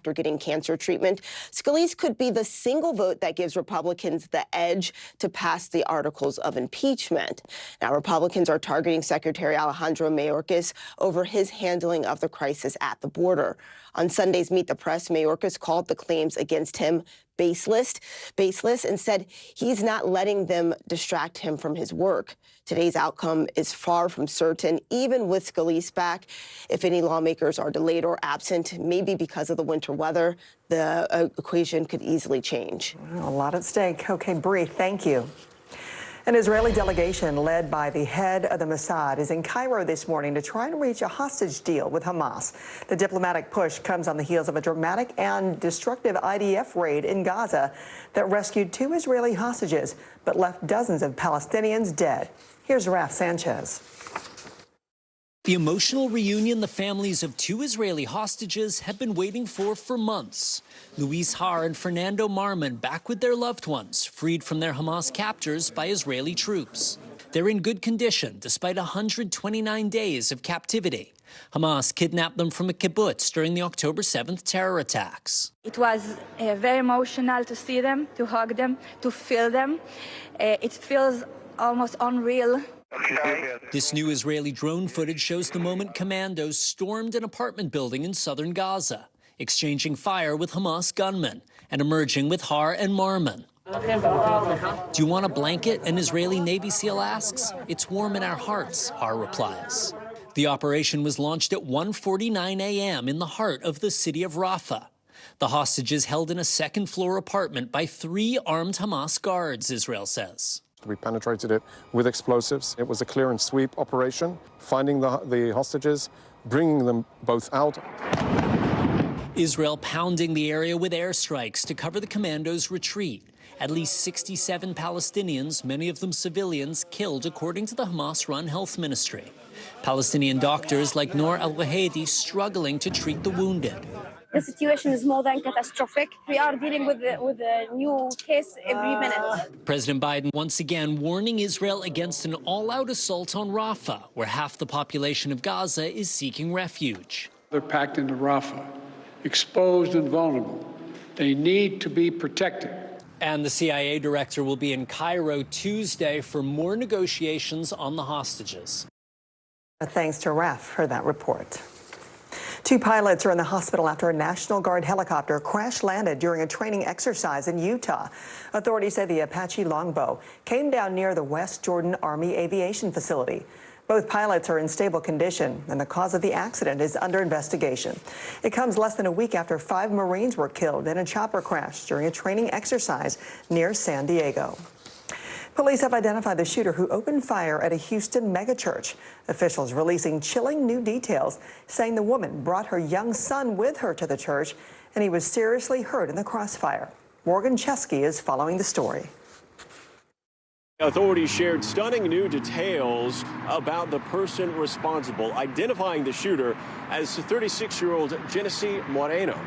after getting cancer treatment. Scalise could be the single vote that gives Republicans the edge to pass the articles of impeachment. Now, Republicans are targeting Secretary Alejandro Mayorkas over his handling of the crisis at the border. On Sunday's Meet the Press, Mayorkas called the claims against him baseless, and said he's not letting them distract him from his work. Today's outcome is far from certain, even with Scalise back. If any lawmakers are delayed or absent, maybe because of the winter weather, the equation could easily change. Well, a lot at stake. Okay, Bree, thank you. An Israeli delegation led by the head of the Mossad is in Cairo this morning to try and reach a hostage deal with Hamas. The diplomatic push comes on the heels of a dramatic and destructive IDF raid in Gaza that rescued 2 Israeli hostages but left dozens of Palestinians dead. Here's Raf Sanchez. The emotional reunion the families of 2 Israeli hostages have been waiting for months. Luis Har and Fernando Marman back with their loved ones, freed from their Hamas captors by Israeli troops. They're in good condition despite 129 days of captivity. Hamas kidnapped them from a kibbutz during the October 7th terror attacks. It was very emotional to see them, to hug them, to feel them. It feels almost unreal. This new Israeli drone footage shows the moment commandos stormed an apartment building in southern Gaza, exchanging fire with Hamas gunmen and emerging with Har and Marman. Do you want a blanket? An Israeli Navy SEAL asks. It's warm in our hearts, Har replies. The operation was launched at 1:49 a.m. in the heart of the city of Rafah. The hostages held in a second-floor apartment by 3 armed Hamas guards, Israel says. We penetrated it with explosives. It was a clear and sweep operation, finding the hostages, bringing them both out. Israel pounding the area with airstrikes to cover the commandos' retreat. At least 67 Palestinians, many of them civilians, killed according to the Hamas-run health ministry. Palestinian doctors like Noor Al-Wahedi struggling to treat the wounded. The situation is more than catastrophic. We are dealing with a new case every minute. President Biden once again warning Israel against an all-out assault on Rafah, where half the population of Gaza is seeking refuge. They're packed into Rafah, exposed and vulnerable. They need to be protected. And the CIA director will be in Cairo Tuesday for more negotiations on the hostages. Thanks to Raf for that report. 2 pilots are in the hospital after a National Guard helicopter crash-landed during a training exercise in Utah. Authorities say the Apache Longbow came down near the West Jordan Army Aviation Facility. Both pilots are in stable condition, and the cause of the accident is under investigation. It comes less than a week after 5 Marines were killed in a chopper crash during a training exercise near San Diego. Police have identified the shooter who opened fire at a Houston megachurch. Officials releasing chilling new details, saying the woman brought her young son with her to the church, and he was seriously hurt in the crossfire. Morgan Chesky is following the story. Authorities shared stunning new details about the person responsible, identifying the shooter as 36-year-old Genesee Moreno.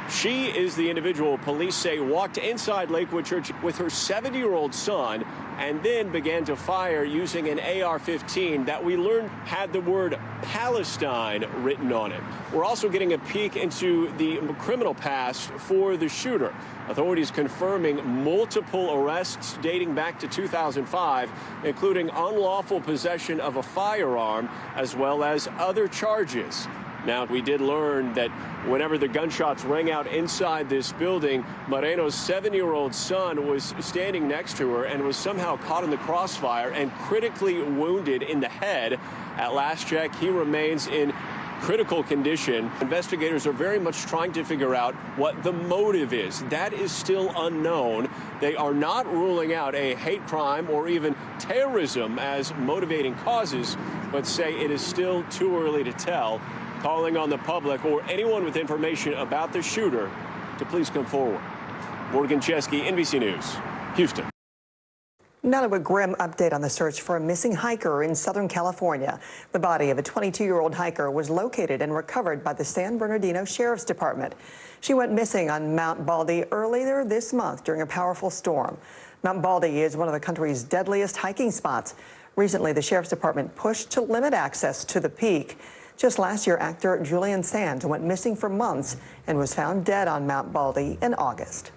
She is the individual police say walked inside Lakewood Church with her 70-year-old son and then began to fire using an AR-15 that we learned had the word Palestine written on it. We're also getting a peek into the criminal past for the shooter. Authorities confirming multiple arrests dating back to 2005, including unlawful possession of a firearm, as well as other charges. Now, we did learn that whenever the gunshots rang out inside this building, Moreno's 7-year-old son was standing next to her and was somehow caught in the crossfire and critically wounded in the head. At last check, he remains in critical condition. Investigators are very much trying to figure out what the motive is. That is still unknown. They are not ruling out a hate crime or even terrorism as motivating causes, but say it is still too early to tell. Calling on the public or anyone with information about the shooter to please come forward. Morgan Chesky, NBC News, Houston. Now to a grim update on the search for a missing hiker in Southern California. The body of a 22-year-old hiker was located and recovered by the San Bernardino Sheriff's Department. She went missing on Mount Baldy earlier this month during a powerful storm. Mount Baldy is one of the country's deadliest hiking spots. Recently, the Sheriff's Department pushed to limit access to the peak. Just last year, actor Julian Sands went missing for months and was found dead on Mount Baldy in August.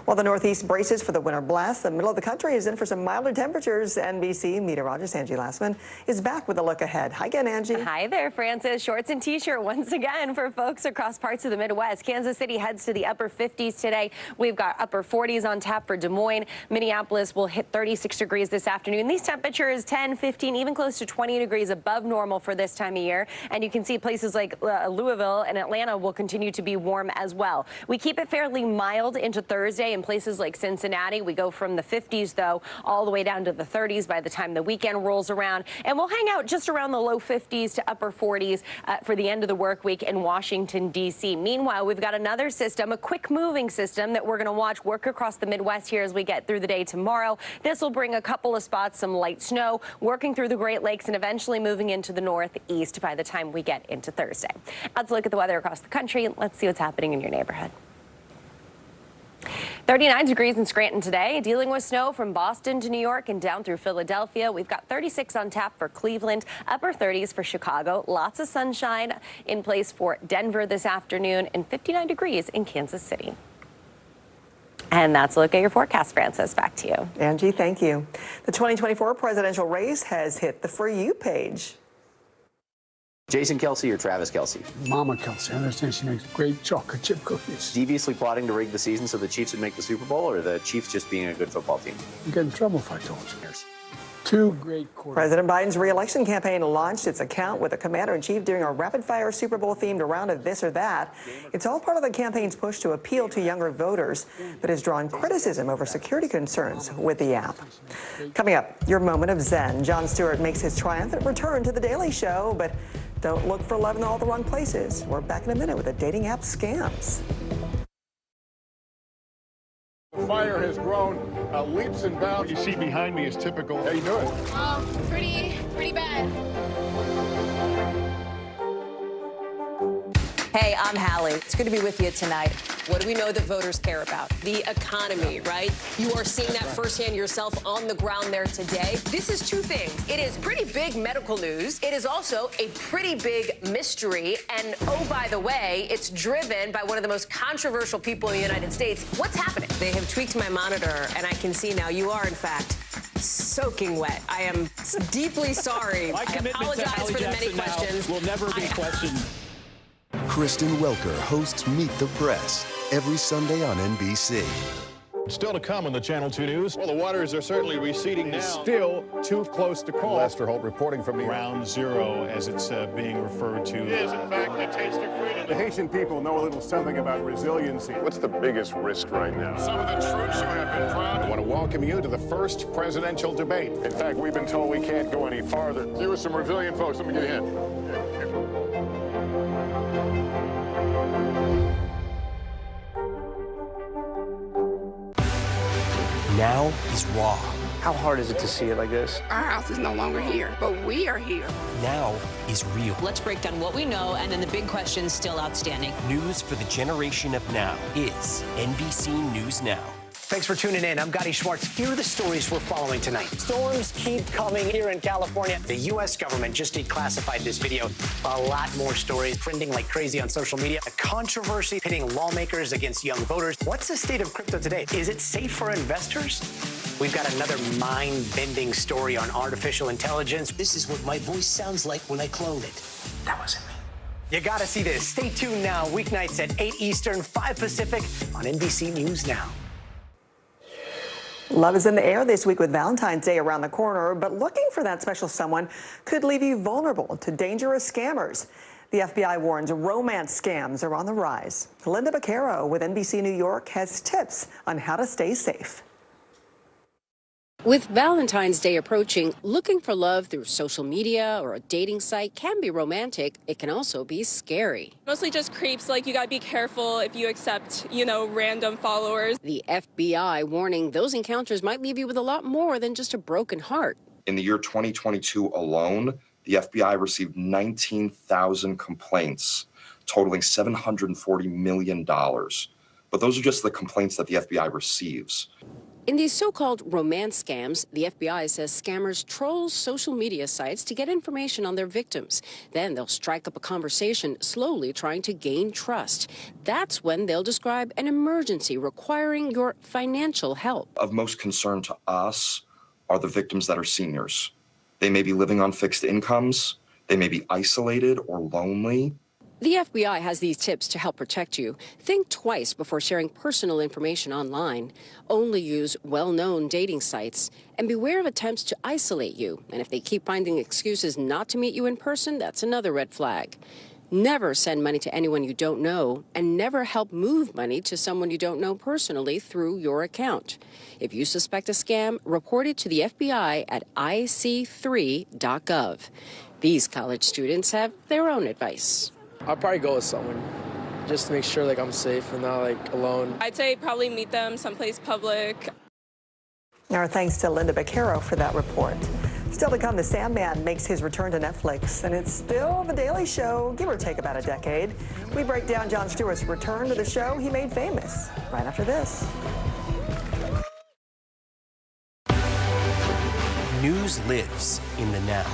While the Northeast braces for the winter blast, the middle of the country is in for some milder temperatures. NBC meteorologist Angie Lassman is back with a look ahead. Hi again, Angie. Hi there, Francis. Shorts and t-shirt once again for folks across parts of the Midwest. Kansas City heads to the upper 50s today. We've got upper 40s on tap for Des Moines. Minneapolis will hit 36 degrees this afternoon. These temperatures 10, 15, even close to 20 degrees above normal for this time of year. And you can see places like Louisville and Atlanta will continue to be warm as well. We keep it fairly mild into Thursday in places like Cincinnati. We go from the 50s, though, all the way down to the 30s by the time the weekend rolls around. And we'll hang out just around the low 50s to upper 40s for the end of the work week in Washington, D.C. Meanwhile, we've got another system, a quick moving system that we're going to watch work across the Midwest here as we get through the day tomorrow. This will bring a couple of spots, some light snow, working through the Great Lakes and eventually moving into the Northeast by the time we get into Thursday. Let's look at the weather across the country. Let's see what's happening in your neighborhood. 39 degrees in Scranton today, dealing with snow from Boston to New York and down through Philadelphia. We've got 36 on tap for Cleveland, upper 30s for Chicago. Lots of sunshine in place for Denver this afternoon and 59 degrees in Kansas City. And that's a look at your forecast, Francis. Back to you. Angie, thank you. The 2024 presidential race has hit the For You page. Jason Kelsey or Travis Kelsey? Mama Kelsey, I understand she makes great chocolate chip cookies. Deviously plotting to rig the season so the Chiefs would make the Super Bowl, or the Chiefs just being a good football team? You get in trouble if I told you. Two great quarterbacks. President Biden's re-election campaign launched its account with the commander-in-chief doing a rapid-fire Super Bowl-themed round of this or that. It's all part of the campaign's push to appeal to younger voters, but has drawn criticism over security concerns with the app. Coming up, your moment of zen. Jon Stewart makes his triumphant return to The Daily Show, but don't look for love in all the wrong places. We're back in a minute with the dating app scams. The fire has grown leaps and bounds. What you see behind me is typical. How you doing? Pretty bad. Hey, I'm Hallie. It's good to be with you tonight. What do we know that voters care about? The economy, right? You are seeing that firsthand yourself on the ground there today. This is two things. It is pretty big medical news. It is also a pretty big mystery. And oh, by the way, it's driven by one of the most controversial people in the United States. What's happening? They have tweaked my monitor, and I can see now you are, in fact, soaking wet. I am deeply sorry. I apologize for the many questions. Will never be questioned. Kristen Welker hosts Meet the Press every Sunday on NBC. Still to come on the Channel 2 News. Well, the waters are certainly receding now. Still too close to call. Lester Holt reporting from the Ground Zero, as it's being referred to. It is, in fact, the taste of freedom. The Haitian people know a little something about resiliency. What's the biggest risk right now? Some of the troops who have been proud. I want to welcome you to the first presidential debate. In fact, we've been told we can't go any farther. You with some resilient folks. Let me get a hand. Now is raw. How hard is it to see it like this? Our house is no longer here, but we are here. Now is real. Let's break down what we know and then the big questions still outstanding. News for the generation of now is NBC News Now. Thanks for tuning in. I'm Gotti Schwartz. Here are the stories we're following tonight. Storms keep coming here in California. The U.S. government just declassified this video. A lot more stories trending like crazy on social media. A controversy pitting lawmakers against young voters. What's the state of crypto today? Is it safe for investors? We've got another mind-bending story on artificial intelligence. This is what my voice sounds like when I clone it. That wasn't me. You gotta see this. Stay tuned now, weeknights at 8 Eastern, 5 Pacific on NBC News Now. Love is in the air this week with Valentine's Day around the corner, but looking for that special someone could leave you vulnerable to dangerous scammers. The FBI warns romance scams are on the rise. Linda Baccaro with NBC New York has tips on how to stay safe. With Valentine's Day approaching, looking for love through social media or a dating site can be romantic. It can also be scary. Mostly just creeps, like you gotta be careful if you accept, random followers. The FBI warning those encounters might leave you with a lot more than just a broken heart. In the year 2022 alone, the FBI received 19,000 complaints totaling $740 million. But those are just the complaints that the FBI receives. In these so-called romance scams, the FBI says scammers troll social media sites to get information on their victims. Then they'll strike up a conversation, slowly trying to gain trust. That's when they'll describe an emergency requiring your financial help. Of most concern to us are the victims that are seniors. They may be living on fixed incomes. They may be isolated or lonely. The FBI has these tips to help protect you. Think twice before sharing personal information online. Only use well-known dating sites. And beware of attempts to isolate you. And if they keep finding excuses not to meet you in person, that's another red flag. Never send money to anyone you don't know, and never help move money to someone you don't know personally through your account. If you suspect a scam, report it to the FBI at ic3.gov. These college students have their own advice. I'll probably go with someone just to make sure I'm safe and not alone. I'd say probably meet them someplace public. Our thanks to Linda Beccaro for that report. Still to come, The Sandman makes his return to Netflix, and it's still The Daily Show, give or take about a decade. We break down Jon Stewart's return to the show he made famous right after this. News lives in the now.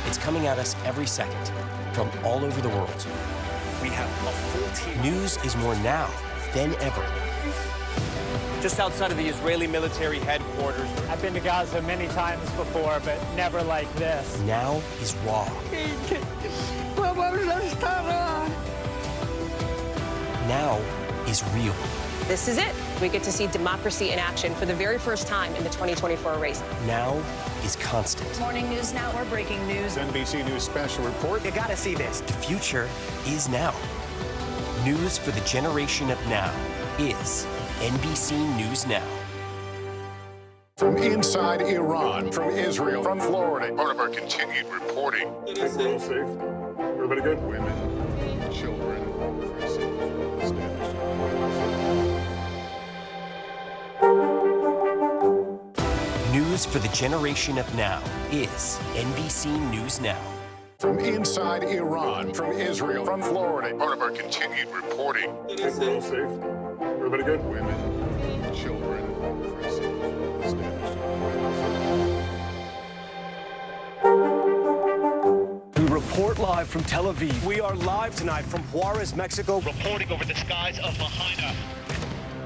It's coming at us every second from all over the world. We have a full team. News is more now than ever. Just outside of the Israeli military headquarters. I've been to Gaza many times before, but never like this. Now is raw. Now is real. This is it. We get to see democracy in action for the very first time in the 2024 race. Now is constant. Morning News Now, we're breaking news. NBC News special report. You gotta see this. The future is now. News for the generation of now is NBC News Now. From inside Iran, from Israel, from Florida. Part of our continued reporting. We're all safe. Everybody good? Women, children, News for the generation of now is NBC News Now. From inside Iran, from Israel, from Florida. Part of our continued reporting. We're all safe. Everybody good? Women, children, We report live from Tel Aviv. We are live tonight from Juarez, Mexico. Reporting over the skies of Lahaina.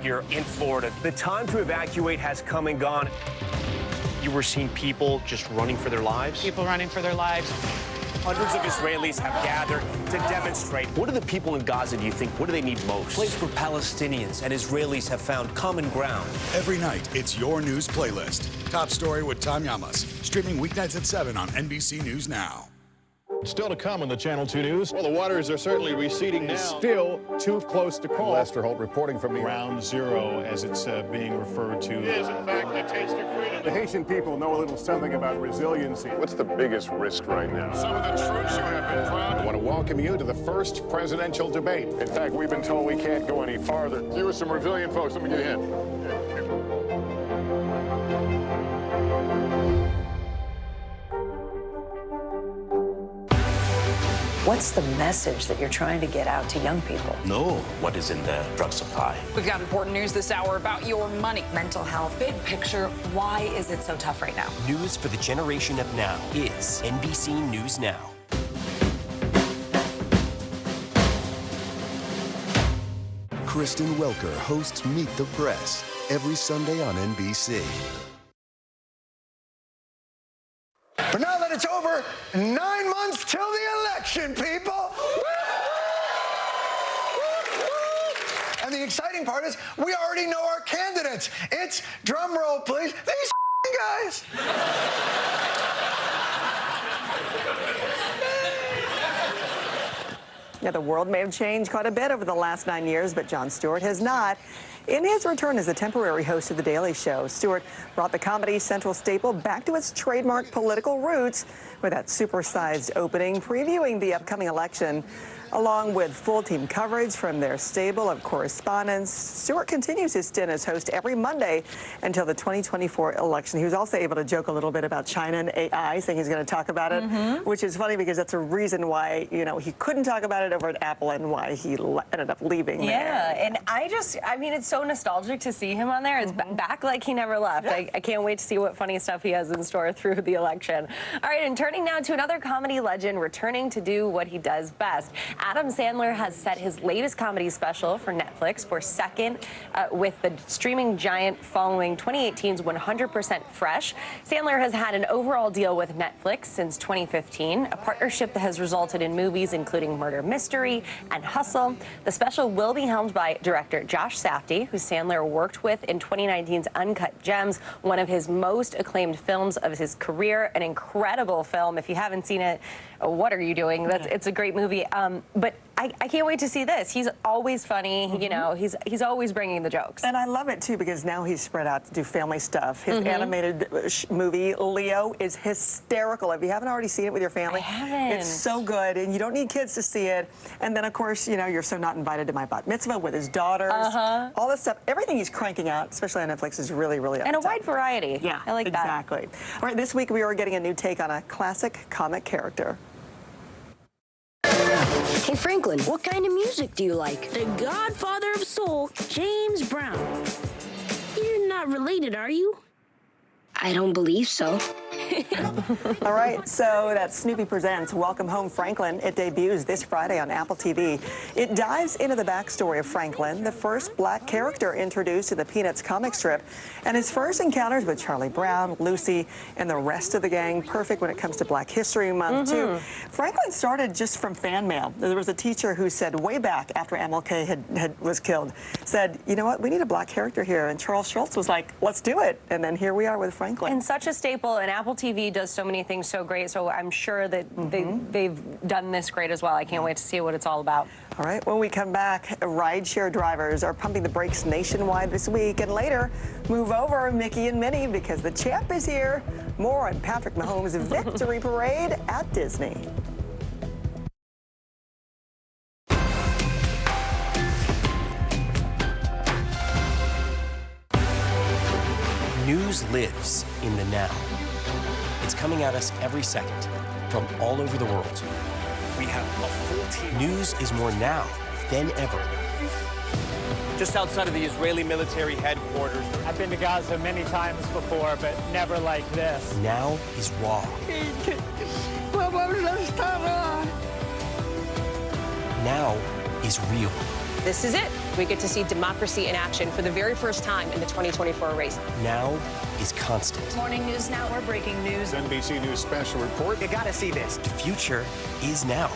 Here in Florida. The time to evacuate has come and gone. You were seeing people just running for their lives? People running for their lives. Hundreds of Israelis have gathered to demonstrate. What do the people in Gaza, do you think, what do they need most? A place where Palestinians and Israelis have found common ground. Every night, it's your news playlist. Top Story with Tom Llamas. Streaming weeknights at 7 on NBC News Now. Still to come on the Channel 2 News. Well, the waters are certainly receding now. Still too close to call. Lester Holt reporting from Ground Zero, as it's being referred to. It is, in fact, a taste of freedom. The Haitian people know a little something about resiliency. What's the biggest risk right now? Some of the troops who have been proud. I want to welcome you to the first presidential debate. In fact, we've been told we can't go any farther. You are some resilient folks. Let me get in. What's the message that you're trying to get out to young people? Know what is in the drug supply. We've got important news this hour about your money. Mental health, big picture, why is it so tough right now? News for the generation of now is NBC News Now. Kristen Welker hosts Meet the Press every Sunday on NBC. But now that it's over, 9 months till the election, people! And the exciting part is we already know our candidates. It's, drum roll please, these guys. Yeah, the world may have changed quite a bit over the last 9 years, but Jon Stewart has not. In his return as a temporary host of The Daily Show, Stewart brought the Comedy Central staple back to its trademark political roots with that supersized opening previewing the upcoming election. Along with full team coverage from their stable of correspondents, Stewart continues his stint as host every Monday until the 2024 election. He was also able to joke a little bit about China and AI, saying he's going to talk about it, which is funny because that's a reason why, you know, he couldn't talk about it over at Apple and why he ended up leaving there. Yeah, and I mean, it's so nostalgic to see him on there. It's back like he never left. I can't wait to see what funny stuff he has in store through the election. All right, and turning now to another comedy legend returning to do what he does best. Adam Sandler has set his latest comedy special for Netflix for second with the streaming giant following 2018's 100% Fresh. Sandler has had an overall deal with Netflix since 2015, a partnership that has resulted in movies including Murder Mystery and Hustle. The special will be helmed by director Josh Safdie, who Sandler worked with in 2019's Uncut Gems, one of his most acclaimed films of his career. An incredible film. If you haven't seen it, what are you doing? It's a great movie. But I can't wait to see this. He's always funny. You know, he's always bringing the jokes. And I love it, too, because now he's spread out to do family stuff. His animated movie, Leo, is hysterical. If you haven't already seen it with your family, it's so good. And you don't need kids to see it. And then, of course, you know, You're So Not Invited to My Bat Mitzvah with his daughters. All this stuff. Everything he's cranking out, especially on Netflix, is really, really up And a top. wide variety. Yeah, I like that. Exactly. All right, this week we are getting a new take on a classic comic character. Hey Franklin, what kind of music do you like? The godfather of soul, James Brown. You're not related, are you? I don't believe so. All right, so that's Snoopy Presents Welcome Home Franklin. It debuts this Friday on Apple TV. It dives into the backstory of Franklin, the first black character introduced in the Peanuts comic strip, and his first encounters with Charlie Brown, Lucy, and the rest of the gang. Perfect when it comes to Black History Month, too. Franklin started just from fan mail. There was a teacher who said way back after MLK was killed, said, you know what, we need a black character here. And Charles Schultz was like, let's do it. And then here we are with Franklin. And such a staple, and Apple TV does so many things so great, so I'm sure that they've done this great as well. I can't wait to see what it's all about. All right, when we come back, rideshare drivers are pumping the brakes nationwide this week, and later, move over Mickey and Minnie because the champ is here. More on Patrick Mahomes' victory parade at Disney. News lives in the now. It's coming at us every second from all over the world. We have a full team. News is more now than ever. Just outside of the Israeli military headquarters. I've been to Gaza many times before, but never like this. Now is raw. Now is real. This is it. We get to see democracy in action for the very first time in the 2024 race. Now is constant. Morning News Now, we're breaking news. NBC News special report. You gotta see this. The future is now.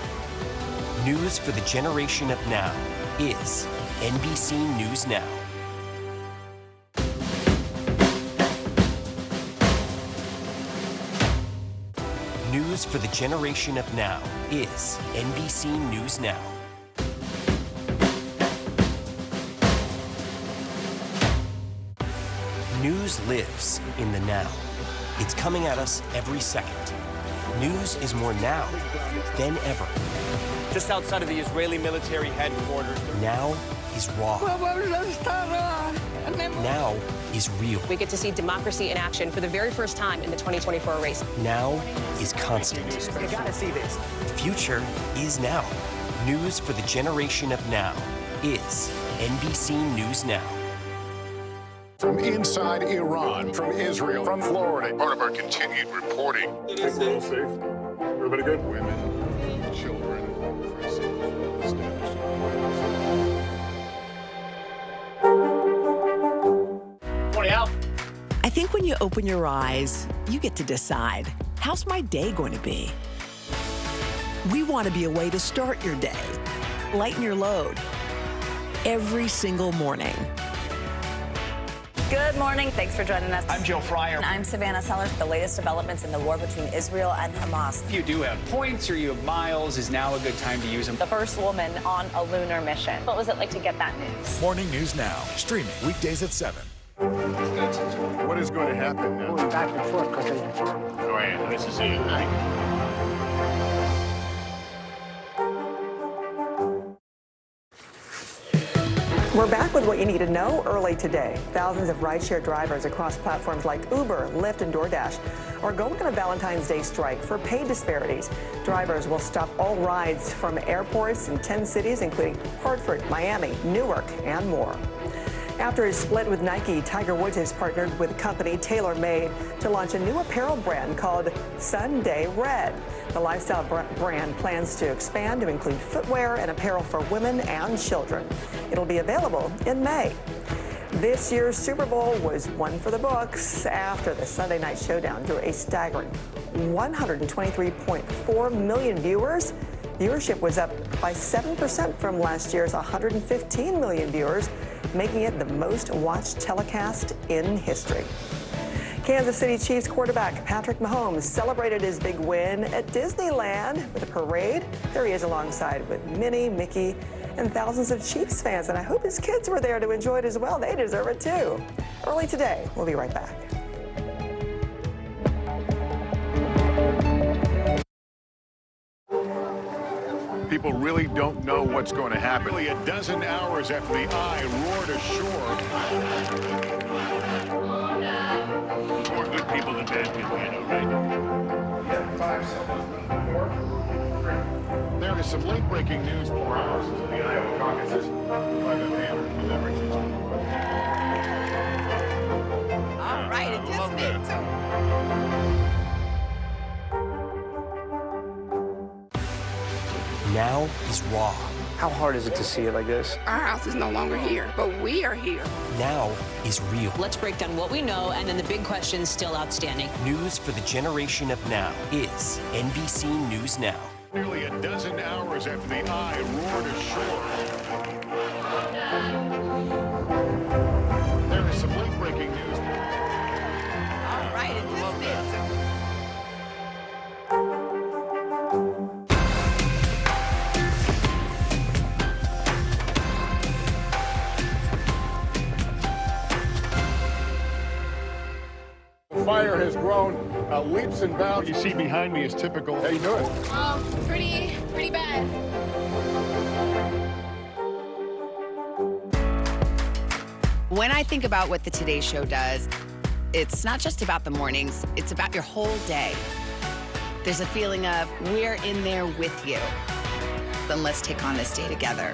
News for the generation of now is NBC News Now. News for the generation of now is NBC News Now. News lives in the now. It's coming at us every second. News is more now than ever. Just outside of the Israeli military headquarters. Now is raw. Now is real. We get to see democracy in action for the very first time in the 2024 race. Now is constant. You gotta see this. The future is now. News for the generation of now is NBC News Now. From inside Iran, from Israel, from Florida. Part of our continued reporting. Think we're all safe? Everybody good? Women, children, Morning, Al. I think when you open your eyes, you get to decide, how's my day going to be? We want to be a way to start your day, lighten your load, every single morning. Good morning. Thanks for joining us. I'm Joe Fryer. And I'm Savannah Sellers. The latest developments in the war between Israel and Hamas. If you do have points or you have miles, is now a good time to use them. The first woman on a lunar mission. What was it like to get that news? Morning News Now, streaming weekdays at 7. What is going to happen now? Going back and forth because Go ahead. Nice to see you. We're back with what you need to know early today. Thousands of rideshare drivers across platforms like Uber, Lyft, and DoorDash are going on a Valentine's Day strike for pay disparities. Drivers will stop all rides from airports in 10 cities, including Hartford, Miami, Newark, and more. After his split with Nike, Tiger Woods has partnered with company TaylorMade to launch a new apparel brand called Sunday Red. The lifestyle brand plans to expand to include footwear and apparel for women and children. It'll be available in May. This year's Super Bowl was one for the books after the Sunday Night Showdown drew a staggering 123.4 million viewers. Viewership was up by 7% from last year's 115 million viewers, making it the most watched telecast in history. Kansas City Chiefs quarterback Patrick Mahomes celebrated his big win at Disneyland with a parade. There he is alongside with Minnie, Mickey, and thousands of Chiefs fans. And I hope his kids were there to enjoy it as well. They deserve it too. Early today, we'll be right back. People really don't know what's going to happen. Really, a dozen hours after the eye roared ashore. More good people than bad people, you know, right? Yeah, 5 seconds. There is some late-breaking news 4 hours into the Iowa caucuses by the banner. All right, it just me too. Now is raw. How hard is it to see it like this? Our house is no longer here, but we are here. Now is real. Let's break down what we know and then the big questions still outstanding. News for the generation of now is NBC News Now. Nearly a dozen hours after the eye roared ashore. There is some late-breaking news. All right, it just me too. The fire has grown leaps and bounds. What you see behind me is typical. How you doing? Pretty bad. When I think about what the Today Show does, it's not just about the mornings, it's about your whole day. There's a feeling of we're in there with you. Then let's take on this day together.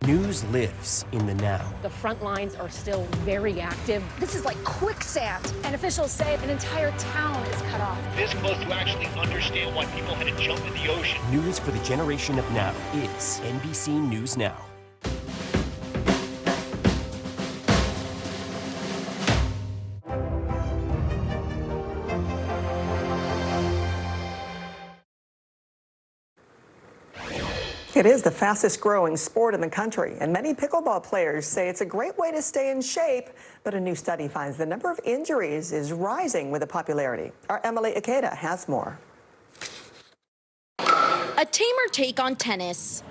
News lives in the now. The front lines are still very active. This is like quicksand, and officials say an entire town is cut off. This close to actually understand why people had to jump in the ocean. News for the generation of now is NBC News Now. It is the fastest growing sport in the country, and many pickleball players say it's a great way to stay in shape. But a new study finds the number of injuries is rising with the popularity. Our Emily Ikeda has more. A tamer take on tennis.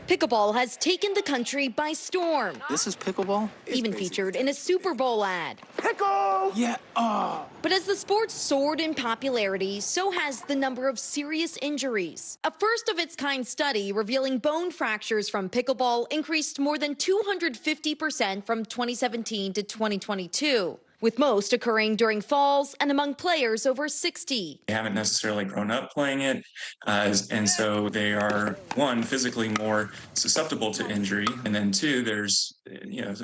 Pickleball has taken the country by storm. This is pickleball? Even featured in a Super Bowl ad. Pickle! Yeah, But as the sport soared in popularity, so has the number of serious injuries. A first-of-its-kind study revealing bone fractures from pickleball increased more than 250% from 2017 to 2022. With most occurring during falls and among players over 60. They haven't necessarily grown up playing it, and so they are, one, physically more susceptible to injury, and then two, there's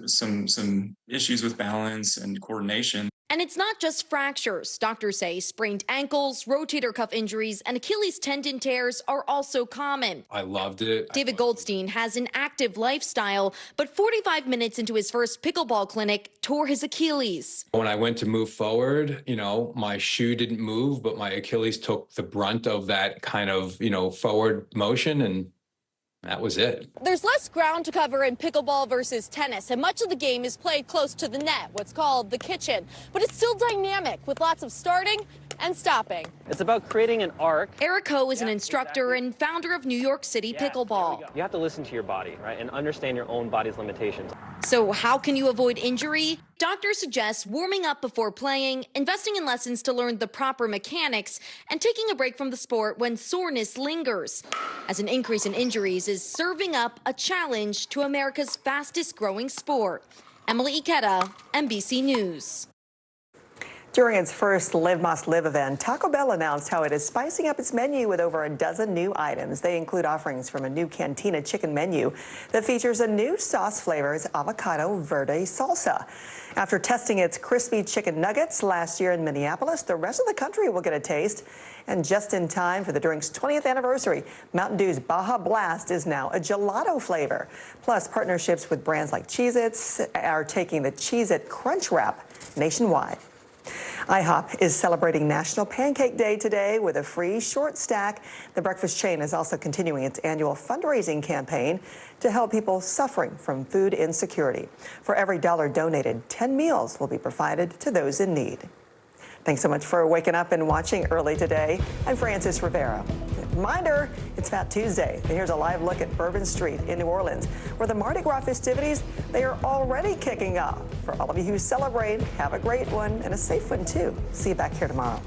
some issues with balance and coordination. And it's not just fractures. Doctors say sprained ankles, rotator cuff injuries, and Achilles tendon tears are also common. I loved it. David Goldstein has an active lifestyle, but 45 minutes into his first pickleball clinic, tore his Achilles. When I went to move forward, my shoe didn't move, but my Achilles took the brunt of that kind of, forward motion, and that was it. There's less ground to cover in pickleball versus tennis, and much of the game is played close to the net, what's called the kitchen. But it's still dynamic, with lots of starting and stopping. It's about creating an arc. Eric Ho is an instructor and founder of New York City Pickleball. You have to listen to your body, right, and understand your own body's limitations. So how can you avoid injury? Doctors suggest warming up before playing, investing in lessons to learn the proper mechanics, and taking a break from the sport when soreness lingers, as an increase in injuries is serving up a challenge to America's fastest growing sport. Emily Ikeda, NBC News. During its first Live Más Live event, Taco Bell announced how it is spicing up its menu with over a dozen new items. They include offerings from a new Cantina chicken menu that features a new sauce flavors, avocado verde salsa. After testing its crispy chicken nuggets last year in Minneapolis, the rest of the country will get a taste. And just in time for the drink's 20th anniversary, Mountain Dew's Baja Blast is now a gelato flavor. Plus, partnerships with brands like Cheez-Its are taking the Cheez-It Crunch Wrap nationwide. IHOP is celebrating National Pancake Day today with a free short stack. The breakfast chain is also continuing its annual fundraising campaign to help people suffering from food insecurity. For every $1 donated, 10 meals will be provided to those in need. Thanks so much for waking up and watching early today. I'm Frances Rivera. Reminder, it's Fat Tuesday. And here's a live look at Bourbon Street in New Orleans, where the Mardi Gras festivities, they are already kicking off. For all of you who celebrate, have a great one and a safe one too. See you back here tomorrow.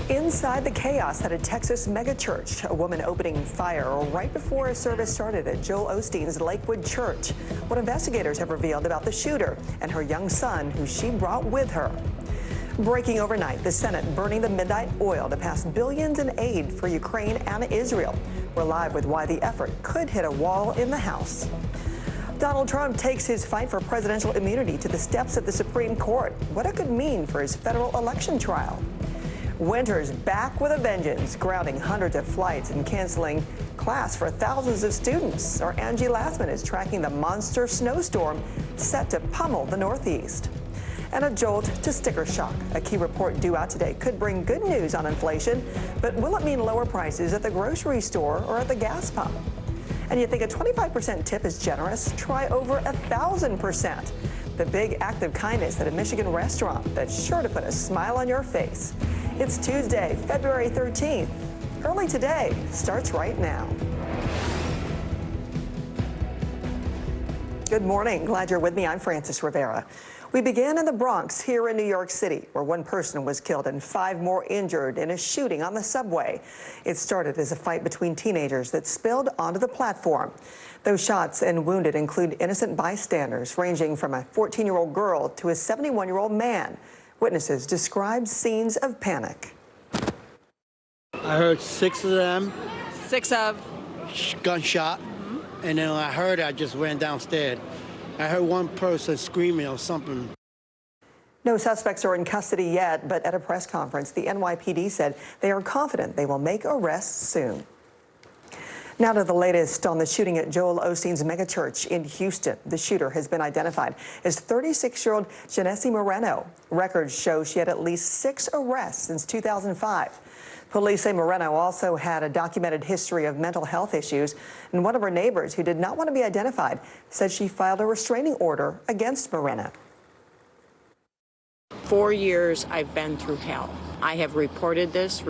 Inside the chaos at a Texas megachurch, a woman opening fire right before a service started at Joel Osteen's Lakewood Church. What investigators have revealed about the shooter and her young son, who she brought with her. Breaking overnight, the Senate burning the midnight oil to pass billions in aid for Ukraine and Israel. We're live with why the effort could hit a wall in the House. Donald Trump takes his fight for presidential immunity to the steps of the Supreme Court. What it could mean for his federal election trial. Winter's back with a vengeance, grounding hundreds of flights and canceling class for thousands of students. Our Angie Lassman is tracking the monster snowstorm set to pummel the Northeast. And a jolt to sticker shock. A key report due out today could bring good news on inflation, but will it mean lower prices at the grocery store or at the gas pump? And you think a 25% tip is generous? Try over 1,000%. The big act of kindness at a Michigan restaurant that's sure to put a smile on your face. It's Tuesday, February 13th. Early today starts right now. Good morning. Glad you're with me. I'm Frances Rivera. We began in the Bronx here in New York City, where one person was killed and 5 more injured in a shooting on the subway. It started as a fight between teenagers that spilled onto the platform. Those shots and wounded include innocent bystanders, ranging from a 14-year-old girl to a 71-year-old man. Witnesses describe scenes of panic. I heard 6 of them. 6 of? Gunshot. And then when I heard it, I just ran downstairs. I heard one person screaming or something. No suspects are in custody yet, but at a press conference, the NYPD said they are confident they will make arrests soon. Now to the latest on the shooting at Joel Osteen's megachurch in Houston. The shooter has been identified as 36-year-old Genesee Moreno. Records show she had at least 6 arrests since 2005. Police say Moreno also had a documented history of mental health issues, and one of her neighbors, who did not want to be identified, said she filed a restraining order against Moreno. 4 years I've been through hell. I have reported this,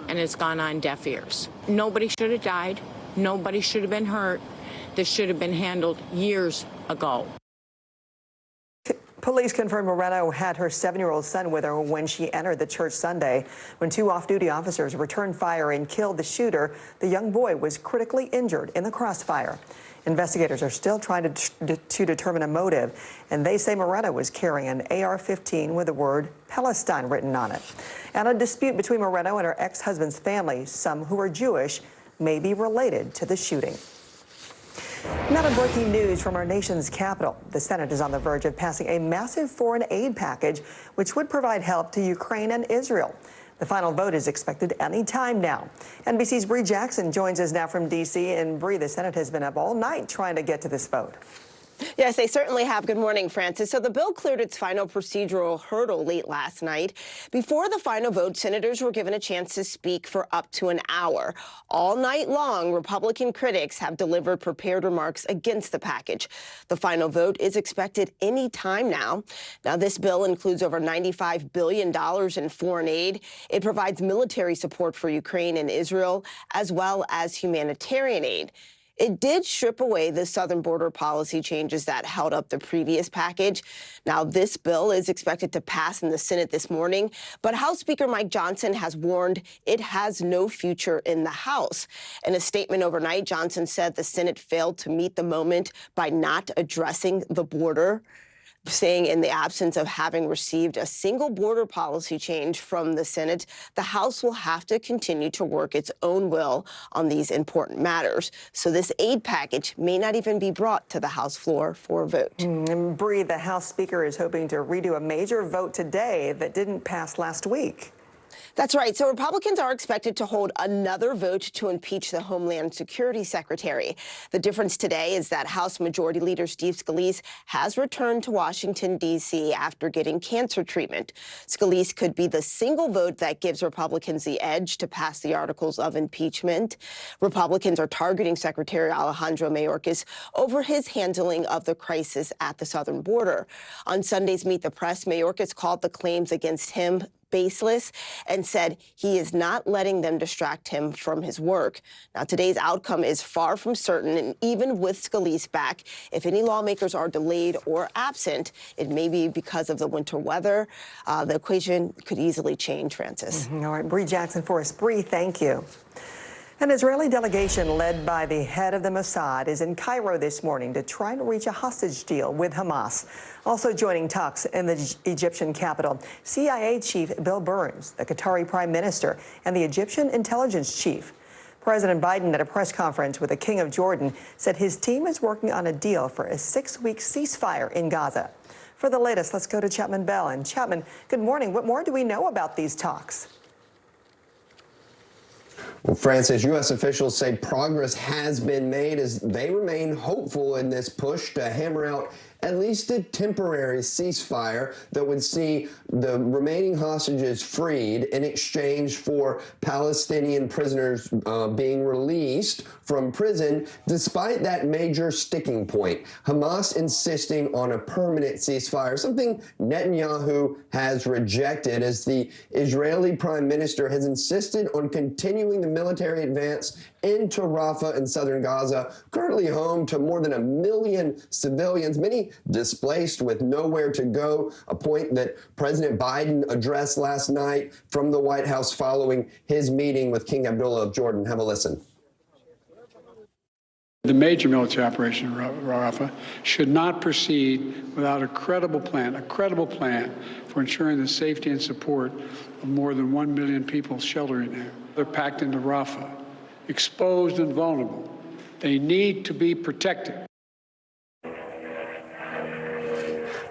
and it's gone on deaf ears. Nobody should have died. Nobody should have been hurt. This should have been handled years ago. Police confirmed Moreno had her 7-year-old son with her when she entered the church Sunday. When 2 off-duty officers returned fire and killed the shooter, the young boy was critically injured in the crossfire. Investigators are still trying to determine a motive, and they say Moreno was carrying an AR-15 with the word Palestine written on it. And a dispute between Moreno and her ex-husband's family, some who are Jewish, may be related to the shooting. Now to breaking news from our nation's capital. The Senate is on the verge of passing a massive foreign aid package, which would provide help to Ukraine and Israel. The final vote is expected any time now. NBC's Bree Jackson joins us now from D.C. And Bree, the Senate has been up all night trying to get to this vote. Yes, they certainly have. Good morning, Francis. So the bill cleared its final procedural hurdle late last night. Before the final vote, senators were given a chance to speak for up to an hour. All night long, Republican critics have delivered prepared remarks against the package. The final vote is expected any time now. Now, this bill includes over $95 billion in foreign aid. It provides military support for Ukraine and Israel, as well as humanitarian aid. It did strip away the southern border policy changes that held up the previous package. Now, this bill is expected to pass in the Senate this morning, but House Speaker Mike Johnson has warned it has no future in the House. In a statement overnight, Johnson said the Senate failed to meet the moment by not addressing the border, saying in the absence of having received a single border policy change from the Senate, the House will have to continue to work its own will on these important matters. So this aid package may not even be brought to the House floor for a vote. And Bree, the House Speaker is hoping to redo a major vote today that didn't pass last week. That's right. So Republicans are expected to hold another vote to impeach the Homeland Security Secretary. The difference today is that House Majority Leader Steve Scalise has returned to Washington, D.C. after getting cancer treatment. Scalise could be the single vote that gives Republicans the edge to pass the articles of impeachment. Republicans are targeting Secretary Alejandro Mayorkas over his handling of the crisis at the southern border. On Sunday's Meet the Press, Mayorkas called the claims against him baseless and said he is not letting them distract him from his work. Now, today's outcome is far from certain, and even with Scalise back, if any lawmakers are delayed or absent, it may be because of the winter weather. The equation could easily change, Francis. All right, Bree Jackson for us. Bree, thank you. An Israeli delegation led by the head of the Mossad is in Cairo this morning to try to reach a hostage deal with Hamas. Also joining talks in the Egyptian capital, CIA Chief Bill Burns, the Qatari Prime Minister, and the Egyptian intelligence chief. President Biden, at a press conference with the King of Jordan, said his team is working on a deal for a 6-week ceasefire in Gaza. For the latest, let's go to Chapman Bell. And Chapman, good morning. What more do we know about these talks? Well, Francis, U.S. officials say progress has been made as they remain hopeful in this push to hammer out at least a temporary ceasefire that would see the remaining hostages freed in exchange for Palestinian prisoners being released from prison, despite that major sticking point, Hamas insisting on a permanent ceasefire, something Netanyahu has rejected, as the Israeli Prime Minister has insisted on continuing the military advance into Rafah in southern Gaza, currently home to more than 1 million civilians, many displaced with nowhere to go, a point that President Biden addressed last night from the White House following his meeting with King Abdullah of Jordan. Have a listen. The major military operation in Rafah should not proceed without a credible plan for ensuring the safety and support of more than 1 million people sheltering there. They're packed into Rafah, exposed and vulnerable. They need to be protected.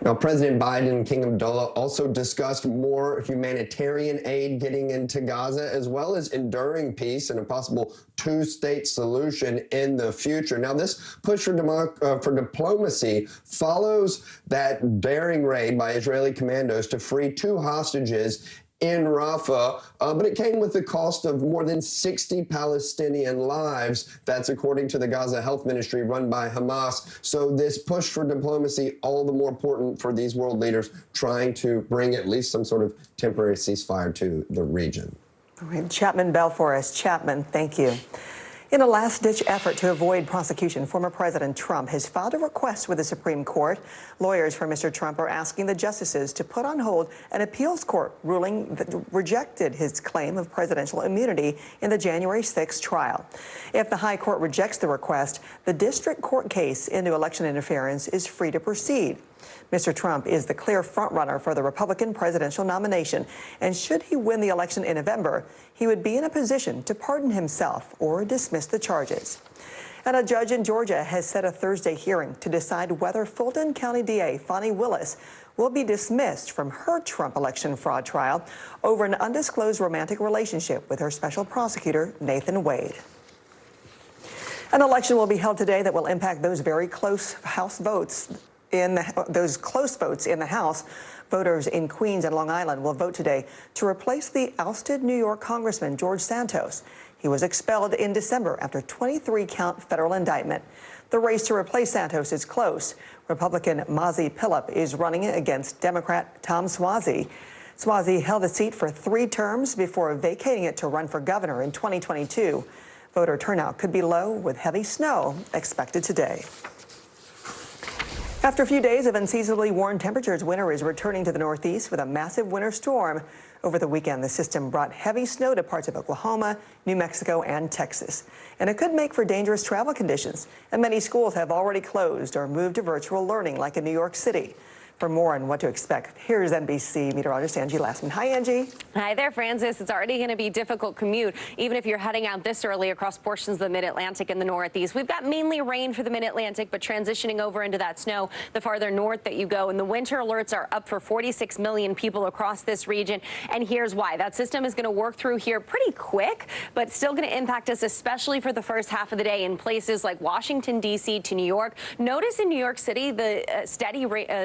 Now, President Biden and King Abdullah also discussed more humanitarian aid getting into Gaza, as well as enduring peace and a possible two-state solution in the future. Now, this push for diplomacy follows that daring raid by Israeli commandos to free 2 hostages in Rafah, but it came with the cost of more than 60 Palestinian lives. That's according to the Gaza Health Ministry run by Hamas. So this push for diplomacy, all the more important for these world leaders trying to bring at least some sort of temporary ceasefire to the region. All right, Chapman Bell for us. Chapman, thank you. In a last-ditch effort to avoid prosecution, former President Trump has filed a request with the Supreme Court. Lawyers for Mr. Trump are asking the justices to put on hold an appeals court ruling that rejected his claim of presidential immunity in the January 6th trial. If the High Court rejects the request, the district court case into election interference is free to proceed. Mr. Trump is the clear frontrunner for the Republican presidential nomination, and should he win the election in November, he would be in a position to pardon himself or dismiss the charges. And a judge in Georgia has set a Thursday hearing to decide whether Fulton County DA Fonnie Willis will be dismissed from her Trump election fraud trial over an undisclosed romantic relationship with her special prosecutor, Nathan Wade. An election will be held today that will impact those very close House votes those close votes in the House. Voters in Queens and Long Island will vote today to replace the ousted New York Congressman George Santos. He was expelled in December after a 23-count federal indictment. The race to replace Santos is close. Republican Mazi Pilip is running against Democrat Tom Suozzi. Suozzi held the seat for 3 terms before vacating it to run for governor in 2022. Voter turnout could be low with heavy snow expected today. After a few days of unseasonably warm temperatures, winter is returning to the Northeast with a massive winter storm. Over the weekend, the system brought heavy snow to parts of Oklahoma, New Mexico, and Texas. And it could make for dangerous travel conditions. And many schools have already closed or moved to virtual learning, like in New York City. For more on what to expect, here's NBC meteorologist Angie Lassman. Hi, Angie. Hi there, Francis. It's already going to be a difficult commute, even if you're heading out this early across portions of the mid-Atlantic and the Northeast. We've got mainly rain for the mid-Atlantic, but transitioning over into that snow the farther north that you go. And the winter alerts are up for 46 million people across this region. And here's why. That system is going to work through here pretty quick, but still going to impact us, especially for the first half of the day in places like Washington, D.C. to New York. Notice in New York City, the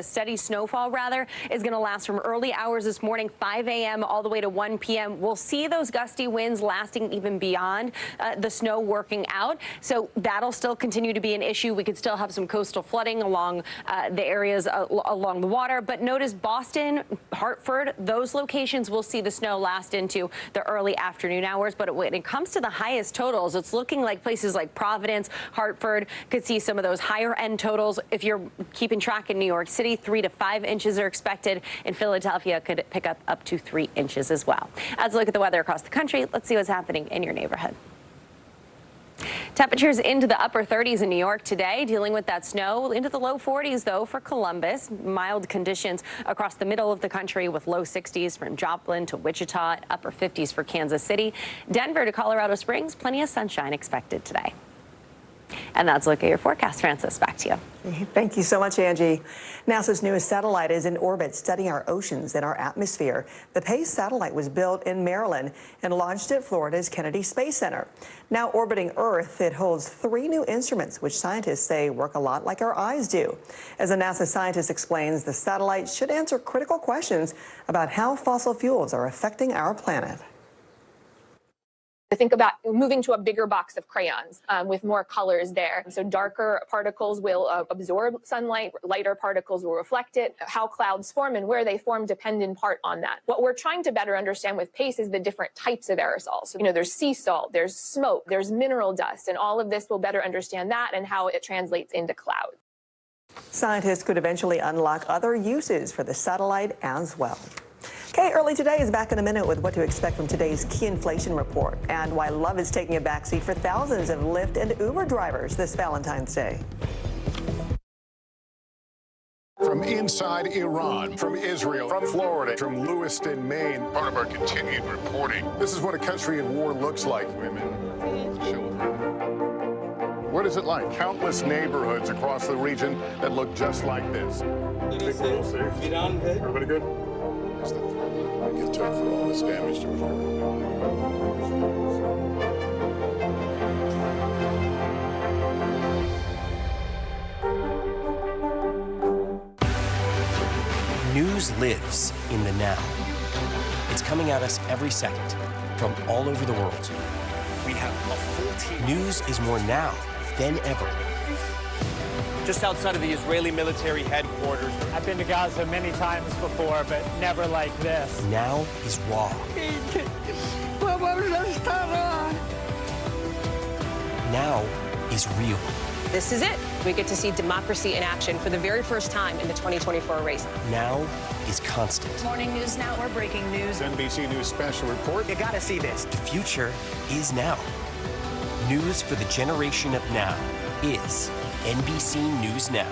steady snowfall is going to last from early hours this morning, 5 a.m. all the way to 1 p.m. We'll see those gusty winds lasting even beyond the snow working out. So that'll still continue to be an issue. We could still have some coastal flooding along the areas along the water. But notice Boston, Hartford, those locations will see the snow last into the early afternoon hours. But when it comes to the highest totals, it's looking like places like Providence, Hartford could see some of those higher end totals. If you're keeping track in New York City, 3 to 5 inches are expected. In Philadelphia, could pick up to 3 inches as well. As we look at the weather across the country, let's see what's happening in your neighborhood. Temperatures into the upper 30s in New York today, dealing with that snow. Into the low 40s, though, for Columbus. Mild conditions across the middle of the country with low 60s from Joplin to Wichita, upper 50s for Kansas City. Denver to Colorado Springs, plenty of sunshine expected today. And that's a look at your forecast. Francis, back to you. Thank you so much, Angie. NASA's newest satellite is in orbit studying our oceans and our atmosphere. The PACE satellite was built in Maryland and launched at Florida's Kennedy Space Center. Now orbiting Earth, it holds 3 new instruments, which scientists say work a lot like our eyes do. As a NASA scientist explains, the satellite should answer critical questions about how fossil fuels are affecting our planet. Think about moving to a bigger box of crayons with more colors there. So darker particles will absorb sunlight, lighter particles will reflect it. How clouds form and where they form depend in part on that. What we're trying to better understand with PACE is the different types of aerosols. So, there's sea salt, there's smoke, there's mineral dust, and all of this will better understand that and how it translates into clouds. Scientists could eventually unlock other uses for the satellite as well. Okay, Early Today is back in a minute with what to expect from today's key inflation report and why love is taking a backseat for thousands of Lyft and Uber drivers this Valentine's Day. From inside Iran, from Israel, from Florida, from Lewiston, Maine. Part of our continued reporting. This is what a country in war looks like. Women, children. What is it like? Countless neighborhoods across the region that look just like this. Everybody good? Get took for all this damage to News lives in the now. It's coming at us every second from all over the world. We have a full team. News is more now than ever. Just outside of the Israeli military headquarters. I've been to Gaza many times before, but never like this. Now is raw. Now is real. This is it. We get to see democracy in action for the very first time in the 2024 race. Now is constant. Morning News Now, we're breaking news. NBC News special report. You gotta see this. The future is now. News for the generation of now is NBC News Now.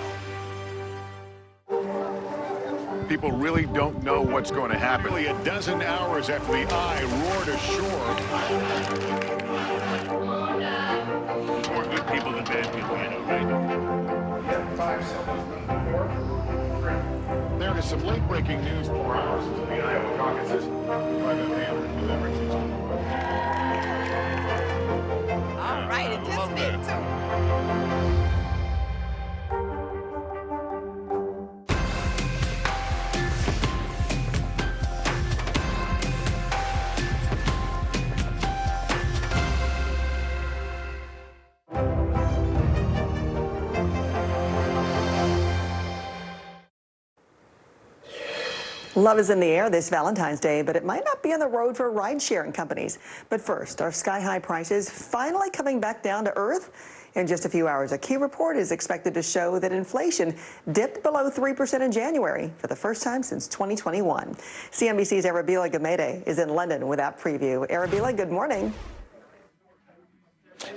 People really don't know what's going to happen. Nearly a dozen hours after the eye roared ashore. More good people than bad people, I know, right? 5 seconds. There is some late-breaking news 4 hours into the Iowa caucuses. All right, anticipate. Love is in the air this Valentine's Day, but it might not be on the road for ride-sharing companies. But first, are sky-high prices finally coming back down to earth? In just a few hours, a key report is expected to show that inflation dipped below 3% in January for the first time since 2021. CNBC's Arabila Gamede is in London with that preview. Arabila, good morning.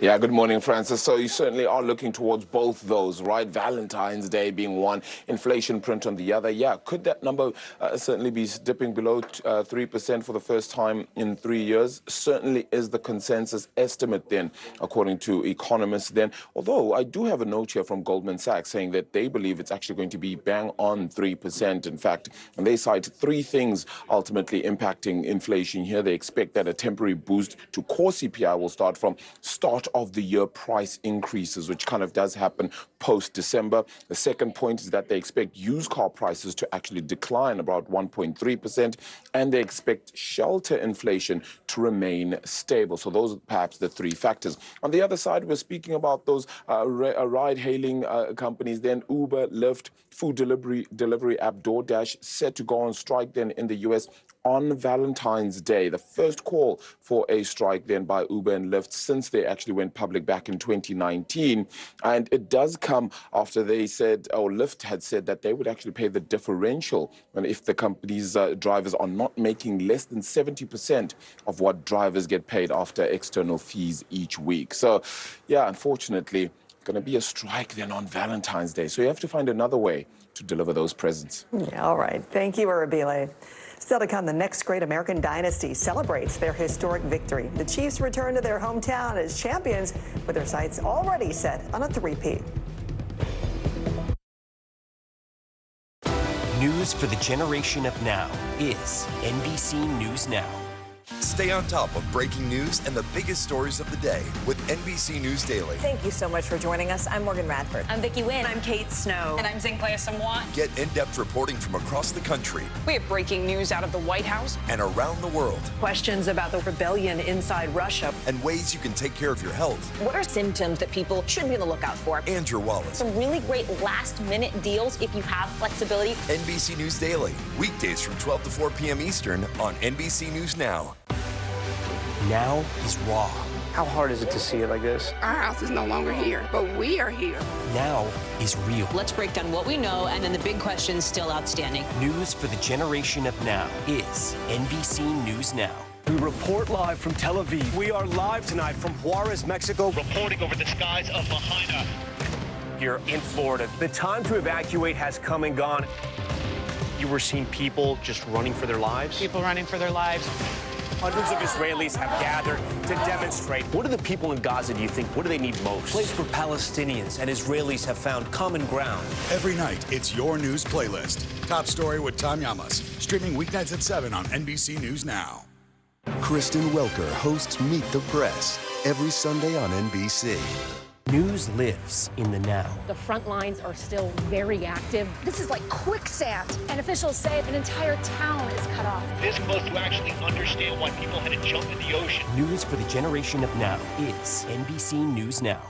Yeah, good morning, Francis. So you certainly are looking towards both those, right? Valentine's Day being one, inflation print on the other. Yeah, could that number certainly be dipping below 3% for the first time in 3 years? Certainly is the consensus estimate then, according to economists then. Although I do have a note here from Goldman Sachs saying that they believe it's actually going to be bang on 3%, in fact. And they cite three things ultimately impacting inflation here. They expect that a temporary boost to core CPI will start from start of the year price increases, which kind of does happen post-December. The second point is that they expect used car prices to actually decline about 1.3%, and they expect shelter inflation to remain stable. So those are perhaps the three factors. On the other side, we're speaking about those ride-hailing companies, then Uber, Lyft, food delivery app DoorDash set to go on strike then in the U.S. on Valentine's Day, the first call for a strike then by Uber and Lyft since they actually went public back in 2019. And it does come after they said, or Lyft had said, that they would actually pay the differential and if the company's drivers are not making less than 70% of what drivers get paid after external fees each week. So, yeah, unfortunately, going to be a strike then on Valentine's Day. So you have to find another way to deliver those presents. Yeah, all right. Thank you, Arabile. Still to come, the next great American dynasty celebrates their historic victory. The Chiefs return to their hometown as champions, with their sights already set on a three-peat. News for the generation of now is NBC News Now. Stay on top of breaking news and the biggest stories of the day with NBC News Daily. Thank you so much for joining us. I'm Morgan Radford. I'm Vicki Wynn. I'm Kate Snow. And I'm Zinclair Samwat. Get in-depth reporting from across the country. We have breaking news out of the White House and around the world. Questions about the rebellion inside Russia. And ways you can take care of your health. What are symptoms that people should be on the lookout for? And your wallet. Some really great last-minute deals if you have flexibility. NBC News Daily. Weekdays from 12 to 4 p.m. Eastern on NBC News Now. Now is raw. How hard is it to see it like this? Our house is no longer here, but we are here. Now is real. Let's break down what we know and then the big questions still outstanding. News for the generation of now is NBC News Now. We report live from Tel Aviv. We are live tonight from Juarez, Mexico. Reporting over the skies of Lahaina. Here in Florida. The time to evacuate has come and gone. You were seeing people just running for their lives? People running for their lives. Hundreds of Israelis have gathered to demonstrate. What do the people in Gaza, do you think, what do they need most? A place where Palestinians and Israelis have found common ground. Every night, it's your news playlist. Top Story with Tom Llamas. Streaming weeknights at 7 on NBC News Now. Kristen Welker hosts Meet the Press every Sunday on NBC. News lives in the now. The front lines are still very active. This is like quicksand, and officials say an entire town is cut off. This close to actually understand why people had to jump in the ocean. News for the generation of now is NBC News Now.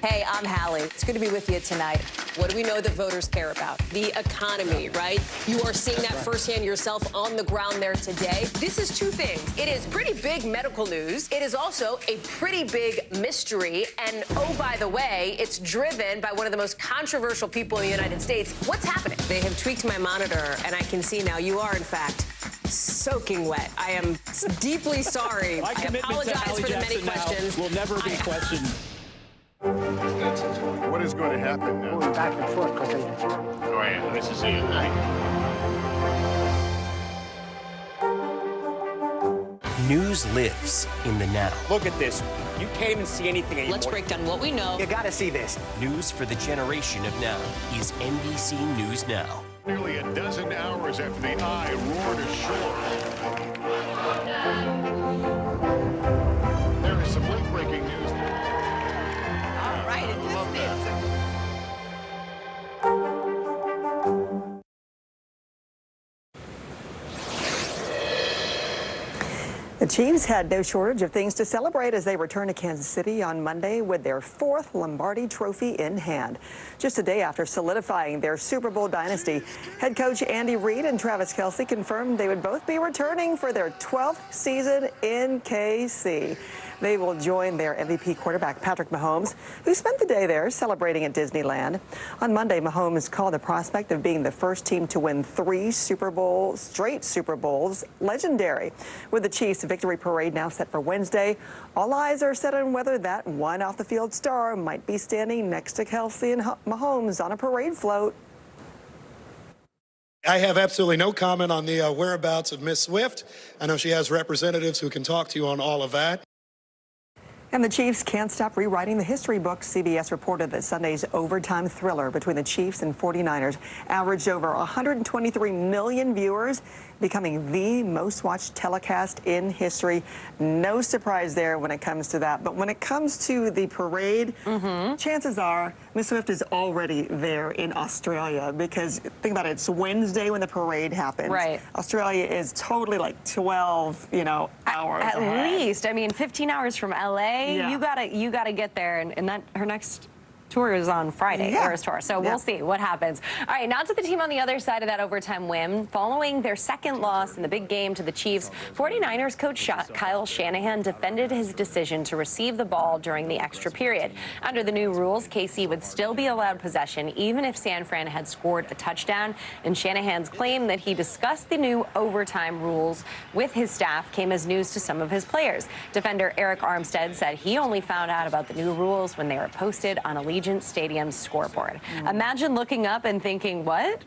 Hey, I'm Hallie. It's good to be with you tonight. What do we know that voters care about? The economy, right? You are seeing that firsthand yourself on the ground there today. This is two things. It is pretty big medical news. It is also a pretty big mystery. And oh, by the way, it's driven by one of the most controversial people in the United States. What's happening? They have tweaked my monitor, and I can see now you are, in fact, soaking wet. I am deeply sorry. I apologize for the many questions. Will never be questioned. What is going to happen now? Going back and forth because All right, this is it. News lives in the now. Look at this. You can't even see anything anymore. Let's break down what we know. You gotta see this. News for the generation of now is NBC News Now. Nearly a dozen hours after the eye roared ashore. There is some late-breaking news. All right, isn't it? The Chiefs had no shortage of things to celebrate as they return to Kansas City on Monday with their 4th Lombardi trophy in hand. Just a day after solidifying their Super Bowl dynasty, head coach Andy Reid and Travis Kelce confirmed they would both be returning for their 12th season in KC. They will join their MVP quarterback, Patrick Mahomes, who spent the day there celebrating at Disneyland. On Monday, Mahomes called the prospect of being the first team to win 3 straight Super Bowls legendary. With the Chiefs' victory parade now set for Wednesday, all eyes are set on whether that one off-the-field star might be standing next to Kelce and Mahomes on a parade float. I have absolutely no comment on the whereabouts of Miss Swift. I know she has representatives who can talk to you on all of that. And the Chiefs can't stop rewriting the history books. CBS reported that Sunday's overtime thriller between the Chiefs and 49ers averaged over 123 million viewers, becoming the most watched telecast in history. No surprise there when it comes to that. But when it comes to the parade, chances are Miss Swift is already there in Australia, because think about it, it's Wednesday when the parade happens. Right. Australia is totally like 12, hours At ahead. least. I mean, 15 hours from LA. Yeah. You gotta get there, and that her next tour is on Friday, Eras Tour. So we'll see what happens. All right, now to the team on the other side of that overtime win. Following their second loss in the big game to the Chiefs, 49ers coach Kyle Shanahan defended his decision to receive the ball during the extra period. Under the new rules, KC would still be allowed possession even if San Fran had scored a touchdown. And Shanahan's claim that he discussed the new overtime rules with his staff came as news to some of his players. Defender Eric Armstead said he only found out about the new rules when they were posted on Allegiant Stadium's scoreboard. Imagine looking up and thinking, what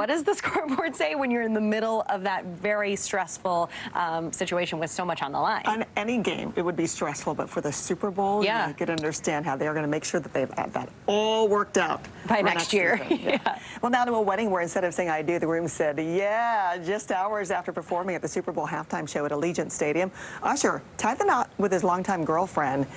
does the scoreboard say when you're in the middle of that very stressful situation with so much on the line? On any game, it would be stressful, but for the Super Bowl, you could understand how they are going to make sure that they've had that all worked out by next year. Well, now to a wedding where instead of saying "I do," the groom said "yeah." Just hours after performing at the Super Bowl halftime show at Allegiant Stadium, Usher tied the knot with his longtime girlfriend,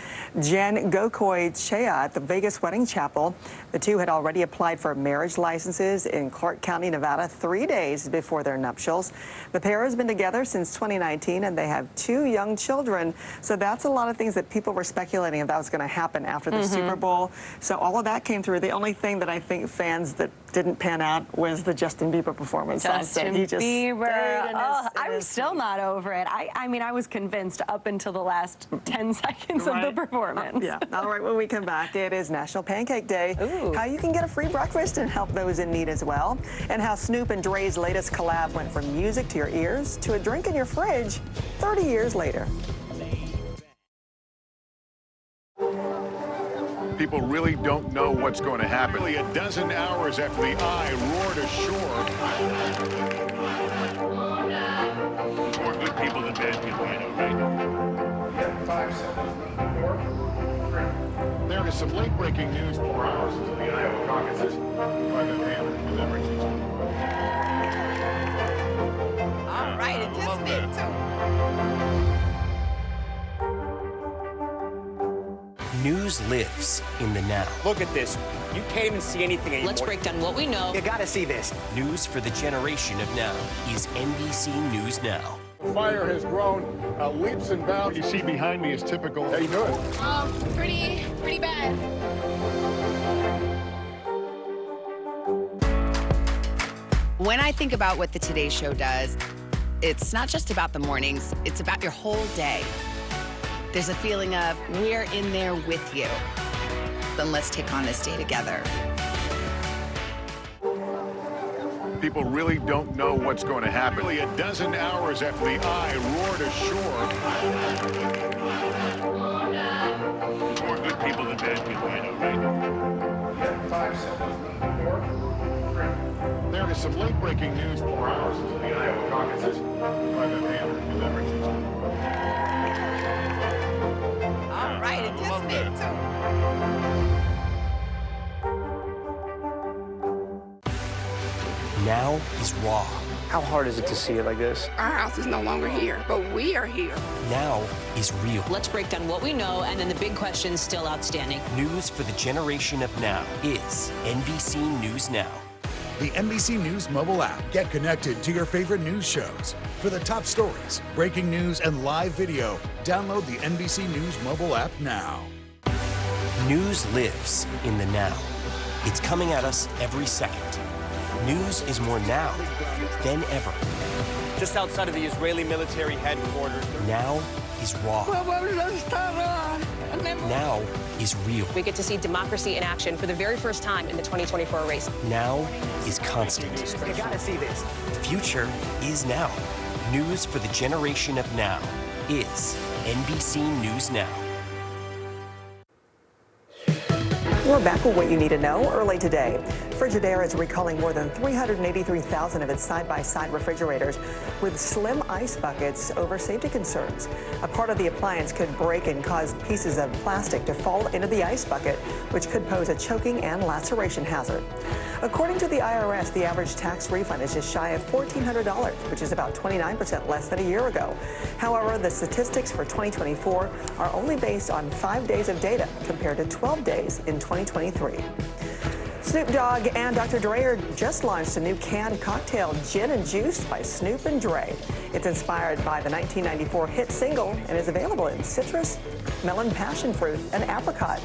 Jen Gokoy-Chea, at the Vegas wedding chapel. The two had already applied for marriage licenses in Clark County, Nevada, 3 days before their nuptials. The pair has been together since 2019, and they have 2 young children. So that's a lot of things that people were speculating if that was going to happen after the Super Bowl. So all of that came through. The only thing that I think fans that didn't pan out was the Justin Bieber performance. Justin Bieber. I'm still still not over it. I mean, I was convinced up until the last 10 seconds of the performance. All right, when we come back, it is National Pancake Day. How you can get a free breakfast and help those in need as well. And how Snoop and Dre's latest collab went from music to your ears to a drink in your fridge 30 years later. People really don't know what's going to happen. Nearly a dozen hours after the eye roared ashore. More good people than bad people, I know, right? 5, 7, 4, 3. There is some late-breaking news 4 hours into the Iowa caucuses. All right, it just did too. News lives in the now. Look at this. You can't even see anything anymore. Let's break down what we know. You gotta see this. News for the generation of now is NBC News Now. Fire has grown leaps and bounds. You see behind me is typical. How you doing? Pretty bad. When I think about what the Today Show does, it's not just about the mornings, it's about your whole day. There's a feeling of we're in there with you. Then let's take on this day together. People really don't know what's going to happen. Nearly a dozen hours after the eye roared ashore. More good people than bad people, I know, right? 5, 7, 4, 3. There is some late-breaking news 4 hours into the Iowa caucuses. All right, it just did too. Now is raw. How hard is it to see it like this? Our house is no longer here, but we are here. Now is real. Let's break down what we know and then the big questions still outstanding. News for the generation of now is NBC News Now. the NBC News mobile app. Get connected to your favorite news shows. For the top stories, breaking news, and live video, download the NBC News mobile app now. News lives in the now. It's coming at us every second. News is more now than ever. Just outside of the Israeli military headquarters. Now is raw. Now is real. We get to see democracy in action for the very first time in the 2024 race. Now is constant. You gotta see this. The future is now. News for the generation of now is NBC News Now. We're back with what you need to know early today. Frigidaire is recalling more than 383,000 of its side-by-side refrigerators with slim ice buckets over safety concerns. A part of the appliance could break and cause pieces of plastic to fall into the ice bucket, which could pose a choking and laceration hazard. According to the IRS, the average tax refund is just shy of $1,400, which is about 29% less than a year ago. However, the statistics for 2024 are only based on 5 days of data compared to 12 days in 2023. Snoop Dogg and Dr. Dre just launched a new canned cocktail, Gin and Juice by Snoop and Dre. It's inspired by the 1994 hit single and is available in citrus, melon passion fruit, and apricot.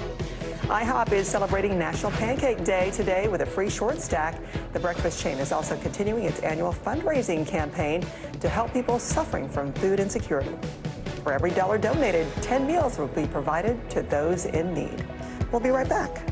IHOP is celebrating National Pancake Day today with a free short stack. The breakfast chain is also continuing its annual fundraising campaign to help people suffering from food insecurity. For every $1 donated, 10 meals will be provided to those in need. We'll be right back.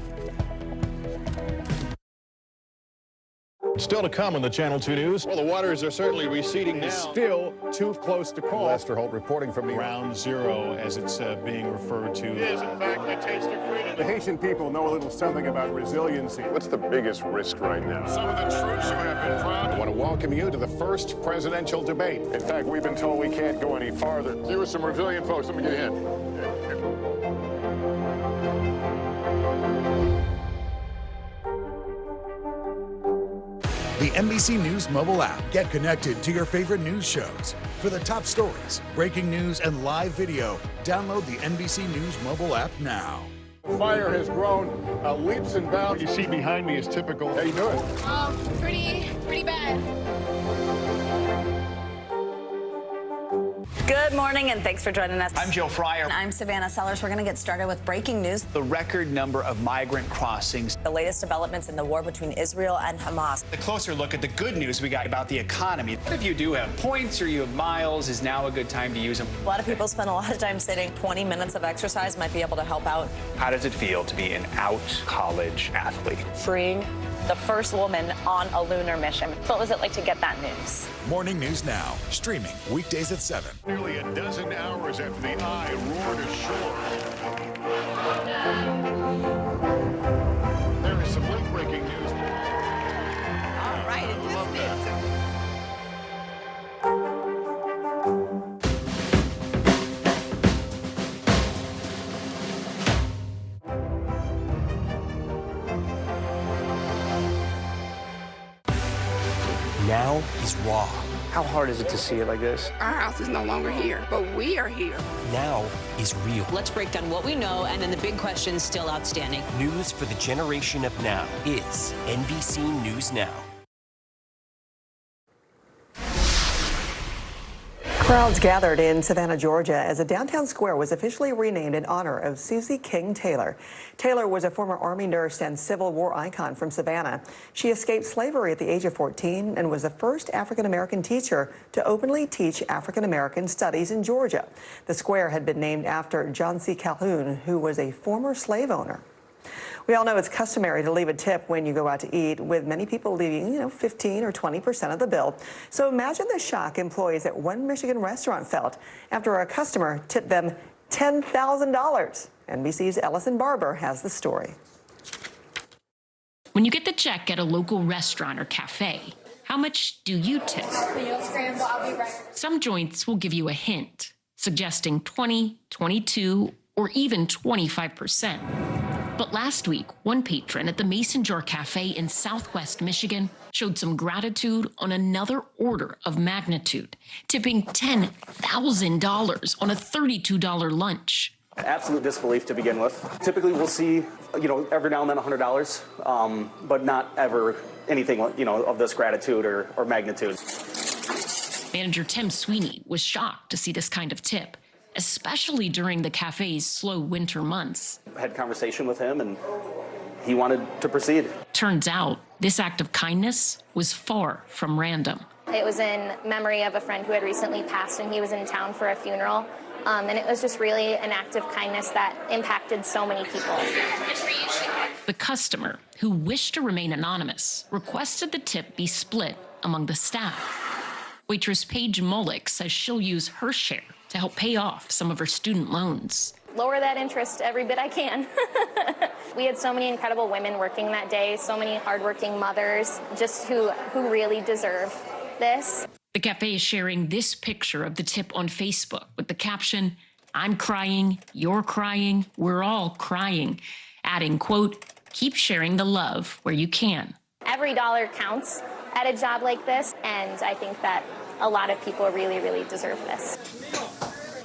Still to come on the Channel 2 News. Well, the waters are certainly receding now. Still too close to call. Lester Holt reporting from the Ground Zero, as it's being referred to. It is, in fact, the taste of freedom. The Haitian people know a little something about resiliency. What's the biggest risk right now? Some of the troops who have been proud. I want to welcome you to the first presidential debate. In fact, we've been told we can't go any farther. You were some resilient folks. Let me get in. The NBC News mobile app. Get connected to your favorite news shows. For the top stories, breaking news, and live video, download the NBC News mobile app now. Fire has grown leaps and bounds. What you see behind me is typical. How you doing? Pretty bad. Good morning, and thanks for joining us. I'm Joe Fryer. I'm Savannah Sellers. We're going to get started with breaking news. The record number of migrant crossings. The latest developments in the war between Israel and Hamas. A closer look at the good news we got about the economy. If you do have points or you have miles, is now a good time to use them. A lot of people spend a lot of time sitting. 20 minutes of exercise might be able to help out. How does it feel to be an out college athlete? Freeing. The first woman on a lunar mission. What was it like to get that news? Morning News Now, streaming weekdays at 7. Nearly a dozen hours after the eye roared ashore. There is some late-breaking news. All right, it is Now is raw. How hard is it to see it like this? Our house is no longer here, but we are here. Now is real. Let's break down what we know and then the big questions still outstanding. News for the generation of now is NBC News Now. Crowds gathered in Savannah, Georgia, as a downtown square was officially renamed in honor of Susie King Taylor. Taylor was a former Army nurse and Civil War icon from Savannah. She escaped slavery at the age of 14 and was the first African-American teacher to openly teach African-American studies in Georgia. The square had been named after John C. Calhoun, who was a former slave owner. We all know it's customary to leave a tip when you go out to eat, with many people leaving, 15 or 20% of the bill. So imagine the shock employees at one Michigan restaurant felt after a customer tipped them $10,000. NBC's Ellison Barber has the story. When you get the check at a local restaurant or cafe, how much do you tip? Some joints will give you a hint, suggesting 20, 22, or even 25%. But last week, one patron at the Mason Jar Cafe in Southwest Michigan showed some gratitude on another order of magnitude, tipping $10,000 on a $32 lunch. Absolute disbelief to begin with. Typically, we'll see every now and then $100, but not ever anything, of this gratitude or magnitude. Manager Tim Sweeney was shocked to see this kind of tip, especially during the cafe's slow winter months. I had a conversation with him, and he wanted to proceed. Turns out this act of kindness was far from random. It was in memory of a friend who had recently passed, and he was in town for a funeral. And it was just really an act of kindness that impacted so many people. The customer, who wished to remain anonymous, requested the tip be split among the staff. Waitress Paige Mullick says she'll use her share to help pay off some of her student loans. Lower that interest every bit I can. We had so many incredible women working that day, so many hardworking mothers, just who really deserve this. The cafe is sharing this picture of the tip on Facebook with the caption, "I'm crying, you're crying, we're all crying," adding, quote, "Keep sharing the love where you can." Every dollar counts at a job like this, and I think that a lot of people really, really deserve this.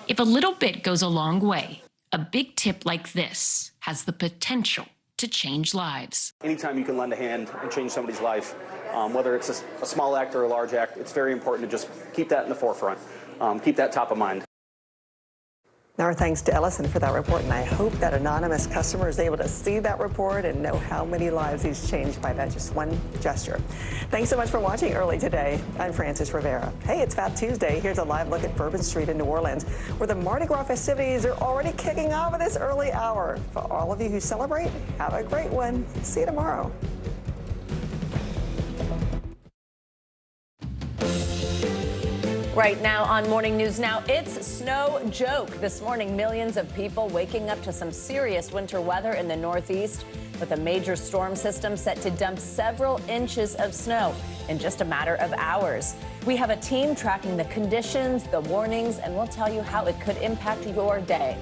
If a little bit goes a long way, a big tip like this has the potential to change lives. Anytime you can lend a hand and change somebody's life, whether it's a small act or a large act, it's very important to just keep that in the forefront, keep that top of mind. Our thanks to Ellison for that report, and I hope that anonymous customer is able to see that report and know how many lives he's changed by that just one gesture. Thanks so much for watching early today. I'm Frances Rivera. Hey, it's Fat Tuesday. Here's a live look at Bourbon Street in New Orleans, where the Mardi Gras festivities are already kicking off at this early hour. For all of you who celebrate, have a great one. See you tomorrow. Right now on Morning News Now, it's snow joke. This morning, millions of people waking up to some serious winter weather in the Northeast, with a major storm system set to dump several inches of snow in just a matter of hours. We have a team tracking the conditions, the warnings, and we'll tell you how it could impact your day.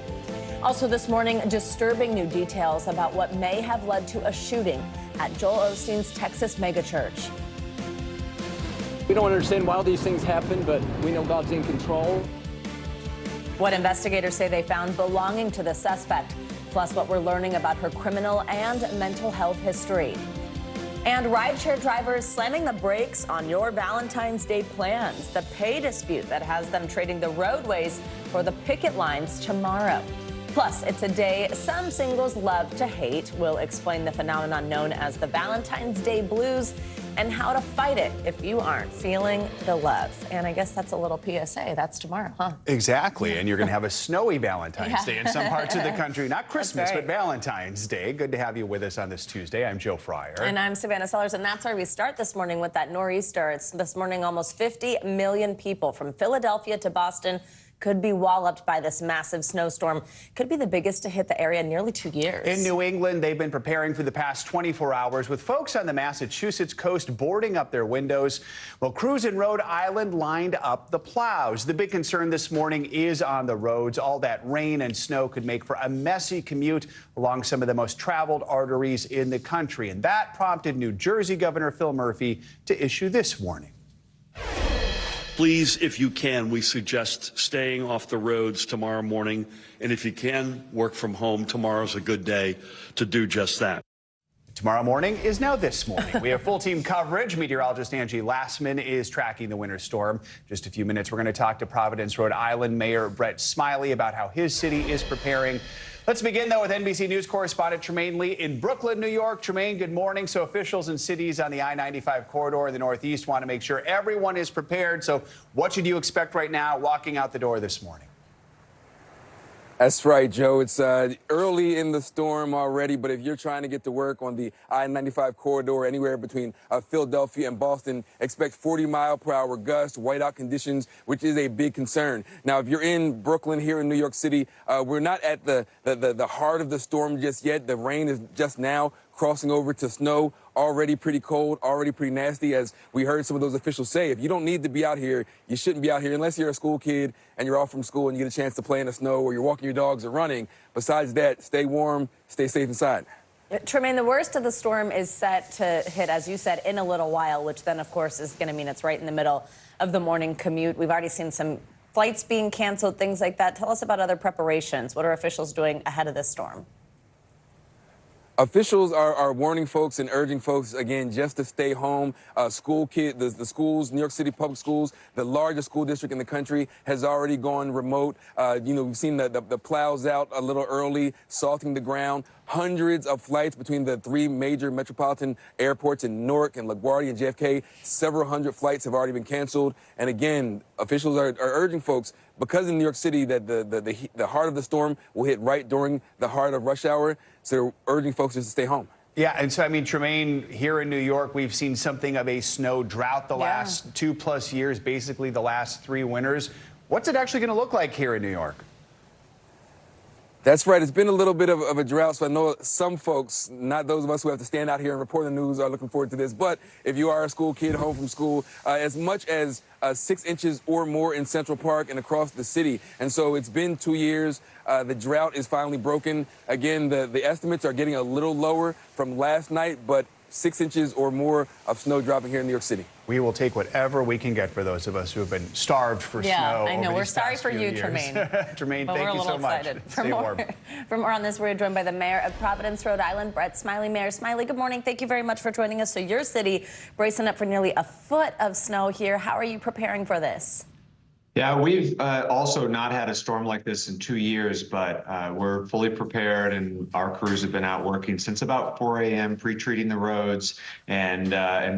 Also this morning, disturbing new details about what may have led to a shooting at Joel Osteen's Texas megachurch. We don't understand why these things happen, but we know God's in control. What investigators say they found belonging to the suspect, plus what we're learning about her criminal and mental health history. And rideshare drivers slamming the brakes on your Valentine's Day plans. The pay dispute that has them trading the roadways for the picket lines tomorrow. Plus, it's a day some singles love to hate. We'll explain the phenomenon known as the Valentine's Day blues and how to fight it if you aren't feeling the love. And I guess that's a little PSA. That's tomorrow, huh? Exactly. And you're going to have a snowy Valentine's Day in some parts of the country. Not Christmas, right. but Valentine's Day. Good to have you with us on this Tuesday. I'm Joe Fryer. And I'm Savannah Sellers. And that's where we start this morning with that nor'easter. It's this morning almost 50 million people from Philadelphia to Boston could be walloped by this massive snowstorm. Could be the biggest to hit the area in nearly 2 years. In New England, they've been preparing for the past 24 hours, with folks on the Massachusetts coast boarding up their windows, while crews in Rhode Island lined up the plows. The big concern this morning is on the roads. All that rain and snow could make for a messy commute along some of the most traveled arteries in the country. And that prompted New Jersey Governor Phil Murphy to issue this warning. Please, if you can, we suggest staying off the roads tomorrow morning. And if you can, work from home. Tomorrow's a good day to do just that. Tomorrow morning is now this morning. We have full team coverage. Meteorologist Angie Lassman is tracking the winter storm. Just a few minutes, we're going to talk to Providence, Rhode Island Mayor Brett Smiley about how his city is preparing. Let's begin, though, with NBC News correspondent Tremaine Lee in Brooklyn, New York. Tremaine, good morning. So officials in cities on the I-95 corridor in the Northeast want to make sure everyone is prepared. So what should you expect right now walking out the door this morning? That's right, Joe. It's early in the storm already, but if you're trying to get to work on the I-95 corridor anywhere between Philadelphia and Boston, expect 40-mile-per-hour gusts, whiteout conditions, which is a big concern. Now, if you're in Brooklyn here in New York City, we're not at the heart of the storm just yet. The rain is just now crossing over to snow, already pretty cold, already pretty nasty, as we heard some of those officials say. If you don't need to be out here, you shouldn't be out here unless you're a school kid and you're off from school and you get a chance to play in the snow or you're walking your dogs or running. Besides that, stay warm, stay safe inside. Tremaine, the worst of the storm is set to hit, as you said, in a little while, which then, of course, is going to mean it's right in the middle of the morning commute. We've already seen some flights being canceled, things like that. Tell us about other preparations. What are officials doing ahead of this storm? Officials are warning folks and urging folks, again, just to stay home. The schools, New York City public schools, the largest school district in the country, has already gone remote. We've seen the plows out a little early, salting the ground. Hundreds of flights between the 3 major metropolitan airports in Newark and LaGuardia and JFK. Several hundred flights have already been canceled. And again, officials are urging folks, because in New York City that the heart of the storm will hit right during the heart of rush hour, so they're urging folks just to stay home. Yeah, and so, I mean, Tremaine, here in New York, we've seen something of a snow drought the last 2+ years, basically the last 3 winters. What's it actually going to look like here in New York? That's right. It's been a little bit of a drought, so I know some folks, not those of us who have to stand out here and report the news, are looking forward to this. But if you are a school kid home from school, as much as 6 inches or more in Central Park and across the city. And so it's been 2 years. The drought is finally broken. Again, the estimates are getting a little lower from last night, but 6 inches or more of snow dropping here in New York City. We will take whatever we can get for those of us who have been starved for snow. Yeah, I know. Over We're these sorry past for few you, years. Tremaine. Tremaine, But thank we're you a little so much. excited. Stay warm. For more on this, we're joined by the mayor of Providence, Rhode Island, Brett Smiley. Mayor Smiley, good morning. Thank you very much for joining us. So your city bracing up for nearly a foot of snow here. How are you preparing for this? Yeah, we've also not had a storm like this in 2 years, but we're fully prepared, and our crews have been out working since about 4 a.m. pre-treating the roads, and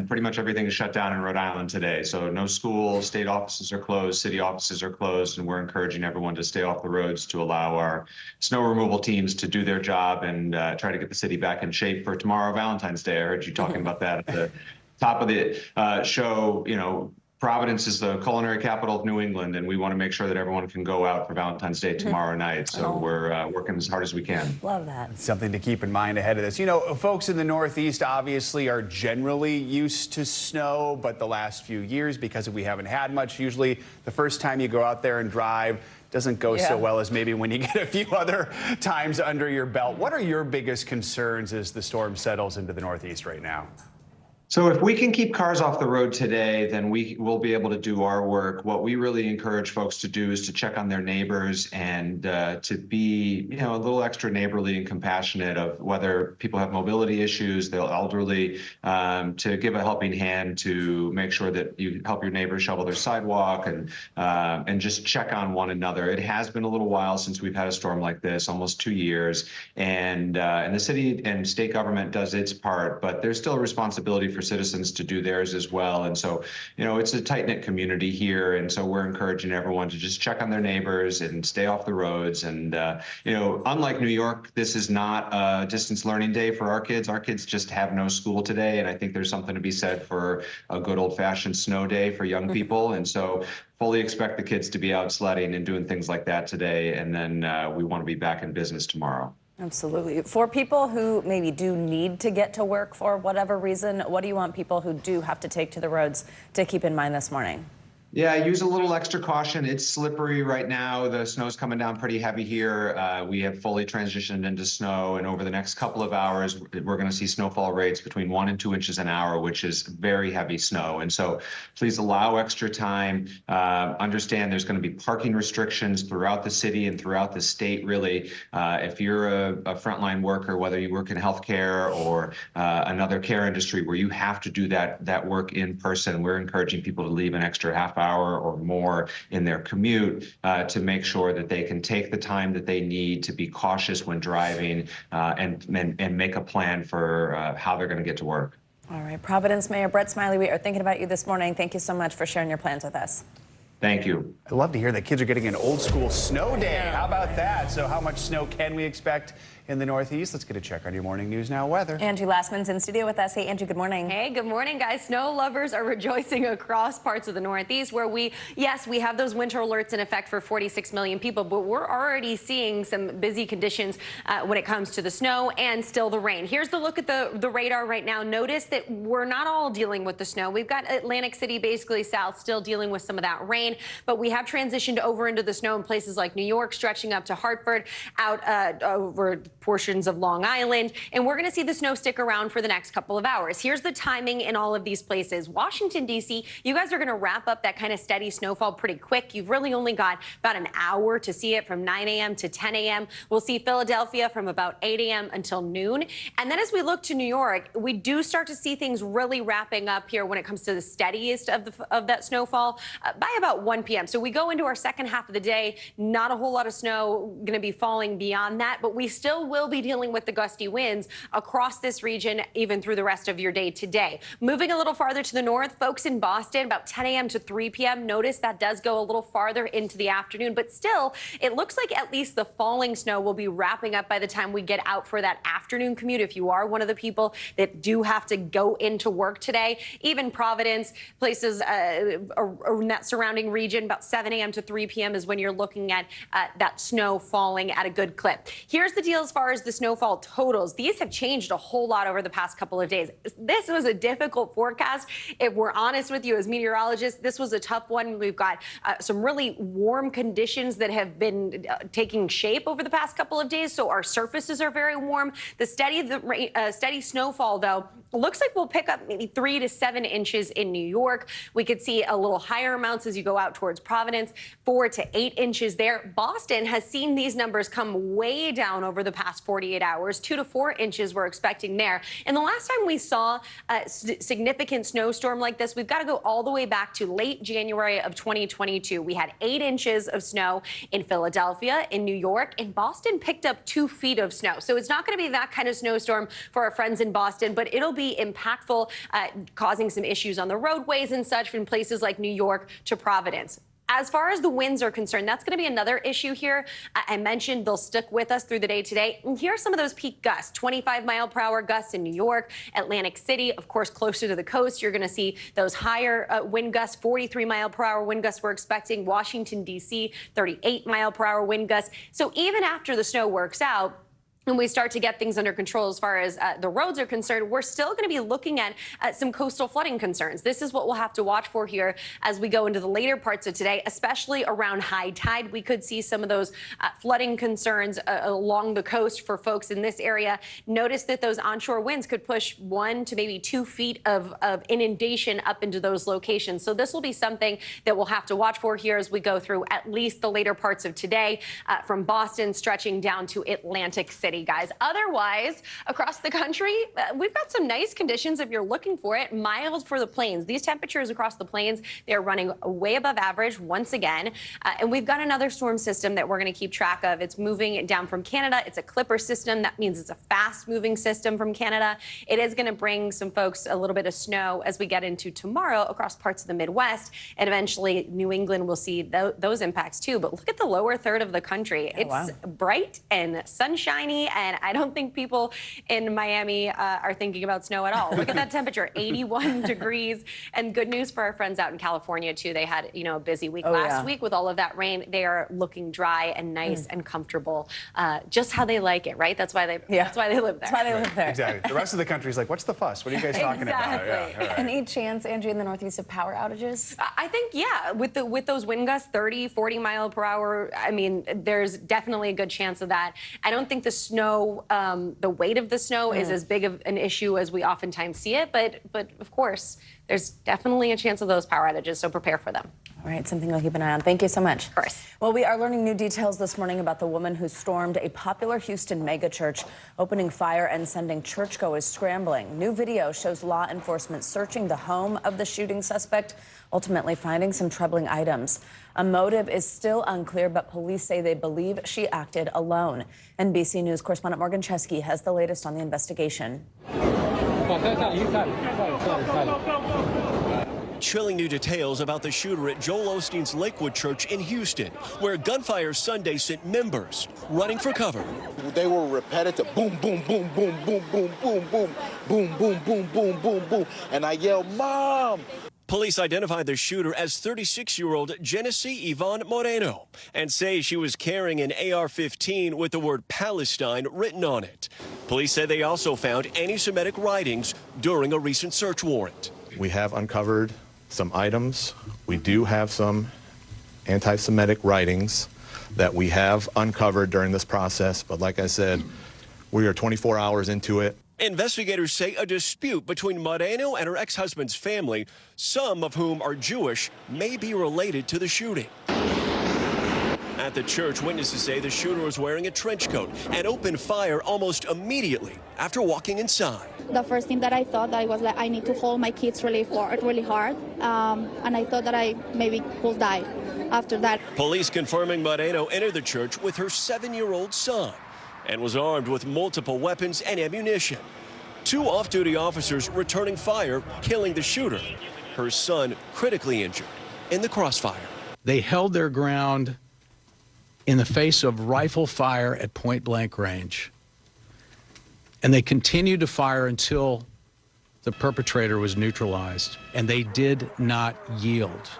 pretty much everything is shut down in Rhode Island today. So no schools, state offices are closed, city offices are closed, and we're encouraging everyone to stay off the roads to allow our snow removal teams to do their job and try to get the city back in shape for tomorrow, Valentine's Day. I heard you talking about that at the top of the show. You know, Providence is the culinary capital of New England, and we want to make sure that everyone can go out for Valentine's Day tomorrow night. So we're working as hard as we can. Love that. Something to keep in mind ahead of this. You know, folks in the Northeast obviously are generally used to snow, but the last few years, because we haven't had much, usually the first time you go out there and drive doesn't go so well as maybe when you get a few other times under your belt. What are your biggest concerns as the storm settles into the Northeast right now? So if we can keep cars off the road today, then we will be able to do our work. What we really encourage folks to do is to check on their neighbors and to be, you know, a little extra neighborly and compassionate of whether people have mobility issues, the elderly, to give a helping hand to make sure that you help your neighbors shovel their sidewalk and just check on one another. It has been a little while since we've had a storm like this, almost 2 years, and the city and state government does its part, but there's still a responsibility for citizens to do theirs as well. And so, you know, it's a tight-knit community here, and so we're encouraging everyone to just check on their neighbors and stay off the roads. And you know, unlike New York, this is not a distance learning day for our kids. Our kids just have no school today, and I think there's something to be said for a good old-fashioned snow day for young people. And so fully expect the kids to be out sledding and doing things like that today, and then we want to be back in business tomorrow. Absolutely. For people who maybe do need to get to work for whatever reason, what do you want people who do have to take to the roads to keep in mind this morning? Yeah, use a little extra caution. It's slippery right now. The snow's coming down pretty heavy here. We have fully transitioned into snow, and over the next couple of hours, we're going to see snowfall rates between 1 and 2 inches an hour, which is very heavy snow. And so please allow extra time. Understand there's going to be parking restrictions throughout the city and throughout the state, really. If you're a frontline worker, whether you work in healthcare or another care industry where you have to do that work in person, we're encouraging people to leave an extra half hour or more in their commute to make sure that they can take the time that they need to be cautious when driving and make a plan for how they're going to get to work. All right, Providence Mayor Brett Smiley, we are thinking about you this morning. Thank you so much for sharing your plans with us. Thank you. I love to hear that kids are getting an old school snow day. How about that? So how much snow can we expect in the Northeast? Let's get a check on your Morning News Now weather. Angie Lastman's in studio with us. Hey, Angie, good morning. Hey, good morning, guys. Snow lovers are rejoicing across parts of the Northeast where we have those winter alerts in effect for 46 million people, but we're already seeing some busy conditions when it comes to the snow and still the rain. Here's the look at the radar right now. Notice that we're not all dealing with the snow. We've got Atlantic City, basically south, still dealing with some of that rain, but we have transitioned over into the snow in places like New York, stretching up to Hartford, out over portions of Long Island, and we're going to see the snow stick around for the next couple of hours. Here's the timing in all of these places. Washington, D.C., you guys are going to wrap up that kind of steady snowfall pretty quick. You've really only got about an hour to see it from 9 a.m. to 10 a.m. We'll see Philadelphia from about 8 a.m. until noon. And then as we look to New York, we do start to see things really wrapping up here when it comes to the steadiest of that snowfall by about 1 p.m. So we go into our second half of the day, not a whole lot of snow going to be falling beyond that, but we still will be dealing with the gusty winds across this region even through the rest of your day today. Moving a little farther to the north, folks in Boston, about 10 a.m. to 3 p.m. Notice that does go a little farther into the afternoon, but still, it looks like at least the falling snow will be wrapping up by the time we get out for that afternoon commute. If you are one of the people that do have to go into work today, even Providence, places in that surrounding region, about 7 a.m. to 3 p.m. is when you're looking at that snow falling at a good clip. Here's the deal as far as the snowfall totals. These have changed a whole lot over the past couple of days. This was a difficult forecast. If we're honest with you as meteorologists, this was a tough one. We've got some really warm conditions that have been taking shape over the past couple of days, so our surfaces are very warm. The steady snowfall, though, looks like we'll pick up maybe 3 to 7 inches in New York. We could see a little higher amounts as you go out towards Providence, 4 to 8 inches there. Boston has seen these numbers come way down over the past 48 hours. 2 to 4 inches we're expecting there. And the last time we saw a significant snowstorm like this, we've got to go all the way back to late January of 2022. We had 8 inches of snow in Philadelphia, in New York, and Boston picked up 2 feet of snow. So it's not going to be that kind of snowstorm for our friends in Boston, but it'll be impactful, causing some issues on the roadways and such from places like New York to Providence. As far as the winds are concerned, that's going to be another issue here. I mentioned they'll stick with us through the day today. And here are some of those peak gusts, 25-mile-per-hour gusts in New York, Atlantic City, of course, closer to the coast. You're going to see those higher wind gusts, 43-mile-per-hour wind gusts we're expecting. Washington, D.C., 38-mile-per-hour wind gusts. So even after the snow works out, and we start to get things under control as far as the roads are concerned, we're still going to be looking at some coastal flooding concerns. This is what we'll have to watch for here as we go into the later parts of today, especially around high tide. We could see some of those flooding concerns along the coast for folks in this area. Notice that those onshore winds could push 1 to maybe 2 feet of inundation up into those locations. So this will be something that we'll have to watch for here as we go through at least the later parts of today, from Boston stretching down to Atlantic City. Guys. Otherwise, across the country, we've got some nice conditions if you're looking for it. Mild for the plains. These temperatures across the plains, they're running way above average once again. And we've got another storm system that we're going to keep track of. It's moving down from Canada. It's a clipper system. That means it's a fast-moving system from Canada. It is going to bring some folks a little bit of snow as we get into tomorrow across parts of the Midwest. And eventually, New England will see those impacts too. But look at the lower third of the country. It's bright and sunshiny. And I don't think people in Miami are thinking about snow at all. Look at that temperature, 81 degrees. And good news for our friends out in California, too. They had, a busy week last week with all of that rain. They are looking dry and nice and comfortable, just how they like it, right? That's why they live there. That's why they live there. Exactly. The rest of the country is like, what's the fuss? What are you guys talking about? Yeah, right. Any chance, Angie, in the Northeast of power outages? I think, yeah, with those wind gusts, 30, 40 mile per hour, I mean, there's definitely a good chance of that. I don't think the snow, the weight of the snow is as big of an issue as we oftentimes see it. But of course, there's definitely a chance of those power outages, so prepare for them. All right, something we'll keep an eye on. Thank you so much. Of course. Well, we are learning new details this morning about the woman who stormed a popular Houston megachurch, opening fire and sending churchgoers scrambling. New video shows law enforcement searching the home of the shooting suspect, ultimately finding some troubling items. A motive is still unclear, but police say they believe she acted alone. NBC News correspondent Morgan Chesky has the latest on the investigation. Chilling new details about the shooter at Joel Osteen's Lakewood Church in Houston, where gunfire Sunday sent members running for cover. They were repetitive, boom, boom, boom, boom, boom, boom, boom, boom, boom, boom, boom, boom, boom, boom, and I yelled, "Mom!" Police identified the shooter as 36-year-old Genesee Yvonne Moreno and say she was carrying an AR-15 with the word Palestine written on it. Police say they also found anti-Semitic writings during a recent search warrant. We have uncovered some items. We do have some anti-Semitic writings that we have uncovered during this process. But like I said, We are 24 hours into it. Investigators say a dispute between Moreno and her ex-husband's family, some of whom are Jewish, may be related to the shooting. At the church, witnesses say the shooter was wearing a trench coat and opened fire almost immediately after walking inside. The first thing that I thought, I was like, I need to hold my kids really hard, and I thought that I maybe will die after that. Police confirming Moreno entered the church with her 7-year-old son and was armed with multiple weapons and ammunition. 2 off-duty officers returning fire, killing the shooter. Her son critically injured in the crossfire. They held their ground in the face of rifle fire at point-blank range. And they continued to fire until the perpetrator was neutralized, and they did not yield.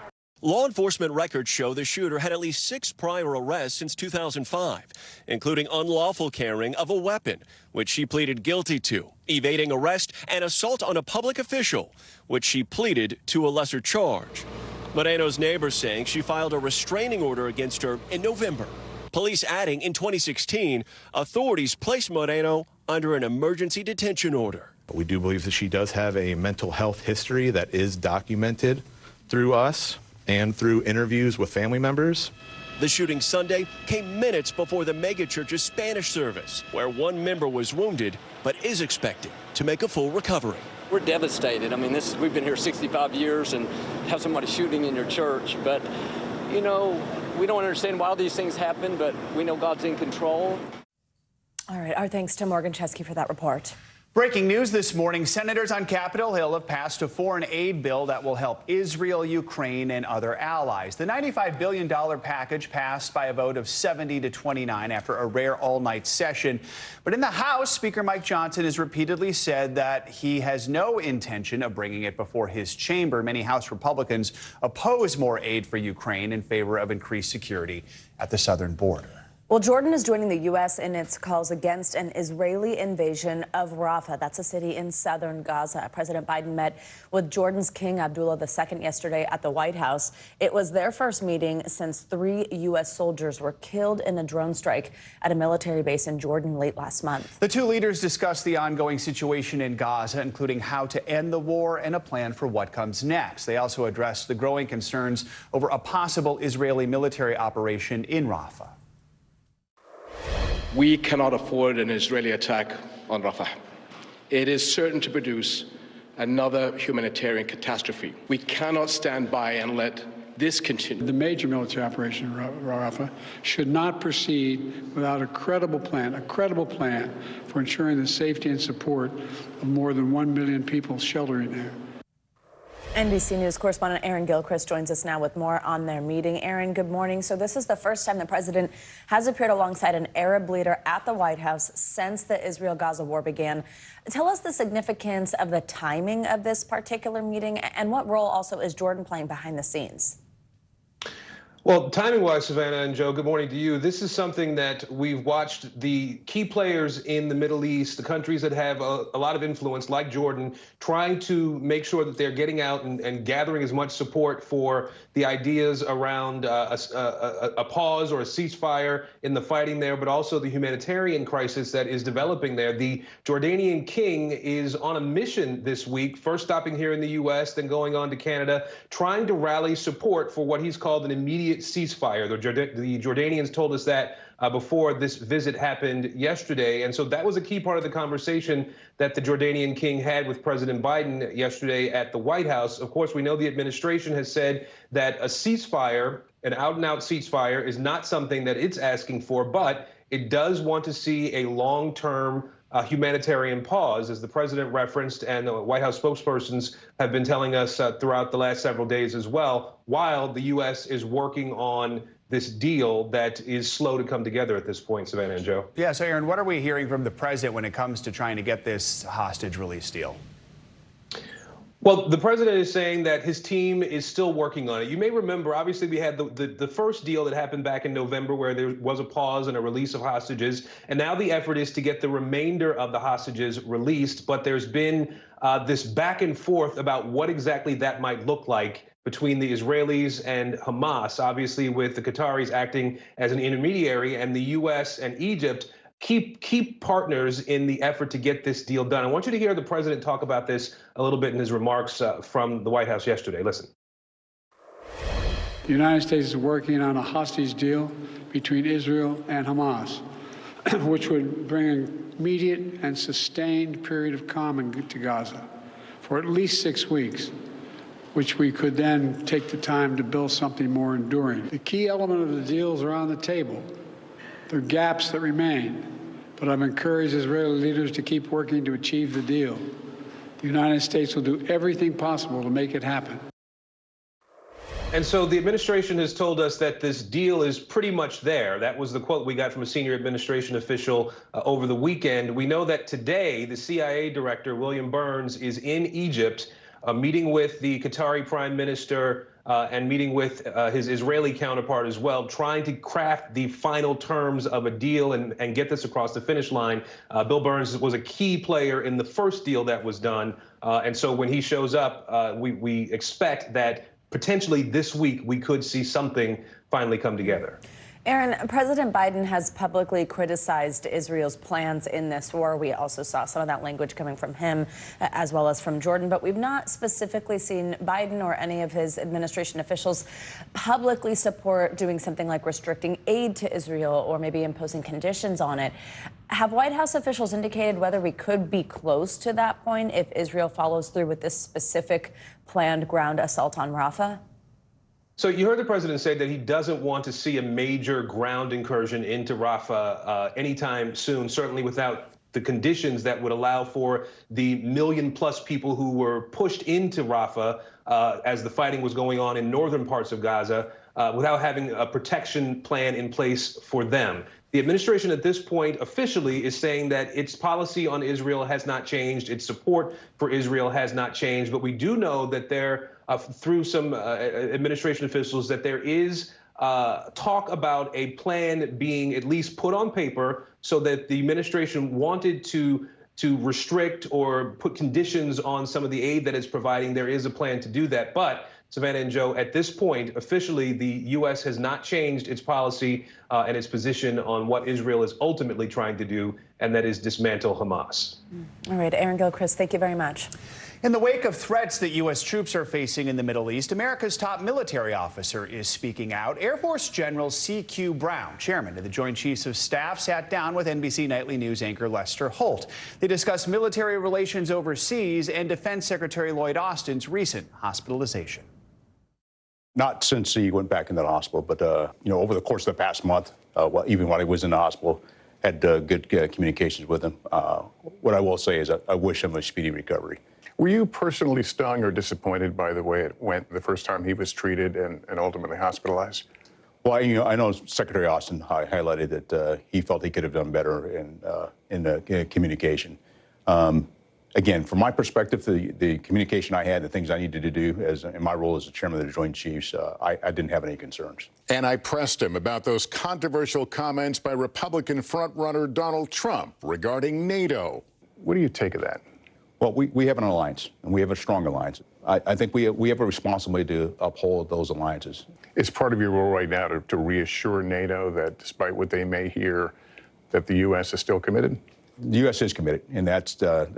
Law enforcement records show the shooter had at least 6 prior arrests since 2005, including unlawful carrying of a weapon, which she pleaded guilty to, evading arrest, and assault on a public official, which she pleaded to a lesser charge. Moreno's neighbors saying she filed a restraining order against her in November. Police adding in 2016, authorities placed Moreno under an emergency detention order. We do believe that she does have a mental health history that is documented through us and through interviews with family members. The shooting Sunday came minutes before the megachurch's Spanish service, where 1 member was wounded but is expected to make a full recovery. We're devastated. I mean, we've been here 65 years and have somebody shooting in your church. But, you know, we don't understand why these things happen, but we know God's in control. All right, our thanks to Morgan Chesky for that report. Breaking news this morning, senators on Capitol Hill have passed a foreign aid bill that will help Israel, Ukraine, and other allies. The $95 billion package passed by a vote of 70 to 29 after a rare all-night session. But in the House, Speaker Mike Johnson has repeatedly said that he has no intention of bringing it before his chamber. Many House Republicans oppose more aid for Ukraine in favor of increased security at the southern border. Well, Jordan is joining the U.S. in its calls against an Israeli invasion of Rafah. That's a city in southern Gaza. President Biden met with Jordan's King Abdullah II yesterday at the White House. It was their first meeting since 3 U.S. soldiers were killed in a drone strike at a military base in Jordan late last month. The 2 leaders discussed the ongoing situation in Gaza, including how to end the war and a plan for what comes next. They also addressed the growing concerns over a possible Israeli military operation in Rafah. We cannot afford an Israeli attack on Rafah. It is certain to produce another humanitarian catastrophe. We cannot stand by and let this continue. The major military operation in Rafah should not proceed without a credible plan for ensuring the safety and support of more than 1 million people sheltering there. NBC News correspondent Aaron Gilchrist joins us now with more on their meeting. Aaron, good morning. So this is the first time the president has appeared alongside an Arab leader at the White House since the Israel-Gaza war began. Tell us the significance of the timing of this particular meeting and what role also is Jordan playing behind the scenes? Well, timing-wise, Savannah and Joe, good morning to you. This is something that we've watched the key players in the Middle East, the countries that have a lot of influence, like Jordan, trying to make sure that they're getting out and gathering as much support for the ideas around a pause or a ceasefire in the fighting there, but also the humanitarian crisis that is developing there. The Jordanian king is on a mission this week, first stopping here in the U.S., then going on to Canada, trying to rally support for what he's called an immediate ceasefire. The Jordanians told us that before this visit happened yesterday. And so that was a key part of the conversation that the Jordanian king had with President Biden yesterday at the White House. Of course, we know the administration has said that a ceasefire, an out-and-out ceasefire, is not something that it's asking for, but it does want to see a long-term humanitarian pause, as the president referenced, and the White House spokespersons have been telling us throughout the last several days as well, while the U.S. is working on this deal that is slow to come together at this point, Savannah and Joe. Yeah, so Aaron, what are we hearing from the president when it comes to trying to get this hostage release deal? Well, the president is saying that his team is still working on it. You may remember, obviously, we had the first deal that happened back in November where there was a pause and a release of hostages. And now the effort is to get the remainder of the hostages released. But there's been this back and forth about what exactly that might look like between the Israelis and Hamas, obviously with the Qataris acting as an intermediary and the U.S. and Egypt keep partners in the effort to get this deal done. I want you to hear the president talk about this a little bit in his remarks from the White House yesterday. Listen. The United States is working on a hostage deal between Israel and Hamas, which would bring an immediate and sustained period of calm to Gaza for at least 6 weeks, which we could then take the time to build something more enduring. The key element of the deals are on the table. There are gaps that remain, but I've encouraged Israeli leaders to keep working to achieve the deal. The United States will do everything possible to make it happen. And so the administration has told us that this deal is pretty much there. That was the quote we got from a senior administration official over the weekend. We know that today the CIA director, William Burns, is in Egypt meeting with the Qatari prime minister and meeting with his Israeli counterpart as well, trying to craft the final terms of a deal and get this across the finish line. Bill Burns was a key player in the first deal that was done. And so when he shows up, we expect that potentially this week we could see something finally come together. Aaron, President Biden has publicly criticized Israel's plans in this war. We also saw some of that language coming from him as well as from Jordan, but we've not specifically seen Biden or any of his administration officials publicly support doing something like restricting aid to Israel or maybe imposing conditions on it. Have White House officials indicated whether we could be close to that point if Israel follows through with this specific planned ground assault on Rafah? So you heard the president say that he doesn't want to see a major ground incursion into Rafah anytime soon, certainly without the conditions that would allow for the 1 million+ people who were pushed into Rafah as the fighting was going on in northern parts of Gaza, without having a protection plan in place for them. The administration at this point officially is saying that its policy on Israel has not changed. Its support for Israel has not changed. But we do know that there, through some administration officials, that there is talk about a plan being at least put on paper so that the administration wanted to restrict or put conditions on some of the aid that it's providing. There is a plan to do that. But Savannah and Joe, at this point, officially, the U.S. has not changed its policy and its position on what Israel is ultimately trying to do, and that is dismantle Hamas. All right, Aaron Gilchrist, thank you very much. In the wake of threats that U.S. troops are facing in the Middle East, America's top military officer is speaking out. Air Force General C.Q. Brown, chairman of the Joint Chiefs of Staff, sat down with NBC Nightly News anchor Lester Holt. They discussed military relations overseas and Defense Secretary Lloyd Austin's recent hospitalization. Not since he went back into the hospital, but over the course of the past month, even when he was in the hospital, had good communications with him. What I will say is I wish him a speedy recovery. Were you personally stung or disappointed by the way it went the first time he was treated and ultimately hospitalized? Well, I know Secretary Austin highlighted that he felt he could have done better in the communication. Again, from my perspective, the communication I had, the things I needed to do in my role as the chairman of the Joint Chiefs, I didn't have any concerns. And I pressed him about those controversial comments by Republican frontrunner Donald Trump regarding NATO. What do you take of that? Well, we have an alliance, and we have a strong alliance. I think we have a responsibility to uphold those alliances. It's part of your role right now to reassure NATO that despite what they may hear, that the U.S. is still committed? The U.S. is committed, and that's the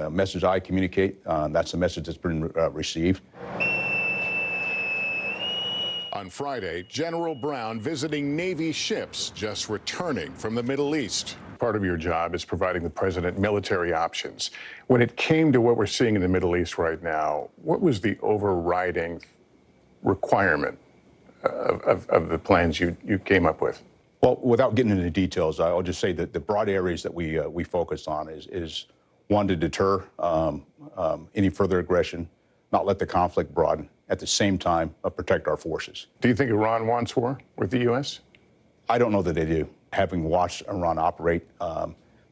message I communicate. That's the message that's been received. On Friday, General Brown visiting Navy ships just returning from the Middle East. Part of your job is providing the president military options. When it came to what we're seeing in the Middle East right now, what was the overriding requirement of the plans you came up with? Well, without getting into the details, I'll just say that the broad areas that we focused on is one, to deter any further aggression, not let the conflict broaden, at the same time protect our forces. Do you think Iran wants war with the U.S.? I don't know that they do. Having watched Iran operate,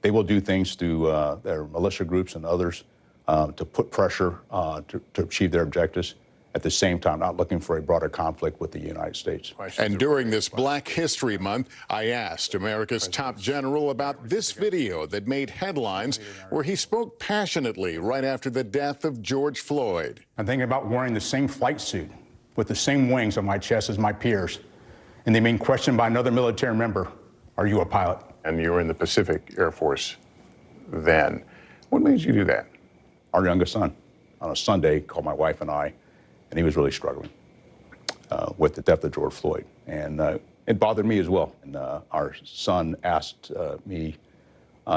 they will do things through their militia groups and others to put pressure to achieve their objectives. At the same time, not looking for a broader conflict with the United States. And during this Black History Month, I asked America's top general about this video that made headlines where he spoke passionately right after the death of George Floyd. I'm thinking about wearing the same flight suit with the same wings on my chest as my peers, and they being questioned by another military member, "Are you a pilot?" And you were in the Pacific Air Force then. What made you do that? Our youngest son, on a Sunday, called my wife and I, and he was really struggling with the death of George Floyd. And it bothered me as well. And our son asked me,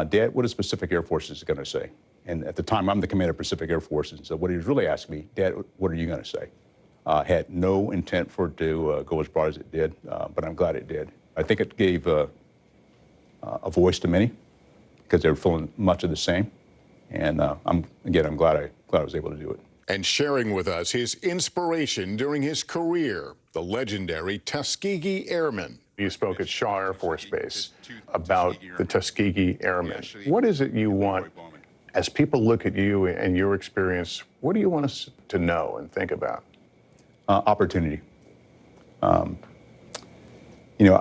Dad, what is Pacific Air Force is going to say? And at the time, I'm the commander of Pacific Air Forces. And so what he was really asking me, Dad, what are you going to say? Had no intent for it to go as broad as it did, but I'm glad it did. I think it gave a voice to many because they were feeling much of the same. And I'm glad I was able to do it. And sharing with us his inspiration during his career, the legendary Tuskegee Airmen. You spoke at Shaw Air Force Base about the Tuskegee Airmen. What is it you want, as people look at you and your experience, what do you want us to know and think about? Opportunity. I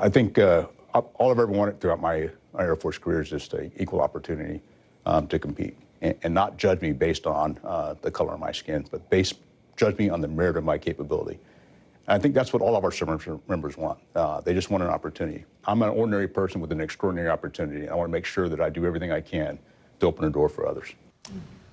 think all I've ever wanted throughout my Air Force career is just an equal opportunity to compete. And not judge me based on the color of my skin, but judge me on the merit of my capability. And I think that's what all of our service members want. They just want an opportunity. I'm an ordinary person with an extraordinary opportunity. I want to make sure that I do everything I can to open a door for others.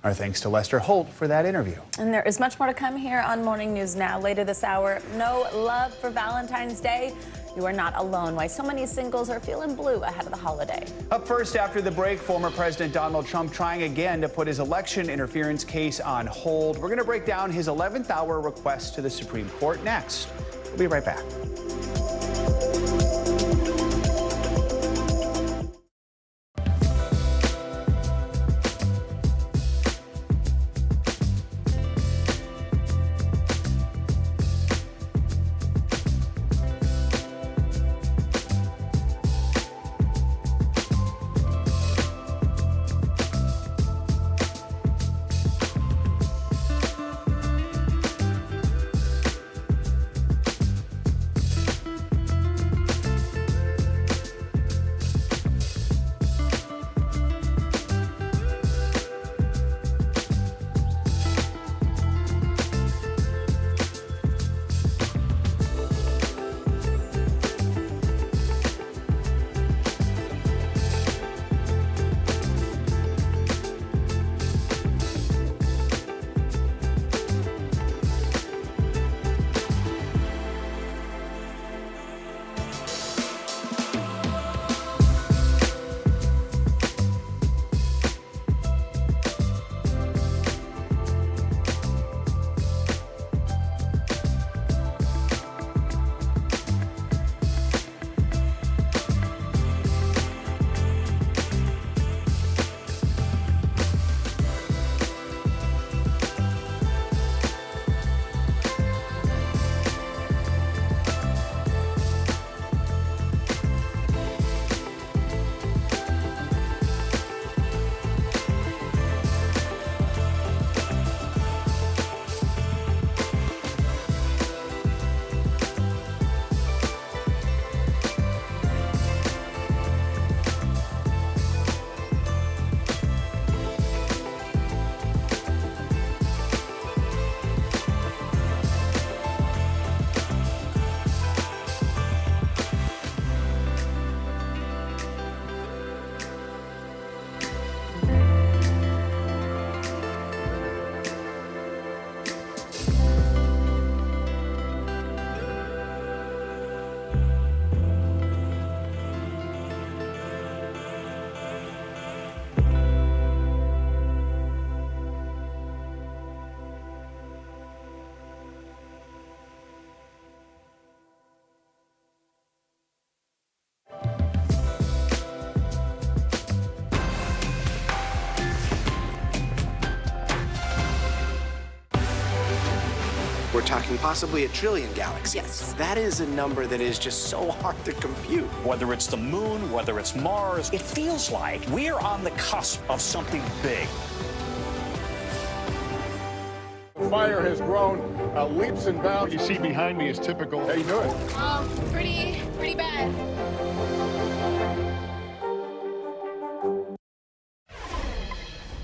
Our thanks to Lester Holt for that interview. And there is much more to come here on Morning News Now. Later this hour, no love for Valentine's Day. You are not alone. Why so many singles are feeling blue ahead of the holiday. Up first after the break, former President Donald Trump trying again to put his election interference case on hold. We're going to break down his 11th hour request to the Supreme Court next. We'll be right back. We're talking possibly 1 trillion galaxies. Yes. That is a number that is just so hard to compute. Whether it's the moon, whether it's Mars, it feels like we're on the cusp of something big. Fire has grown leaps and bounds. What you see behind me is typical. How you doing? Pretty bad.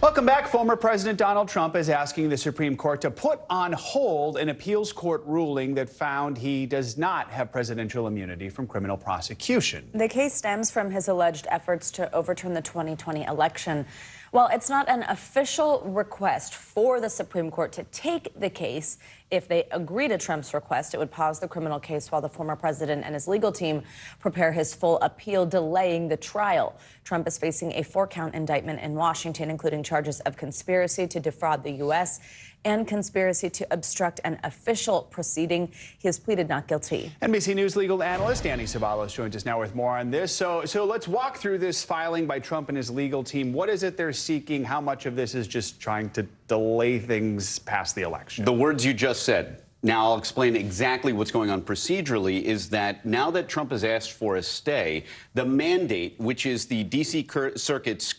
Welcome back. Former President Donald Trump is asking the Supreme Court to put on hold an appeals court ruling that found he does not have presidential immunity from criminal prosecution. The case stems from his alleged efforts to overturn the 2020 election. While it's not an official request for the Supreme Court to take the case, if they agree to Trump's request, it would pause the criminal case while the former president and his legal team prepare his full appeal, delaying the trial. Trump is facing a 4-count indictment in Washington, including charges of conspiracy to defraud the U.S. and conspiracy to obstruct an official proceeding. He has pleaded not guilty. NBC News legal analyst Danny Savalos joins us now with more on this. So let's walk through this filing by Trump and his legal team. What is it they're seeking? How much of this is just trying to delay things past the election? The words you just said. Now, I'll explain exactly what's going on procedurally, is that now that Trump has asked for a stay, the mandate, which is the D.C. Circuit's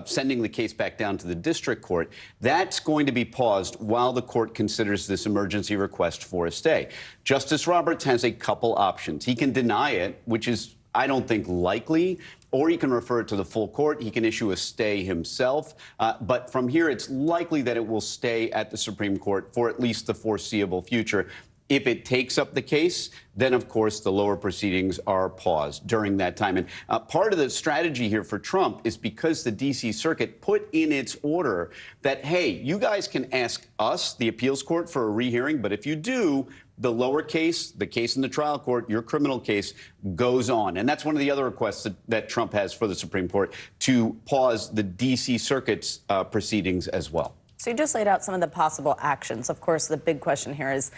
sending the case back down to the district court, that's going to be paused while the court considers this emergency request for a stay. Justice Roberts has a couple options. He can deny it, which is, I don't think, likely, or he can refer it to the full court. He can issue a stay himself. But from here, it's likely that it will stay at the Supreme Court for at least the foreseeable future. If it takes up the case, then, of course, the lower proceedings are paused during that time. And part of the strategy here for Trump is because the D.C. Circuit put in its order that, hey, you guys can ask us, the appeals court, for a rehearing, but if you do, the lower case, the case in the trial court, your criminal case, goes on. And that's one of the other requests that Trump has for the Supreme Court, to pause the D.C. Circuit's proceedings as well. So you just laid out some of the possible actions. Of course, the big question here is,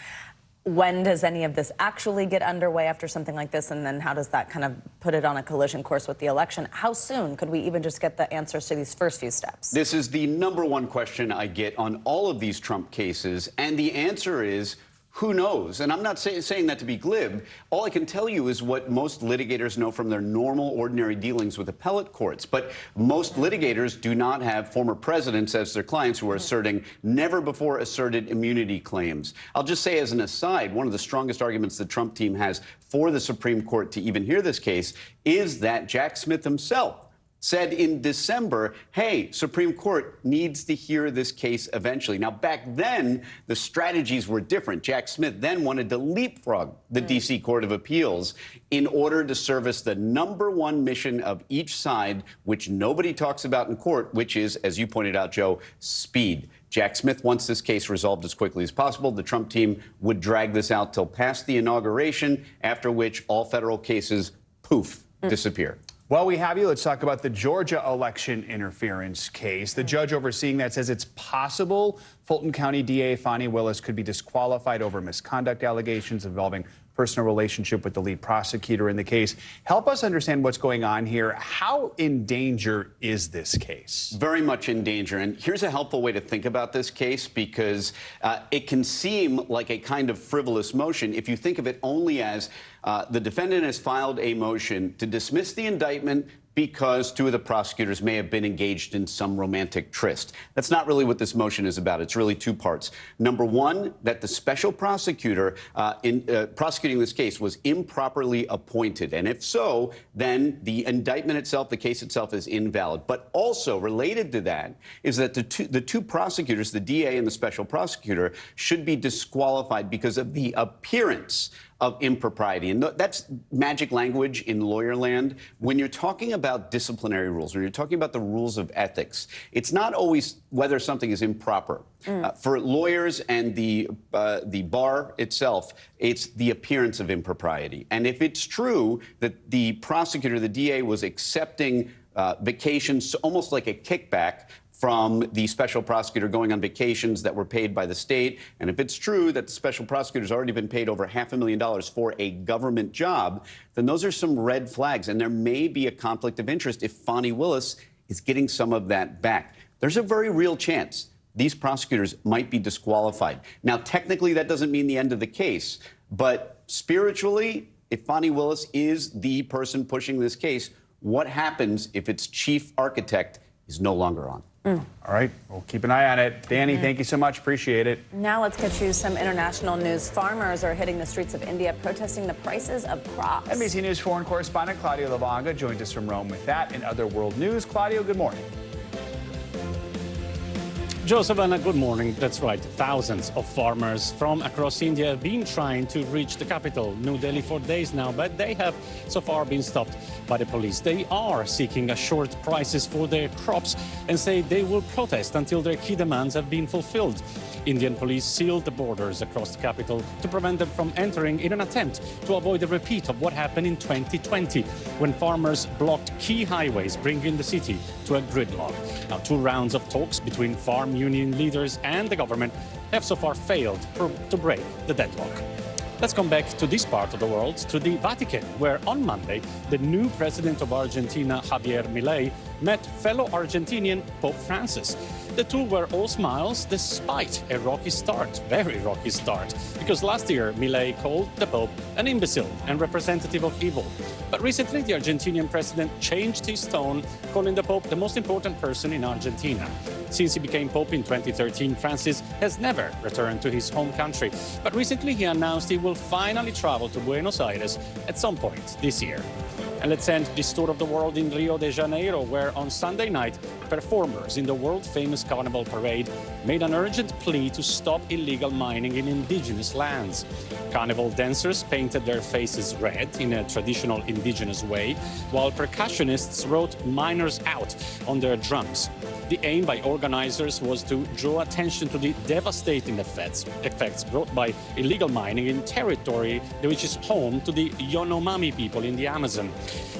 when does any of this actually get underway after something like this? And then how does that kind of put it on a collision course with the election? How soon could we even just get the answers to these first few steps? This is the #1 question I get on all of these Trump cases. And the answer is, who knows? And I'm not saying that to be glib. All I can tell you is what most litigators know from their normal, ordinary dealings with appellate courts. But most litigators do not have former presidents as their clients who are asserting never-before asserted immunity claims. I'll just say as an aside, one of the strongest arguments the Trump team has for the Supreme Court to even hear this case is that Jack Smith himself said in December, hey, Supreme Court needs to hear this case eventually. Now, back then, the strategies were different. Jack Smith then wanted to leapfrog the D.C. Court of Appeals in order to service the #1 mission of each side, which nobody talks about in court, which is, as you pointed out, Joe, speed. Jack Smith wants this case resolved as quickly as possible. The Trump team would drag this out till past the inauguration, after which all federal cases, poof, disappear. While we have you, let's talk about the Georgia election interference case. The judge overseeing that says it's possible Fulton County DA Fani Willis could be disqualified over misconduct allegations involving personal relationship with the lead prosecutor in the case. Help us understand what's going on here. How in danger is this case? Very much in danger. And here's a helpful way to think about this case, because it can seem like a kind of frivolous motion if you think of it only as the defendant has filed a motion to dismiss the indictment because 2 of the prosecutors may have been engaged in some romantic tryst. That's not really what this motion is about. It's really 2 parts. #1, that the special prosecutor prosecuting this case was improperly appointed. And if so, then the indictment itself, the case itself, is invalid. But also related to that is that the two prosecutors, the DA and the special prosecutor, should be disqualified because of the appearance of impropriety. And that's magic language in lawyer land. When you're talking about disciplinary rules, when you're talking about the rules of ethics, it's not always whether something is improper. For lawyers and the bar itself, it's the appearance of impropriety. And if it's true that the prosecutor, the DA, was accepting vacations, almost like a kickback from the special prosecutor going on vacations that were paid by the state, and if it's true that the special prosecutor's already been paid over $500,000 for a government job, then those are some red flags, and there may be a conflict of interest if Fani Willis is getting some of that back. There's a very real chance these prosecutors might be disqualified. Now, technically, that doesn't mean the end of the case, but spiritually, if Fani Willis is the person pushing this case, what happens if its chief architect is no longer on? All right, we'll keep an eye on it. Danny, thank you so much. Appreciate it. Now let's get you some international news. Farmers are hitting the streets of India protesting the prices of crops. NBC News foreign correspondent Claudio Lavanga joins us from Rome with that and other world news. Claudio, good morning. Joe, Savannah, good morning. That's right. Thousands of farmers from across India have been trying to reach the capital, New Delhi, for days now, but they have so far been stopped by the police. They are seeking assured prices for their crops and say they will protest until their key demands have been fulfilled. Indian police sealed the borders across the capital to prevent them from entering in an attempt to avoid a repeat of what happened in 2020 when farmers blocked key highways, bringing the city to a gridlock. Now, 2 rounds of talks between farm union leaders and the government have so far failed to break the deadlock. Let's come back to this part of the world, to the Vatican, where on Monday, the new president of Argentina, Javier Milei, met fellow Argentinian Pope Francis. The two were all smiles despite a rocky start, very rocky start, because last year Milei called the Pope an imbecile and representative of evil. But recently the Argentinian president changed his tone, calling the Pope the most important person in Argentina. Since he became Pope in 2013, Francis has never returned to his home country. But recently he announced he will finally travel to Buenos Aires at some point this year. And let's end this tour of the world in Rio de Janeiro, where on Sunday night, performers in the world-famous Carnival parade made an urgent plea to stop illegal mining in indigenous lands. Carnival dancers painted their faces red in a traditional indigenous way, while percussionists wrote "miners out" on their drums. The aim by organizers was to draw attention to the devastating effects brought by illegal mining in territory which is home to the Yanomami people in the Amazon.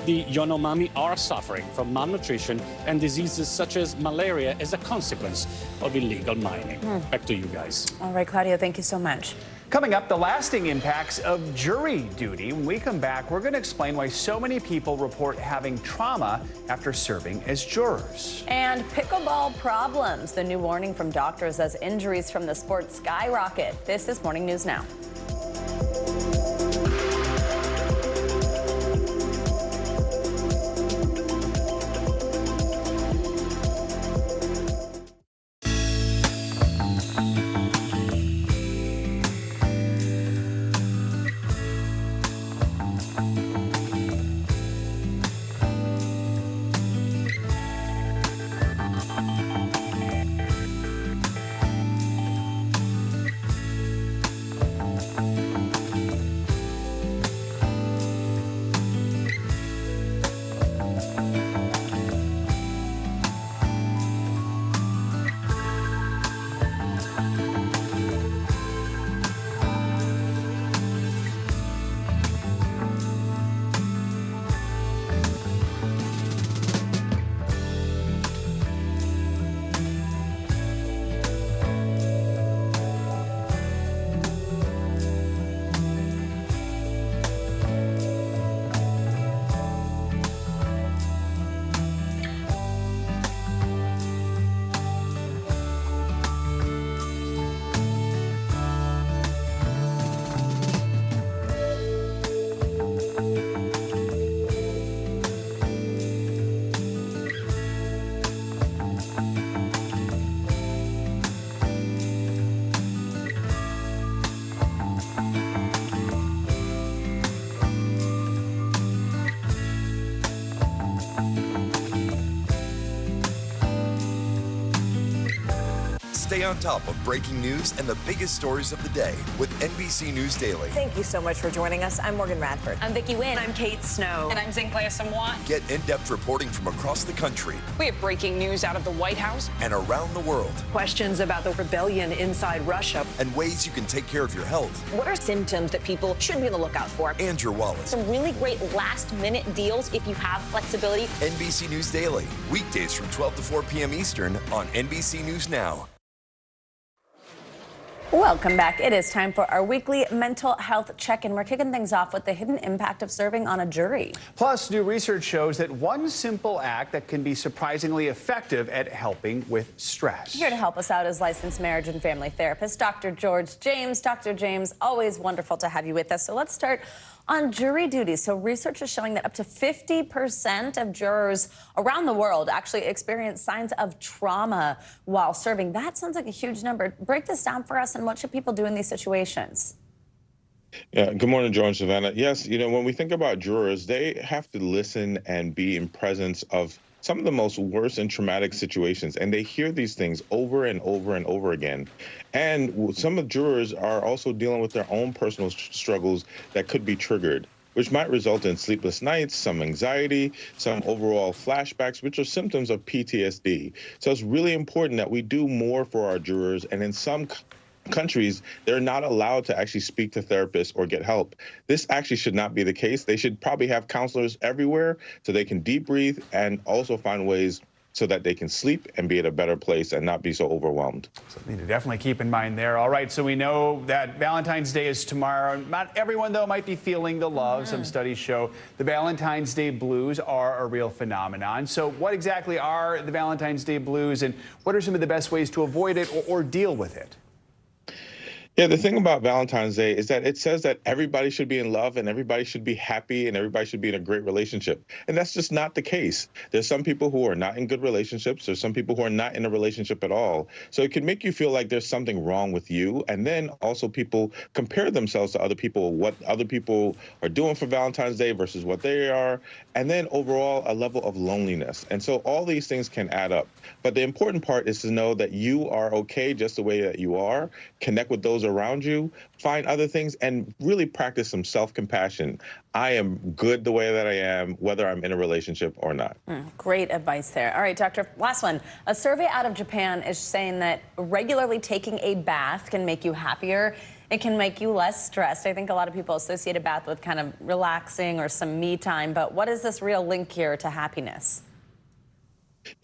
The Yanomami are suffering from malnutrition and diseases such as malaria as a consequence of illegal mining. Back to you guys. All right, Claudia, thank you so much. Coming up, the lasting impacts of jury duty. When we come back, we're going to explain why so many people report having trauma after serving as jurors. And pickleball problems. The new warning from doctors as injuries from the sport skyrocket. This is Morning News Now. Stay on top of breaking news and the biggest stories of the day with NBC News Daily. Thank you so much for joining us. I'm Morgan Radford. I'm Vicki Wynn. I'm Kate Snow. And I'm Zinklea Samwa. Get in-depth reporting from across the country. We have breaking news out of the White House and around the world. Questions about the rebellion inside Russia. And ways you can take care of your health. What are symptoms that people should be on the lookout for? And your wallet. Some really great last-minute deals if you have flexibility. NBC News Daily. Weekdays from 12 to 4 p.m. Eastern on NBC News Now. Welcome back. It is time for our weekly mental health check-in. We're kicking things off with the hidden impact of serving on a jury. Plus, new research shows that one simple act that can be surprisingly effective at helping with stress. Here to help us out is licensed marriage and family therapist, Dr. George James. Dr. James, always wonderful to have you with us. So let's start on jury duty. So research is showing that up to 50% of jurors around the world actually experience signs of trauma while serving. That sounds like a huge number. Break this down for us, and what should people do in these situations? Yeah, good morning, Joe and Savannah. Yes, when we think about jurors, they have to listen and be in presence of some of the most worst and traumatic situations, and they hear these things over and over and over again. And some of the jurors are also dealing with their own personal struggles that could be triggered, which might result in sleepless nights, some anxiety, some overall flashbacks, which are symptoms of PTSD. So it's really important that we do more for our jurors, and in some countries, they're not allowed to actually speak to therapists or get help. This actually should not be the case. They should probably have counselors everywhere so they can deep breathe and also find ways so that they can sleep and be at a better place and not be so overwhelmed. Something to definitely keep in mind there. All right, so we know that Valentine's Day is tomorrow. Not everyone, though, might be feeling the love. Some studies show the Valentine's Day blues are a real phenomenon. So what exactly are the Valentine's Day blues, and what are some of the best ways to avoid it or deal with it? Yeah, the thing about Valentine's Day is that it says that everybody should be in love and everybody should be happy and everybody should be in a great relationship. And that's just not the case. There's some people who are not in good relationships. There's some people who are not in a relationship at all. So it can make you feel like there's something wrong with you. And then also people compare themselves to other people, what other people are doing for Valentine's Day versus what they are. And then overall, a level of loneliness. And so all these things can add up. But the important part is to know that you are okay just the way that you are. Connect with those around you, find other things, and really practice some self-compassion. I am good the way that I am, whether I'm in a relationship or not. Great advice there. All right, doctor, last one. A survey out of Japan is saying that regularly taking a bath can make you happier. It can make you less stressed. I think a lot of people associate a bath with kind of relaxing or some me time, but what is this real link here to happiness?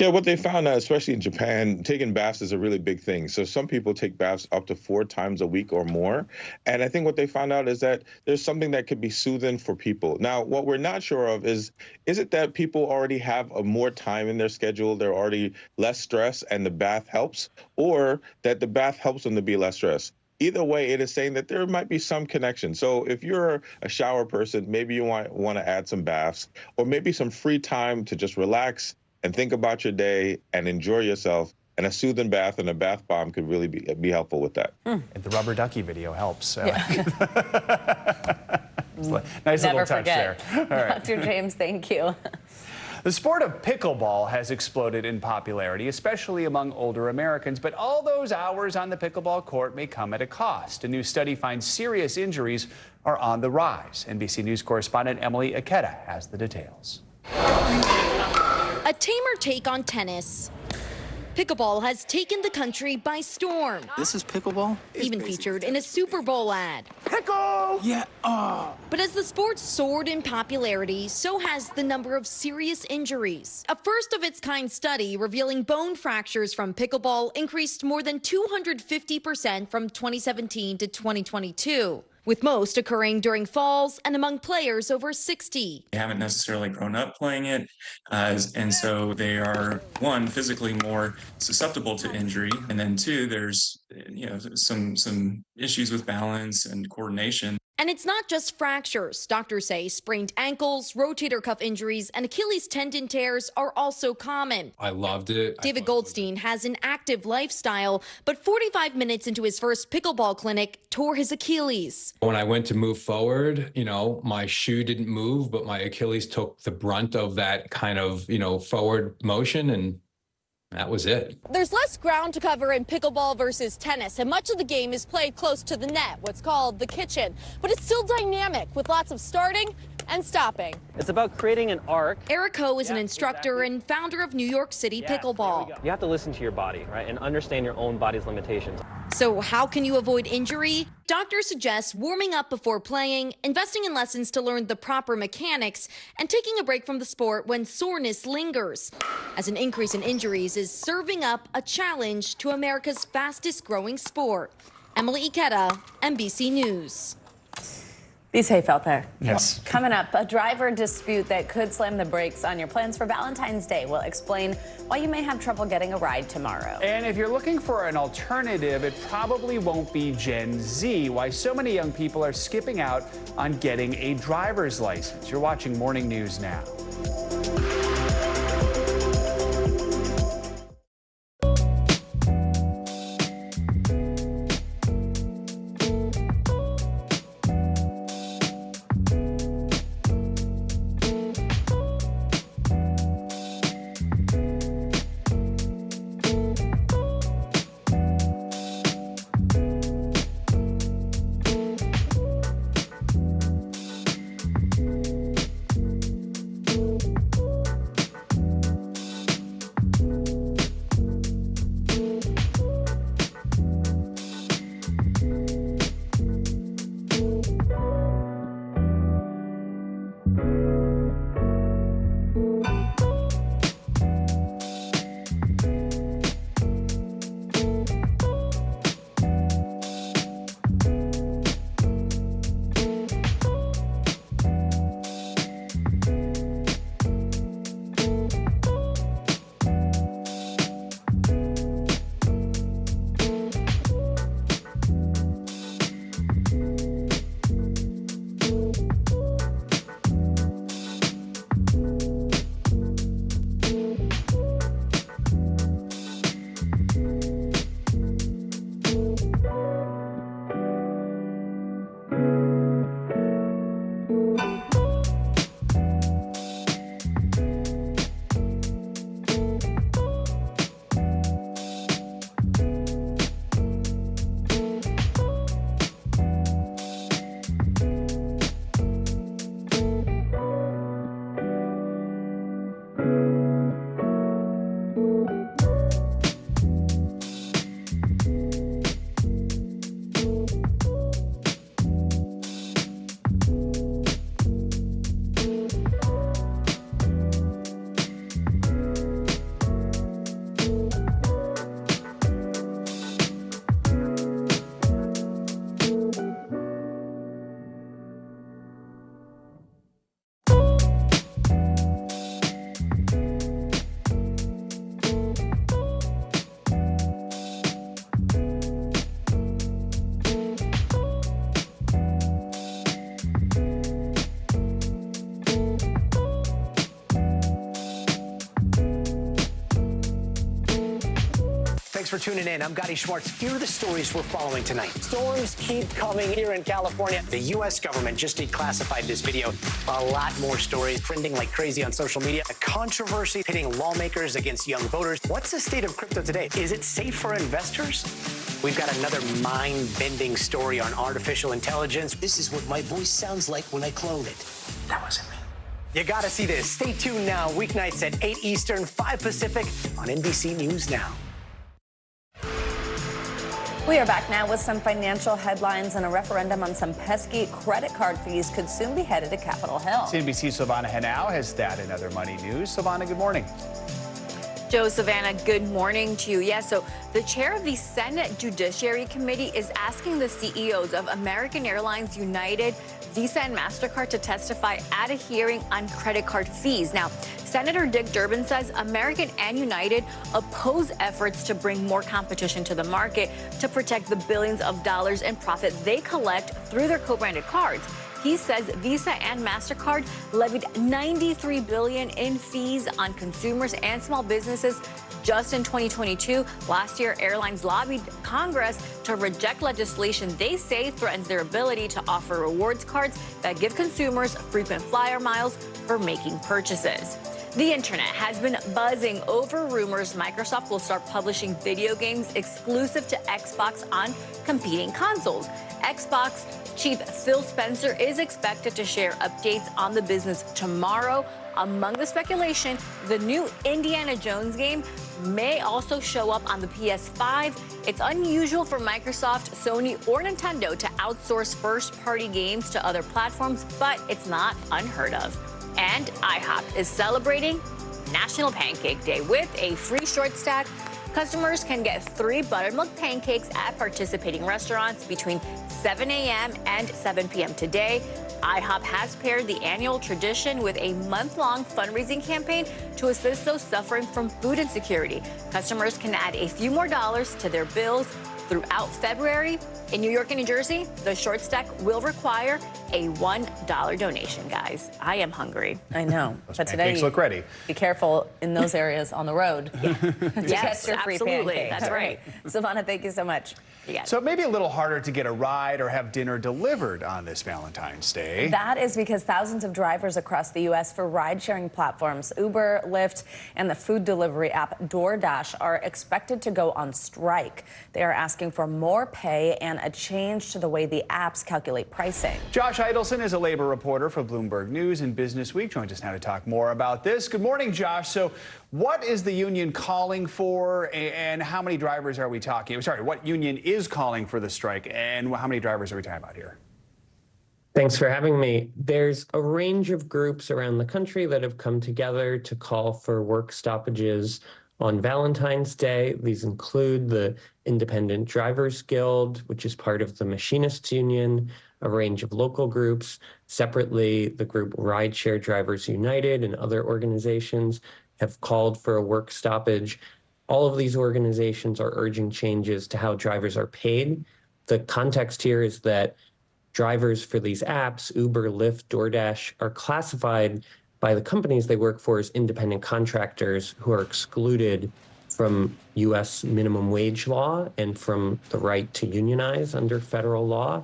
Yeah, what they found out, especially in Japan, taking baths is a really big thing. So some people take baths up to 4 times a week or more. And I think what they found out is that there's something that could be soothing for people. Now, what we're not sure of is it that people already have more time in their schedule, they're already less stressed, and the bath helps, or that the bath helps them to be less stressed? Either way, it is saying that there might be some connection. So if you're a shower person, maybe you want to add some baths, or maybe some free time to just relax and think about your day and enjoy yourself. And a soothing bath and a bath bomb could really be helpful with that. And the rubber ducky video helps. Yeah. Nice Never little touch forget. there. All right. Dr. James, thank you. The sport of pickleball has exploded in popularity, especially among older Americans. But all those hours on the pickleball court may come at a cost. A new study finds serious injuries are on the rise. NBC News correspondent Emily Ikeda has the details. A tamer take on tennis. Pickleball has taken the country by storm. This is pickleball? Even featured in a Super Bowl ad. Pickle! Yeah. But as the sport soared in popularity, so has the number of serious injuries. A first-of-its-kind study revealing bone fractures from pickleball increased more than 250% from 2017 to 2022. With most occurring during falls and among players over 60. They haven't necessarily grown up playing it, and so they are, one, physically more susceptible to injury, and then two, there's some issues with balance and coordination. And it's not just fractures. Doctors say sprained ankles, rotator cuff injuries, and Achilles tendon tears are also common. I loved it. David Goldstein has an active lifestyle, but 45 minutes into his first pickleball clinic, tore his Achilles. When I went to move forward, my shoe didn't move, but my Achilles took the brunt of that kind of, forward motion, and that was it. There's less ground to cover in pickleball versus tennis, and much of the game is played close to the net, what's called the kitchen. But it's still dynamic, with lots of starting and stopping. It's about creating an arc. Eric Ho is an instructor and founder of New York City Pickleball. You have to listen to your body, right, and understand your own body's limitations. So how can you avoid injury? Doctors suggest warming up before playing, investing in lessons to learn the proper mechanics, and taking a break from the sport when soreness lingers, as an increase in injuries is serving up a challenge to America's fastest growing sport. Emily Ikeda, NBC News. Be safe out there. Yes. Coming up, a driver dispute that could slam the brakes on your plans for Valentine's Day. We'll explain why you may have trouble getting a ride tomorrow. And if you're looking for an alternative, it probably won't be Gen Z. Why so many young people are skipping out on getting a driver's license. You're watching Morning News Now. Thanks for tuning in. I'm Gotti Schwartz. Here are the stories we're following tonight. Storms keep coming here in California. The U.S. government just declassified this video. A lot more stories trending like crazy on social media. A controversy pitting lawmakers against young voters. What's the state of crypto today? Is it safe for investors? We've got another mind-bending story on artificial intelligence. This is what my voice sounds like when I clone it. That wasn't me. You gotta see this. Stay tuned now, weeknights at 8 Eastern, 5 Pacific on NBC News Now. We are back now with some financial headlines, and a referendum on some pesky credit card fees could soon be headed to Capitol Hill. CNBC's Silvana Henao has that and other money news. Silvana, good morning. Joe, Savannah, good morning to you. Yeah, so the chair of the Senate Judiciary Committee is asking the CEOs of American Airlines, United, Visa, and MasterCard to testify at a hearing on credit card fees. Now, Senator Dick Durbin says American and United oppose efforts to bring more competition to the market to protect the billions of dollars in profit they collect through their co-branded cards. He says Visa and MasterCard levied $93 billion in fees on consumers and small businesses just in 2022. Last year, airlines lobbied Congress to reject legislation they say threatens their ability to offer rewards cards that give consumers frequent flyer miles for making purchases. The internet has been buzzing over rumors Microsoft will start publishing video games exclusive to Xbox on competing consoles. Xbox chief Phil Spencer is expected to share updates on the business tomorrow. Among the speculation, the new Indiana Jones game may also show up on the PS5. It's unusual for Microsoft, Sony, or Nintendo to outsource first-party games to other platforms, but it's not unheard of. And IHOP is celebrating National Pancake Day with a free short stack. Customers can get 3 buttermilk pancakes at participating restaurants between 7 a.m. and 7 p.m. today. IHOP has paired the annual tradition with a month-long fundraising campaign to assist those suffering from food insecurity. Customers can add a few more dollars to their bills throughout February. In New York and New Jersey, the short stack will require a $1 donation, guys. I am hungry. I know. Those but today, pancakes look ready. Be careful in those areas on the road. Yes, get your free absolutely. pancakes. That's right. Savannah, thank you so much. So it may be a little harder to get a ride or have dinner delivered on this Valentine's Day. That is because thousands of drivers across the U.S. for ride-sharing platforms, Uber, Lyft, and the food delivery app DoorDash are expected to go on strike. They are asking for more pay and a change to the way the apps calculate pricing. Josh Idelson is a labor reporter for Bloomberg News and Business Week. Joins us now to talk more about this. Good morning, Josh. So what is the union calling for, and how many drivers are we talking? Sorry, what union is calling for the strike, and how many drivers are we talking about here? Thanks for having me. There's a range of groups around the country that have come together to call for work stoppages on Valentine's Day. These include the Independent Drivers Guild, which is part of the Machinists Union, a range of local groups. Separately, the group Rideshare Drivers United and other organizations have called for a work stoppage. All of these organizations are urging changes to how drivers are paid. The context here is that drivers for these apps, Uber, Lyft, DoorDash, are classified by the companies they work for as independent contractors who are excluded from U.S. minimum wage law and from the right to unionize under federal law.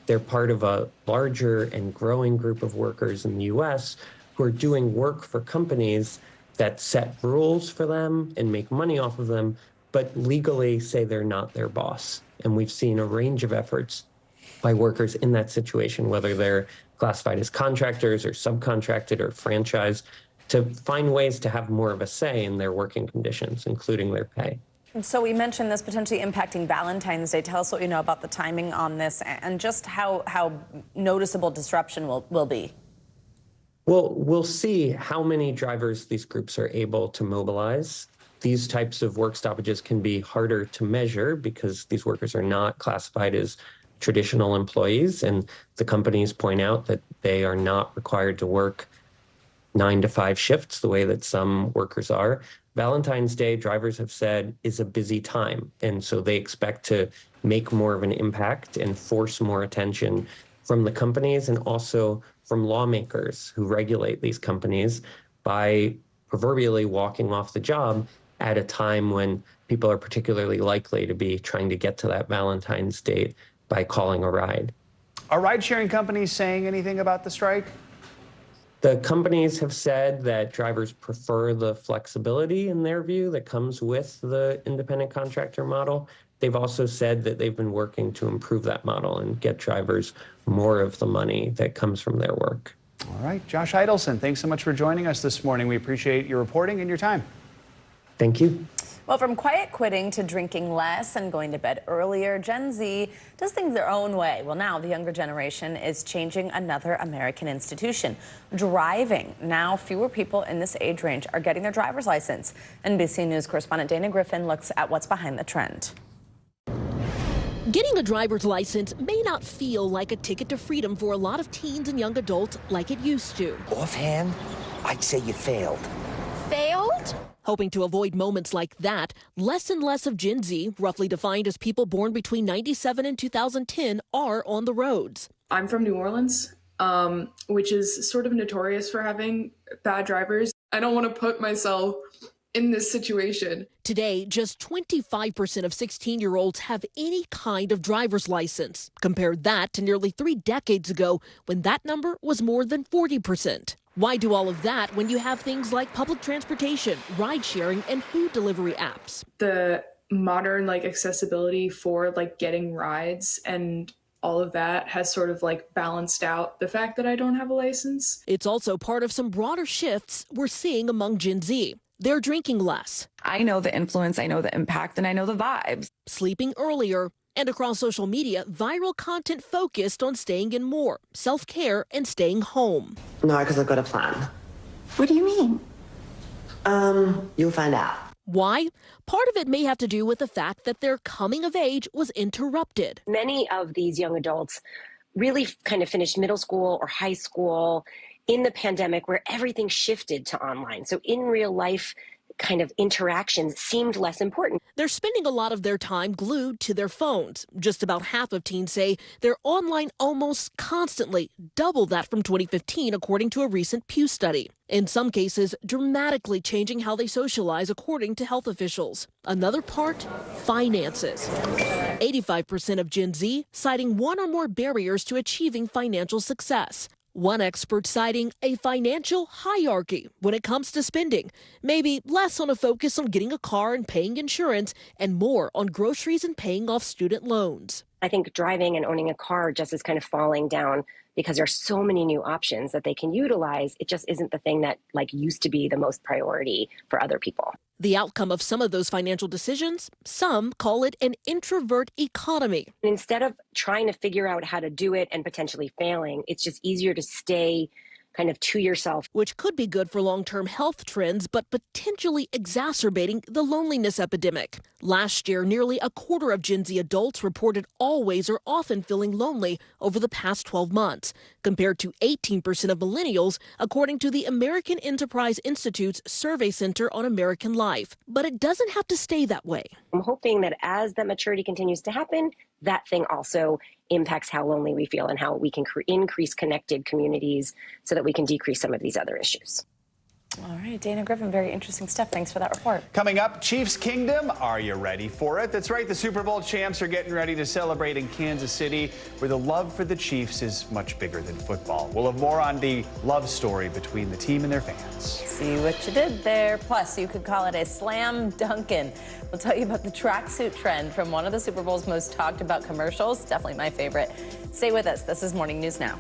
They're part of a larger and growing group of workers in the U.S. who are doing work for companies that set rules for them and make money off of them, but legally say they're not their boss. And we've seen a range of efforts by workers in that situation, whether they're classified as contractors or subcontracted or franchised, to find ways to have more of a say in their working conditions, including their pay. So we mentioned this potentially impacting Valentine's Day. Tell us what you know about the timing on this and just how noticeable disruption will be. Well, we'll see how many drivers these groups are able to mobilize. These types of work stoppages can be harder to measure because these workers are not classified as traditional employees, and the companies point out that they are not required to work 9 to 5 shifts the way that some workers are. Valentine's Day, drivers have said, is a busy time, and so they expect to make more of an impact and force more attention from the companies and also from lawmakers who regulate these companies by proverbially walking off the job at a time when people are particularly likely to be trying to get to that Valentine's date by calling a ride. Are ride-sharing companies saying anything about the strike? The companies have said that drivers prefer the flexibility, in their view, that comes with the independent contractor model. They've also said that they've been working to improve that model and get drivers more of the money that comes from their work. All right, Josh Idelson, thanks so much for joining us this morning. We appreciate your reporting and your time. Thank you. Well, from quiet quitting to drinking less and going to bed earlier, Gen Z does things their own way. Well, now the younger generation is changing another American institution, driving. Now fewer people in this age range are getting their driver's license. NBC News correspondent Dana Griffin looks at what's behind the trend. Getting a driver's license may not feel like a ticket to freedom for a lot of teens and young adults like it used to. Offhand, I'd say you failed. Failed? Hoping to avoid moments like that, less and less of Gen Z, roughly defined as people born between 97 and 2010, are on the roads. I'm from New Orleans, which is sort of notorious for having bad drivers. I don't want to put myself in this situation. Today, just 25% of 16-year-olds have any kind of driver's license. Compare that to nearly 3 decades ago, when that number was more than 40%. Why do all of that when you have things like public transportation, ride sharing, and food delivery apps? The modern accessibility for getting rides and all of that has sort of balanced out the fact that I don't have a license. It's also part of some broader shifts we're seeing among Gen Z. They're drinking less. I know the influence, I know the impact, and I know the vibes. Sleeping earlier. And across social media, viral content focused on staying in more, self-care, and staying home. No, because I've got a plan. What do you mean? You'll find out. Why? Part of it may have to do with the fact that their coming of age was interrupted. Many of these young adults really kind of finished middle school or high school in the pandemic where everything shifted to online. So in real life, kind of interactions seemed less important. They're spending a lot of their time glued to their phones. Just about half of teens say they're online almost constantly, double that from 2015, according to a recent Pew study. In some cases, dramatically changing how they socialize, according to health officials. Another part, finances. 85% of Gen Z citing one or more barriers to achieving financial success. One expert citing a financial hierarchy when it comes to spending, maybe less on a focus on getting a car and paying insurance and more on groceries and paying off student loans. I think driving and owning a car just is kind of falling down because there are so many new options that they can utilize. It just isn't the thing that used to be the most priority for other people. The outcome of some of those financial decisions, some call it an introvert economy. Instead of trying to figure out how to do it and potentially failing, it's just easier to stay kind of to yourself. Which could be good for long-term health trends, but potentially exacerbating the loneliness epidemic. Last year, nearly a quarter of Gen Z adults reported always or often feeling lonely over the past 12 months, compared to 18% of millennials, according to the American Enterprise Institute's Survey Center on American Life. But it doesn't have to stay that way. I'm hoping that as that maturity continues to happen, that thing also impacts how lonely we feel and how we can increase connected communities so that we can decrease some of these other issues. All right, Dana Griffin, very interesting stuff. Thanks for that report. Coming up, Chiefs Kingdom. Are you ready for it? That's right. The Super Bowl champs are getting ready to celebrate in Kansas City, where the love for the Chiefs is much bigger than football. We'll have more on the love story between the team and their fans. See what you did there. Plus, you could call it a slam dunkin'. We'll tell you about the tracksuit trend from one of the Super Bowl's most talked about commercials. Definitely my favorite. Stay with us. This is Morning News Now.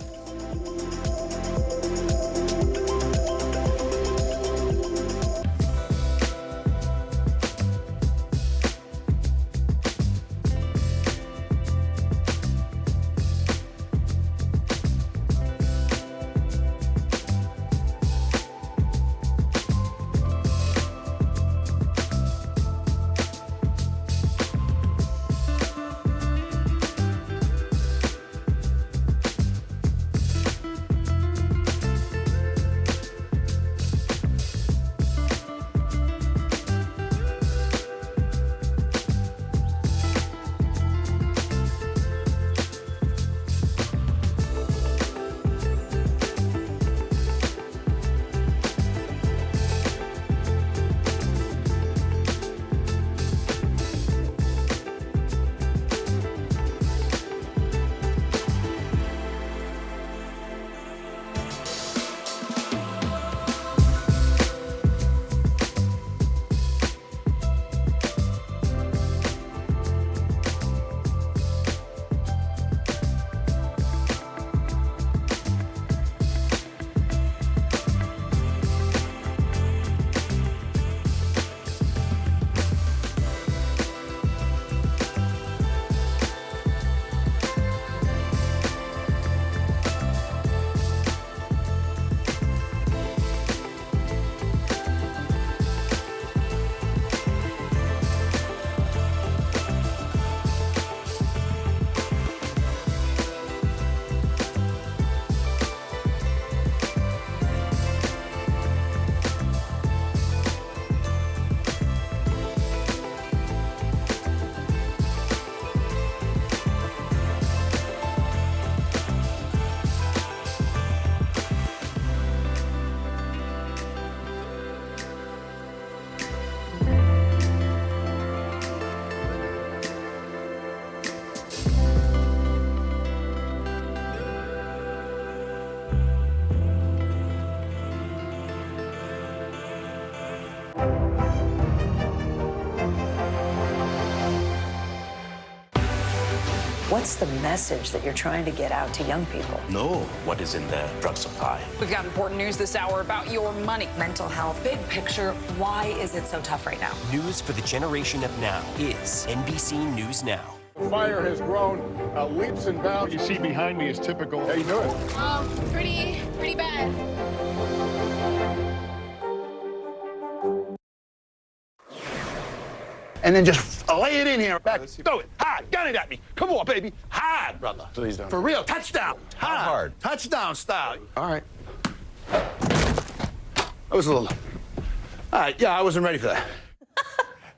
What's the message that you're trying to get out to young people? Know what is in the drug supply. We've got important news this hour about your money. Mental health, big picture, why is it so tough right now? News for the generation of now is NBC News Now. The fire has grown leaps and bounds. What you see behind me is typical. How you doing? Pretty bad. And then just lay it in here. Back. Throw it. Hard. Gun it at me. Come on, baby. Hard, brother. Please don't. For real. Touchdown. Hard. Touchdown style. All right. That was a little... All right. Yeah, I wasn't ready for that.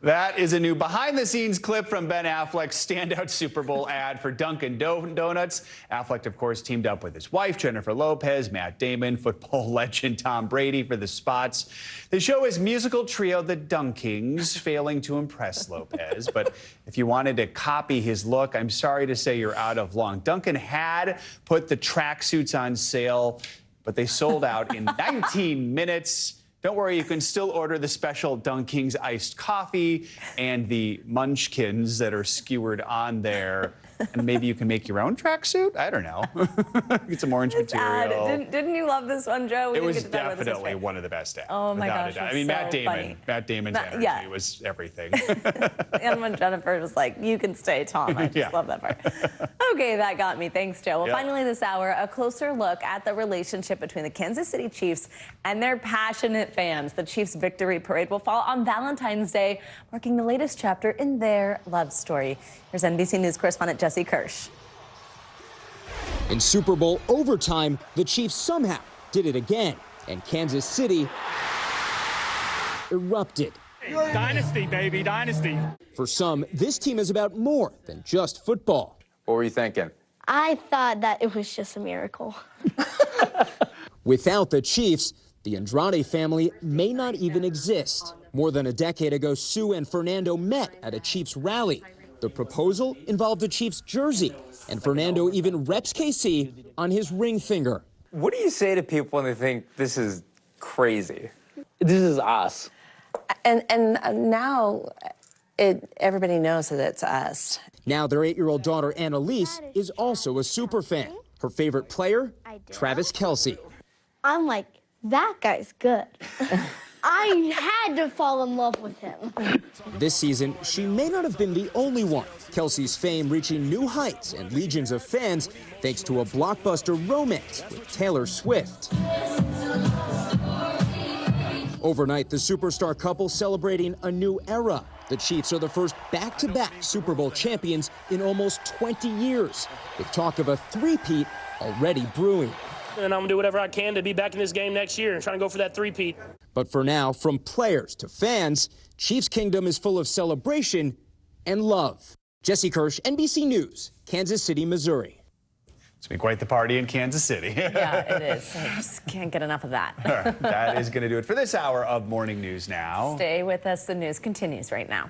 That is a new behind-the-scenes clip from Ben Affleck's standout Super Bowl ad for Dunkin' Donuts. Affleck, of course, teamed up with his wife, Jennifer Lopez, Matt Damon, football legend Tom Brady for the spots. They show his musical trio, the Dunkings, failing to impress Lopez. But if you wanted to copy his look, I'm sorry to say you're out of luck. Dunkin' had put the tracksuits on sale, but they sold out in 19 minutes. Don't worry, you can still order the special Dunkings iced coffee and the munchkins that are skewered on there. And maybe you can make your own tracksuit? I don't know. Get some orange material. Didn't you love this one, Joe? It was definitely one of the best ads. Oh my gosh, I mean, Matt Damon's energy was everything. And when Jennifer was like, "You can stay, Tom," I just love that part. Okay, that got me. Thanks, Joe. Well, finally this hour, a closer look at the relationship between the Kansas City Chiefs and their passionate fans. The Chiefs' victory parade will fall on Valentine's Day, marking the latest chapter in their love story. Here's NBC News correspondent Jesse Kirsch. In Super Bowl overtime, the Chiefs somehow did it again, and Kansas City erupted. Dynasty, baby, dynasty. For some, this team is about more than just football. What were you thinking? I thought that it was just a miracle. Without the Chiefs, the Andrade family may not even exist. More than a decade ago, Sue and Fernando met at a Chiefs rally. The proposal involved a Chiefs jersey, and Fernando even reps KC on his ring finger. What do you say to people when they think this is crazy? This is us. And now everybody knows that it's us. Now their 8-year-old daughter, Annalise, is also a super fan. Her favorite player, Travis Kelce. I'm like, that guy's good. I had to fall in love with him. This season, she may not have been the only one. Kelce's fame reaching new heights and legions of fans thanks to a blockbuster romance with Taylor Swift. Overnight, the superstar couple celebrating a new era. The Chiefs are the first back-to-back Super Bowl champions in almost 20 years, with talk of a three-peat already brewing. And I'm going to do whatever I can to be back in this game next year and trying to go for that three-peat. But for now, from players to fans, Chiefs Kingdom is full of celebration and love. Jesse Kirsch, NBC News, Kansas City, Missouri. It's been quite the party in Kansas City. Yeah, it is. I just can't get enough of that. That is going to do it for this hour of Morning News Now. Stay with us. The news continues right now.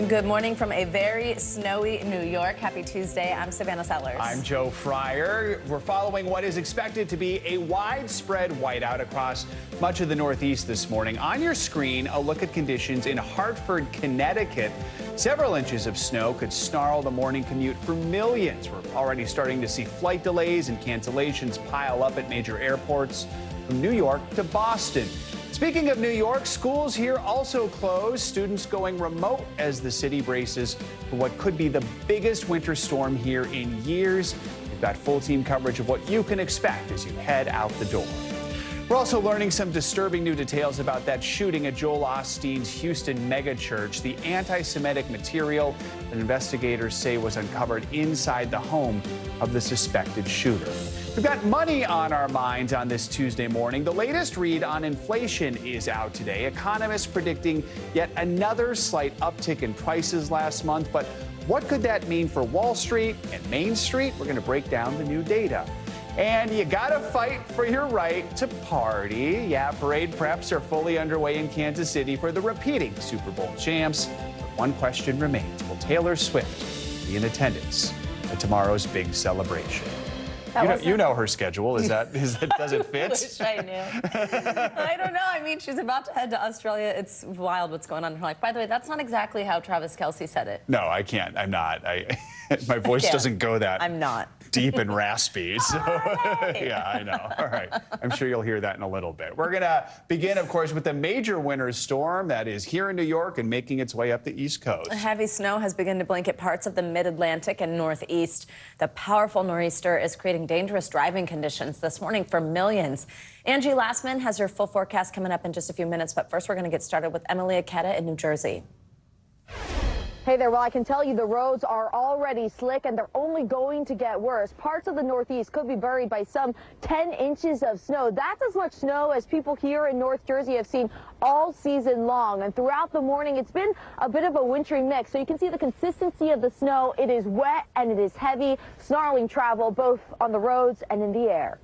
Good morning from a very snowy New York. Happy Tuesday. I'm Savannah Sellers. I'm Joe Fryer. We're following what is expected to be a widespread whiteout across much of the Northeast this morning. On your screen, a look at conditions in Hartford, Connecticut. Several inches of snow could snarl the morning commute for millions. We're already starting to see flight delays and cancellations pile up at major airports from New York to Boston. Speaking of New York, schools here also closed, students going remote as the city braces for what could be the biggest winter storm here in years. We've got full team coverage of what you can expect as you head out the door. We're also learning some disturbing new details about that shooting at Joel Osteen's Houston megachurch, the anti-Semitic material that investigators say was uncovered inside the home of the suspected shooter. We've got money on our minds on this Tuesday morning. The latest read on inflation is out today. Economists predicting yet another slight uptick in prices last month. But what could that mean for Wall Street and Main Street? We're going to break down the new data. And you gotta fight for your right to party. Yeah, parade preps are fully underway in Kansas City for the repeating Super Bowl champs. But one question remains. Will Taylor Swift be in attendance at tomorrow's big celebration. You know her schedule. Does it fit? Wish I knew. I don't know. I mean, she's about to head to Australia. It's wild what's going on in her life. By the way, that's not exactly how Travis Kelce said it. No, I can't. I'm not. My voice doesn't go that. I'm not. Deep and raspy. So yeah, I know. All right. I'm sure you'll hear that in a little bit. We're going to begin, of course, with the major winter storm that is here in New York and making its way up the East Coast. Heavy snow has begun to blanket parts of the mid-Atlantic and Northeast. The powerful nor'easter is creating dangerous driving conditions this morning for millions. Angie Lastman has your full forecast coming up in just a few minutes. But first, we're going to get started with Emily Aketa in New Jersey. Hey there, well, I can tell you the roads are already slick and they're only going to get worse. Parts of the Northeast could be buried by some 10 inches of snow. That's as much snow as people here in North Jersey have seen all season long. And throughout the morning, it's been a bit of a wintry mix. So you can see the consistency of the snow. It is wet and it is heavy, snarling travel both on the roads and in the air.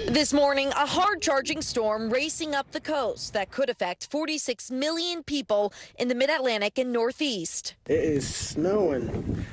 This morning, a hard-charging storm racing up the coast that could affect 46 million people in the mid-Atlantic and Northeast. It is snowing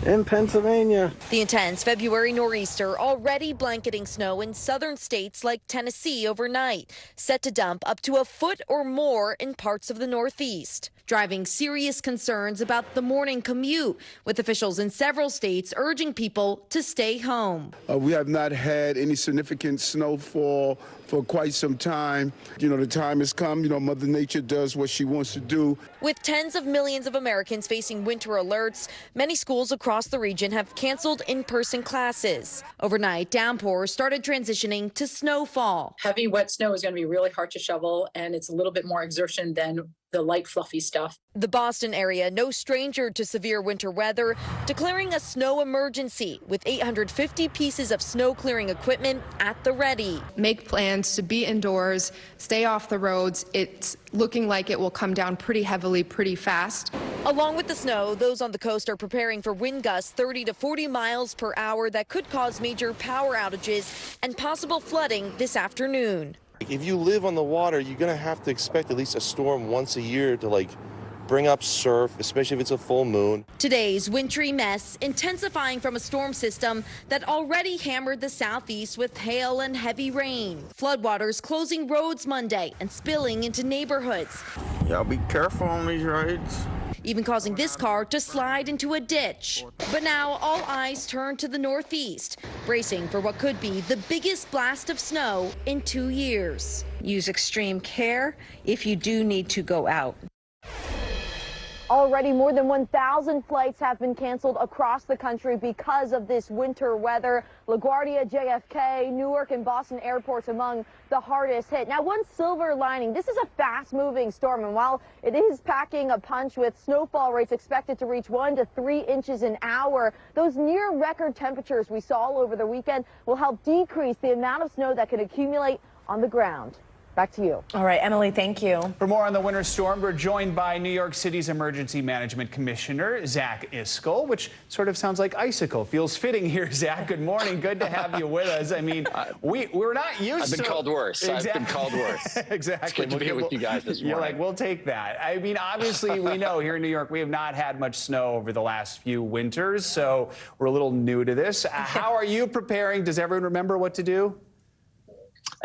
in Pennsylvania. The intense February nor'easter already blanketing snow in southern states like Tennessee overnight, set to dump up to a foot or more in parts of the Northeast, driving serious concerns about the morning commute, with officials in several states urging people to stay home. We have not had any significant snowfall for quite some time. You know, the time has come. You know, Mother Nature does what she wants to do. With tens of millions of Americans facing winter alerts, many schools across the region have canceled in-person classes. Overnight, downpours started transitioning to snowfall. Heavy, wet snow is going to be really hard to shovel, and it's a little bit more exertion than the light, fluffy stuff. The Boston area, no stranger to severe winter weather, declaring a snow emergency with 850 pieces of snow clearing equipment at the ready. Make plans to be indoors, stay off the roads. It's looking like it will come down pretty heavily, pretty fast. Along with the snow, those on the coast are preparing for wind gusts 30 to 40 miles per hour that could cause major power outages and possible flooding this afternoon. If you live on the water, you're going to have to expect at least a storm once a year to bring up surf, especially if it's a full moon. Today's wintry mess intensifying from a storm system that already hammered the southeast with hail and heavy rain. Floodwaters closing roads Monday and spilling into neighborhoods. Y'all be careful on these rides. Even causing this car to slide into a ditch. But now all eyes turn to the Northeast, bracing for what could be the biggest blast of snow in 2 years. Use extreme care if you do need to go out. Already more than 1,000 flights have been canceled across the country because of this winter weather. LaGuardia, JFK, Newark, and Boston airports among the hardest hit. Now, one silver lining, this is a fast-moving storm, and while it is packing a punch with snowfall rates expected to reach 1 to 3 inches an hour, those near-record temperatures we saw all over the weekend will help decrease the amount of snow that can accumulate on the ground. Back to you. All right, Emily, thank you. For more on the winter storm, we're joined by New York City's Emergency Management Commissioner, Zach Iscol, which sort of sounds like icicle. Feels fitting here, Zach. Good morning. Good to have you with us. I mean, we're not used to... I've been called worse. Exactly. I've been called worse. Exactly. It's good to be with you guys this morning. You're like, we'll take that. I mean, obviously, we know here in New York, we have not had much snow over the last few winters, so we're a little new to this. How are you preparing? Does everyone remember what to do?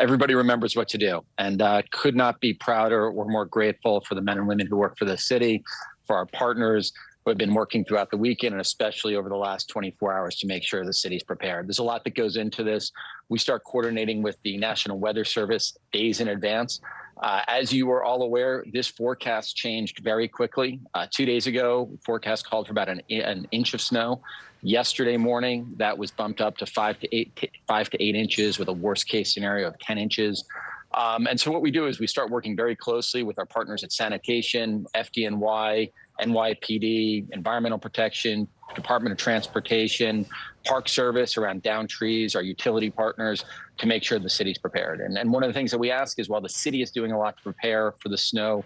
Everybody remembers what to do, and could not be prouder or more grateful for the men and women who work for the city, for our partners who have been working throughout the weekend and especially over the last 24 hours to make sure the city's prepared. There's a lot that goes into this. We start coordinating with the National Weather Service days in advance. As you are all aware, this forecast changed very quickly. 2 days ago, forecast called for about an inch of snow. Yesterday morning, that was bumped up to 5 to 8 inches with a worst case scenario of 10 inches. And so what we do is we start working very closely with our partners at Sanitation, FDNY, NYPD, Environmental Protection, Department of Transportation, Park Service around down trees, our utility partners, to make sure the city's prepared. And one of the things that we ask is while the city is doing a lot to prepare for the snow,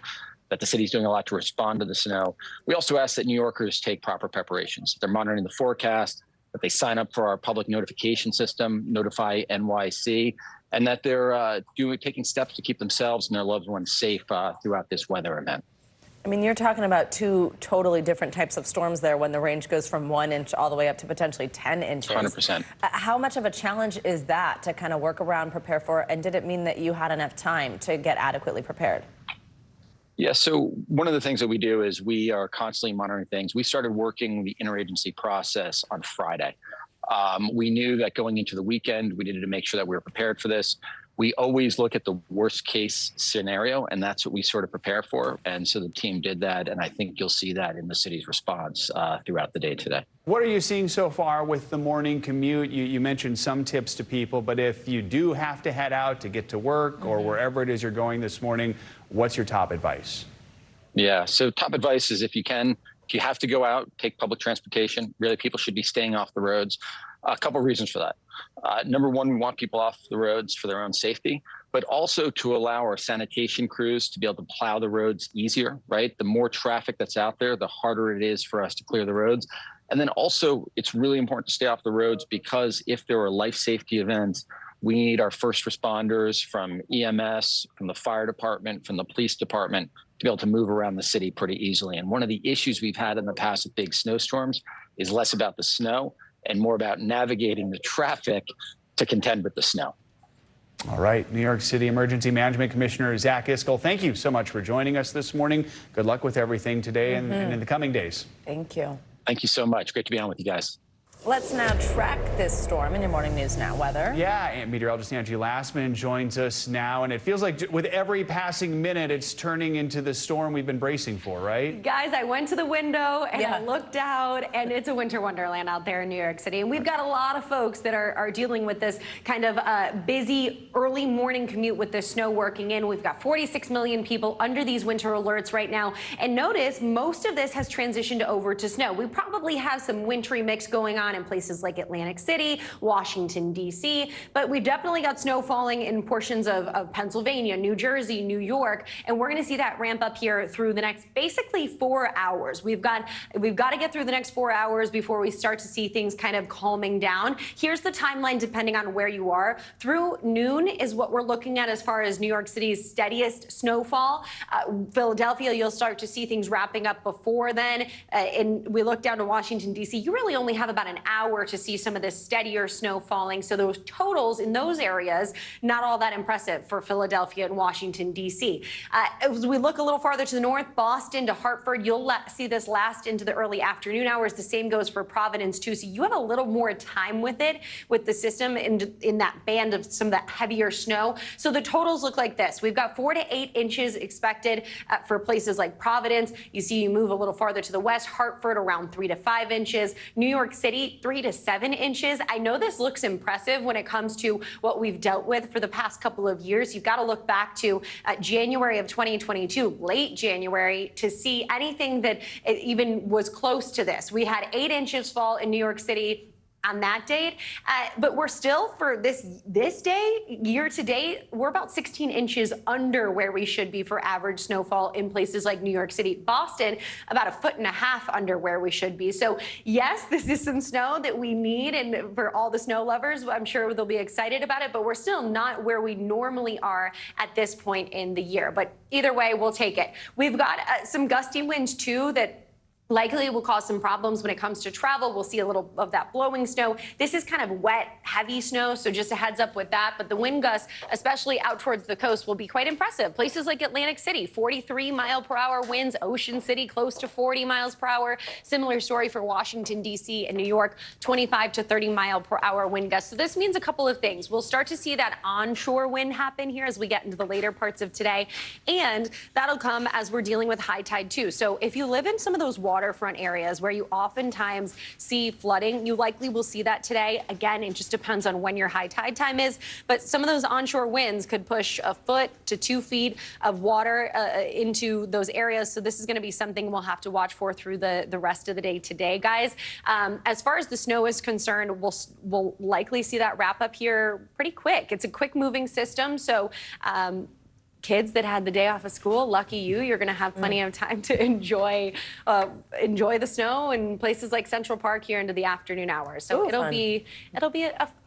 that the city's doing a lot to respond to the snow, we also ask that New Yorkers take proper preparations. They're monitoring the forecast, that they sign up for our public notification system, Notify NYC, and that they're taking steps to keep themselves and their loved ones safe throughout this weather event. I mean, you're talking about two totally different types of storms there when the range goes from 1 inch all the way up to potentially 10 inches. 100%. How much of a challenge is that to kind of work around, prepare for, and did it mean that you had enough time to get adequately prepared? Yeah, so one of the things that we do is we are constantly monitoring things. We started working the interagency process on Friday. We knew that going into the weekend, we needed to make sure that we were prepared for this. We always look at the worst case scenario, and that's what we sort of prepare for. And so the team did that, and I think you'll see that in the city's response throughout the day today. What are you seeing so far with the morning commute? You mentioned some tips to people, but if you do have to head out to get to work or wherever it is you're going this morning, what's your top advice? Yeah, so top advice is if you have to go out, take public transportation. Really, people should be staying off the roads. A couple of reasons for that. Number one, we want people off the roads for their own safety, but also to allow our sanitation crews to be able to plow the roads easier, right? The more traffic that's out there, the harder it is for us to clear the roads. And then also, it's really important to stay off the roads because if there are life safety events, we need our first responders from EMS, from the fire department, from the police department to be able to move around the city pretty easily. And one of the issues we've had in the past with big snowstorms is less about the snow and more about navigating the traffic to contend with the snow. All right, New York City Emergency Management Commissioner Zach Iscol, thank you so much for joining us this morning. Good luck with everything today and in the coming days. Thank you. Thank you so much. Great to be on with you guys. Let's now track this storm in your Morning News Now weather. Yeah, and meteorologist Angie Lassman joins us now, and it feels like with every passing minute, it's turning into the storm we've been bracing for, right? Guys, I went to the window and I looked out, and it's a winter wonderland out there in New York City. And we've got a lot of folks that are dealing with this kind of busy early morning commute with the snow working in. We've got 46 million people under these winter alerts right now. And notice most of this has transitioned over to snow. We probably have some wintry mix going on in places like Atlantic City, Washington, D.C., but we've definitely got snow falling in portions of Pennsylvania, New Jersey, New York, and we're going to see that ramp up here through the next basically 4 hours. We've got to get through the next 4 hours before we start to see things kind of calming down. Here's the timeline depending on where you are. Through noon is what we're looking at as far as New York City's steadiest snowfall. Philadelphia, you'll start to see things wrapping up before then. And we look down to Washington, D.C., you really only have about an hour to see some of this steadier snow falling. So those totals in those areas, not all that impressive for Philadelphia and Washington, D.C. As we look a little farther to the north, Boston to Hartford, you'll see this last into the early afternoon hours. The same goes for Providence, too. So you have a little more time with it, with the system in that band of some of that heavier snow. So the totals look like this. We've got 4 to 8 inches expected for places like Providence. You move a little farther to the west, Hartford around 3 to 5 inches. New York City, 3 to 7 inches. I know this looks impressive when it comes to what we've dealt with for the past couple of years. You've got to look back to January of 2022, late January, to see anything that even was close to this. We had 8 inches fall in New York City on that date, but we're still, for this day, year to date, we're about 16 inches under where we should be for average snowfall in places like New York City. Boston, about 1.5 feet under where we should be. So yes, this is some snow that we need, and for all the snow lovers, I'm sure they'll be excited about it, but we're still not where we normally are at this point in the year. But either way, we'll take it. We've got some gusty winds too that likely will cause some problems when it comes to travel. We'll see a little of that blowing snow. This is kind of wet, heavy snow, so just a heads up with that. But the wind gusts, especially out towards the coast, will be quite impressive. Places like Atlantic City, 43-mile-per-hour winds. Ocean City, close to 40 miles per hour. Similar story for Washington, D.C. and New York, 25 to 30-mile-per-hour wind gusts. So this means a couple of things. We'll start to see that onshore wind happen here as we get into the later parts of today. And that'll come as we're dealing with high tide, too. So if you live in some of those waterfront areas where you oftentimes see flooding, you likely will see that today. Again, it just depends on when your high tide time is, but some of those onshore winds could push 1 foot to 2 feet of water into those areas. So this is going to be something we'll have to watch for through the rest of the day today, guys. As far as the snow is concerned, we'll likely see that wrap up here pretty quick. It's a quick moving system, so kids that had the day off of school, lucky you. You're going to have plenty of time to enjoy the snow in places like Central Park here into the afternoon hours. So it'll be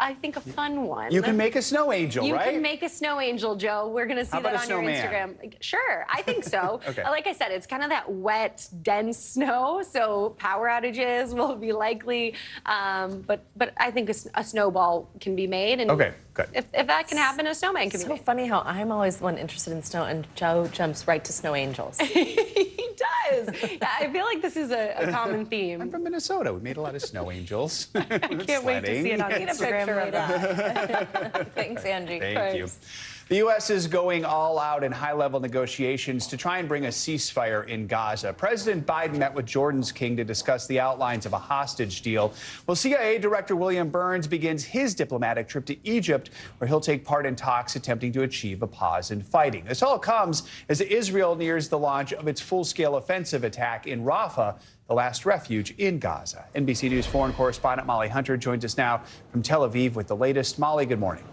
I think a fun one. You can make a snow angel, right? You can make a snow angel, Joe. We're going to see that on your Instagram. Sure, I think so. Okay. Like I said, it's kind of that wet, dense snow, so power outages will be likely. But I think a snowball can be made. And okay, good. If that can happen, a snowman can be made. So funny how I'm always the one interested in snow, and Joe jumps right to snow angels. He does. Yeah, I feel like this is a common theme. I'm from Minnesota. We made a lot of snow angels. I can't wait to see it on Instagram later. Thanks, Angie. Thank you. The U.S. is going all out in high-level negotiations to try and bring a ceasefire in Gaza. President Biden met with Jordan's king to discuss the outlines of a hostage deal. Well, CIA Director William Burns begins his diplomatic trip to Egypt, where he'll take part in talks attempting to achieve a pause in fighting. This all comes as Israel nears the launch of its full-scale offensive attack in Rafah, the last refuge in Gaza. NBC News foreign correspondent Molly Hunter joins us now from Tel Aviv with the latest. Molly, good morning.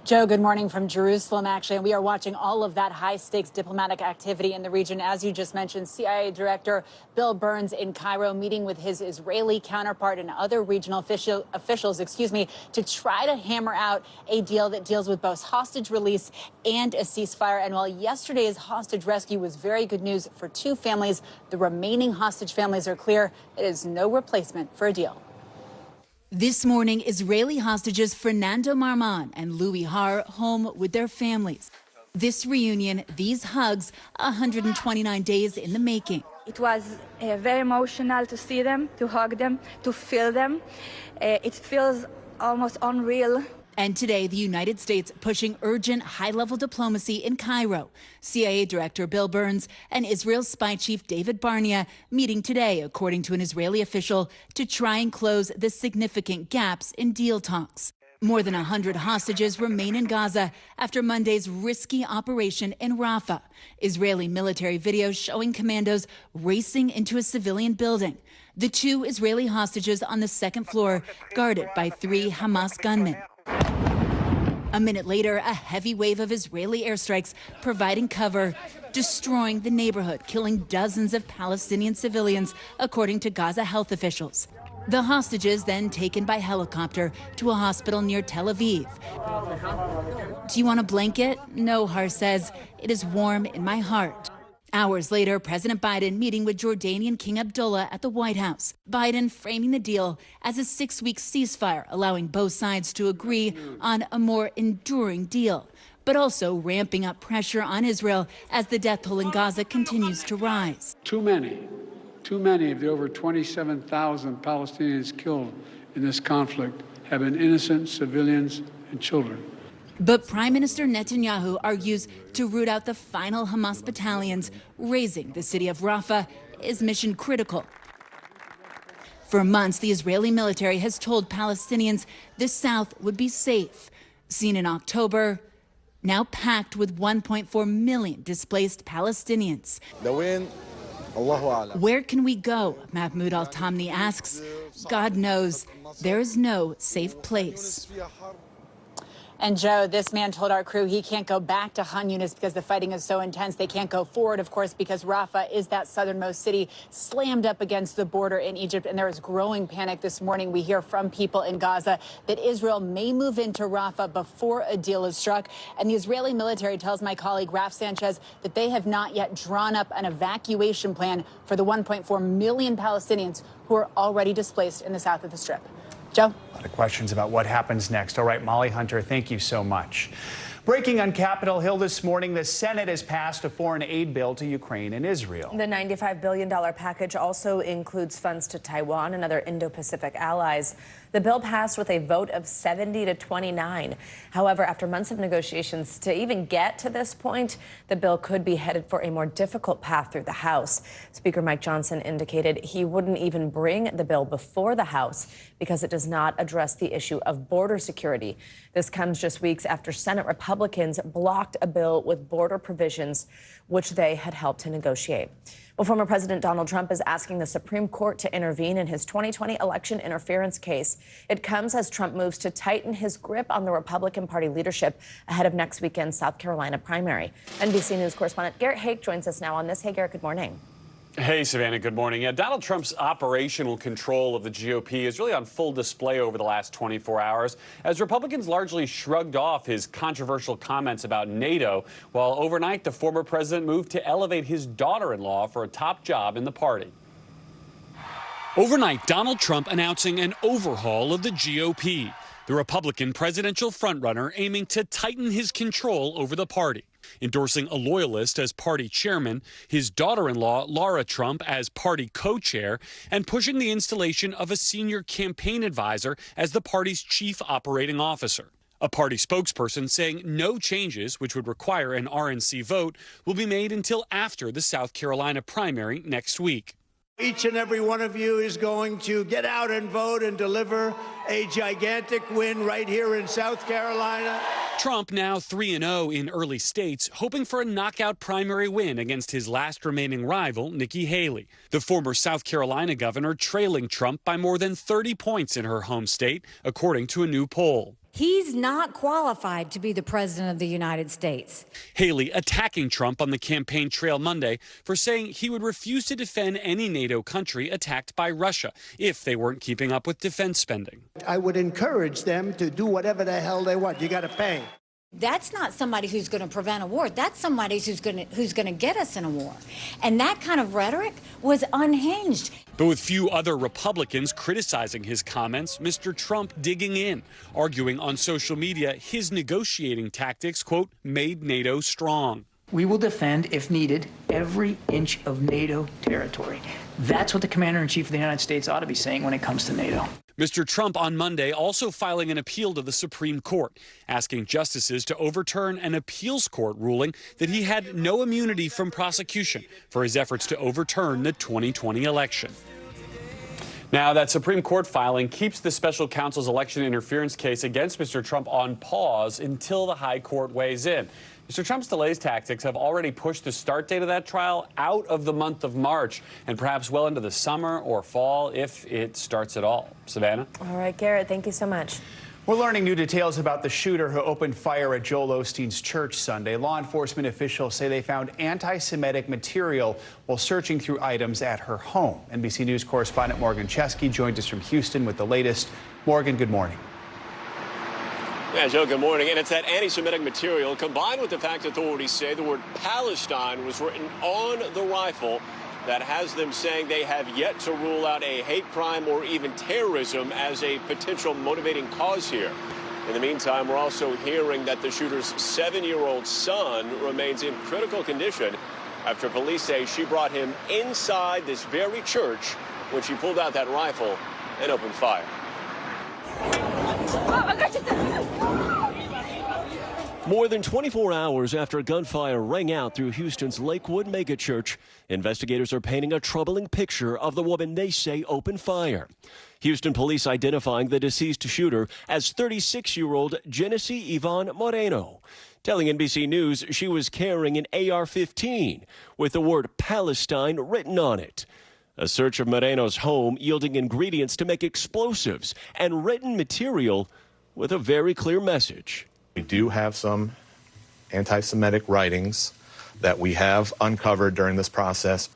Joe, good morning from Jerusalem, actually. And we are watching all of that high-stakes diplomatic activity in the region. As you just mentioned, CIA Director Bill Burns in Cairo meeting with his Israeli counterpart and other regional officials, to try to hammer out a deal that deals with both hostage release and a ceasefire. And while yesterday's hostage rescue was very good news for two families, the remaining hostage families are clear it is no replacement for a deal. This morning, Israeli hostages Fernando Marman and Louis Har home with their families. This reunion, these hugs, 129 days in the making. It was very emotional to see them, to hug them, to feel them. It feels almost unreal. And today, the United States pushing urgent high-level diplomacy in Cairo. CIA Director Bill Burns and Israel's spy chief David Barnea meeting today, according to an Israeli official, to try and close the significant gaps in deal talks. More than 100 hostages remain in Gaza after Monday's risky operation in Rafah. Israeli military videos showing commandos racing into a civilian building. The two Israeli hostages on the second floor, guarded by 3 Hamas gunmen. A minute later, a heavy wave of Israeli airstrikes providing cover, destroying the neighborhood, killing dozens of Palestinian civilians, according to Gaza health officials. The hostages then taken by helicopter to a hospital near Tel Aviv. Do you want a blanket? No, Har says. It is warm in my heart. Hours later, President Biden meeting with Jordanian King Abdullah at the White House. Biden framing the deal as a 6-week ceasefire, allowing both sides to agree on a more enduring deal, but also ramping up pressure on Israel as the death toll in Gaza continues to rise. Too many of the over 27,000 Palestinians killed in this conflict have been innocent civilians and children. But Prime Minister Netanyahu argues to root out the final Hamas battalions, raising the city of Rafah is mission critical. For months, the Israeli military has told Palestinians the south would be safe. Seen in October, now packed with 1.4 million displaced Palestinians. Where can we go? Mahmoud Al-Tamni asks. God knows there is no safe place. And Joe, this man told our crew he can't go back to Khan Yunis because the fighting is so intense. They can't go forward, of course, because Rafah is that southernmost city slammed up against the border in Egypt. And there is growing panic this morning. We hear from people in Gaza that Israel may move into Rafah before a deal is struck. And the Israeli military tells my colleague Raf Sanchez that they have not yet drawn up an evacuation plan for the 1.4 million Palestinians who are already displaced in the south of the Strip. Joe? A lot of questions about what happens next. All right, Molly Hunter, thank you so much. Breaking on Capitol Hill this morning, the Senate has passed a foreign aid bill to Ukraine and Israel. The $95 billion package also includes funds to Taiwan and other Indo-Pacific allies. The bill passed with a vote of 70 to 29. However, after months of negotiations to even get to this point, the bill could be headed for a more difficult path through the House. Speaker Mike Johnson indicated he wouldn't even bring the bill before the House because it does not address the issue of border security. This comes just weeks after Senate Republicans Republicans blocked a bill with border provisions which they had helped to negotiate. Well, former President Donald Trump is asking the Supreme Court to intervene in his 2020 election interference case. It comes as Trump moves to tighten his grip on the Republican Party leadership ahead of next weekend's South Carolina primary. NBC News correspondent Garrett Hake joins us now on this. Hey, Garrett, good morning. Hey, Savannah, good morning. Yeah, Donald Trump's operational control of the GOP is really on full display over the last 24 hours, as Republicans largely shrugged off his controversial comments about NATO, while overnight the former president moved to elevate his daughter-in-law for a top job in the party. Overnight, Donald Trump announcing an overhaul of the GOP, the Republican presidential frontrunner aiming to tighten his control over the party, endorsing a loyalist as party chairman, his daughter-in-law Laura Trump as party co-chair, and pushing the installation of a senior campaign advisor as the party's chief operating officer. A party spokesperson saying no changes, which would require an RNC vote, will be made until after the South Carolina primary next week. Each and every one of you is going to get out and vote and deliver a gigantic win right here in South Carolina. Trump now 3-0 in early states, hoping for a knockout primary win against his last remaining rival, Nikki Haley. The former South Carolina governor trailing Trump by more than 30 points in her home state, according to a new poll. He's not qualified to be the president of the United States. Haley attacking Trump on the campaign trail Monday for saying he would refuse to defend any NATO country attacked by Russia if they weren't keeping up with defense spending. I would encourage them to do whatever the hell they want. You got to pay. That's not somebody who's going to prevent a war. That's somebody who's going to get us in a war. And that kind of rhetoric was unhinged. But with few other Republicans criticizing his comments, Mr. Trump digging in, arguing on social media his negotiating tactics, quote, made NATO strong. We will defend, if needed, every inch of NATO territory. That's what the Commander-in-Chief of the United States ought to be saying when it comes to NATO. Mr. Trump on Monday also filing an appeal to the Supreme Court, asking justices to overturn an appeals court ruling that he had no immunity from prosecution for his efforts to overturn the 2020 election. Now, that Supreme Court filing keeps the special counsel's election interference case against Mr. Trump on pause until the high court weighs in. Mr. Trump's delays tactics have already pushed the start date of that trial out of the month of March and perhaps well into the summer or fall if it starts at all. Savannah? All right, Garrett, thank you so much. We're learning new details about the shooter who opened fire at Joel Osteen's church Sunday. Law enforcement officials say they found anti-Semitic material while searching through items at her home. NBC News correspondent Morgan Chesky joined us from Houston with the latest. Morgan, good morning. Yeah, Joe, good morning. And it's that anti-Semitic material combined with the fact authorities say the word Palestine was written on the rifle that has them saying they have yet to rule out a hate crime or even terrorism as a potential motivating cause here. In the meantime, we're also hearing that the shooter's 7-year-old son remains in critical condition after police say she brought him inside this very church when she pulled out that rifle and opened fire. More than 24 hours after gunfire rang out through Houston's Lakewood megachurch, investigators are painting a troubling picture of the woman they say opened fire. Houston police identifying the deceased shooter as 36-year-old Genesee Yvonne Moreno, telling NBC News she was carrying an AR-15 with the word Palestine written on it. A search of Moreno's home yielding ingredients to make explosives and written material with a very clear message. We do have some anti-Semitic writings that we have uncovered during this process.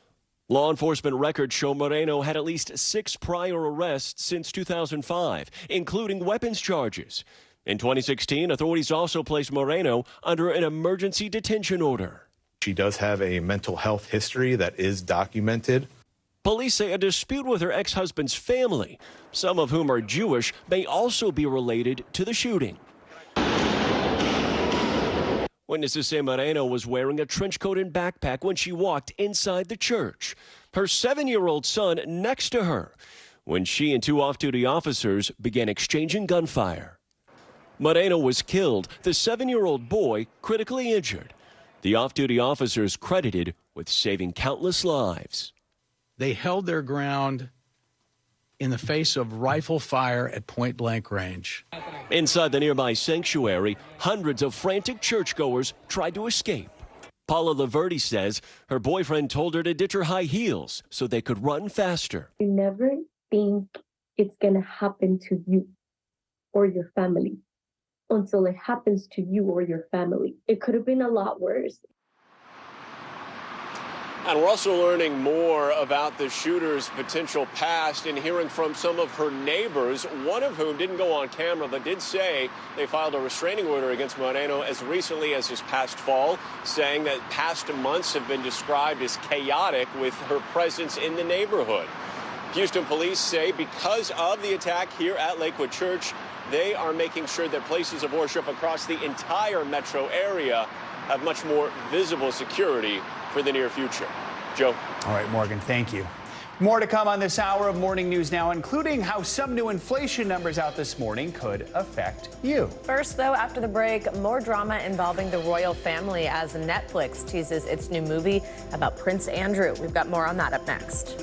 Law enforcement records show Moreno had at least 6 prior arrests since 2005, including weapons charges. In 2016, authorities also placed Moreno under an emergency detention order. She does have a mental health history that is documented. Police say a dispute with her ex-husband's family, some of whom are Jewish, may also be related to the shooting. Witnesses say Moreno was wearing a trench coat and backpack when she walked inside the church. Her 7-year-old son next to her when she and 2 off-duty officers began exchanging gunfire. Moreno was killed, the 7-year-old boy critically injured. The off-duty officers credited with saving countless lives. They held their ground in the face of rifle fire at point-blank range. Inside the nearby sanctuary, hundreds of frantic churchgoers tried to escape. Paula Laverty says her boyfriend told her to ditch her high heels so they could run faster. You never think it's going to happen to you or your family until it happens to you or your family. It could have been a lot worse. And we're also learning more about the shooter's potential past and hearing from some of her neighbors, one of whom didn't go on camera but did say they filed a restraining order against Moreno as recently as this past fall, saying that past months have been described as chaotic with her presence in the neighborhood. Houston police say because of the attack here at Lakewood Church, they are making sure that places of worship across the entire metro area have much more visible security for the near future. Joe. All right, Morgan, thank you. More to come on this hour of Morning News Now, including how some new inflation numbers out this morning could affect you. First, though, after the break, more drama involving the royal family as Netflix teases its new movie about Prince Andrew. We've got more on that up next.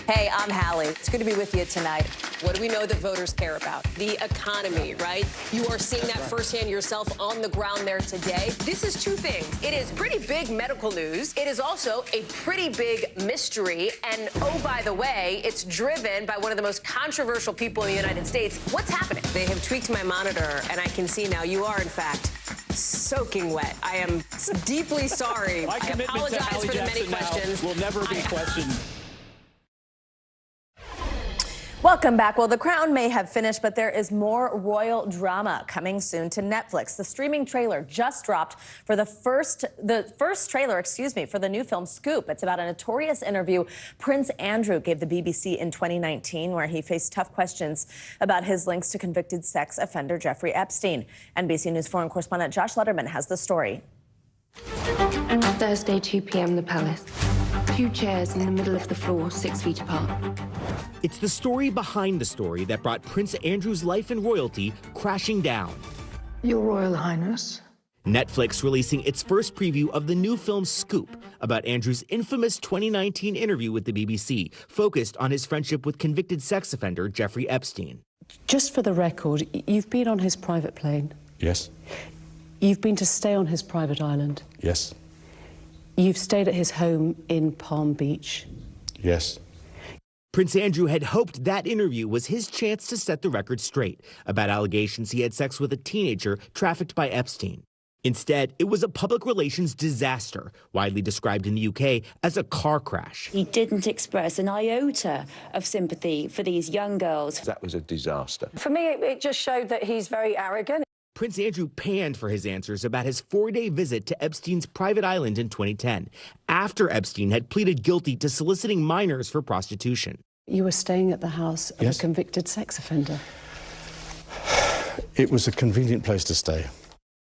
Hey, I'm Hallie. It's good to be with you tonight. What do we know that voters care about? The economy, right? You are seeing that firsthand yourself on the ground there today. This is two things. It is pretty big medical news. It is also a pretty big mystery. And oh, by the way, it's driven by one of the most controversial people in the United States. What's happening? They have tweaked my monitor, and I can see now you are, in fact, soaking wet. I am deeply sorry. My commitment I apologize to Hallie for the Jackson many questions. will never be questioned. Welcome back. Well, The Crown may have finished, but there is more royal drama coming soon to Netflix. The streaming trailer just dropped for the first trailer, for the new film Scoop. It's about a notorious interview Prince Andrew gave the BBC in 2019, where he faced tough questions about his links to convicted sex offender Jeffrey Epstein. NBC News foreign correspondent Josh Letterman has the story. Thursday, 2 p.m., the Palace. 2 chairs in the middle of the floor, 6 feet apart. It's the story behind the story that brought Prince Andrew's life and royalty crashing down. Your Royal Highness. Netflix releasing its first preview of the new film Scoop about Andrew's infamous 2019 interview with the BBC, focused on his friendship with convicted sex offender Jeffrey Epstein. Just for the record, you've been on his private plane. Yes. You've been to stay on his private island. Yes. You've stayed at his home in Palm Beach. Yes. Prince Andrew had hoped that interview was his chance to set the record straight about allegations he had sex with a teenager trafficked by Epstein. Instead, it was a public relations disaster, widely described in the UK as a car crash. He didn't express an iota of sympathy for these young girls. That was a disaster. For me, it just showed that he's very arrogant. Prince Andrew panned for his answers about his 4-day visit to Epstein's private island in 2010, after Epstein had pleaded guilty to soliciting minors for prostitution. You were staying at the house of a convicted sex offender. It was a convenient place to stay.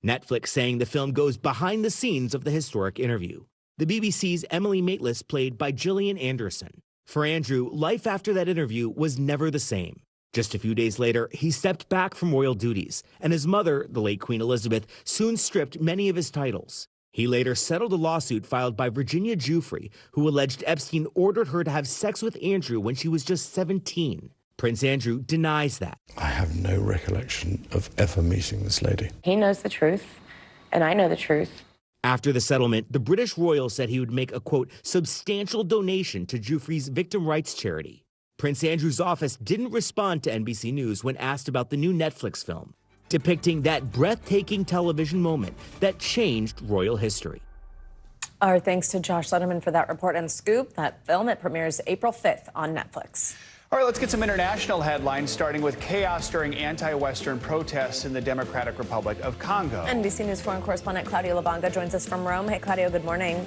Netflix saying the film goes behind the scenes of the historic interview. The BBC's Emily Maitlis, played by Gillian Anderson. For Andrew, life after that interview was never the same. Just a few days later, he stepped back from royal duties, and his mother, the late Queen Elizabeth, soon stripped many of his titles. He later settled a lawsuit filed by Virginia Giuffre, who alleged Epstein ordered her to have sex with Andrew when she was just 17. Prince Andrew denies that. I have no recollection of ever meeting this lady. He knows the truth, and I know the truth. After the settlement, the British royal said he would make a, quote, substantial donation to Giuffre's victim rights charity. Prince Andrew's office didn't respond to NBC News when asked about the new Netflix film, depicting that breathtaking television moment that changed royal history. Our thanks to Josh Letterman for that report on Scoop. That film, it premieres April 5th on Netflix. All right, let's get some international headlines, starting with chaos during anti-Western protests in the Democratic Republic of Congo. NBC News foreign correspondent Claudio Labonga joins us from Rome. Hey, Claudio, good morning.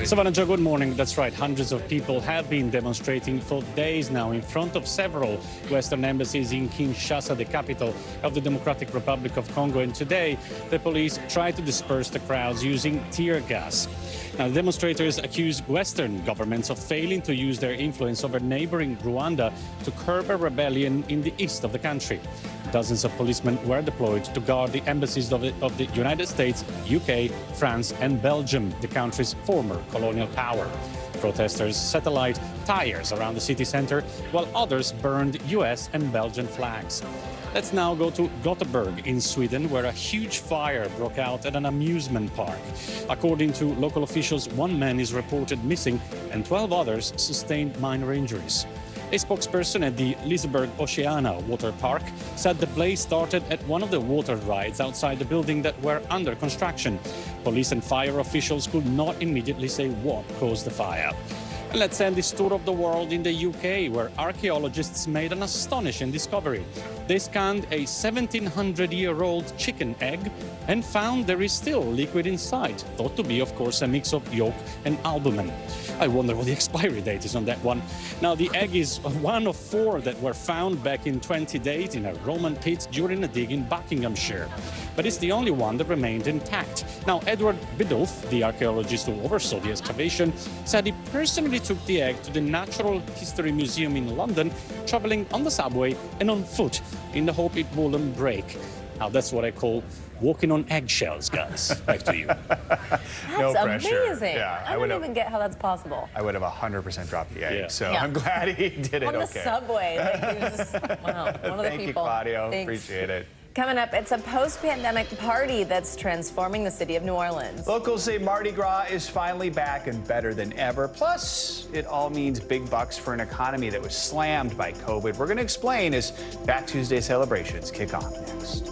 Savannah Jo, good morning. That's right. Hundreds of people have been demonstrating for days now in front of several Western embassies in Kinshasa, the capital of the Democratic Republic of Congo. And today, the police tried to disperse the crowds using tear gas. Now, the demonstrators accuse Western governments of failing to use their influence over neighboring Rwanda to curb a rebellion in the east of the country. Dozens of policemen were deployed to guard the embassies of the United States, UK, France and Belgium, the country's former colonial power. Protesters set alight tires around the city center, while others burned US and Belgian flags. Let's now go to Gothenburg in Sweden, where a huge fire broke out at an amusement park. According to local officials, 1 man is reported missing and 12 others sustained minor injuries. A spokesperson at the Liseberg Oceana water park said the blaze started at one of the water rides outside the building that were under construction. Police and fire officials could not immediately say what caused the fire. And let's end this tour of the world in the UK, where archaeologists made an astonishing discovery. They scanned a 1700-year-old chicken egg and found there is still liquid inside, thought to be, of course, a mix of yolk and albumin. I wonder what the expiry date is on that one. Now, the egg is one of 4 that were found back in 2008 in a Roman pit during a dig in Buckinghamshire. But it's the only one that remained intact. Now, Edward Biddulph, the archaeologist who oversaw the excavation, said he personally took the egg to the Natural History Museum in London, traveling on the subway and on foot in the hope it wouldn't break. Now, that's what I call walking on eggshells, guys. Back to you. No pressure. Amazing. Yeah, I don't even get how that's possible. I would have 100% dropped the egg, Yeah. so Yeah. I'm glad he did it On the okay. subway. Like, he was just, wow, one of the Thank people. you, Claudio. Thanks. Appreciate it. Coming up, it's a post-pandemic party that's transforming the city of New Orleans. Locals say Mardi Gras is finally back and better than ever. Plus, it all means big bucks for an economy that was slammed by COVID. We're going to explain as Back Tuesday celebrations kick off next.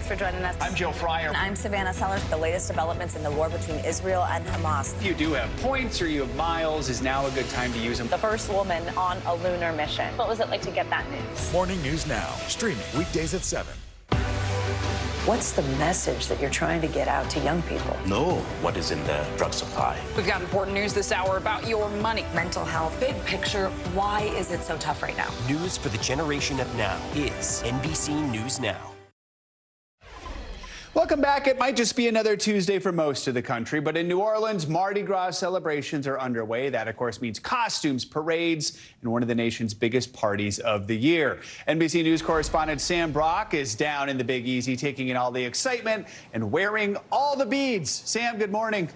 for joining us. I'm Joe Fryer. I'm Savannah Sellers. The latest developments in the war between Israel and Hamas. If you do have points or you have miles, is now a good time to use them. The first woman on a lunar mission. What was it like to get that news? Morning News Now, streaming weekdays at 7. What's the message that you're trying to get out to young people? Know what is in the drug supply. We've got important news this hour about your money. Mental health, big picture. Why is it so tough right now? News for the generation of now is NBC News Now. Welcome back. It might just be another Tuesday for most of the country, but in New Orleans, Mardi Gras celebrations are underway. That, of course, means costumes, parades, and one of the nation's biggest parties of the year. NBC News correspondent Sam Brock is down in the Big Easy, taking in all the excitement and wearing all the beads. Sam, good morning.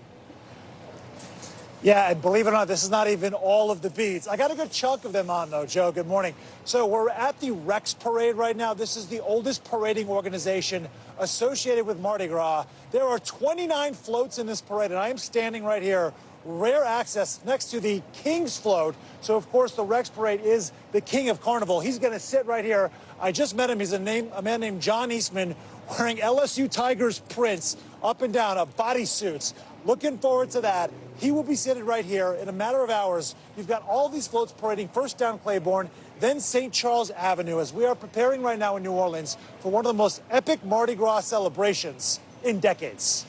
Yeah, and believe it or not, this is not even all of the beads. I got a good chunk of them on, though, Joe. Good morning. So we're at the Rex Parade right now. This is the oldest parading organization associated with Mardi Gras. There are 29 floats in this parade, and I am standing right here, rare access, next to the King's float. So, of course, the Rex Parade is the king of carnival. He's going to sit right here. I just met him. He's a man named John Eastman, wearing LSU Tigers prints up and down of bodysuits. Looking forward to that. He will be seated right here in a matter of hours. You've got all these floats parading first down Claiborne, then St. Charles Avenue, as we are preparing right now in New Orleans for one of the most epic Mardi Gras celebrations in decades.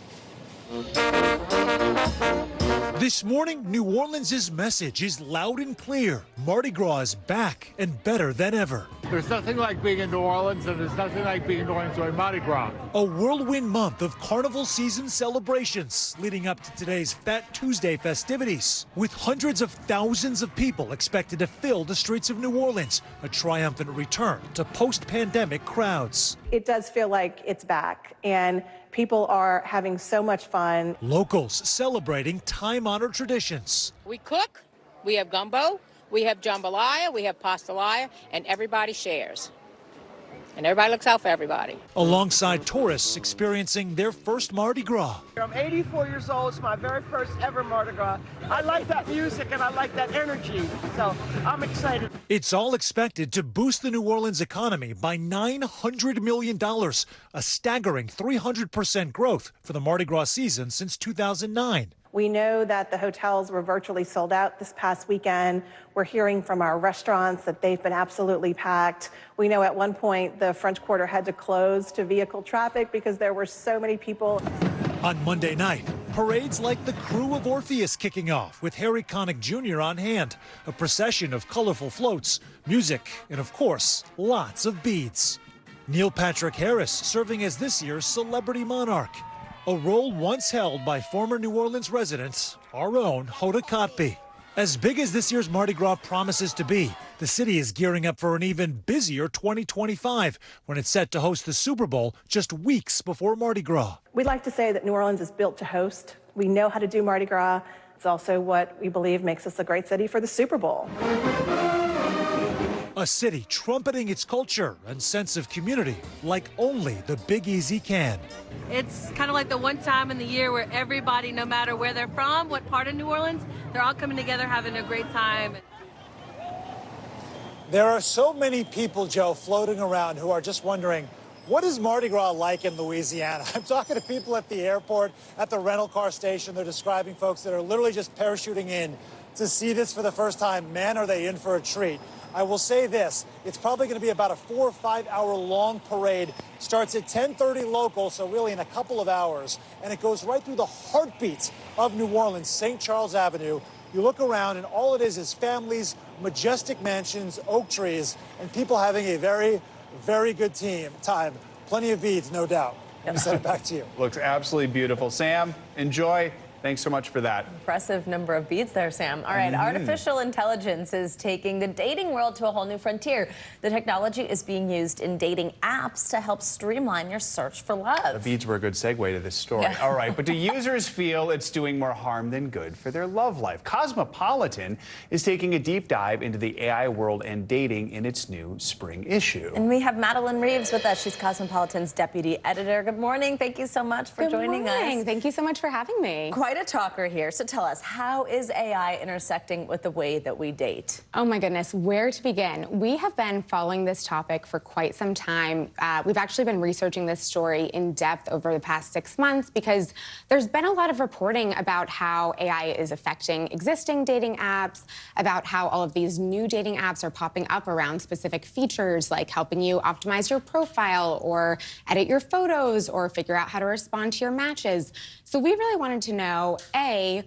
This morning, New Orleans' message is loud and clear. Mardi Gras is back and better than ever. There's nothing like being in New Orleans, and there's nothing like being going to a Mardi Gras. A whirlwind month of carnival season celebrations leading up to today's Fat Tuesday festivities, with hundreds of thousands of people expected to fill the streets of New Orleans, a triumphant return to post-pandemic crowds. It does feel like it's back, and people are having so much fun. Locals celebrating time-honored traditions. We cook, we have gumbo, we have jambalaya, we have pastelaya, and everybody shares. And everybody looks out for everybody. Alongside tourists experiencing their first Mardi Gras. I'm 84 years old. It's my very first ever Mardi Gras. I like that music and I like that energy, so I'm excited. It's all expected to boost the New Orleans economy by $900 million, a staggering 300% growth for the Mardi Gras season since 2009. We know that the hotels were virtually sold out this past weekend. We're hearing from our restaurants that they've been absolutely packed. We know at one point the French Quarter had to close to vehicle traffic because there were so many people. On Monday night, parades like the Crew of Orpheus kicking off with Harry Connick Jr. on hand, a procession of colorful floats, music, and of course, lots of beads. Neil Patrick Harris serving as this year's celebrity monarch, a role once held by former New Orleans resident, our own Hoda Kotb. As big as this year's Mardi Gras promises to be, the city is gearing up for an even busier 2025 when it's set to host the Super Bowl just weeks before Mardi Gras. We'd like to say that New Orleans is built to host. We know how to do Mardi Gras. It's also what we believe makes us a great city for the Super Bowl. A city trumpeting its culture and sense of community like only the Big Easy can. It's kind of like the one time in the year where everybody, no matter where they're from, what part of New Orleans, they're all coming together having a great time. There are so many people, Joe, floating around who are just wondering, what is Mardi Gras like in Louisiana? I'm talking to people at the airport, at the rental car station. They're describing folks that are literally just parachuting in to see this for the first time. Man, are they in for a treat. I will say this, it's probably going to be about a 4 or 5 hour long parade. Starts at 10:30 local, so really in a couple of hours. And it goes right through the heartbeats of New Orleans, St. Charles Avenue. You look around and all it is families, majestic mansions, oak trees, and people having a very, very good time. Plenty of beads, no doubt. Let me send it back to you. Looks absolutely beautiful. Sam, enjoy. Thanks so much for that. Impressive number of beads there, Sam. All right, artificial intelligence is taking the dating world to a whole new frontier. The technology is being used in dating apps to help streamline your search for love. The beads were a good segue to this story. Yeah. All right, but do users feel it's doing more harm than good for their love life? Cosmopolitan is taking a deep dive into the AI world and dating in its new spring issue. And we have Madeline Reeves with us. She's Cosmopolitan's deputy editor. Good morning. Thank you so much for joining us. Thank you so much for having me. Quite quite a talker here. So tell us, how is AI intersecting with the way that we date? Oh my goodness, where to begin? We have been following this topic for quite some time. We've actually been researching this story in depth over the past 6 months because there's been a lot of reporting about how AI is affecting existing dating apps, about how all of these new dating apps are popping up around specific features like helping you optimize your profile or edit your photos or figure out how to respond to your matches. So we really wanted to know, A,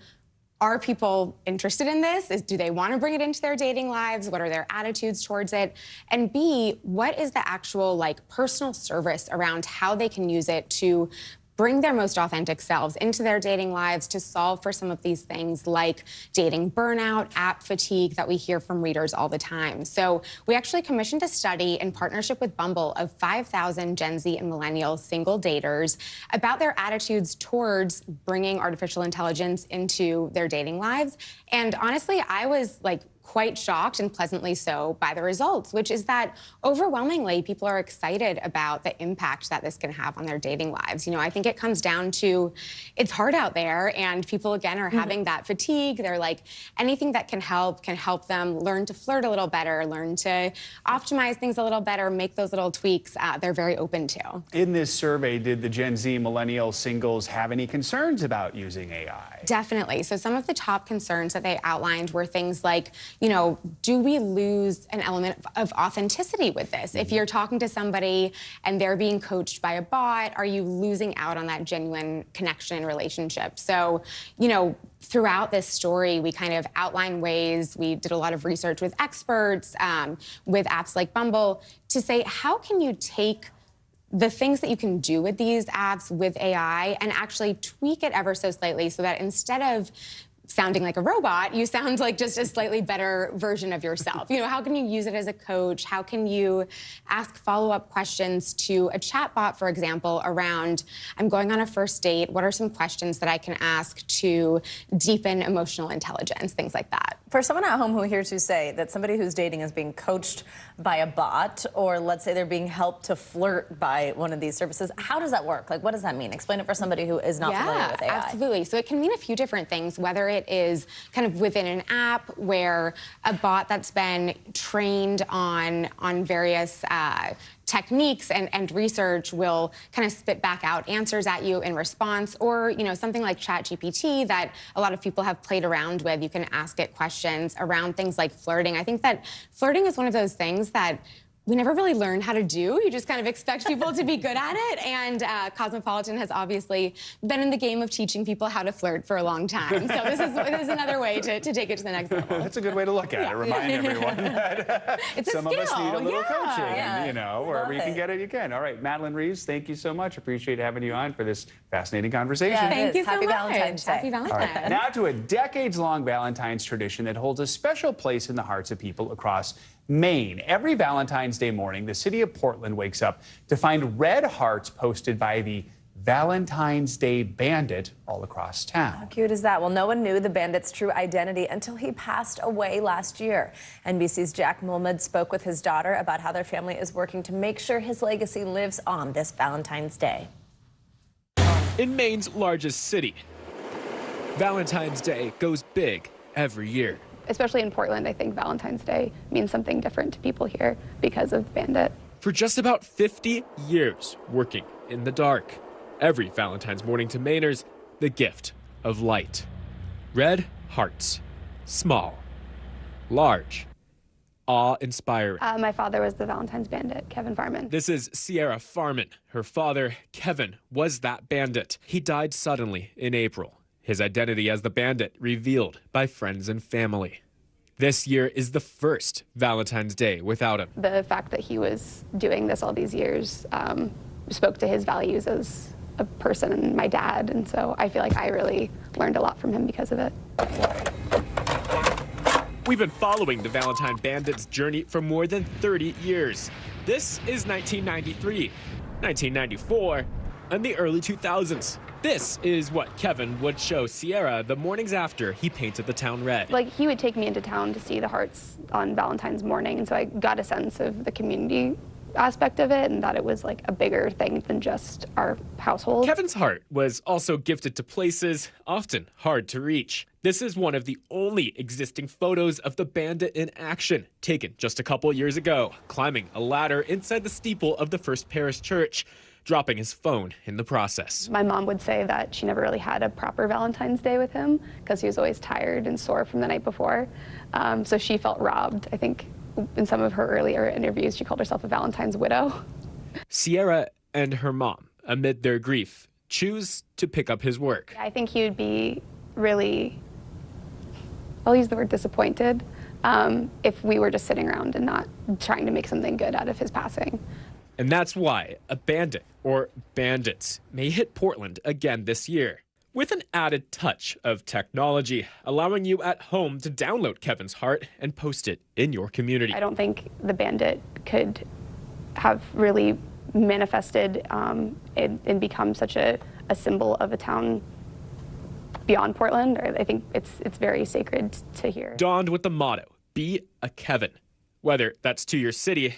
are people interested in this? Do they want to bring it into their dating lives? What are their attitudes towards it? And B, what is the actual personal service around how they can use it to bring their most authentic selves into their dating lives to solve for some of these things like dating burnout, app fatigue that we hear from readers all the time. So we actually commissioned a study in partnership with Bumble of 5,000 Gen Z and millennial single daters about their attitudes towards bringing artificial intelligence into their dating lives. And honestly, I was quite shocked and pleasantly so by the results, which is that overwhelmingly people are excited about the impact that this can have on their dating lives. You know, I think it comes down to it's hard out there and people again are having that fatigue. They're like, anything that can help them learn to flirt a little better, learn to optimize things a little better, make those little tweaks. They're very open to. In this survey, did the Gen Z millennial singles have any concerns about using AI? Definitely. So some of the top concerns that they outlined were things like, you know, do we lose an element of authenticity with this? If you're talking to somebody and they're being coached by a bot, are you losing out on that genuine connection and relationship? So, you know, throughout this story, we kind of outline ways, we did a lot of research with experts, with apps like Bumble, to say, how can you take the things that you can do with these apps with AI and actually tweak it ever so slightly so that instead of sounding like a robot, you sound like just a slightly better version of yourself. You know, how can you use it as a coach? How can you ask follow-up questions to a chatbot, for example, around, I'm going on a first date, what are some questions that I can ask to deepen emotional intelligence, things like that. For someone at home who hears you say that somebody who's dating is being coached by a bot, or let's say they're being helped to flirt by one of these services, how does that work? Like, what does that mean? Explain it for somebody who is not familiar with AI. Absolutely. So it can mean a few different things, whether it is kind of within an app where a bot that's been trained on various techniques and research will kind of spit back out answers at you in response, or, you know, something like ChatGPT that a lot of people have played around with. You can ask it questions around things like flirting. I think that flirting is one of those things that we never really learn how to do. You just kind of expect people to be good at it. And Cosmopolitan has obviously been in the game of teaching people how to flirt for a long time. So this is another way to take it to the next level. That's a good way to look at it. Remind everyone that some of us need a little coaching. And, you know, wherever you can get it, you can. All right, Madeline Reeves, thank you so much. Appreciate having you on for this fascinating conversation. Yeah, thank you so Happy much. Valentine's Day. Happy Valentine's. All right, now to a decades-long Valentine's tradition that holds a special place in the hearts of people across Maine. Every Valentine's Day morning, the city of Portland wakes up to find red hearts posted by the Valentine's Day Bandit all across town. How cute is that? Well, no one knew the bandit's true identity until he passed away last year. NBC's Jack Mulmud spoke with his daughter about how their family is working to make sure his legacy lives on this Valentine's Day. In Maine's largest city, Valentine's Day goes big every year. Especially in Portland, I think Valentine's Day means something different to people here because of Bandit. For just about 50 years working in the dark, every Valentine's morning to Mainers, the gift of light. Red hearts, small, large, awe-inspiring. My father was the Valentine's Bandit, Kevin Farman. This is Sierra Farman. Her father, Kevin, was that bandit. He died suddenly in April. His identity as the bandit revealed by friends and family. This year is the first Valentine's Day without him. The fact that he was doing this all these years spoke to his values as a person and my dad, and so I feel like I really learned a lot from him because of it. We've been following the Valentine Bandit's journey for more than 30 years. This is 1993, 1994, and the early 2000s. This is what Kevin would show Sierra the mornings after he painted the town red. Like, he would take me into town to see the hearts on Valentine's morning, and so I got a sense of the community aspect of it and that it was like a bigger thing than just our household. Kevin's heart was also gifted to places often hard to reach. This is one of the only existing photos of the bandit in action, taken just a couple years ago, climbing a ladder inside the steeple of the First Parish Church, dropping his phone in the process. My mom would say that she never really had a proper Valentine's Day with him because he was always tired and sore from the night before. So she felt robbed. I think in some of her earlier interviews, she called herself a Valentine's widow. Sierra and her mom, amid their grief, choose to pick up his work. I think he would be really, I'll use the word disappointed, if we were just sitting around and not trying to make something good out of his passing. And that's why a bandit, or bandits, may hit Portland again this year, with an added touch of technology, allowing you at home to download Kevin's heart and post it in your community. I don't think the bandit could have really manifested and become such a symbol of a town beyond Portland. I think it's very sacred to hear. Donned with the motto, be a Kevin, whether that's to your city,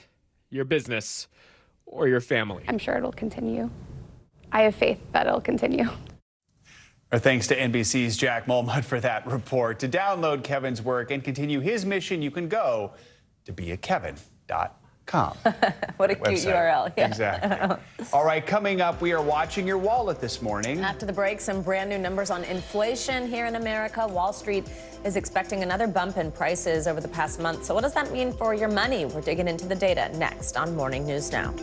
your business, or your family. I'm sure it'll continue. I have faith that it'll continue. Our thanks to NBC's Jack Mulmud for that report. To download Kevin's work and continue his mission, you can go to beakevin.com. What a cute URL. Yeah. Exactly. All right, coming up, we are watching your wallet this morning. After the break, some brand new numbers on inflation here in America. Wall Street is expecting another bump in prices over the past month. So what does that mean for your money? We're digging into the data next on Morning News Now.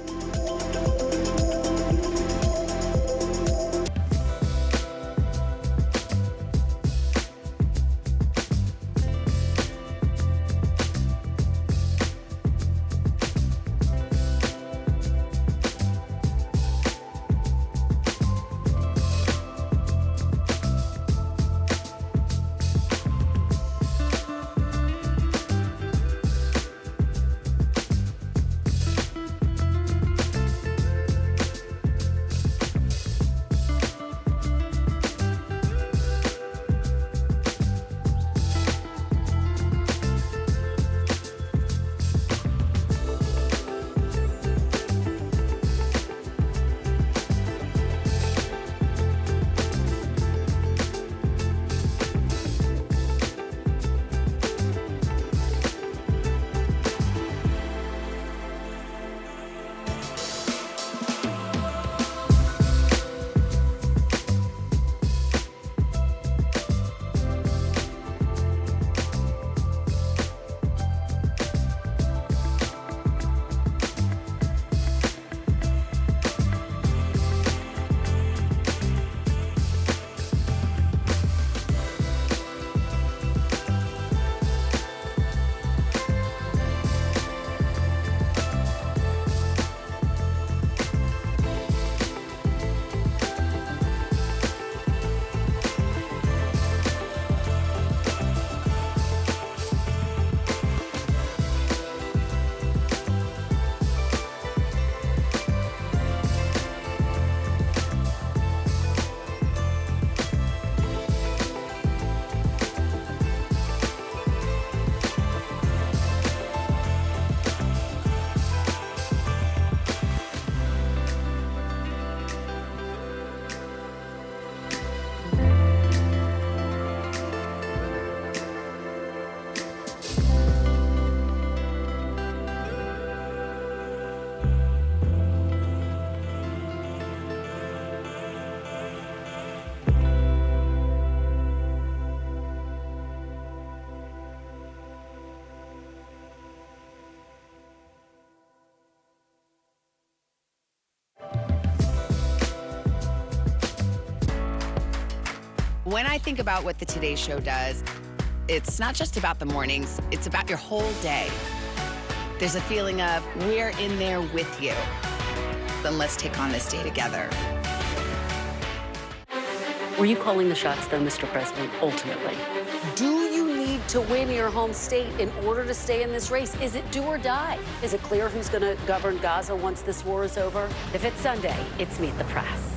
When I think about what the Today Show does, it's not just about the mornings, it's about your whole day. There's a feeling of we're in there with you. Then let's take on this day together. Were you calling the shots, though, Mr. President, ultimately? Do you need to win your home state in order to stay in this race? Is it do or die? Is it clear who's going to govern Gaza once this war is over? If it's Sunday, it's Meet the Press.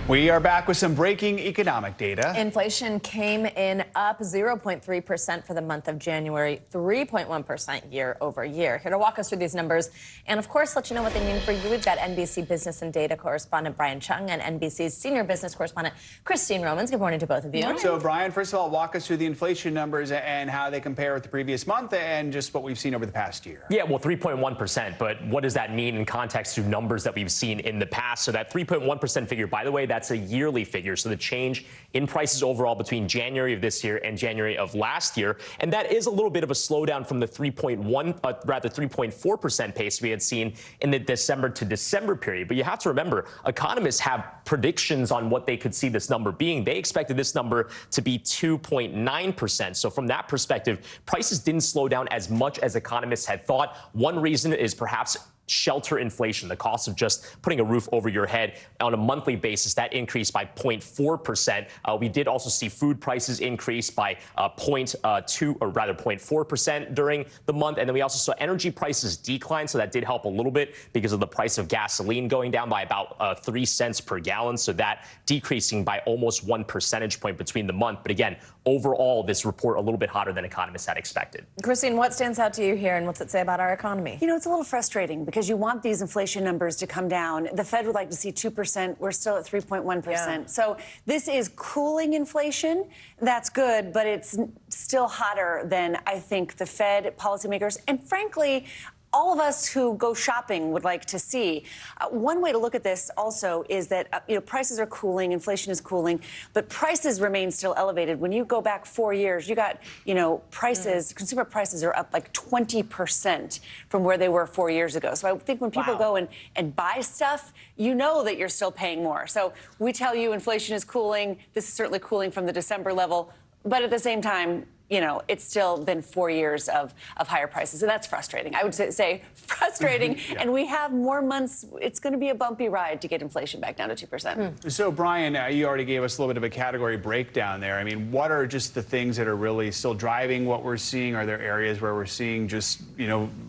We are back with some breaking economic data. Inflation came in up 0.3% for the month of January, 3.1% year over year. Here to walk us through these numbers and, of course, let you know what they mean for you, we've got NBC Business and Data correspondent Brian Chung and NBC's senior business correspondent Christine Romans. Good morning to both of you. So, Brian, first of all, walk us through the inflation numbers and how they compare with the previous month and just what we've seen over the past year. Yeah, well, 3.1%, but what does that mean in context to numbers that we've seen in the past? So that 3.1% figure, by the way, that's a yearly figure. So the change in prices overall between January of this year and January of last year. And that is a little bit of a slowdown from the 3.4% pace we had seen in the December to December period. But you have to remember, economists have predictions on what they could see this number being. They expected this number to be 2.9%. So from that perspective, prices didn't slow down as much as economists had thought. One reason is perhaps shelter inflation, the cost of just putting a roof over your head on a monthly basis, that increased by 0.4%. We did also see food prices increase by 0.4% during the month. And then we also saw energy prices decline. So that did help a little bit because of the price of gasoline going down by about 3 cents per gallon. So that decreasing by almost 1 percentage point between the month. But again, overall, this report a little bit hotter than economists had expected. Christine, what stands out to you here and what's it say about our economy? You know, it's a little frustrating because you want these inflation numbers to come down. The Fed would like to see 2%. We're still at 3.1%. Yeah. So this is cooling inflation. That's good, but it's still hotter than I think the Fed, policymakers, and frankly, all of us who go shopping would like to see. One way to look at this also is that prices are cooling, inflation is cooling, but prices remain still elevated. When you go back 4 years, you got prices, consumer prices are up like 20% from where they were 4 years ago. So I think when people go and buy stuff, you know that you're still paying more. So we tell you inflation is cooling. This is certainly cooling from the December level, but at the same time, it's still been 4 years of higher prices, and that's frustrating. I would say frustrating, yeah. And we have more months. It's going to be a bumpy ride to get inflation back down to 2%. So, Brian, you already gave us a little bit of a category breakdown there. I mean, what are just the things that are really still driving what we're seeing? Are there areas where we're seeing just,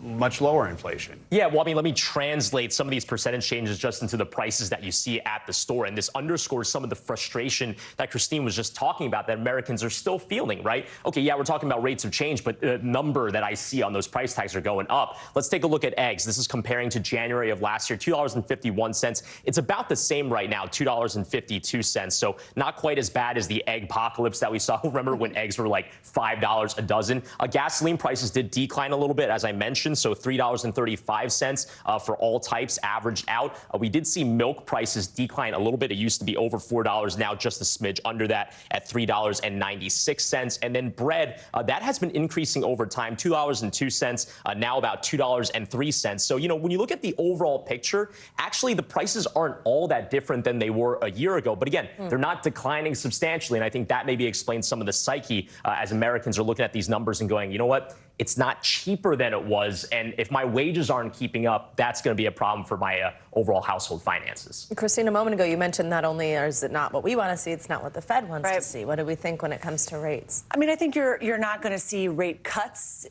much lower inflation? Yeah, well, I mean, let me translate some of these percentage changes just into the prices that you see at the store. And this underscores some of the frustration that Christine was just talking about that Americans are still feeling, right? Okay, yeah, we're talking about rates of change, but the number that I see on those price tags are going up. Let's take a look at eggs. This is comparing to January of last year, $2.51. It's about the same right now, $2.52. So not quite as bad as the egg apocalypse that we saw. Remember when eggs were like $5 a dozen? Gasoline prices did decline a little bit, as I mentioned, so $3.35 for all types averaged out. We did see milk prices decline a little bit. It used to be over $4, now just a smidge under that at $3.96. And then bread, that has been increasing over time, $2.02, now about $2.03. So, when you look at the overall picture, actually the prices aren't all that different than they were a year ago. But again, they're not declining substantially. And I think that maybe explains some of the psyche as Americans are looking at these numbers and going, you know what? It's not cheaper than it was. And if my wages aren't keeping up, that's going to be a problem for my overall household finances. Christine, a moment ago, you mentioned not only is it not what we want to see, it's not what the Fed wants to see. What do we think when it comes to rates? I mean, I think you're not going to see rate cuts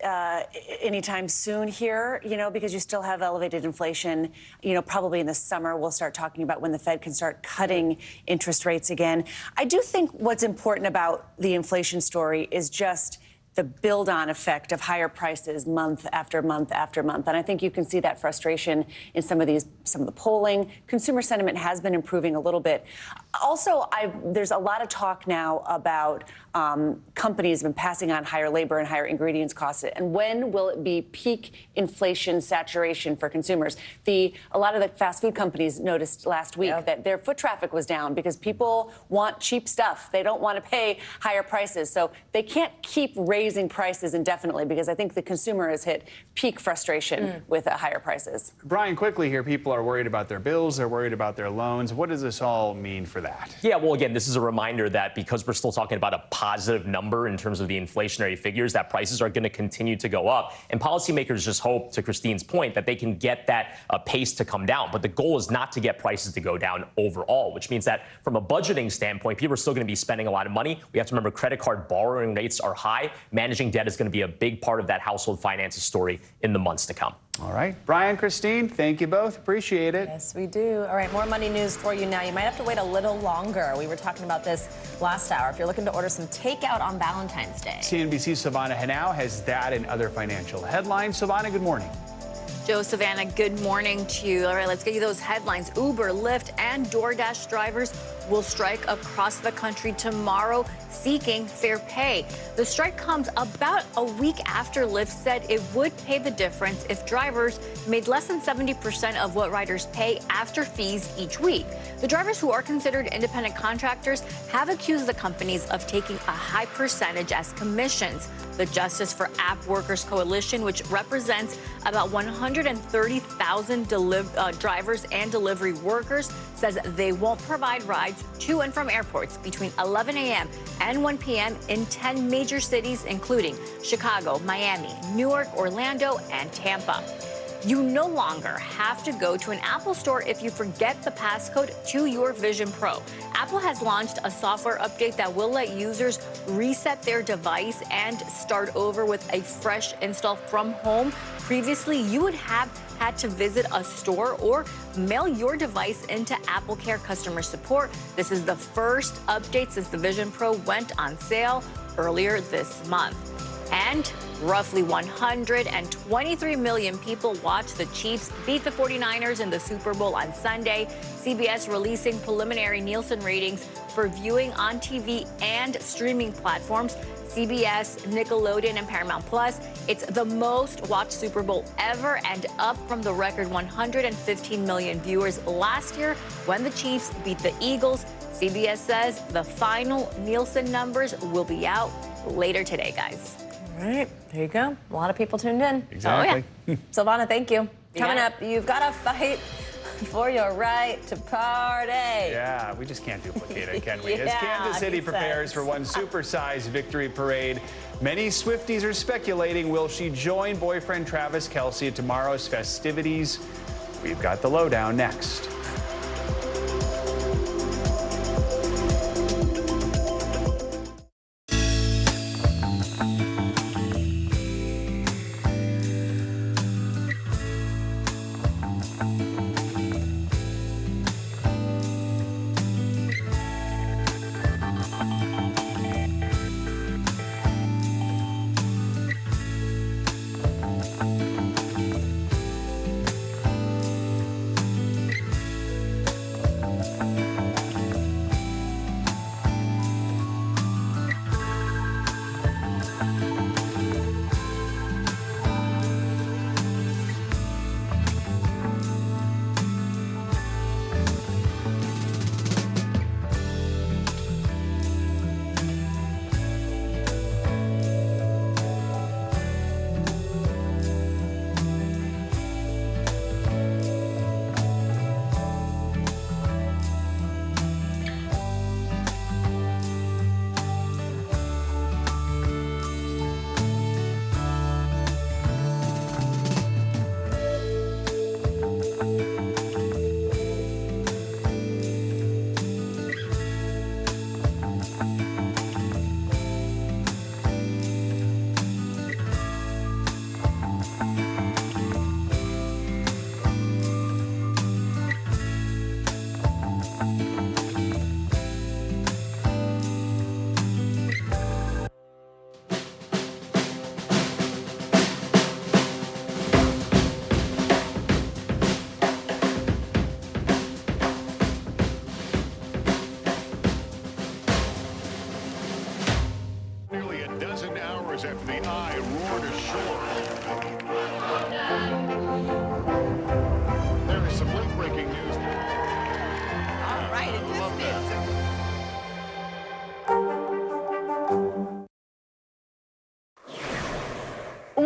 anytime soon here, because you still have elevated inflation. Probably in the summer, we'll start talking about when the Fed can start cutting interest rates again. I do think what's important about the inflation story is just the build-on effect of higher prices month after month after month. And I think you can see that frustration in some of the polling. Consumer sentiment has been improving a little bit. Also, there's a lot of talk now about companies have been passing on higher labor and higher ingredients costs. And when will it be peak inflation saturation for consumers? A lot of the fast food companies noticed last week that their foot traffic was down because people want cheap stuff. They don't want to pay higher prices. So they can't keep raising prices indefinitely because I think the consumer has hit peak frustration with higher prices. Brian, quickly here, people are worried about their bills. They're worried about their loans. What does this all mean for that? Yeah, well, again, this is a reminder that because we're still talking about a positive number in terms of the inflationary figures, that prices are going to continue to go up. And policymakers just hope, to Christine's point, that they can get that pace to come down. But the goal is not to get prices to go down overall, which means that from a budgeting standpoint, people are still going to be spending a lot of money. We have to remember credit card borrowing rates are high. managing debt is going to be a big part of that household finances story in the months to come. All right. Brian, Christine, thank you both. Appreciate it. Yes, we do. All right, more money news for you now. You might have to wait a little longer. We were talking about this last hour. If you're looking to order some takeout on Valentine's Day. CNBC's Savannah Henao has that and other financial headlines. Savannah, good morning. Joe, Savannah, good morning to you. All right, let's get you those headlines. Uber, Lyft, and DoorDash drivers will strike across the country tomorrow, seeking fair pay. The strike comes about a week after Lyft said it would pay the difference if drivers made less than 70% of what riders pay after fees each week. The drivers, who are considered independent contractors, have accused the companies of taking a high percentage as commissions. The Justice for App Workers Coalition, which represents about 130,000 drivers and delivery workers, says they won't provide rides to and from airports between 11 a.m. and 1 p.m. in 10 major cities, including Chicago, Miami, Newark, Orlando, and Tampa. You no longer have to go to an Apple store if you forget the passcode to your Vision Pro. Apple has launched a software update that will let users reset their device and start over with a fresh install from home. Previously, you would have had to visit a store or mail your device into AppleCare customer support. This is the first update since the Vision Pro went on sale earlier this month. And roughly 123 million people watched the Chiefs beat the 49ers in the Super Bowl on Sunday. CBS releasing preliminary Nielsen ratings for viewing on TV and streaming platforms. CBS, Nickelodeon, and Paramount Plus. It's the most watched Super Bowl ever and up from the record 115 million viewers last year when the Chiefs beat the Eagles. CBS says the final Nielsen numbers will be out later today, guys. All right, there you go. A lot of people tuned in. Exactly. Oh, yeah. Savannah, thank you. Coming got up, you've got to fight for your right to party. Yeah, we just can't duplicate it, can we? As Kansas City prepares for one supersized victory parade, many Swifties are speculating, will she join boyfriend Travis Kelce at tomorrow's festivities? We've got the lowdown next.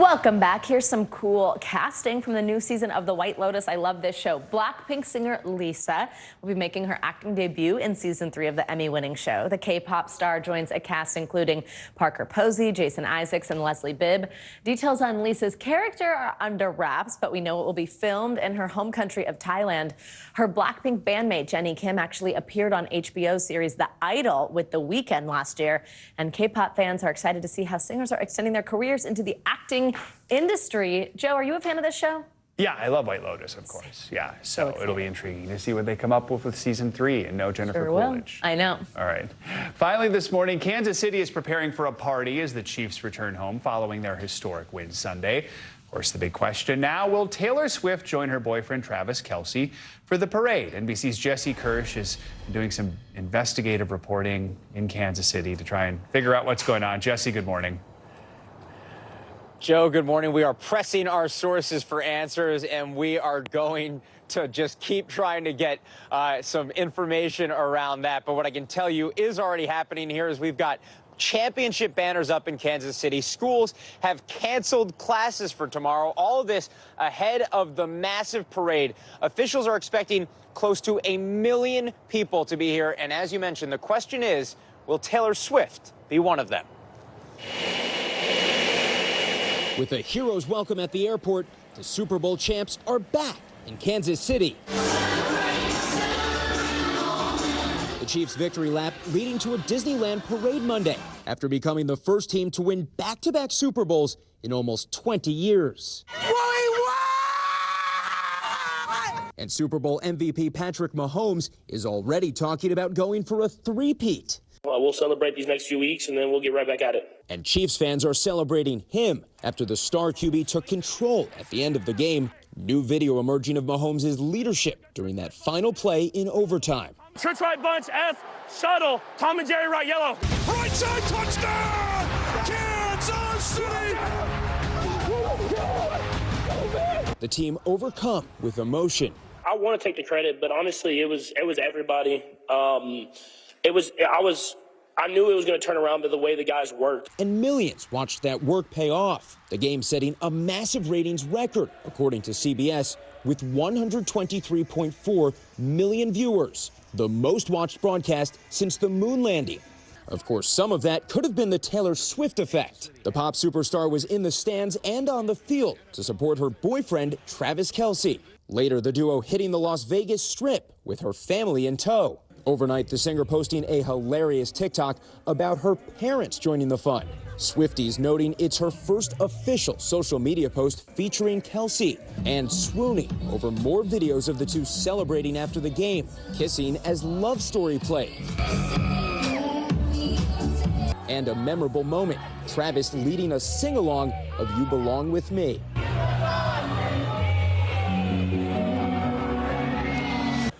Welcome back. Here's some cool casting from the new season of The White Lotus. I love this show. Blackpink singer Lisa will be making her acting debut in season 3 of the Emmy-winning show. The K-pop star joins a cast including Parker Posey, Jason Isaacs, and Leslie Bibb. Details on Lisa's character are under wraps, but we know it will be filmed in her home country of Thailand. Her Blackpink bandmate Jennie Kim actually appeared on HBO's series The Idol with The Weeknd last year, and K-pop fans are excited to see how singers are extending their careers into the acting industry. Joe, are you a fan of this show? Yeah, I love White Lotus, of course. Yeah, so it'll be intriguing to see what they come up with season 3 and no Jennifer Coolidge. I know. All right. Finally this morning, Kansas City is preparing for a party as the Chiefs return home following their historic win Sunday. Of course, the big question now, will Taylor Swift join her boyfriend Travis Kelce for the parade? NBC's Jesse Kirsch is doing some investigative reporting in Kansas City to try and figure out what's going on. Jesse, good morning. Joe, good morning. We are pressing our sources for answers, and we are going to just keep trying to get some information around that. But what I can tell you is already happening here is we've got championship banners up in Kansas City. Schools have canceled classes for tomorrow. All of this ahead of the massive parade. Officials are expecting close to 1 million people to be here. And as you mentioned, the question is, will Taylor Swift be one of them? With a hero's welcome at the airport, the Super Bowl champs are back in Kansas City. The Chiefs' victory lap leading to a Disneyland parade Monday after becoming the first team to win back-to-back Super Bowls in almost 20 years. And Super Bowl MVP Patrick Mahomes is already talking about going for a three-peat. We'll celebrate these next few weeks, and then we'll get right back at it. And Chiefs fans are celebrating him after the star QB took control at the end of the game. New video emerging of Mahomes' leadership during that final play in overtime. Church right bunch, F, shuttle, Tom and Jerry right yellow. Right side touchdown! Kansas City! The team overcome with emotion. I want to take the credit, but honestly, it was everybody. I knew it was going to turn around to the way the guys worked. And millions watched that work pay off. The game setting a massive ratings record, according to CBS, with 123.4 million viewers, the most watched broadcast since the moon landing. Of course, some of that could have been the Taylor Swift effect. The pop superstar was in the stands and on the field to support her boyfriend, Travis Kelce. Later, the duo hitting the Las Vegas Strip with her family in tow. Overnight, the singer posting a hilarious TikTok about her parents joining the fun. Swifties noting it's her first official social media post featuring Kelce, and swooning over more videos of the two celebrating after the game, kissing as Love Story played. And a memorable moment, Travis leading a sing-along of You Belong With Me.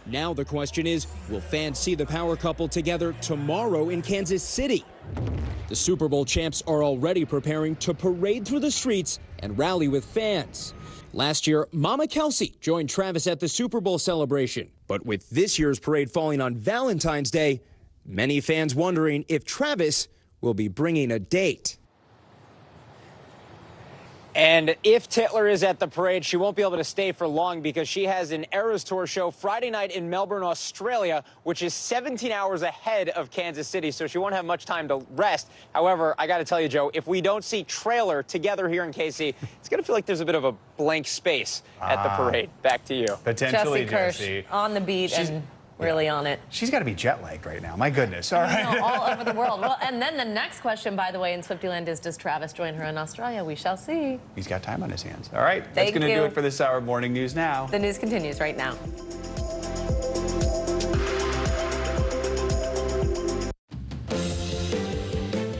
Now the question is, will fans see the power couple together tomorrow in Kansas City? The Super Bowl champs are already preparing to parade through the streets and rally with fans. Last year, Mama Kelce joined Travis at the Super Bowl celebration. But with this year's parade falling on Valentine's Day, many fans wondering if Travis will be bringing a date. And if Taylor is at the parade, she won't be able to stay for long because she has an Eras Tour show Friday night in Melbourne, Australia, which is 17 hours ahead of Kansas City, so she won't have much time to rest. However, I got to tell you, Joe, if we don't see Trailer together here in KC, it's going to feel like there's a bit of a blank space at the parade. Back to you. Potentially, Jesse Kirsch, on the beat and really on it. She's got to be jet lagged right now. My goodness. All right. All over the world. Well, and then the next question, by the way, in Swiftyland is, does Travis join her in Australia? We shall see. He's got time on his hands. All right. That's going to do it for this hour of Morning News Now. The news continues right now.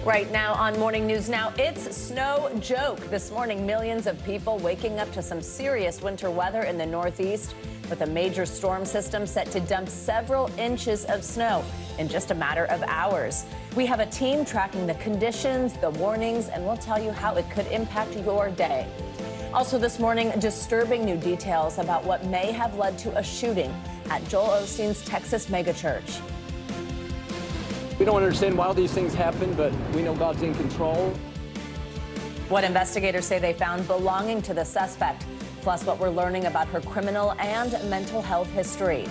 Right now on Morning News Now, it's snow joke. This morning, millions of people waking up to some serious winter weather in the Northeast, with a major storm system set to dump several inches of snow in just a matter of hours. We have a team tracking the conditions, the warnings, and we'll tell you how it could impact your day. Also this morning, disturbing new details about what may have led to a shooting at Joel Osteen's Texas megachurch. We don't understand why all these things happen, but we know God's in control. What investigators say they found belonging to the suspect, plus what we're learning about her criminal and mental health history.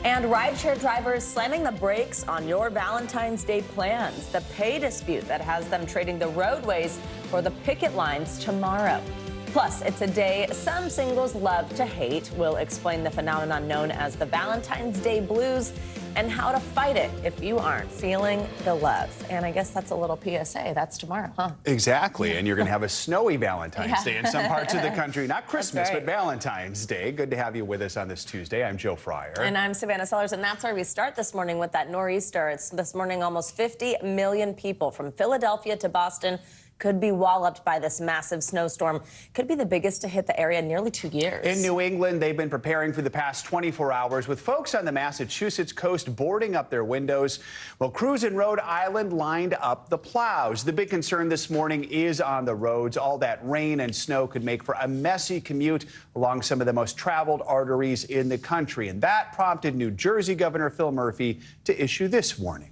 And rideshare drivers slamming the brakes on your Valentine's Day plans. The pay dispute that has them trading the roadways for the picket lines tomorrow. Plus, it's a day some singles love to hate. We'll explain the phenomenon known as the Valentine's Day blues and how to fight it if you aren't feeling the love. And I guess that's a little PSA. That's tomorrow, huh? Exactly. And you're going to have a snowy Valentine's Day in some parts of the country. Not Christmas, right. but Valentine's Day. Good to have you with us on this Tuesday. I'm Joe Fryer. And I'm Savannah Sellers. And that's where we start this morning with that nor'easter. It's this morning almost 50 million people from Philadelphia to Boston could be walloped by this massive snowstorm. Could be the biggest to hit the area in nearly 2 years. In New England, they've been preparing for the past 24 hours with folks on the Massachusetts coast boarding up their windows, while crews in Rhode Island lined up the plows. The big concern this morning is on the roads. All that rain and snow could make for a messy commute along some of the most traveled arteries in the country. And that prompted New Jersey Governor Phil Murphy to issue this warning.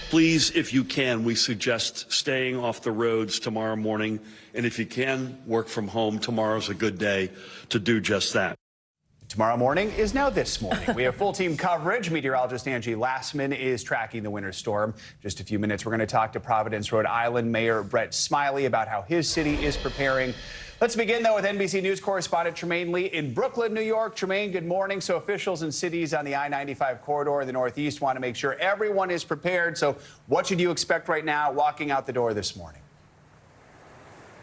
Please, if you can, we suggest staying off the roads tomorrow morning. And if you can, work from home. Tomorrow's a good day to do just that. Tomorrow morning is now this morning. We have full team coverage. Meteorologist Angie Lassman is tracking the winter storm. Just a few minutes, we're going to talk to Providence, Rhode Island Mayor Brett Smiley about how his city is preparing. Let's begin, though, with NBC News correspondent Tremaine Lee in Brooklyn, New York. Tremaine, good morning. So officials in cities on the I-95 corridor in the Northeast want to make sure everyone is prepared. So what should you expect right now walking out the door this morning?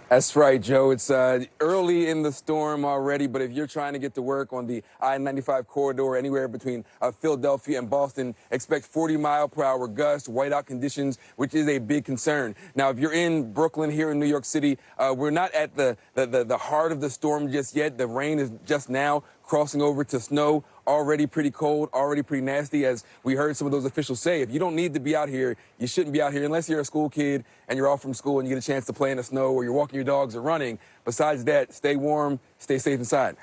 That's right, Joe. It's early in the storm already, but if you're trying to get to work on the I-95 corridor anywhere between Philadelphia and Boston, expect 40-mile-per-hour gusts, whiteout conditions, which is a big concern. Now, if you're in Brooklyn here in New York City, we're not at the heart of the storm just yet. The rain is just now crossing over to snow, already pretty cold, already pretty nasty, as we heard some of those officials say. If you don't need to be out here, you shouldn't be out here unless you're a school kid and you're off from school and you get a chance to play in the snow or you're walking your dogs or running. Besides that, stay warm, stay safe inside.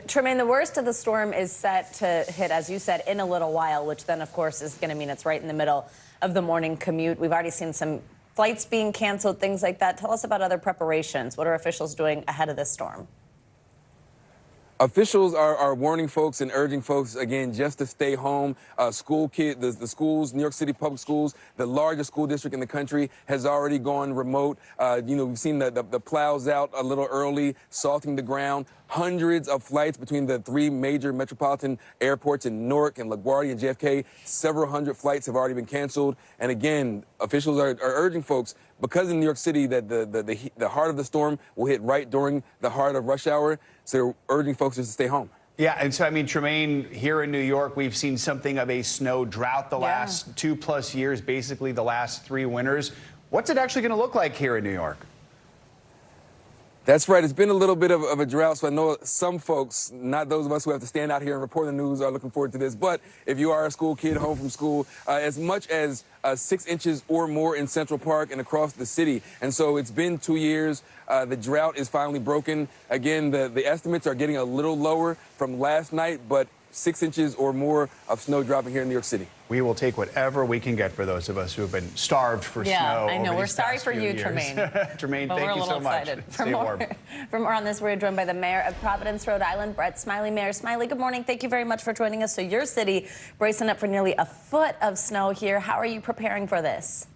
Tremaine, the worst of the storm is set to hit, as you said, in a little while, which then, of course, is going to mean it's right in the middle of the morning commute. We've already seen some flights being canceled, things like that. Tell us about other preparations. What are officials doing ahead of this storm? Officials are warning folks and urging folks, again, just to stay home. The schools, New York City public schools, the largest school district in the country, has already gone remote. We've seen the plows out a little early, salting the ground. Hundreds of flights between the three major metropolitan airports in Newark and LaGuardia and JFK. Several hundred flights have already been canceled. And again, officials are urging folks, because in New York City that the heart of the storm will hit right during the heart of rush hour, so they're urging folks just to stay home. Yeah, and so, I mean, Tremaine, here in New York, we've seen something of a snow drought the last 2+ years, basically the last 3 winters. What's it actually going to look like here in New York? That's right. It's been a little bit of a drought, so I know some folks, not those of us who have to stand out here and report the news, are looking forward to this. But if you are a school kid home from school, as much as 6 inches or more in Central Park and across the city. And so it's been 2 years. The drought is finally broken. Again, the estimates are getting a little lower from last night, but 6 inches or more of snow dropping here in New York City. We will take whatever we can get for those of us who have been starved for snow. Yeah, I know. Over we're these sorry past for few you, years. Tremaine. Tremaine, but thank you so much. For more, Stay warm. For more on this, we're joined by the mayor of Providence, Rhode Island, Brett Smiley. Mayor Smiley, good morning. Thank you very much for joining us. So your city bracing up for nearly a foot of snow here. How are you preparing for this?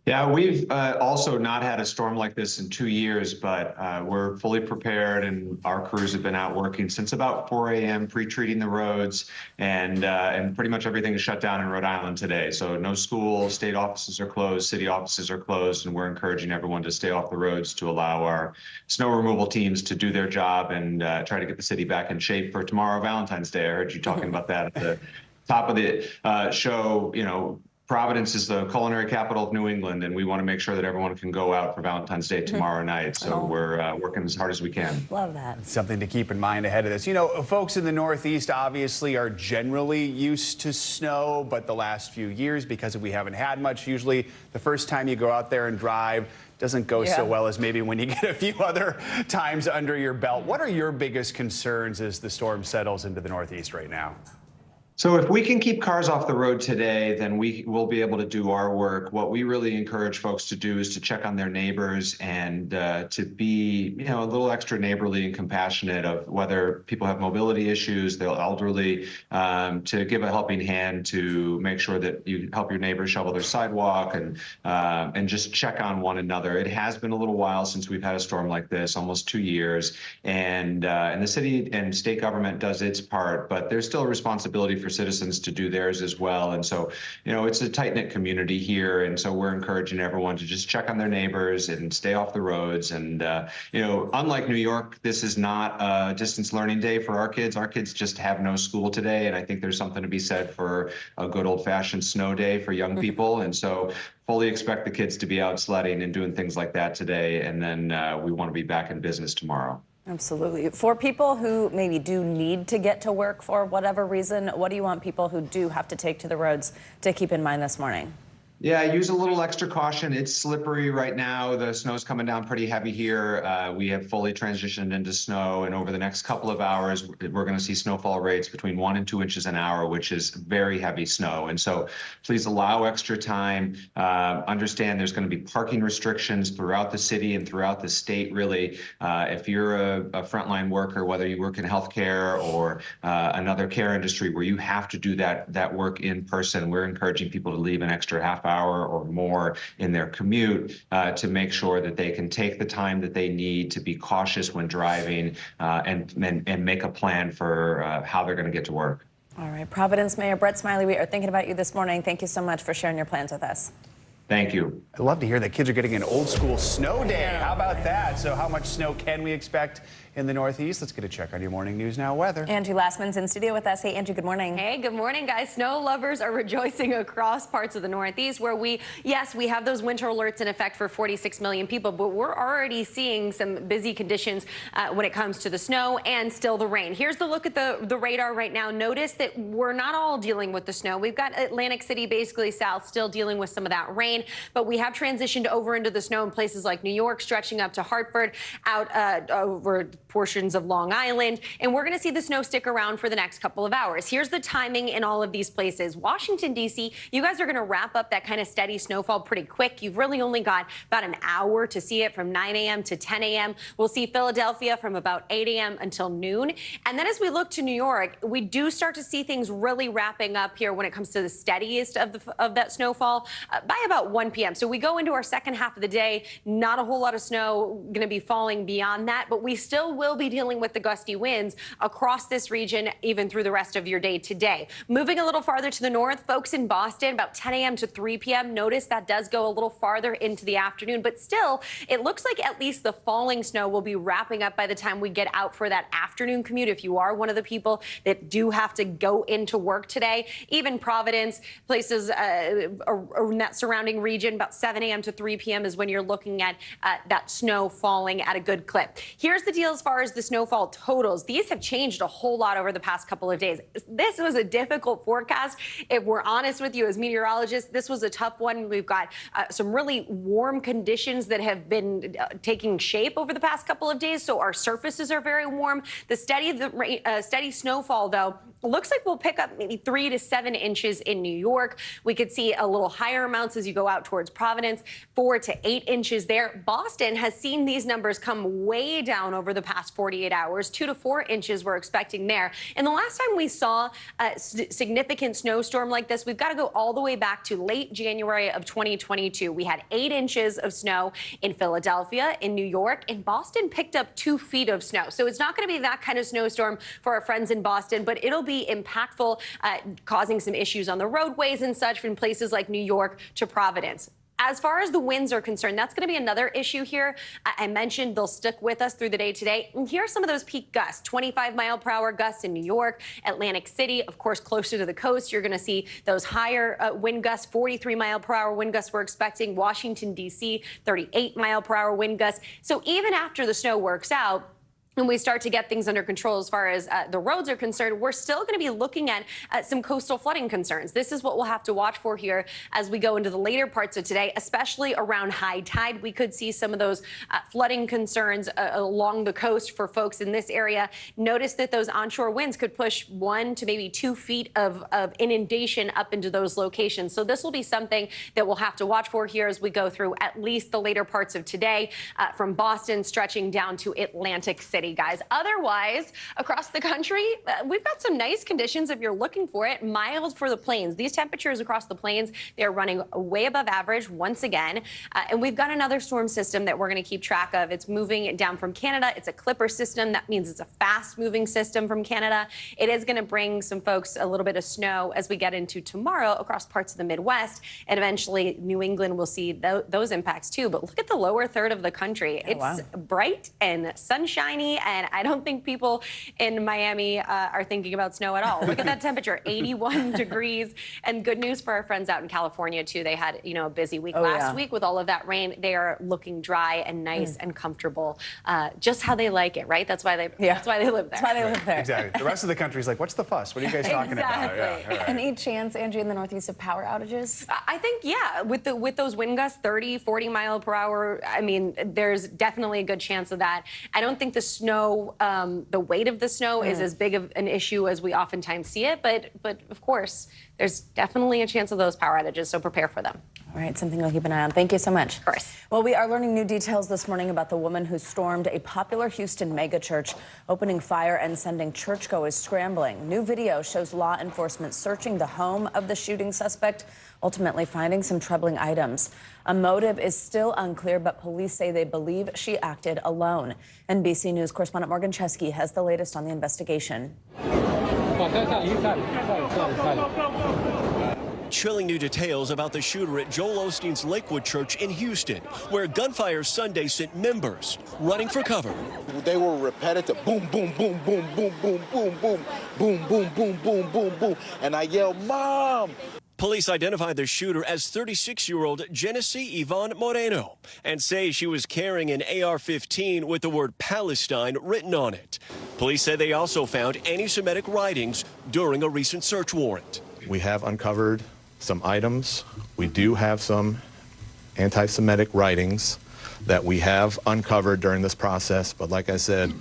Yeah, we've also not had a storm like this in 2 years, but we're fully prepared, and our crews have been out working since about 4 a.m. pre-treating the roads, and pretty much everything is shut down in Rhode Island today. So no school, state offices are closed, city offices are closed, and we're encouraging everyone to stay off the roads to allow our snow removal teams to do their job and try to get the city back in shape for tomorrow, Valentine's Day. I heard you talking about that at the top of the show. You know, Providence is the culinary capital of New England, and we want to make sure that everyone can go out for Valentine's Day tomorrow night. So we're working as hard as we can. Love that. Something to keep in mind ahead of this. You know, folks in the Northeast obviously are generally used to snow, but the last few years, because we haven't had much, usually the first time you go out there and drive doesn't go so well as maybe when you get a few other times under your belt. What are your biggest concerns as the storm settles into the Northeast right now? So if we can keep cars off the road today, then we will be able to do our work. What we really encourage folks to do is to check on their neighbors and to be, a little extra neighborly and compassionate of whether people have mobility issues, they're elderly, to give a helping hand to make sure that you help your neighbors shovel their sidewalk and just check on one another. It has been a little while since we've had a storm like this, almost 2 years, and the city and state government does its part, but there's still a responsibility for citizens to do theirs as well. And so, it's a tight-knit community here. And so we're encouraging everyone to just check on their neighbors and stay off the roads. And, unlike New York, this is not a distance learning day for our kids. Our kids just have no school today. And I think there's something to be said for a good old-fashioned snow day for young people. And so fully expect the kids to be out sledding and doing things like that today. And then we want to be back in business tomorrow. Absolutely. For people who maybe do need to get to work for whatever reason, what do you want people who do have to take to the roads to keep in mind this morning? Yeah, use a little extra caution. It's slippery right now. The snow's coming down pretty heavy here. We have fully transitioned into snow, and over the next couple of hours, we're going to see snowfall rates between 1 and 2 inches an hour, which is very heavy snow. And so please allow extra time. Understand there's going to be parking restrictions throughout the city and throughout the state, really. If you're a frontline worker, whether you work in healthcare or another care industry where you have to do that work in person, we're encouraging people to leave an extra half hour or more in their commute to make sure that they can take the time that they need to be cautious when driving and make a plan for how they're going to get to work. All right. Providence Mayor Brett Smiley, we are thinking about you this morning. Thank you so much for sharing your plans with us. Thank you. I love to hear that kids are getting an old school snow day. How about that? So how much snow can we expect in the Northeast? Let's get a check on your Morning News Now weather. Angie Lastman's in studio with us. Hey, Angie, good morning. Hey, good morning, guys. Snow lovers are rejoicing across parts of the Northeast where we have those winter alerts in effect for 46 million people, but we're already seeing some busy conditions when it comes to the snow and still the rain. Here's the look at the radar right now. Notice that we're not all dealing with the snow. We've got Atlantic City, basically south, still dealing with some of that rain, but we have transitioned over into the snow in places like New York, stretching up to Hartford, out over portions of Long Island, and we're going to see the snow stick around for the next couple of hours. Here's the timing in all of these places. Washington, D.C., you guys are going to wrap up that kind of steady snowfall pretty quick. You've really only got about an hour to see it from 9 a.m. to 10 a.m. We'll see Philadelphia from about 8 a.m. until noon. And then as we look to New York, we do start to see things really wrapping up here when it comes to the steadiest of that snowfall by about 1 p.m. So we go into our second half of the day, not a whole lot of snow going to be falling beyond that, but we still will be dealing with the gusty winds across this region even through the rest of your day today. Moving a little farther to the north, folks in Boston, about 10 a.m. to 3 p.m. Notice that does go a little farther into the afternoon, but still, it looks like at least the falling snow will be wrapping up by the time we get out for that afternoon commute. If you are one of the people that do have to go into work today, even Providence, places in that surrounding region, about 7 a.m. to 3 p.m. is when you're looking at that snow falling at a good clip. Here's the deal as far as the snowfall totals. These have changed a whole lot over the past couple of days. This was a difficult forecast. If we're honest with you as meteorologists, this was a tough one. We've got some really warm conditions that have been taking shape over the past couple of days, so our surfaces are very warm. The steady snowfall, though, looks like we'll pick up maybe 3 to 7 inches in New York. We could see a little higher amounts as you go out towards Providence, 4 to 8 inches there. Boston has seen these numbers come way down over the past 48 hours. 2 to 4 inches we're expecting there. And the last time we saw a significant snowstorm like this, we've got to go all the way back to late January of 2022. We had 8 inches of snow in Philadelphia, in New York, and Boston picked up 2 feet of snow. So it's not going to be that kind of snowstorm for our friends in Boston, but it'll be impactful, causing some issues on the roadways and such from places like New York to Providence. As far as the winds are concerned, that's going to be another issue here. I mentioned they'll stick with us through the day today. And here are some of those peak gusts, 25-mile-per-hour gusts in New York, Atlantic City, of course, closer to the coast. You're going to see those higher wind gusts, 43-mile-per-hour wind gusts we're expecting. Washington, D.C., 38-mile-per-hour wind gusts. So even after the snow works out, and we start to get things under control as far as the roads are concerned, we're still going to be looking at some coastal flooding concerns. This is what we'll have to watch for here as we go into the later parts of today, especially around high tide. We could see some of those flooding concerns along the coast for folks in this area. Notice that those onshore winds could push 1 to maybe 2 feet of inundation up into those locations. So this will be something that we'll have to watch for here as we go through at least the later parts of today, from Boston stretching down to Atlantic City. Guys. Otherwise, across the country, we've got some nice conditions if you're looking for it. Mild for the plains. These temperatures across the plains, they're running way above average once again. And we've got another storm system that we're going to keep track of. It's moving down from Canada. It's a clipper system. That means it's a fast-moving system from Canada. It is going to bring some folks a little bit of snow as we get into tomorrow across parts of the Midwest. And eventually, New England will see those impacts too. But look at the lower third of the country. It's bright and sunshiny. And I don't think people in Miami are thinking about snow at all. Look at that temperature, 81 degrees. And good news for our friends out in California, too. They had, a busy week last week with all of that rain. They are looking dry and nice and comfortable, just how they like it, right? That's why they live there. That's why they live there. Exactly. The rest of the country's like, what's the fuss? What are you guys talking about? Yeah, right. Any chance, Angie, in the Northeast of power outages? I think, yeah, with those wind gusts, 30, 40 mile per hour, I mean, there's definitely a good chance of that. I don't think the snow, the weight of the snow is as big of an issue as we oftentimes see it. But of course, there's definitely a chance of those power outages, so prepare for them. All right, something we'll keep an eye on. Thank you so much. Of course. Well, we are learning new details this morning about the woman who stormed a popular Houston megachurch, opening fire and sending churchgoers scrambling. New video shows law enforcement searching the home of the shooting suspect, ultimately finding some troubling items. A motive is still unclear, but police say they believe she acted alone. NBC News correspondent Morgan Chesky has the latest on the investigation. Chilling new details about the shooter at Joel Osteen's Lakewood Church in Houston, where gunfire Sunday sent members running for cover. They were repetitive, boom, boom, boom, boom, boom, boom, boom, boom, boom, boom, boom, boom, boom, boom, and I yelled, "Mom!" Police identified the shooter as 36-year-old Genesee Yvonne Moreno and say she was carrying an AR-15 with the word Palestine written on it. Police say they also found anti-Semitic writings during a recent search warrant. We have uncovered some items. We do have some anti-Semitic writings that we have uncovered during this process. But like I said,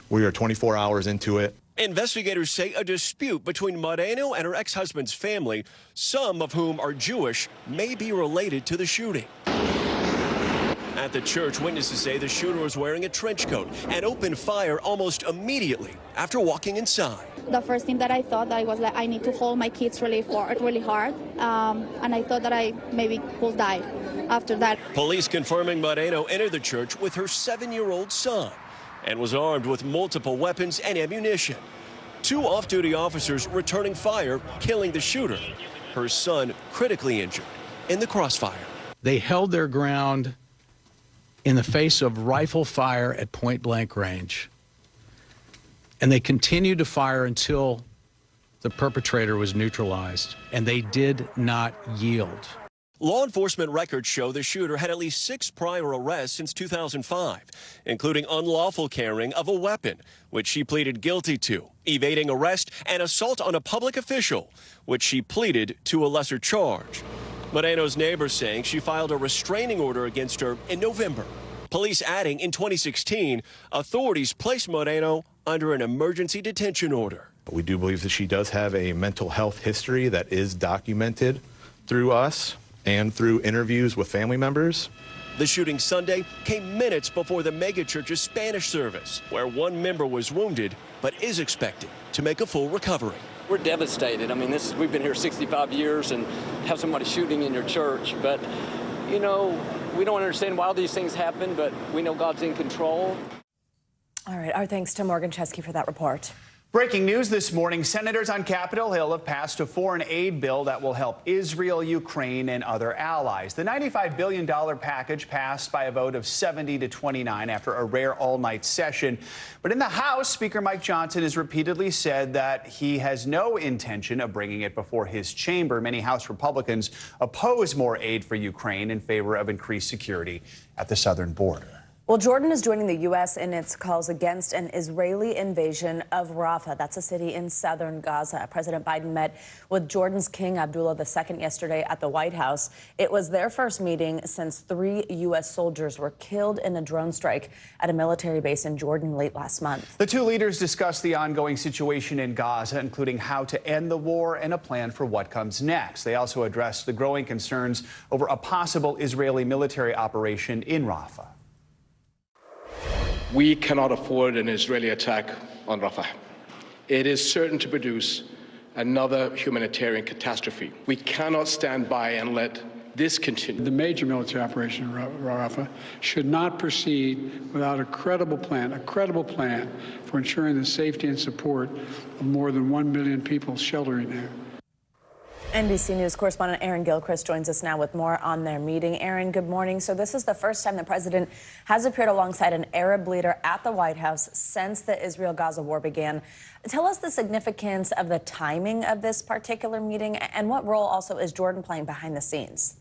we are 24 hours into it. Investigators say a dispute between Moreno and her ex-husband's family, some of whom are Jewish, may be related to the shooting. At the church, witnesses say the shooter was wearing a trench coat and opened fire almost immediately after walking inside. The first thing that I thought that I was like, I need to hold my kids really hard, and I thought that I maybe will die after that. Police confirming Moreno entered the church with her 7-year-old son and was armed with multiple weapons and ammunition. 2 off-duty officers returning fire, killing the shooter. Her son critically injured in the crossfire. They held their ground in the face of rifle fire at point-blank range. And they continued to fire until the perpetrator was neutralized, and they did not yield. Law enforcement records show the shooter had at least 6 prior arrests since 2005, including unlawful carrying of a weapon, which she pleaded guilty to, evading arrest, and assault on a public official, which she pleaded to a lesser charge. Moreno's neighbors saying she filed a restraining order against her in November. Police adding in 2016, authorities placed Moreno under an emergency detention order. We do believe that she does have a mental health history that is documented through us and through interviews with family members. The shooting Sunday came minutes before the megachurch's Spanish service, where 1 member was wounded but is expected to make a full recovery. We're devastated. I mean, we've been here 65 years and have somebody shooting in your church. But, we don't understand why all these things happen, but we know God's in control. All right, our thanks to Morgan Chesky for that report. Breaking news this morning, senators on Capitol Hill have passed a foreign aid bill that will help Israel, Ukraine, and other allies. The $95 billion package passed by a vote of 70 to 29 after a rare all-night session. But in the House, Speaker Mike Johnson has repeatedly said that he has no intention of bringing it before his chamber. Many House Republicans oppose more aid for Ukraine in favor of increased security at the southern border. Well, Jordan is joining the U.S. in its calls against an Israeli invasion of Rafah. That's a city in southern Gaza. President Biden met with Jordan's King Abdullah II yesterday at the White House. It was their first meeting since 3 U.S. soldiers were killed in a drone strike at a military base in Jordan late last month. The two leaders discussed the ongoing situation in Gaza, including how to end the war and a plan for what comes next. They also addressed the growing concerns over a possible Israeli military operation in Rafah. We cannot afford an Israeli attack on Rafah. It is certain to produce another humanitarian catastrophe. We cannot stand by and let this continue. The major military operation in Rafah should not proceed without a credible plan for ensuring the safety and support of more than 1 million people sheltering there. NBC News correspondent Aaron Gilchrist joins us now with more on their meeting. Aaron, good morning. So this is the first time the president has appeared alongside an Arab leader at the White House since the Israel-Gaza war began. Tell us the significance of the timing of this particular meeting, and what role also is Jordan playing behind the scenes?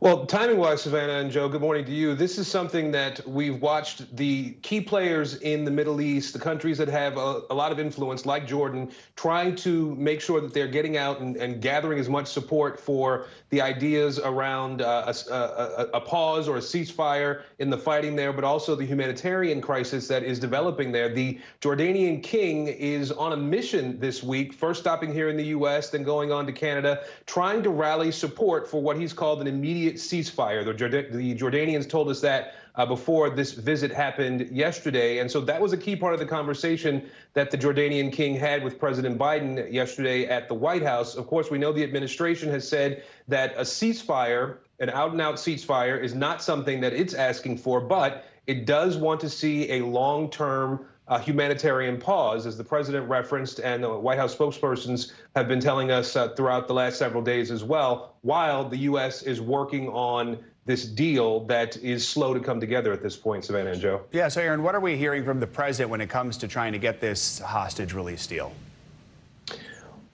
Well, timing-wise, Savannah and Joe, good morning to you. This is something that we've watched the key players in the Middle East, the countries that have a lot of influence, like Jordan, trying to make sure that they're getting out and gathering as much support for the ideas around a pause or a ceasefire in the fighting there, but also the humanitarian crisis that is developing there. The Jordanian king is on a mission this week, first stopping here in the U.S., then going on to Canada, trying to rally support for what he's called an immediate ceasefire. The Jordanians told us that before this visit happened yesterday. And so that was a key part of the conversation that the Jordanian king had with President Biden yesterday at the White House. Of course, we know the administration has said that a ceasefire, an out-and-out ceasefire, is not something that it's asking for, but it does want to see a long-term humanitarian pause, as the president referenced, and the White House spokespersons have been telling us throughout the last several days as well, while the U.S. is working on this deal that is slow to come together at this point, Savannah and Joe. Yeah, so Aaron, what are we hearing from the president when it comes to trying to get this hostage release deal?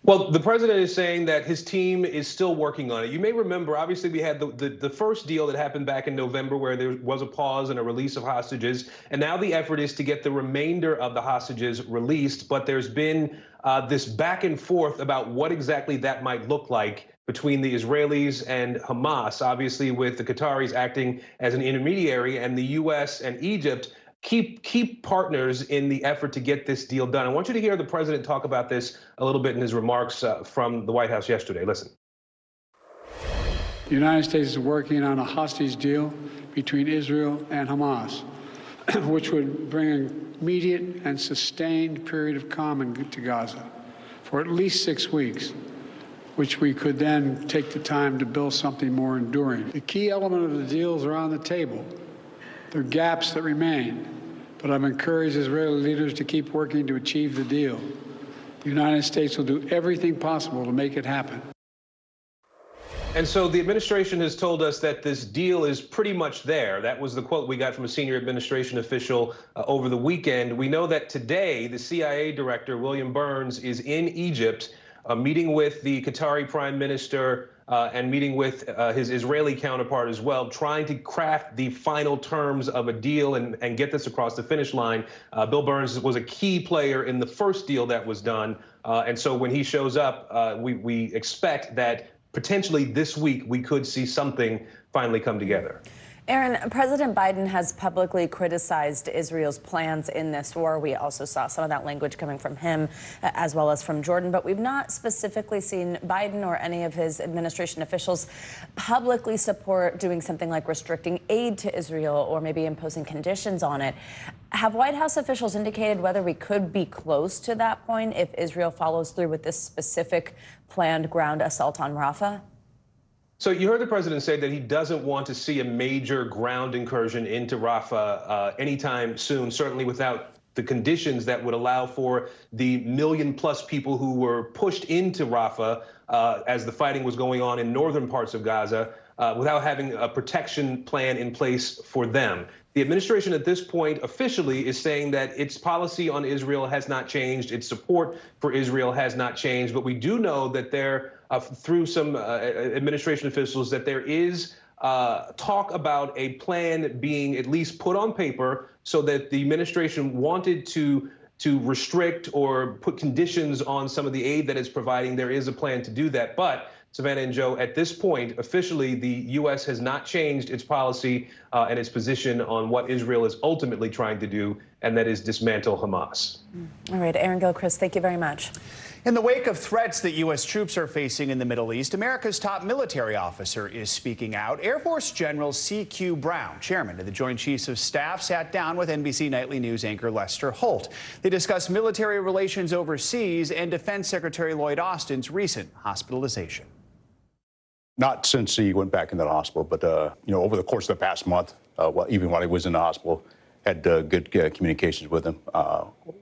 Well, the president is saying that his team is still working on it. You may remember, obviously, we had the first deal that happened back in November where there was a pause and a release of hostages. And now the effort is to get the remainder of the hostages released. But there's been this back and forth about what exactly that might look like between the Israelis and Hamas, obviously with the Qataris acting as an intermediary, and the U.S. and Egypt keep partners in the effort to get this deal done. I want you to hear the president talk about this a little bit in his remarks from the White House yesterday. Listen. The United States is working on a hostage deal between Israel and Hamas, which would bring an immediate and sustained period of calm to Gaza for at least 6 weeks, which we could then take the time to build something more enduring. The key element of the deals are on the table. There are gaps that remain, but I've encouraged Israeli leaders to keep working to achieve the deal. The United States will do everything possible to make it happen. And so the administration has told us that this deal is pretty much there. That was the quote we got from a senior administration official over the weekend. We know that today the CIA director, William Burns, is in Egypt, meeting with the Qatari prime minister and meeting with his Israeli counterpart as well, trying to craft the final terms of a deal and get this across the finish line. Bill Burns was a key player in the first deal that was done. And so when he shows up, we expect that potentially this week we could see something finally come together. Aaron, President Biden has publicly criticized Israel's plans in this war. We also saw some of that language coming from him as well as from Jordan, but we've not specifically seen Biden or any of his administration officials publicly support doing something like restricting aid to Israel or maybe imposing conditions on it. Have White House officials indicated whether we could be close to that point if Israel follows through with this specific planned ground assault on Rafah? So you heard the president say that he doesn't want to see a major ground incursion into Rafah anytime soon, certainly without the conditions that would allow for the 1 million+ people who were pushed into Rafah as the fighting was going on in northern parts of Gaza, without having a protection plan in place for them. The administration at this point officially is saying that its policy on Israel has not changed. Its support for Israel has not changed. But we do know that there, through some administration officials, that there is talk about a plan being at least put on paper so that the administration wanted to restrict or put conditions on some of the aid that it's providing. There is a plan to do that. But Savannah and Joe, at this point, officially, the U.S. has not changed its policy and its position on what Israel is ultimately trying to do, and that is dismantle Hamas. All right, Aaron Gilchrist, thank you very much. In the wake of threats that U.S. troops are facing in the Middle East, America's top military officer is speaking out. Air Force General C.Q. Brown, chairman of the Joint Chiefs of Staff, sat down with NBC Nightly News anchor Lester Holt. They discussed military relations overseas and Defense Secretary Lloyd Austin's recent hospitalization. Not since he went back into the hospital, but over the course of the past month, even while he was in the hospital, had good communications with him.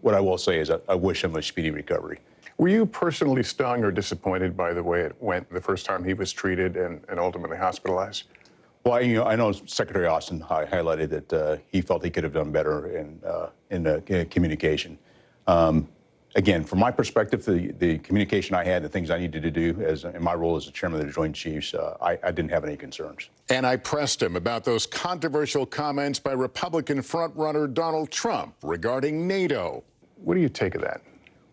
What I will say is I wish him a speedy recovery. Were you personally stung or disappointed by the way it went the first time he was treated and ultimately hospitalized? Well, I know Secretary Austin highlighted that he felt he could have done better in communication. Again, from my perspective, the communication I had, the things I needed to do in my role as the chairman of the Joint Chiefs, I didn't have any concerns. And I pressed him about those controversial comments by Republican frontrunner Donald Trump regarding NATO. What do you take of that?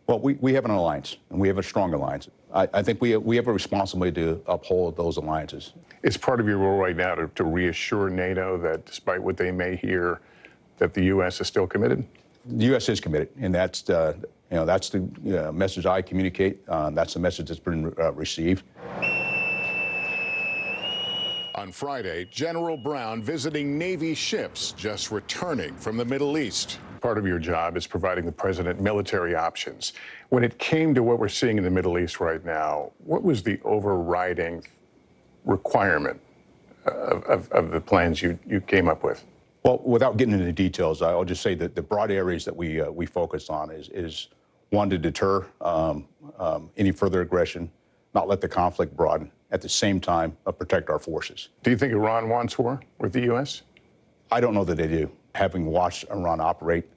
Well, we have an alliance, and we have a strong alliance. I think we have a responsibility to uphold those alliances. It's part of your role right now to reassure NATO that despite what they may hear, that the U.S. is still committed? The U.S. is committed, and that's the message I communicate. That's the message that's been received. On Friday, General Brown visiting Navy ships just returning from the Middle East. Part of your job is providing the president military options. When it came to what we're seeing in the Middle East right now, what was the overriding requirement of the plans you came up with? Well, without getting into the details, I'll just say that the broad areas that we focus on is one, to deter any further aggression, not let the conflict broaden, at the same time protect our forces. Do you think Iran wants war with the U.S.? I don't know that they do. Having watched Iran operate,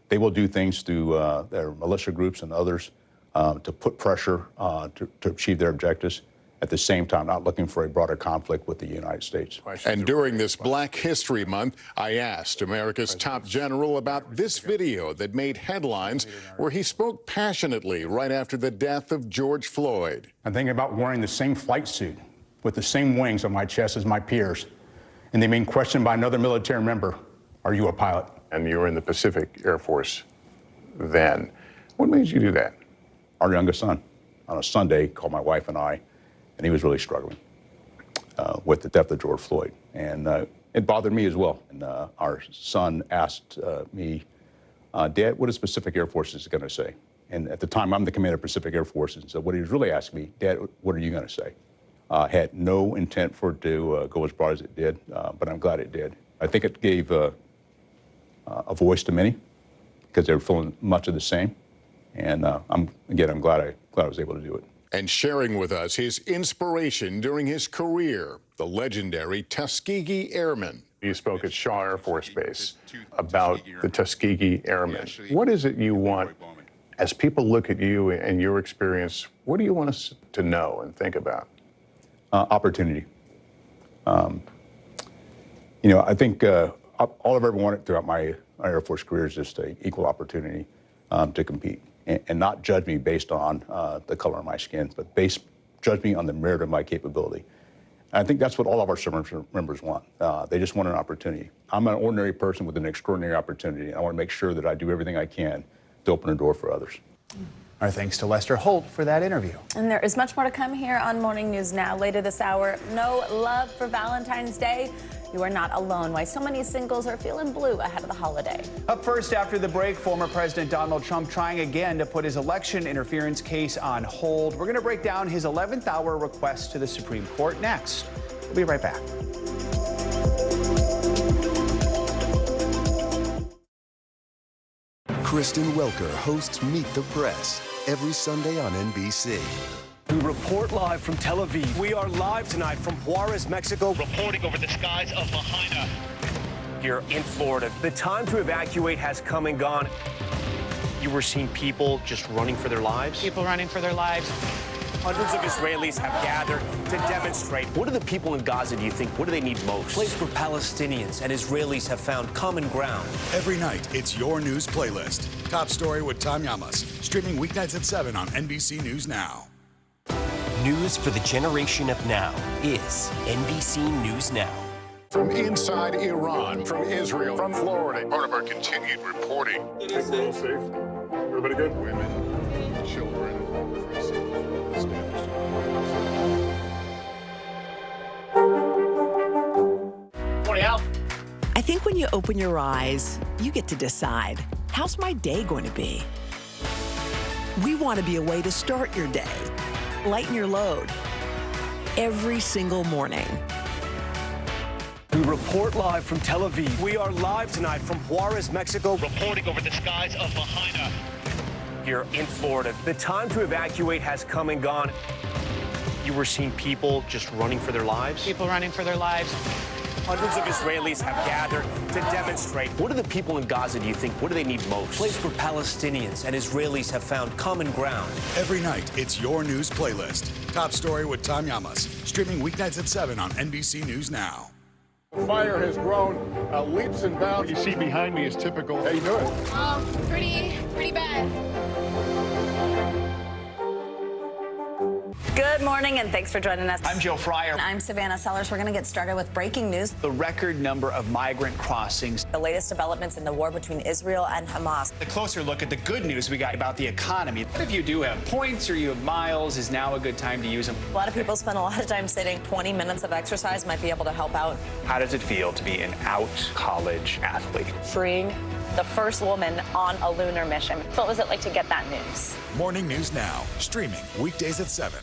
they will do things through their militia groups and others to put pressure to achieve their objectives. At the same time, not looking for a broader conflict with the United States. And during this Black History Month, I asked America's top general about this video that made headlines where he spoke passionately right after the death of George Floyd. I'm thinking about wearing the same flight suit with the same wings on my chest as my peers, and they being questioned by another military member, are you a pilot? And you were in the Pacific Air Force then. What made you do that? Our youngest son, on a Sunday, called my wife and I, and he was really struggling with the death of George Floyd. And it bothered me as well. And our son asked me, Dad, what is Pacific Air Force going to say? And at the time, I'm the commander of Pacific Air Forces. And so what he was really asking me, Dad, what are you going to say? Had no intent for it to go as broad as it did, but I'm glad it did. I think it gave a voice to many because they were feeling much of the same. And I'm glad I was able to do it. And sharing with us his inspiration during his career, the legendary Tuskegee Airmen. You spoke at Shaw Air Force Base about the Tuskegee Airmen. What is it you want, as people look at you and your experience, what do you want us to know and think about? Opportunity. I think all I've ever wanted throughout my Air Force career is just an equal opportunity to compete. And not judge me based on the color of my skin, but judge me on the merit of my capability. And I think that's what all of our service members want. They just want an opportunity. I'm an ordinary person with an extraordinary opportunity, and I want to make sure that I do everything I can to open a door for others. Our thanks to Lester Holt for that interview. And there is much more to come here on Morning News Now. Later this hour, no love for Valentine's Day. You are not alone. Why so many singles are feeling blue ahead of the holiday. Up first after the break, former President Donald Trump trying again to put his election interference case on hold. We're going to break down his 11th hour request to the Supreme Court next. We'll be right back. Kristen Welker hosts Meet the Press every Sunday on NBC. We report live from Tel Aviv. We are live tonight from Juarez, Mexico, reporting over the skies of Lahaina here in Florida. The time to evacuate has come and gone. You were seeing people just running for their lives? People running for their lives. Hundreds of Israelis have gathered to demonstrate. What do the people in Gaza, do you think, what do they need most? A place where Palestinians and Israelis have found common ground. Every night, it's your news playlist. Top Story with Tom Llamas. Streaming weeknights at 7 on NBC News Now. News for the generation of now is NBC News Now. From inside Iran, from Israel, from Florida. Part of our continued reporting. It is safe. Everybody good? Women, children, Morning, Al. I think when you open your eyes, you get to decide, how's my day going to be? We want to be a way to start your day. Lighten your load. Every single morning. We report live from Tel Aviv. We are live tonight from Juarez, Mexico, reporting over the skies of Lahaina. Here in Florida, the time to evacuate has come and gone. You were seeing people just running for their lives? People running for their lives. Hundreds of Israelis have gathered to demonstrate. What do the people in Gaza, do you think, what do they need most? A place where Palestinians and Israelis have found common ground. Every night, it's your news playlist. Top Story with Tom Llamas. Streaming weeknights at 7 on NBC News Now. The fire has grown leaps and bounds. What you see behind me is typical. How you doing? Pretty bad. Good morning, and thanks for joining us. I'm Joe Fryer. And I'm Savannah Sellers. We're going to get started with breaking news. The record number of migrant crossings. The latest developments in the war between Israel and Hamas. A closer look at the good news we got about the economy. If you do have points or you have miles, is now a good time to use them. A lot of people spend a lot of time sitting. 20 minutes of exercise might be able to help out. How does it feel to be an out college athlete? Freeing. The first woman on a lunar mission. What was it like to get that news? Morning News Now. Streaming weekdays at 7.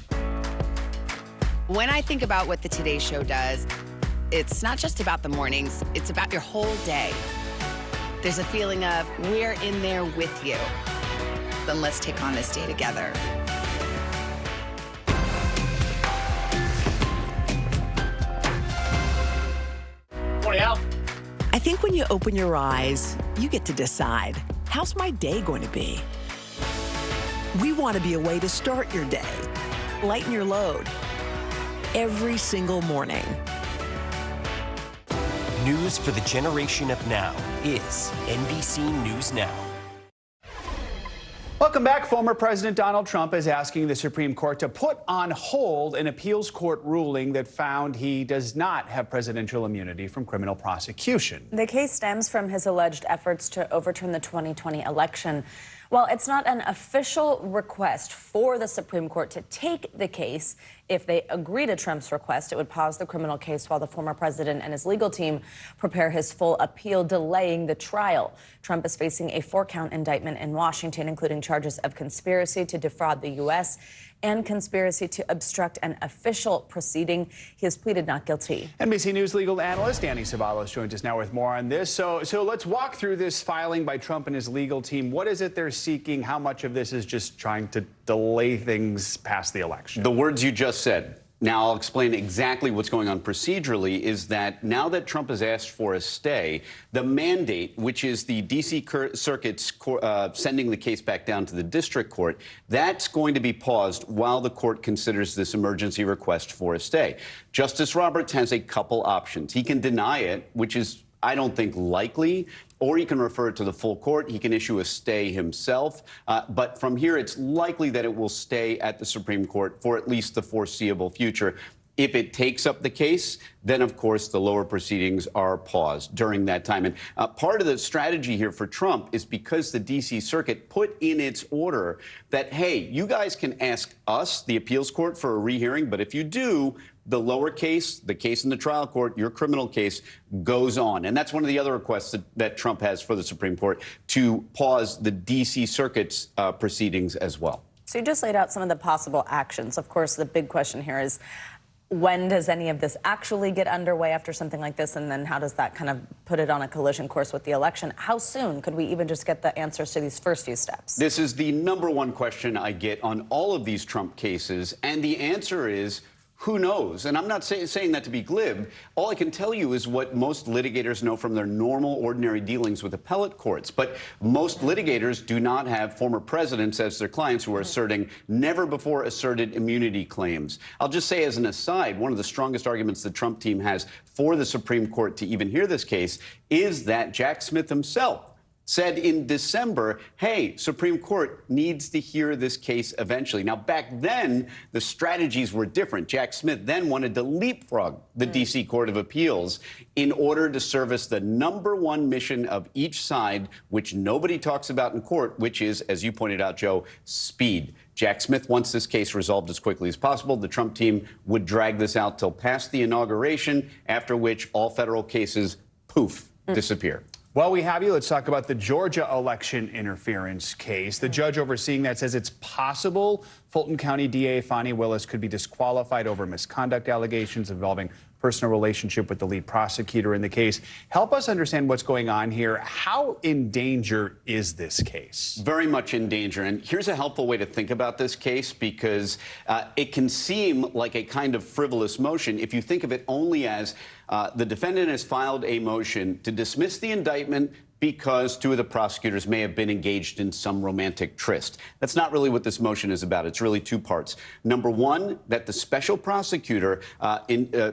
When I think about what the Today Show does, it's not just about the mornings, it's about your whole day. There's a feeling of we're in there with you. Then let's take on this day together. Morning, Al. I think when you open your eyes, you get to decide, how's my day going to be? We want to be a way to start your day. Lighten your load. Every single morning. News for the generation of now is NBC News Now. Welcome back. Former President Donald Trump is asking the Supreme Court to put on hold an appeals court ruling that found he does not have presidential immunity from criminal prosecution. The case stems from his alleged efforts to overturn the 2020 election. While it's not an official request for the Supreme Court to take the case, if they agree to Trump's request, it would pause the criminal case while the former president and his legal team prepare his full appeal, delaying the trial. Trump is facing a 4-count indictment in Washington, including charges of conspiracy to defraud the U.S. and conspiracy to obstruct an official proceeding. He has pleaded not guilty. NBC News legal analyst Annie Savalos joins us now with more on this. So let's walk through this filing by Trump and his legal team. What is it they're seeking? How much of this is just trying to delay things past the election? The words you just said. Now, I'll explain exactly what's going on procedurally, is that now that Trump has asked for a stay, the mandate, which is the D.C. Circuit's sending the case back down to the district court, that's going to be paused while the court considers this emergency request for a stay. Justice Roberts has a couple options. He can deny it, which is, I don't think, likely, or he can refer it to the full court. He can issue a stay himself. But from here, it's likely that it will stay at the Supreme Court for at least the foreseeable future. If it takes up the case, then, of course, the lower proceedings are paused during that time. And part of the strategy here for Trump is because the D.C. Circuit put in its order that, hey, you guys can ask us, the appeals court, for a rehearing, but if you do, the lower case, the case in the trial court, your criminal case, goes on. And that's one of the other requests that Trump has for the Supreme Court, to pause the D.C. Circuit's proceedings as well. So you just laid out some of the possible actions. Of course, the big question here is, when does any of this actually get underway after something like this? And then how does that kind of put it on a collision course with the election? How soon could we even just get the answers to these first few steps? This is the #1 question I get on all of these Trump cases. And the answer is, Who knows? And I'm not saying that to be glib. All I can tell you is what most litigators know from their normal, ordinary dealings with appellate courts. But most litigators do not have former presidents as their clients who are asserting never-before-asserted immunity claims. I'll just say as an aside, one of the strongest arguments the Trump team has for the Supreme Court to even hear this case is that Jack Smith himself said in December, hey, Supreme Court needs to hear this case eventually. Now, back then, the strategies were different. Jack Smith then wanted to leapfrog the D.C. Court of Appeals in order to service the #1 mission of each side, which nobody talks about in court, which is, as you pointed out, Joe, speed. Jack Smith wants this case resolved as quickly as possible. The Trump team would drag this out till past the inauguration, after which all federal cases, poof, disappear. While we have you, let's talk about the Georgia election interference case. The judge overseeing that says it's possible Fulton County DA Fani Willis could be disqualified over misconduct allegations involving personal relationship with the lead prosecutor in the case. Help us understand what's going on here. How in danger is this case? Very much in danger. And here's a helpful way to think about this case, because it can seem like a kind of frivolous motion if you think of it only as the defendant has filed a motion to dismiss the indictment because two of the prosecutors may have been engaged in some romantic tryst. That's not really what this motion is about. It's really two parts. Number one, that the special prosecutor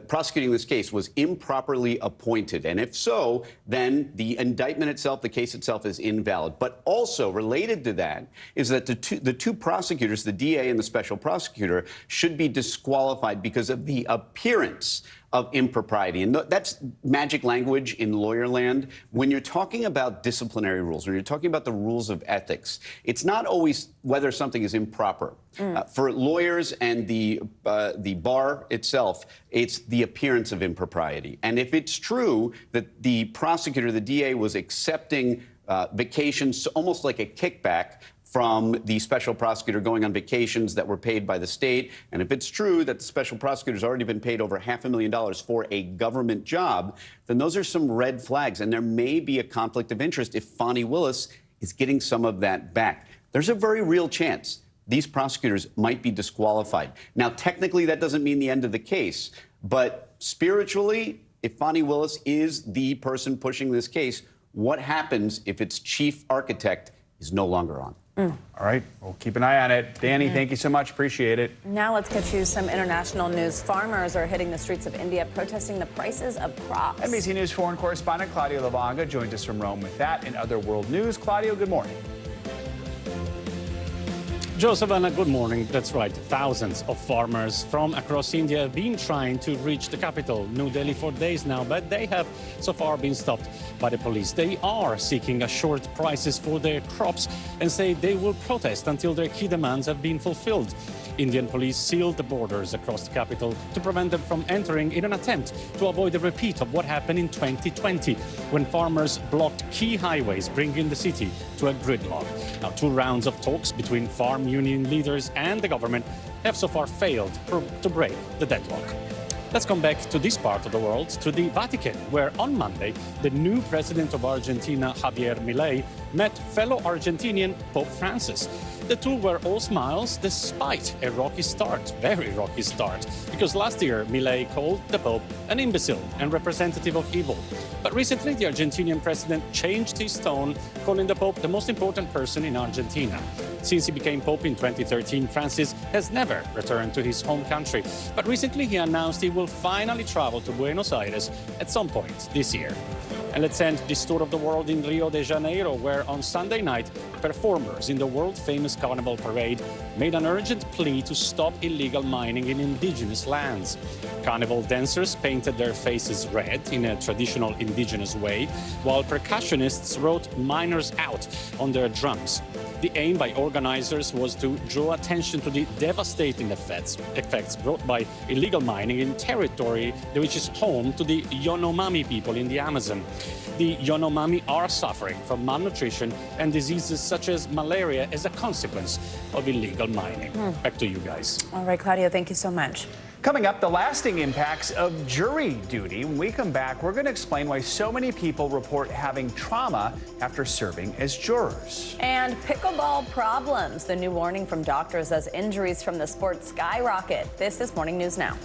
prosecuting this case was improperly appointed. And if so, then the indictment itself, the case itself, is invalid. But also related to that is that the two prosecutors, the DA and the special prosecutor, should be disqualified because of the appearance of impropriety. And that's magic language in lawyer land. When you're talking about disciplinary rules, when you're talking about the rules of ethics, it's not always whether something is improper. For lawyers and the bar itself, it's the appearance of impropriety. And if it's true that the prosecutor, the DA, was accepting vacations, almost like a kickback from the special prosecutor going on vacations that were paid by the state, and if it's true that the special prosecutor's already been paid over $500,000 for a government job, then those are some red flags, and there may be a conflict of interest if Fani Willis is getting some of that back. There's a very real chance these prosecutors might be disqualified. Now, technically, that doesn't mean the end of the case, but spiritually, if Fani Willis is the person pushing this case, what happens if its chief architect is no longer on? All right, we'll keep an eye on it. Danny, thank you so much. Appreciate it. Now let's get you some international news. Farmers are hitting the streets of India protesting the prices of crops. NBC News foreign correspondent Claudio Lavanga joins us from Rome with that and other world news. Claudio, good morning. Joe, Savannah, good morning. That's right. Thousands of farmers from across India have been trying to reach the capital, New Delhi, for days now, but they have so far been stopped by the police. They are seeking assured prices for their crops and say they will protest until their key demands have been fulfilled. Indian police sealed the borders across the capital to prevent them from entering in an attempt to avoid a repeat of what happened in 2020 when farmers blocked key highways, bringing the city to a gridlock. Now, 2 rounds of talks between farm union leaders and the government have so far failed to break the deadlock. Let's come back to this part of the world, to the Vatican, where on Monday, the new president of Argentina, Javier Milei, met fellow Argentinian Pope Francis. The two were all smiles despite a rocky start, very rocky start, because last year Milei called the Pope an imbecile and representative of evil. But recently the Argentinian president changed his tone, calling the Pope the most important person in Argentina. Since he became Pope in 2013, Francis has never returned to his home country. But recently he announced he will finally travel to Buenos Aires at some point this year. And let's end this tour of the world in Rio de Janeiro, where on Sunday night, performers in the world-famous Carnival Parade made an urgent plea to stop illegal mining in indigenous lands. Carnival dancers painted their faces red in a traditional indigenous way, while percussionists wrote miners out on their drums. The aim by organizers was to draw attention to the devastating effects brought by illegal mining in territory which is home to the Yanomami people in the Amazon. The Yanomami are suffering from malnutrition and diseases such as malaria as a consequence of illegal mining. Back to you guys. All right, Claudio, thank you so much. Coming up, the lasting impacts of jury duty. When we come back, we're going to explain why so many people report having trauma after serving as jurors. And pickleball problems. The new warning from doctors as injuries from the sport skyrocket. This is Morning News Now.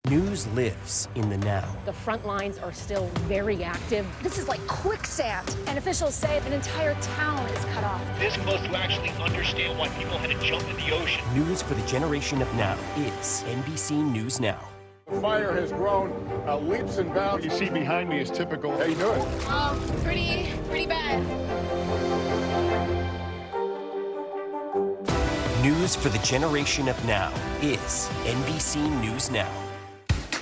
News lives in the now. The front lines are still very active. This is like quicksand, and officials say an entire town is cut off. This close to actually understand why people had to jump in the ocean. News for the generation of now is NBC News Now. The fire has grown leaps and bounds. What you see behind me is typical. How you doing? Pretty bad. News for the generation of now is NBC News Now.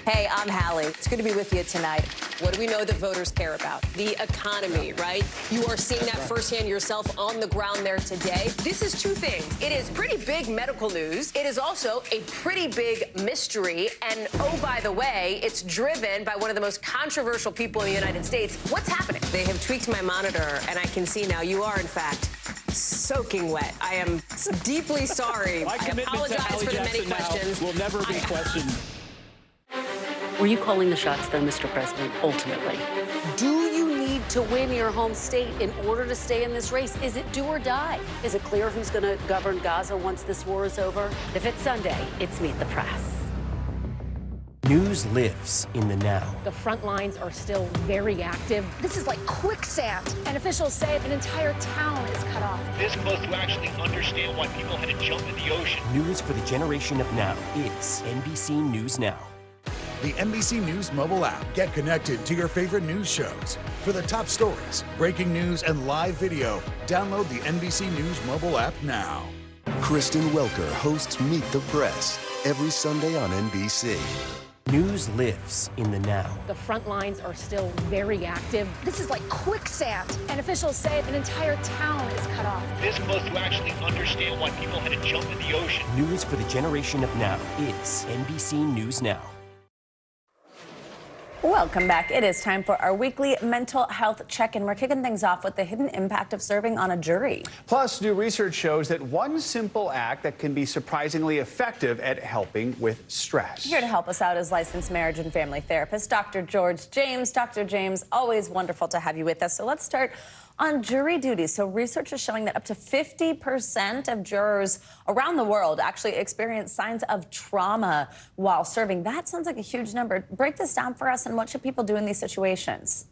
Hey, I'm Hallie. It's good to be with you tonight. What do we know that voters care about? The economy, right? You are seeing that firsthand yourself on the ground there today. This is two things. It is pretty big medical news. It is also a pretty big mystery. And oh, by the way, it's driven by one of the most controversial people in the United States. What's happening? They have tweaked my monitor, and I can see now you are, in fact, soaking wet. I am deeply sorry. I apologize for the many questions. Will never be questioned. Were you calling the shots, though, Mr. President, ultimately? Do you need to win your home state in order to stay in this race? Is it do or die? Is it clear who's going to govern Gaza once this war is over? If it's Sunday, it's Meet the Press. News lives in the now. The front lines are still very active. This is like quicksand, and officials say an entire town is cut off. This close to actually understand why people had to jump in the ocean. News for the generation of now is NBC News Now. The NBC News mobile app. Get connected to your favorite news shows. For the top stories, breaking news, and live video, download the NBC News mobile app now. Kristen Welker hosts Meet the Press every Sunday on NBC. News lives in the now. The front lines are still very active. This is like quicksand, and officials say an entire town is cut off. This close to actually understand why people had to jump in the ocean. News for the generation of now is NBC News Now. Welcome back. It is time for our weekly mental health check-in. We're kicking things off with the hidden impact of serving on a jury. Plus, new research shows that one simple act that can be surprisingly effective at helping with stress. Here to help us out is licensed marriage and family therapist, Dr. George James. Dr. James, always wonderful to have you with us. So let's start on jury duty. So research is showing that up to 50% of jurors around the world actually experience signs of trauma while serving. That sounds like a huge number. Break this down for us, and what should people do in these situations?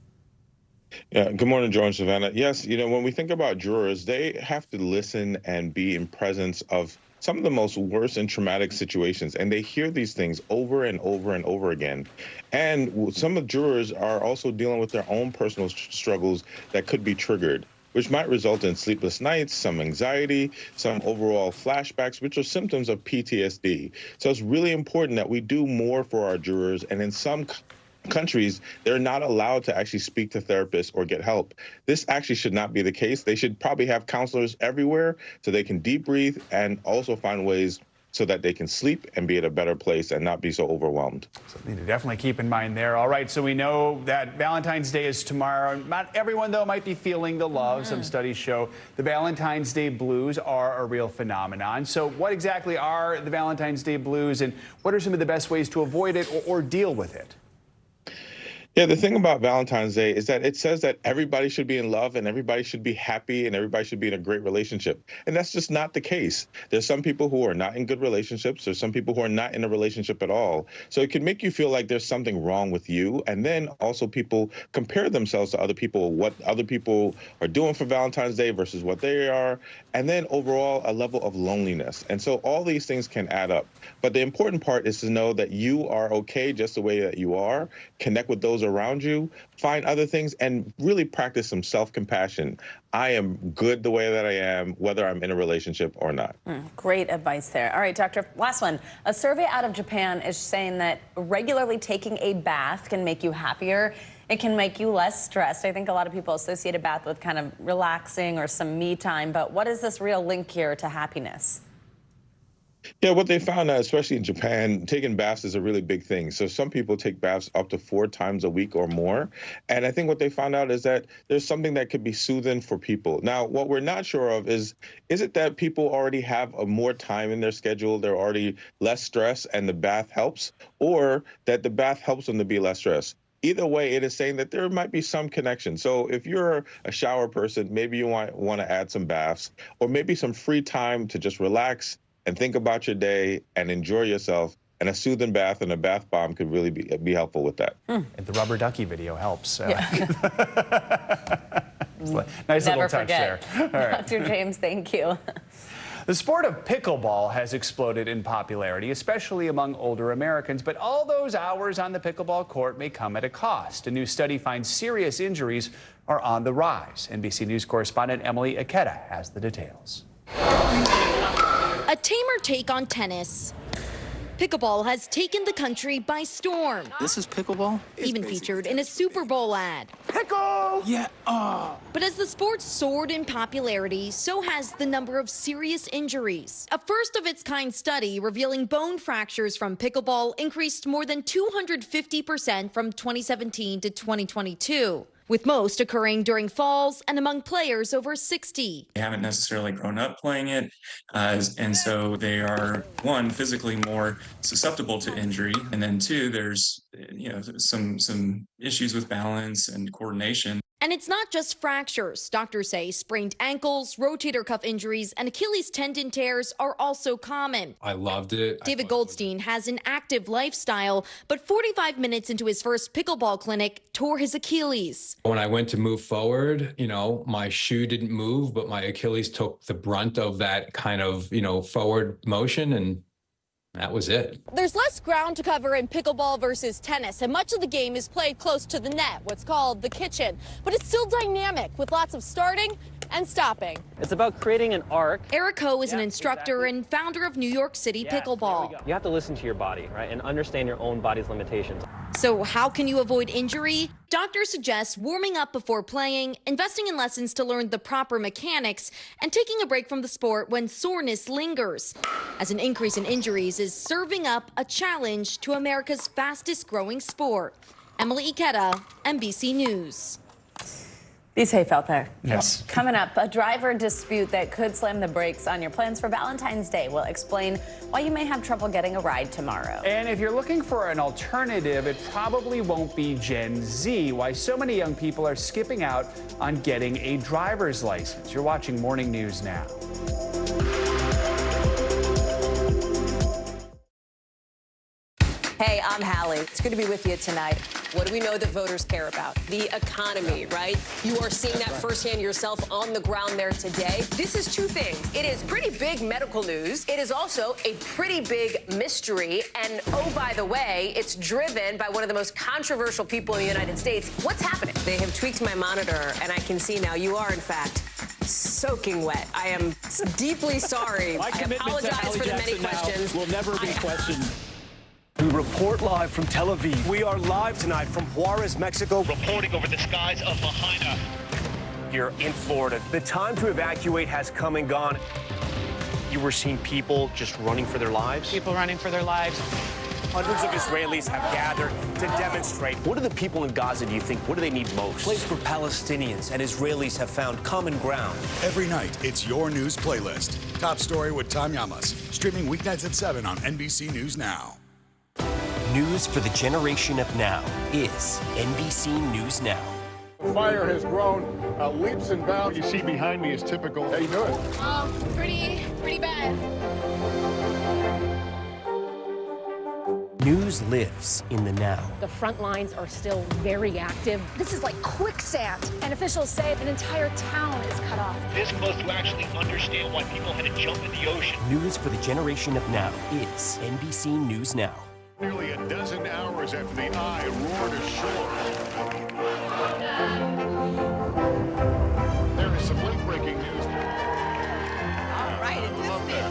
Yeah, good morning, Joe and Savannah. Yes, when we think about jurors, they have to listen and be in presence of some of the most worst and traumatic situations, and they hear these things over and over and over again. And some of jurors are also dealing with their own personal struggles that could be triggered, which might result in sleepless nights, some anxiety, some overall flashbacks, which are symptoms of PTSD. So it's really important that we do more for our jurors, and in some countries, they're not allowed to actually speak to therapists or get help. This actually should not be the case. They should probably have counselors everywhere so they can deep breathe and also find ways so that they can sleep and be at a better place and not be so overwhelmed. Something to definitely keep in mind there. All right, so we know that Valentine's Day is tomorrow. Not everyone, though, might be feeling the love. Some studies show the Valentine's Day blues are a real phenomenon. So what exactly are the Valentine's Day blues, and what are some of the best ways to avoid it or deal with it? Yeah, the thing about Valentine's Day is that it says that everybody should be in love and everybody should be happy and everybody should be in a great relationship. And that's just not the case. There's some people who are not in good relationships. There's some people who are not in a relationship at all. So it can make you feel like there's something wrong with you. And then also people compare themselves to other people, what other people are doing for Valentine's Day versus what they are. And then overall, a level of loneliness. And so all these things can add up. But the important part is to know that you are okay just the way that you are. Connect with those around you, find other things, and really practice some self-compassion. I am good the way that I am, whether I'm in a relationship or not. Great advice there. All right, doctor, last one. A survey out of Japan is saying that regularly taking a bath can make you happier. It can make you less stressed. I think a lot of people associate a bath with kind of relaxing or some me time, but what is this real link here to happiness? Yeah, what they found out, especially in Japan, taking baths is a really big thing. So some people take baths up to 4 times a week or more. And I think what they found out is that there's something that could be soothing for people. Now, what we're not sure of is it that people already have more time in their schedule, they're already less stressed, and the bath helps, or that the bath helps them to be less stressed? Either way, it is saying that there might be some connection. So if you're a shower person, maybe you want to add some baths, or maybe some free time to just relax and think about your day and enjoy yourself. And a soothing bath and a bath bomb could really be helpful with that. And the rubber ducky video helps. Yeah. Nice Never little touch forget. there. All right. Dr. James, thank you. The sport of pickleball has exploded in popularity, especially among older Americans. But all those hours on the pickleball court may come at a cost. A new study finds serious injuries are on the rise. NBC News correspondent Emily Ikeda has the details. A tamer take on tennis. Pickleball has taken the country by storm. This is pickleball? Even featured in a Super Bowl ad. Pickle! Yeah, But as the sport soared in popularity, so has the number of serious injuries. A first-of-its-kind study revealing bone fractures from pickleball increased more than 250% from 2017 to 2022. With most occurring during falls and among players over 60. They haven't necessarily grown up playing it, and so they are, one, physically more susceptible to injury, and then two, there's some issues with balance and coordination. And it's not just fractures. Doctors say sprained ankles, rotator cuff injuries, and Achilles tendon tears are also common. I loved it. David Goldstein has an active lifestyle, but 45 minutes into his first pickleball clinic, tore his Achilles. When I went to move forward, my shoe didn't move, but my Achilles took the brunt of that kind of, forward motion, and that was it. There's less ground to cover in pickleball versus tennis, and much of the game is played close to the net, what's called the kitchen. But it's still dynamic, with lots of starting and stopping. It's about creating an arc. Eric Ho is an instructor and founder of New York City Pickleball. You have to listen to your body, right, and understand your own body's limitations. So how can you avoid injury? Doctors suggest warming up before playing, investing in lessons to learn the proper mechanics, and taking a break from the sport when soreness lingers, as an increase in injuries is serving up a challenge to America's fastest growing sport. Emily Ikeda, NBC News. Be safe out there. Yes. Coming up, a driver dispute that could slam the brakes on your plans for Valentine's Day. We'll explain why you may have trouble getting a ride tomorrow. And if you're looking for an alternative, it probably won't be Gen Z. Why so many young people are skipping out on getting a driver's license. You're watching Morning News Now. Hey, I'm Hallie. It's good to be with you tonight. What do we know that voters care about? The economy, right? You are seeing that firsthand yourself on the ground there today. This is two things. It is pretty big medical news. It is also a pretty big mystery. And oh, by the way, it's driven by one of the most controversial people in the United States. What's happening? They have tweaked my monitor, and I can see now you are, in fact, soaking wet. I am deeply sorry. I apologize for the many questions. Will never be questioned. We report live from Tel Aviv. We are live tonight from Juarez, Mexico, reporting over the skies of Lahaina here in Florida. The time to evacuate has come and gone. You were seeing people just running for their lives? People running for their lives. Hundreds of Israelis have gathered to demonstrate. What do the people in Gaza, do you think, what do they need most? A place where Palestinians and Israelis have found common ground. Every night, it's your news playlist. Top Story with Tom Llamas. Streaming weeknights at 7 on NBC News Now. News for the generation of now is NBC News Now. Fire has grown leaps and bounds. You see behind me is typical. How you doing? Pretty bad. News lives in the now. The front lines are still very active. This is like quicksand, and officials say an entire town is cut off. This close to actually understand why people had to jump in the ocean. News for the generation of now is NBC News Now. Nearly a dozen hours after the eye roared ashore. There is some late-breaking news. All right, it is it.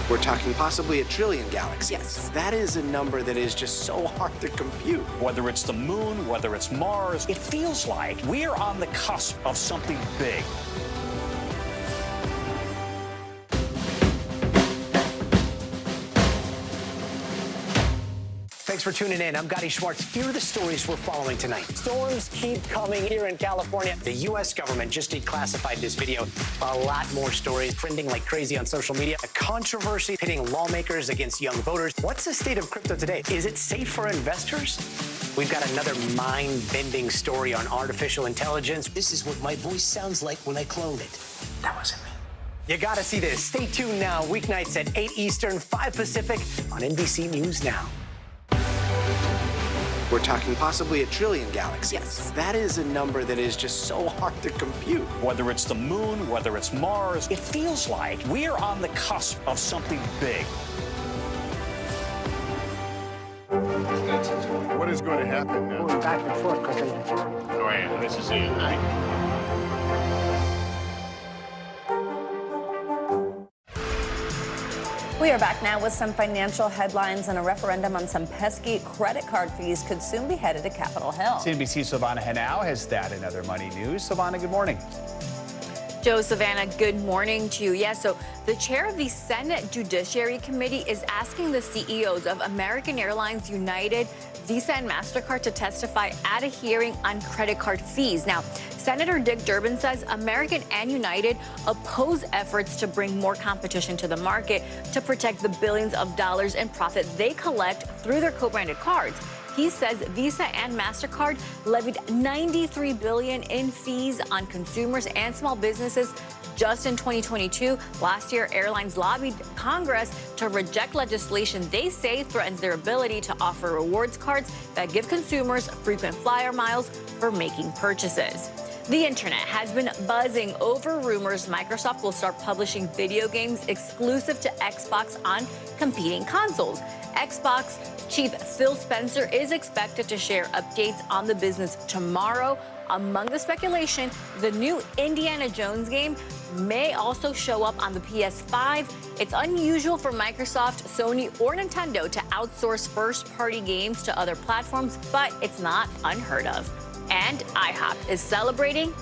We're talking possibly 1 trillion galaxies. Yes. That is a number that is just so hard to compute. Whether it's the moon, whether it's Mars, it feels like we're on the cusp of something big. Thanks for tuning in. I'm Gotti Schwartz. Here are the stories we're following tonight. Storms keep coming here in California. The U.S. government just declassified this video. A lot more stories trending like crazy on social media. A controversy pitting lawmakers against young voters. What's the state of crypto today? Is it safe for investors? We've got another mind-bending story on artificial intelligence. This is what my voice sounds like when I clone it. That wasn't me. You gotta see this. Stay tuned now, weeknights at 8 Eastern, 5 Pacific on NBC News Now. We're talking possibly 1 trillion galaxies. Yes. That is a number that is just so hard to compute. Whether it's the moon, whether it's Mars, it feels like we're on the cusp of something big. What is going to happen now? Going back and forth quickly. Oh, yeah, this is it, right? We are back now with some financial headlines, and a referendum on some pesky credit card fees could soon be headed to Capitol Hill. CNBC's Silvana Henao has that and other money news. Silvana, good morning. Joe, Savannah, good morning to you. Yeah, so the chair of the Senate Judiciary Committee is asking the CEOs of American Airlines, United, Visa, and MasterCard to testify at a hearing on credit card fees. Now, Senator Dick Durbin says American and United oppose efforts to bring more competition to the market to protect the billions of dollars in profit they collect through their co-branded cards. He says Visa and MasterCard levied $93 billion in fees on consumers and small businesses just in 2022. Last year, airlines lobbied Congress to reject legislation they say threatens their ability to offer rewards cards that give consumers frequent flyer miles for making purchases. The internet has been buzzing over rumors Microsoft will start publishing video games exclusive to Xbox on competing consoles. Xbox chief Phil Spencer is expected to share updates on the business tomorrow. Among the speculation, the new Indiana Jones game may also show up on the PS5. It's unusual for Microsoft, Sony, or Nintendo to outsource first-party games to other platforms, but it's not unheard of. And IHOP is celebrating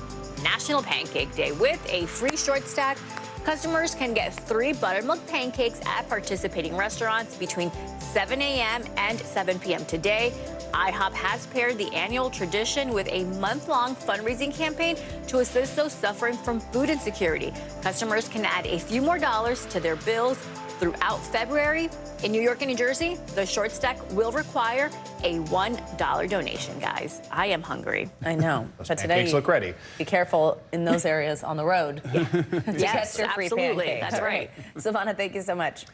National Pancake Day with a free short stack. Customers can get 3 buttermilk pancakes at participating restaurants between 7 a.m. and 7 p.m. today. IHOP has paired the annual tradition with a month-long fundraising campaign to assist those suffering from food insecurity. Customers can add a few more dollars to their bills throughout February. In New York and New Jersey, the short stack will require a $1 donation, guys. I am hungry. I know. Those but pancakes today, look ready. Be careful in those areas on the road. Yes, your free absolutely. pancake. That's right. Savannah, thank you so much.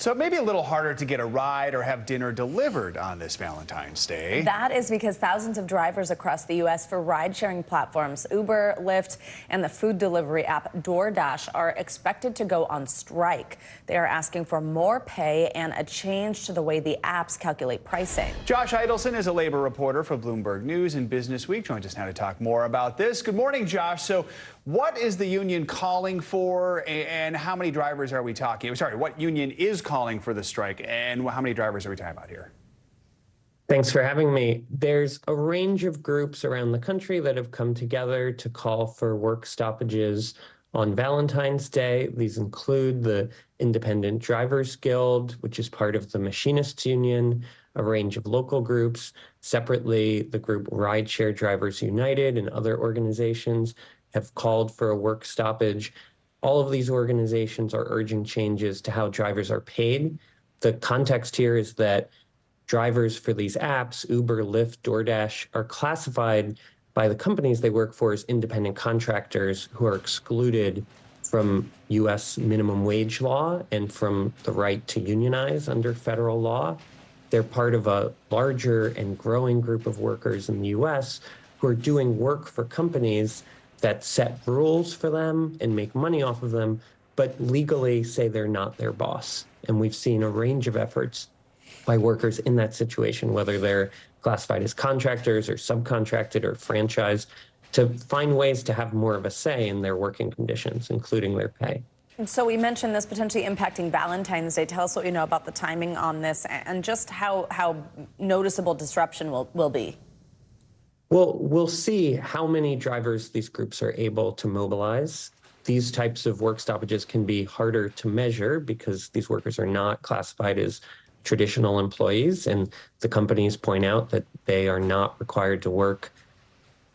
So it may be a little harder to get a ride or have dinner delivered on this Valentine's Day. That is because thousands of drivers across the U.S. for ride-sharing platforms, Uber, Lyft, and the food delivery app DoorDash are expected to go on strike. They are asking for more pay and a change to the way the apps calculate pricing. Josh Idelson is a labor reporter for Bloomberg News and Business Week. Joins us now to talk more about this. Good morning, Josh. So what is the union calling for, and how many drivers are we talking? Sorry, what union is calling for the strike, and how many drivers are we talking about here? Thanks for having me. There's a range of groups around the country that have come together to call for work stoppages on Valentine's Day. These include the Independent Drivers Guild, which is part of the Machinists Union, a range of local groups. Separately, the group Rideshare Drivers United and other organizations have called for a work stoppage. All of these organizations are urging changes to how drivers are paid. The context here is that drivers for these apps, Uber, Lyft, DoorDash, are classified by the companies they work for as independent contractors who are excluded from U.S. minimum wage law and from the right to unionize under federal law. They're part of a larger and growing group of workers in the U.S. who are doing work for companies that set rules for them and make money off of them, but legally say they're not their boss. And we've seen a range of efforts by workers in that situation, whether they're classified as contractors or subcontracted or franchised, to find ways to have more of a say in their working conditions, including their pay. And so we mentioned this potentially impacting Valentine's Day. Tell us what you know about the timing on this and just how noticeable disruption will be. Well, we'll see how many drivers these groups are able to mobilize. These types of work stoppages can be harder to measure because these workers are not classified as traditional employees. And the companies point out that they are not required to work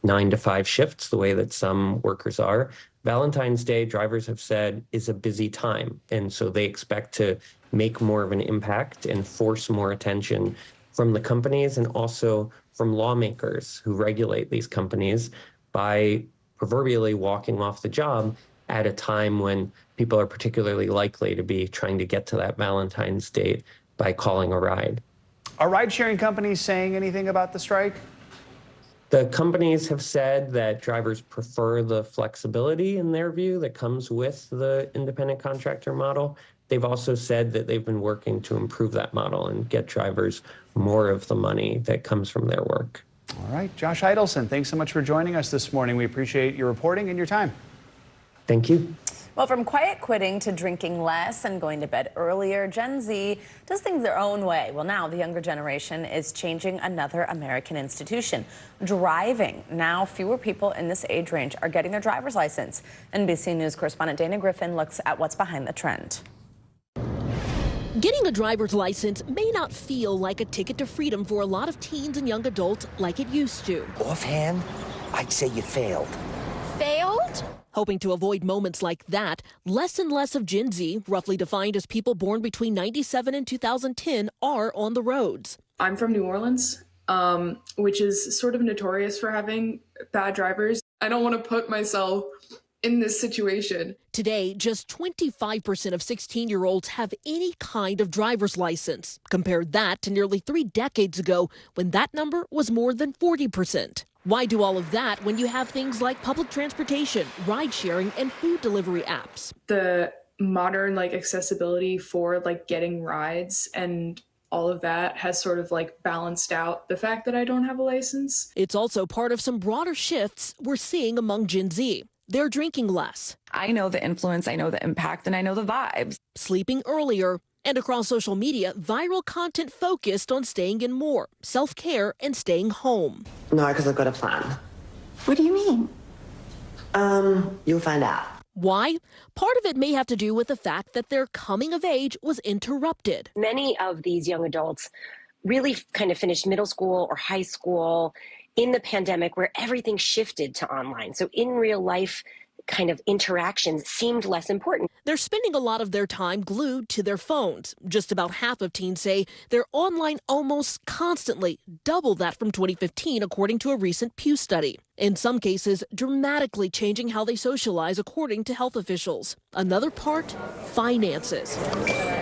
9 to 5 shifts the way that some workers are. Valentine's Day, drivers have said, is a busy time. And so they expect to make more of an impact and force more attention from the companies and also from lawmakers who regulate these companies by proverbially walking off the job at a time when people are particularly likely to be trying to get to that Valentine's date by calling a ride. Are ride-sharing companies saying anything about the strike? The companies have said that drivers prefer the flexibility, in their view, that comes with the independent contractor model. They've also said that they've been working to improve that model and get drivers more of the money that comes from their work. All right, Josh Idelson, thanks so much for joining us this morning. We appreciate your reporting and your time. Thank you. Well, from quiet quitting to drinking less and going to bed earlier, Gen Z does things their own way. Well, now the younger generation is changing another American institution, driving. Now fewer people in this age range are getting their driver's license. NBC News correspondent Dana Griffin looks at what's behind the trend. Getting a driver's license may not feel like a ticket to freedom for a lot of teens and young adults like it used to. Offhand, I'd say you failed. Failed? Hoping to avoid moments like that, less and less of Gen Z, roughly defined as people born between 97 and 2010, are on the roads. I'm from New Orleans, which is sort of notorious for having bad drivers. I don't want to put myself in this situation. Today, just 25% of 16-year-olds have any kind of driver's license. Compare that to nearly 3 decades ago, when that number was more than 40%. Why do all of that when you have things like public transportation, ride sharing, and food delivery apps? The modern accessibility for getting rides and all of that has sort of balanced out the fact that I don't have a license. It's also part of some broader shifts we're seeing among Gen Z. They're drinking less. I know the influence, I know the impact, and I know the vibes. Sleeping earlier. And across social media, viral content focused on staying in more, self-care, and staying home. No, because I've got a plan. What do you mean? You'll find out. Why? Part of it may have to do with the fact that their coming of age was interrupted. Many of these young adults really kind of finished middle school or high school in the pandemic where everything shifted to online. So in real life, kind of interactions seemed less important. They're spending a lot of their time glued to their phones. Just about half of teens say they're online almost constantly, double that from 2015, according to a recent Pew study. In some cases, dramatically changing how they socialize, according to health officials. Another part, finances.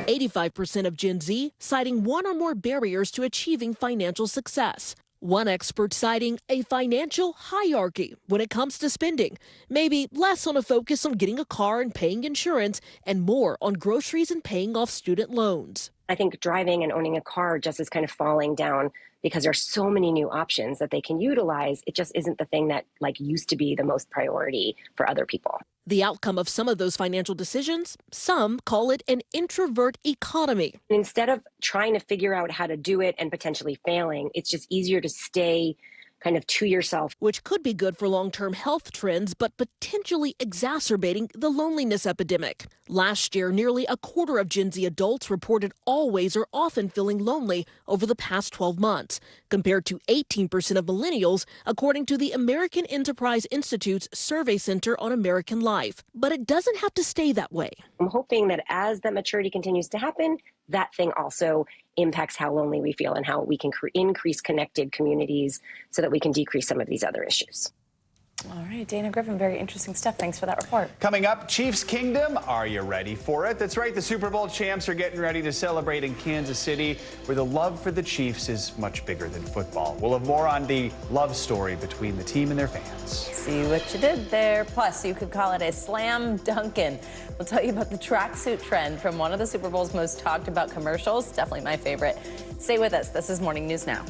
85% of Gen Z citing one or more barriers to achieving financial success. One expert citing a financial hierarchy when it comes to spending, maybe less on a focus on getting a car and paying insurance and more on groceries and paying off student loans. I think driving and owning a car just is kind of falling down because there are so many new options that they can utilize. It just isn't the thing that used to be the most priority for other people. The outcome of some of those financial decisions, some call it an introvert economy. Instead of trying to figure out how to do it and potentially failing, it's just easier to stay kind of to yourself. Which could be good for long-term health trends, but potentially exacerbating the loneliness epidemic. Last year, nearly a quarter of Gen Z adults reported always or often feeling lonely over the past 12 months, compared to 18% of millennials, according to the American Enterprise Institute's Survey Center on American Life. But it doesn't have to stay that way. I'm hoping that as that maturity continues to happen, that thing also impacts how lonely we feel and how we can increase connected communities so that we can decrease some of these other issues. All right, Dana Griffin, very interesting stuff. Thanks for that report. Coming up, Chiefs Kingdom. Are you ready for it? That's right, the Super Bowl champs are getting ready to celebrate in Kansas City, where the love for the Chiefs is much bigger than football. We'll have more on the love story between the team and their fans. See what you did there. Plus, you could call it a slam dunkin'. We'll tell you about the tracksuit trend from one of the Super Bowl's most talked about commercials. Definitely my favorite. Stay with us. This is Morning News Now.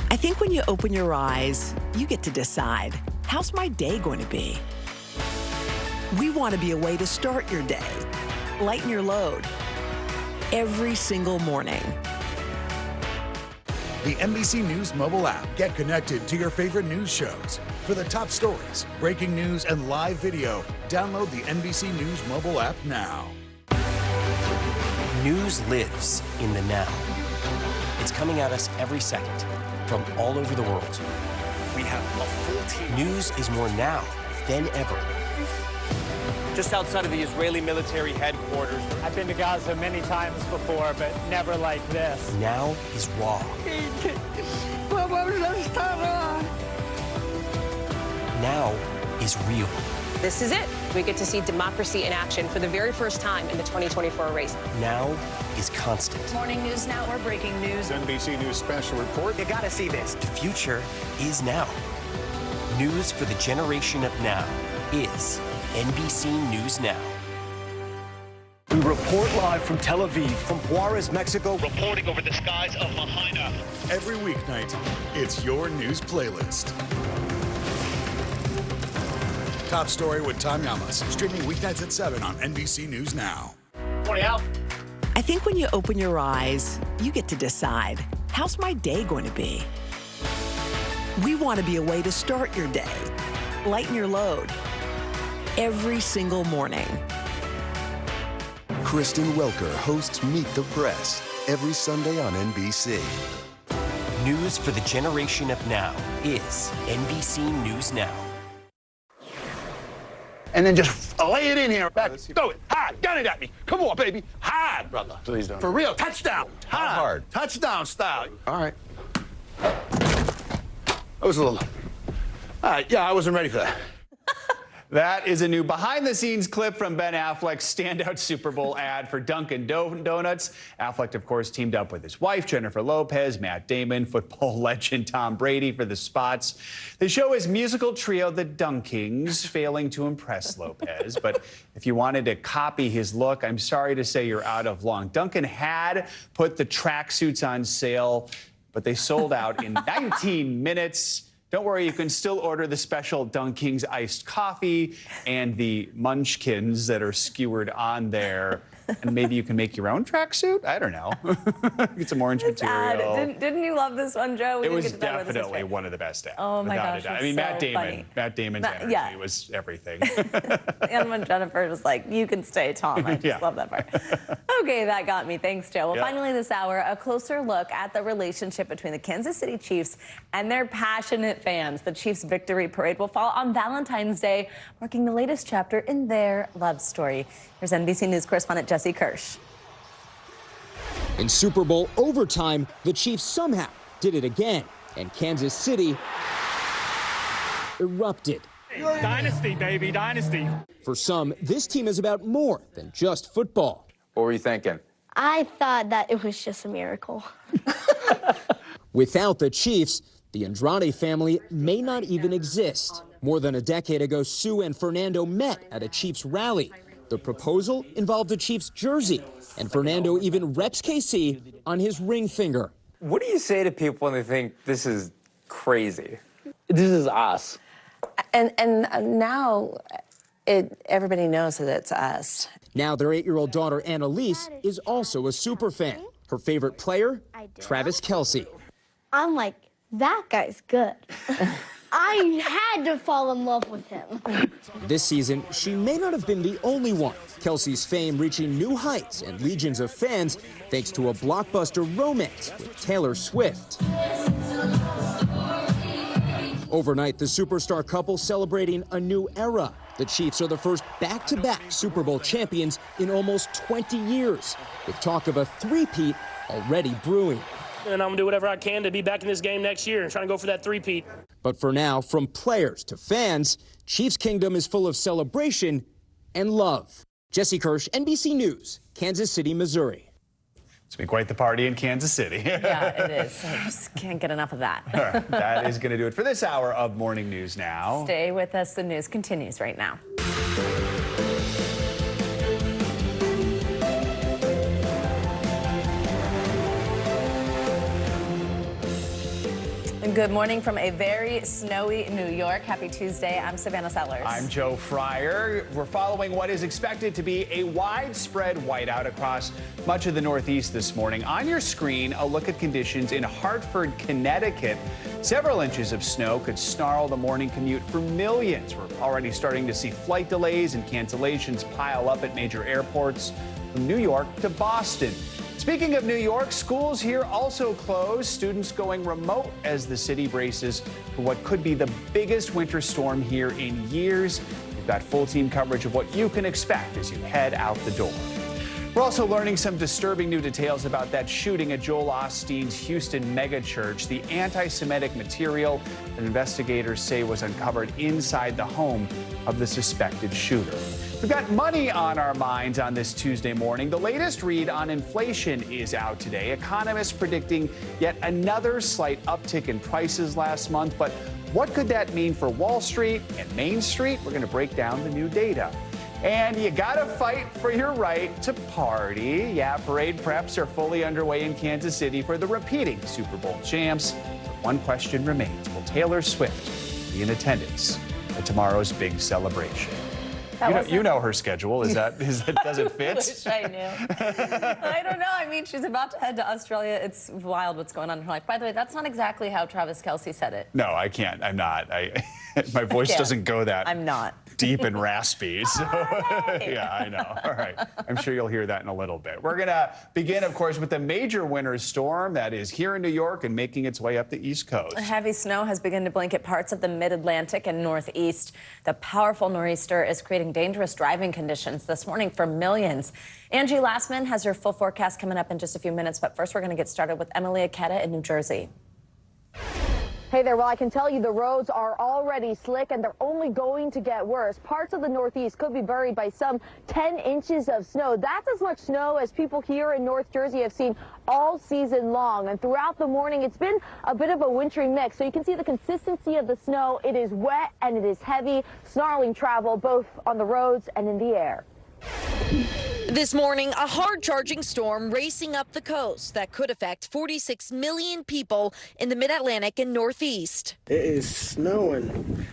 I think when you open your eyes, you get to decide, how's my day going to be? We want to be a way to start your day, lighten your load, every single morning. The NBC News mobile app. Get connected to your favorite news shows. For the top stories, breaking news, and live video, download the NBC News mobile app now. News lives in the now. It's coming at us every second from all over the world. We have a full team. News is more now than ever. Just outside of the Israeli military headquarters. I've been to Gaza many times before, but never like this. Now is raw. Now is real. This is it. We get to see democracy in action for the very first time in the 2024 race. Now is constant. Morning News Now, we're breaking news. NBC News special report. You gotta see this. The future is now. News for the generation of now is NBC News Now. We report live from Tel Aviv, from Juarez, Mexico. Reporting over the skies of Lahaina. Every weeknight, it's your news playlist. Top Story with Tom Llamas, streaming weeknights at 7 on NBC News Now. 20 out. I think when you open your eyes, you get to decide, how's my day going to be? We want to be a way to start your day, lighten your load, every single morning. Kristen Welker hosts Meet the Press every Sunday on NBC. News for the generation of now is NBC News Now. And then just lay it in here. Back, throw it. Hard. Gun it at me. Come on, baby. Hard, brother. Please don't. For real. Touchdown. Hard. Touchdown style. All right. That was a little. All right. Yeah, I wasn't ready for that. That is a new behind-the-scenes clip from Ben Affleck's standout Super Bowl ad for Dunkin' Donuts. Affleck, of course, teamed up with his wife, Jennifer Lopez, Matt Damon, football legend Tom Brady for the spots. The show is musical trio The Dunkings, failing to impress Lopez. But if you wanted to copy his look, I'm sorry to say you're out of luck. Dunkin' had put the tracksuits on sale, but they sold out in 19 minutes. Don't worry, you can still order the special Dunkings iced coffee and the munchkins that are skewered on there. And maybe you can make your own tracksuit? I don't know. Get some orange material. Didn't you love this one, Joe? It was definitely one of the best ads. Oh my gosh, I mean, Matt so Damon. funny. Matt Damon's energy was everything. And when Jennifer was like, you can stay, Tom. I just love that part. Okay, that got me. Thanks, Joe. Well, finally this hour, a closer look at the relationship between the Kansas City Chiefs and their passionate fans. The Chiefs' victory parade will fall on Valentine's Day, marking the latest chapter in their love story. Here's NBC News correspondent Jesse Kirsch. In Super Bowl overtime, the Chiefs somehow did it again, and Kansas City erupted. Dynasty, baby, dynasty. For some, this team is about more than just football. What were you thinking? I thought that it was just a miracle. Without the Chiefs, the Andrade family may not even exist. More than a decade ago, Sue and Fernando met at a Chiefs rally. The proposal involved a Chiefs jersey, and Fernando even reps KC on his ring finger. What do you say to people when they think this is crazy? This is us. And now everybody knows that it's us. Now their 8-year-old daughter, Annalise, is also a super fan. Her favorite player, Travis Kelce. I'm like, that guy's good. I had to fall in love with him. This season, she may not have been the only one. Kelce's fame reaching new heights and legions of fans thanks to a blockbuster romance with Taylor Swift. Overnight, the superstar couple celebrating a new era. The Chiefs are the first back-to-back Super Bowl champions in almost 20 years, with talk of a three-peat already brewing. And I'm going to do whatever I can to be back in this game next year and trying to go for that three-peat. But for now, from players to fans, Chiefs Kingdom is full of celebration and love. Jesse Kirsch, NBC News, Kansas City, Missouri. It's been quite the party in Kansas City. Yeah, it is. I just can't get enough of that. All right, that is going to do it for this hour of Morning News Now. Stay with us. The news continues right now. Good morning from a very snowy New York. Happy Tuesday. I'm Savannah Sellers. I'm Joe Fryer. We're following what is expected to be a widespread whiteout across much of the Northeast this morning. On your screen, a look at conditions in Hartford, Connecticut. Several inches of snow could snarl the morning commute for millions. We're already starting to see flight delays and cancellations pile up at major airports from New York to Boston. Speaking of New York, schools here also closed, students going remote as the city braces for what could be the biggest winter storm here in years. We've got full team coverage of what you can expect as you head out the door. We're also learning some disturbing new details about that shooting at Joel Osteen's Houston megachurch, the anti-Semitic material that investigators say was uncovered inside the home of the suspected shooter. We've got money on our minds on this Tuesday morning. The latest read on inflation is out today. Economists predicting yet another slight uptick in prices last month. But what could that mean for Wall Street and Main Street? We're going to break down the new data. And you got to fight for your right to party. Yeah, parade preps are fully underway in Kansas City for the repeating Super Bowl champs. One question remains. Will Taylor Swift be in attendance at tomorrow's big celebration? You know her schedule. Does it fit? Wish I knew. I don't know. I mean, she's about to head to Australia. It's wild what's going on in her life. By the way, that's not exactly how Travis Kelce said it. No, I can't. I'm not. My voice doesn't go that. I'm not. Deep and raspy. So, yeah, I know. All right. I'm sure you'll hear that in a little bit. We're going to begin, of course, with the major winter storm that is here in New York and making its way up the East Coast. Heavy snow has begun to blanket parts of the mid-Atlantic and Northeast. The powerful nor'easter is creating dangerous driving conditions this morning for millions. Angie Lastman has your full forecast coming up in just a few minutes. But first, we're going to get started with Emily Aketa in New Jersey. Hey there, well, I can tell you the roads are already slick and they're only going to get worse. Parts of the Northeast could be buried by some 10 inches of snow. That's as much snow as people here in North Jersey have seen all season long. And throughout the morning, it's been a bit of a wintry mix. So you can see the consistency of the snow. It is wet and it is heavy, snarling travel both on the roads and in the air. This morning, a hard-charging storm racing up the coast that could affect 46 million people in the mid-Atlantic and Northeast. It is snowing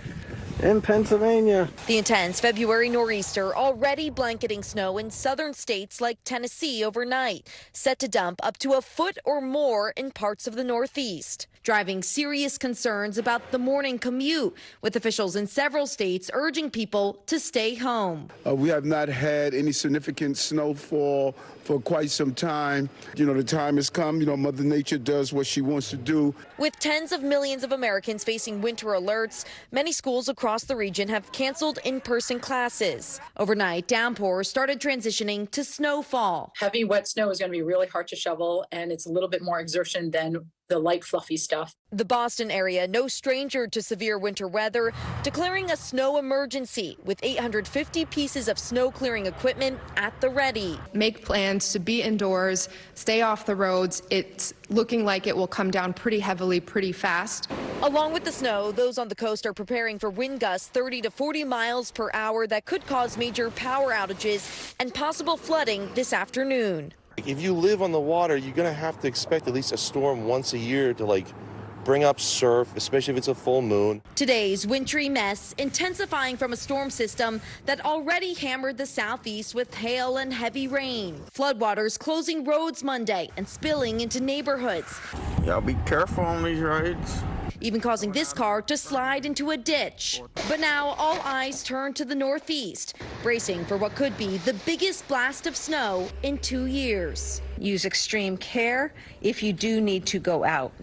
in Pennsylvania. The intense February nor'easter already blanketing snow in southern states like Tennessee overnight, set to dump up to a foot or more in parts of the Northeast, driving serious concerns about the morning commute, with officials in several states urging people to stay home. We have not had any significant snowfall for quite some time. You know, the time has come. You know, Mother Nature does what she wants to do. With tens of millions of Americans facing winter alerts, many schools across the region have canceled in-person classes. Overnight, downpours started transitioning to snowfall. Heavy, wet snow is going to be really hard to shovel, and it's a little bit more exertion than the light, fluffy stuff. The Boston area, no stranger to severe winter weather, declaring a snow emergency with 850 pieces of snow clearing equipment at the ready. Make plans to be indoors, stay off the roads. It's looking like it will come down pretty heavily, pretty fast. Along with the snow, those on the coast are preparing for wind gusts 30 to 40 miles per hour that could cause major power outages and possible flooding this afternoon. If you live on the water, you're going to have to expect at least a storm once a year to bring up surf, especially if it's a full moon. Today's wintry mess intensifying from a storm system that already hammered the southeast with hail and heavy rain. Floodwaters closing roads Monday and spilling into neighborhoods. Y'all be careful on these roads. Even causing this car to slide into a ditch. But now all eyes turn to the Northeast, bracing for what could be the biggest blast of snow in 2 years. Use extreme care if you do need to go out.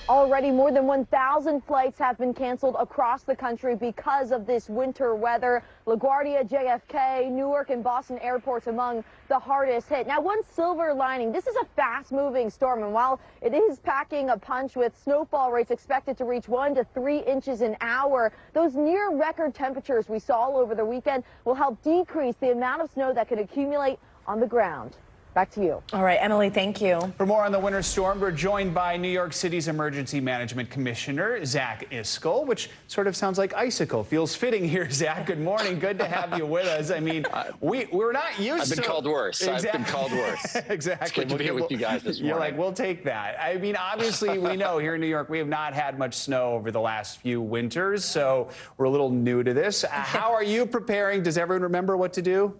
Already more than 1,000 flights have been canceled across the country because of this winter weather. LaGuardia, JFK, Newark, and Boston airports among the hardest hit. Now, one silver lining, this is a fast-moving storm, and while it is packing a punch with snowfall rates expected to reach 1 to 3 inches an hour, those near-record temperatures we saw all over the weekend will help decrease the amount of snow that could accumulate on the ground. Back to you. All right, Emily, thank you. For more on the winter storm, we're joined by New York City's Emergency Management Commissioner, Zach Iscol, which sort of sounds like icicle. Feels fitting here, Zach. Good morning. Good to have you with us. I mean, we're not used to... I've been called worse. Exactly. I've been called worse. Exactly. It's good to be with you guys this morning. You're like, we'll take that. I mean, obviously, we know here in New York, we have not had much snow over the last few winters, so we're a little new to this. How are you preparing? Does everyone remember what to do?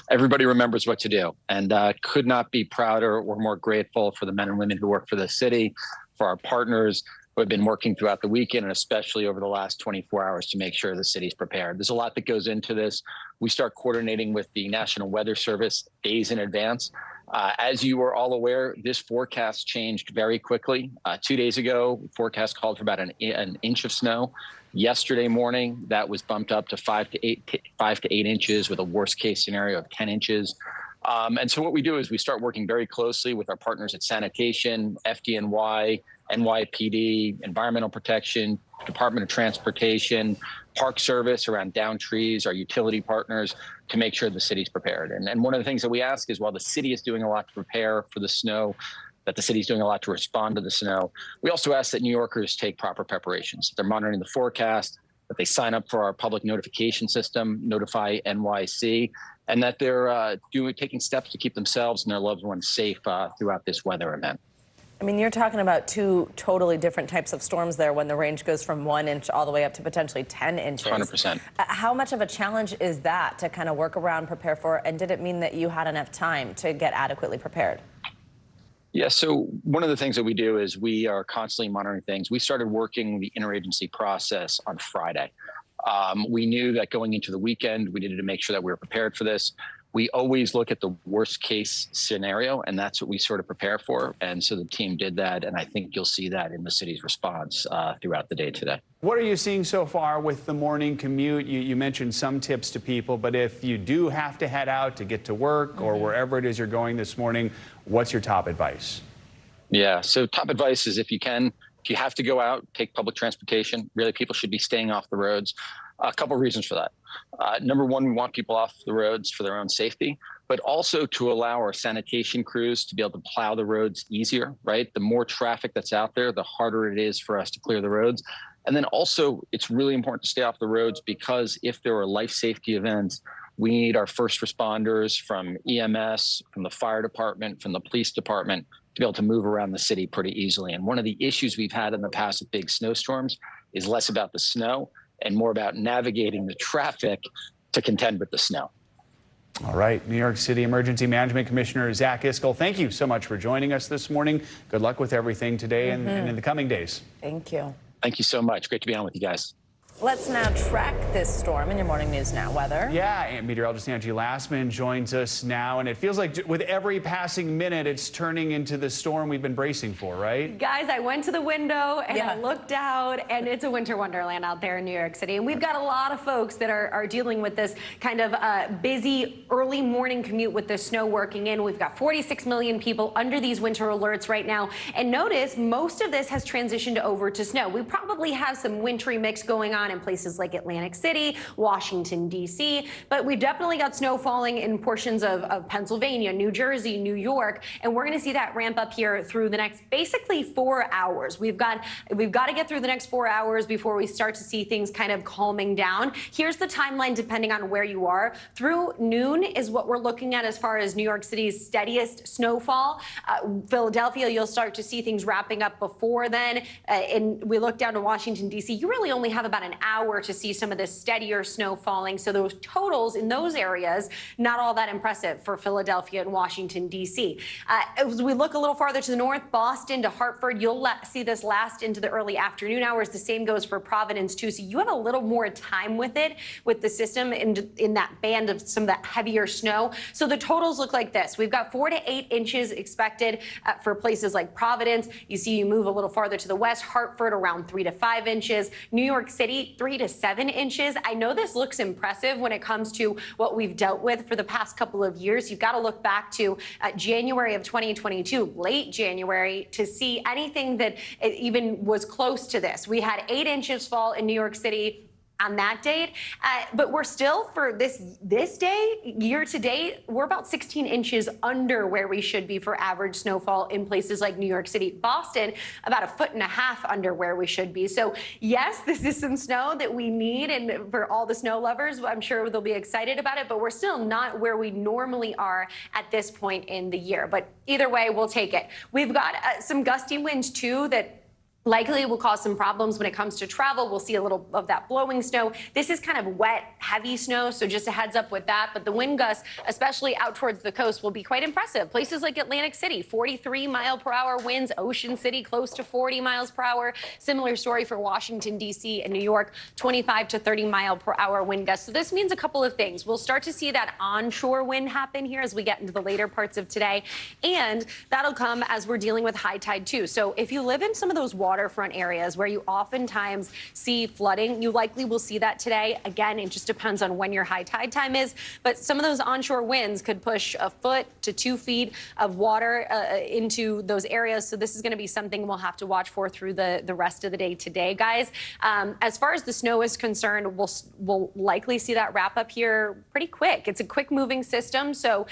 Everybody remembers what to do, and could not be prouder or more grateful for the men and women who work for the city, for our partners who have been working throughout the weekend and especially over the last 24 hours to make sure the city's prepared. There's a lot that goes into this. We start coordinating with the National Weather Service days in advance. As you are all aware, this forecast changed very quickly. 2 days ago, forecast called for about an inch of snow. Yesterday morning, that was bumped up to 5 to 8 inches with a worst case scenario of 10 inches. And so what we do is we start working very closely with our partners at sanitation, FDNY, NYPD, Environmental Protection, Department of Transportation, Park Service around down trees, our utility partners, to make sure the city's prepared. And one of the things that we ask is while the city is doing a lot to prepare for the snow, that the city's doing a lot to respond to the snow, we also ask that New Yorkers take proper preparations. They're monitoring the forecast, that they sign up for our public notification system, Notify NYC, and that they're taking steps to keep themselves and their loved ones safe throughout this weather event. I mean, you're talking about two totally different types of storms there when the range goes from 1 inch all the way up to potentially 10 inches. 100%. How much of a challenge is that to kind of work around, prepare for, and did it mean that you had enough time to get adequately prepared? Yeah, so one of the things that we do is we are constantly monitoring things. We started working the interagency process on Friday. We knew that going into the weekend, we needed to make sure that we were prepared for this. We always look at the worst case scenario, and that's what we sort of prepare for. And so the team did that, and I think you'll see that in the city's response throughout the day today. What are you seeing so far with the morning commute? You mentioned some tips to people, but if you do have to head out to get to work or wherever it is you're going this morning, what's your top advice? Yeah, so top advice is if you have to go out, take public transportation. Really, people should be staying off the roads. A couple of reasons for that. Number one, we want people off the roads for their own safety, but also to allow our sanitation crews to be able to plow the roads easier, right? The more traffic that's out there, the harder it is for us to clear the roads. And then also, it's really important to stay off the roads because if there are life safety events, we need our first responders from EMS, from the fire department, from the police department to be able to move around the city pretty easily. And one of the issues we've had in the past with big snowstorms is less about the snow and more about navigating the traffic to contend with the snow. All right, New York City Emergency Management Commissioner Zach Iscol, thank you so much for joining us this morning. Good luck with everything today and in the coming days. Thank you. Thank you so much. Great to be on with you guys. Let's now track this storm in your morning news now weather. Yeah, meteorologist Angie Lassman joins us now, and it feels like with every passing minute, it's turning into the storm we've been bracing for, right? Guys, I went to the window and I looked out, and it's a winter wonderland out there in New York City. And we've got a lot of folks that are dealing with this kind of busy early morning commute with the snow working in. We've got 46 million people under these winter alerts right now. And notice most of this has transitioned over to snow. We probably have some wintry mix going on in places like Atlantic City, Washington, D.C., but we've definitely got snow falling in portions of Pennsylvania, New Jersey, New York, and we're going to see that ramp up here through the next basically 4 hours. We've got to get through the next 4 hours before we start to see things kind of calming down. Here's the timeline depending on where you are. Through noon is what we're looking at as far as New York City's steadiest snowfall. Philadelphia, you'll start to see things wrapping up before then. And we look down to Washington, D.C., you really only have about an hour to see some of this steadier snow falling. So those totals in those areas, not all that impressive for Philadelphia and Washington, D.C. As we look a little farther to the north, Boston to Hartford, you'll see this last into the early afternoon hours. The same goes for Providence, too. So you have a little more time with it, with the system in that band of some of that heavier snow. So the totals look like this. We've got 4 to 8 inches expected for places like Providence. You move a little farther to the west, Hartford around 3 to 5 inches. New York City, 3 to 7 inches. I know this looks impressive when it comes to what we've dealt with for the past couple of years. You've got to look back to January of 2022, late January, to see anything that even was close to this. We had 8 inches fall in New York City on that date. But we're still, for this day, year to date, we're about 16 inches under where we should be for average snowfall in places like New York City. Boston, about 1.5 feet under where we should be. So yes, this is some snow that we need, and for all the snow lovers, I'm sure they'll be excited about it, but we're still not where we normally are at this point in the year. But either way, we'll take it. We've got some gusty winds too that likely will cause some problems when it comes to travel. We'll see a little of that blowing snow. This is kind of wet, heavy snow, so just a heads up with that. But the wind gusts, especially out towards the coast, will be quite impressive. Places like Atlantic City, 43-mile-per-hour winds. Ocean City, close to 40 miles per hour. Similar story for Washington, D.C. and New York, 25 to 30-mile-per-hour wind gusts. So this means a couple of things. We'll start to see that onshore wind happen here as we get into the later parts of today. And that'll come as we're dealing with high tide, too. So if you live in some of those waterfront areas where you oftentimes see flooding, you likely will see that today. Again, it just depends on when your high tide time is, but some of those onshore winds could push 1 foot to 2 feet of water into those areas. So this is going to be something we'll have to watch for through the rest of the day today, guys. As far as the snow is concerned, we'll likely see that wrap up here pretty quick. It's a quick moving system, so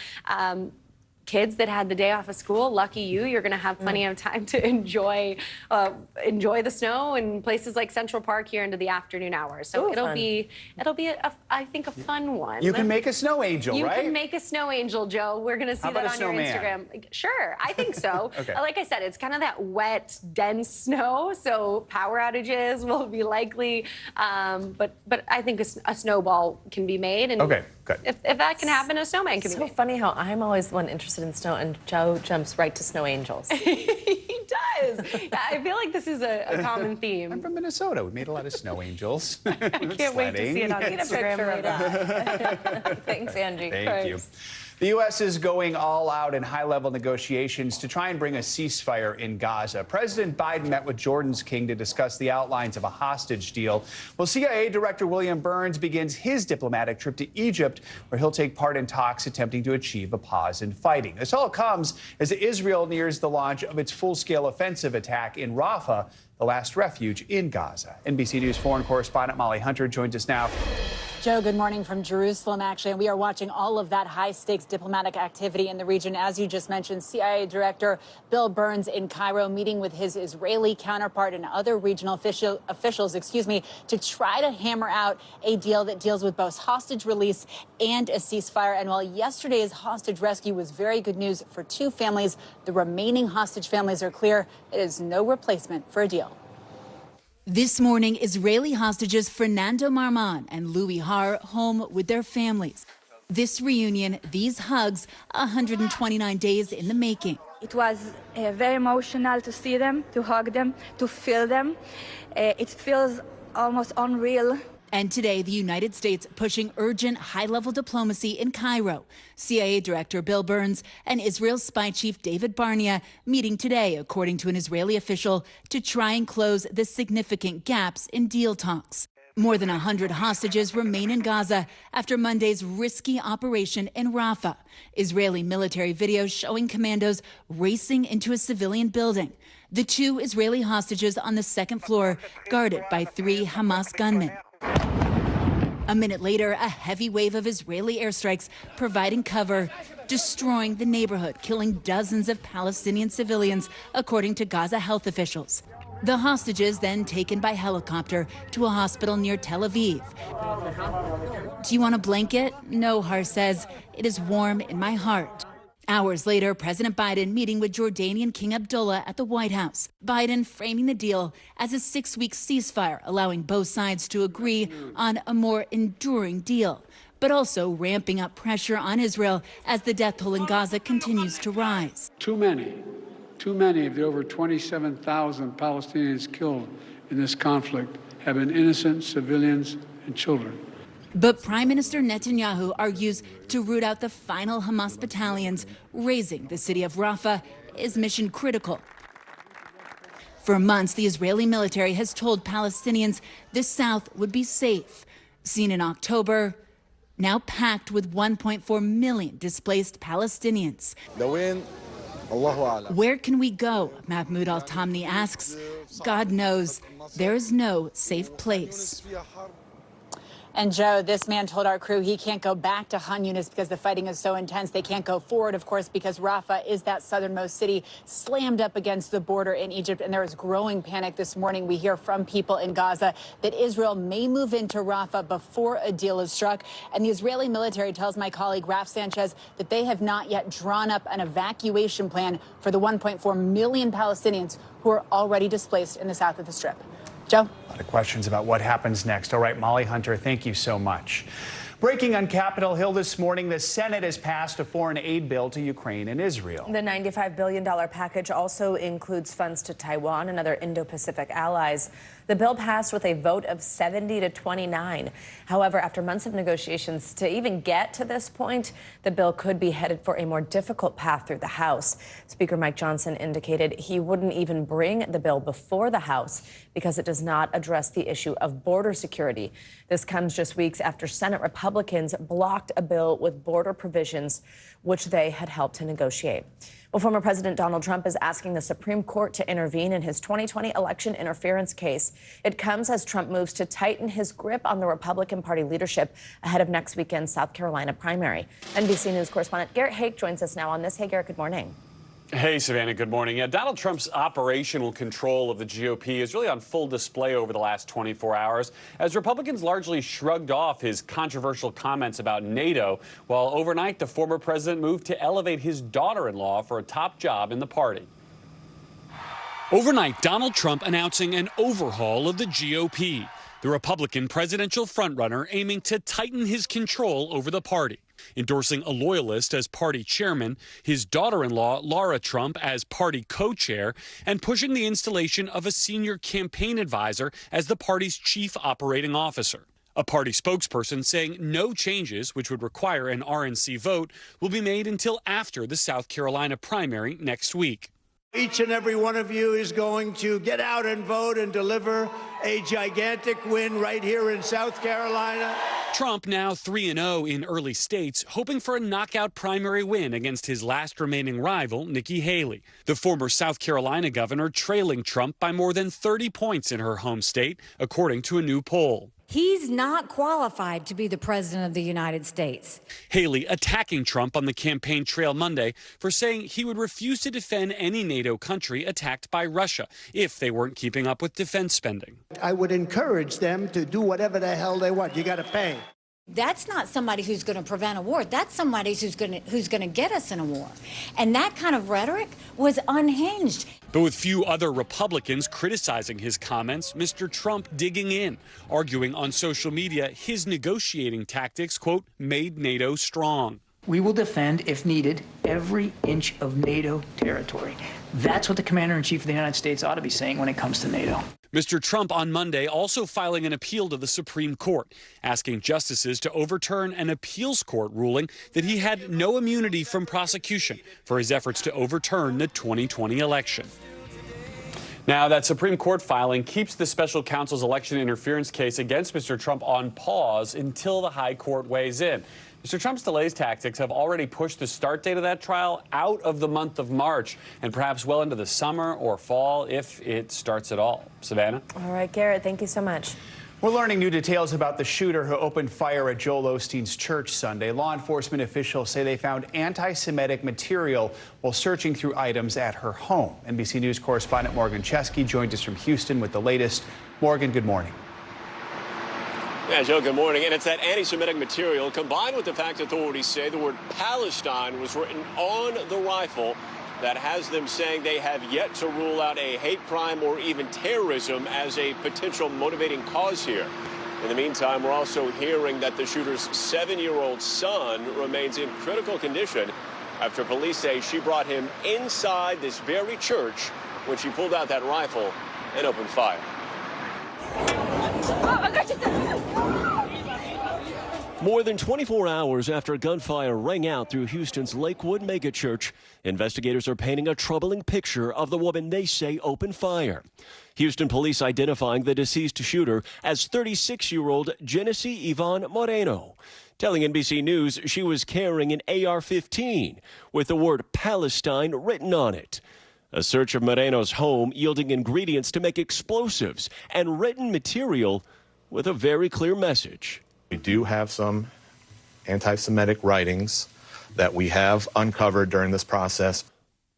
kids that had the day off of school, lucky you, you're going to have plenty of time to enjoy the snow in places like Central Park here into the afternoon hours. So it'll be I think a fun one. You can make a snow angel, right? You can make a snow angel, Joe. We're going to see that on your Instagram. Sure, I think so. Okay. Like I said, it's kind of that wet, dense snow, so power outages will be likely. But I think a snowball can be made. And okay, good. If that can happen, a snowman can be made. It's so funny how I'm always the one interested in snow, and Joe jumps right to snow angels. He does. I feel like this is a common theme. I'm from Minnesota. We made a lot of snow angels. I can't wait to see it on Instagram. Thanks, Angie. Thank you. The U.S. is going all out in high-level negotiations to try and bring a ceasefire in Gaza. President Biden met with Jordan's king to discuss the outlines of a hostage deal. Well, CIA Director William Burns begins his diplomatic trip to Egypt, where he'll take part in talks attempting to achieve a pause in fighting. This all comes as Israel nears the launch of its full-scale offensive attack in Rafah, the last refuge in Gaza. NBC News foreign correspondent Molly Hunter joins us now. Joe, good morning from Jerusalem, actually. And we are watching all of that high-stakes diplomatic activity in the region. As you just mentioned, CIA Director Bill Burns in Cairo meeting with his Israeli counterpart and other regional officials, to try to hammer out a deal that deals with both hostage release and a ceasefire. And while yesterday's hostage rescue was very good news for two families, the remaining hostage families are clear it is no replacement for a deal. This morning, Israeli hostages Fernando Marman and Louis Har home with their families. This reunion, these hugs, 129 days in the making. It was very emotional to see them, to hug them, to feel them. It feels almost unreal. And today, the United States pushing urgent high-level diplomacy in Cairo. CIA Director Bill Burns and Israel's spy chief David Barnea meeting today, according to an Israeli official, to try and close the significant gaps in deal talks. More than 100 hostages remain in Gaza after Monday's risky operation in Rafah. Israeli military videos showing commandos racing into a civilian building. The two Israeli hostages on the second floor, guarded by 3 Hamas gunmen. A minute later, a heavy wave of Israeli airstrikes providing cover, destroying the neighborhood, killing dozens of Palestinian civilians, according to Gaza health officials. The hostages then taken by helicopter to a hospital near Tel Aviv. Do you want a blanket? No, Har says. It is warm in my heart. Hours later, President Biden meeting with Jordanian King Abdullah at the White House. Biden framing the deal as a 6-week ceasefire, allowing both sides to agree on a more enduring deal, but also ramping up pressure on Israel as the death toll in Gaza continues to rise. Too many of the over 27,000 Palestinians killed in this conflict have been innocent civilians and children. But Prime Minister Netanyahu argues to root out the final Hamas battalions, raising the city of Rafah is mission critical. For months, the Israeli military has told Palestinians the south would be safe. Seen in October, now packed with 1.4 million displaced Palestinians. Where can we go? Mahmoud Al-Tamni asks. God knows there is no safe place. And Joe, this man told our crew he can't go back to Khan Yunis because the fighting is so intense. They can't go forward, of course, because Rafah is that southernmost city slammed up against the border in Egypt. And there is growing panic this morning. We hear from people in Gaza that Israel may move into Rafah before a deal is struck. And the Israeli military tells my colleague Raf Sanchez that they have not yet drawn up an evacuation plan for the 1.4 million Palestinians who are already displaced in the south of the Strip. Joe? A lot of questions about what happens next. All right, Molly Hunter, thank you so much. Breaking on Capitol Hill this morning, the Senate has passed a foreign aid bill to Ukraine and Israel. The $95 billion package also includes funds to Taiwan and other Indo-Pacific allies. The bill passed with a vote of 70 to 29. However, after months of negotiations to even get to this point, the bill could be headed for a more difficult path through the House. Speaker Mike Johnson indicated he wouldn't even bring the bill before the House because it does not address the issue of border security. This comes just weeks after Senate Republicans blocked a bill with border provisions, which they had helped to negotiate. Well, former President Donald Trump is asking the Supreme Court to intervene in his 2020 election interference case. It comes as Trump moves to tighten his grip on the Republican Party leadership ahead of next weekend's South Carolina primary. NBC News correspondent Garrett Haake joins us now on this. Hey, Garrett, good morning. Hey, Savannah, good morning. Yeah, Donald Trump's operational control of the GOP is really on full display over the last 24 hours as Republicans largely shrugged off his controversial comments about NATO, while overnight the former president moved to elevate his daughter-in-law for a top job in the party. Overnight, Donald Trump announcing an overhaul of the GOP, the Republican presidential frontrunner aiming to tighten his control over the party, endorsing a loyalist as party chairman, his daughter-in-law, Laura Trump, as party co-chair, and pushing the installation of a senior campaign advisor as the party's chief operating officer. A party spokesperson saying no changes, which would require an RNC vote, will be made until after the South Carolina primary next week. Each and every one of you is going to get out and vote and deliver a gigantic win right here in South Carolina. Trump now 3-0 in early states, hoping for a knockout primary win against his last remaining rival, Nikki Haley, the former South Carolina governor trailing Trump by more than 30 points in her home state, according to a new poll. He's not qualified to be the president of the United States. Haley attacking Trump on the campaign trail Monday for saying he would refuse to defend any NATO country attacked by Russia if they weren't keeping up with defense spending. I would encourage them to do whatever the hell they want. You got to pay. That's not somebody who's going to prevent a war. That's somebody who's going to get us in a war. And that kind of rhetoric was unhinged. But with few other Republicans criticizing his comments, Mr. Trump digging in, arguing on social media his negotiating tactics, quote, made NATO strong. We will defend, if needed, every inch of NATO territory. That's what the Commander-in-Chief of the United States ought to be saying when it comes to NATO. Mr. Trump on Monday also filing an appeal to the Supreme Court, asking justices to overturn an appeals court ruling that he had no immunity from prosecution for his efforts to overturn the 2020 election. Now, that Supreme Court filing keeps the special counsel's election interference case against Mr. Trump on pause until the high court weighs in. Mr. Trump's delays tactics have already pushed the start date of that trial out of the month of March and perhaps well into the summer or fall if it starts at all. Savannah? All right, Garrett, thank you so much. We're learning new details about the shooter who opened fire at Joel Osteen's church Sunday. Law enforcement officials say they found anti-Semitic material while searching through items at her home. NBC News correspondent Morgan Chesky joined us from Houston with the latest. Morgan, good morning. Yeah, Joe, good morning. And it's that anti-Semitic material combined with the fact authorities say the word Palestine was written on the rifle that has them saying they have yet to rule out a hate crime or even terrorism as a potential motivating cause here. In the meantime, we're also hearing that the shooter's 7-year-old son remains in critical condition after police say she brought him inside this very church when she pulled out that rifle and opened fire. More than 24 hours after gunfire rang out through Houston's Lakewood megachurch, investigators are painting a troubling picture of the woman they say opened fire. Houston police identifying the deceased shooter as 36-year-old Genesee Yvonne Moreno, telling NBC News she was carrying an AR-15 with the word Palestine written on it. A search of Moreno's home yielding ingredients to make explosives and written material with a very clear message. We do have some anti-Semitic writings that we have uncovered during this process.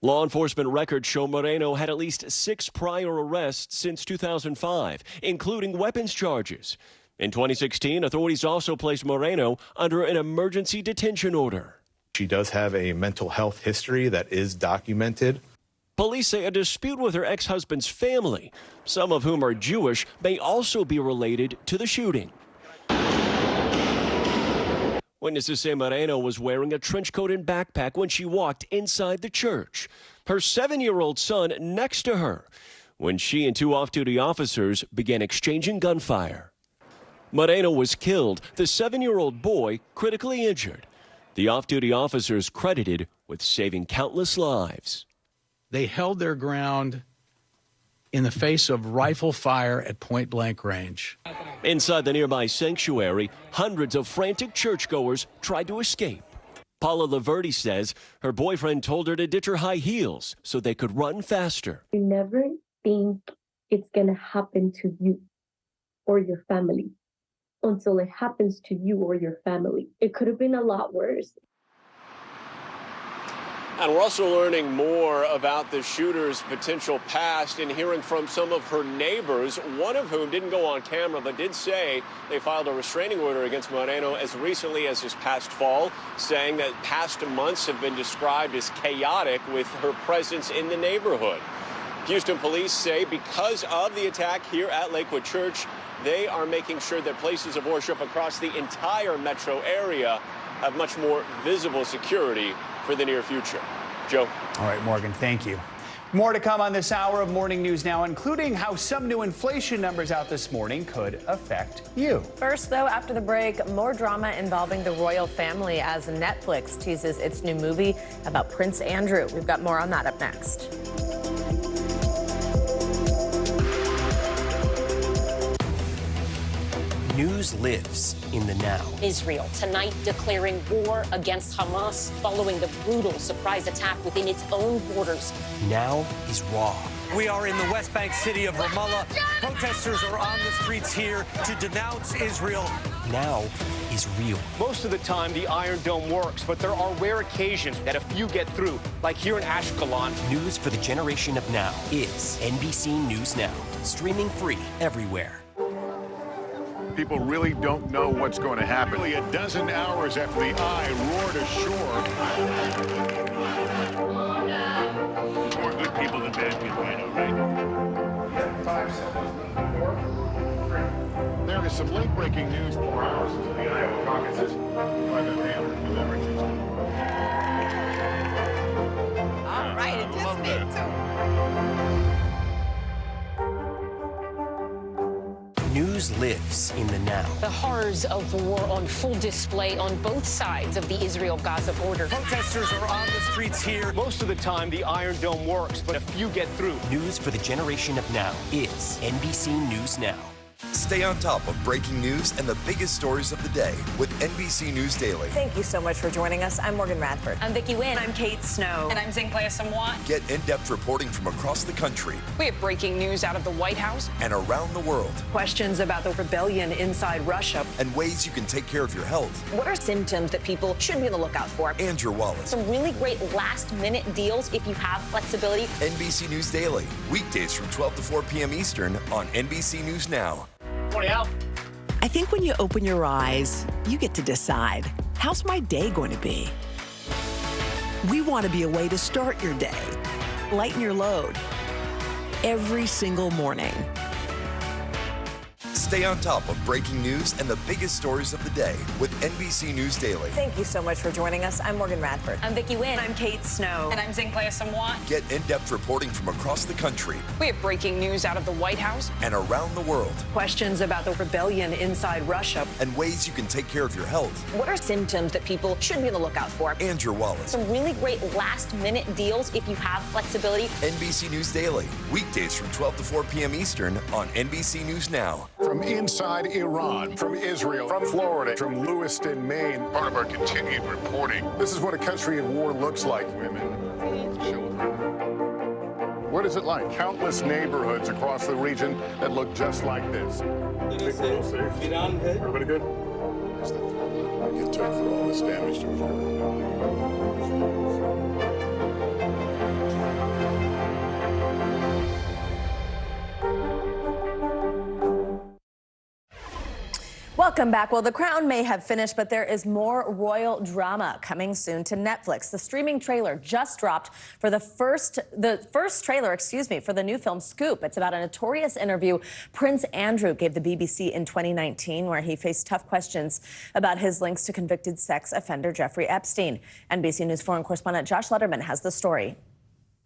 Law enforcement records show Moreno had at least 6 prior arrests since 2005, including weapons charges. In 2016, authorities also placed Moreno under an emergency detention order. She does have a mental health history that is documented. Police say a dispute with her ex-husband's family, some of whom are Jewish, may also be related to the shooting. Witnesses say Moreno was wearing a trench coat and backpack when she walked inside the church. Her 7-year-old son next to her when she and 2 off-duty officers began exchanging gunfire. Moreno was killed, the 7-year-old boy critically injured. The off-duty officers credited with saving countless lives. They held their ground in the face of rifle fire at point-blank range. Inside the nearby sanctuary, hundreds of frantic churchgoers tried to escape. Paula Laverty says her boyfriend told her to ditch her high heels so they could run faster. You never think it's going to happen to you or your family until it happens to you or your family. It could have been a lot worse. And we're also learning more about the shooter's potential past and hearing from some of her neighbors, one of whom didn't go on camera but did say they filed a restraining order against Moreno as recently as this past fall, saying that past months have been described as chaotic with her presence in the neighborhood. Houston police say because of the attack here at Lakewood Church, they are making sure that places of worship across the entire metro area have much more visible security for the near future. Joe. All right, Morgan, thank you. More to come on this hour of Morning News Now, including how some new inflation numbers out this morning could affect you. First, though, after the break, more drama involving the royal family as Netflix teases its new movie about Prince Andrew. We've got more on that up next. News lives in the now. Israel tonight declaring war against Hamas following the brutal surprise attack within its own borders. Now is raw. We are in the West Bank city of Ramallah. Protesters are on the streets here to denounce Israel. Now is real. Most of the time, the Iron Dome works, but there are rare occasions that a few get through, like here in Ashkelon. News for the generation of now is NBC News Now, streaming free everywhere. People really don't know what's going to happen. Only a dozen hours after the eye roared ashore. More good people than bad people, I know, right? 5 seconds. 4, 3. There is some late-breaking news 4 hours into the Iowa caucuses by the Hampton beverages. All right, it just me too. News lives in the now. The horrors of the war on full display on both sides of the Israel-Gaza border. Protesters are on the streets here. Most of the time, the Iron Dome works, but a few get through. News for the generation of now is NBC News Now. Stay on top of breaking news and the biggest stories of the day with NBC News Daily. Thank you so much for joining us. I'm Morgan Radford. I'm Vicki Wynn. I'm Kate Snow. And I'm Zinklea Samwat. Get in-depth reporting from across the country. We have breaking news out of the White House And around the world. Questions about the rebellion inside Russia. And ways you can take care of your health. What are symptoms that people should be on the lookout for? And your wallet. Some really great last-minute deals if you have flexibility. NBC News Daily. Weekdays from 12 to 4 p.m. Eastern on NBC News Now. I think when you open your eyes, you get to decide, how's my day going to be? We want to be a way to start your day, lighten your load, every single morning. Stay on top of breaking news and the biggest stories of the day with NBC News Daily. Thank you so much for joining us. I'm Morgan Radford. I'm Vicki Wynn. I'm Kate Snow. And I'm Zinklea Samwat. Get in-depth reporting from across the country. We have breaking news out of the White House. And around the world. Questions about the rebellion inside Russia. And ways you can take care of your health. What are symptoms that people should be on the lookout for? And your wallet. Some really great last-minute deals if you have flexibility. NBC News Daily. Weekdays from 12 to 4 p.m. Eastern on NBC News Now. From inside Iran, from Israel, from Florida, from Lewiston, Maine. Part of our continued reporting. This is what a country at war looks like. Women, children. What is it like? Countless neighborhoods across the region that look just like this. Everybody good? It took for all this damage to occur. Welcome back. Well, The Crown may have finished, but there is more royal drama coming soon to Netflix. The streaming trailer just dropped for the first trailer, for the new film Scoop. It's about a notorious interview Prince Andrew gave the BBC in 2019, where he faced tough questions about his links to convicted sex offender Jeffrey Epstein. NBC News foreign correspondent Josh Letterman has the story.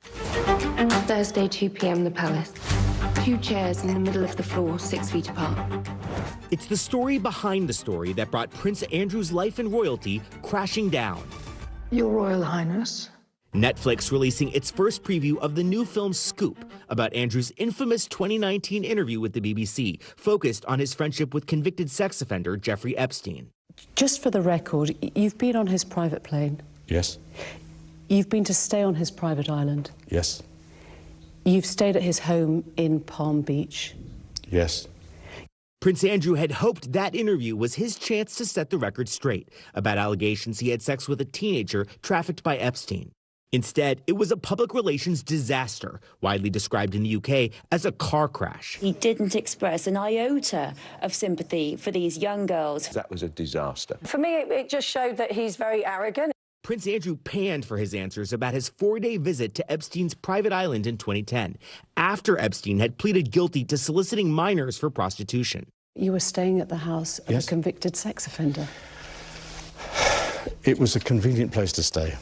Thursday, 2 p.m. the Palace. 2 chairs in the middle of the floor, 6 feet apart. It's the story behind the story that brought Prince Andrew's life and royalty crashing down. Your Royal Highness. Netflix releasing its first preview of the new film Scoop about Andrew's infamous 2019 interview with the BBC, focused on his friendship with convicted sex offender Jeffrey Epstein. Just for the record, you've been on his private plane. Yes. You've been to stay on his private island. Yes. You've stayed at his home in Palm Beach. Yes. Prince Andrew had hoped that interview was his chance to set the record straight about allegations he had sex with a teenager trafficked by Epstein. Instead, it was a public relations disaster, widely described in the UK as a car crash. He didn't express an iota of sympathy for these young girls. That was a disaster. For me, it just showed that he's very arrogant. Prince Andrew panned for his answers about his 4-day visit to Epstein's private island in 2010, after Epstein had pleaded guilty to soliciting minors for prostitution. You were staying at the house of a convicted sex offender. It was a convenient place to stay.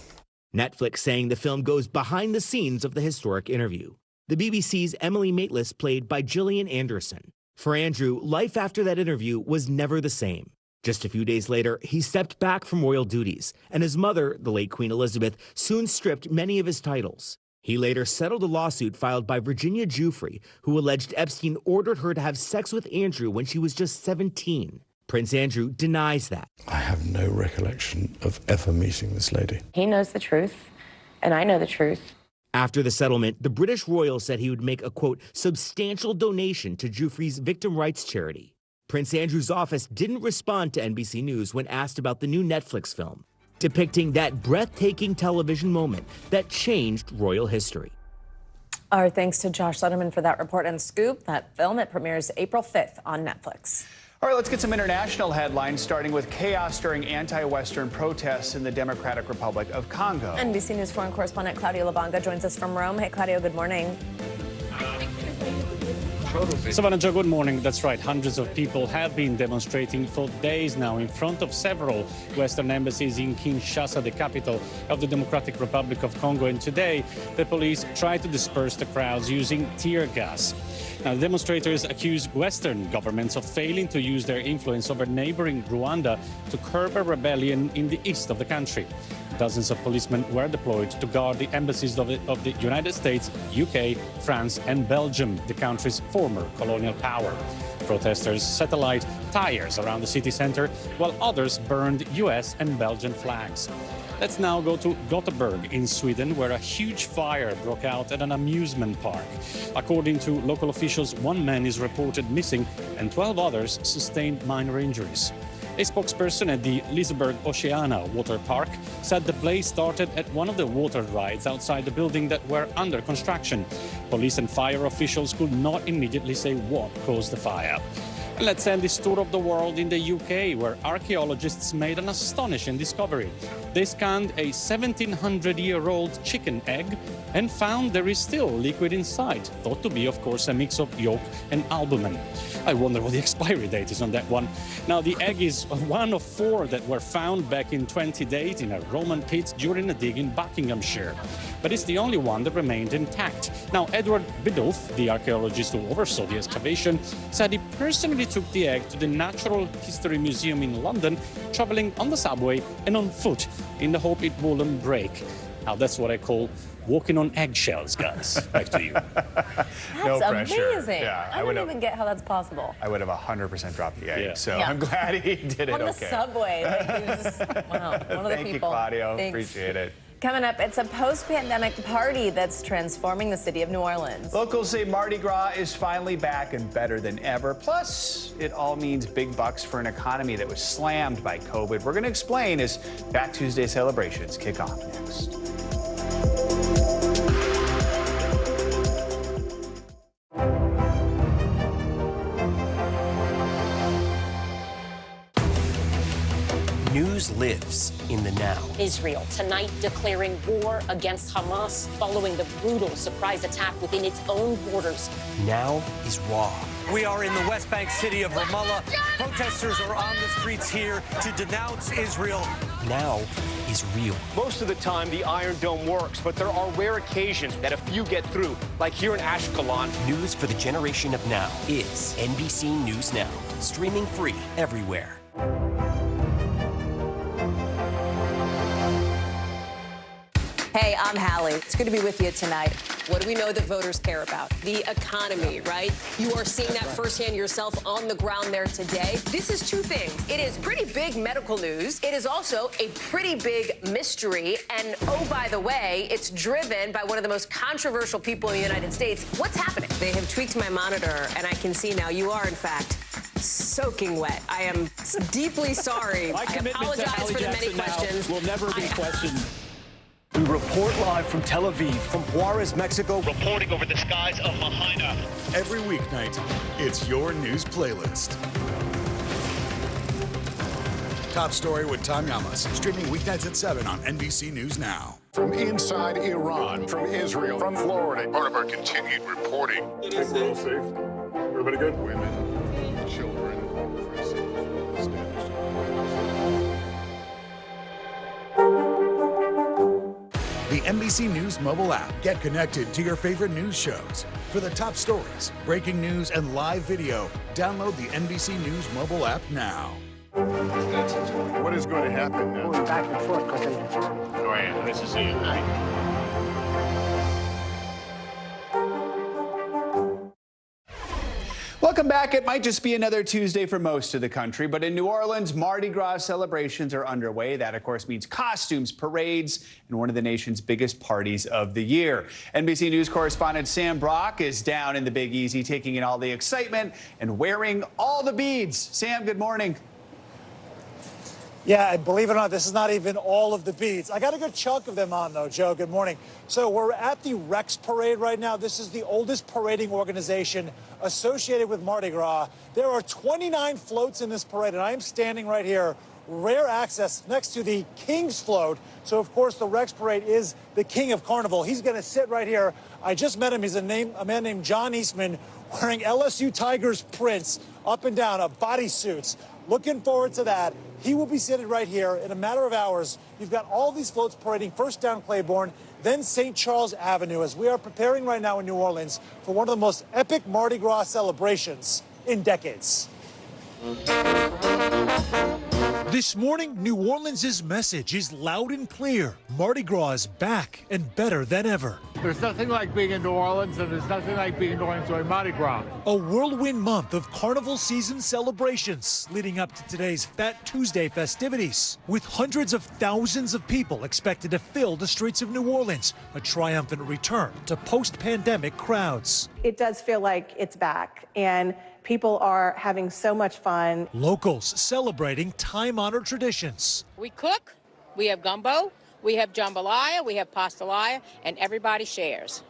Netflix saying the film goes behind the scenes of the historic interview. The BBC's Emily Maitlis, played by Gillian Anderson. For Andrew, life after that interview was never the same. Just a few days later, he stepped back from royal duties, and his mother, the late Queen Elizabeth, soon stripped many of his titles. He later settled a lawsuit filed by Virginia Giuffre, who alleged Epstein ordered her to have sex with Andrew when she was just 17. Prince Andrew denies that. I have no recollection of ever meeting this lady. He knows the truth, and I know the truth. After the settlement, the British royal said he would make a, quote, substantial donation to Giuffre's victim rights charity. Prince Andrew's office didn't respond to NBC News when asked about the new Netflix film, depicting that breathtaking television moment that changed royal history. Our thanks to Josh Letterman for that report on Scoop. That film, it premieres April 5th on Netflix. All right, let's get some international headlines, starting with chaos during anti-Western protests in the Democratic Republic of Congo. NBC News foreign correspondent Claudio Labonga joins us from Rome. Hey, Claudio, good morning. Savannah Joe, good morning. That's right. Hundreds of people have been demonstrating for days now in front of several Western embassies in Kinshasa, the capital of the Democratic Republic of Congo. And today, the police tried to disperse the crowds using tear gas. Now, the demonstrators accuse Western governments of failing to use their influence over neighboring Rwanda to curb a rebellion in the east of the country. Dozens of policemen were deployed to guard the embassies of the United States, UK, France and Belgium, the country's former colonial power. Protesters set alight tires around the city center, while others burned US and Belgian flags. Let's now go to Gothenburg in Sweden, where a huge fire broke out at an amusement park. According to local officials, 1 man is reported missing and 12 others sustained minor injuries. A spokesperson at the Liseberg Oceana water park said the blaze started at one of the water rides outside the building that were under construction. Police and fire officials could not immediately say what caused the fire. Let's end this tour of the world in the UK, where archaeologists made an astonishing discovery. They scanned a 1700-year-old chicken egg and found there is still liquid inside, thought to be, of course, a mix of yolk and albumin. I wonder what the expiry date is on that one. Now, the egg is one of 4 that were found back in 2008 in a Roman pit during a dig in Buckinghamshire. But it's the only one that remained intact. Now, Edward Biddulph, the archaeologist who oversaw the excavation, said he personally took the egg to the Natural History Museum in London, traveling on the subway and on foot in the hope it wouldn't break. Now, that's what I call walking on eggshells, guys. Back to you. No That's pressure. amazing. Yeah, I don't even get how that's possible. I would have 100% dropped the egg, Yeah. so Yeah. I'm glad he did it On the okay. subway. Like, he was just, wow, one of the Thank you, people. Claudio. Thanks. Appreciate it. Coming up, it's a post-pandemic party that's transforming the city of New Orleans. Locals say Mardi Gras is finally back and better than ever. Plus, it all means big bucks for an economy that was slammed by COVID. We're going to explain as Back Tuesday celebrations kick off next. News lives in the now. Israel tonight declaring war against Hamas following the brutal surprise attack within its own borders. Now is raw. We are in the West Bank city of Ramallah. Protesters are on the streets here to denounce Israel. Now is real. Most of the time, the Iron Dome works, but there are rare occasions that a few get through, like here in Ashkelon. News for the generation of now is NBC News Now, streaming free everywhere. Hey, I'm Hallie. It's good to be with you tonight. What do we know that voters care about? The economy, right? You are seeing that firsthand yourself on the ground there today. This is two things. It is pretty big medical news. It is also a pretty big mystery. And oh, by the way, it's driven by one of the most controversial people in the United States. What's happening? They have tweaked my monitor, and I can see now you are, in fact, soaking wet. I am deeply sorry. My I commitment apologize to Hallie for the many Jackson questions. will never be questioned. We report live from Tel Aviv, from Juarez, Mexico. Reporting over the skies of Lahaina. Every weeknight, it's your news playlist. Top Story with Tom Yamas, streaming weeknights at 7 on NBC News Now. From inside Iran, from Israel, from Florida. Part of our continued reporting. Think we're all safe? Everybody good? Women, children, The NBC News mobile app. Get connected to your favorite news shows. For the top stories, breaking news, and live video, download the NBC News mobile app now. What is going to happen now? Going back and forth because Oh, yeah, nice to see you. Welcome back. It might just be another Tuesday for most of the country, but in New Orleans, Mardi Gras celebrations are underway. That, of course, means costumes, parades, and one of the nation's biggest parties of the year. NBC News correspondent Sam Brock is down in the Big Easy, taking in all the excitement and wearing all the beads. Sam, good morning. Yeah, and believe it or not, this is not even all of the beads. I got a good chunk of them on, though, Joe. Good morning. So we're at the Rex Parade right now. This is the oldest parading organization associated with Mardi Gras. There are 29 floats in this parade, and I am standing right here, rare access, next to the King's float. So, of course, the Rex Parade is the king of Carnival. He's going to sit right here. I just met him. He's a man named John Eastman, wearing LSU Tigers prints up and down of bodysuits. Looking forward to that. He will be seated right here in a matter of hours. You've got all these floats parading first down Claiborne, then St. Charles Avenue, as we are preparing right now in New Orleans for one of the most epic Mardi Gras celebrations in decades. This morning, New Orleans' message is loud and clear. Mardi Gras is back and better than ever. There's nothing like being in New Orleans, and there's nothing like being going to a Mardi Gras. A whirlwind month of carnival season celebrations leading up to today's Fat Tuesday festivities, with hundreds of thousands of people expected to fill the streets of New Orleans, a triumphant return to post-pandemic crowds. It does feel like it's back, and people are having so much fun. Locals celebrating time-honored traditions. We cook, we have gumbo, we have jambalaya, we have pastelaya, and everybody shares.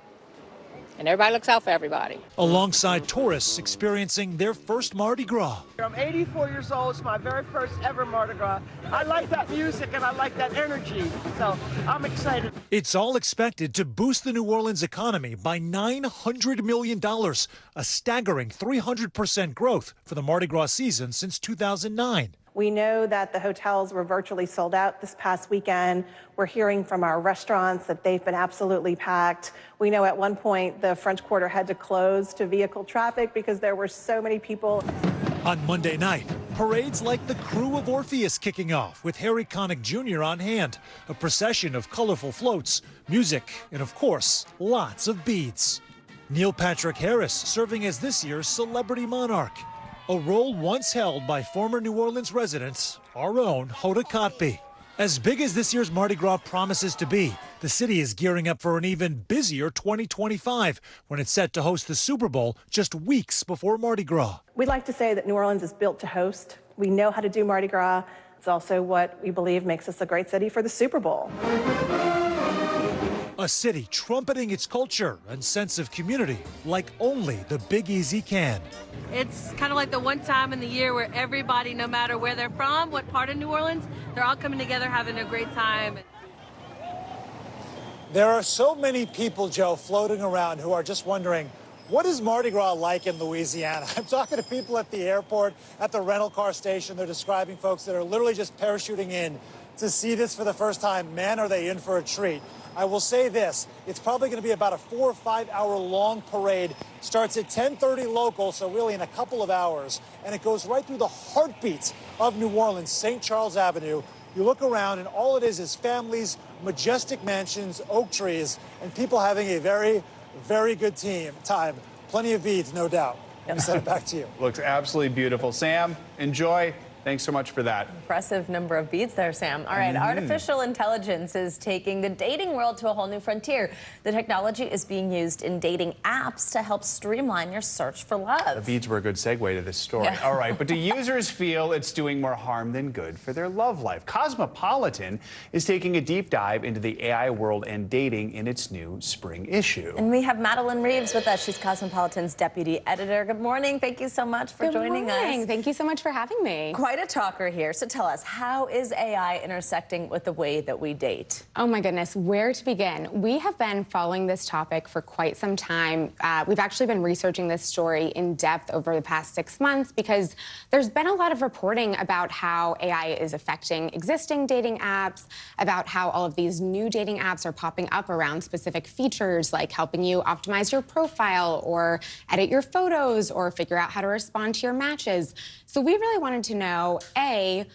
And everybody looks out for everybody. Alongside tourists experiencing their first Mardi Gras. I'm 84 years old. It's my very first ever Mardi Gras. I like that music and I like that energy, so I'm excited. It's all expected to boost the New Orleans economy by $900 million, a staggering 300% growth for the Mardi Gras season since 2009. We know that the hotels were virtually sold out this past weekend. We're hearing from our restaurants that they've been absolutely packed. We know at one point the French Quarter had to close to vehicle traffic because there were so many people. On Monday night, parades like the Crew of Orpheus kicking off with Harry Connick Jr. on hand, a procession of colorful floats, music, and of course, lots of beads. Neil Patrick Harris serving as this year's celebrity monarch, a role once held by former New Orleans resident, our own Hoda Kotb. As big as this year's Mardi Gras promises to be, the city is gearing up for an even busier 2025 when it's set to host the Super Bowl just weeks before Mardi Gras. We'd like to say that New Orleans is built to host. We know how to do Mardi Gras. It's also what we believe makes us a great city for the Super Bowl. A city trumpeting its culture and sense of community like only the Big Easy can. It's kind of like the one time in the year where everybody, no matter where they're from, what part of New Orleans, they're all coming together having a great time. There are so many people, Joe, floating around who are just wondering, what is Mardi Gras like in Louisiana? I'm talking to people at the airport, at the rental car station. They're describing folks that are literally just parachuting in to see this for the first time. Man, are they in for a treat. I will say this, it's probably going to be about a 4 or 5 hour long parade. Starts at 10:30 local, so really in a couple of hours. And it goes right through the heartbeats of New Orleans, St. Charles Avenue. You look around and all it is families, majestic mansions, oak trees, and people having a very, very good time. Plenty of beads, no doubt. Let me send it back to you. Looks absolutely beautiful. Sam, enjoy. Thanks so much for that. Impressive number of beats there, Sam. All right, artificial intelligence is taking the dating world to a whole new frontier. The technology is being used in dating apps to help streamline your search for love. The beads were a good segue to this story. Yeah. All right, but do users feel it's doing more harm than good for their love life? Cosmopolitan is taking a deep dive into the AI world and dating in its new spring issue. And we have Madeline Reeves with us. She's Cosmopolitan's deputy editor. Good morning. Thank you so much for joining us. Thank you so much for having me. Quite a talker here. So tell us, how is AI intersecting with the way that we date? Oh my goodness, where to begin? We have been following this topic for quite some time. We've actually been researching this story in depth over the past 6 months because there's been a lot of reporting about how AI is affecting existing dating apps, about how all of these new dating apps are popping up around specific features like helping you optimize your profile or edit your photos or figure out how to respond to your matches. So we really wanted to know, A,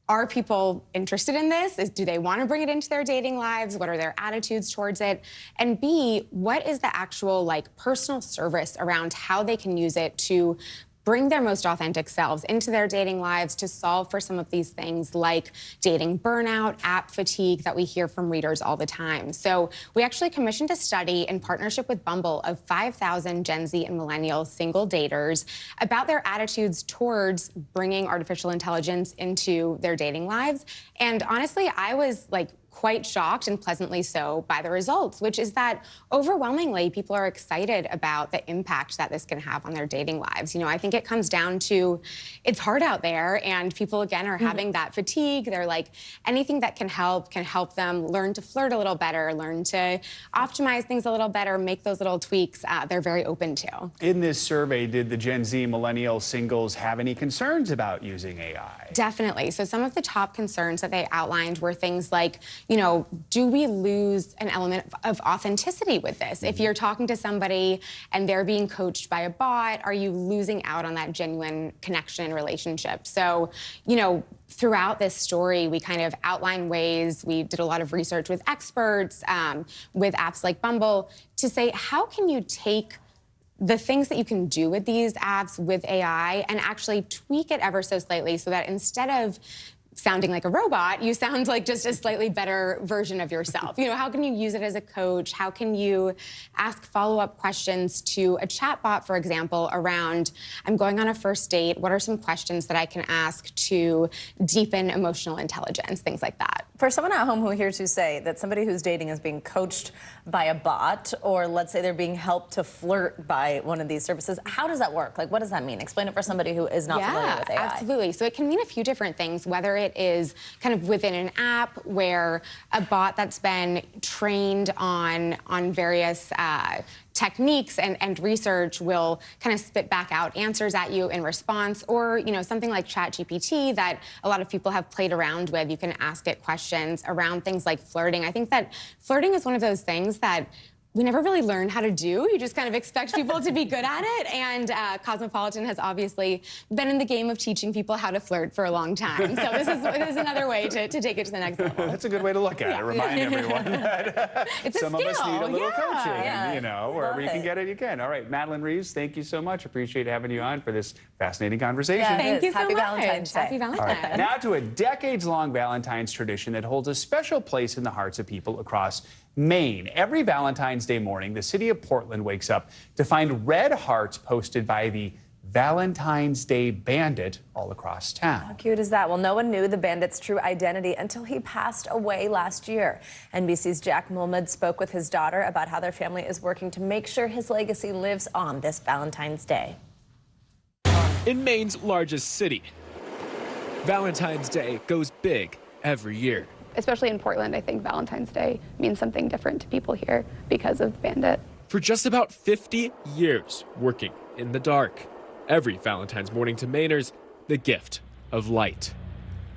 are people interested in this? Do they want to bring it into their dating lives? What are their attitudes towards it? And B, what is the actual personal service around how they can use it to bring their most authentic selves into their dating lives to solve for some of these things like dating burnout, app fatigue that we hear from readers all the time. So we actually commissioned a study in partnership with Bumble of 5,000 Gen Z and millennial single daters about their attitudes towards bringing artificial intelligence into their dating lives. And honestly, I was quite shocked and pleasantly so by the results, which is that overwhelmingly people are excited about the impact that this can have on their dating lives. I think it comes down to it's hard out there and people again are having that fatigue. They're like, anything that can help them learn to flirt a little better, learn to optimize things a little better, make those little tweaks, they're very open to. In this survey, did the Gen Z millennial singles have any concerns about using AI? Definitely. So some of the top concerns that they outlined were things like, do we lose an element of authenticity with this? If you're talking to somebody and they're being coached by a bot, are you losing out on that genuine connection and relationship? So, throughout this story, we kind of outline ways, we did a lot of research with experts, with apps like Bumble, to say, how can you take the things that you can do with these apps with AI and actually tweak it ever so slightly so that instead of sounding like a robot, you sound like just a slightly better version of yourself. How can you use it as a coach? How can you ask follow-up questions to a chatbot, for example, around, I'm going on a first date, what are some questions that I can ask to deepen emotional intelligence, things like that. For someone at home who hears you say that somebody who's dating is being coached by a bot, or let's say they're being helped to flirt by one of these services, how does that work? What does that mean? Explain it for somebody who is not familiar with AI. Absolutely. So it can mean a few different things, whether it is kind of within an app where a bot that's been trained on various techniques and research will kind of spit back out answers at you in response, or something like ChatGPT that a lot of people have played around with. You can ask it questions around things like flirting. I think that flirting is one of those things that we never really learn how to do. You just kind of expect people to be good at it. And Cosmopolitan has obviously been in the game of teaching people how to flirt for a long time. So this is another way to take it to the next level. That's a good way to look at it. Remind everyone that some of us need a little coaching. And, you know, wherever you can get it, you can. All right, Madeline Reeves, thank you so much. Appreciate having you on for this fascinating conversation. Yeah, thank you so Happy much. Valentine's Day. Happy Valentine's. All right, now to a decades-long Valentine's tradition that holds a special place in the hearts of people across Maine. Every Valentine's Day morning, the city of Portland wakes up to find red hearts posted by the Valentine's Day Bandit all across town. How cute is that? Well, no one knew the bandit's true identity until he passed away last year. NBC's Jack Mulmud spoke with his daughter about how their family is working to make sure his legacy lives on this Valentine's Day. In Maine's largest city, Valentine's Day goes big every year. Especially in Portland, I think Valentine's Day means something different to people here because of the Bandit. For just about 50 years working in the dark, every Valentine's morning to Mainers, the gift of light.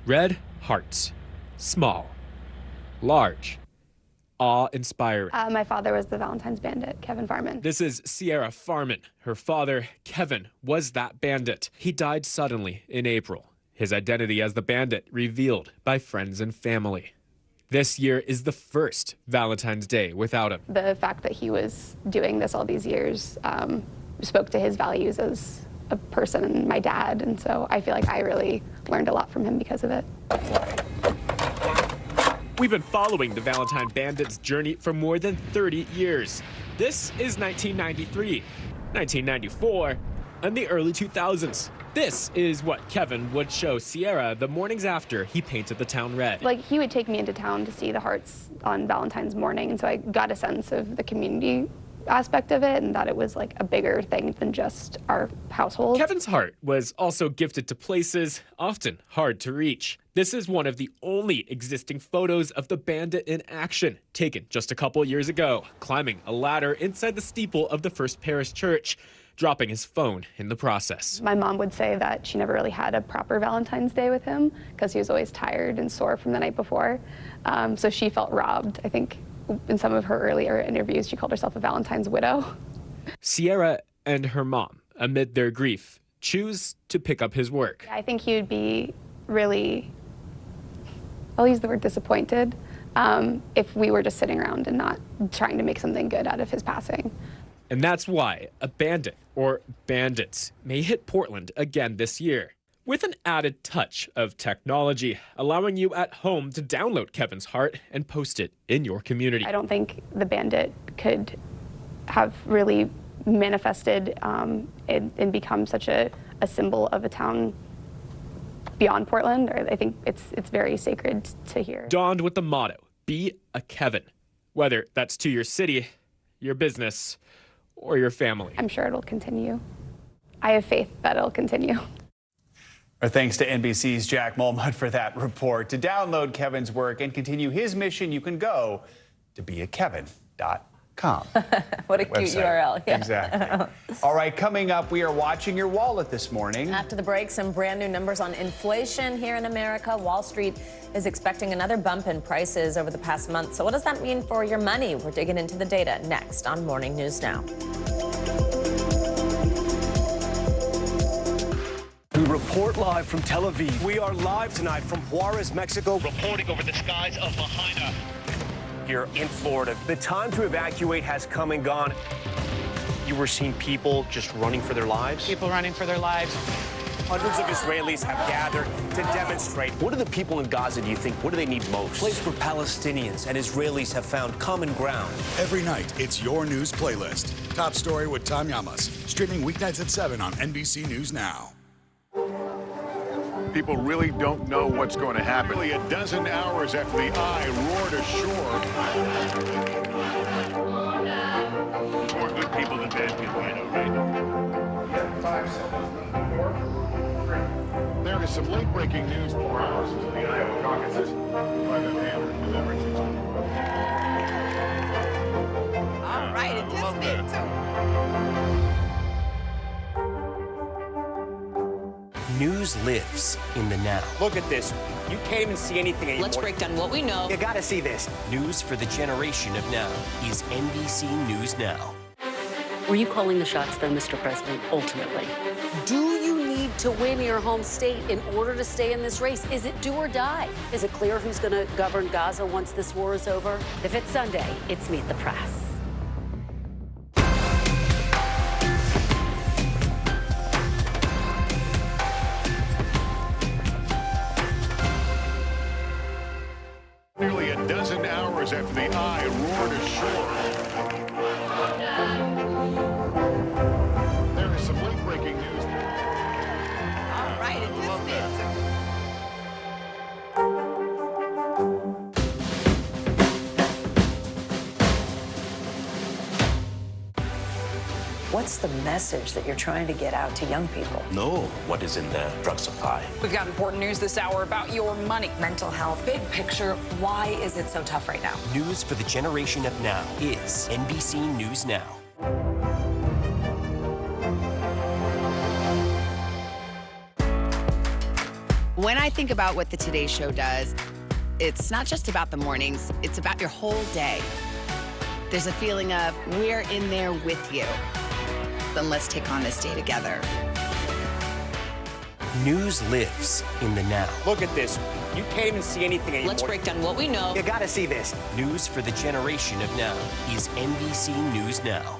Red hearts, small, large, awe-inspiring. My father was the Valentine's Bandit, Kevin Farman. This is Sierra Farman. Her father, Kevin, was that bandit. He died suddenly in April. His identity as the bandit revealed by friends and family. This year is the first Valentine's Day without him. The fact that he was doing this all these years spoke to his values as a person and my dad, and so I feel like I really learned a lot from him because of it. We've been following the Valentine Bandit's journey for more than 30 years. This is 1993, 1994, and the early 2000s. This is what Kevin would show Sierra the mornings after he painted the town red. Like, he would take me into town to see the hearts on Valentine's morning, and so I got a sense of the community aspect of it and that it was like a bigger thing than just our household. Kevin's heart was also gifted to places often hard to reach. This is one of the only existing photos of the bandit in action, taken just a couple years ago, climbing a ladder inside the steeple of the First Parish Church, dropping his phone in the process. My mom would say that she never really had a proper Valentine's Day with him because he was always tired and sore from the night before. So she felt robbed. I think in some of her earlier interviews, she called herself a Valentine's widow. Sierra and her mom, amid their grief, choose to pick up his work. I think he would be really, I'll use the word disappointed, if we were just sitting around and not trying to make something good out of his passing. And that's why a bandit, or bandits, may hit Portland again this year, with an added touch of technology, allowing you at home to download Kevin's heart and post it in your community. I don't think the bandit could have really manifested and become such a symbol of a town beyond Portland. I think it's very sacred to hear. Donned with the motto, be a Kevin, whether that's to your city, your business, or your family. I'm sure it'll continue. I have faith that it'll continue. Our thanks to NBC's Jack Mulmud for that report. To download Kevin's work and continue his mission, you can go to beakevin.com. What a cute URL. Yeah. Exactly. All right, coming up, we are watching your wallet this morning. After the break, some brand new numbers on inflation here in America. Wall Street is expecting another bump in prices over the past month. So what does that mean for your money? We're digging into the data next on Morning News Now. We report live from Tel Aviv. We are live tonight from Juarez, Mexico, reporting over the skies of Lahaina. Here in Florida. The time to evacuate has come and gone. You were seeing people just running for their lives? People running for their lives. Hundreds of Israelis have gathered to demonstrate. What do the people in Gaza, do you think, what do they need most? A place where Palestinians and Israelis have found common ground. Every night, it's your news playlist. Top Story with Tom Llamas. Streaming weeknights at 7 on NBC News Now. People really don't know what's going to happen. Nearly a dozen hours after the eye roared ashore. More good people than bad people, I know, right? 5 seconds. There is some late-breaking news for hours into the Iowa caucuses by the Hammer deliberative. All right, anticipated too. News News lives in the now. Look at this. You can't even see anything anymore. Let's break down what we know. You gotta see this. News for the generation of now is NBC News Now. Were you calling the shots, though, Mr. President, ultimately? Do you need to win your home state in order to stay in this race? Is it do or die? Is it clear who's going to govern Gaza once this war is over? If it's Sunday, it's Meet the Press. Nearly a dozen hours after the eye roared ashore. There is some late-breaking news. All right, it just is. What's the message that you're trying to get out to young people? Know what is in the drug supply. We've got important news this hour about your money. Mental health, big picture, why is it so tough right now? News for the generation of now is NBC News Now. When I think about what the Today Show does, it's not just about the mornings, it's about your whole day. There's a feeling of we're in there with you. Then let's take on this day together. News lives in the now. Look at this. You can't even see anything anymore. Let's break down what we know. You gotta see this. News for the generation of now is NBC News Now.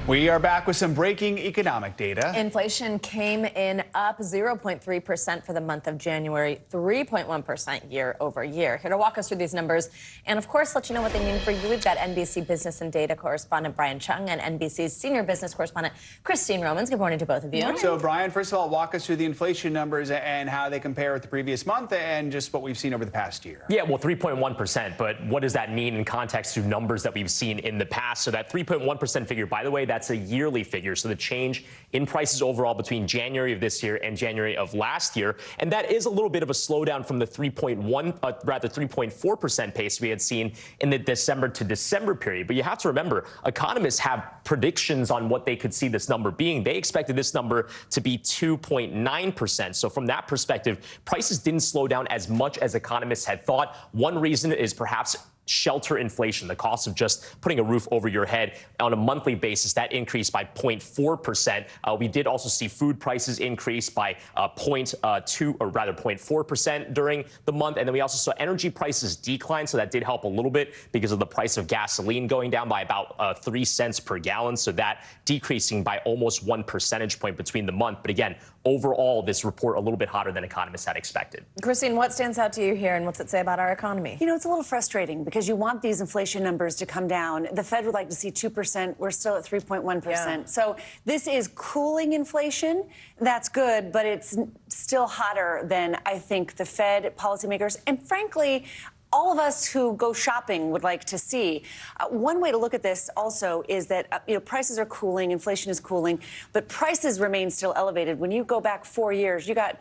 We are back with some breaking economic data. Inflation came in up 0.3% for the month of January, 3.1% year over year. Here to walk us through these numbers and, of course, let you know what they mean for you, we've got NBC Business and Data correspondent Brian Chung and NBC's senior business correspondent Christine Romans. Good morning to both of you. So, Brian, first of all, walk us through the inflation numbers and how they compare with the previous month and just what we've seen over the past year. Yeah, well, 3.1%, but what does that mean in context to numbers that we've seen in the past? So that 3.1% figure, by the way, that's a yearly figure. So the change in prices overall between January of this year and January of last year. And that is a little bit of a slowdown from the 3.4% pace we had seen in the December to December period. But you have to remember, economists have predictions on what they could see this number being. They expected this number to be 2.9%. So from that perspective, prices didn't slow down as much as economists had thought. One reason is perhaps shelter inflation, the cost of just putting a roof over your head on a monthly basis, that increased by 0.4%. We did also see food prices increase by 0.4% during the month. And then we also saw energy prices decline. So that did help a little bit because of the price of gasoline going down by about 3 cents per gallon. So that decreasing by almost 1 percentage point between the month. But again, overall, this report a little bit hotter than economists had expected. Christine, what stands out to you here and what's it say about our economy? You know, it's a little frustrating because you want these inflation numbers to come down. The Fed would like to see 2%. We're still at 3.1%. Yeah. So this is cooling inflation. That's good, but it's still hotter than I think the Fed, policymakers, and frankly, all of us who go shopping would like to see. One way to look at this also is that prices are cooling, inflation is cooling, but prices remain still elevated. When you go back 4 years, you got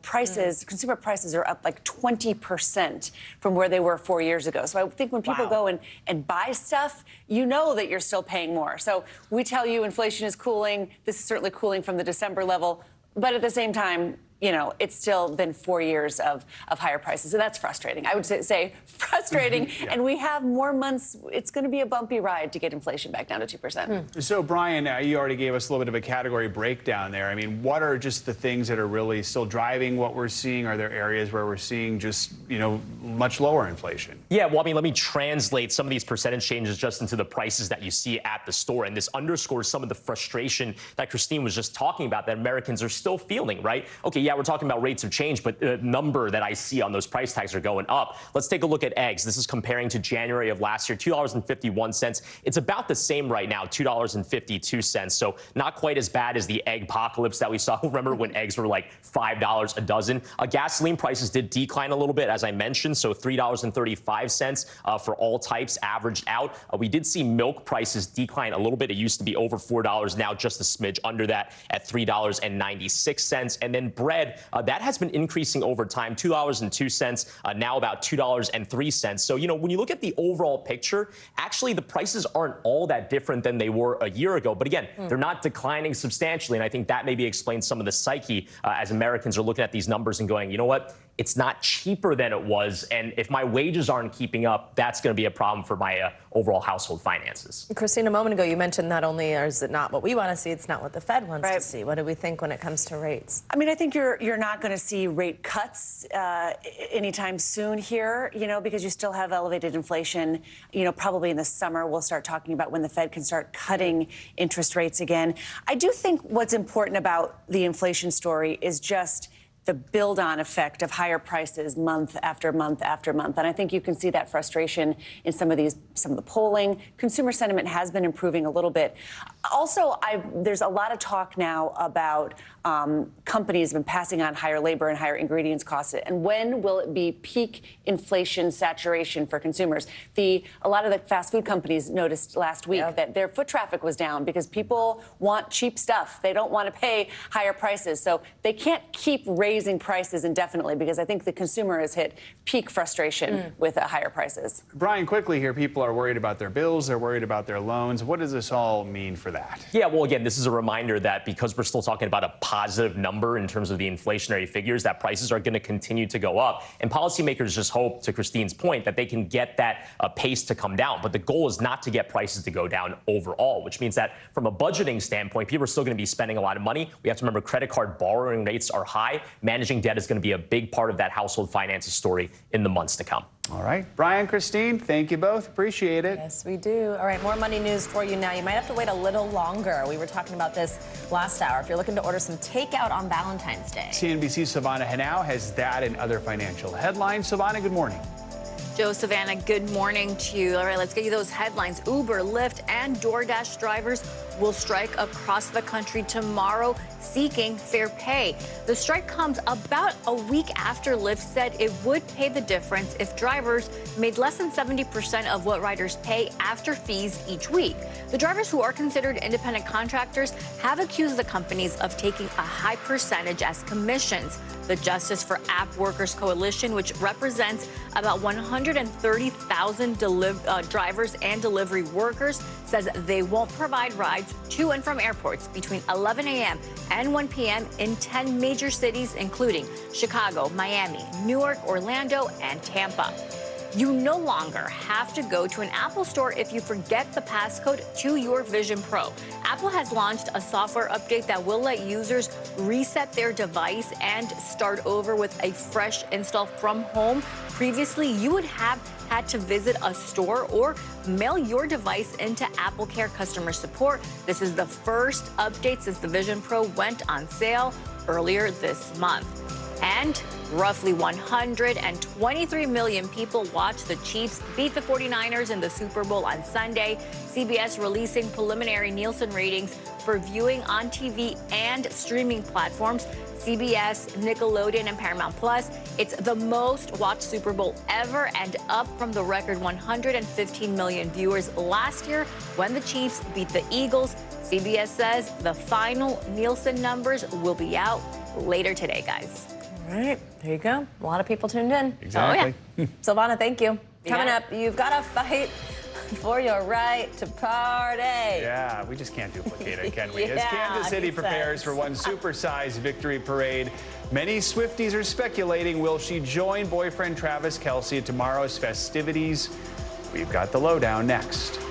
prices, consumer prices are up like 20% from where they were 4 years ago. So I think when people go and buy stuff, you know that you're still paying more. So we tell you inflation is cooling. This is certainly cooling from the December level, but at the same time, it's still been 4 years of higher prices, and that's frustrating. I would say frustrating, and we have more months. It's going to be a bumpy ride to get inflation back down to 2%. So, Brian, you already gave us a little bit of a category breakdown there. I mean, what are just the things that are really still driving what we're seeing? Are there areas where we're seeing just, much lower inflation? Yeah, well, I mean, let me translate some of these percentage changes just into the prices that you see at the store. And this underscores some of the frustration that Christine was just talking about that Americans are still feeling, right? Okay, yeah, we're talking about rates of change, but the number that I see on those price tags are going up. Let's take a look at eggs. This is comparing to January of last year, $2.51. It's about the same right now, $2.52. So not quite as bad as the egg apocalypse that we saw. Remember when eggs were like $5 a dozen? Gasoline prices did decline a little bit, as I mentioned, so $3.35 for all types averaged out. We did see milk prices decline a little bit. It used to be over $4, now just a smidge under that at $3.96. And then bread, that has been increasing over time, $2.02, now about $2.03. So, you know, when you look at the overall picture, actually the prices aren't all that different than they were a year ago. But again, they're not declining substantially. And I think that maybe explains some of the psyche as Americans are looking at these numbers and going, you know what? It's not cheaper than it was. And if my wages aren't keeping up, that's going to be a problem for my overall household finances. Christine, a moment ago, you mentioned not only is it not what we want to see, it's not what the Fed wants to see. What do we think when it comes to rates? I mean, I think you're not going to see rate cuts anytime soon here, you know, because you still have elevated inflation. You know, probably in the summer, we'll start talking about when the Fed can start cutting interest rates again. I do think what's important about the inflation story is just the build-on effect of higher prices month after month after month. And I think you can see that frustration in some of the polling. Consumer sentiment has been improving a little bit. Also, there's a lot of talk now about companies have been passing on higher labor and higher ingredients costs. And when will it be peak inflation saturation for consumers? A lot of the fast food companies noticed last week that their foot traffic was down because people want cheap stuff. They don't want to pay higher prices. So they can't keep raising prices indefinitely because I think the consumer has hit peak frustration with higher prices. Brian, quickly here, people are worried about their bills. They're worried about their loans. What does this all mean for that? Yeah, well, again, this is a reminder that because we're still talking about a positive number in terms of the inflationary figures, that prices are going to continue to go up. And policymakers just hope, to Christine's point, that they can get that pace to come down. But the goal is not to get prices to go down overall, which means that from a budgeting standpoint, people are still going to be spending a lot of money. We have to remember credit card borrowing rates are high. Managing debt is going to be a big part of that household finances story in the months to come. All right. Brian, Christine, thank you both. Appreciate it. Yes, we do. All right, more money news for you now. You might have to wait a little longer. We were talking about this last hour. If you're looking to order some takeout on Valentine's Day. CNBC's Savannah Henao has that and other financial headlines. Savannah, good morning. Joe, Savannah, good morning to you. All right, let's get you those headlines. Uber, Lyft, and DoorDash drivers will strike across the country tomorrow, seeking fair pay. The strike comes about a week after Lyft said it would pay the difference if drivers made less than 70% of what riders pay after fees each week. The drivers, who are considered independent contractors, have accused the companies of taking a high percentage as commissions. The Justice for App Workers Coalition, which represents about 130,000 drivers and delivery workers, says they won't provide rides to and from airports between 11 a.m. and 1 p.m. in 10 major cities, including Chicago, Miami, Newark, Orlando, and Tampa. You no longer have to go to an Apple store if you forget the passcode to your Vision Pro. Apple has launched a software update that will let users reset their device and start over with a fresh install from home. Previously, you would have had to visit a store or mail your device into Apple Care customer support. This is the first update since the Vision Pro went on sale earlier this month. And roughly 123 million people watched the Chiefs beat the 49ers in the Super Bowl on Sunday. CBS releasing preliminary Nielsen ratings for viewing on TV and streaming platforms. CBS, Nickelodeon, and Paramount Plus. It's the most watched Super Bowl ever and up from the record 115 million viewers last year when the Chiefs beat the Eagles. CBS says the final Nielsen numbers will be out later today, guys. All right, there you go. A lot of people tuned in. Exactly. Oh, yeah. Silvana, thank you. You Coming got up, you've got to fight for your right to party. Yeah, we just can't duplicate it, can we? As Kansas City prepares for one supersized victory parade, many Swifties are speculating, will she join boyfriend Travis Kelce at tomorrow's festivities? We've got the lowdown next.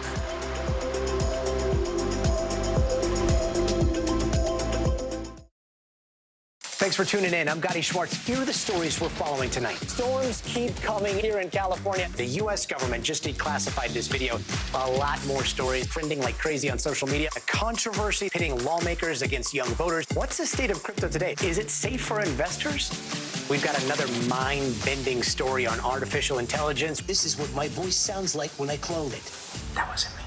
Thanks for tuning in. I'm Gotti Schwartz. Here are the stories we're following tonight. Storms keep coming here in California. The U.S. government just declassified this video. A lot more stories trending like crazy on social media. A controversy pitting lawmakers against young voters. What's the state of crypto today? Is it safe for investors? We've got another mind-bending story on artificial intelligence. This is what my voice sounds like when I clone it. That wasn't me.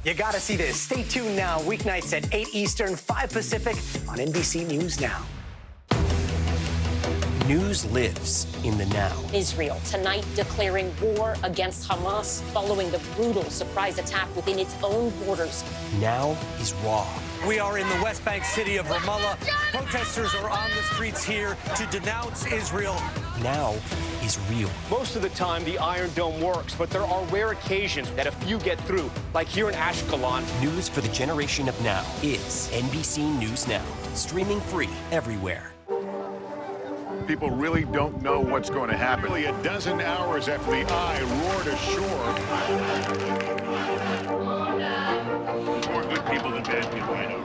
You gotta see this. Stay tuned now. Weeknights at 8 Eastern, 5 Pacific on NBC News Now. News lives in the now. Israel tonight declaring war against Hamas following the brutal surprise attack within its own borders. Now is raw. We are in the West Bank city of Ramallah. Protesters are on the streets here to denounce Israel. Now is real. Most of the time, the Iron Dome works, but there are rare occasions that a few get through, like here in Ashkelon. News for the generation of now is NBC News Now, streaming free everywhere. People really don't know what's going to happen. Nearly a dozen hours after the eye roared ashore. More good people than bad people, I know,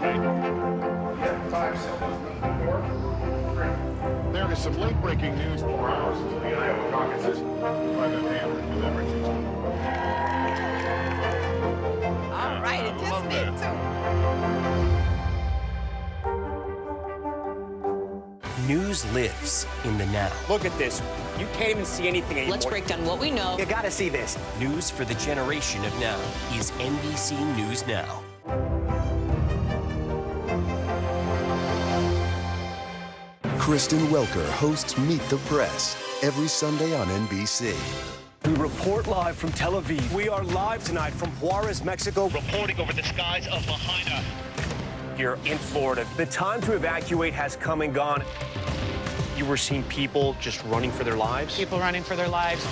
right? 5 seconds. 4, 3. There is some late-breaking news 4 hours into the Iowa caucuses by the hammer delivered. All right, it just did too. News lives in the now. Look at this. You can't even see anything anymore. Let's break down what we know. You gotta see this. News for the generation of now is NBC News Now. Kristen Welker hosts Meet the Press every Sunday on NBC. We report live from Tel Aviv. We are live tonight from Juarez, Mexico. Reporting over the skies of Lahaina. Here in Florida. The time to evacuate has come and gone. You were seeing people just running for their lives? People running for their lives.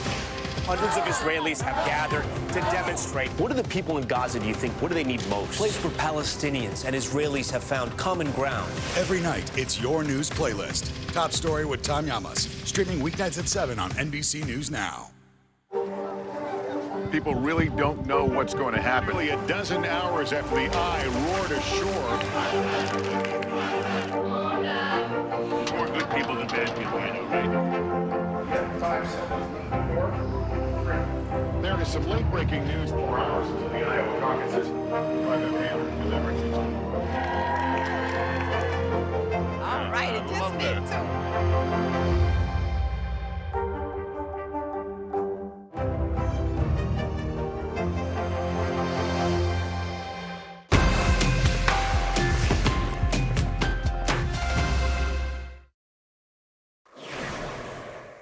Hundreds of Israelis have gathered to demonstrate. What do the people in Gaza, do you think, what do they need most? A place where Palestinians and Israelis have found common ground. Every night, it's your news playlist. Top Story with Tom Llamas. Streaming weeknights at 7 on NBC News Now. People really don't know what's going to happen. Nearly a dozen hours after the eye roared ashore. More good people than bad people, I know, right? 5 seconds. 4, 3. There is some late-breaking news 4 hours into the Iowa caucuses by the hammer delivered. All right, it just did too.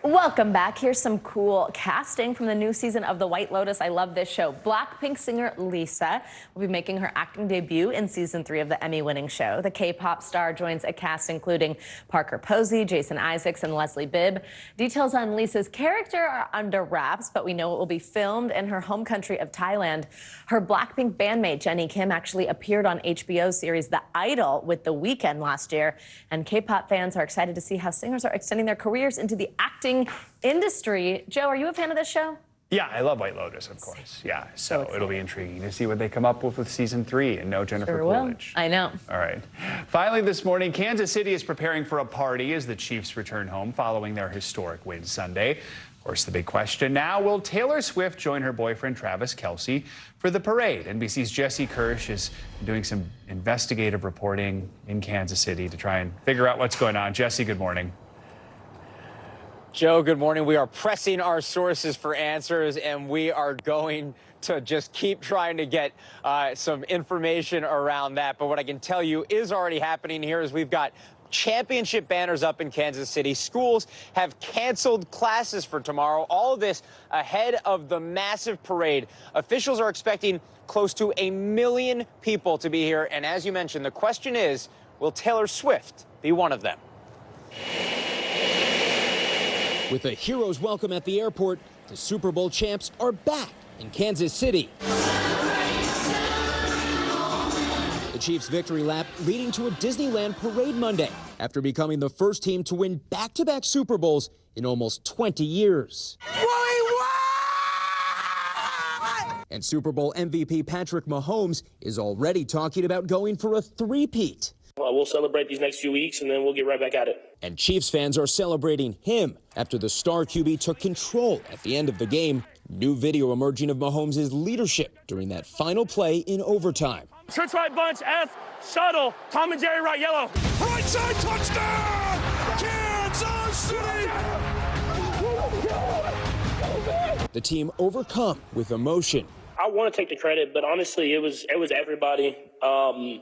Welcome back. Here's some cool casting from the new season of The White Lotus. I love this show. Blackpink singer Lisa will be making her acting debut in season 3 of the Emmy-winning show. The K-pop star joins a cast including Parker Posey, Jason Isaacs, and Leslie Bibb. Details on Lisa's character are under wraps, but we know it will be filmed in her home country of Thailand. Her Blackpink bandmate Jennie Kim actually appeared on HBO's series The Idol with The Weeknd last year, and K-pop fans are excited to see how singers are extending their careers into the acting industry. Joe, are you a fan of this show? Yeah, I love White Lotus, of course. Yeah, so it'll be intriguing to see what they come up with season 3 and no Jennifer Coolidge. I know. All right. Finally this morning, Kansas City is preparing for a party as the Chiefs return home following their historic win Sunday. Of course, the big question now, will Taylor Swift join her boyfriend Travis Kelce for the parade? NBC's Jesse Kirsch is doing some investigative reporting in Kansas City to try and figure out what's going on. Jesse, good morning. Joe, good morning. We are pressing our sources for answers, and we are going to just keep trying to get some information around that. But what I can tell you is already happening here is we've got championship banners up in Kansas City. Schools have canceled classes for tomorrow. All of this ahead of the massive parade. Officials are expecting close to 1 million people to be here. And as you mentioned, the question is, will Taylor Swift be one of them? With a hero's welcome at the airport, the Super Bowl champs are back in Kansas City. The Chiefs' victory lap leading to a Disneyland parade Monday after becoming the first team to win back-to-back Super Bowls in almost 20 years. And Super Bowl MVP Patrick Mahomes is already talking about going for a three-peat. We'll celebrate these next few weeks, and then we'll get right back at it. And Chiefs fans are celebrating him after the star QB took control at the end of the game. New video emerging of Mahomes' leadership during that final play in overtime. Church right bunch, F, shuttle, Tom and Jerry right, yellow. Right side touchdown! Kansas City! The team overcome with emotion. I want to take the credit, but honestly, it was everybody. I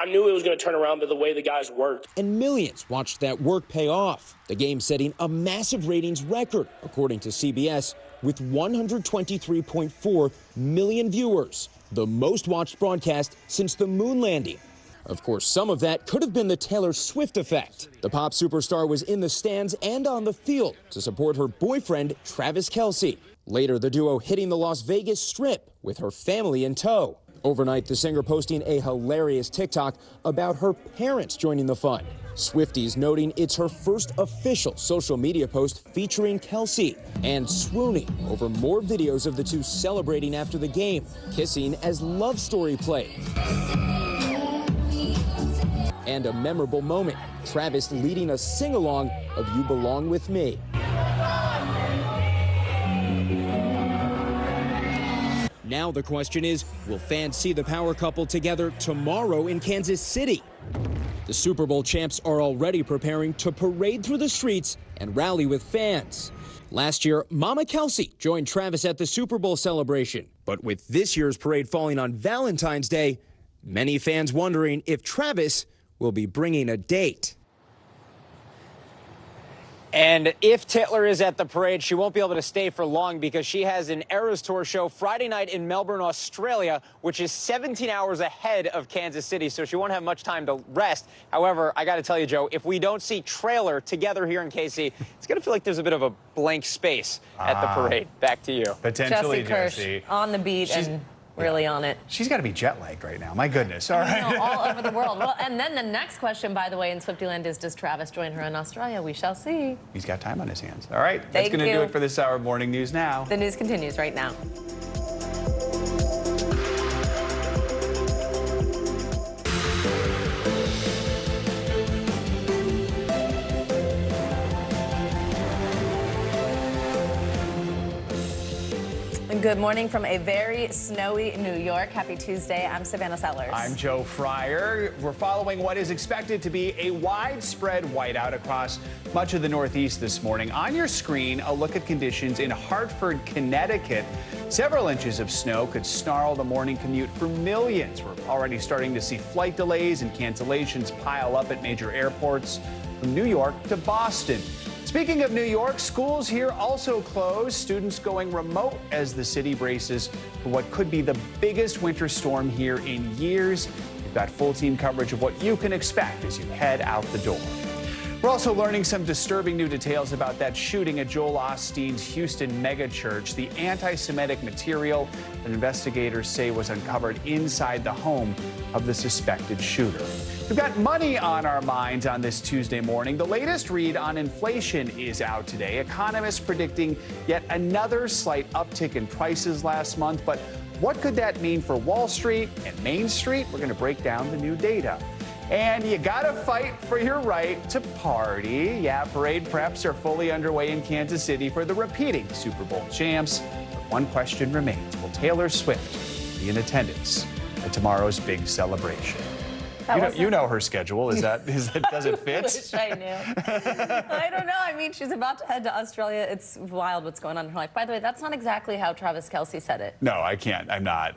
knew it was going to turn around by the way the guys worked. And millions watched that work pay off. The game setting a massive ratings record, according to CBS, with 123.4 million viewers, the most watched broadcast since the moon landing. Of course, some of that could have been the Taylor Swift effect. The pop superstar was in the stands and on the field to support her boyfriend, Travis Kelce. Later, the duo hitting the Las Vegas Strip with her family in tow. Overnight, the singer posting a hilarious TikTok about her parents joining the fun. Swifties noting it's her first official social media post featuring Kelce, and swooning over more videos of the two celebrating after the game, kissing as Love Story played. And a memorable moment, Travis leading a sing-along of You Belong With Me. Now the question is, will fans see the power couple together tomorrow in Kansas City? The Super Bowl champs are already preparing to parade through the streets and rally with fans. Last year, Mama Kelce joined Travis at the Super Bowl celebration. But with this year's parade falling on Valentine's Day, many fans wondering if Travis will be bringing a date. And if Titler is at the parade, she won't be able to stay for long because she has an Eras Tour show Friday night in Melbourne, Australia, which is 17 hours ahead of Kansas City, so she won't have much time to rest. However, I got to tell you, Joe, if we don't see Trailer together here in KC, it's going to feel like there's a bit of a blank space at the parade. Back to you. Potentially, Jesse. On the beat and really on it. She's got to be jet lagged right now. My goodness. All right. All over the world. Well, and then the next question, by the way, in Swiftyland is, does Travis join her in Australia? We shall see. He's got time on his hands. All right. That's going to do it for this hour of Morning News Now. The news continues right now. Good morning from a very snowy New York. Happy Tuesday. I'm Savannah Sellers. I'm Joe Fryer. We're following what is expected to be a widespread whiteout across much of the Northeast this morning. On your screen, a look at conditions in Hartford, Connecticut. Several inches of snow could snarl the morning commute for millions. We're already starting to see flight delays and cancellations pile up at major airports from New York to Boston. Speaking of New York, schools here also closed, students going remote as the city braces for what could be the biggest winter storm here in years. We've got full team coverage of what you can expect as you head out the door. We're also learning some disturbing new details about that shooting at Joel Osteen's Houston megachurch, the anti-Semitic material that investigators say was uncovered inside the home of the suspected shooter. We've got money on our minds on this Tuesday morning. The latest read on inflation is out today. Economists predicting yet another slight uptick in prices last month. But what could that mean for Wall Street and Main Street? We're going to break down the new data. And you got to fight for your right to party. Yeah, parade preps are fully underway in Kansas City for the repeating Super Bowl champs. But one question remains. Will Taylor Swift be in attendance at tomorrow's big celebration? You know her schedule. Does it fit? Wish I knew. I don't know. I mean, she's about to head to Australia. It's wild what's going on in her life. By the way, that's not exactly how Travis Kelce said it. No, I can't. I'm not.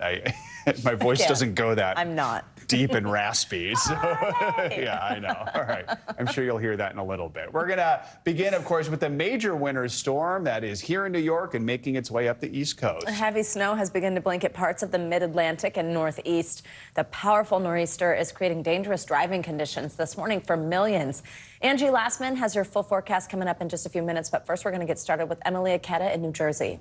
My voice doesn't go that. I'm not. Deep and raspy. So, yeah, I know. All right. I'm sure you'll hear that in a little bit. We're going to begin, of course, with the major winter storm that is here in New York and making its way up the East Coast. Heavy snow has begun to blanket parts of the mid-Atlantic and Northeast. The powerful nor'easter is creating dangerous driving conditions this morning for millions. Angie Lastman has your full forecast coming up in just a few minutes. But first, we're going to get started with Emily Aketa in New Jersey.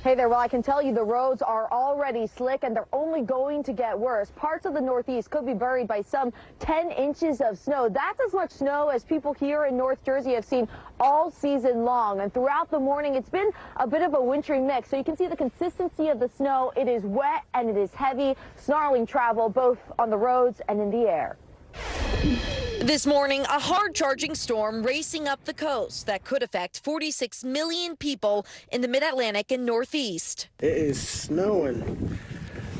Hey there, well, I can tell you the roads are already slick and they're only going to get worse. Parts of the Northeast could be buried by some 10 inches of snow. That's as much snow as people here in North Jersey have seen all season long. And throughout the morning, it's been a bit of a wintry mix. So you can see the consistency of the snow. It is wet and it is heavy, snarling travel both on the roads and in the air. This morning, a hard-charging storm racing up the coast that could affect 46 million people in the mid-Atlantic and Northeast. It is snowing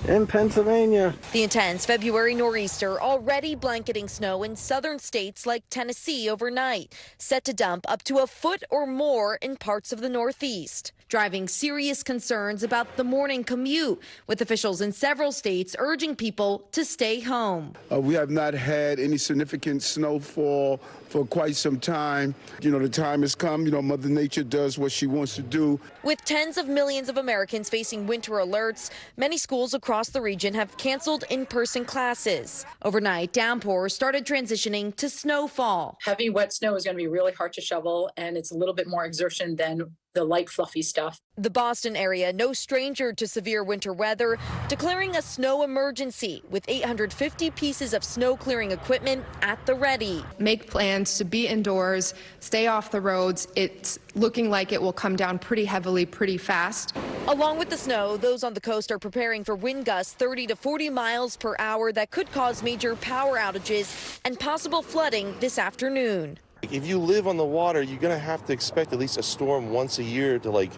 in Pennsylvania. The intense February nor'easter already blanketing snow in southern states like Tennessee overnight, set to dump up to a foot or more in parts of the Northeast, driving serious concerns about the morning commute, with officials in several states urging people to stay home. We have not had any significant snowfall for quite some time. You know, the time has come. You know, Mother Nature does what she wants to do. With tens of millions of Americans facing winter alerts, many schools across the region have canceled in-person classes. Overnight, downpours started transitioning to snowfall. Heavy, wet snow is going to be really hard to shovel, and it's a little bit more exertion than the light, fluffy stuff. The Boston area, no stranger to severe winter weather, declaring a snow emergency with 850 pieces of snow clearing equipment at the ready. Make plans to be indoors, stay off the roads. It's looking like it will come down pretty heavily, pretty fast. Along with the snow, those on the coast are preparing for wind gusts 30 to 40 miles per hour that could cause major power outages and possible flooding this afternoon. If you live on the water, you're going to have to expect at least a storm once a year to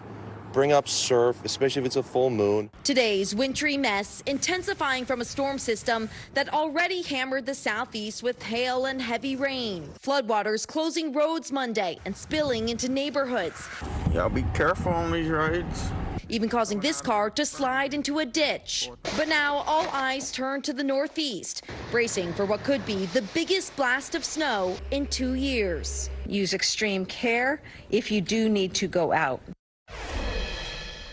bring up surf, especially if it's a full moon. Today's wintry mess intensifying from a storm system that already hammered the southeast with hail and heavy rain. Floodwaters closing roads Monday and spilling into neighborhoods. Y'all be careful on these roads. Even causing this car to slide into a ditch. But now all eyes turn to the Northeast, bracing for what could be the biggest blast of snow in 2 years. Use extreme care if you do need to go out.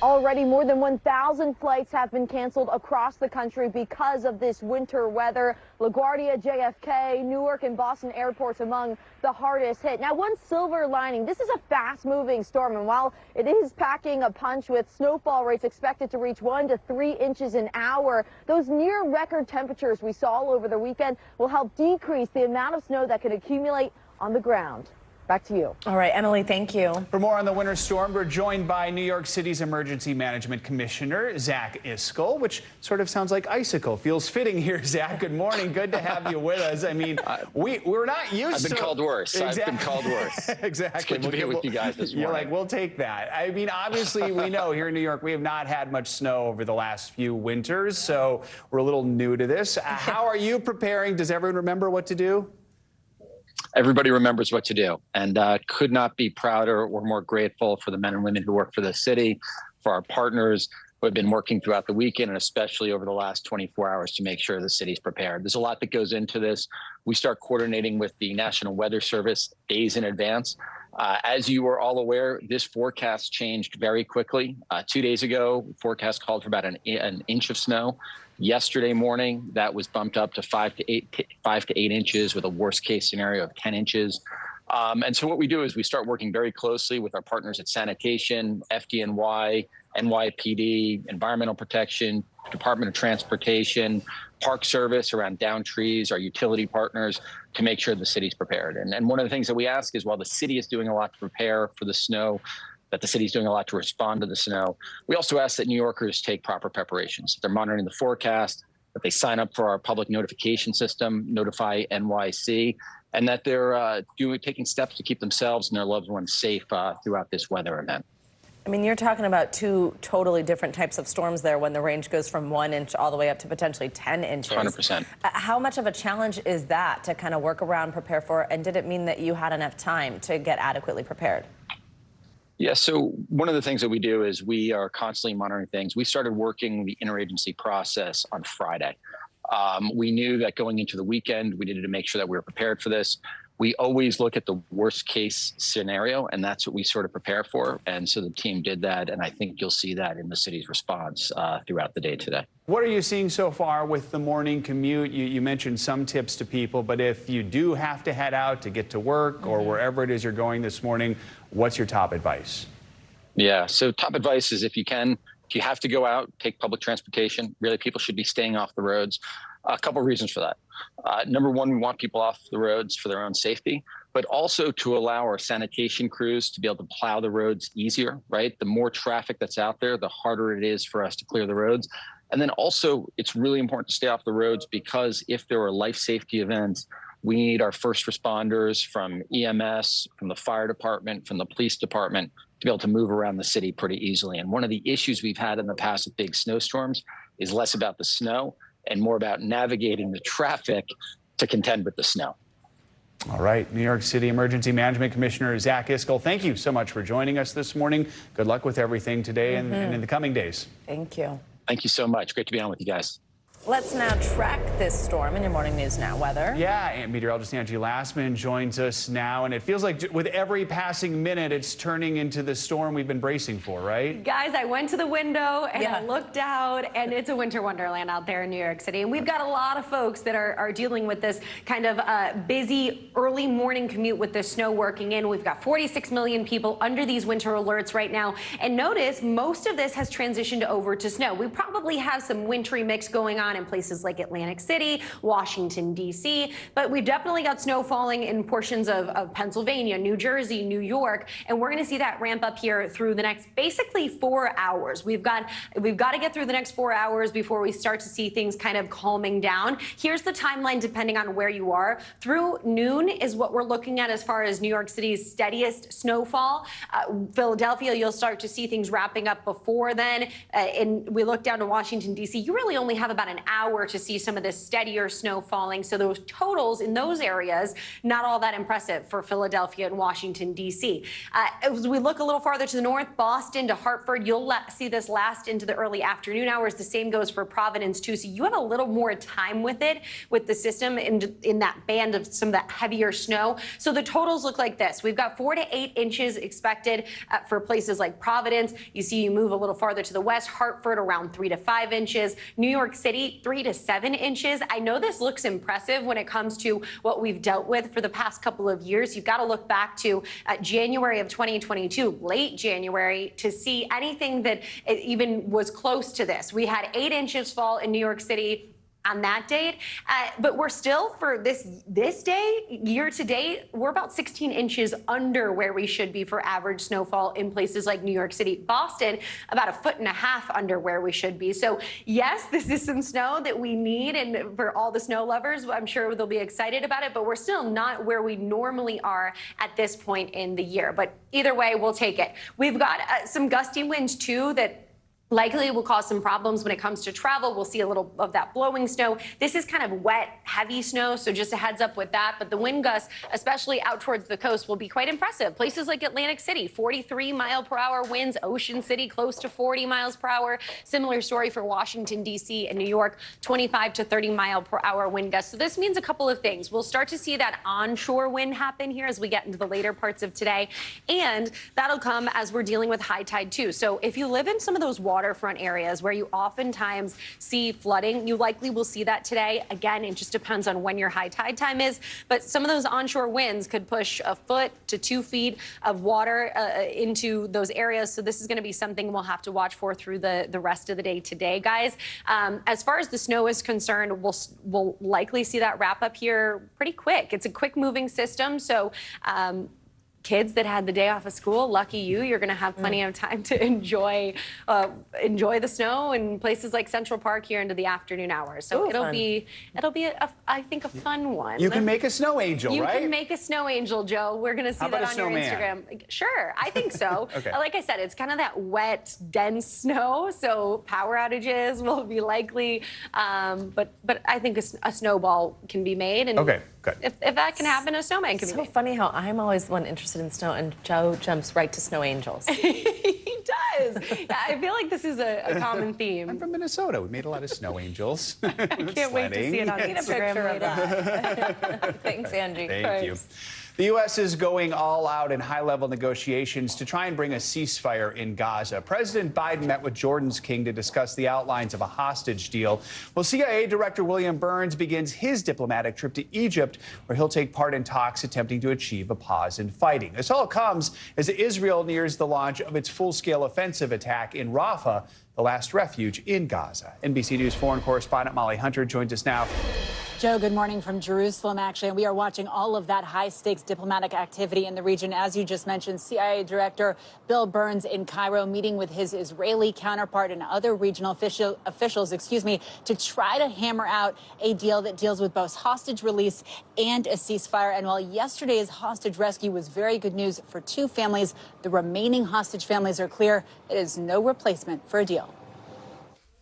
Already more than 1,000 flights have been canceled across the country because of this winter weather. LaGuardia, JFK, Newark, and Boston airports among the hardest hit. Now, one silver lining, this is a fast-moving storm, and while it is packing a punch with snowfall rates expected to reach 1 to 3 inches an hour, those near-record temperatures we saw all over the weekend will help decrease the amount of snow that can accumulate on the ground. Back to you. All right, Emily, thank you. For more on the winter storm, we're joined by New York City's Emergency Management Commissioner, Zach Iscol, which sort of sounds like icicle. Feels fitting here, Zach. Good morning. Good to have you with us. I mean, we're not used to... I've been called worse. Exactly. I've been called worse. Exactly. It's good to be here with you guys this morning. You're like, we'll take that. I mean, obviously, we know here in New York, we have not had much snow over the last few winters, so we're a little new to this. How are you preparing? Does everyone remember what to do? Everybody remembers what to do, and could not be prouder or more grateful for the men and women who work for the city, for our partners who have been working throughout the weekend and especially over the last 24 hours to make sure the city's prepared. There's a lot that goes into this. We start coordinating with the National Weather Service days in advance. As you are all aware, this forecast changed very quickly. 2 days ago, forecast called for about an inch of snow. Yesterday morning, that was bumped up to 5 to 8 inches with a worst case scenario of 10 inches. And so what we do is we start working very closely with our partners at sanitation, FDNY, NYPD, Environmental Protection, Department of Transportation, Park Service around down trees, our utility partners, to make sure the city's prepared. And one of the things that we ask is while the city is doing a lot to prepare for the snow, that the city's doing a lot to respond to the snow, we also ask that New Yorkers take proper preparations. They're monitoring the forecast, that they sign up for our public notification system, Notify NYC, and that they're taking steps to keep themselves and their loved ones safe throughout this weather event. I mean, you're talking about two totally different types of storms there when the range goes from 1 inch all the way up to potentially 10 inches. 100%. How much of a challenge is that to kind of work around, prepare for, and did it mean that you had enough time to get adequately prepared? Yeah, so one of the things that we do is we are constantly monitoring things. We started working the interagency process on Friday. We knew that going into the weekend, we needed to make sure that we were prepared for this. We always look at the worst case scenario, and that's what we sort of prepare for. And so the team did that, and I think you'll see that in the city's response throughout the day today. What are you seeing so far with the morning commute? You mentioned some tips to people, but if you do have to head out to get to work or wherever it is you're going this morning, what's your top advice? Yeah. So top advice is if you have to go out, take public transportation. Really, people should be staying off the roads. A couple of reasons for that. Number one, we want people off the roads for their own safety, but also to allow our sanitation crews to be able to plow the roads easier, right? The more traffic that's out there, the harder it is for us to clear the roads. And then also, it's really important to stay off the roads because if there are life safety events, we need our first responders from EMS, from the fire department, from the police department to be able to move around the city pretty easily. And one of the issues we've had in the past with big snowstorms is less about the snow and more about navigating the traffic to contend with the snow. All right, New York City Emergency Management Commissioner Zach Iscol, thank you so much for joining us this morning. Good luck with everything today and in the coming days. Thank you. Thank you so much. Great to be on with you guys. Let's now track this storm in your morning news now weather. Yeah, meteorologist Angie Lassman joins us now, and it feels like with every passing minute, it's turning into the storm we've been bracing for, right? Guys, I went to the window and I looked out, and it's a winter wonderland out there in New York City. And we've got a lot of folks that are dealing with this kind of busy early morning commute with the snow working in. We've got 46 million people under these winter alerts right now. And notice most of this has transitioned over to snow. We probably have some wintry mix going on in places like Atlantic City, Washington, D.C., but we've definitely got snow falling in portions of Pennsylvania, New Jersey, New York, and we're going to see that ramp up here through the next basically 4 hours. We've got to get through the next 4 hours before we start to see things kind of calming down. Here's the timeline depending on where you are. Through noon is what we're looking at as far as New York City's steadiest snowfall. Philadelphia, you'll start to see things wrapping up before then. And we look down to Washington, D.C., you really only have about an hour to see some of this steadier snow falling. So those totals in those areas, not all that impressive for Philadelphia and Washington, D.C. As we look a little farther to the north, Boston to Hartford, you'll see this last into the early afternoon hours. The same goes for Providence, too. So you have a little more time with it, with the system in that band of some of that heavier snow. So the totals look like this. We've got 4 to 8 inches expected for places like Providence. You move a little farther to the west, Hartford around 3 to 5 inches. New York City, 3 to 7 inches. I know this looks impressive when it comes to what we've dealt with for the past couple of years. You've got to look back to January of 2022, late January, to see anything that even was close to this. We had 8 inches fall in New York City on that date, but we're still, for this day, year to date, we're about 16 inches under where we should be for average snowfall in places like New York City. Boston, about 1.5 feet under where we should be. So yes, this is some snow that we need, and for all the snow lovers, I'm sure they'll be excited about it, but we're still not where we normally are at this point in the year. But either way, we'll take it. We've got some gusty winds too that likely will cause some problems when it comes to travel. We'll see a little of that blowing snow. This is kind of wet, heavy snow, so just a heads up with that. But the wind gusts, especially out towards the coast, will be quite impressive. Places like Atlantic City, 43-mile-per-hour winds. Ocean City, close to 40 miles per hour. Similar story for Washington, D.C. and New York, 25 to 30-mile-per-hour wind gusts. So this means a couple of things. We'll start to see that onshore wind happen here as we get into the later parts of today. And that'll come as we're dealing with high tide, too. So if you live in some of those waterfront areas where you oftentimes see flooding, you likely will see that today. Again, it just depends on when your high tide time is, but some of those onshore winds could push 1 foot to 2 feet of water into those areas. So this is going to be something we'll have to watch for through the rest of the day today, guys. As far as the snow is concerned, we'll likely see that wrap up here pretty quick. It's a quick moving system, so kids that had the day off of school, lucky you, you're going to have plenty of time to enjoy the snow in places like Central Park here into the afternoon hours. So it'll be I think a fun one. You can make a snow angel, right? You can make a snow angel, Joe. We're going to see that on your Instagram. Sure, I think so. Okay. Like I said, it's kind of that wet, dense snow, so power outages will be likely. But I think a snowball can be made. And okay, good. If that can happen, a snowman can be made. It's so funny how I'm always the one interested in snow, and Joe jumps right to snow angels. He does. I feel like this is a common theme. I'm from Minnesota. We made a lot of snow angels. I can't wait to see it on Instagram later. Thanks, Angie. Thank you. The U.S. is going all out in high-level negotiations to try and bring a ceasefire in Gaza. President Biden met with Jordan's king to discuss the outlines of a hostage deal. Well, CIA Director William Burns begins his diplomatic trip to Egypt, where he'll take part in talks attempting to achieve a pause in fighting. This all comes as Israel nears the launch of its full-scale offensive attack in Rafah, the last refuge in Gaza. NBC News foreign correspondent Molly Hunter joins us now. Joe, good morning from Jerusalem, actually. And we are watching all of that high-stakes diplomatic activity in the region. As you just mentioned, CIA Director Bill Burns in Cairo meeting with his Israeli counterpart and other regional officials, to try to hammer out a deal that deals with both hostage release and a ceasefire. And while yesterday's hostage rescue was very good news for two families, the remaining hostage families are clear it is no replacement for a deal.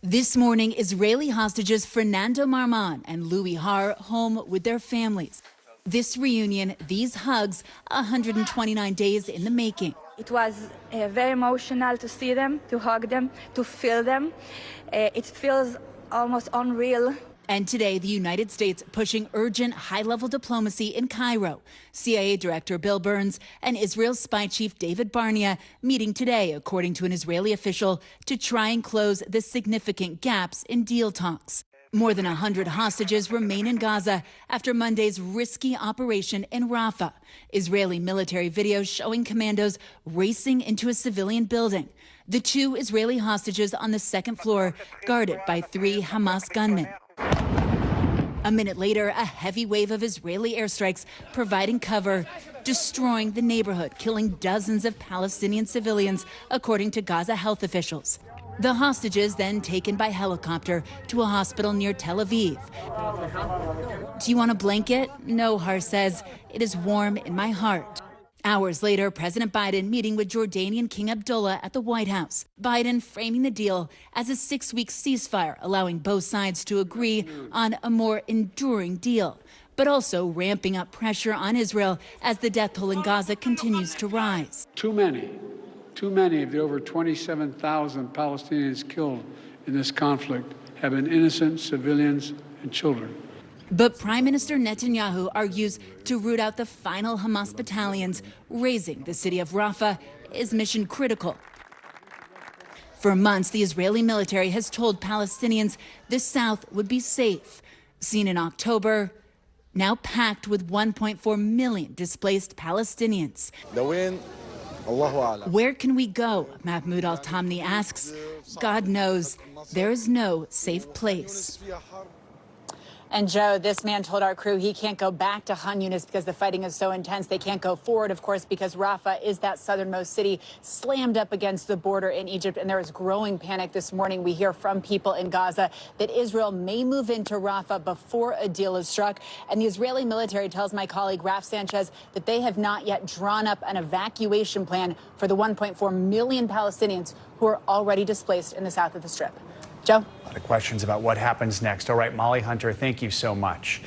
This morning, Israeli hostages Fernando Marman and Louis Har home with their families. This reunion, these hugs, 129 days in the making. It was very emotional to see them, to hug them, to feel them. It feels almost unreal. And today, the United States pushing urgent high-level diplomacy in Cairo. CIA Director Bill Burns and Israel's spy chief David Barnea meeting today, according to an Israeli official, to try and close the significant gaps in deal talks. More than 100 hostages remain in Gaza after Monday's risky operation in Rafah. Israeli military videos showing commandos racing into a civilian building. The two Israeli hostages on the second floor, guarded by 3 Hamas gunmen. A minute later, a heavy wave of Israeli airstrikes providing cover, destroying the neighborhood, killing dozens of Palestinian civilians, according to Gaza health officials. The hostages then taken by helicopter to a hospital near Tel Aviv. Do you want a blanket? No, Har says. It is warm in my heart. Hours later, President Biden meeting with Jordanian King Abdullah at the White House. Biden framing the deal as a 6-week ceasefire, allowing both sides to agree on a more enduring deal, but also ramping up pressure on Israel as the death toll in Gaza continues to rise. Too many of the over 27,000 Palestinians killed in this conflict have been innocent civilians and children. But Prime Minister Netanyahu argues to root out the final Hamas battalions, raising the city of Rafah is mission critical. For months, the Israeli military has told Palestinians the south would be safe. Seen in October, now packed with 1.4 million displaced Palestinians. Where can we go? Mahmoud Al-Tamni asks. God knows there is no safe place. And Joe, this man told our crew he can't go back to Khan Yunis because the fighting is so intense. They can't go forward, of course, because Rafah is that southernmost city slammed up against the border in Egypt. And there is growing panic this morning. We hear from people in Gaza that Israel may move into Rafah before a deal is struck. And the Israeli military tells my colleague Raf Sanchez that they have not yet drawn up an evacuation plan for the 1.4 million Palestinians who are already displaced in the south of the Strip. Joe? A lot of questions about what happens next. All right, Molly Hunter, thank you so much.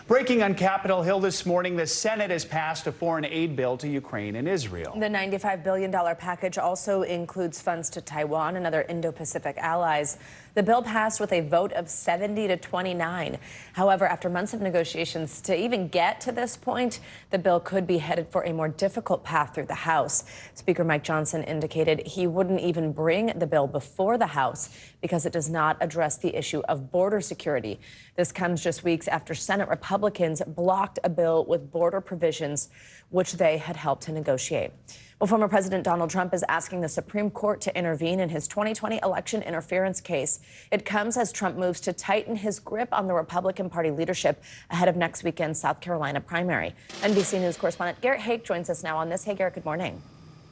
Breaking on Capitol Hill this morning, the Senate has passed a foreign aid bill to Ukraine and Israel. The $95 billion package also includes funds to Taiwan and other Indo-Pacific allies. The bill passed with a vote of 70 to 29. However, after months of negotiations to even get to this point, the bill could be headed for a more difficult path through the House. Speaker Mike Johnson indicated he wouldn't even bring the bill before the House because it does not address the issue of border security. This comes just weeks after Senate Republicans blocked a bill with border provisions, which they had helped to negotiate. Well, former President Donald Trump is asking the Supreme Court to intervene in his 2020 election interference case. It comes as Trump moves to tighten his grip on the Republican Party leadership ahead of next weekend's South Carolina primary. NBC News correspondent Garrett Hake joins us now on this. Hey, Garrett, good morning.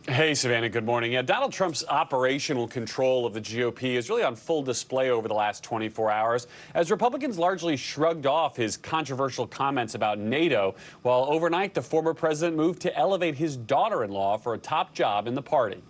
Hey, Savannah, good morning. Yeah, Donald Trump's operational control of the GOP is really on full display over the last 24 hours as Republicans largely shrugged off his controversial comments about NATO, while overnight the former president moved to elevate his daughter-in-law for a top job in the party.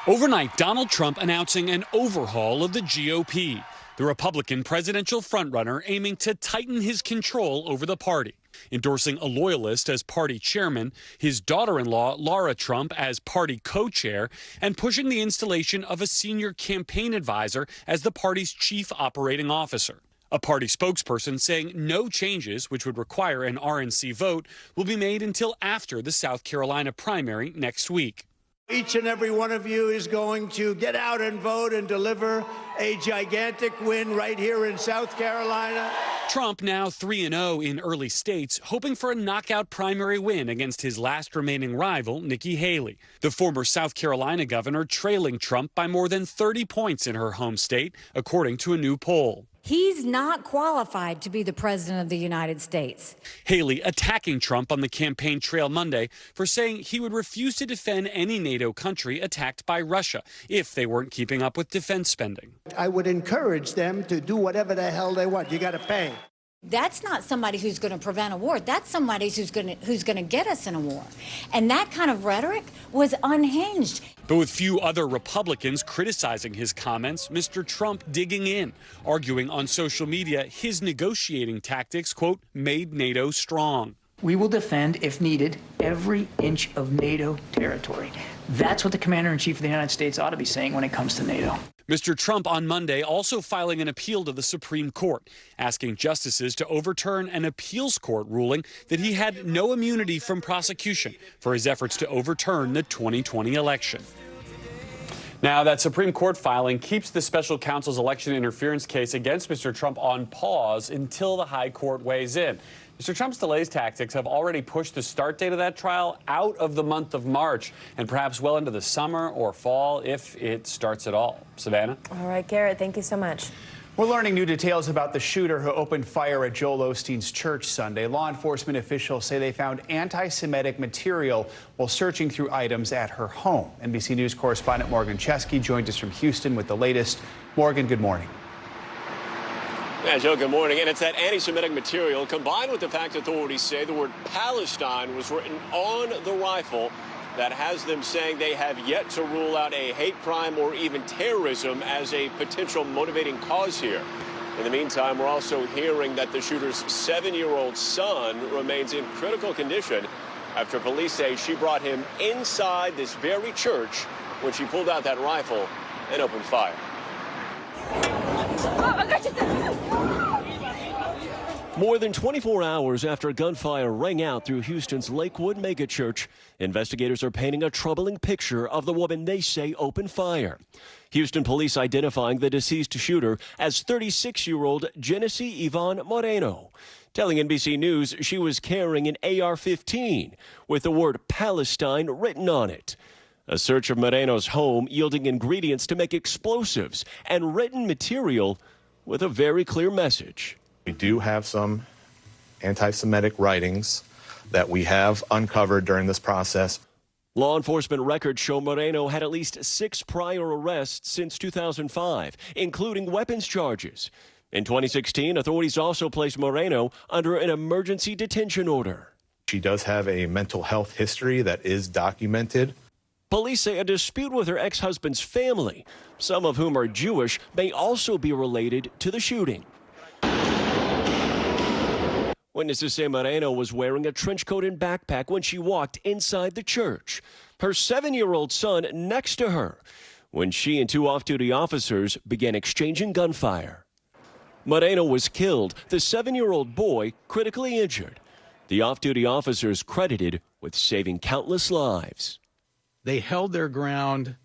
Overnight, Donald Trump announcing an overhaul of the GOP, the Republican presidential frontrunner aiming to tighten his control over the party. Endorsing a loyalist as party chairman, his daughter-in-law, Laura Trump, as party co-chair, and pushing the installation of a senior campaign advisor as the party's chief operating officer. A party spokesperson saying no changes, which would require an RNC vote, will be made until after the South Carolina primary next week. Each and every one of you is going to get out and vote and deliver a gigantic win right here in South Carolina. Trump now 3-0 in early states, hoping for a knockout primary win against his last remaining rival, Nikki Haley. The former South Carolina governor trailing Trump by more than 30 points in her home state, according to a new poll. He's not qualified to be the president of the United States. Haley attacking Trump on the campaign trail Monday for saying he would refuse to defend any NATO country attacked by Russia if they weren't keeping up with defense spending. I would encourage them to do whatever the hell they want. You got to pay. That's not somebody who's going to prevent a war. That's somebody who's going to get us in a war. And that kind of rhetoric was unhinged. But with few other Republicans criticizing his comments, Mr. Trump digging in, arguing on social media his negotiating tactics, quote, made NATO strong. We will defend, if needed, every inch of NATO territory. That's what the Commander-in-Chief of the United States ought to be saying when it comes to NATO. Mr. Trump on Monday also filing an appeal to the Supreme Court, asking justices to overturn an appeals court ruling that he had no immunity from prosecution for his efforts to overturn the 2020 election. Now, that Supreme Court filing keeps the special counsel's election interference case against Mr. Trump on pause until the high court weighs in. Mr. Trump's delays tactics have already pushed the start date of that trial out of the month of March and perhaps well into the summer or fall if it starts at all. Savannah? All right, Garrett, thank you so much. We're learning new details about the shooter who opened fire at Joel Osteen's church Sunday. Law enforcement officials say they found anti-Semitic material while searching through items at her home. NBC News correspondent Morgan Chesky joined us from Houston with the latest. Morgan, good morning. Yeah, Joe, good morning. And it's that anti-Semitic material combined with the fact authorities say the word Palestine was written on the rifle that has them saying they have yet to rule out a hate crime or even terrorism as a potential motivating cause here. In the meantime, we're also hearing that the shooter's 7-year-old son remains in critical condition after police say she brought him inside this very church when she pulled out that rifle and opened fire. More than 24 hours after gunfire rang out through Houston's Lakewood megachurch, investigators are painting a troubling picture of the woman they say opened fire. Houston police identifying the deceased shooter as 36-year-old Genesee Yvonne Moreno, telling NBC News she was carrying an AR-15 with the word Palestine written on it. A search of Moreno's home yielding ingredients to make explosives and written material with a very clear message. We do have some anti-Semitic writings that we have uncovered during this process. Law enforcement records show Moreno had at least 6 prior arrests since 2005, including weapons charges. In 2016, authorities also placed Moreno under an emergency detention order. She does have a mental health history that is documented. Police say a dispute with her ex-husband's family, some of whom are Jewish, may also be related to the shooting. Witnesses say Moreno was wearing a trench coat and backpack when she walked inside the church. Her 7-year-old son next to her when she and 2 off-duty officers began exchanging gunfire. Moreno was killed, the 7-year-old boy critically injured. The off-duty officers credited with saving countless lives. They held their ground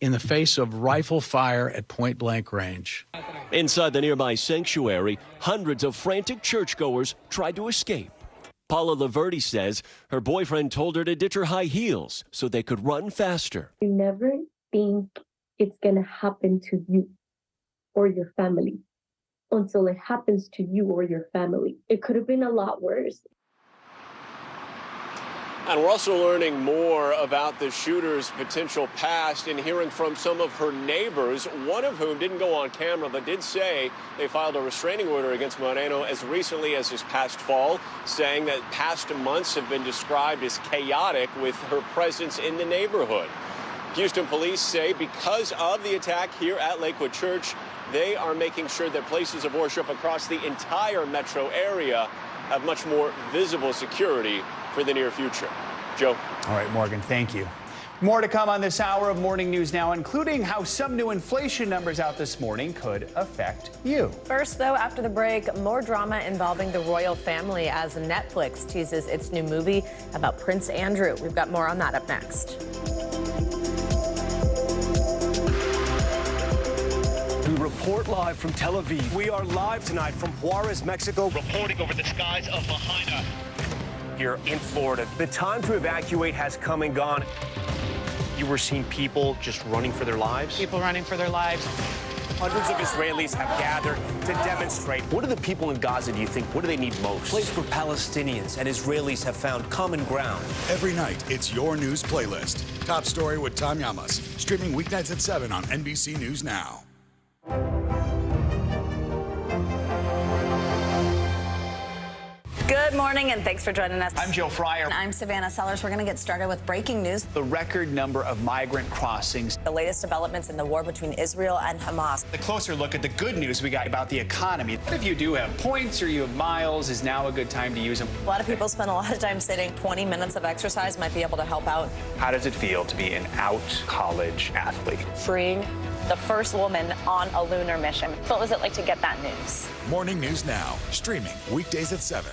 in the face of rifle fire at point-blank range. Inside the nearby sanctuary, hundreds of frantic churchgoers tried to escape. Paula Laverty says her boyfriend told her to ditch her high heels so they could run faster. You never think it's going to happen to you or your family until it happens to you or your family. It could have been a lot worse. And we're also learning more about the shooter's potential past and hearing from some of her neighbors, one of whom didn't go on camera but did say they filed a restraining order against Moreno as recently as this past fall, saying that past months have been described as chaotic with her presence in the neighborhood. Houston police say because of the attack here at Lakewood Church, they are making sure that places of worship across the entire metro area have much more visible security for the near future. Joe. All right, Morgan, thank you. More to come on this hour of Morning News Now, including how some new inflation numbers out this morning could affect you. First, though, after the break, more drama involving the royal family as Netflix teases its new movie about Prince Andrew. We've got more on that up next. We report live from Tel Aviv. We are live tonight from Juarez, Mexico, reporting over the skies of Lahaina here in Florida. The time to evacuate has come and gone. You were seeing people just running for their lives? People running for their lives. Hundreds of Israelis have gathered to demonstrate. What do the people in Gaza, do you think, what do they need most? A place where Palestinians and Israelis have found common ground. Every night, it's your news playlist. Top Story with Tom Llamas. Streaming weeknights at 7 on NBC News Now. Good morning, and thanks for joining us. I'm Joe Fryer. And I'm Savannah Sellers. We're going to get started with breaking news. The record number of migrant crossings. The latest developments in the war between Israel and Hamas. A closer look at the good news we got about the economy. If you do have points or you have miles, is now a good time to use them. A lot of people spend a lot of time sitting. 20 minutes of exercise might be able to help out. How does it feel to be an out college athlete? Freeing. The first woman on a lunar mission. What was it like to get that news? Morning News Now, streaming weekdays at 7.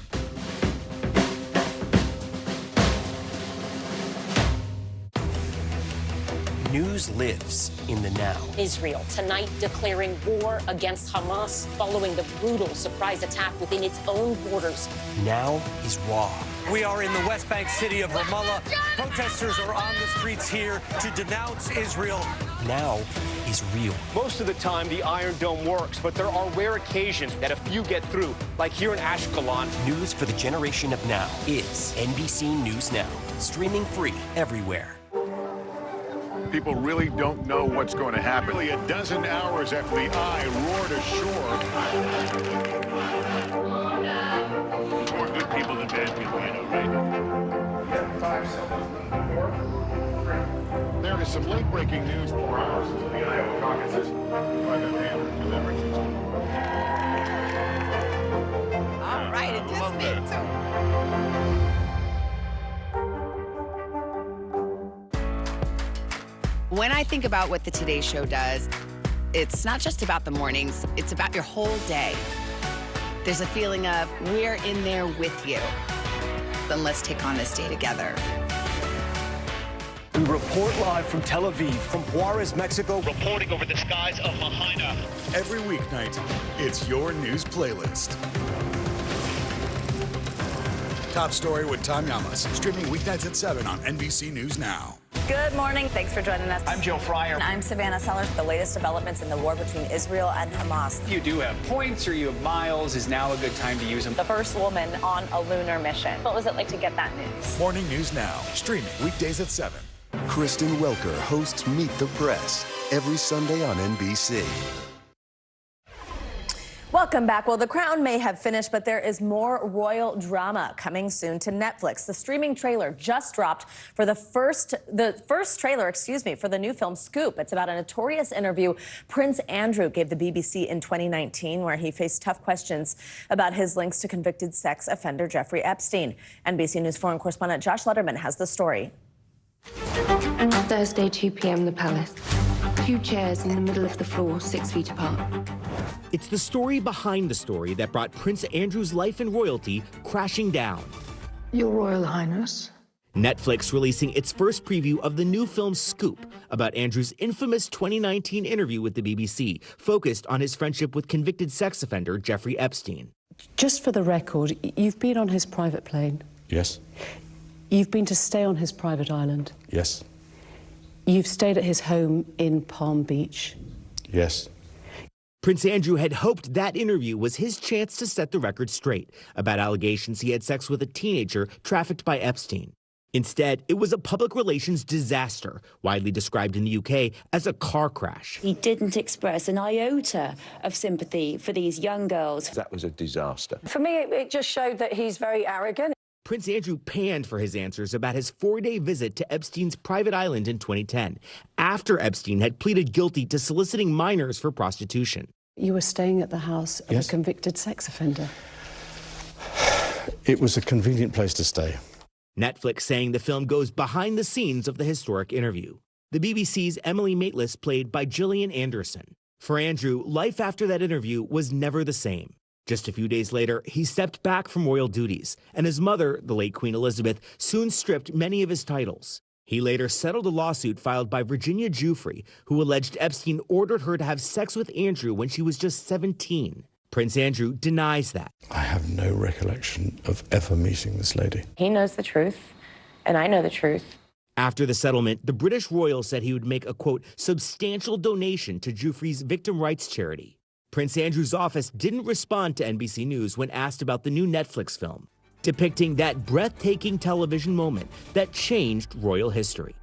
News lives in the now. Israel tonight declaring war against Hamas following the brutal surprise attack within its own borders. Now is raw. We are in the West Bank city of Ramallah. Protesters are on the streets here to denounce Israel. Now is real. Most of the time, the Iron Dome works, but there are rare occasions that a few get through, like here in Ashkelon. News for the generation of now is NBC News Now, streaming free everywhere. People really don't know what's going to happen. Really, a dozen hours after the eye roared ashore. More good people than bad people, you know, right? There is some late-breaking news 4 hours into the Iowa caucuses by the All right, it just me too. When I think about what the Today Show does, it's not just about the mornings, it's about your whole day. There's a feeling of we're in there with you. Then let's take on this day together. We report live from Tel Aviv, from Juarez, Mexico, reporting over the skies of Lahaina. Every weeknight, it's your news playlist. Top Story with Tom Llamas, streaming weeknights at 7 on NBC News Now. Good morning. Thanks for joining us. I'm Joe Fryer. And I'm Savannah Sellers. The latest developments in the war between Israel and Hamas. If you do have points or you have miles, is now a good time to use them. The first woman on a lunar mission. What was it like to get that news? Morning News Now, streaming weekdays at 7. Kristen Welker hosts Meet the Press every Sunday on NBC. Welcome back. Well, The Crown may have finished, but there is more royal drama coming soon to Netflix. The streaming trailer just dropped for the first trailer, for the new film Scoop. It's about a notorious interview Prince Andrew gave the BBC in 2019, where he faced tough questions about his links to convicted sex offender Jeffrey Epstein. NBC News foreign correspondent Josh Letterman has the story. Thursday, 2 p.m. The Palace. 2 chairs in the middle of the floor, 6 feet apart. It's the story behind the story that brought Prince Andrew's life and royalty crashing down. Your Royal Highness. Netflix releasing its first preview of the new film Scoop about Andrew's infamous 2019 interview with the BBC, focused on his friendship with convicted sex offender Jeffrey Epstein. Just for the record, you've been on his private plane. Yes. You've been to stay on his private island. Yes. You've stayed at his home in Palm Beach. Yes. Prince Andrew had hoped that interview was his chance to set the record straight about allegations he had sex with a teenager trafficked by Epstein. Instead, it was a public relations disaster, widely described in the UK as a car crash. He didn't express an iota of sympathy for these young girls. That was a disaster. For me, it just showed that he's very arrogant. Prince Andrew panned for his answers about his 4-day visit to Epstein's private island in 2010, after Epstein had pleaded guilty to soliciting minors for prostitution. You were staying at the house of a convicted sex offender. It was a convenient place to stay. Netflix saying the film goes behind the scenes of the historic interview. The BBC's Emily Maitlis played by Gillian Anderson. For Andrew, life after that interview was never the same. Just a few days later, he stepped back from royal duties, and his mother, the late Queen Elizabeth, soon stripped many of his titles. He later settled a lawsuit filed by Virginia Giuffre, who alleged Epstein ordered her to have sex with Andrew when she was just 17. Prince Andrew denies that. I have no recollection of ever meeting this lady. He knows the truth, and I know the truth. After the settlement, the British royal said he would make a, quote, substantial donation to Giuffre's victim rights charity. Prince Andrew's office didn't respond to NBC News when asked about the new Netflix film, depicting that breathtaking television moment that changed royal history.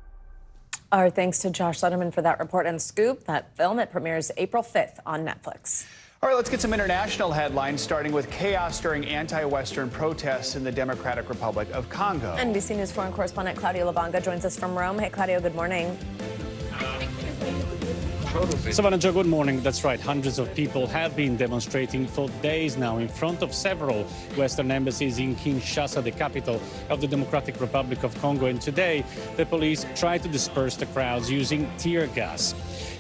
Our thanks to Josh Letterman for that report and scoop. That film, it premieres April 5th on Netflix. All right, let's get some international headlines, starting with chaos during anti-Western protests in the Democratic Republic of Congo. NBC News foreign correspondent Claudio Lavanga joins us from Rome. Hey, Claudio, good morning. Savannah Joe, good morning. That's right. Hundreds of people have been demonstrating for days now in front of several Western embassies in Kinshasa, the capital of the Democratic Republic of Congo. And today, the police tried to disperse the crowds using tear gas.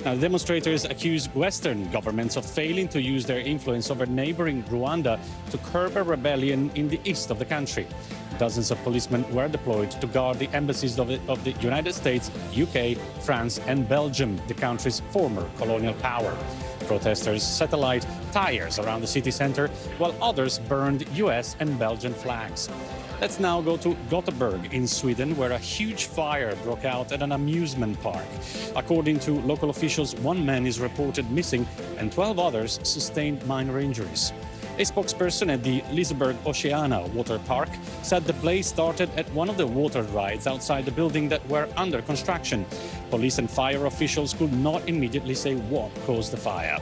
Now, the demonstrators accuse Western governments of failing to use their influence over neighboring Rwanda to curb a rebellion in the east of the country. Dozens of policemen were deployed to guard the embassies of the United States, UK, France, and Belgium, the country's former colonial power. Protesters set alight tires around the city center, while others burned US and Belgian flags. Let's now go to Gothenburg in Sweden, where a huge fire broke out at an amusement park. According to local officials, 1 man is reported missing and 12 others sustained minor injuries. A spokesperson at the Liseberg Oceana water park said the blaze started at one of the water rides outside the building that were under construction. Police and fire officials could not immediately say what caused the fire.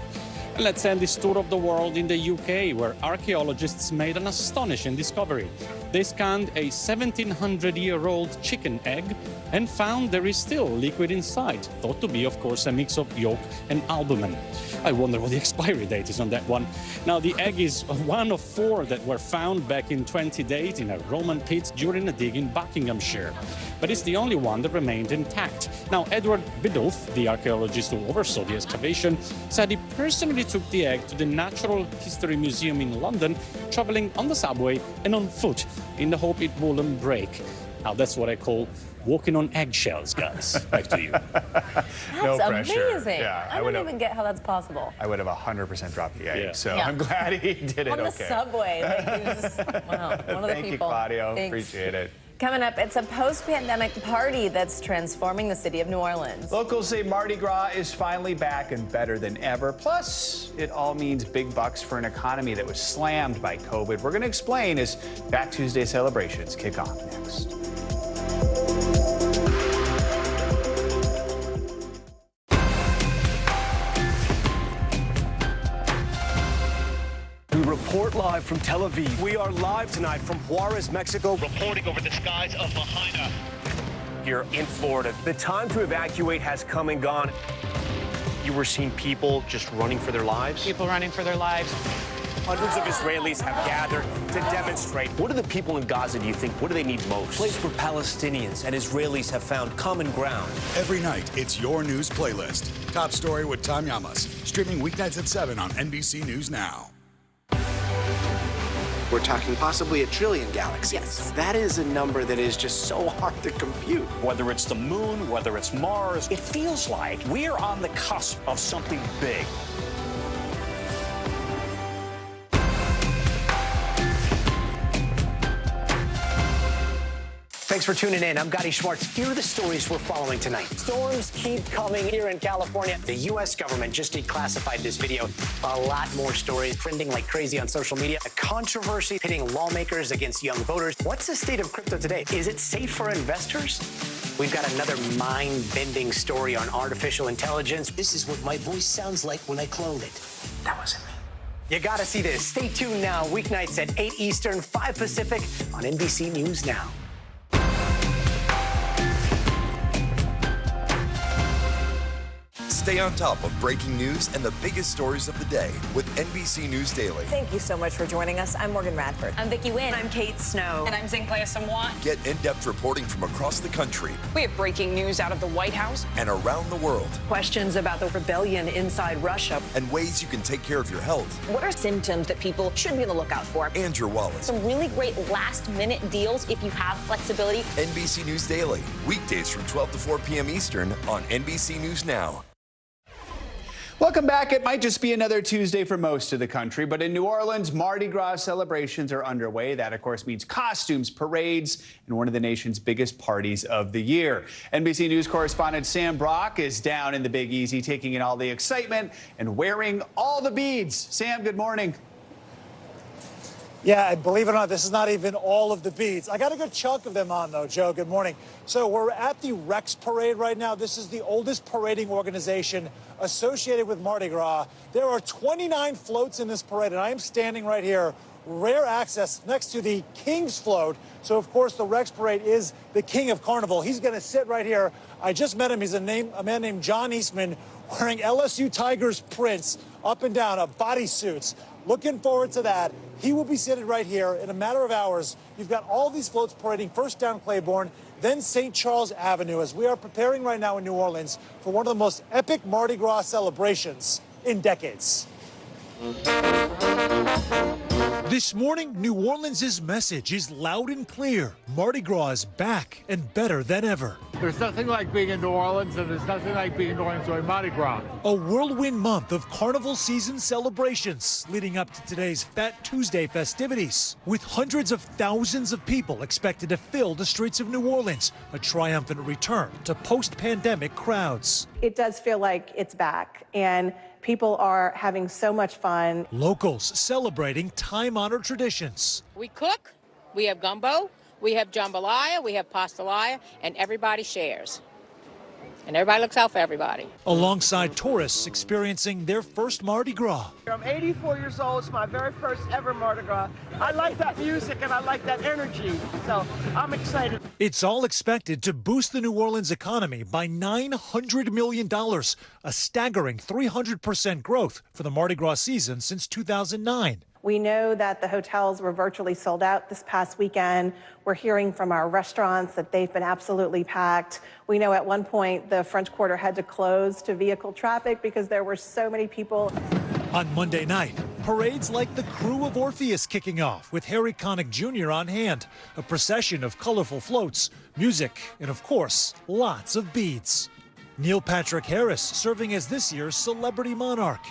And let's end this tour of the world in the UK, where archaeologists made an astonishing discovery. They scanned a 1700-year-old chicken egg and found there is still liquid inside, thought to be, of course, a mix of yolk and albumin. I wonder what the expiry date is on that one. Now, the egg is one of 4 that were found back in 2008 in a Roman pit during a dig in Buckinghamshire. But it's the only one that remained intact. Now, Edward Biddulph, the archaeologist who oversaw the excavation, said he personally took the egg to the Natural History Museum in London, traveling on the subway and on foot in the hope it wouldn't break. Now, that's what I call walking on eggshells, guys. Back to you. No That's pressure. amazing. Yeah, I don't even get how that's possible. I would have 100% dropped the egg, Yeah. so Yeah. I'm glad he did it On the okay. subway. Like, you just, wow, one of the Thank you, people. Claudio. Thanks. Appreciate it. Coming up, it's a post-pandemic party that's transforming the city of New Orleans. Locals say Mardi Gras is finally back and better than ever. Plus, it all means big bucks for an economy that was slammed by COVID. We're going to explain as Back Tuesday celebrations kick off next. We report live from Tel Aviv. We are live tonight from Juarez, Mexico, reporting over the skies of Lahaina here in Florida. The time to evacuate has come and gone. You were seeing people just running for their lives? People running for their lives. Hundreds of Israelis have gathered to demonstrate. What do the people in Gaza, do you think, what do they need most? A place where Palestinians and Israelis have found common ground. Every night, it's your news playlist. Top Story with Tom Llamas. Streaming weeknights at 7 on NBC News Now. We're talking possibly 1 trillion galaxies. Yes. That is a number that is just so hard to compute. Whether it's the moon, whether it's Mars, it feels like we're on the cusp of something big. Thanks for tuning in. I'm Gotti Schwartz. Here are the stories we're following tonight. Storms keep coming here in California. The U.S. government just declassified this video. A lot more stories trending like crazy on social media. A controversy pitting lawmakers against young voters. What's the state of crypto today? Is it safe for investors? We've got another mind-bending story on artificial intelligence. This is what my voice sounds like when I clone it. That wasn't me. You gotta see this. Stay tuned now. Weeknights at 8 Eastern, 5 Pacific on NBC News Now. Stay on top of breaking news and the biggest stories of the day with NBC News Daily. Thank you so much for joining us. I'm Morgan Radford. I'm Vicki Wynn. I'm Kate Snow. And I'm Zinklea Samwa. Get in-depth reporting from across the country. We have breaking news out of the White House and around the world. Questions about the rebellion inside Russia. And ways you can take care of your health. What are symptoms that people should be on the lookout for? And your wallet. Some really great last-minute deals if you have flexibility. NBC News Daily, weekdays from 12 to 4 p.m. Eastern on NBC News Now. Welcome back. It might just be another Tuesday for most of the country, but in New Orleans, Mardi Gras celebrations are underway. That, of course, means costumes, parades, and one of the nation's biggest parties of the year. NBC News correspondent Sam Brock is down in the Big Easy, taking in all the excitement and wearing all the beads. Sam, good morning. Yeah, and believe it or not, this is not even all of the beads. I got a good chunk of them on, though, Joe. Good morning. So we're at the Rex Parade right now. This is the oldest parading organization associated with Mardi Gras. There are 29 floats in this parade, and I am standing right here, rare access next to the King's float. So, of course, the Rex Parade is the king of carnival. He's going to sit right here. I just met him. He's a man named John Eastman, wearing LSU Tigers prints up and down of bodysuits. Looking forward to that. He will be seated right here in a matter of hours. You've got all these floats parading first down Claiborne, then St. Charles Avenue, as we are preparing right now in New Orleans for one of the most epic Mardi Gras celebrations in decades. This morning, New Orleans' message is loud and clear. Mardi Gras is back and better than ever. There's nothing like being in New Orleans, and there's nothing like being in New Orleans during Mardi Gras. A whirlwind month of carnival season celebrations leading up to today's Fat Tuesday festivities, with hundreds of thousands of people expected to fill the streets of New Orleans, a triumphant return to post-pandemic crowds. It does feel like it's back, and people are having so much fun. Locals celebrating time-honored traditions. We cook, we have gumbo, we have jambalaya, we have pastelaya, and everybody shares. And everybody looks out for everybody. Alongside tourists experiencing their first Mardi Gras. I'm 84 years old. It's my very first ever Mardi Gras. I like that music and I like that energy, so I'm excited. It's all expected to boost the New Orleans economy by $900 million, a staggering 300% growth for the Mardi Gras season since 2009. We know that the hotels were virtually sold out this past weekend. We're hearing from our restaurants that they've been absolutely packed. We know at one point the French Quarter had to close to vehicle traffic because there were so many people. On Monday night, parades like the Crew of Orpheus kicking off with Harry Connick Jr. on hand, a procession of colorful floats, music, and of course, lots of beads. Neil Patrick Harris serving as this year's celebrity monarch,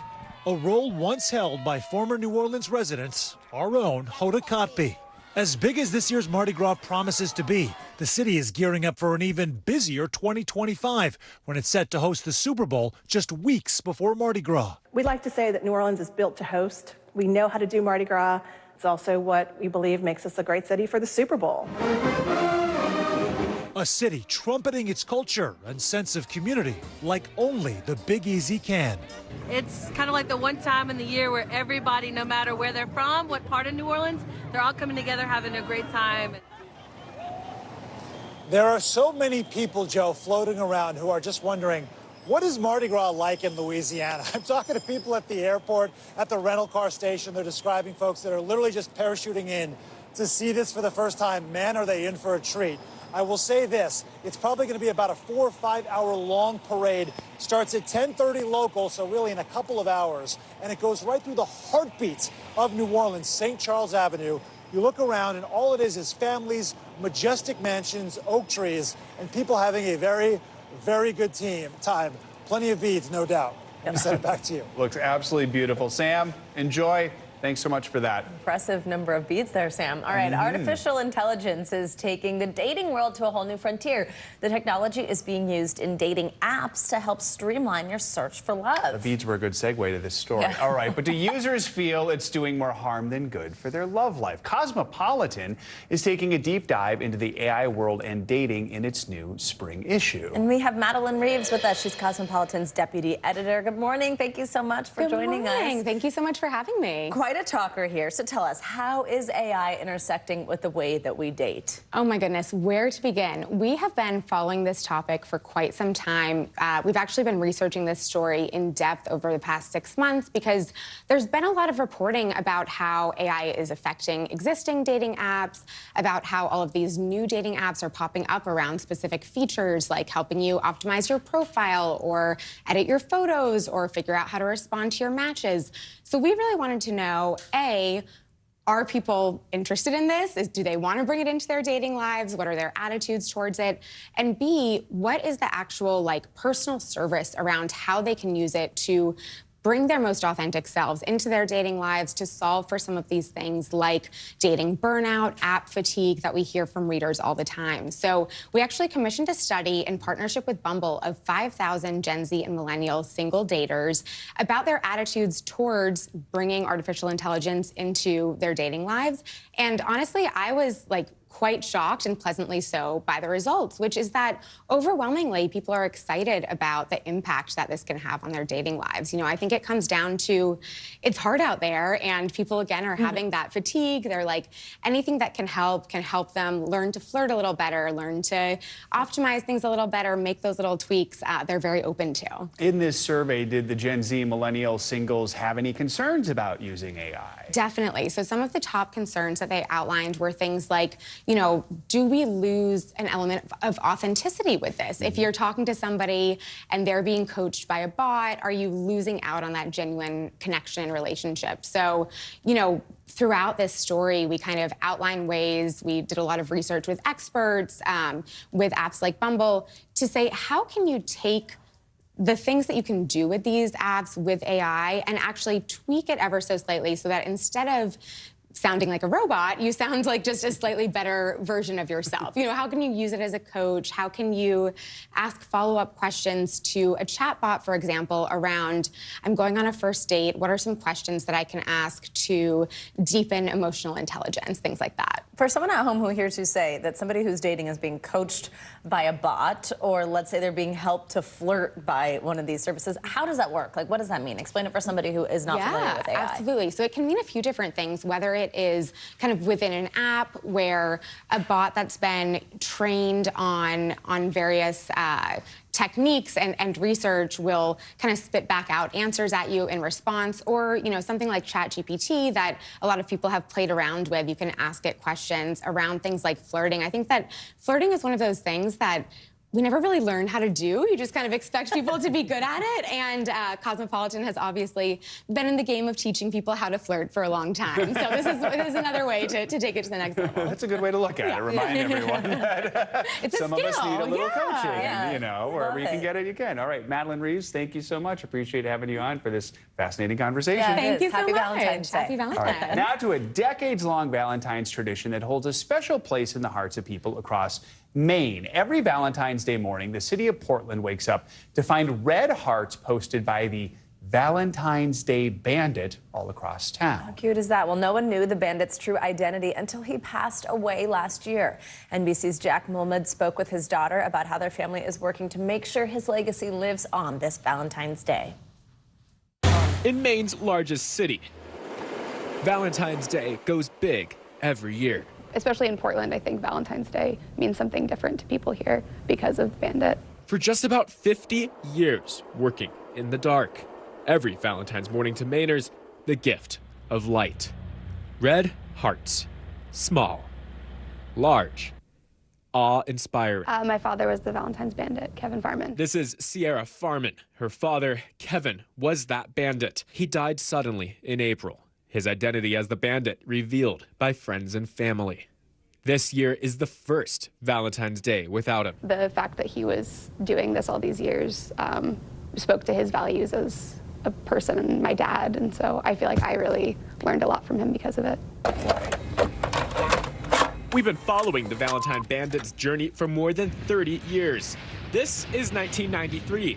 a role once held by former New Orleans resident, our own Hoda Kotb. As big as this year's Mardi Gras promises to be, the city is gearing up for an even busier 2025 when it's set to host the Super Bowl just weeks before Mardi Gras. We'd like to say that New Orleans is built to host. We know how to do Mardi Gras. It's also what we believe makes us a great city for the Super Bowl. A city trumpeting its culture and sense of community like only the Big Easy can. It's kind of like the one time in the year where everybody, no matter where they're from, what part of New Orleans, they're all coming together having a great time. There are so many people, Joe, floating around who are just wondering, what is Mardi Gras like in Louisiana? I'm talking to people at the airport, at the rental car station. They're describing folks that are literally just parachuting in to see this for the first time. Man, are they in for a treat. I will say this, it's probably going to be about a 4 or 5 hour long parade. Starts at 10:30 local, so really in a couple of hours. And it goes right through the heartbeat of New Orleans, St. Charles Avenue. You look around and all it is families, majestic mansions, oak trees, and people having a very, very good time. Plenty of beads, no doubt. Let me send it back to you. Looks absolutely beautiful. Sam, enjoy. Thanks so much for that. Impressive number of beads there, Sam. All right, artificial intelligence is taking the dating world to a whole new frontier. The technology is being used in dating apps to help streamline your search for love. The beads were a good segue to this story. Yeah. All right, but do users feel it's doing more harm than good for their love life? Cosmopolitan is taking a deep dive into the AI world and dating in its new spring issue. And we have Madeline Reeves with us. She's Cosmopolitan's deputy editor. Good morning. Thank you so much for joining us. Thank you so much for having me. Quite quite a talker here. So tell us, how is AI intersecting with the way that we date? Oh my goodness, where to begin? We have been following this topic for quite some time. We've actually been researching this story in depth over the past 6 months because there's been a lot of reporting about how AI is affecting existing dating apps, about how all of these new dating apps are popping up around specific features like helping you optimize your profile or edit your photos or figure out how to respond to your matches. So we really wanted to know, A, are people interested in this? Do they want to bring it into their dating lives? What are their attitudes towards it? And B, what is the actual personal service around how they can use it to bring their most authentic selves into their dating lives to solve for some of these things like dating burnout, app fatigue that we hear from readers all the time. So we actually commissioned a study in partnership with Bumble of 5,000 Gen Z and millennial single daters about their attitudes towards bringing artificial intelligence into their dating lives. And honestly, I was quite shocked and pleasantly so by the results, which is that overwhelmingly people are excited about the impact that this can have on their dating lives. You know, I think it comes down to it's hard out there and people again are having that fatigue. They're like, anything that can help them learn to flirt a little better, learn to optimize things a little better, make those little tweaks, they're very open to. In this survey, did the Gen Z millennial singles have any concerns about using AI? Definitely. So some of the top concerns that they outlined were things like, do we lose an element of authenticity with this? If you're talking to somebody and they're being coached by a bot, are you losing out on that genuine connection and relationship? So, throughout this story, we kind of outline ways, we did a lot of research with experts, with apps like Bumble, to say, how can you take the things that you can do with these apps with AI and actually tweak it ever so slightly so that instead of sounding like a robot, you sound like just a slightly better version of yourself. How can you use it as a coach? How can you ask follow-up questions to a chatbot, for example, around, I'm going on a first date, what are some questions that I can ask to deepen emotional intelligence, things like that. For someone at home who hears you say that somebody who's dating is being coached by a bot, or let's say they're being helped to flirt by one of these services, how does that work? What does that mean? Explain it for somebody who is not familiar with AI. Absolutely. So it can mean a few different things, whether it is kind of within an app where a bot that's been trained on various techniques and research will kind of spit back out answers at you in response, or something like ChatGPT that a lot of people have played around with. You can ask it questions around things like flirting. I think that flirting is one of those things that we never really learn how to do. You just kind of expect people to be good at it. And Cosmopolitan has obviously been in the game of teaching people how to flirt for a long time. So this is another way to take it to the next level. That's a good way to look at it. Remind everyone that some of us need a little coaching. And, wherever you can get it, you can. All right, Madeline Reeves, thank you so much. Appreciate having you on for this fascinating conversation. Yeah, thank you so Happy much. Valentine's Day. Happy Valentine's. All right, now to a decades-long Valentine's tradition that holds a special place in the hearts of people across Maine. Every Valentine's Day morning, the city of Portland wakes up to find red hearts posted by the Valentine's Day Bandit all across town. How cute is that? Well, no one knew the bandit's true identity until he passed away last year. NBC's Jack Mulmud spoke with his daughter about how their family is working to make sure his legacy lives on this Valentine's Day. In Maine's largest city, Valentine's Day goes big every year. Especially in Portland, I think Valentine's Day means something different to people here because of the Bandit. For just about 50 years working in the dark, every Valentine's morning to Mainers, the gift of light. Red hearts. Small. Large. Awe-inspiring. My father was the Valentine's Bandit, Kevin Farman. This is Sierra Farman. Her father, Kevin, was that bandit. He died suddenly in April. His identity as the Bandit revealed by friends and family. This year is the first Valentine's Day without him. The fact that he was doing this all these years spoke to his values as a person and my dad, and so I feel like I really learned a lot from him because of it. We've been following the Valentine Bandit's journey for more than 30 years. This is 1993,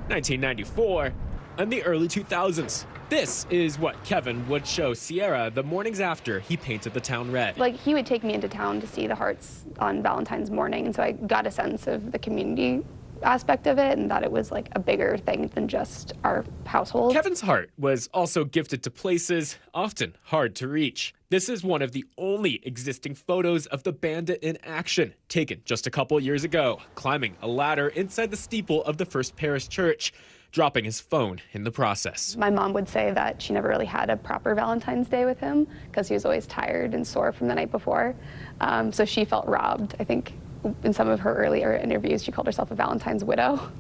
1994, and the early 2000s. This is what Kevin would show Sierra the mornings after he painted the town red. He would take me into town to see the hearts on Valentine's morning, and so I got a sense of the community aspect of it and that it was like a bigger thing than just our household. Kevin's heart was also gifted to places often hard to reach. This is one of the only existing photos of the bandit in action, taken just a couple years ago, climbing a ladder inside the steeple of the First Parish Church, dropping his phone in the process. My mom would say that she never really had a proper Valentine's Day with him because he was always tired and sore from the night before. So she felt robbed. I think in some of her earlier interviews, she called herself a Valentine's widow.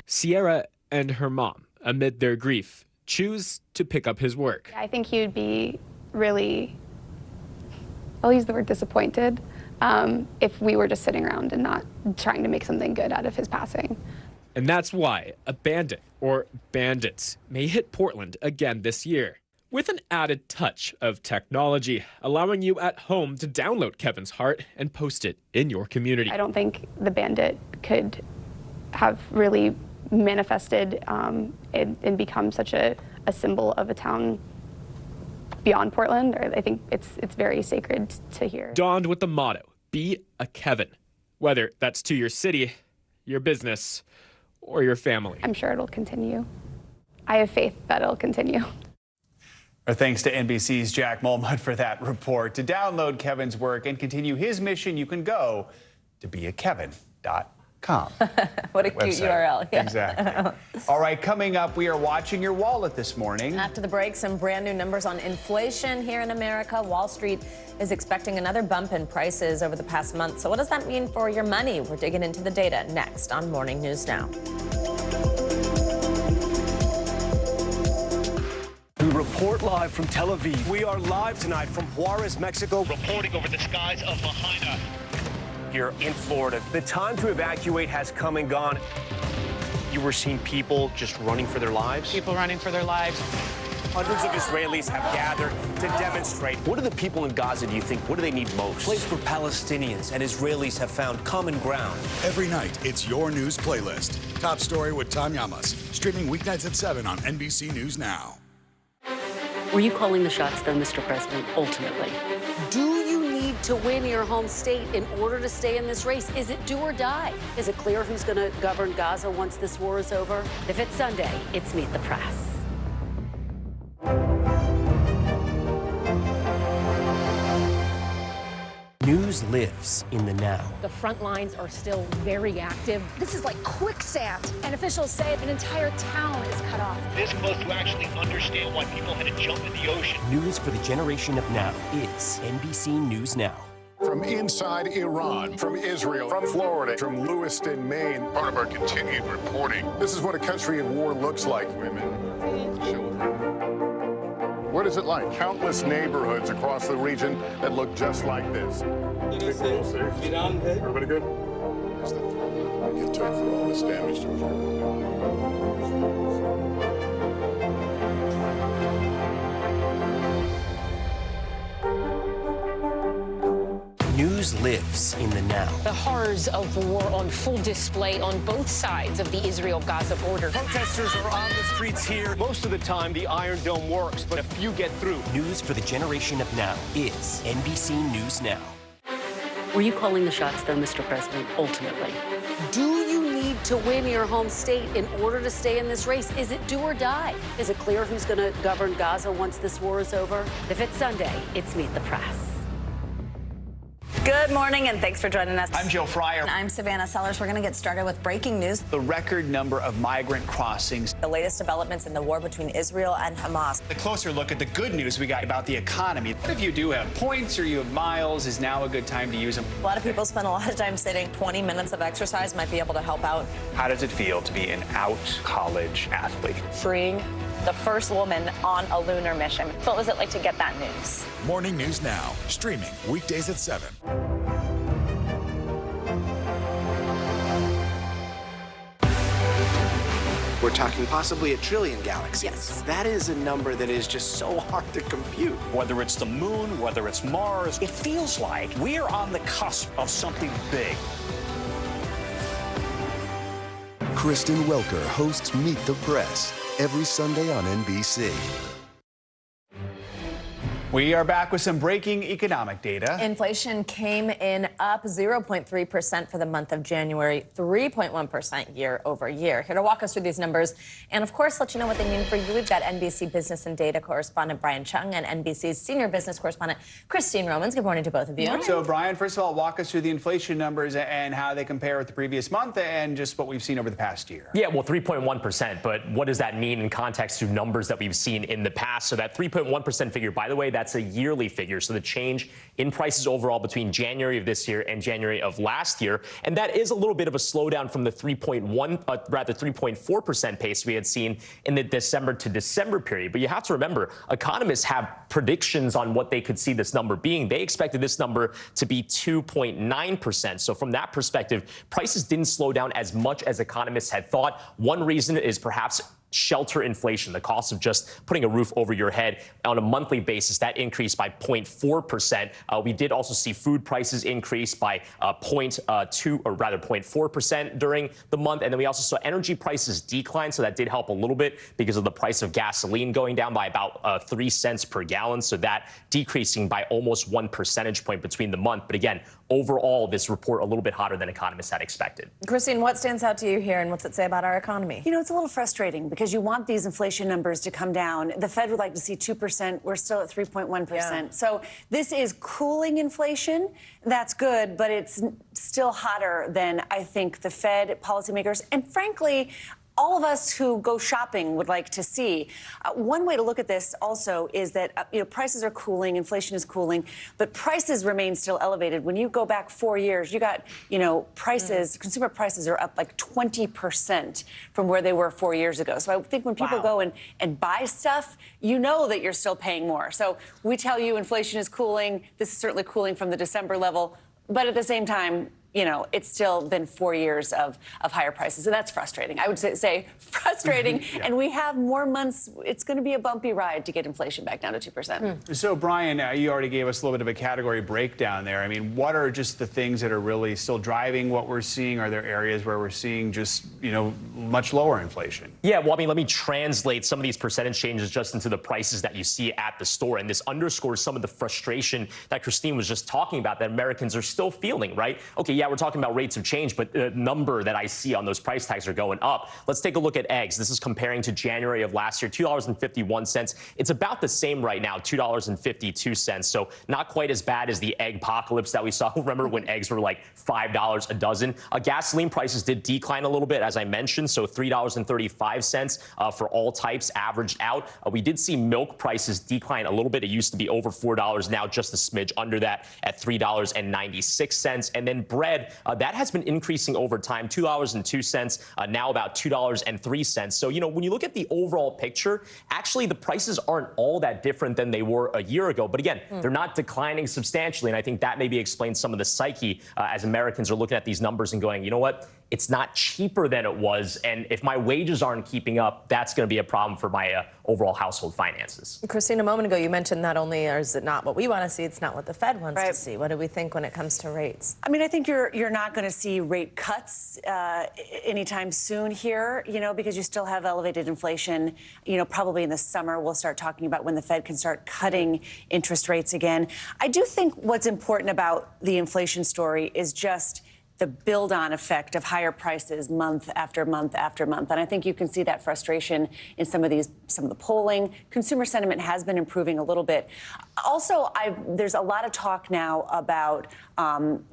Sierra and her mom, amid their grief, choose to pick up his work. I think he would be really, I'll use the word disappointed, if we were just sitting around and not trying to make something good out of his passing. And that's why a bandit, or bandits, may hit Portland again this year, with an added touch of technology, allowing you at home to download Kevin's heart and post it in your community. I don't think the bandit could have really manifested and become such a symbol of a town beyond Portland. I think it's very sacred to hear. Donned with the motto, be a Kevin, whether that's to your city, your business, or your family. I'm sure it'll continue. I have faith that it'll continue. Our thanks to NBC's Jack Mulmud for that report. To download Kevin's work and continue his mission, you can go to beakevin.com. What a cute URL. Yeah. Exactly. All right, coming up, we are watching your wallet this morning. After the break, some brand new numbers on inflation here in America. Wall Street is expecting another bump in prices over the past month. So what does that mean for your money? We're digging into the data next on Morning News Now. We report live from Tel Aviv. We are live tonight from Juarez, Mexico. Reporting over the skies of Lahaina. Here in Florida. The time to evacuate has come and gone. You were seeing people just running for their lives? People running for their lives. Hundreds of Israelis have gathered to demonstrate. What do the people in Gaza, do you think, what do they need most? A place where Palestinians and Israelis have found common ground. Every night, it's your news playlist. Top Story with Tom Llamas. Streaming weeknights at 7 on NBC News Now. Were you calling the shots, though, Mr. President, ultimately? Do you need to win your home state in order to stay in this race? Is it do or die? Is it clear who's going to govern Gaza once this war is over? If it's Sunday, it's Meet the Press. News lives in the now. The front lines are still very active. This is like quicksand, and officials say an entire town is cut off. This close to actually understand why people had to jump in the ocean. News for the generation of now is NBC News Now. From inside Iran, from Israel, from Florida, from Lewiston, Maine. Part of our continued reporting. This is what a country at war looks like. Women, children. What is it like? Countless neighborhoods across the region that look just like this. Everybody good? It took for all this damage to News lives in the now. The horrors of the war on full display on both sides of the Israel-Gaza border. Protesters are on the streets here. Most of the time, the Iron Dome works, but a few get through. News for the generation of now is NBC News Now. Were you calling the shots, though, Mr. President, ultimately? Do you need to win your home state in order to stay in this race? Is it do or die? Is it clear who's going to govern Gaza once this war is over? If it's Sunday, it's Meet the Press. Good morning, and thanks for joining us. I'm Joe Fryer. And I'm Savannah Sellers. We're going to get started with breaking news. The record number of migrant crossings. The latest developments in the war between Israel and Hamas. A closer look at the good news we got about the economy. If you do have points or you have miles, is now a good time to use them. A lot of people spend a lot of time sitting. 20 minutes of exercise might be able to help out. How does it feel to be an out college athlete? Freeing. The first woman on a lunar mission. What was it like to get that news? Morning News Now, streaming weekdays at 7. We're talking possibly a trillion galaxies. Yes. That is a number that is just so hard to compute. Whether it's the moon, whether it's Mars, it feels like we're on the cusp of something big. Kristen Welker hosts Meet the Press every Sunday on NBC. We are back with some breaking economic data. Inflation came in up 0.3% for the month of January, 3.1% year over year. Here to walk us through these numbers and, of course, let you know what they mean for you, we've got NBC Business and Data correspondent Brian Chung and NBC's senior business correspondent Christine Romans. Good morning to both of you. So, Brian, first of all, walk us through the inflation numbers and how they compare with the previous month and just what we've seen over the past year. Yeah, well, 3.1%, but what does that mean in context to numbers that we've seen in the past? So that 3.1% figure, by the way, that's a yearly figure. So the change in prices overall between January of this year and January of last year. And that is a little bit of a slowdown from the 3.4% pace we had seen in the December to December period. But you have to remember, economists have predictions on what they could see this number being. They expected this number to be 2.9%. So from that perspective, prices didn't slow down as much as economists had thought. One reason is perhaps shelter inflation, the cost of just putting a roof over your head on a monthly basis, that increased by 0.4%. We did also see food prices increase by 0.4% during the month. And then we also saw energy prices decline. So that did help a little bit because of the price of gasoline going down by about 3 cents per gallon. So that decreasing by almost 1 percentage point between the month. But again, overall, this report a little bit hotter than economists had expected. Christine, what stands out to you here and what's it say about our economy? You know, it's a little frustrating because you want these inflation numbers to come down. The Fed would like to see 2%. We're still at 3.1%. Yeah. So this is cooling inflation. That's good, but it's still hotter than I think the Fed, policymakers, and frankly, all of us who go shopping would like to see. One way to look at this also is that prices are cooling, inflation is cooling, but prices remain still elevated. When you go back 4 years, you got prices, consumer prices are up like 20% from where they were 4 years ago. So I think when people go and buy stuff, you know that you're still paying more. So we tell you inflation is cooling. This is certainly cooling from the December level, but at the same time, it's still been 4 years of higher prices, and that's frustrating. I would say frustrating, yeah. And we have more months. It's going to be a bumpy ride to get inflation back down to 2%. So, Brian, you already gave us a little bit of a category breakdown there. I mean, what are just the things that are really still driving what we're seeing? Are there areas where we're seeing just, much lower inflation? Yeah, well, I mean, let me translate some of these percentage changes just into the prices that you see at the store. And this underscores some of the frustration that Christine was just talking about that Americans are still feeling, right? Okay, yeah, we're talking about rates of change, but the number that I see on those price tags are going up. Let's take a look at eggs. This is comparing to January of last year, $2.51. It's about the same right now, $2.52. So not quite as bad as the egg apocalypse that we saw. Remember when eggs were like $5 a dozen? Gasoline prices did decline a little bit, as I mentioned, so $3.35 for all types averaged out. We did see milk prices decline a little bit. It used to be over $4, now just a smidge under that at $3.96. And then bread, that has been increasing over time, $2.02, now about $2.03. So, when you look at the overall picture, actually the prices aren't all that different than they were a year ago. But again, they're not declining substantially. And I think that maybe explains some of the psyche as Americans are looking at these numbers and going, you know what? It's not cheaper than it was. And if my wages aren't keeping up, that's going to be a problem for my overall household finances. Christine, a moment ago, you mentioned not only is it not what we want to see, it's not what the Fed wants to see. What do we think when it comes to rates? I mean, I think you're not going to see rate cuts anytime soon here, because you still have elevated inflation. Probably in the summer, we'll start talking about when the Fed can start cutting interest rates again. I do think what's important about the inflation story is just the build-on effect of higher prices month after month after month. And I think you can see that frustration in some of the polling. Consumer sentiment has been improving a little bit. Also, there's a lot of talk now about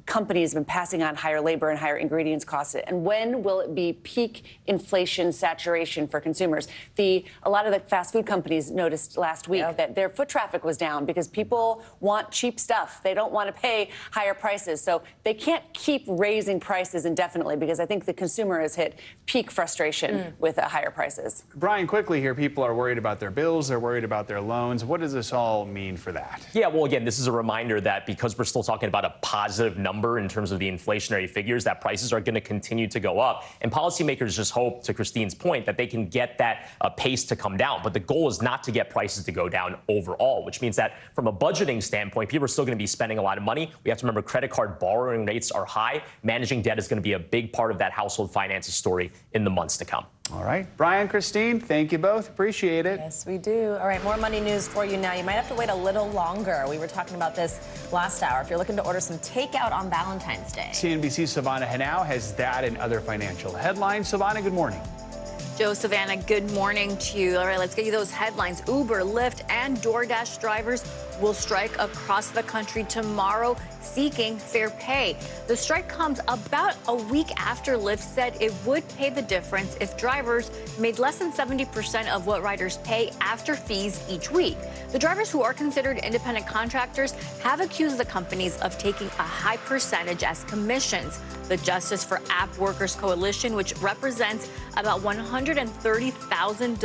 companies have been passing on higher labor and higher ingredients costs. And when will it be peak inflation saturation for consumers? A lot of the fast food companies noticed last week that their foot traffic was down because people want cheap stuff. They don't want to pay higher prices. So they can't keep raising prices indefinitely because I think the consumer has hit peak frustration with higher prices. Brian, quickly here, people are worried about their bills. They're worried about their loans. What does this all mean for that? Yeah, well, again, this is a reminder that because we're still talking about a positive number in terms of the inflationary figures, that prices are going to continue to go up. And policymakers just hope, to Christine's point, that they can get that pace to come down. But the goal is not to get prices to go down overall, which means that from a budgeting standpoint, people are still going to be spending a lot of money. We have to remember credit card borrowing rates are high. Managing debt is going to be a big part of that household finances story in the months to come. All right, Brian, Christine, thank you both. Appreciate it. Yes, we do. All right, more money news for you now. You might have to wait a little longer. We were talking about this last hour. If you're looking to order some takeout on Valentine's Day. CNBC's Savannah Hanau has that and other financial headlines. Savannah, good morning. Joe, Savannah, good morning to you. All right, let's get you those headlines. Uber, Lyft, and DoorDash drivers will strike across the country tomorrow, seeking fair pay. The strike comes about a week after Lyft said it would pay the difference if drivers made less than 70% of what riders pay after fees each week. The drivers, who are considered independent contractors, have accused the companies of taking a high percentage as commissions. The Justice for App Workers Coalition, which represents about 130,000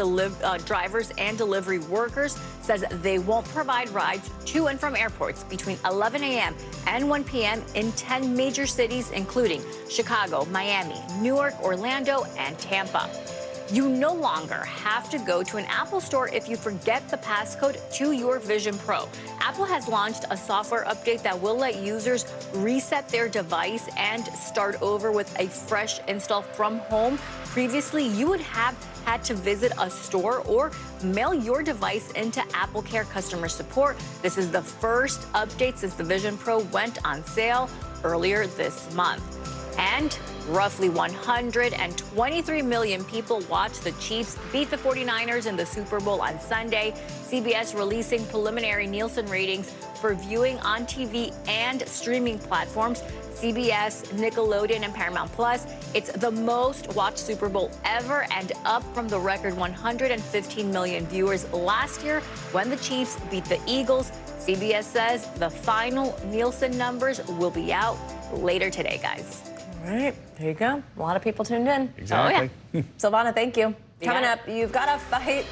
drivers and delivery workers, says they won't provide rides to and from airports between 11 a.m. and 1 p.m. in 10 major cities, including Chicago, Miami, Newark, Orlando, and Tampa. You no longer have to go to an Apple store if you forget the passcode to your Vision Pro. Apple has launched a software update that will let users reset their device and start over with a fresh install from home. Previously, you would have had to visit a store or mail your device into AppleCare customer support. This is the first update since the Vision Pro went on sale earlier this month. And roughly 123 million people watched the Chiefs beat the 49ers in the Super Bowl on Sunday. CBS releasing preliminary Nielsen ratings for viewing on TV and streaming platforms. CBS, Nickelodeon, and Paramount Plus. It's the most watched Super Bowl ever and up from the record 115 million viewers last year when the Chiefs beat the Eagles. CBS says the final Nielsen numbers will be out later today, guys. All right, there you go. A lot of people tuned in. Exactly. Oh, yeah. Savannah, thank you. Yeah. Coming up, you've got to fight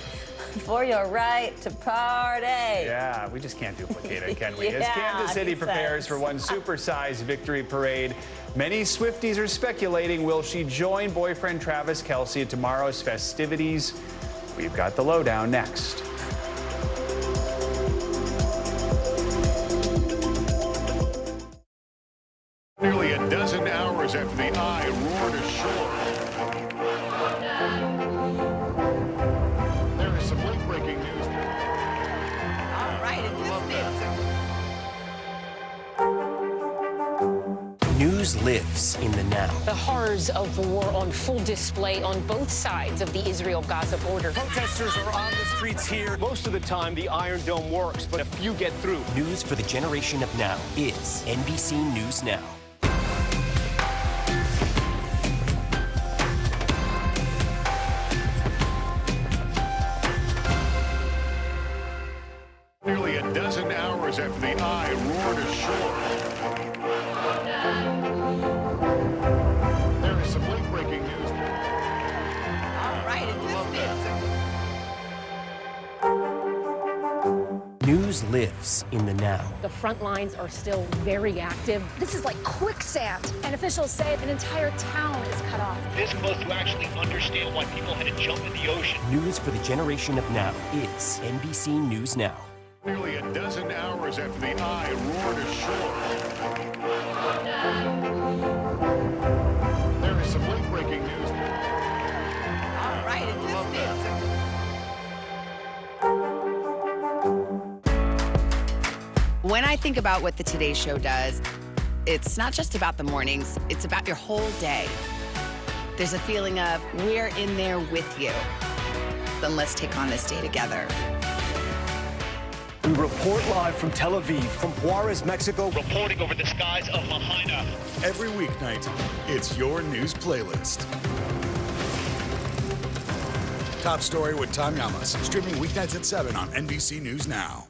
for your right to party. Yeah, we just can't duplicate it, can we? Yeah, As Kansas City he prepares says. for one supersized victory parade, many Swifties are speculating, will she join boyfriend Travis Kelce at tomorrow's festivities? We've got the lowdown next. Nearly a dozen hours after the eye roared ashore. There is some late-breaking news. All right, News lives in the now. The horrors of the war on full display on both sides of the Israel-Gaza border. Protesters are on the streets here. Most of the time, the Iron Dome works, but a few get through. News for the generation of now is NBC News Now. Nearly a dozen hours after the eye roared ashore. There is some late-breaking news. All right, News lives in the now. The front lines are still very active. This is like quicksand, and officials say an entire town is cut off. This close to actually understand why people had to jump in the ocean. News for the generation of now is NBC News Now. Nearly a dozen hours after the eye roared ashore. There is some late-breaking news. All right, When I think about what the Today Show does, it's not just about the mornings, it's about your whole day. There's a feeling of we're in there with you. Then let's take on this day together. We report live from Tel Aviv, from Juarez, Mexico. Reporting over the skies of Lahaina. Every weeknight, it's your news playlist. Top Story with Tom Llamas, streaming weeknights at 7 on NBC News Now.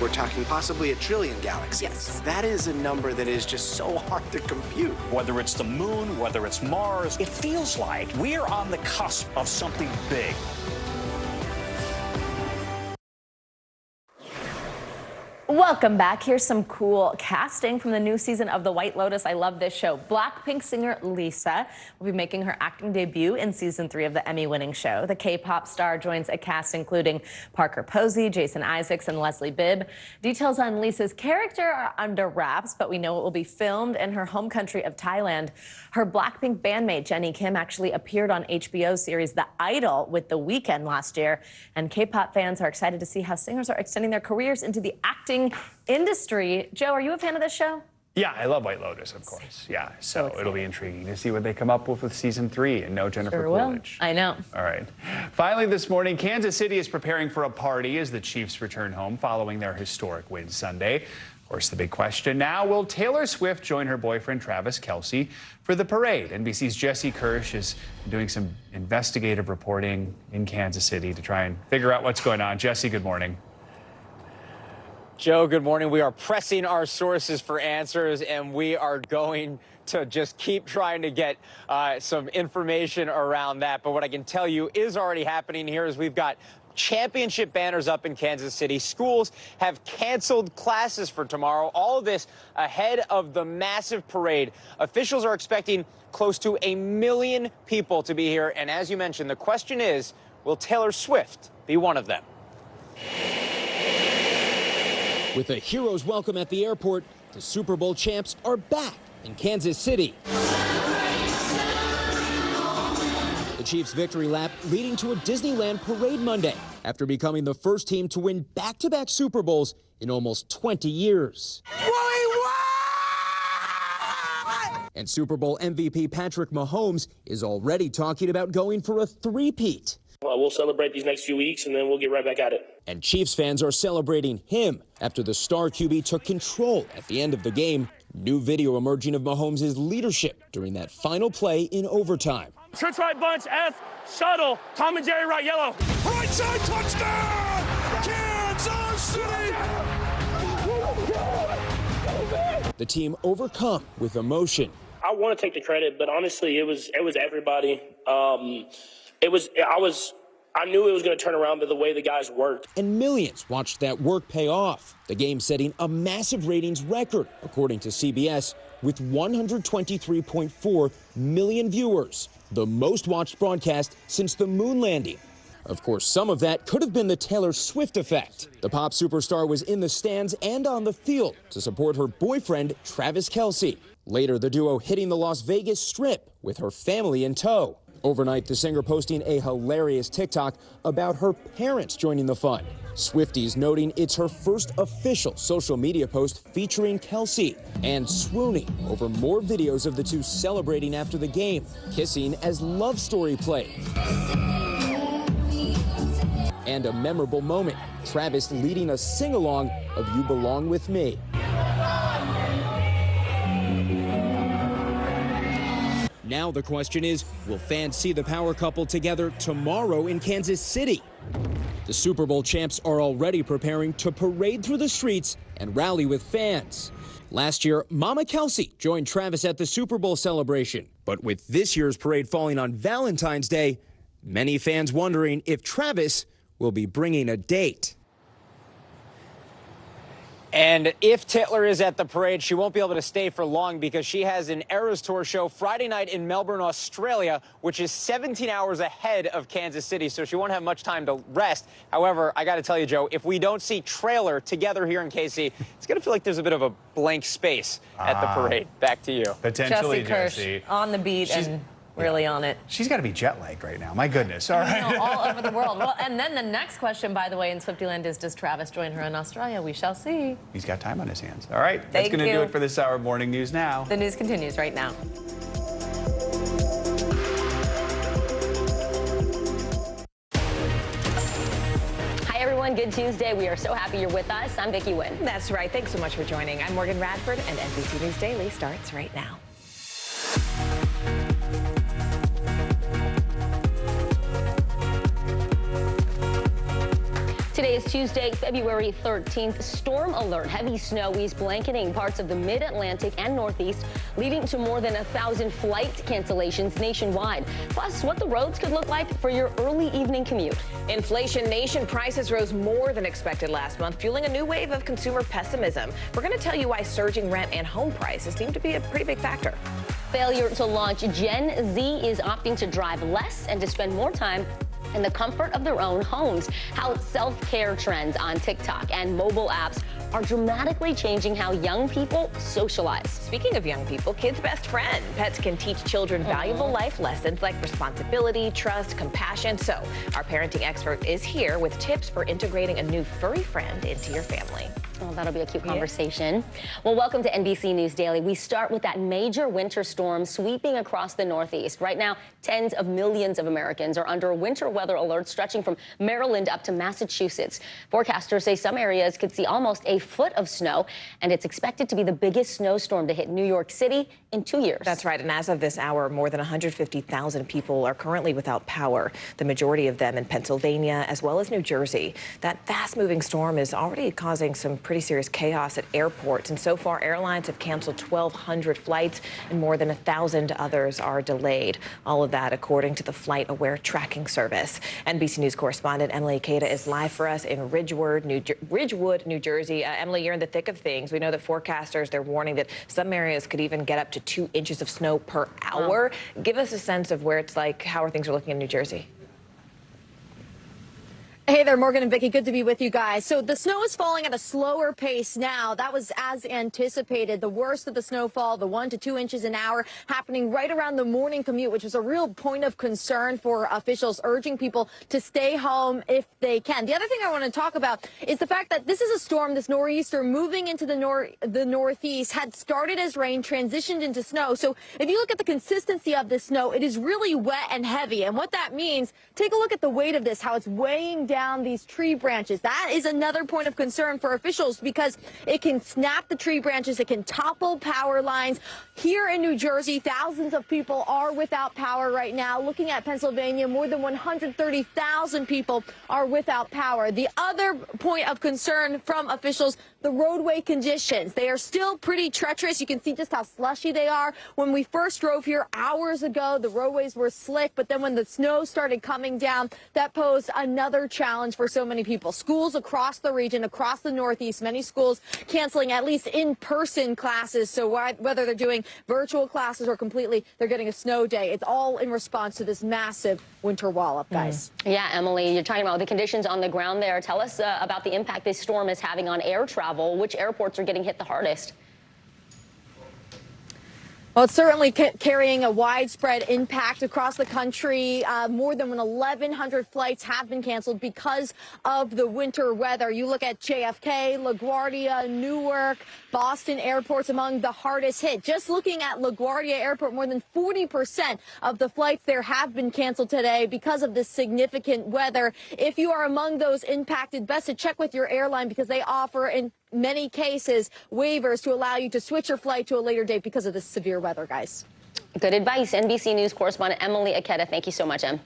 We're talking possibly a trillion galaxies. Yes. That is a number that is just so hard to compute. Whether it's the moon, whether it's Mars, it feels like we're on the cusp of something big. Welcome back. Here's some cool casting from the new season of The White Lotus. I love this show. Blackpink singer Lisa will be making her acting debut in season 3 of the Emmy-winning show. The K-pop star joins a cast including Parker Posey, Jason Isaacs, and Leslie Bibb. Details on Lisa's character are under wraps, but we know it will be filmed in her home country of Thailand. Her Blackpink bandmate Jennie Kim actually appeared on HBO's series The Idol with The Weeknd last year, and K-pop fans are excited to see how singers are extending their careers into the acting industry. Joe, are you a fan of this show? Yeah, I love White Lotus, of course. Yeah, so it'll be intriguing to see what they come up with season 3 and no Jennifer Coolidge. I know. All right. Finally this morning, Kansas City is preparing for a party as the Chiefs return home following their historic win Sunday. Of course, the big question now, will Taylor Swift join her boyfriend Travis Kelce for the parade? NBC's Jesse Kirsch is doing some investigative reporting in Kansas City to try and figure out what's going on. Jesse, good morning. Joe, good morning. We are pressing our sources for answers, and we are going to just keep trying to get some information around that. But what I can tell you is already happening here is we've got championship banners up in Kansas City. Schools have canceled classes for tomorrow. All of this ahead of the massive parade. Officials are expecting close to 1 million people to be here. And as you mentioned, the question is, will Taylor Swift be one of them? With a hero's welcome at the airport, the Super Bowl champs are back in Kansas City. The Chiefs' victory lap leading to a Disneyland parade Monday after becoming the first team to win back-to-back Super Bowls in almost 20 years. And Super Bowl MVP Patrick Mahomes is already talking about going for a three-peat. We'll celebrate these next few weeks, and then we'll get right back at it. And Chiefs fans are celebrating him after the star QB took control at the end of the game. New video emerging of Mahomes' leadership during that final play in overtime. Church right bunch, F, shuttle, Tom and Jerry right yellow. Right side touchdown! Kansas City! The team overcome with emotion. I want to take the credit, but honestly, it was everybody. I knew it was going to turn around by the way the guys worked. And millions watched that work pay off. The game setting a massive ratings record, according to CBS, with 123.4 million viewers, the most watched broadcast since the moon landing. Of course, some of that could have been the Taylor Swift effect. The pop superstar was in the stands and on the field to support her boyfriend, Travis Kelce. Later, the duo hitting the Las Vegas Strip with her family in tow. Overnight, the singer posting a hilarious TikTok about her parents joining the fun. Swifties noting it's her first official social media post featuring Kelce, and swooning over more videos of the two celebrating after the game, kissing as Love Story played. And a memorable moment, Travis leading a sing-along of You Belong With Me. Now the question is, will fans see the power couple together tomorrow in Kansas City? The Super Bowl champs are already preparing to parade through the streets and rally with fans. Last year, Mama Kelce joined Travis at the Super Bowl celebration. But with this year's parade falling on Valentine's Day, many fans wondering if Travis will be bringing a date. And if Taylor is at the parade, she won't be able to stay for long because she has an Eras Tour show Friday night in Melbourne, Australia, which is 17 hours ahead of Kansas City, so she won't have much time to rest. However, I got to tell you, Joe, if we don't see Trailer together here in KC, it's going to feel like there's a bit of a blank space at the parade. Back to you. Potentially, Jesse Kirsch, on the beat and really on it. She's got to be jet lagged right now. My goodness. All right. I know, all over the world. Well, and then the next question, by the way, in Swiftyland is, does Travis join her in Australia? We shall see. He's got time on his hands. All right. That's going to do it for this hour of Morning News Now. The news continues right now. Hi, everyone. Good Tuesday. We are so happy you're with us. I'm Vicki Wynn. That's right. Thanks so much for joining. I'm Morgan Radford, and NBC News Daily starts right now. Today's is Tuesday, February 13th. Storm alert. Heavy snow is blanketing parts of the mid-Atlantic and Northeast, leading to more than 1,000 flight cancellations nationwide. Plus, what the roads could look like for your early evening commute. Inflation nation, prices rose more than expected last month, fueling a new wave of consumer pessimism. We're going to tell you why surging rent and home prices seem to be a pretty big factor. Failure to launch. Gen Z is opting to drive less and to spend more time in the comfort of their own homes. How self-care trends on TikTok and mobile apps are dramatically changing how young people socialize. Speaking of young people, kids' best friend. Pets can teach children valuable life lessons like responsibility, trust, compassion. So our parenting expert is here with tips for integrating a new furry friend into your family. Oh, that'll be a cute conversation. Well, welcome to NBC News Daily. We start with that major winter storm sweeping across the Northeast. Right now, tens of millions of Americans are under winter weather alerts stretching from Maryland up to Massachusetts. Forecasters say some areas could see almost a foot of snow, and it's expected to be the biggest snowstorm to hit New York City in 2 years. That's right. And as of this hour, more than 150,000 people are currently without power, the majority of them in Pennsylvania as well as New Jersey. That fast-moving storm is already causing some pretty serious chaos at airports, and so far airlines have canceled 1,200 flights and more than 1,000 others are delayed. All of that according to the Flight Aware tracking service. NBC News correspondent Emily Ikeda is live for us in Ridgewood, New Jersey. Emily, you're in the thick of things. We know that forecasters, they're warning that some areas could even get up to 2 inches of snow per hour. Give us a sense of where it's like, how are things looking in New Jersey? Hey there, Morgan and Vicki. Good to be with you guys. So the snow is falling at a slower pace now. That was as anticipated. The worst of the snowfall, the 1 to 2 inches an hour, happening right around the morning commute, which was a real point of concern for officials, urging people to stay home if they can. The other thing I want to talk about is the fact that this is a storm, this nor'easter moving into the northeast, had started as rain, transitioned into snow. So if you look at the consistency of this snow, it is really wet and heavy. And what that means, take a look at the weight of this, how it's weighing down these tree branches. That is another point of concern for officials because it can snap the tree branches, it can topple power lines. Here in New Jersey, thousands of people are without power right now. Looking at Pennsylvania, more than 130,000 people are without power. The other point of concern from officials, the roadway conditions. They are still pretty treacherous. You can see just how slushy they are. When we first drove here hours ago, the roadways were slick, but then when the snow started coming down, that posed another challenge for so many people. Schools across the region, across the Northeast, many schools canceling at least in-person classes. So whether they're doing virtual classes or completely, they're getting a snow day. It's all in response to this massive winter wallop, guys. Yeah, Emily, you're talking about the conditions on the ground there. Tell us about the impact this storm is having on air travel. Which airports are getting hit the hardest? Well, it's certainly carrying a widespread impact across the country. More than 1,100 flights have been canceled because of the winter weather. You look at JFK, LaGuardia, Newark, Boston airports among the hardest hit. Just looking at LaGuardia Airport, more than 40% of the flights there have been canceled today because of this significant weather. If you are among those impacted, best to check with your airline because they offer in many cases waivers to allow you to switch your flight to a later date because of this severe weather, guys. Good advice. NBC News correspondent Emily Ikeda. Thank you so much, Em.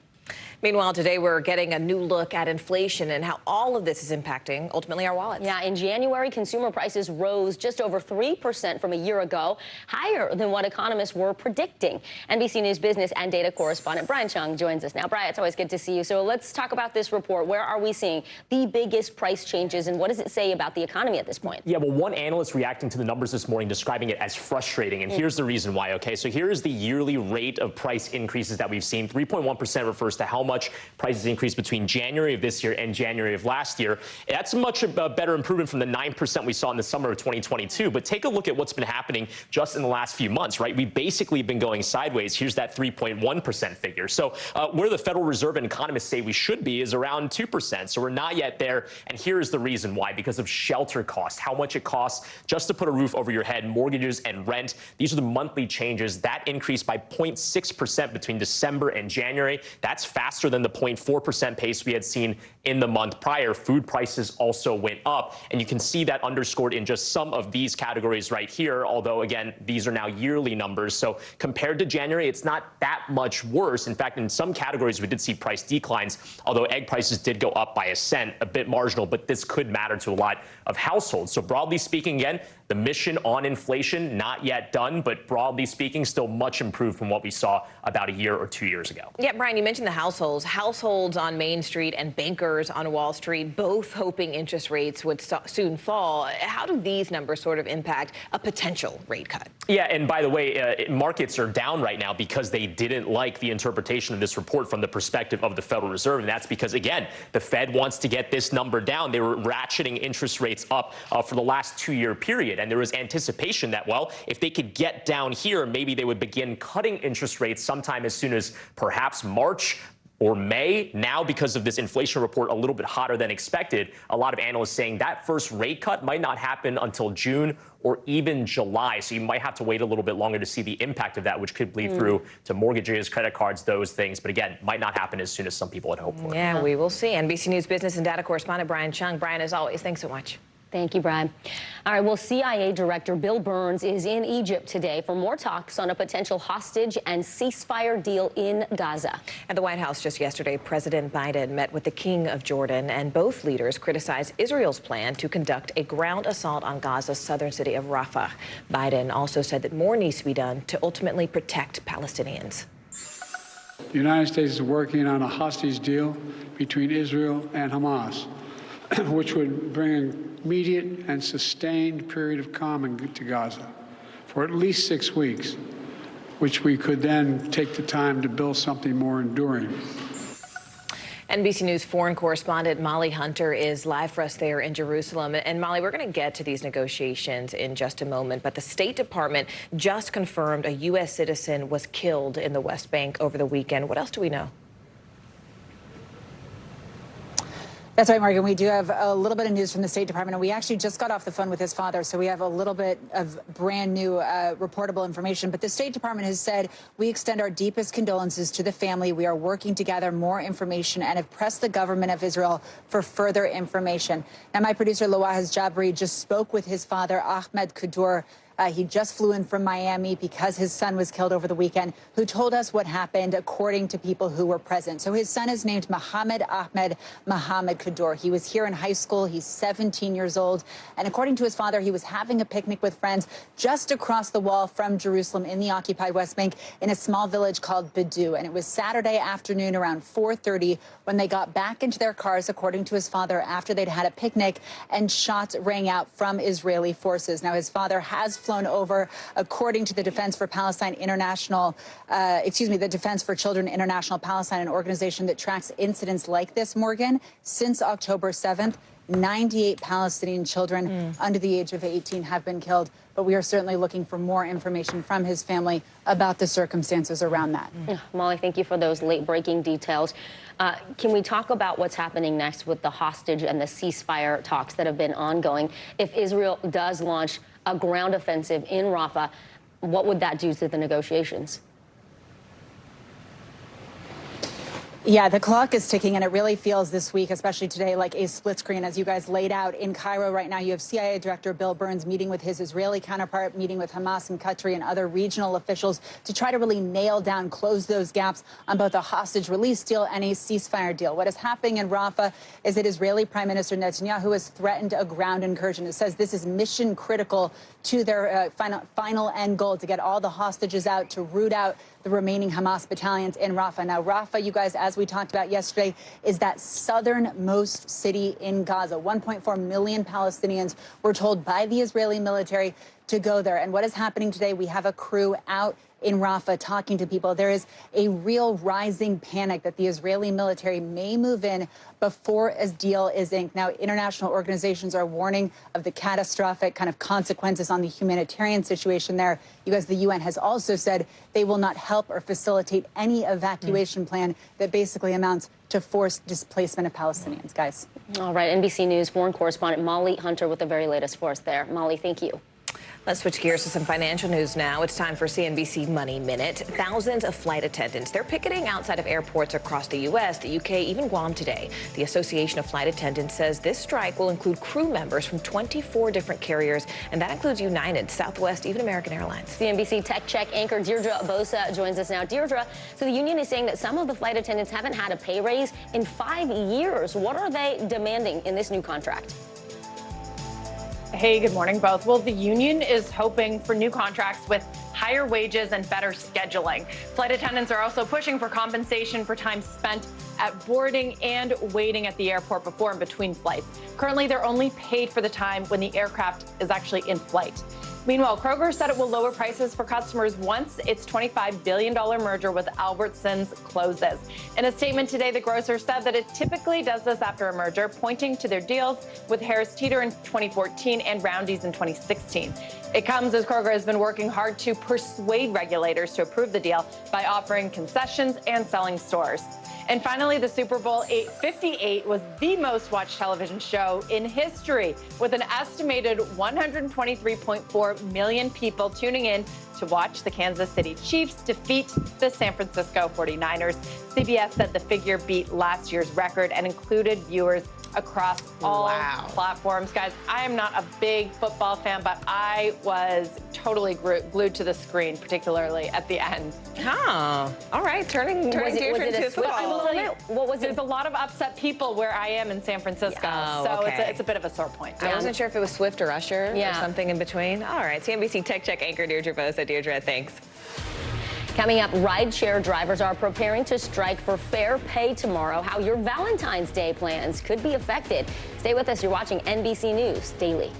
Meanwhile, today we're getting a new look at inflation and how all of this is impacting, ultimately, our wallets. Yeah, in January, consumer prices rose just over 3% from a year ago, higher than what economists were predicting. NBC News business and data correspondent Brian Chung joins us now. Brian, it's always good to see you. So let's talk about this report. Where are we seeing the biggest price changes, and what does it say about the economy at this point? Yeah, well, one analyst reacting to the numbers this morning describing it as frustrating, and here's the reason why, okay? So here is the yearly rate of price increases that we've seen. 3.1% refers to how much prices increased between January of this year and January of last year. That's much a better improvement from the 9% we saw in the summer of 2022. But take a look at what's been happening just in the last few months, right? We've basically been going sideways. Here's that 3.1% figure. So where the Federal Reserve and economists say we should be is around 2%. So we're not yet there. And here's the reason why, because of shelter costs, how much it costs just to put a roof over your head, mortgages and rent. These are the monthly changes. That increased by 0.6% between December and January. That's fast faster than the 0.4% pace we had seen in the month prior. Food prices also went up, and you can see that underscored in just some of these categories right here, although, again, these are now yearly numbers. So compared to January, it's not that much worse. In fact, in some categories, we did see price declines, although egg prices did go up by a cent, a bit marginal, but this could matter to a lot of households. So broadly speaking, again, the mission on inflation, not yet done, but broadly speaking, still much improved from what we saw about a year or 2 years ago. Yeah, Brian, you mentioned the households. Households on Main Street and bankers on Wall Street, both hoping interest rates would soon fall. How do these numbers sort of impact a potential rate cut? Yeah, and by the way, markets are down right now because they didn't like the interpretation of this report from the perspective of the Federal Reserve. And that's because, again, the Fed wants to get this number down. They were ratcheting interest rates up for the last 2-year period. And there was anticipation that, well, if they could get down here, maybe they would begin cutting interest rates sometime as soon as perhaps March or May. Now, because of this inflation report a little bit hotter than expected, a lot of analysts saying that first rate cut might not happen until June or even July. So you might have to wait a little bit longer to see the impact of that, which could bleed through to mortgages, credit cards, those things. But again, might not happen as soon as some people had hoped for. Yeah, we will see. NBC News business and data correspondent Brian Chung. Brian, as always, thanks so much. Thank you, Brian. All right, well, CIA Director Bill Burns is in Egypt today for more talks on a potential hostage and ceasefire deal in Gaza. At the White House just yesterday, President Biden met with the King of Jordan, and both leaders criticized Israel's plan to conduct a ground assault on Gaza's southern city of Rafah. Biden also said that more needs to be done to ultimately protect Palestinians. The United States is working on a hostage deal between Israel and Hamas, which would bring an immediate and sustained period of calm to Gaza for at least 6 weeks, which we could then take the time to build something more enduring. NBC News foreign correspondent Molly Hunter is live for us there in Jerusalem. And Molly, we're going to get to these negotiations in just a moment, but the State Department just confirmed a U.S. citizen was killed in the West Bank over the weekend. What else do we know? That's right, Morgan. We do have a little bit of news from the State Department, and we actually just got off the phone with his father, so we have a little bit of brand new reportable information. But the State Department has said, we extend our deepest condolences to the family. We are working to gather more information and have pressed the government of Israel for further information. Now, my producer, Lawaz Jabri, just spoke with his father, Ahmed Kudur. He just flew in from Miami because his son was killed over the weekend, who told us what happened according to people who were present. So his son is named Mohammed Ahmed Mohammed Kudur. He was here in high school. He's 17 years old. And according to his father, he was having a picnic with friends just across the wall from Jerusalem in the occupied West Bank in a small village called Bidou. And it was Saturday afternoon around 4:30 when they got back into their cars, according to his father, after they'd had a picnic, and shots rang out from Israeli forces. Now, his father has flown over, according to the Defense for Palestine International, the Defense for Children International Palestine, an organization that tracks incidents like this, Morgan. Since October 7th, 98 Palestinian children under the age of 18 have been killed. But we are certainly looking for more information from his family about the circumstances around that. Molly, thank you for those late-breaking details. Can we talk about what's happening next with the hostage and the ceasefire talks that have been ongoing? If Israel does launch a ground offensive in Rafah, what would that do to the negotiations? Yeah, the clock is ticking, and it really feels this week, especially today, like a split screen. As you guys laid out in Cairo right now, you have CIA Director Bill Burns meeting with his Israeli counterpart, meeting with Hamas and Qatari and other regional officials to try to really nail down, close those gaps on both a hostage release deal and a ceasefire deal. What is happening in Rafah is that Israeli Prime Minister Netanyahu has threatened a ground incursion. It says this is mission critical to their final end goal, to get all the hostages out, to root out the remaining Hamas battalions in Rafah. Now, Rafah, you guys, as we talked about yesterday, is that southernmost city in Gaza. 1.4 million Palestinians were told by the Israeli military to go there. And what is happening today? We have a crew out in Rafah talking to people. There is a real rising panic that the Israeli military may move in before a deal is inked. Now, international organizations are warning of the catastrophic kind of consequences on the humanitarian situation there. You guys, the UN has also said they will not help or facilitate any evacuation plan that basically amounts to forced displacement of Palestinians. Guys. All right, NBC News foreign correspondent Molly Hunter with the very latest for us there. Molly, thank you. Let's switch gears to some financial news now. It's time for CNBC Money Minute. Thousands of flight attendants, they're picketing outside of airports across the U.S., the U.K., even Guam today. The Association of Flight Attendants says this strike will include crew members from 24 different carriers, and that includes United, Southwest, even American Airlines. CNBC Tech Check anchor Deirdre Bosa joins us now. Deirdre, so the union is saying that some of the flight attendants haven't had a pay raise in 5 years. What are they demanding in this new contract? Hey, good morning, both. Well, the union is hoping for new contracts with higher wages and better scheduling. Flight attendants are also pushing for compensation for time spent at boarding and waiting at the airport before and between flights. Currently, they're only paid for the time when the aircraft is actually in flight. Meanwhile, Kroger said it will lower prices for customers once its $25 billion merger with Albertsons closes. In a statement today, the grocer said that it typically does this after a merger, pointing to their deals with Harris Teeter in 2014 and Roundy's in 2016. It comes as Kroger has been working hard to persuade regulators to approve the deal by offering concessions and selling stores. And finally, the Super Bowl 58 was the most watched television show in history, with an estimated 123.4 million people tuning in to watch the Kansas City Chiefs defeat the San Francisco 49ers. CBS said the figure beat last year's record and included viewers across all platforms. Guys, I am not a big football fan, but I was totally glued to the screen, particularly at the end. Oh, all right. Turning Deirdre into football. What was it? There's a lot of upset people where I am in San Francisco, so okay. it's a bit of a sore point. I wasn't sure if it was Swift or Usher or something in between. All right, CNBC Tech Check anchor Deirdre Bosa. Deirdre, thanks. Coming up, rideshare drivers are preparing to strike for fair pay tomorrow. How your Valentine's Day plans could be affected. Stay with us. You're watching NBC News Daily.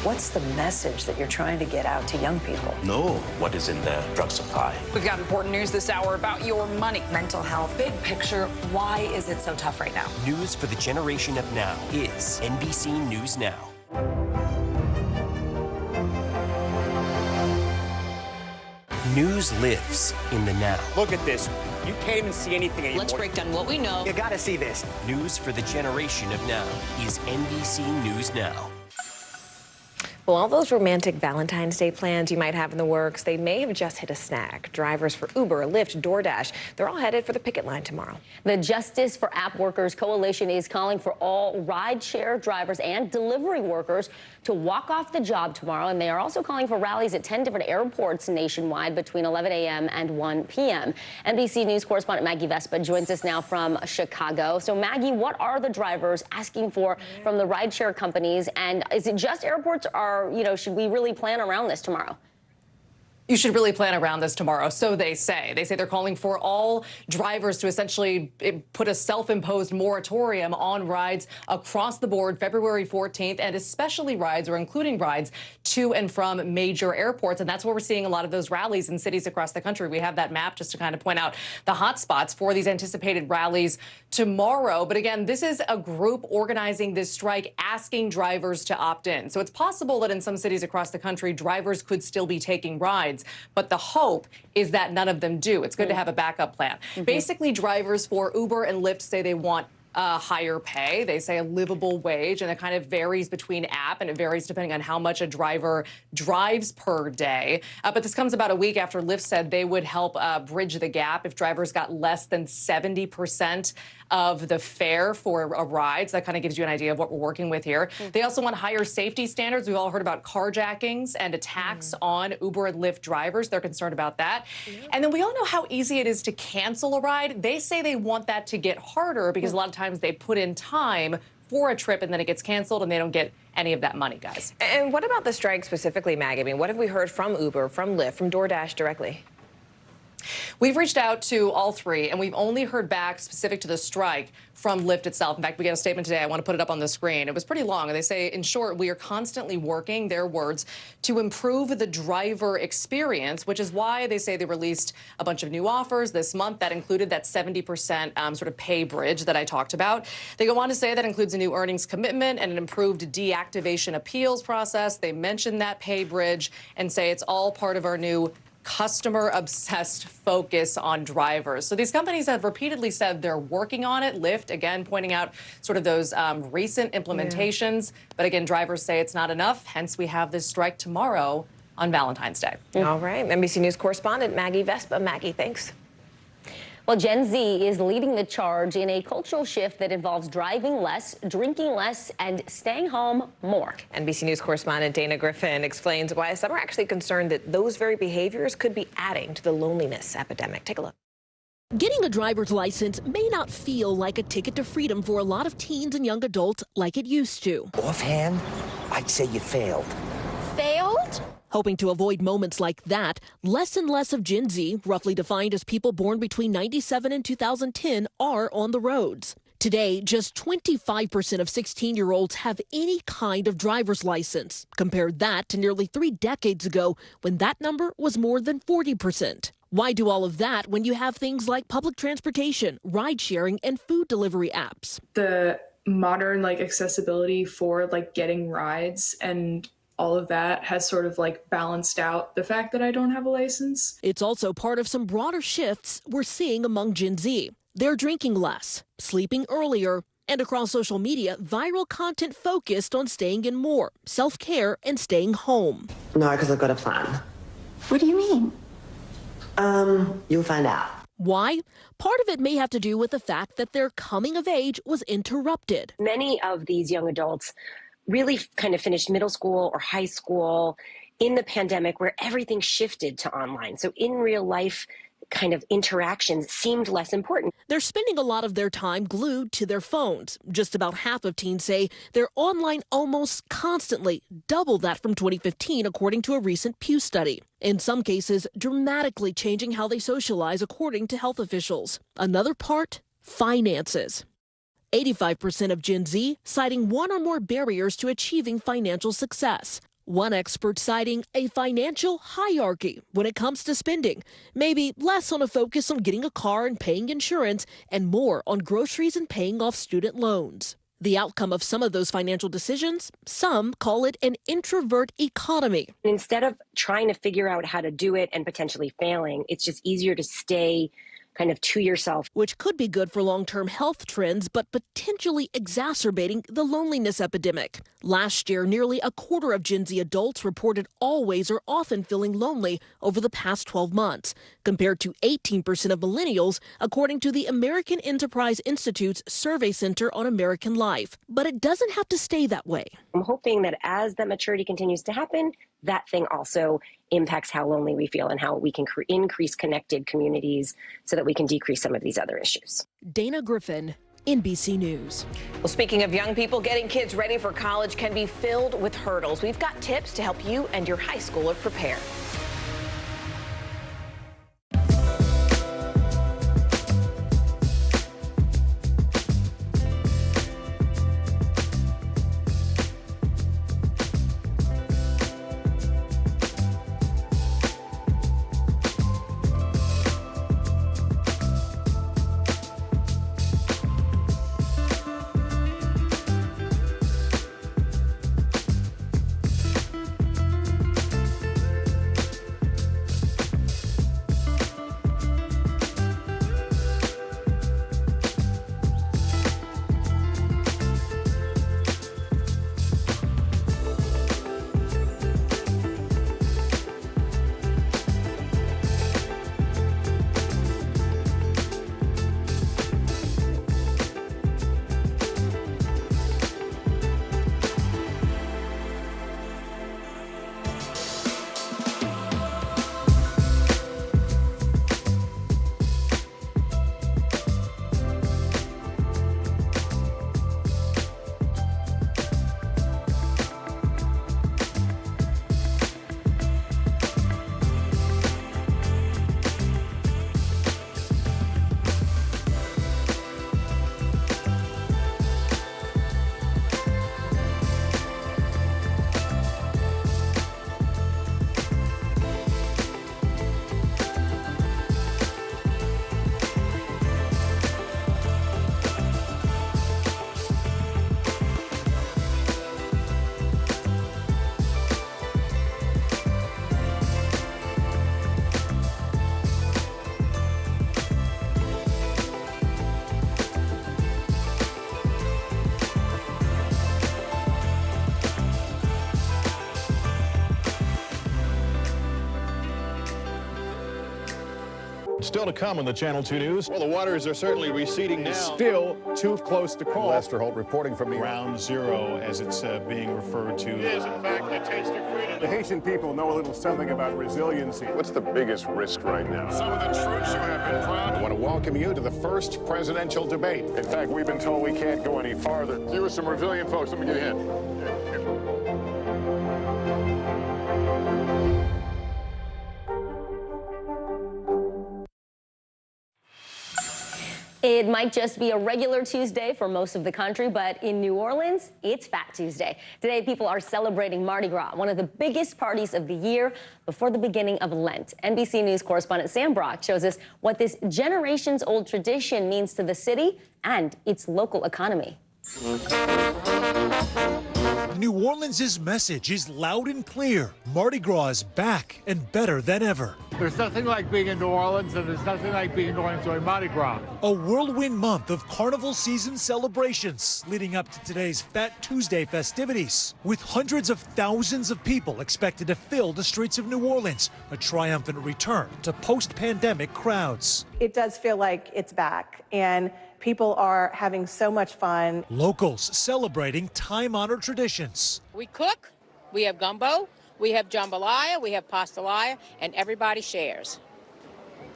What's the message that you're trying to get out to young people? Know what is in the drug supply. We've got important news this hour about your money. Mental health, big picture, why is it so tough right now? News for the generation of now is NBC News Now. News lives in the now. Look at this. You can't even see anything anymore. Let's break down what we know. You gotta see this. News for the generation of now is NBC News Now. Well, all those romantic Valentine's Day plans you might have in the works, they may have just hit a snag. Drivers for Uber, Lyft, DoorDash, they're all headed for the picket line tomorrow. The Justice for App Workers Coalition is calling for all rideshare drivers and delivery workers to walk off the job tomorrow, and they are also calling for rallies at 10 different airports nationwide between 11 a.m. and 1 p.m. NBC News correspondent Maggie Vespa joins us now from Chicago. So, Maggie, what are the drivers asking for from the rideshare companies, and is it just airports, or, should we really plan around this tomorrow? You should really plan around this tomorrow, so they say. They say they're calling for all drivers to essentially put a self-imposed moratorium on rides across the board February 14th, and especially rides, or including rides, to and from major airports. And that's where we're seeing a lot of those rallies in cities across the country. We have that map just to kind of point out the hot spots for these anticipated rallies tomorrow. But again, this is a group organizing this strike, asking drivers to opt in. So it's possible that in some cities across the country, drivers could still be taking rides. But the hope is that none of them do. It's good to have a backup plan. Basically, drivers for Uber and Lyft say they want higher pay. They say a livable wage, and it kind of varies between app, and it varies depending on how much a driver drives per day. But this comes about a week after Lyft said they would help bridge the gap if drivers got less than 70% of the fare for a ride. So that kind of gives you an idea of what we're working with here. They also want higher safety standards. We've all heard about carjackings and attacks on Uber and Lyft drivers. They're concerned about that. And then we all know how easy it is to cancel a ride. They say they want that to get harder because a lot of times they put in time for a trip and then it gets canceled and they don't get any of that money, guys. And what about the strike specifically, Maggie? I mean, what have we heard from Uber, from Lyft, from DoorDash directly? We've reached out to all three, and we've only heard back specific to the strike from Lyft itself. In fact, we got a statement today. I want to put it up on the screen. It was pretty long, and they say, in short, we are constantly working, their words, to improve the driver experience, which is why they say they released a bunch of new offers this month. That included that 70% sort of pay bridge that I talked about. They go on to say that includes a new earnings commitment and an improved deactivation appeals process. They mention that pay bridge and say it's all part of our new customer-obsessed focus on drivers. So these companies have repeatedly said they're working on it. Lyft, again, pointing out sort of those recent implementations. But again, drivers say it's not enough. Hence, we have this strike tomorrow on Valentine's Day. All right. NBC News correspondent Maggie Vespa. Maggie, thanks. Well, Gen Z is leading the charge in a cultural shift that involves driving less, drinking less, and staying home more. NBC News correspondent Dana Griffin explains why some are actually concerned that those very behaviors could be adding to the loneliness epidemic. Take a look. Getting a driver's license may not feel like a ticket to freedom for a lot of teens and young adults like it used to. Offhand, I'd say you failed. Failed? Hoping to avoid moments like that, less and less of Gen Z, roughly defined as people born between 97 and 2010, are on the roads. Today, just 25% of 16-year-olds have any kind of driver's license. Compare that to nearly 3 decades ago, when that number was more than 40%. Why do all of that when you have things like public transportation, ride-sharing, and food delivery apps? The modern accessibility for getting rides and all of that has sort of balanced out the fact that I don't have a license. It's also part of some broader shifts we're seeing among Gen Z. They're drinking less, sleeping earlier, and across social media, viral content focused on staying in more, self-care, and staying home. No, because I've got a plan. What do you mean? You'll find out. Why? Part of it may have to do with the fact that their coming of age was interrupted. Many of these young adults really kind of finished middle school or high school in the pandemic where everything shifted to online. So in real life kind of interactions seemed less important. They're spending a lot of their time glued to their phones. Just about half of teens say they're online almost constantly, double that from 2015, according to a recent Pew study. In some cases, dramatically changing how they socialize, according to health officials. Another part, finances. 85% of Gen Z citing one or more barriers to achieving financial success. One expert citing a financial hierarchy when it comes to spending, maybe less on a focus on getting a car and paying insurance and more on groceries and paying off student loans. The outcome of some of those financial decisions, some call it an introvert economy. Instead of trying to figure out how to do it and potentially failing, it's just easier to stay kind of to yourself. Which could be good for long-term health trends, but potentially exacerbating the loneliness epidemic. Last year, nearly a quarter of Gen Z adults reported always or often feeling lonely over the past 12 months, compared to 18% of millennials, according to the American Enterprise Institute's Survey Center on American Life. But it doesn't have to stay that way. I'm hoping that as that maturity continues to happen, that thing also impacts how lonely we feel and how we can increase connected communities so that we can decrease some of these other issues. Dana Griffin, NBC News. Well, speaking of young people, getting kids ready for college can be filled with hurdles. We've got tips to help you and your high schooler prepare. Still to come on the Channel 2 News. Well, the waters are certainly receding now. Still too close to call. Lester Holt reporting from Ground Zero, as it's being referred to. It is, in fact, a taste of freedom. The Haitian people know a little something about resiliency. What's the biggest risk right now? Some of the troops who have been proud. I want to welcome you to the first presidential debate. In fact, we've been told we can't go any farther. You with some resilient folks, let me get a hint. It might just be a regular Tuesday for most of the country, but in New Orleans, it's Fat Tuesday. Today, people are celebrating Mardi Gras, one of the biggest parties of the year before the beginning of Lent. NBC News correspondent Sam Brock shows us what this generations-old tradition means to the city and its local economy. New Orleans' message is loud and clear. Mardi Gras is back and better than ever. There's nothing like being in New Orleans, and there's nothing like being going to a Mardi Gras. A whirlwind month of carnival season celebrations leading up to today's Fat Tuesday festivities, with hundreds of thousands of people expected to fill the streets of New Orleans, a triumphant return to post-pandemic crowds. It does feel like it's back, and people are having so much fun. Locals celebrating time-honored traditions. We cook, we have gumbo, we have jambalaya, we have pastelaya, and everybody shares.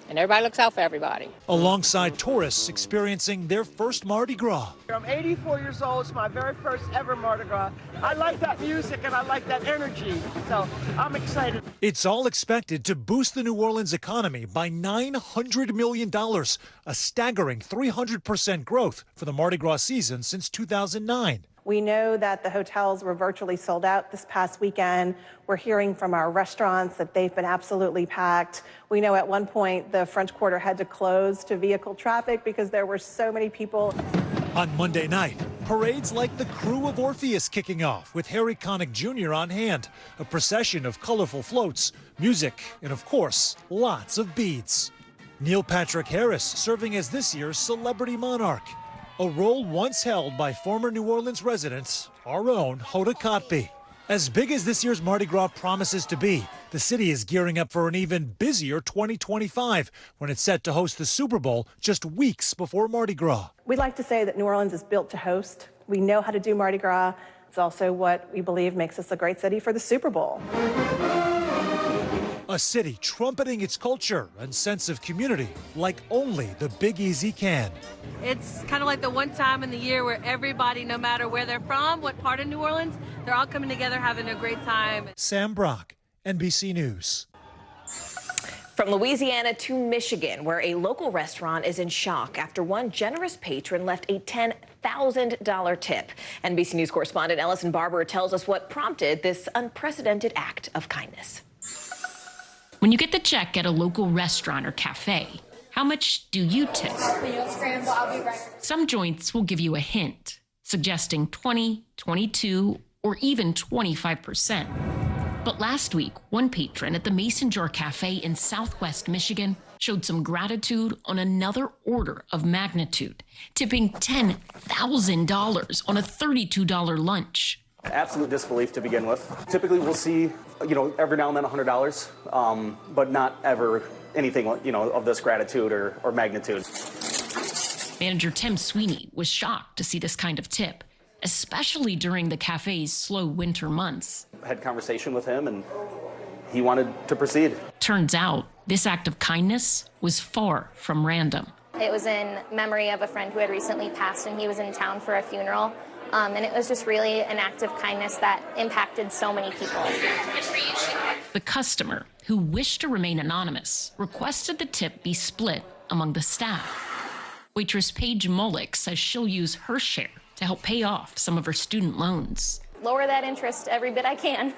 And everybody looks out for everybody. Alongside tourists experiencing their first Mardi Gras. I'm 84 years old. It's my very first ever Mardi Gras. I like that music and I like that energy, so I'm excited. It's all expected to boost the New Orleans economy by $900 million, a staggering 300% growth for the Mardi Gras season since 2009. We know that the hotels were virtually sold out this past weekend. We're hearing from our restaurants that they've been absolutely packed. We know at one point the French Quarter had to close to vehicle traffic because there were so many people. On Monday night, parades like the Crew of Orpheus kicking off with Harry Connick Jr. on hand, a procession of colorful floats, music, and of course, lots of beads. Neil Patrick Harris serving as this year's celebrity monarch, a role once held by former New Orleans resident, our own Hoda Kotb. As big as this year's Mardi Gras promises to be, the city is gearing up for an even busier 2025 when it's set to host the Super Bowl just weeks before Mardi Gras. We like to say that New Orleans is built to host. We know how to do Mardi Gras. It's also what we believe makes us a great city for the Super Bowl. A city trumpeting its culture and sense of community like only the Big Easy can. It's kind of like the one time in the year where everybody, no matter where they're from, what part of New Orleans, they're all coming together having a great time. Sam Brock, NBC News. From Louisiana to Michigan, where a local restaurant is in shock after one generous patron left a $10,000 tip. NBC News correspondent Ellison Barber tells us what prompted this unprecedented act of kindness. When you get the check at a local restaurant or cafe, how much do you tip? Some joints will give you a hint, suggesting 20, 22, or even 25%. But last week, one patron at the Mason Jar Cafe in Southwest Michigan showed some gratitude on another order of magnitude, tipping $10,000 on a $32 lunch. Absolute disbelief to begin with. Typically, we'll see, every now and then $100, but not ever anything, of this gratitude or magnitude. Manager Tim Sweeney was shocked to see this kind of tip, especially during the cafe's slow winter months. I had a conversation with him, and he wanted to proceed. Turns out, this act of kindness was far from random. It was in memory of a friend who had recently passed, and he was in town for a funeral. And it was just really an act of kindness that impacted so many people. The customer, who wished to remain anonymous, requested the tip be split among the staff. Waitress Paige Mullick says she'll use her share to help pay off some of her student loans. Lower that interest every bit I can.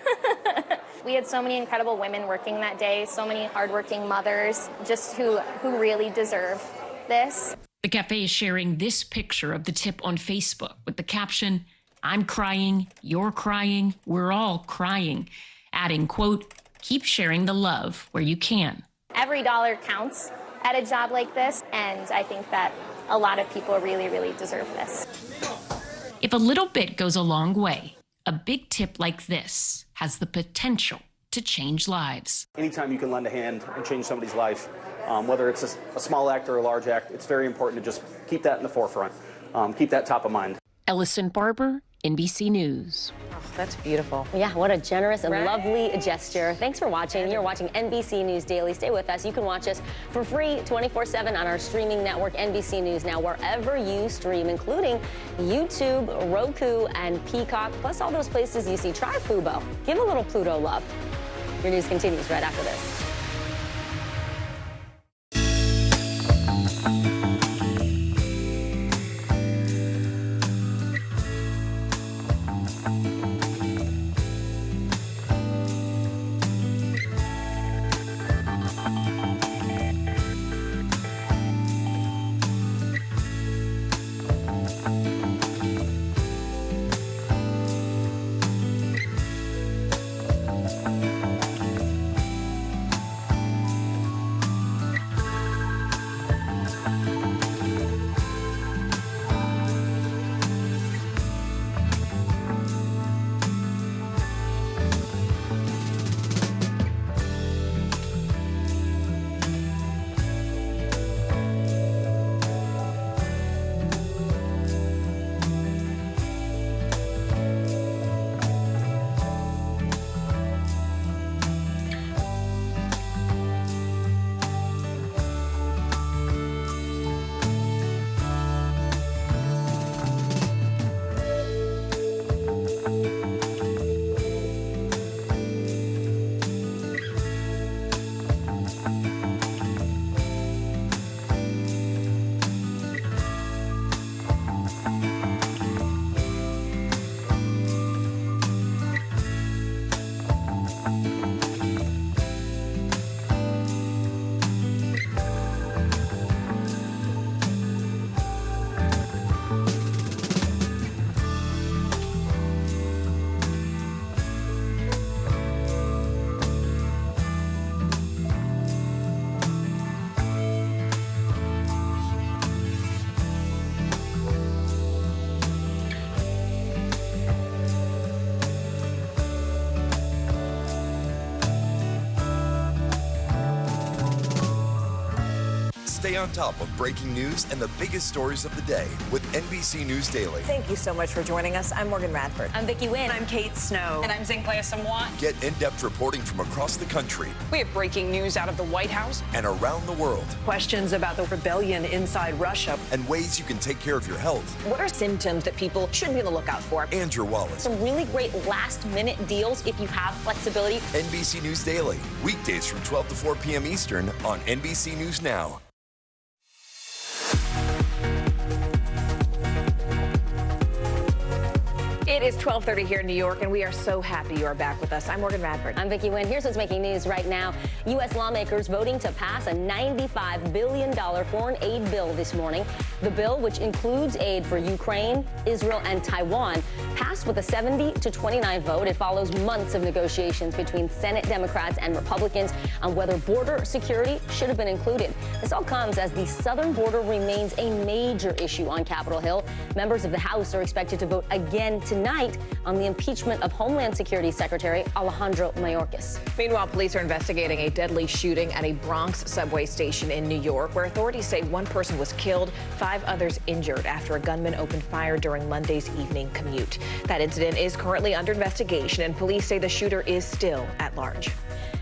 We had so many incredible women working that day, so many hardworking mothers, just who really deserve this. The cafe is sharing this picture of the tip on Facebook with the caption, "I'm crying, you're crying, we're all crying," adding, quote, "Keep sharing the love where you can." Every dollar counts at a job like this, and I think that a lot of people really, really deserve this. If a little bit goes a long way, a big tip like this has the potential to change lives. Anytime you can lend a hand and change somebody's life, whether it's a small act or a large act, it's very important to just keep that in the forefront, keep that top of mind. Ellison Barber, NBC News. Oh, that's beautiful. Yeah, what a generous and lovely gesture. Thanks for watching. You're watching NBC News Daily. Stay with us. You can watch us for free 24/7 on our streaming network, NBC News Now, wherever you stream, including YouTube, Roku, and Peacock, plus all those places you see. Try Fubo. Give a little Pluto love. Your news continues right after this. on top of breaking news and the biggest stories of the day with NBC News Daily. Thank you so much for joining us. I'm Morgan Radford. I'm Vicki Wynn. I'm Kate Snow. And I'm Zinclair Samwat. Get in-depth reporting from across the country. We have breaking news out of the White House and around the world. Questions about the rebellion inside Russia. And ways you can take care of your health. What are symptoms that people should be on the lookout for? And your wallet. Some really great last-minute deals if you have flexibility. NBC News Daily, weekdays from 12 to 4 p.m. Eastern on NBC News Now. It is 12:30 here in New York, and we are so happy you are back with us. I'm Morgan Radford. I'm Vicki Wynn. Here's what's making news right now. U.S. lawmakers voting to pass a $95 billion foreign aid bill this morning. The bill, which includes aid for Ukraine, Israel, and Taiwan, passed with a 70-29 vote. It follows months of negotiations between Senate Democrats and Republicans on whether border security should have been included. This all comes as the southern border remains a major issue on Capitol Hill. Members of the House are expected to vote again tonight on the impeachment of Homeland Security Secretary Alejandro Mayorkas. Meanwhile, police are investigating a deadly shooting at a Bronx subway station in New York, where authorities say one person was killed, 5 others injured after a gunman opened fire during Monday's evening commute. That incident is currently under investigation, and police say the shooter is still at large.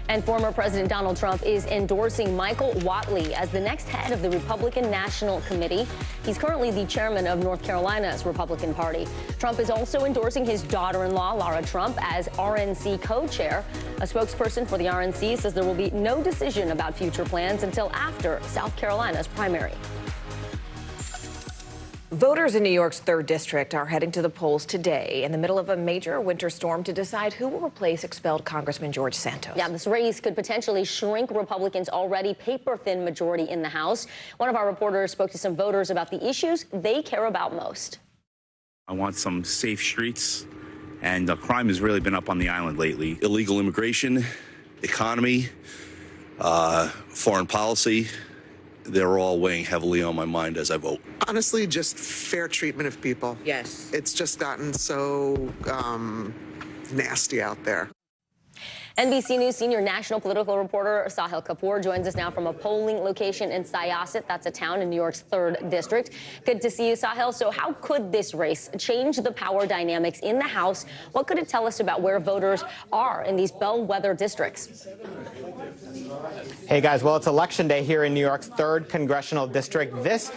And former President Donald Trump is endorsing Michael Whatley as the next head of the Republican National Committee. He's currently the chairman of North Carolina's Republican Party. Trump is also endorsing his daughter-in-law, Lara Trump, as RNC co-chair. A spokesperson for the RNC says there will be no decision about future plans until after South Carolina's primary. Voters in New York's 3rd District are heading to the polls today in the middle of a major winter storm to decide who will replace expelled Congressman George Santos. Yeah, this race could potentially shrink Republicans' already paper-thin majority in the House. One of our reporters spoke to some voters about the issues they care about most. I want some safe streets, and crime has really been up on the island lately. Illegal immigration, economy, foreign policy. They're all weighing heavily on my mind as I vote. Honestly, just fair treatment of people. Yes. It's just gotten so nasty out there. NBC News senior national political reporter Sahil Kapoor joins us now from a polling location in Syosset. That's a town in New York's 3rd District. Good to see you, Sahil. So how could this race change the power dynamics in the House? What could it tell us about where voters are in these bellwether districts? Hey, guys. Well, it's Election Day here in New York's 3rd Congressional District. This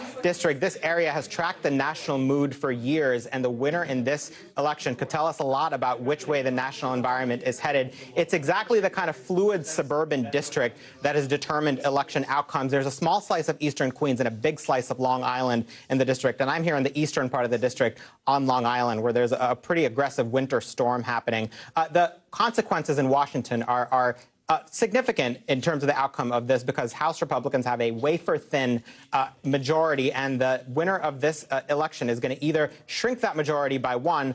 area has tracked the national mood for years, and the winner in this election could tell us a lot about which way the national environment is headed. It's exactly the kind of fluid suburban district that has determined election outcomes. There's a small slice of eastern Queens and a big slice of Long Island in the district, and I'm here in the eastern part of the district on Long Island, where there's a pretty aggressive winter storm happening. The consequences in Washington are significant in terms of the outcome of this, because House Republicans have a wafer-thin majority, and the winner of this election is going to either shrink that majority by 1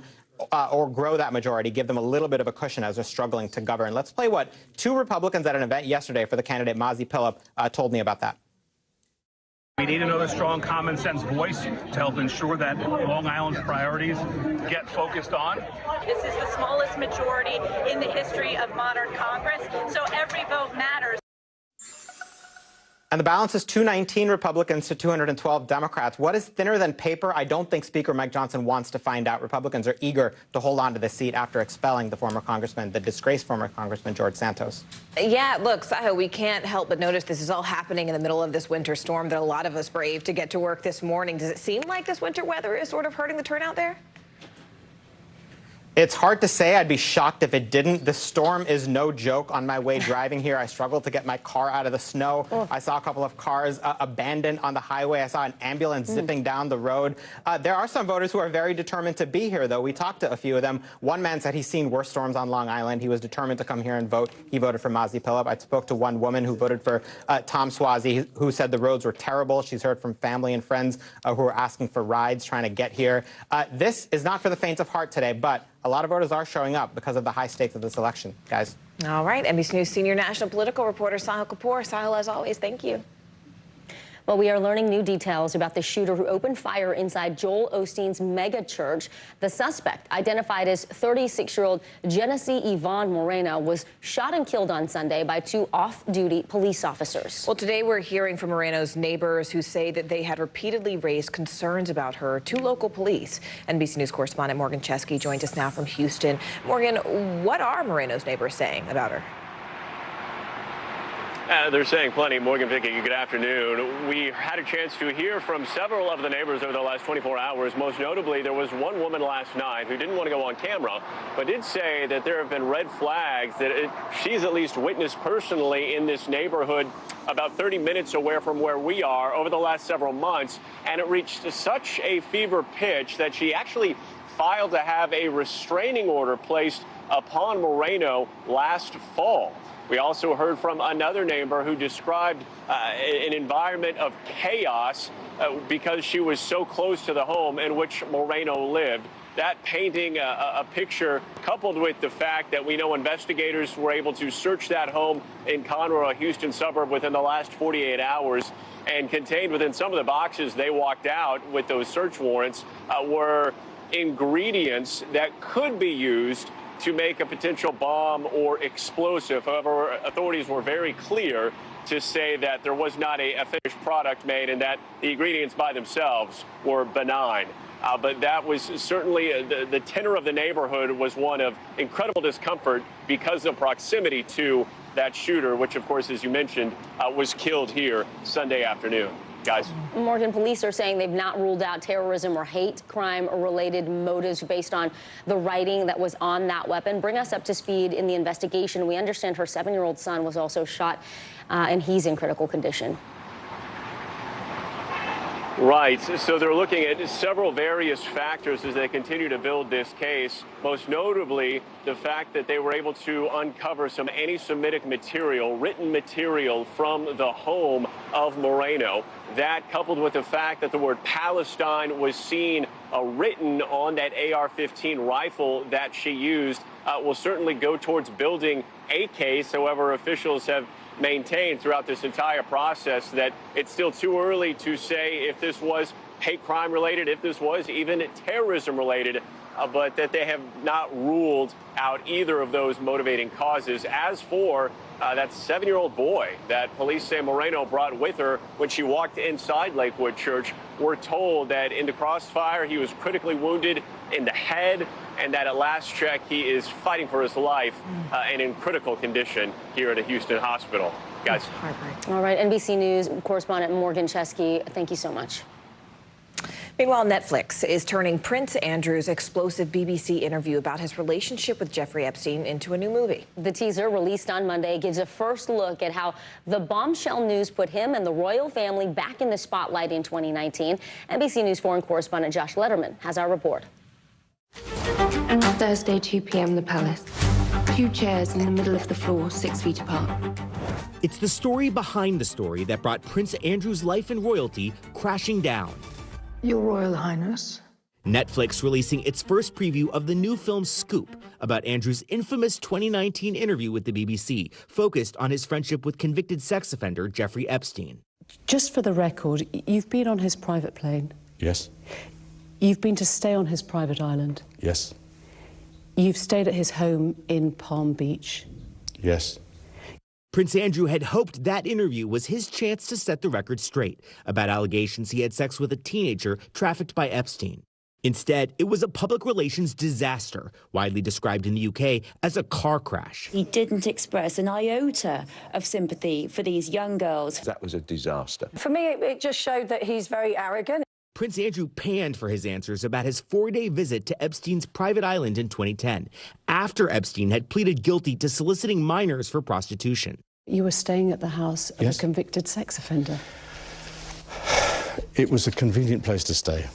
or grow that majority, give them a little bit of a cushion as they're struggling to govern. Let's play what 2 Republicans at an event yesterday for the candidate Mazi Pilip told me about that. We need another strong common sense voice to help ensure that Long Island's priorities get focused on. This is the smallest majority in the history of modern Congress, so every vote matters. And the balance is 219 Republicans to 212 Democrats. What is thinner than paper? I don't think Speaker Mike Johnson wants to find out. Republicans are eager to hold on to the seat after expelling the former congressman, the disgraced former Congressman George Santos. Yeah, look, Sahil, we can't help but notice this is all happening in the middle of this winter storm that a lot of us braved to get to work this morning. Does it seem like this winter weather is sort of hurting the turnout there? It's hard to say. I'd be shocked if it didn't. The storm is no joke. On my way driving here, I struggled to get my car out of the snow. I saw a couple of cars abandoned on the highway. I saw an ambulance zipping down the road. There are some voters who are very determined to be here, though. We talked to a few of them. One man said he's seen worse storms on Long Island. He was determined to come here and vote. He voted for Mazi Pilip. I spoke to one woman who voted for Tom Suozzi, who said the roads were terrible. She's heard from family and friends who are asking for rides trying to get here. This is not for the faint of heart today, but a lot of voters are showing up because of the high stakes of this election, guys. All right, NBC News senior national political reporter Sahil Kapoor. Sahil, as always, thank you. Well, we are learning new details about the shooter who opened fire inside Joel Osteen's mega church. The suspect, identified as 36-year-old Genesee Yvonne Moreno, was shot and killed on Sunday by two off-duty police officers. Well, today we're hearing from Moreno's neighbors who say that they had repeatedly raised concerns about her to local police. NBC News correspondent Morgan Chesky joins us now from Houston. Morgan, what are Moreno's neighbors saying about her? They're saying plenty. Morgan, Vicky, good afternoon. We had a chance to hear from several of the neighbors over the last 24 hours. Most notably, there was one woman last night who didn't want to go on camera, but did say that there have been red flags that she's at least witnessed personally in this neighborhood about 30 minutes away from where we are over the last several months. And it reached such a fever pitch that she actually filed to have a restraining order placed upon Moreno last fall. We also heard from another neighbor who described an environment of chaos because she was so close to the home in which Moreno lived. That painting a picture coupled with the fact that we know investigators were able to search that home in Conroe, a Houston suburb, within the last 48 hours. And contained within some of the boxes they walked out with those search warrants were ingredients that could be used to make a potential bomb or explosive. However, authorities were very clear to say that there was not a finished product made and that the ingredients by themselves were benign. But that was certainly the tenor of the neighborhood was one of incredible discomfort because of proximity to that shooter, which, of course, as you mentioned, was killed here Sunday afternoon. Guys. Morgan, police are saying they've not ruled out terrorism or hate crime or related motives based on the writing that was on that weapon. Bring us up to speed in the investigation. We understand her 7-year-old son was also shot, and he's in critical condition. Right. So they're looking at several various factors as they continue to build this case, most notably the fact that they were able to uncover some anti-Semitic material, written material from the home of Moreno. That, coupled with the fact that the word Palestine was seen written on that AR-15 rifle that she used, will certainly go towards building a case. However, officials have maintained throughout this entire process that it's still too early to say if this was hate crime related, if this was even terrorism related, but that they have not ruled out either of those motivating causes. As for that 7-year-old boy that police say Moreno brought with her when she walked inside Lakewood Church, we're told that in the crossfire he was critically wounded in the head, and that at last check he is fighting for his life and in critical condition here at a Houston hospital. Guys. All right, NBC News correspondent Morgan Chesky, thank you so much. Meanwhile, Netflix is turning Prince Andrew's explosive BBC interview about his relationship with Jeffrey Epstein into a new movie. The teaser, released on Monday, gives a first look at how the bombshell news put him and the royal family back in the spotlight in 2019. NBC News foreign correspondent Josh Letterman has our report. Thursday, 2 p.m., the Palace. 2 chairs in the middle of the floor, 6 feet apart. It's the story behind the story that brought Prince Andrew's life and royalty crashing down. Your Royal Highness. Netflix releasing its first preview of the new film Scoop about Andrew's infamous 2019 interview with the BBC, focused on his friendship with convicted sex offender Jeffrey Epstein. Just for the record, you've been on his private plane. Yes. You've been to stay on his private island. Yes. You've stayed at his home in Palm Beach. Yes. Prince Andrew had hoped that interview was his chance to set the record straight about allegations he had sex with a teenager trafficked by Epstein. Instead, it was a public relations disaster, widely described in the UK as a car crash. He didn't express an iota of sympathy for these young girls. That was a disaster. For me, it just showed that he's very arrogant. Prince Andrew panned for his answers about his 4-day visit to Epstein's private island in 2010, after Epstein had pleaded guilty to soliciting minors for prostitution. You were staying at the house of Yes. a convicted sex offender. It was a convenient place to stay.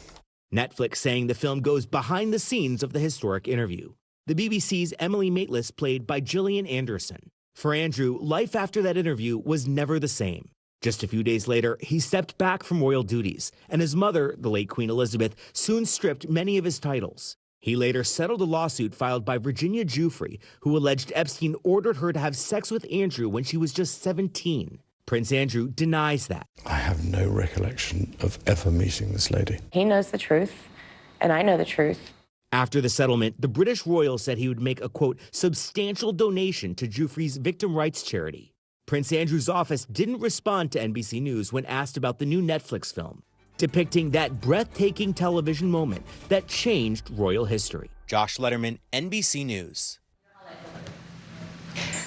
Netflix saying the film goes behind the scenes of the historic interview. The BBC's Emily Maitlis, played by Gillian Anderson. For Andrew, life after that interview was never the same. Just a few days later, he stepped back from royal duties, and his mother, the late Queen Elizabeth, soon stripped many of his titles. He later settled a lawsuit filed by Virginia Giuffre, who alleged Epstein ordered her to have sex with Andrew when she was just 17. Prince Andrew denies that. I have no recollection of ever meeting this lady. He knows the truth, and I know the truth. After the settlement, the British royal said he would make a, quote, substantial donation to Giuffre's victim rights charity. Prince Andrew's office didn't respond to NBC News when asked about the new Netflix film, depicting that breathtaking television moment that changed royal history. Josh Letterman, NBC News.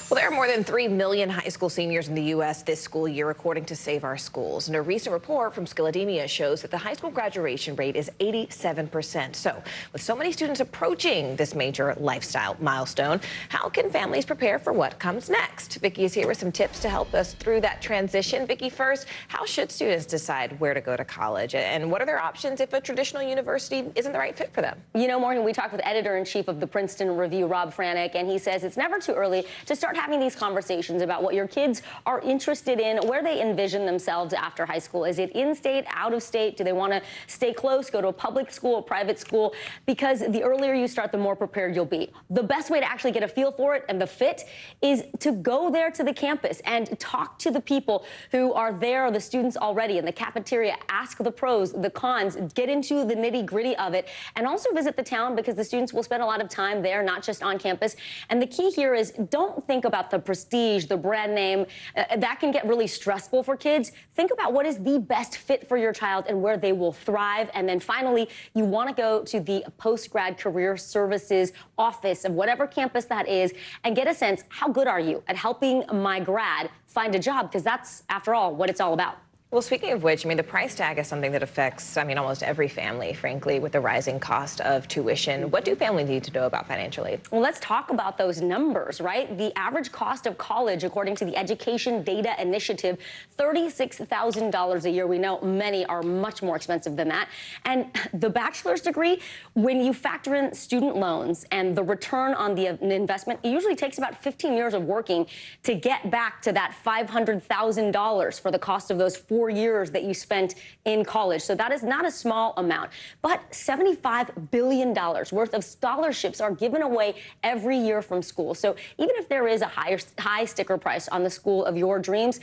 Well, there are more than 3 million high school seniors in the U.S. this school year, according to Save Our Schools. And a recent report from Skillademia shows that the high school graduation rate is 87%. So, with so many students approaching this major lifestyle milestone, how can families prepare for what comes next? Vicki is here with some tips to help us through that transition. Vicki, first, how should students decide where to go to college? And what are their options if a traditional university isn't the right fit for them? You know, Morgan, we talked with editor-in-chief of the Princeton Review, Rob Franek, and he says it's never too early to start having these conversations about what your kids are interested in, where they envision themselves after high school. Is it in-state, out-of-state? Do they want to stay close, go to a public school, a private school? Because the earlier you start, the more prepared you'll be. The best way to actually get a feel for it and the fit is to go there to the campus and talk to the people who are there, the students already in the cafeteria, ask the pros, the cons, get into the nitty-gritty of it, and also visit the town because the students will spend a lot of time there, not just on campus. And the key here is don't think about the prestige, the brand name. That can get really stressful for kids. Think about what is the best fit for your child and where they will thrive. And then finally, you want to go to the post-grad career services office of whatever campus that is and get a sense, how good are you at helping my grad find a job? Because that's, after all, what it's all about. Well, speaking of which, I mean, the price tag is something that affects, almost every family, frankly, with the rising cost of tuition. What do families need to know about financial aid? Well, let's talk about those numbers, right? The average cost of college, according to the Education Data Initiative, $36,000 a year. We know many are much more expensive than that. And the bachelor's degree, when you factor in student loans and the return on the investment, it usually takes about 15 years of working to get back to that $500,000 for the cost of those 4 years that you spent in college. So that is not a small amount. But $75 billion worth of scholarships are given away every year from school. So even if there is a high sticker price on the school of your dreams,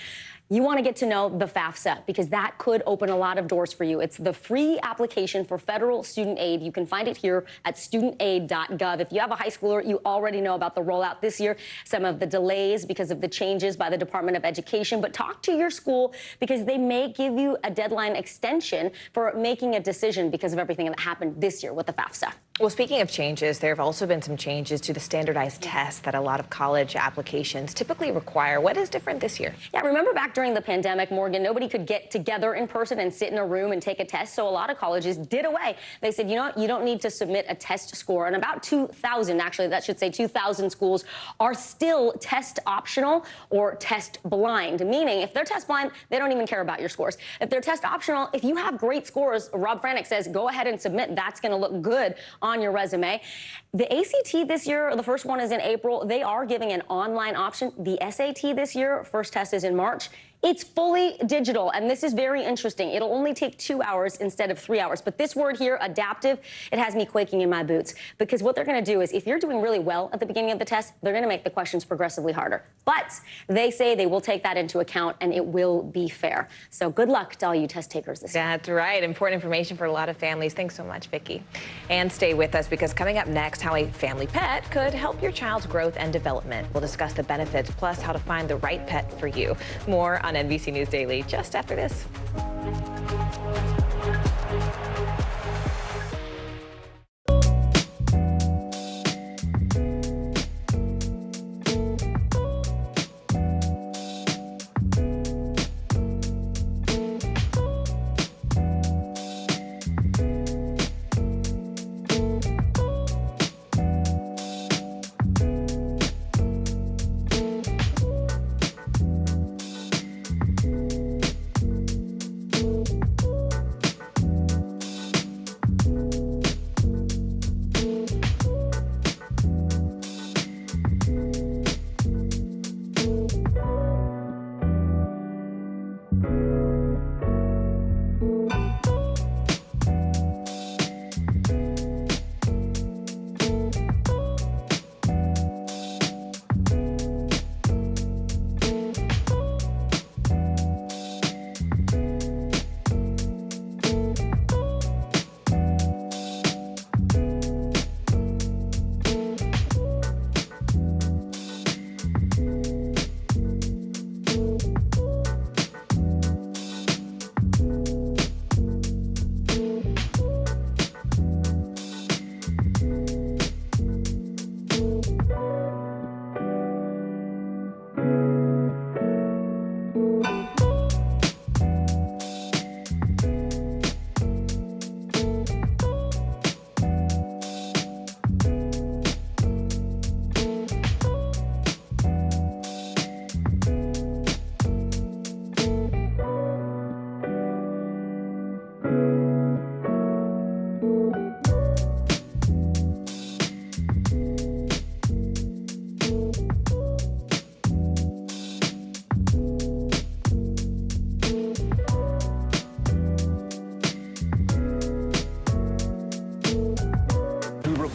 you want to get to know the FAFSA because that could open a lot of doors for you. It's the free application for federal student aid. You can find it here at studentaid.gov. If you have a high schooler, you already know about the rollout this year, some of the delays because of the changes by the Department of Education. But talk to your school because they may give you a deadline extension for making a decision because of everything that happened this year with the FAFSA. Well, speaking of changes, there have also been some changes to the standardized tests that a lot of college applications typically require. What is different this year? Yeah, remember back during the pandemic, Morgan, nobody could get together in person and sit in a room and take a test. So a lot of colleges did away. They said, you know what, you don't need to submit a test score. And about 2,000, actually, that should say 2,000 schools are still test optional or test blind, meaning if they're test blind, they don't even care about your scores. If they're test optional, if you have great scores, Rob Franek says, go ahead and submit. That's going to look good on your resume. The ACT this year, the first one is in April. They are giving an online option. The SAT this year, first test is in March. It's fully digital, and this is very interesting. It'll only take 2 hours instead of 3 hours. But this word here, adaptive, it has me quaking in my boots. Because what they're going to do is, if you're doing really well at the beginning of the test, they're going to make the questions progressively harder. But they say they will take that into account, and it will be fair. So good luck to all you test takers this year. That's right. Important information for a lot of families. Thanks so much, Vicki. And stay with us, because coming up next, how a family pet could help your child's growth and development. We'll discuss the benefits, plus how to find the right pet for you. More on NBC News Daily just after this.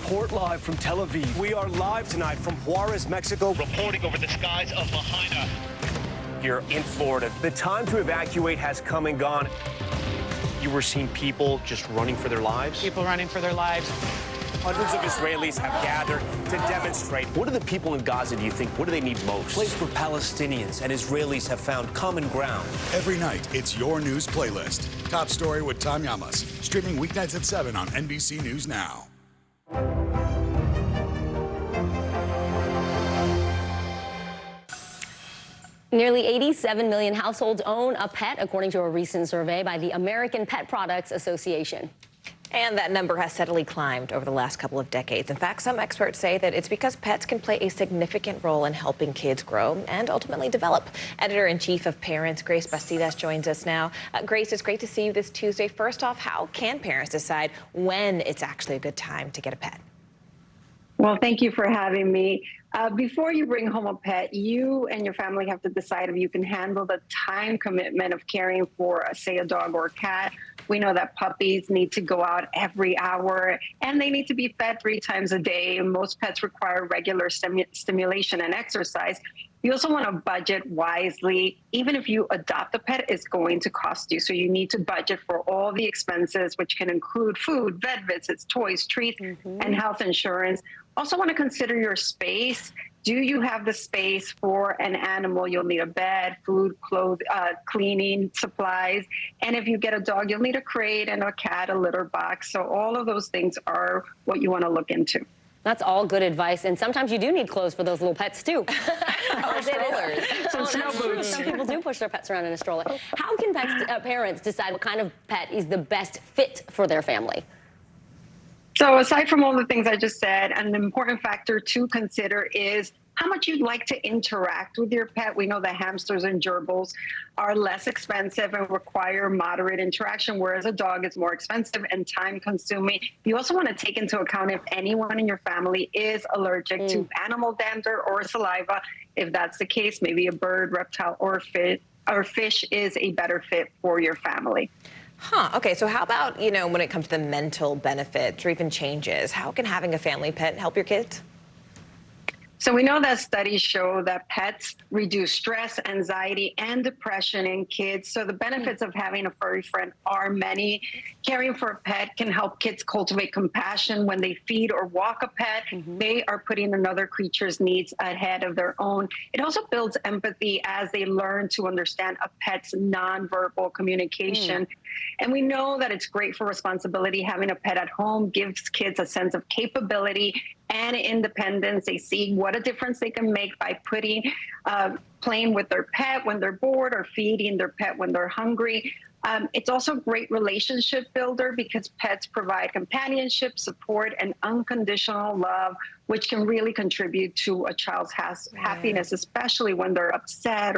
report live from Tel Aviv. We are live tonight from Juarez, Mexico. Reporting over the skies of Lahaina. Here in Florida, the time to evacuate has come and gone. You were seeing people just running for their lives? People running for their lives. Hundreds of Israelis have gathered to demonstrate. What do the people in Gaza, do you think, what do they need most? A place where Palestinians and Israelis have found common ground. Every night, it's your news playlist. Top Story with Tom Yamas. Streaming weeknights at 7 on NBC News Now. Nearly 87 million households own a pet, according to a recent survey by the American Pet Products Association. And that number has steadily climbed over the last couple of decades. In fact, some experts say that it's because pets can play a significant role in helping kids grow and ultimately develop. Editor-in-Chief of Parents, Grace Bastidas, joins us now. Grace, it's great to see you this Tuesday. First off, how can parents decide when it's actually a good time to get a pet? Well, thank you for having me. Before you bring home a pet, you and your family have to decide if you can handle the time commitment of caring for, say, a dog or a cat. We know that puppies need to go out every hour and they need to be fed 3 times a day. Most pets require regular stimulation and exercise. You also want to budget wisely. Even if you adopt a pet, it's going to cost you. So you need to budget for all the expenses, which can include food, vet visits, toys, treats, and health insurance. Also want to consider your space. Do you have the space for an animal? You'll need a bed, food, clothes, cleaning, supplies. And if you get a dog, you'll need a crate, and a cat, a litter box. So all of those things are what you want to look into. That's all good advice. And sometimes you do need clothes for those little pets, too. Or strollers. Some snow boots. Some people do push their pets around in a stroller. How can parents decide what kind of pet is the best fit for their family? So aside from all the things I just said, an important factor to consider is how much you'd like to interact with your pet. We know that hamsters and gerbils are less expensive and require moderate interaction, whereas a dog is more expensive and time-consuming. You also want to take into account if anyone in your family is allergic to animal dander or saliva. If that's the case, maybe a bird, reptile, or fish is a better fit for your family. Okay, so how about, when it comes to the mental benefits or even changes, how can having a family pet help your kids? So we know that studies show that pets reduce stress, anxiety, and depression in kids. So the benefits of having a furry friend are many. Caring for a pet can help kids cultivate compassion when they feed or walk a pet. They are putting another creature's needs ahead of their own. It also builds empathy as they learn to understand a pet's nonverbal communication. And we know that it's great for responsibility. Having a pet at home gives kids a sense of capability and independence. They see what a difference they can make by playing with their pet when they're bored or feeding their pet when they're hungry. It's also a great relationship builder because pets provide companionship, support, and unconditional love, which can really contribute to a child's happiness, especially when they're upset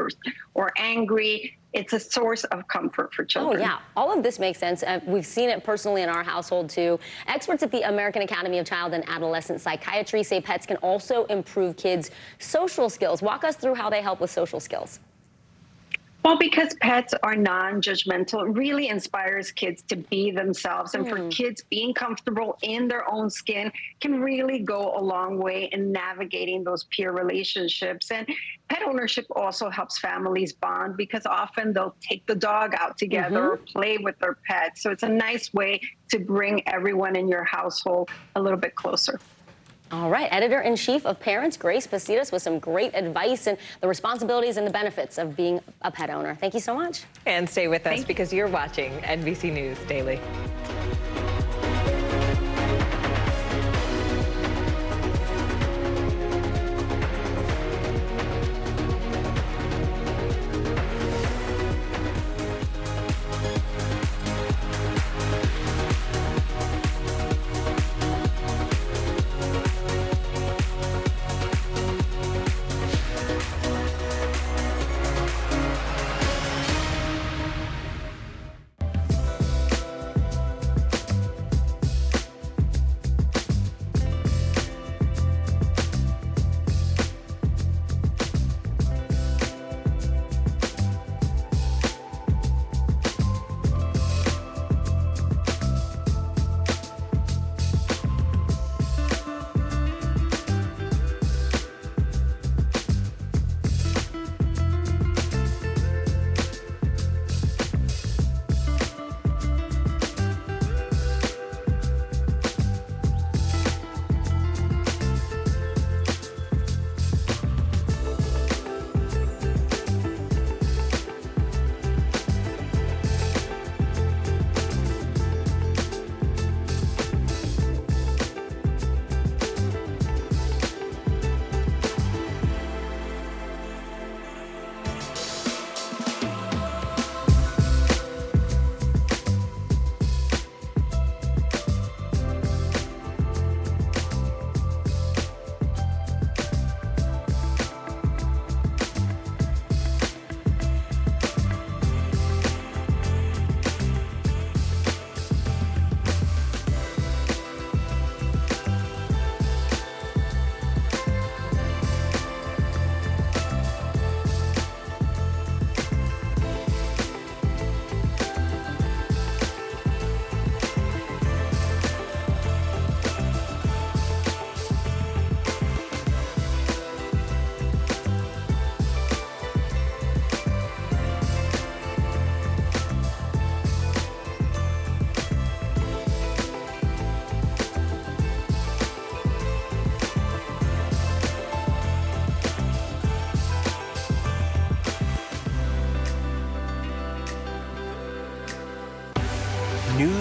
or angry. It's a source of comfort for children. Oh, yeah. All of this makes sense. We've seen it personally in our household, too. Experts at the American Academy of Child and Adolescent Psychiatry say pets can also improve kids' social skills. Walk us through how they help with social skills. Well, because pets are non-judgmental, it really inspires kids to be themselves. And for kids, being comfortable in their own skin can really go a long way in navigating those peer relationships. And pet ownership also helps families bond because often they'll take the dog out together or play with their pet. So it's a nice way to bring everyone in your household a little bit closer. All right, Editor-in-Chief of Parents, Grace Bastidas, with some great advice and the responsibilities and the benefits of being a pet owner. Thank you so much. And stay with us because you're watching NBC News Daily.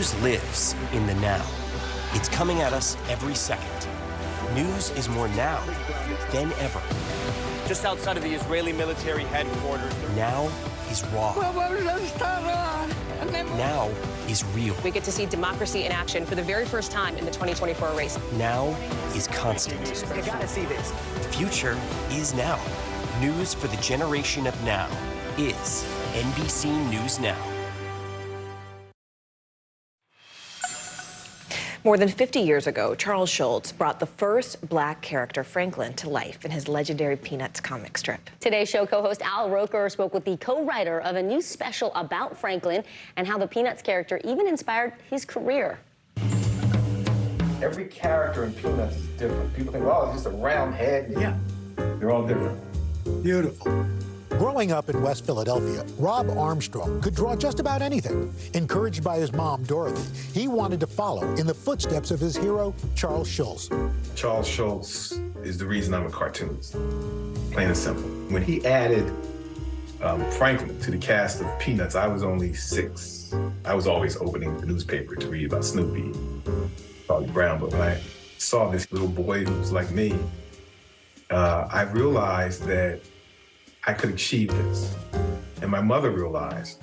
News lives in the now. It's coming at us every second. News is more now than ever. Just outside of the Israeli military headquarters. Now is raw. Now is real. We get to see democracy in action for the very first time in the 2024 race. Now is constant. You gotta see this. The future is now. News for the generation of now is NBC News Now. More than 50 years ago, Charles Schulz brought the first black character, Franklin, to life in his legendary Peanuts comic strip. Today's show co-host Al Roker spoke with the co-writer of a new special about Franklin and how the Peanuts character even inspired his career. Every character in Peanuts is different. People think, well, it's just a round head. Yeah. They're all different. Beautiful. Growing up in West Philadelphia, Rob Armstrong could draw just about anything. Encouraged by his mom, Dorothy, he wanted to follow in the footsteps of his hero, Charles Schulz. Charles Schulz is the reason I'm a cartoonist, plain and simple. When he added Franklin to the cast of Peanuts, I was only 6. I was always opening the newspaper to read about Snoopy, Charlie Brown, but when I saw this little boy who was like me, I realized that I could achieve this. And my mother realized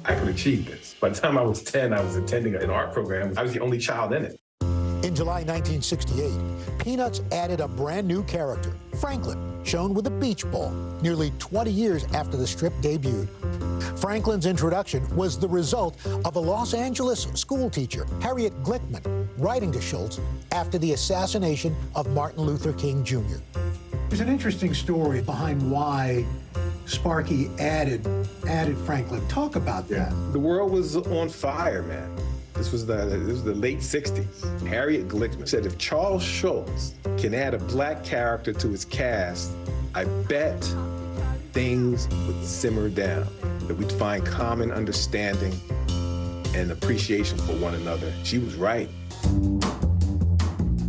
I could achieve this. By the time I was 10, I was attending an art program. I was the only child in it. In July 1968, Peanuts added a brand new character, Franklin, shown with a beach ball, nearly 20 years after the strip debuted. Franklin's introduction was the result of a Los Angeles school teacher, Harriet Glickman, writing to Schulz after the assassination of Martin Luther King Jr. There's an interesting story behind why Sparky added Franklin. Talk about that. The world was on fire, man. This was the late 60s. Harriet Glickman said if Charles Schulz can add a black character to his cast, I bet things would simmer down, that we'd find common understanding and appreciation for one another. She was right.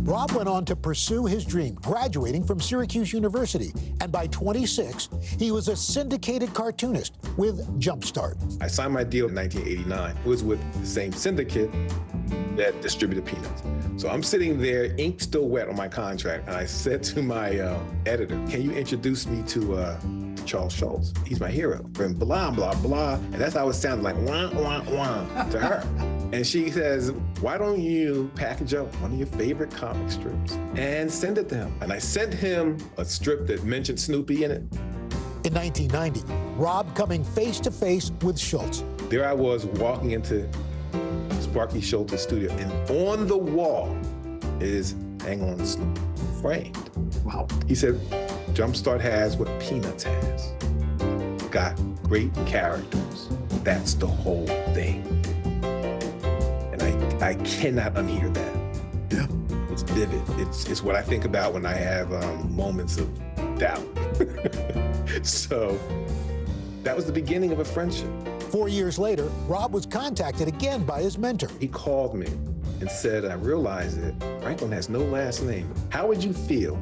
Rob went on to pursue his dream, graduating from Syracuse University, and by 26, he was a syndicated cartoonist with Jumpstart. I signed my deal in 1989. It was with the same syndicate that distributed Peanuts. So I'm sitting there, ink still wet on my contract, and I said to my editor, can you introduce me to Charles Schulz? He's my hero. And blah, blah, blah. And that's how it sounded, like wah, wah, wah to her. And she says, why don't you package up one of your favorite comic strips and send it to him? And I sent him a strip that mentioned Snoopy in it. In 1990, Rob coming face to face with Schulz. There I was walking into Sparky Schulz's studio, and on the wall is Hang On Snoopy, framed. Wow. He said, Jumpstart has what Peanuts has. Got great characters. That's the whole thing. I cannot unhear that. Yeah. It's vivid. It's what I think about when I have moments of doubt. So that was the beginning of a friendship. 4 years later, Rob was contacted again by his mentor. He called me and said, I realize that Franklin has no last name. How would you feel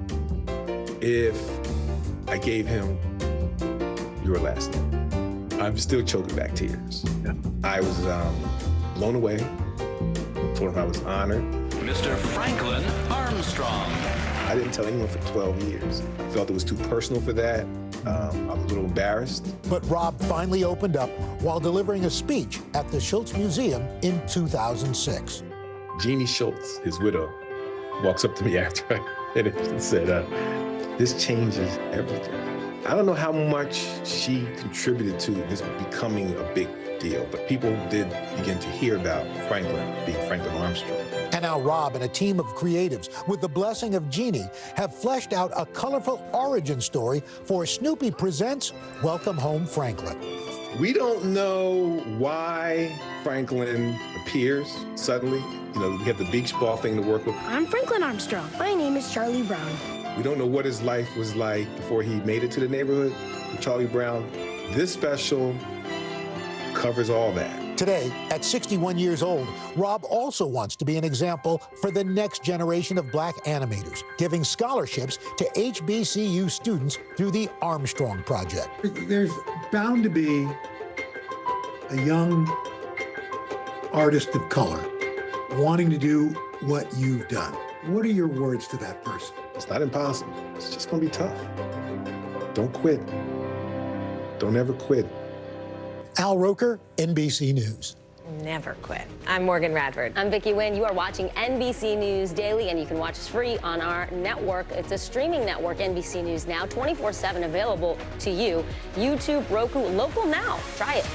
if I gave him your last name? I'm still choking back tears. Yeah. I was blown away. Told him I was honored. Mr. Franklin Armstrong. I didn't tell anyone for 12 years. I felt it was too personal for that. I was a little embarrassed. But Rob finally opened up while delivering a speech at the Schulz Museum in 2006. Jeannie Schulz, his widow, walks up to me after I finished and said, this changes everything. I don't know how much she contributed to this becoming a big deal, but people did begin to hear about Franklin being Franklin Armstrong. And now Rob and a team of creatives, with the blessing of Jeannie, have fleshed out a colorful origin story for Snoopy Presents Welcome Home Franklin. We don't know why Franklin appears suddenly. You know, we get the beach ball thing to work with. I'm Franklin Armstrong. My name is Charlie Brown. We don't know what his life was like before he made it to the neighborhood with Charlie Brown. This special covers all that. Today, at 61 years old, Rob also wants to be an example for the next generation of black animators, giving scholarships to HBCU students through the Armstrong Project. There's bound to be a young artist of color wanting to do what you've done. What are your words to that person? It's not impossible. It's just going to be tough. Don't quit. Don't ever quit. Al Roker, NBC News. Never quit. I'm Morgan Radford. I'm Vicki Nguyen. You are watching NBC News Daily, and you can watch us free on our network. It's a streaming network, NBC News Now, 24/7 available to you. YouTube, Roku, local now. Try it.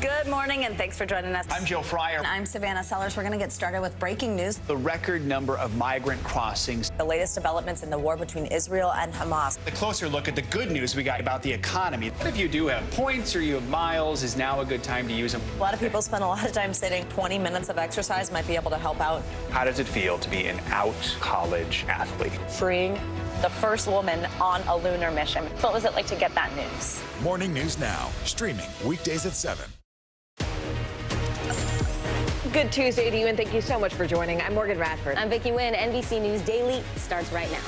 Good morning, and thanks for joining us. I'm Joe Fryer. And I'm Savannah Sellers. We're going to get started with breaking news. The record number of migrant crossings. The latest developments in the war between Israel and Hamas. A closer look at the good news we got about the economy. What if you do have points or you have miles? Is now a good time to use them? A lot of people spend a lot of time sitting. 20 minutes of exercise might be able to help out. How does it feel to be an out college athlete? Freeing the first woman on a lunar mission. What was it like to get that news? Morning News Now, streaming weekdays at 7. Good Tuesday to you, and thank you so much for joining. I'm Morgan Radford. I'm Vicki Nguyen. NBC News Daily starts right now.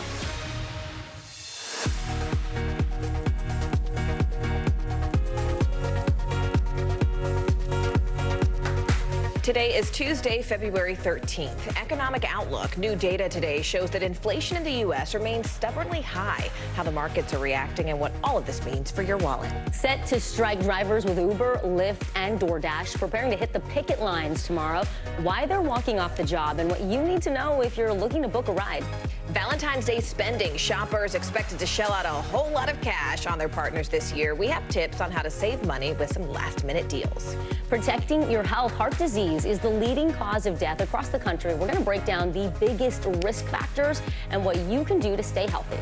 Today is Tuesday, February 13th. Economic Outlook. New data today shows that inflation in the U.S. remains stubbornly high. How the markets are reacting and what all of this means for your wallet. Set to strike drivers with Uber, Lyft, and DoorDash, preparing to hit the picket lines tomorrow. Why they're walking off the job and what you need to know if you're looking to book a ride. Valentine's Day spending. Shoppers expected to shell out a whole lot of cash on their partners this year. We have tips on how to save money with some last-minute deals. Protecting your health. Heart disease is the leading cause of death across the country. We're going to break down the biggest risk factors and what you can do to stay healthy.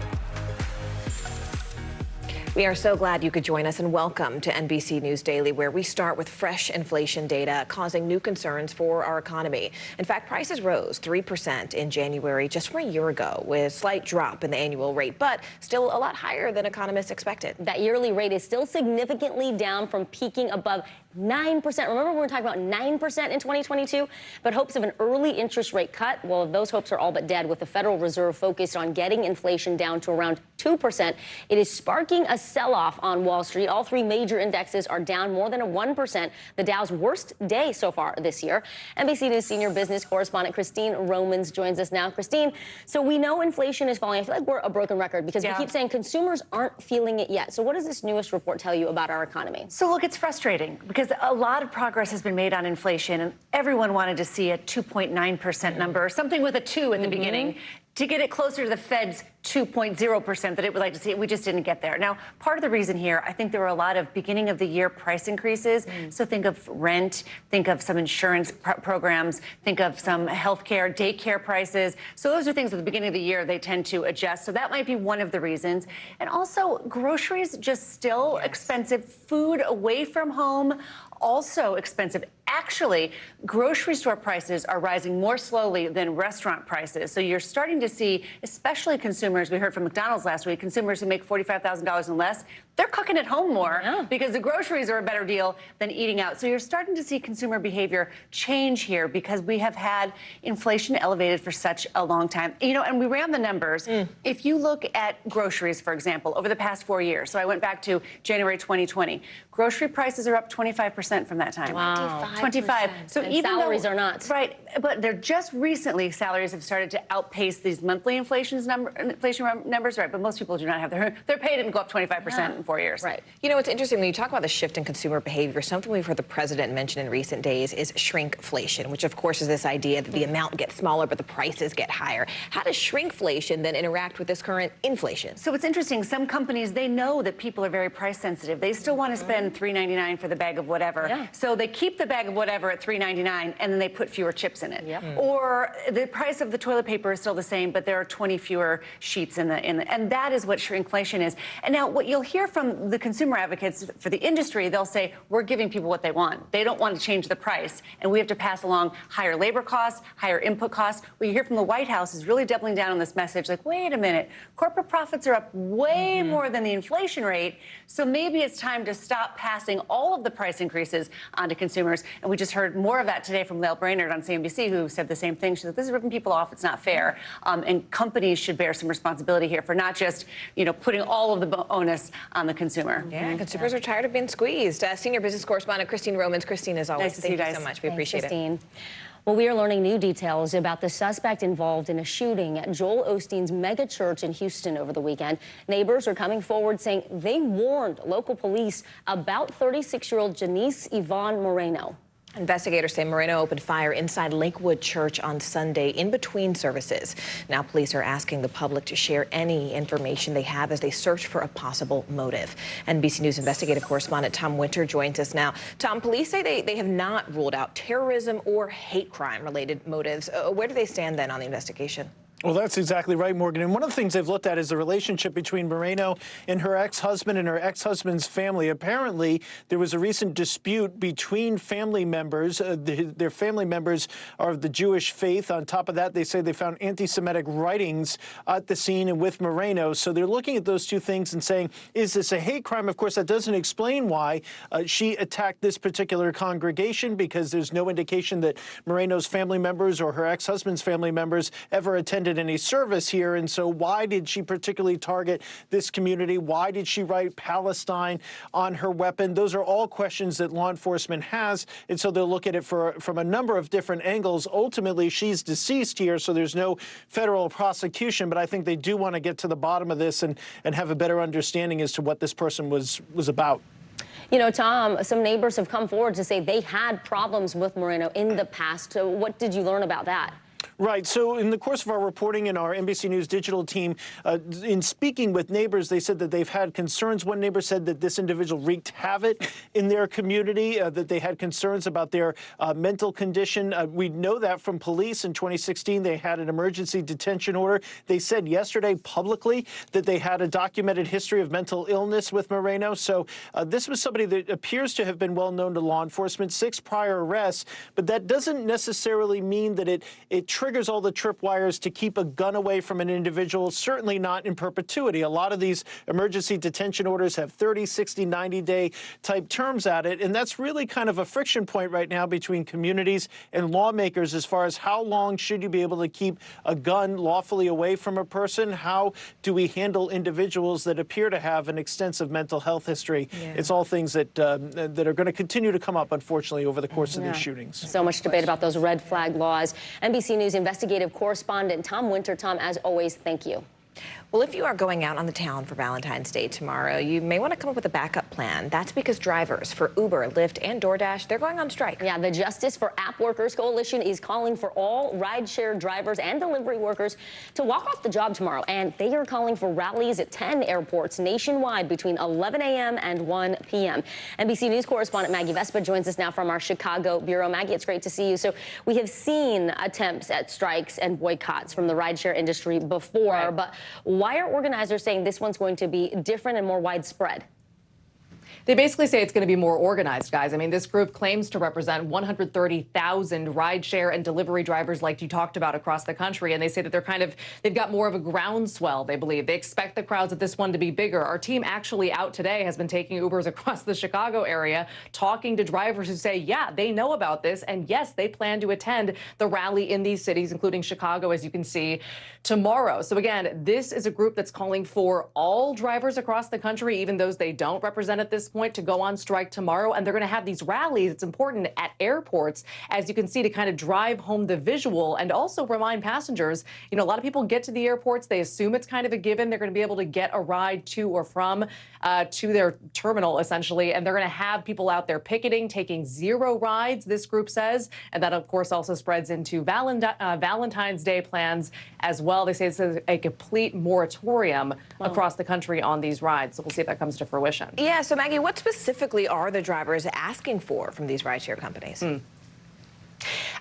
We are so glad you could join us, and welcome to NBC News Daily, where we start with fresh inflation data causing new concerns for our economy. In fact, prices rose 3% in January just from a year ago, with a slight drop in the annual rate, but still a lot higher than economists expected. That yearly rate is still significantly down from peaking above 9%. Remember, we were talking about 9% in 2022, but hopes of an early interest rate cut, well, those hopes are all but dead, with the Federal Reserve focused on getting inflation down to around 2%. It is sparking a sell-off on Wall Street. All three major indexes are down more than 1%. The Dow's worst day so far this year. NBC News senior business correspondent Christine Romans joins us now. Christine, so we know inflation is falling. I feel like we're a broken record because we keep saying consumers aren't feeling it yet. So what does this newest report tell you about our economy? So look, it's frustrating because a lot of progress has been made on inflation, and everyone wanted to see a 2.9% number, something with a 2 at the beginning. to get it closer to the Fed's 2.0% that it would like to see. We just didn't get there. Now, part of the reason here, I think there were a lot of beginning of the year price increases. So think of rent, think of some insurance programs, think of some healthcare, daycare prices. So those are things at the beginning of the year they tend to adjust. So that might be one of the reasons. And also groceries just still expensive. Food away from home also expensive. Actually, grocery store prices are rising more slowly than restaurant prices. So you're starting to see, especially consumers, we heard from McDonald's last week, consumers who make $45,000 and less, they're cooking at home more because the groceries are a better deal than eating out. So you're starting to see consumer behavior change here because we have had inflation elevated for such a long time. You know, and we ran the numbers. If you look at groceries, for example, over the past 4 years, so I went back to January 2020, grocery prices are up 25% from that time. Wow. 25. So And even salaries though, are not. Right, but they're just recently, salaries have started to outpace these monthly inflation numbers, right? But most people do not have their pay didn't go up 25% in 4 years. Right. You know, it's interesting when you talk about the shift in consumer behavior, something we've heard the president mention in recent days is shrinkflation, which of course is this idea that the amount gets smaller but the prices get higher. How does shrinkflation then interact with this current inflation? So it's interesting. Some companies, they know that people are very price sensitive. They still want to spend $3.99 for the bag of whatever. So they keep the bag of whatever at $3.99 and then they put fewer chips in it. Or the price of the toilet paper is still the same, but there are 20 fewer sheets in the and that is what shrinkflation is. And now what you'll hear from the consumer advocates for the industry, they'll say, we're giving people what they want. They don't want to change the price. And we have to pass along higher labor costs, higher input costs. What you hear from the White House is really doubling down on this message, like, wait a minute, corporate profits are up way more than the inflation rate. So maybe it's time to stop passing all of the price increases onto consumers. And we just heard more of that today from Lael Brainerd on CNBC, who said the same thing. She said, this is ripping people off. It's not fair. And companies should bear some responsibility here for not just, you know, putting all of the onus on the consumer. Yeah, consumers are tired of being squeezed. Senior business correspondent Christine Romans. Christine, as always, Nice to see you guys. Thank you so much. We appreciate Christine. it. Well, we are learning new details about the suspect involved in a shooting at Joel Osteen's mega church in Houston over the weekend. Neighbors are coming forward saying they warned local police about 36-year-old Janice Yvonne Moreno. Investigators say Moreno opened fire inside Lakewood Church on Sunday in between services. Now police are asking the public to share any information they have as they search for a possible motive. NBC News investigative correspondent Tom Winter joins us now. Tom, police say they have not ruled out terrorism or hate crime related motives. Where do they stand then on the investigation? Well, that's exactly right, Morgan. And one of the things they've looked at is the relationship between Moreno and her ex-husband and her ex-husband's family. Apparently, there was a recent dispute between family members. Their family members are of the Jewish faith. On top of that, they say they found anti-Semitic writings at the scene and with Moreno. So they're looking at those two things and saying, is this a hate crime? Of course, that doesn't explain why she attacked this particular congregation, because there's no indication that Moreno's family members or her ex-husband's family members ever attended any service here. And so why did she particularly target this community? Why did she write Palestine on her weapon? Those are all questions that law enforcement has. And so they'll look at it from a number of different angles. Ultimately, she's deceased here, so there's no federal prosecution. But I think they do want to get to the bottom of this and have a better understanding as to what this person was about. You know, Tom, some neighbors have come forward to say they had problems with Moreno in the past. So what did you learn about that? Right. So in the course of our reporting in our NBC News Digital team, in speaking with neighbors, they said that they've had concerns. One neighbor said that this individual wreaked havoc in their community, that they had concerns about their mental condition. We know that from police. In 2016, they had an emergency detention order. They said yesterday publicly that they had a documented history of mental illness with Moreno. So this was somebody that appears to have been well known to law enforcement, 6 prior arrests. But that doesn't necessarily mean that it triggers all the tripwires to keep a gun away from an individual, certainly not in perpetuity. A lot of these emergency detention orders have 30, 60, 90-day type terms at it, and that's really kind of a friction point right now between communities and lawmakers as far as how long should you be able to keep a gun lawfully away from a person? How do we handle individuals that appear to have an extensive mental health history? Yeah. It's all things that are going to continue to come up, unfortunately, over the course of these shootings. So much debate about those red flag laws. NBC News investigative correspondent Tom Winter. Tom, as always, thank you. Well, if you are going out on the town for Valentine's Day tomorrow, you may want to come up with a backup plan. That's because drivers for Uber, Lyft, and DoorDash, they're going on strike. Yeah, the Justice for App Workers Coalition is calling for all rideshare drivers and delivery workers to walk off the job tomorrow. And they are calling for rallies at 10 airports nationwide between 11 a.m. and 1 p.m. NBC News correspondent Maggie Vespa joins us now from our Chicago bureau. Maggie, it's great to see you. So we have seen attempts at strikes and boycotts from the rideshare industry before, but why are organizers saying this one's going to be different and more widespread? They basically say it's going to be more organized, guys. I mean, this group claims to represent 130,000 rideshare and delivery drivers like you talked about across the country. And they say that they've got more of a groundswell, they believe. They expect the crowds at this one to be bigger. Our team actually out today has been taking Ubers across the Chicago area, talking to drivers who say, yeah, they know about this. And yes, they plan to attend the rally in these cities, including Chicago, as you can see, tomorrow. So again, this is a group that's calling for all drivers across the country, even those they don't represent at this point, to go on strike tomorrow. And they're going to have these rallies, it's important, at airports, as you can see, to kind of drive home the visual and also remind passengers, you know, a lot of people get to the airports, they assume it's kind of a given, they're going to be able to get a ride to or from to their terminal, essentially, and they're going to have people out there picketing, taking 0 rides, this group says, and that, of course, also spreads into Valentine's Day plans as well. They say it's a complete moratorium across the country on these rides, so we'll see if that comes to fruition. Yeah, so Maggie, what specifically are the drivers asking for from these rideshare companies?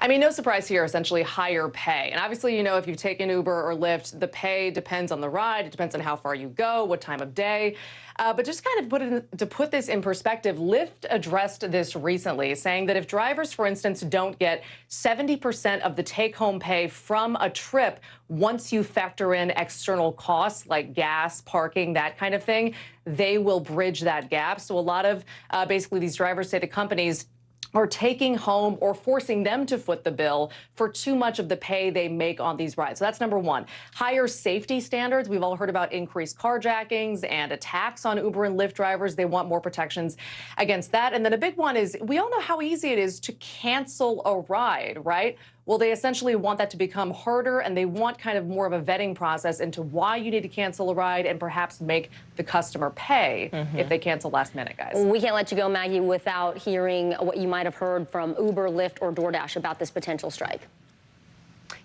I mean, no surprise here, essentially higher pay. And obviously, you know, if you've taken Uber or Lyft, the pay depends on the ride. It depends on how far you go, what time of day. But just kind of to put this in perspective, Lyft addressed this recently, saying that if drivers, for instance, don't get 70% of the take-home pay from a trip once you factor in external costs like gas, parking, that kind of thing, they will bridge that gap. So a lot of basically these drivers say the companies are taking home or forcing them to foot the bill for too much of the pay they make on these rides. So that's number one. Higher safety standards. We've all heard about increased carjackings and attacks on Uber and Lyft drivers. They want more protections against that. And then a big one is we all know how easy it is to cancel a ride, right? Well, they essentially want that to become harder, and they want kind of more of a vetting process into why you need to cancel a ride and perhaps make the customer pay if they cancel last minute, guys. We can't let you go, Maggie, without hearing what you might have heard from Uber, Lyft, or DoorDash about this potential strike.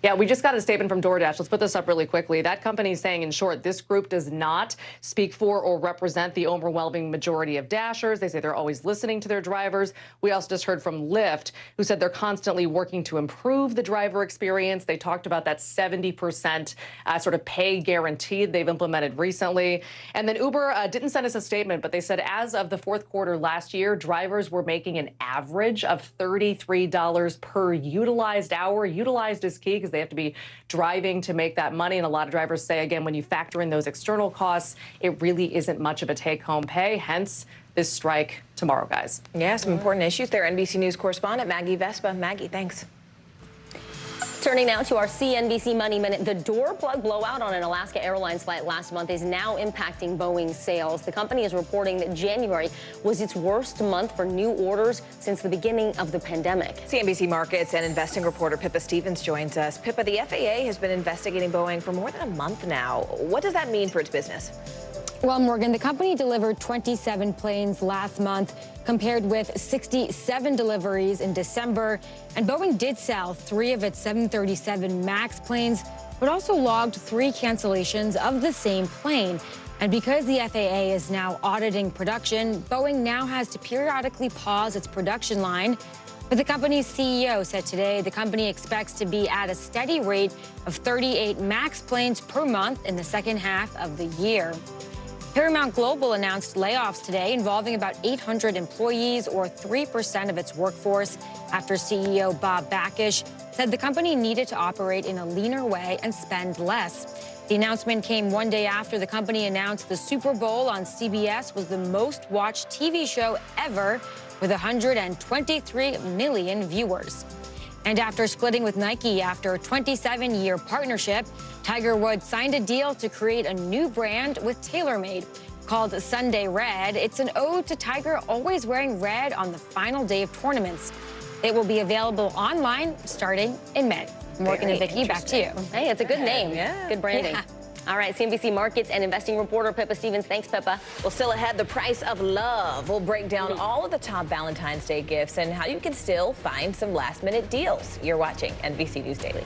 Yeah, we just got a statement from DoorDash. Let's put this up really quickly. That company is saying, in short, this group does not speak for or represent the overwhelming majority of Dashers. They say they're always listening to their drivers. We also just heard from Lyft, who said they're constantly working to improve the driver experience. They talked about that 70% sort of pay guarantee they've implemented recently. And then Uber didn't send us a statement, but they said as of the fourth quarter last year, drivers were making an average of $33 per utilized hour. Utilized is key because they have to be driving to make that money. And a lot of drivers say, again, when you factor in those external costs, it really isn't much of a take-home pay. Hence this strike tomorrow, guys. Yeah, some important issues there. NBC News correspondent Maggie Vespa. Maggie, thanks. Turning now to our CNBC Money Minute. The door plug blowout on an Alaska Airlines flight last month is now impacting Boeing sales. The company is reporting that January was its worst month for new orders since the beginning of the pandemic. CNBC Markets and investing reporter Pippa Stevens joins us. Pippa, the FAA has been investigating Boeing for more than a month now. What does that mean for its business? Well, Morgan, the company delivered 27 planes last month, compared with 67 deliveries in December. And Boeing did sell 3 of its 737 MAX planes, but also logged 3 cancellations of the same plane. And because the FAA is now auditing production, Boeing now has to periodically pause its production line. But the company's CEO said today the company expects to be at a steady rate of 38 MAX planes per month in the second half of the year. Paramount Global announced layoffs today involving about 800 employees, or 3% of its workforce, after CEO Bob Bakish said the company needed to operate in a leaner way and spend less. The announcement came one day after the company announced the Super Bowl on CBS was the most watched TV show ever, with 123 million viewers. And after splitting with Nike after a 27-year partnership, Tiger Woods signed a deal to create a new brand with TaylorMade called Sunday Red. It's an ode to Tiger always wearing red on the final day of tournaments. It will be available online starting in May. Morgan and Vicki, back to you. Hey, it's a good name. Yeah. Good branding. Yeah. All right, CNBC markets and investing reporter Pippa Stevens. Thanks, Pippa. Well, still ahead, the price of love. We'll break down all of the top Valentine's Day gifts and how you can still find some last-minute deals. You're watching NBC News Daily.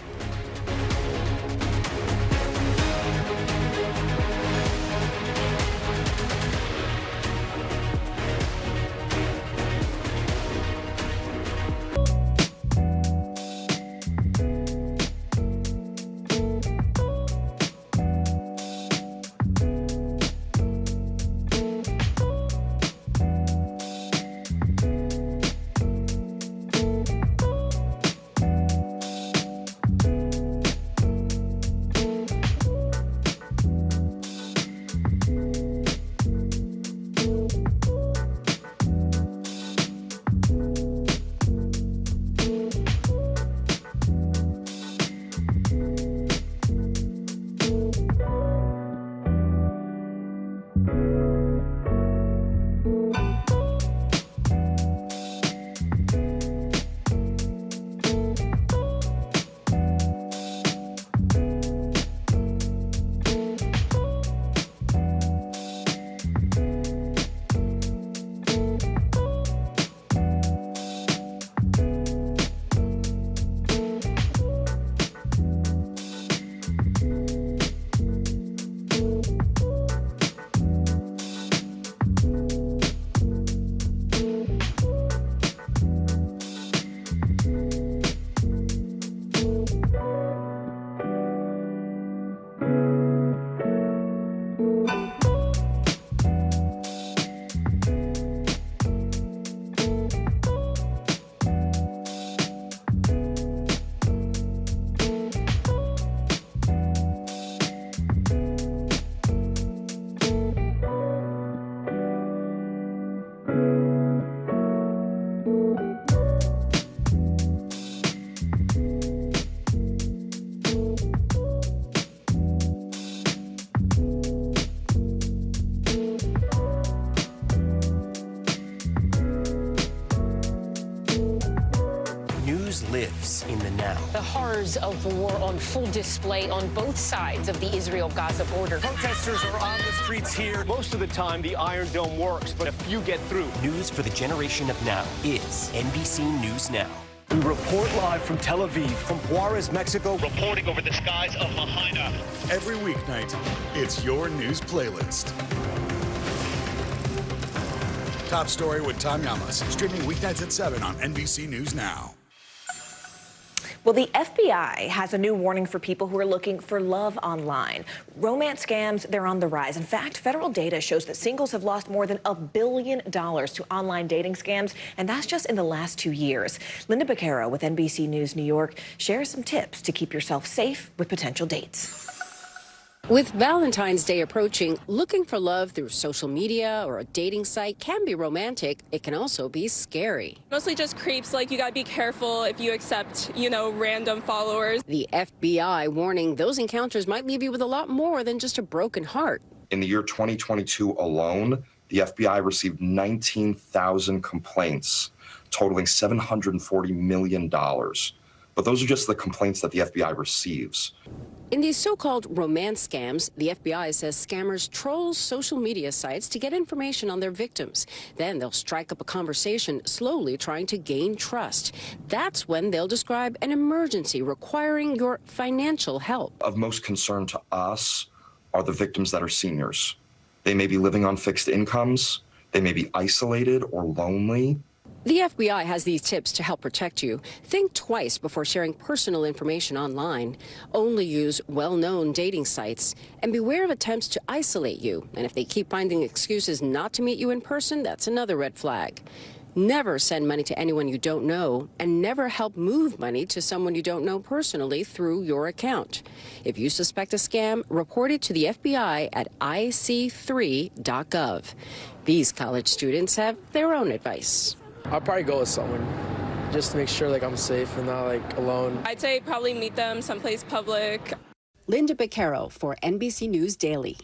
Lives in the now. The horrors of the war on full display on both sides of the Israel-Gaza border. Protesters are on the streets here. Most of the time, the Iron Dome works, but a few get through. News for the generation of now is NBC News Now. We report live from Tel Aviv, from Juarez, Mexico. Reporting over the skies of Lahaina. Every weeknight, it's your news playlist. Top Story with Tom Yamas, streaming weeknights at 7 on NBC News Now. Well, the FBI has a new warning for people who are looking for love online. Romance scams, they're on the rise. In fact, federal data shows that singles have lost more than $1 billion to online dating scams, and that's just in the last 2 years. Linda Beccaro with NBC News New York shares some tips to keep yourself safe with potential dates. With Valentine's Day approaching, looking for love through social media or a dating site can be romantic. It can also be scary. Mostly just creeps, like you gotta be careful if you accept, random followers. The FBI warning those encounters might leave you with a lot more than just a broken heart. In the year 2022 alone, the FBI received 19,000 complaints totaling $740 million. But those are just the complaints that the FBI receives. In these so-called romance scams, the FBI says scammers troll social media sites to get information on their victims. Then they'll strike up a conversation, slowly trying to gain trust. That's when they'll describe an emergency requiring your financial help. Of most concern to us are the victims that are seniors. They may be living on fixed incomes. They may be isolated or lonely. The FBI has these tips to help protect you. Think twice before sharing personal information online. Only use well-known dating sites. And beware of attempts to isolate you. And if they keep finding excuses not to meet you in person, that's another red flag. Never send money to anyone you don't know, and never help move money to someone you don't know personally through your account. If you suspect a scam, report it to the FBI at ic3.gov. These college students have their own advice. I'll probably go with someone just to make sure I'm safe and not alone. I'd say probably meet them someplace public. Linda Beccaro for NBC News Daily.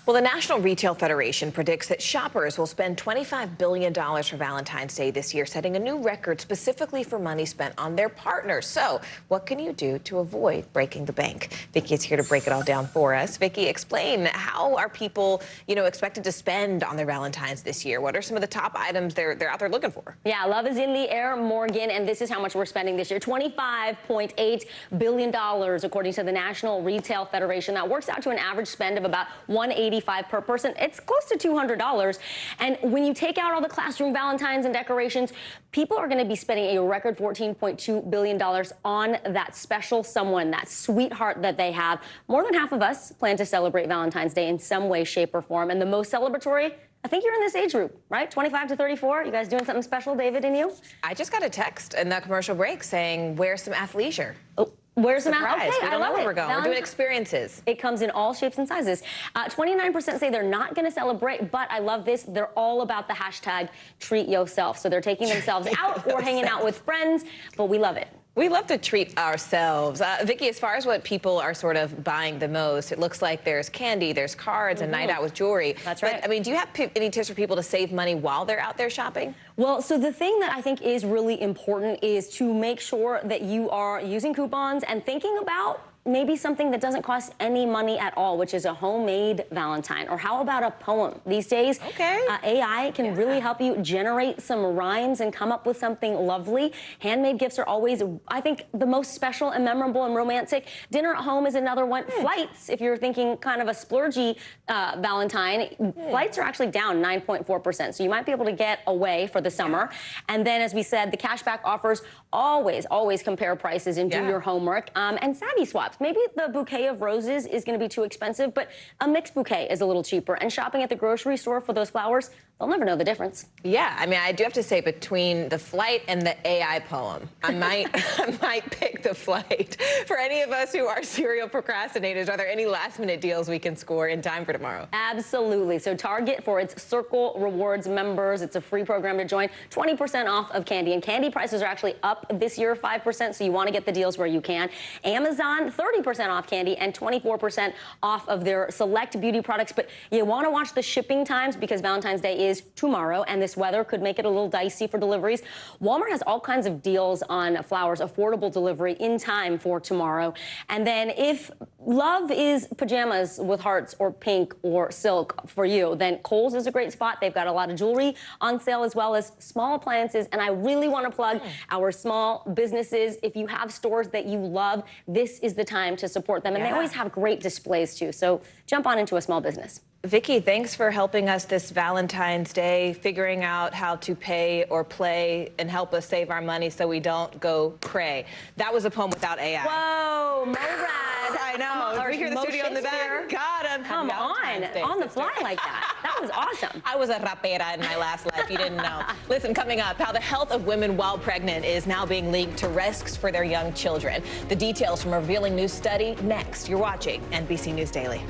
Well, the National Retail Federation predicts that shoppers will spend $25 billion for Valentine's Day this year, setting a new record specifically for money spent on their partners. So what can you do to avoid breaking the bank? Vicki is here to break it all down for us. Vicki, explain, how are people, expected to spend on their Valentine's this year? What are some of the top items they're out there looking for? Yeah, love is in the air, Morgan, and this is how much we're spending this year. $25.8 billion, according to the National Retail Federation. That works out to an average spend of about $185 per person. It's close to $200. And when you take out all the classroom Valentines and decorations, people are going to be spending a record $14.2 billion on that special someone, that sweetheart that they have. More than half of us plan to celebrate Valentine's Day in some way, shape, or form. And the most celebratory, I think you're in this age group, right? 25 to 34. You guys doing something special, David and you? I just got a text in the commercial break saying, wear some athleisure. Oh. Where's the surprise? Okay, we don't know where we're going. We're doing experiences. It comes in all shapes and sizes. 29% say they're not going to celebrate, but I love this. They're all about the hashtag treat yourself. So they're taking themselves out or hanging out with friends, but we love it. We love to treat ourselves. Vicki, as far as what people are sort of buying the most, it looks like there's candy, there's cards, a night out with jewelry. That's right. But, I mean, do you have any tips for people to save money while they're out there shopping? Well, so the thing that I think is really important is to make sure that you are using coupons and thinking about maybe something that doesn't cost any money at all, which is a homemade Valentine. Or how about a poem? These days, AI can really help you generate some rhymes and come up with something lovely. Handmade gifts are always, I think, the most special and memorable and romantic. Dinner at home is another one. Flights, if you're thinking kind of a splurgy Valentine, flights are actually down 9.4%. So you might be able to get away for the summer. And then, as we said, the cashback offers always compare prices and do your homework. And savvy swaps. Maybe the bouquet of roses is going to be too expensive, but a mixed bouquet is a little cheaper. And shopping at the grocery store for those flowers, they'll never know the difference. Yeah, I mean, I do have to say, between the flight and the AI poem, I might pick the flight. For any of us who are serial procrastinators, are there any last-minute deals we can score in time for tomorrow? Absolutely. So Target, for its Circle Rewards members, it's a free program to join, 20% off of candy. And candy prices are actually up this year, 5%, so you want to get the deals where you can. Amazon, 30% off candy and 24% off of their select beauty products. But you want to watch the shipping times because Valentine's Day is tomorrow, and this weather could make it a little dicey for deliveries. Walmart has all kinds of deals on flowers, affordable delivery in time for tomorrow. And then if love is pajamas with hearts or pink or silk for you, then Kohl's is a great spot. They've got a lot of jewelry on sale as well as small appliances. And I really want to plug our small businesses. If you have stores that you love, this is the time to support them. And they always have great displays too. So jump on into a small business. Vicki, thanks for helping us this Valentine's Day, figuring out how to pay or play and help us save our money so we don't go cray. That was a poem without AI. Whoa, Morad. I know. We hear the studio in the back. Got him. Come on the fly like that. That was awesome. I was a rapera in my last life. You didn't know. Listen, coming up, how the health of women while pregnant is now being linked to risks for their young children. The details from a revealing new study next. You're watching NBC News Daily.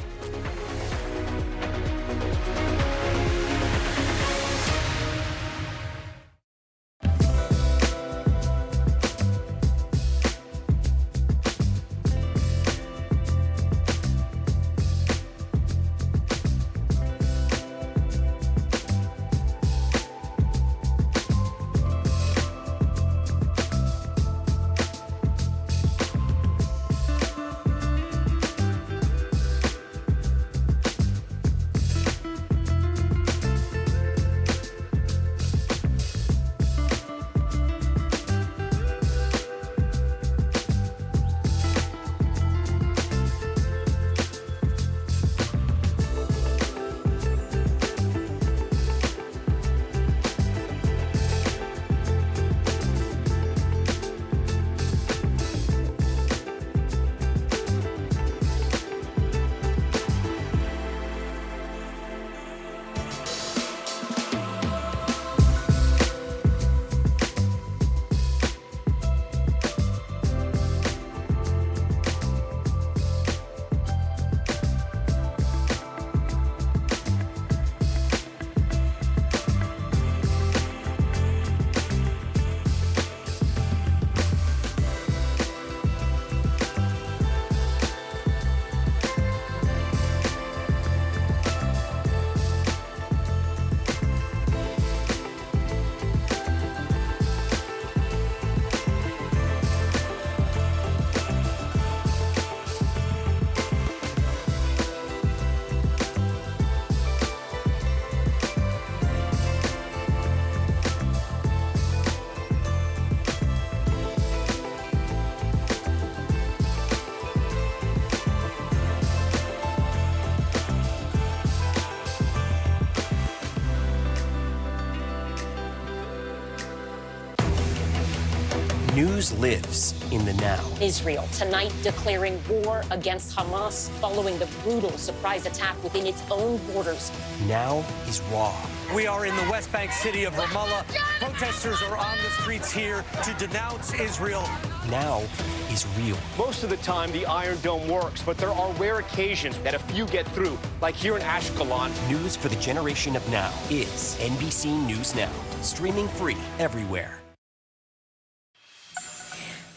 News lives in the now. Israel tonight declaring war against Hamas following the brutal surprise attack within its own borders. Now is raw. We are in the West Bank city of Ramallah. Protesters are on the streets here to denounce Israel. Now is real. Most of the time, the Iron Dome works, but there are rare occasions that a few get through, like here in Ashkelon. News for the generation of now is NBC News Now, streaming free everywhere.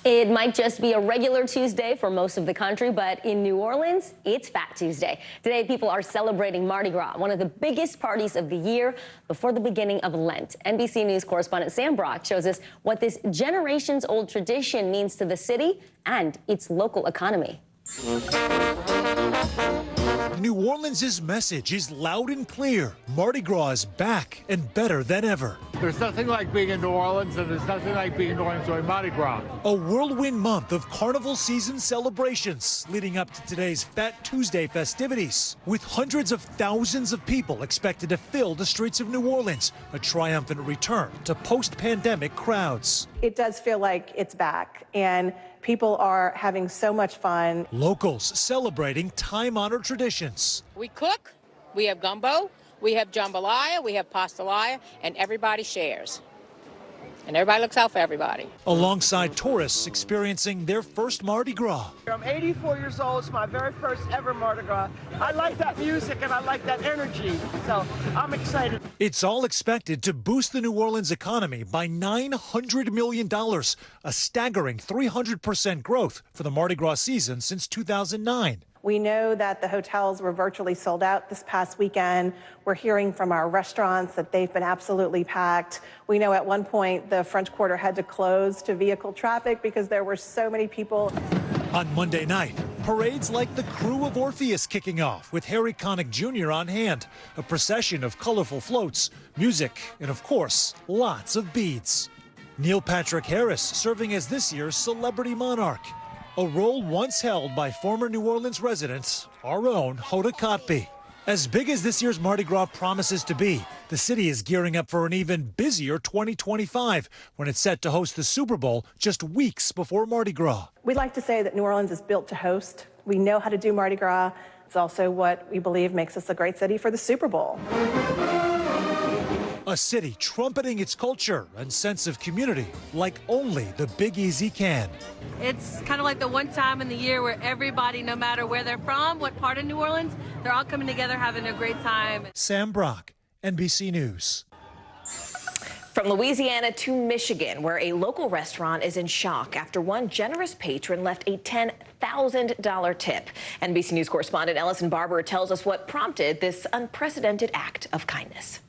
It might just be a regular Tuesday for most of the country, but in New Orleans, it's Fat Tuesday. Today, people are celebrating Mardi Gras, one of the biggest parties of the year before the beginning of Lent. NBC News correspondent Sam Brock shows us what this generations-old tradition means to the city and its local economy. New Orleans' message is loud and clear. Mardi Gras is back and better than ever. There's nothing like being in New Orleans, and there's nothing like being in New Orleans during Mardi Gras. A whirlwind month of carnival season celebrations leading up to today's Fat Tuesday festivities, with hundreds of thousands of people expected to fill the streets of New Orleans, a triumphant return to post-pandemic crowds. It does feel like it's back, and people are having so much fun. Locals celebrating time-honored traditions. We cook, we have gumbo, we have jambalaya, we have pastelaya, and everybody shares. And everybody looks out for everybody. Alongside tourists experiencing their first Mardi Gras. I'm 84 years old. It's my very first ever Mardi Gras. I like that music and I like that energy, so I'm excited. It's all expected to boost the New Orleans economy by $900 million, a staggering 300% growth for the Mardi Gras season since 2009. We know that the hotels were virtually sold out this past weekend. We're hearing from our restaurants that they've been absolutely packed. We know at one point the French Quarter had to close to vehicle traffic because there were so many people. On Monday night, parades like the Crew of Orpheus kicking off with Harry Connick Jr. on hand, a procession of colorful floats, music, and of course, lots of beads. Neil Patrick Harris serving as this year's celebrity monarch, a role once held by former New Orleans resident, our own Hoda Kotb. As big as this year's Mardi Gras promises to be, the city is gearing up for an even busier 2025 when it's set to host the Super Bowl just weeks before Mardi Gras. We like to say that New Orleans is built to host. We know how to do Mardi Gras. It's also what we believe makes us a great city for the Super Bowl. A city trumpeting its culture and sense of community like only the Big Easy can. It's kind of like the one time in the year where everybody, no matter where they're from, what part of New Orleans, they're all coming together having a great time. Sam Brock, NBC News. From Louisiana to Michigan, where a local restaurant is in shock after one generous patron left a $10,000 tip. NBC News correspondent Ellison Barber tells us what prompted this unprecedented act of kindness.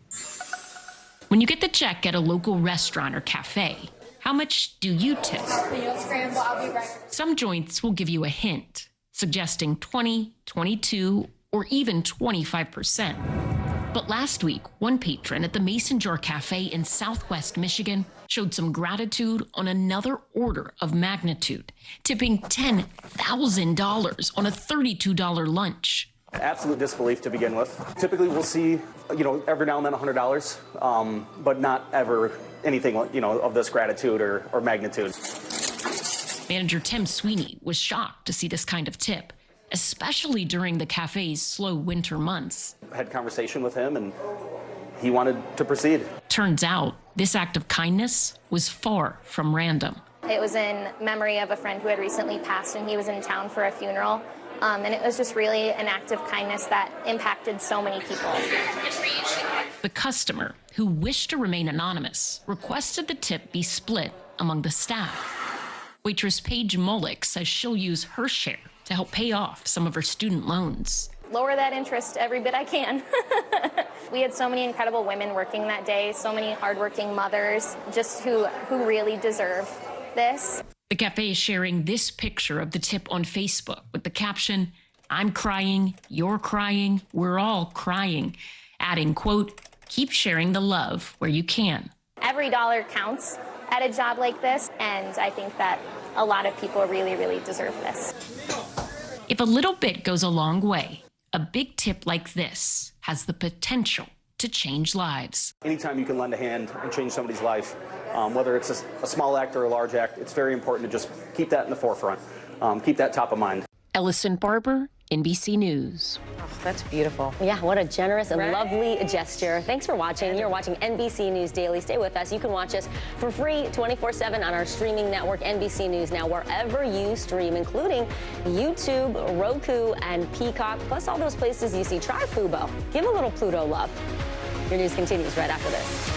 When you get the check at a local restaurant or cafe, how much do you tip? Some joints will give you a hint, suggesting 20, 22, or even 25%. But last week, one patron at the Mason Jar Cafe in Southwest Michigan showed some gratitude on another order of magnitude, tipping $10,000 on a $32 lunch. Absolute disbelief to begin with. Typically, we'll see, every now and then $100, but not ever anything, of this gratitude or magnitude. Manager Tim Sweeney was shocked to see this kind of tip, especially during the cafe's slow winter months. I had a conversation with him, and he wanted to proceed. Turns out, this act of kindness was far from random. It was in memory of a friend who had recently passed, and he was in town for a funeral. And it was just really an act of kindness that impacted so many people. The customer, who wished to remain anonymous, requested the tip be split among the staff. Waitress Paige Mullick says she'll use her share to help pay off some of her student loans. Lower that interest every bit I can. We had so many incredible women working that day, so many hardworking mothers, just who really deserve this. The cafe is sharing this picture of the tip on Facebook with the caption, "I'm crying, you're crying, we're all crying," adding, quote, "Keep sharing the love where you can." Every dollar counts at a job like this, and I think that a lot of people really, really deserve this. If a little bit goes a long way, a big tip like this has the potential to change lives. Anytime you can lend a hand and change somebody's life, whether it's a small act or a large act, it's very important to just keep that in the forefront, keep that top of mind. Ellison Barber, NBC News. Oh, that's beautiful. Yeah, what a generous and lovely gesture. Thanks for watching. You're watching NBC News Daily. Stay with us. You can watch us for free 24/7 on our streaming network, NBC News Now, wherever you stream, including YouTube, Roku, and Peacock, plus all those places you see. Try Fubo. Give a little Pluto love. Your news continues right after this.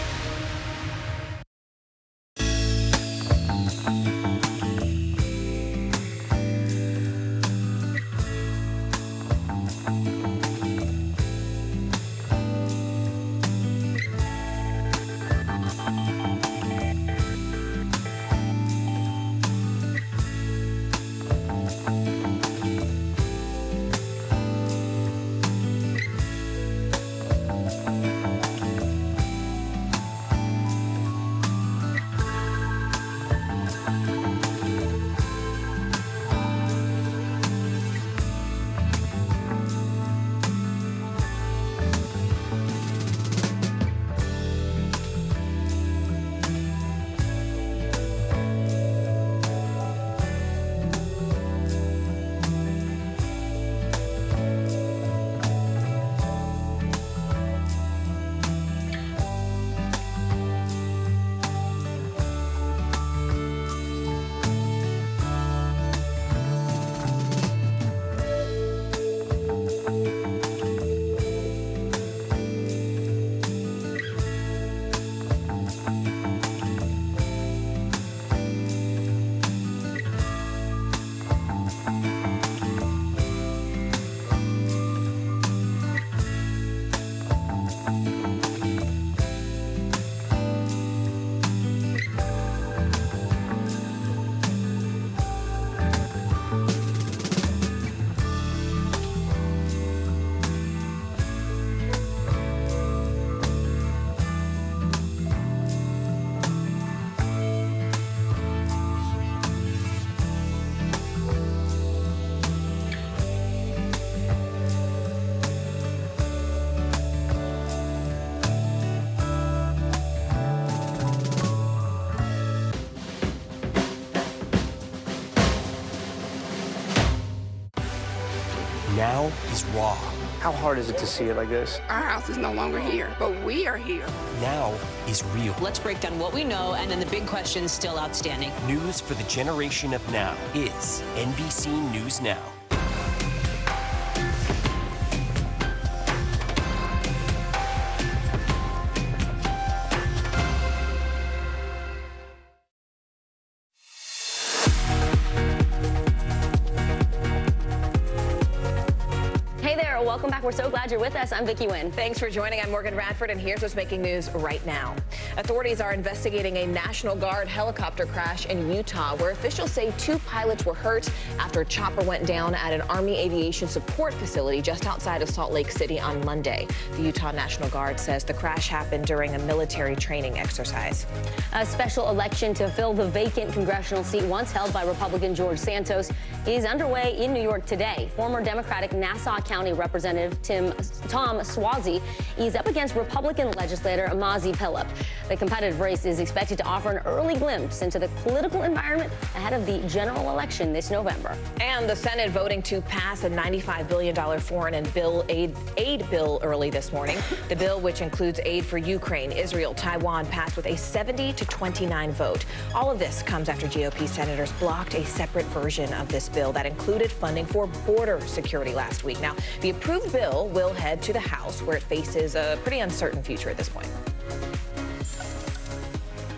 Now is raw. How hard is it to see it like this? Our house is no longer here, but we are here. Now is real. Let's break down what we know and then the big questions still outstanding. News for the generation of now is NBC News Now. Welcome back. We're so glad you're with us. I'm Vicki Wynn. Thanks for joining. I'm Morgan Radford, and here's what's making news right now. Authorities are investigating a National Guard helicopter crash in Utah, where officials say 2 pilots were hurt after a chopper went down at an Army Aviation Support facility just outside of Salt Lake City on Monday. The Utah National Guard says the crash happened during a military training exercise. A special election to fill the vacant congressional seat once held by Republican George Santos is underway in New York today. Former Democratic Nassau County Representative Tom Suozzi is up against Republican legislator Mazi Pilip. The competitive race is expected to offer an early glimpse into the political environment ahead of the general election this November. And the Senate voting to pass a $95 billion foreign and aid bill early this morning. The bill, which includes aid for Ukraine, Israel, Taiwan, passed with a 70-29 vote. All of this comes after GOP senators blocked a separate version of this bill that included funding for border security last week. Now, the approved bill will head to the House, where it faces a pretty uncertain future at this point.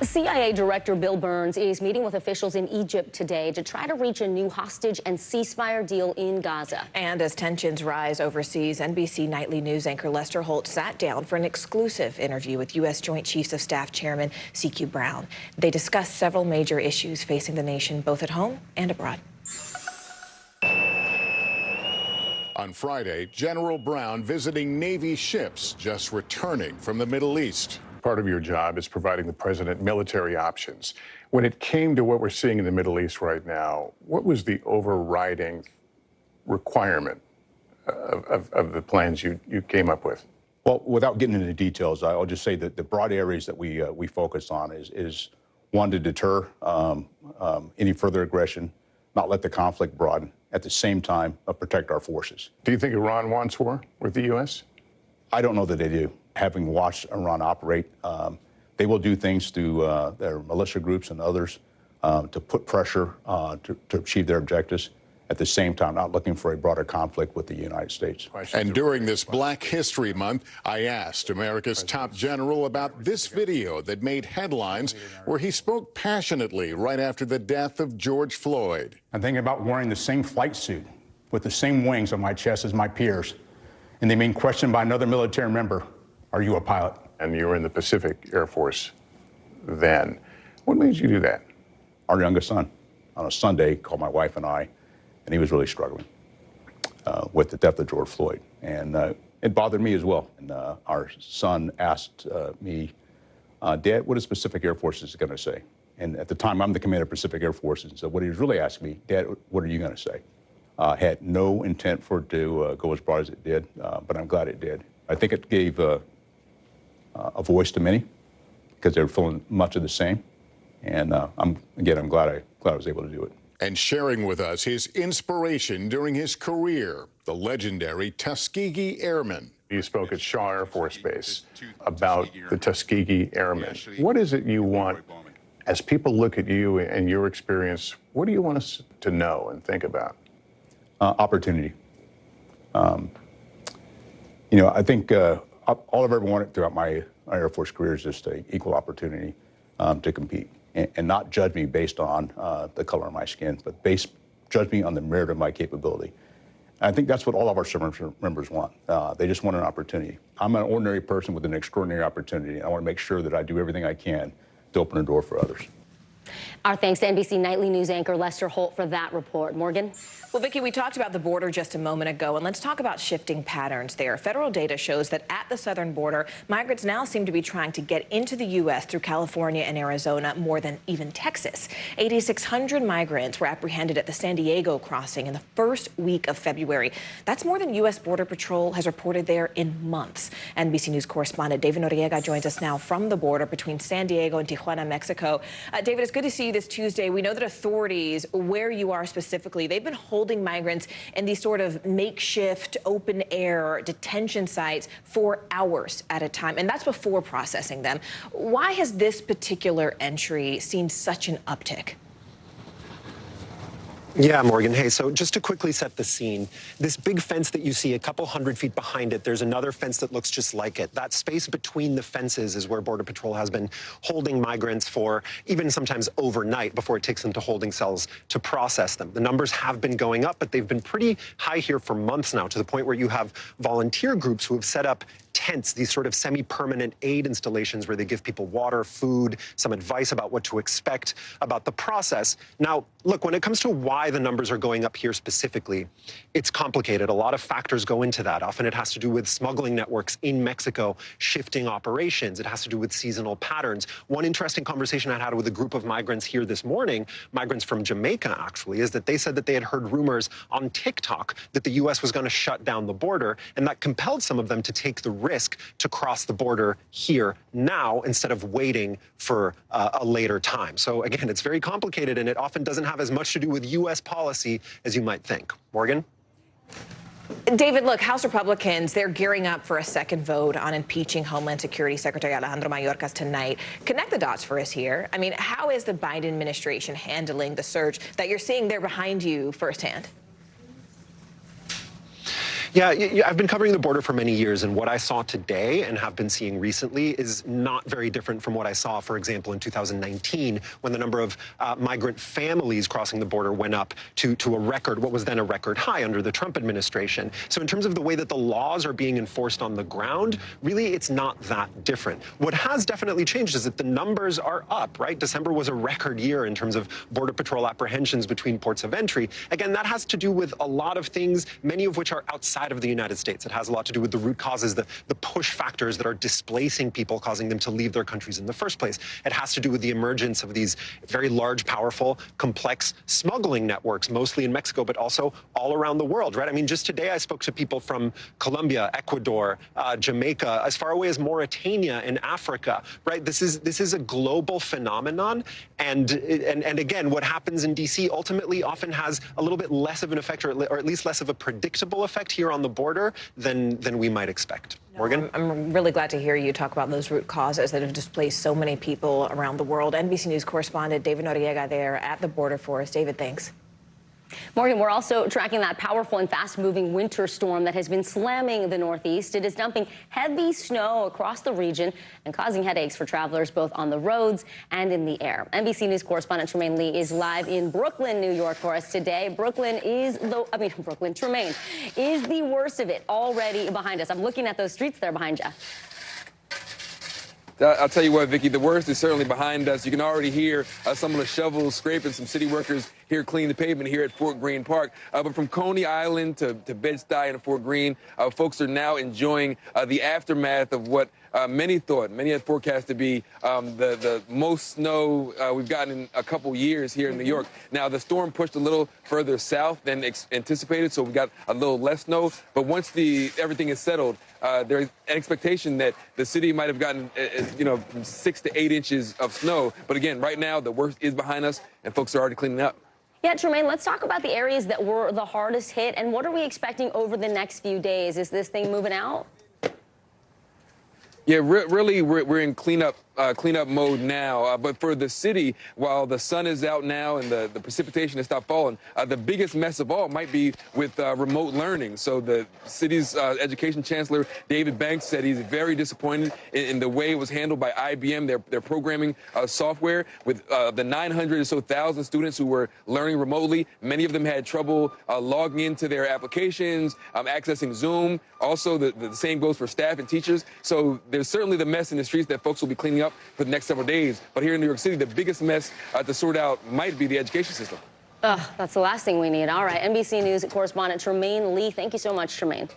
CIA Director Bill Burns is meeting with officials in Egypt today to try to reach a new hostage and ceasefire deal in Gaza. And as tensions rise overseas, NBC Nightly News anchor Lester Holt sat down for an exclusive interview with U.S. Joint Chiefs of Staff Chairman C.Q. Brown. They discussed several major issues facing the nation, both at home and abroad. On Friday, General Brown visiting Navy ships just returning from the Middle East. Part of your job is providing the president military options. When it came to what we're seeing in the Middle East right now, what was the overriding requirement of the plans you came up with? Well, without getting into the details, I'll just say that the broad areas that we focus on is one, to deter any further aggression, not let the conflict broaden, at the same time protect our forces. Do you think Iran wants war with the U.S.? I don't know that they do. Having watched Iran operate, they will do things through their militia groups and others to put pressure to achieve their objectives. At the same time, not looking for a broader conflict with the United States. And during this Black History Month, I asked America's top general about this video that made headlines where he spoke passionately right after the death of George Floyd. I'm thinking about wearing the same flight suit with the same wings on my chest as my peers, and they being questioned by another military member, are you a pilot? And you were in the Pacific Air Force then. What made you do that? Our youngest son, on a Sunday, called my wife and I, and he was really struggling with the death of George Floyd. And it bothered me as well. And our son asked me, Dad, what is Pacific Air Force going to say? And at the time, I'm the commander of Pacific Air Force. And so what he was really asking me, Dad, what are you going to say? Had no intent for it to go as broad as it did, but I'm glad it did. I think it gave a voice to many because they were feeling much of the same. And I'm glad I was able to do it. And sharing with us his inspiration during his career, the legendary Tuskegee Airmen. You spoke at Shaw Air Force Base about the Tuskegee Airmen. What is it you want, as people look at you and your experience, what do you want us to know and think about? Opportunity. You know, I think all I've ever wanted throughout my Air Force career is just an equal opportunity to compete. And not judge me based on the color of my skin, but judge me on the merit of my capability. And I think that's what all of our service members want. They just want an opportunity. I'm an ordinary person with an extraordinary opportunity, and I want to make sure that I do everything I can to open a door for others. Our thanks to NBC Nightly News anchor Lester Holt for that report. Morgan? Well, Vicki, we talked about the border just a moment ago, and let's talk about shifting patterns there. Federal data shows that at the southern border, migrants now seem to be trying to get into the U.S. through California and Arizona more than even Texas. 8,600 migrants were apprehended at the San Diego crossing in the first week of February. That's more than U.S. Border Patrol has reported there in months. NBC News correspondent David Noriega joins us now from the border between San Diego and Tijuana, Mexico. David, it's good to see you this Tuesday. We know that authorities, where you are specifically, they've been holding migrants in these sort of makeshift open air detention sites for hours at a time, and that's before processing them. Why has this particular entry seen such an uptick? Yeah, Morgan. Hey, so just to quickly set the scene, this big fence that you see a couple hundred feet behind it, there's another fence that looks just like it. That space between the fences is where Border Patrol has been holding migrants for even sometimes overnight before it takes them to holding cells to process them. The numbers have been going up, but they've been pretty high here for months now, to the point where you have volunteer groups who have set up tents, these sort of semi-permanent aid installations where they give people water, food, some advice about what to expect about the process. Now, look, when it comes to why the numbers are going up here specifically, it's complicated. A lot of factors go into that. Often it has to do with smuggling networks in Mexico, shifting operations. It has to do with seasonal patterns. One interesting conversation I had with a group of migrants here this morning, migrants from Jamaica actually, is that they said that they had heard rumors on TikTok that the U.S. was going to shut down the border, and that compelled some of them to take the risk to cross the border here now instead of waiting for a later time. So again, it's very complicated, and it often doesn't have as much to do with U.S. policy as you might think. Morgan? David, look, House Republicans, they're gearing up for a second vote on impeaching Homeland Security Secretary Alejandro Mayorkas tonight. Connect the dots for us here. I mean, how is the Biden administration handling the surge that you're seeing there behind you firsthand? Yeah, I've been covering the border for many years, and what I saw today and have been seeing recently is not very different from what I saw, for example, in 2019, when the number of migrant families crossing the border went up to a record, what was then a record high under the Trump administration. So in terms of the way that the laws are being enforced on the ground, really, it's not that different. What has definitely changed is that the numbers are up, right? December was a record year in terms of Border Patrol apprehensions between ports of entry. Again, that has to do with a lot of things, many of which are outside outside of the United States. It has a lot to do with the root causes, the push factors that are displacing people, causing them to leave their countries in the first place. It has to do with the emergence of these very large, powerful, complex smuggling networks, mostly in Mexico, but also all around the world, right? I mean, just today I spoke to people from Colombia, Ecuador, Jamaica, as far away as Mauritania in Africa, right? This is a global phenomenon, and again, what happens in D.C. ultimately often has a little bit less of an effect, or at least less of a predictable effect here on the border than we might expect. Morgan? I'm really glad to hear you talk about those root causes that have displaced so many people around the world. NBC News correspondent David Noriega there at the border for us. David, thanks. Morgan, we're also tracking that powerful and fast-moving winter storm that has been slamming the Northeast. It is dumping heavy snow across the region and causing headaches for travelers both on the roads and in the air. NBC News correspondent Tremaine Lee is live in Brooklyn, New York for us today. Tremaine is the worst of it already behind us. I'm looking at those streets there behind you. I'll tell you what, Vicki, the worst is certainly behind us. You can already hear some of the shovels scraping, some city workers here cleaning the pavement here at Fort Greene Park. But from Coney Island to Bed-Stuy and Fort Greene, folks are now enjoying the aftermath of what many had forecast to be the most snow we've gotten in a couple years here in New York. Now, the storm pushed a little further south than anticipated, so we got a little less snow. But once everything is settled, there's an expectation that the city might have gotten, from 6 to 8 inches of snow. But again, right now, the worst is behind us, and folks are already cleaning up. Yeah, Tremaine, let's talk about the areas that were the hardest hit, and what are we expecting over the next few days? Is this thing moving out? Yeah, really, we're in cleanup mode now. But for the city, while the sun is out now and the precipitation has stopped falling, the biggest mess of all might be with remote learning. So the city's education chancellor, David Banks, said he's very disappointed in the way it was handled by IBM, their programming software. With the 900 or so thousand students who were learning remotely, many of them had trouble logging into their applications, accessing Zoom. Also, the same goes for staff and teachers. So there's certainly the mess in the streets that folks will be cleaning up for the next several days. But here in New York City, the biggest mess to sort out might be the education system. That's the last thing we need. All right, NBC News correspondent Tremaine Lee. Thank you so much, Tremaine.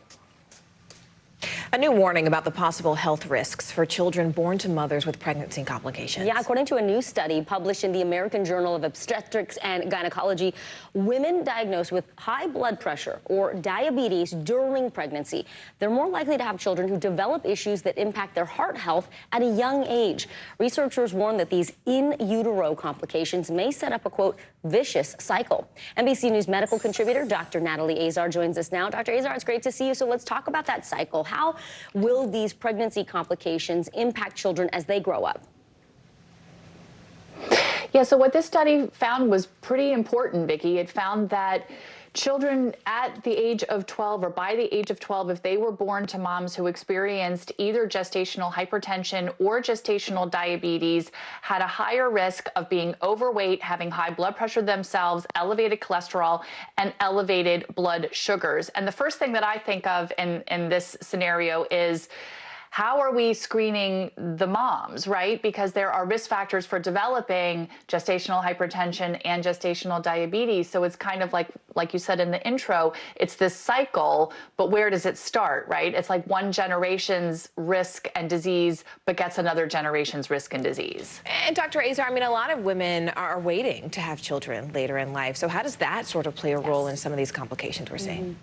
A new warning about the possible health risks for children born to mothers with pregnancy complications. Yeah, according to a new study published in the American Journal of Obstetrics and Gynecology, women diagnosed with high blood pressure or diabetes during pregnancy, they're more likely to have children who develop issues that impact their heart health at a young age. Researchers warn that these in utero complications may set up a, quote, vicious cycle. NBC News medical contributor Dr. Natalie Azar joins us now. Dr. Azar, it's great to see you. So let's talk about that cycle. How will these pregnancy complications impact children as they grow up? Yeah, so what this study found was pretty important, Vicki. It found that children at the age of 12 or by the age of 12, if they were born to moms who experienced either gestational hypertension or gestational diabetes, had a higher risk of being overweight, having high blood pressure themselves, elevated cholesterol, and elevated blood sugars. And the first thing that I think of in this scenario is, how are we screening the moms, right? Because there are risk factors for developing gestational hypertension and gestational diabetes. So it's kind of like you said in the intro, it's this cycle, but where does it start, right? It's like one generation's risk and disease begets another generation's risk and disease. And Dr. Azar, I mean, a lot of women are waiting to have children later in life. So how does that sort of play a role in some of these complications we're seeing?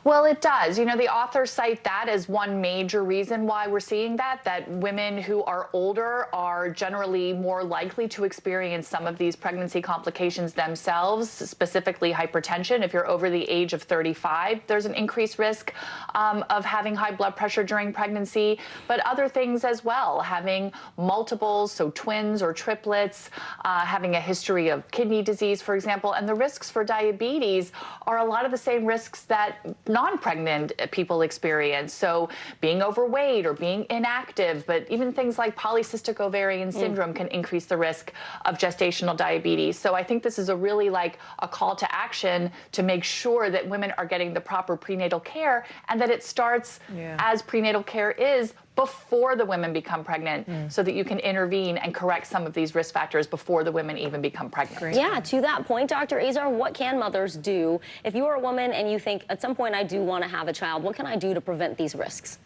Well, it does. You know, the authors cite that as one major reason why we're seeing that women who are older are generally more likely to experience some of these pregnancy complications themselves, specifically hypertension. If you're over the age of 35, there's an increased risk of having high blood pressure during pregnancy, but other things as well, having multiples, so twins or triplets, having a history of kidney disease, for example, and the risks for diabetes are a lot of the same risks that non-pregnant people experience. So being overweight or being inactive, but even things like polycystic ovarian syndrome can increase the risk of gestational diabetes. So I think this is a really like a call to action to make sure that women are getting the proper prenatal care and that it starts as prenatal care is before the women become pregnant so that you can intervene and correct some of these risk factors before the women even become pregnant. Yeah, to that point, Dr. Azar, what can mothers do? If you are a woman and you think, at some point I do want to have a child, what can I do to prevent these risks?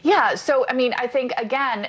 Yeah, so I mean, I think again,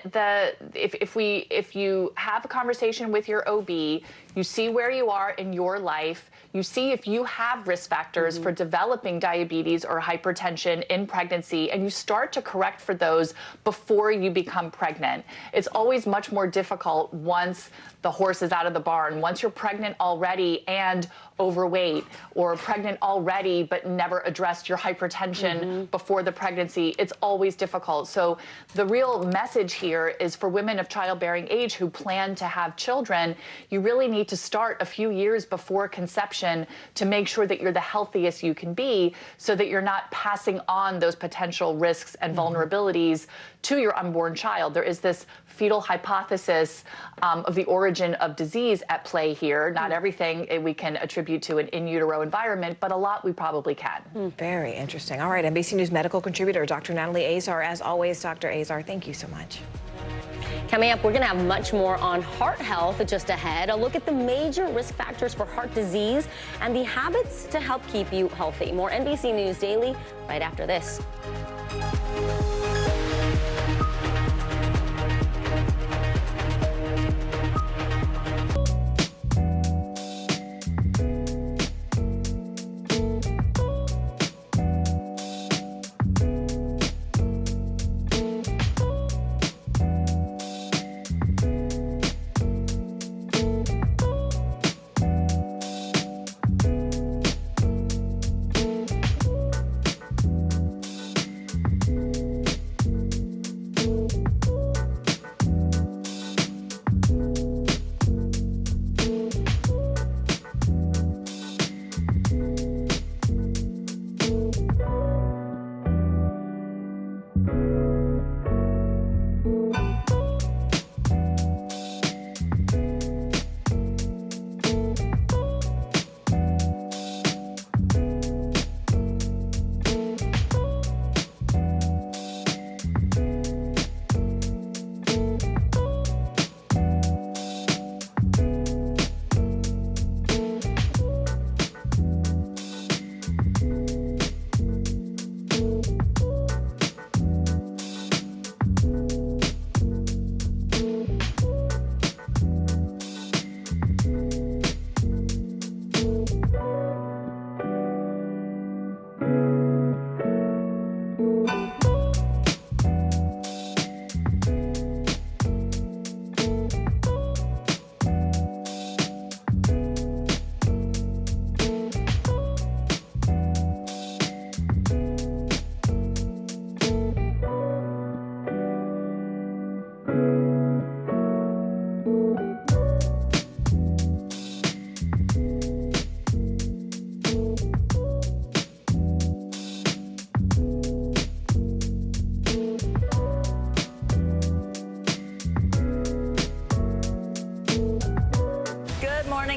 if you have a conversation with your OB, you see where you are in your life, you see if you have risk factors for developing diabetes or hypertension in pregnancy, and you start to correct for those before you become pregnant. It's always much more difficult once the horse is out of the barn. Once you're pregnant already and overweight, or pregnant already but never addressed your hypertension before the pregnancy, it's always difficult. So the real message here is for women of childbearing age who plan to have children, you really need to start a few years before conception to make sure that you're the healthiest you can be, so that you're not passing on those potential risks and vulnerabilities to your unborn child. There is this fetal hypothesis of the origin of disease at play here. Not everything we can attribute to an in utero environment, but a lot we probably can. Very interesting. All right, NBC News medical contributor Dr. Natalie Azar. As always, Dr. Azar, thank you so much. Coming up, we're going to have much more on heart health just ahead. A look at the major risk factors for heart disease and the habits to help keep you healthy. More NBC News Daily right after this.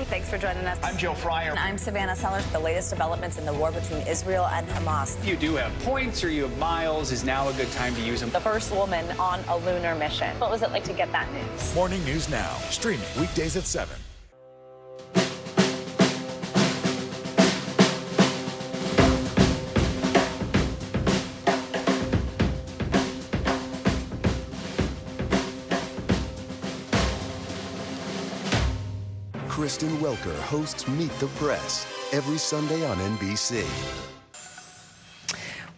Thanks for joining us. I'm Joe Fryer. I'm Savannah Sellers. The latest developments in the war between Israel and Hamas. If you do have points or you have miles, is now a good time to use them. The first woman on a lunar mission. What was it like to get that news? Morning News Now, streaming weekdays at 7. Kristen Welker hosts Meet the Press every Sunday on NBC.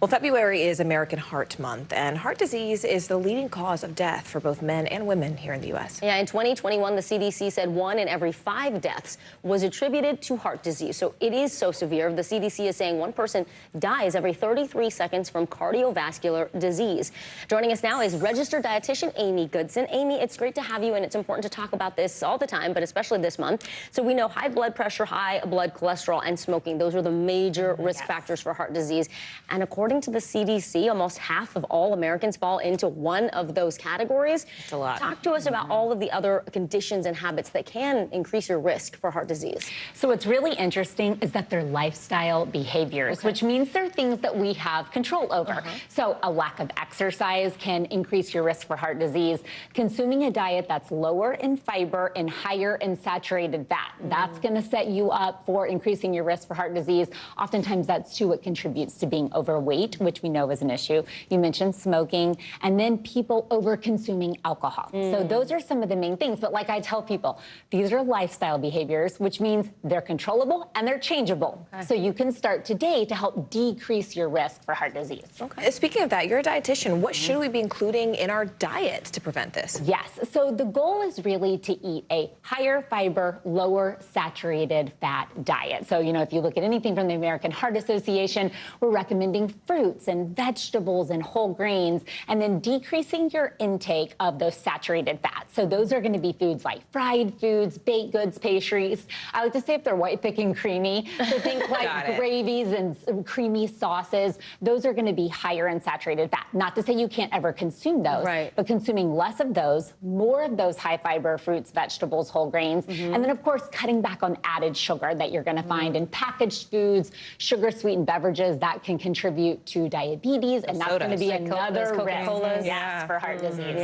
Well, February is American Heart Month, and heart disease is the leading cause of death for both men and women here in the U.S. Yeah, in 2021, the CDC said 1 in every 5 deaths was attributed to heart disease. So it is so severe. The CDC is saying one person dies every 33 seconds from cardiovascular disease. Joining us now is registered dietitian Amy Goodson. Amy, it's great to have you, and it's important to talk about this all the time, but especially this month. So we know high blood pressure, high blood cholesterol, and smoking. Those are the major risk factors for heart disease. And according according to the CDC, almost half of all Americans fall into one of those categories. It's a lot. Talk to us about all of the other conditions and habits that can increase your risk for heart disease. So what's really interesting is that they're lifestyle behaviors, which means they're things that we have control over. So a lack of exercise can increase your risk for heart disease. Consuming a diet that's lower in fiber and higher in saturated fat, that's going to set you up for increasing your risk for heart disease. Oftentimes that's too what contributes to being overweight, which we know is an issue. You mentioned smoking, and then people over consuming alcohol. So those are some of the main things. But like I tell people, these are lifestyle behaviors, which means they're controllable and they're changeable. So you can start today to help decrease your risk for heart disease. Speaking of that, you're a dietitian. What should we be including in our diet to prevent this? Yes. So the goal is really to eat a higher fiber, lower saturated fat diet. So, you know, if you look at anything from the American Heart Association, we're recommending fruits and vegetables and whole grains, and then decreasing your intake of those saturated fats. So those are going to be foods like fried foods, baked goods, pastries. I like to say if they're white, thick, and creamy. So think like gravies and creamy sauces. Those are going to be higher in saturated fat. Not to say you can't ever consume those, but consuming less of those, more of those high fiber fruits, vegetables, whole grains, and then of course cutting back on added sugar that you're going to find in packaged foods, sugar sweetened beverages that can contribute to diabetes, and that's going to be another risk for heart disease.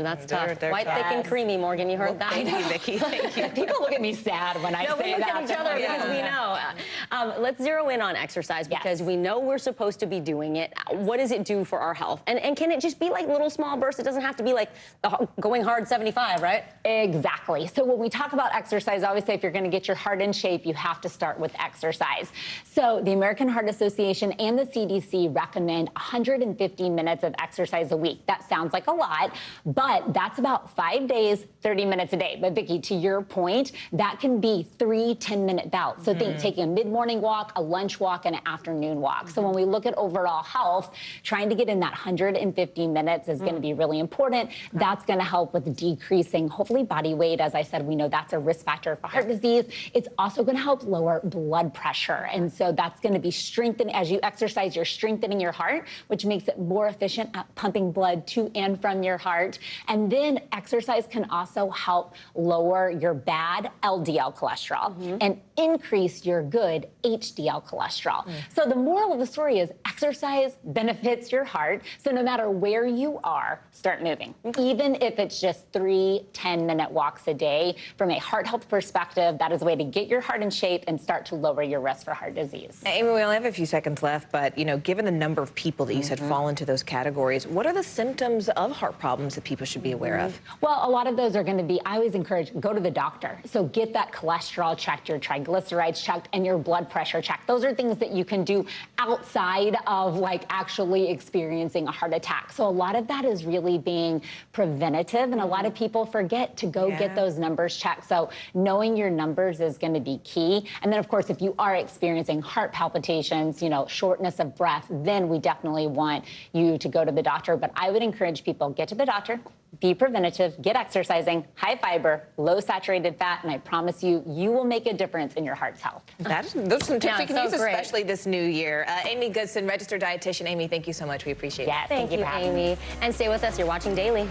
That's tough. White, thick, and creamy, Morgan. You heard that? Thank you, Vicki. Thank you. People look at me sad when I say that. We look at each other because we know. Let's zero in on exercise because we know we're supposed to be doing it. What does it do for our health? And can it just be like little small bursts? It doesn't have to be like the going hard 75, right? Exactly. So when we talk about exercise, obviously if you're going to get your heart in shape, you have to start with exercise. So the American Heart Association and the CDC recommend 150 minutes of exercise a week. That sounds like a lot, but that's about 5 days, 30 minutes a day. But Vicki, to your point, that can be 3 10-minute bouts. So think taking a mid-morning walk, a lunch walk, and an afternoon walk. So when we look at overall health, trying to get in that 150 minutes is going to be really important. That's going to help with decreasing, hopefully, body weight. As I said, we know that's a risk factor for heart disease. It's also going to help lower blood pressure. And so that's going to be strengthened. As you exercise, you're strengthening your heart, which makes it more efficient at pumping blood to and from your heart. And then exercise can also help lower your bad LDL cholesterol and increase your good HDL cholesterol. So the moral of the story is exercise benefits your heart. So no matter where you are, start moving. Even if it's just 3 10-minute walks a day, from a heart health perspective, that is a way to get your heart in shape and start to lower your risk for heart disease. Amy, we only have a few seconds left, but you know, given the number of people that you said fall into those categories, what are the symptoms of heart problems that people should be aware of? Well, a lot of those are going to be, I always encourage, go to the doctor. So get that cholesterol checked, your triglycerides checked, and your blood pressure checked. Those are things that you can do outside of like actually experiencing a heart attack. So a lot of that is really being preventative, and a lot of people forget to go get those numbers checked. So knowing your numbers is going to be key. And then of course, if you are experiencing heart palpitations, you know, shortness of breath, then we definitely want you to go to the doctor. But I would encourage people, get to the doctor, be preventative, get exercising, high fiber, low saturated fat, and I promise you, you will make a difference in your heart's health. Those are some tips we can use, especially this new year. Amy Goodson, registered dietitian. Amy, thank you so much. We appreciate it. Yes, Thank you, Amy. And stay with us. You're watching Daily.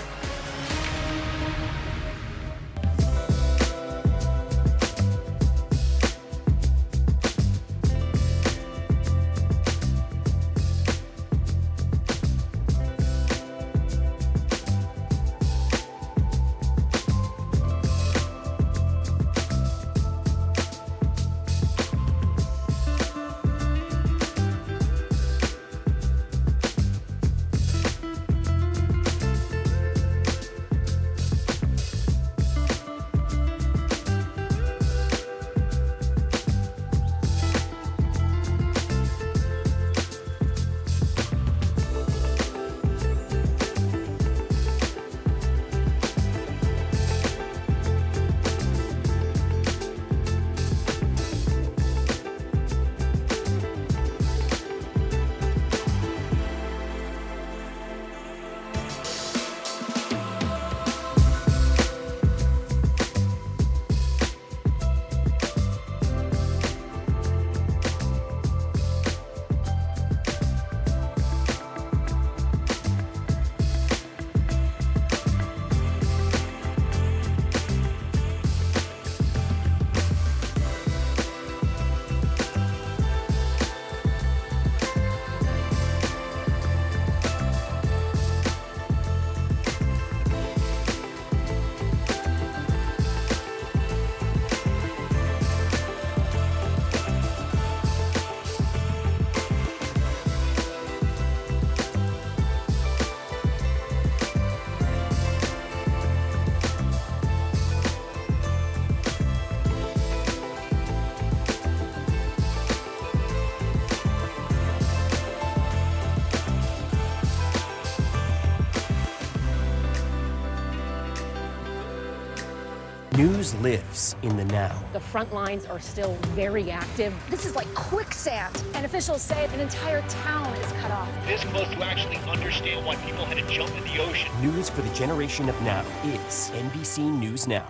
News lives in the now. The front lines are still very active. This is like quicksand, and officials say an entire town is cut off. This close to actually understand why people had to jump in the ocean. News for the generation of now is NBC News Now.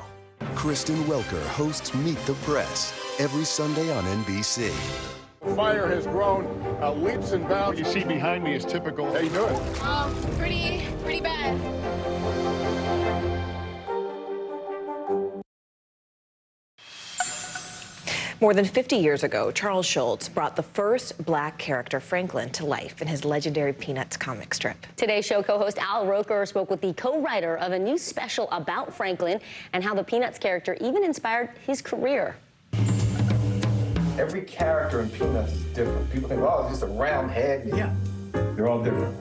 Kristen Welker hosts Meet the Press every Sunday on NBC. Fire has grown leaps and bounds. What you see behind me is typical. How you doing? Pretty bad. More than 50 years ago, Charles Schulz brought the first black character, Franklin, to life in his legendary Peanuts comic strip. Today's show co-host Al Roker spoke with the co-writer of a new special about Franklin and how the Peanuts character even inspired his career. Every character in Peanuts is different. People think, oh, it's just a round head. Yeah. They're all different.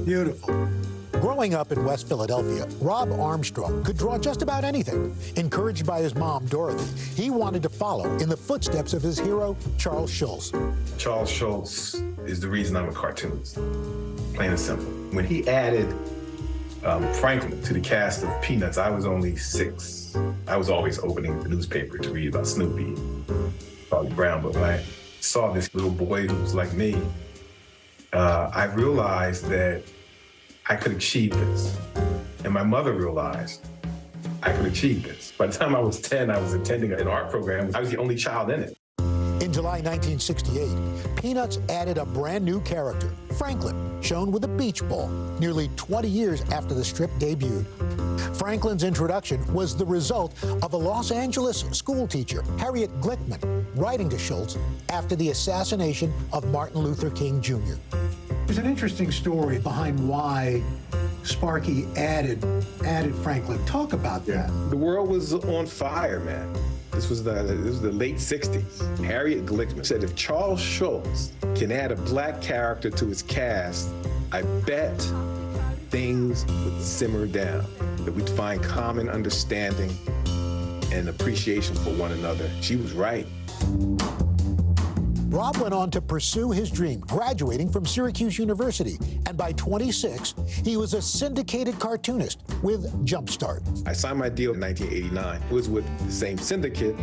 Beautiful. Growing up in West Philadelphia, Rob Armstrong could draw just about anything. Encouraged by his mom, Dorothy, he wanted to follow in the footsteps of his hero, Charles Schulz. Charles Schulz is the reason I'm a cartoonist, plain and simple. When he added Franklin to the cast of Peanuts, I was only 6. I was always opening the newspaper to read about Snoopy, Charlie Brown, but when I saw this little boy who was like me, I realized that I could achieve this. And my mother realized I could achieve this. By the time I was 10, I was attending an art program. I was the only child in it. In July 1968, Peanuts added a brand new character, Franklin, shown with a beach ball, nearly 20 years after the strip debuted. Franklin's introduction was the result of a Los Angeles school teacher, Harriet Glickman, writing to Schulz after the assassination of Martin Luther King Jr. There's an interesting story behind why Sparky added Franklin. Talk about that. The world was on fire, man. This was the late 60s. Harriet Glickman said if Charles Schulz can add a black character to his cast, I bet things would simmer down, that we'd find common understanding and appreciation for one another. She was right. Rob went on to pursue his dream, graduating from Syracuse University, and by 26, he was a syndicated cartoonist with Jumpstart. I signed my deal in 1989. It was with the same syndicate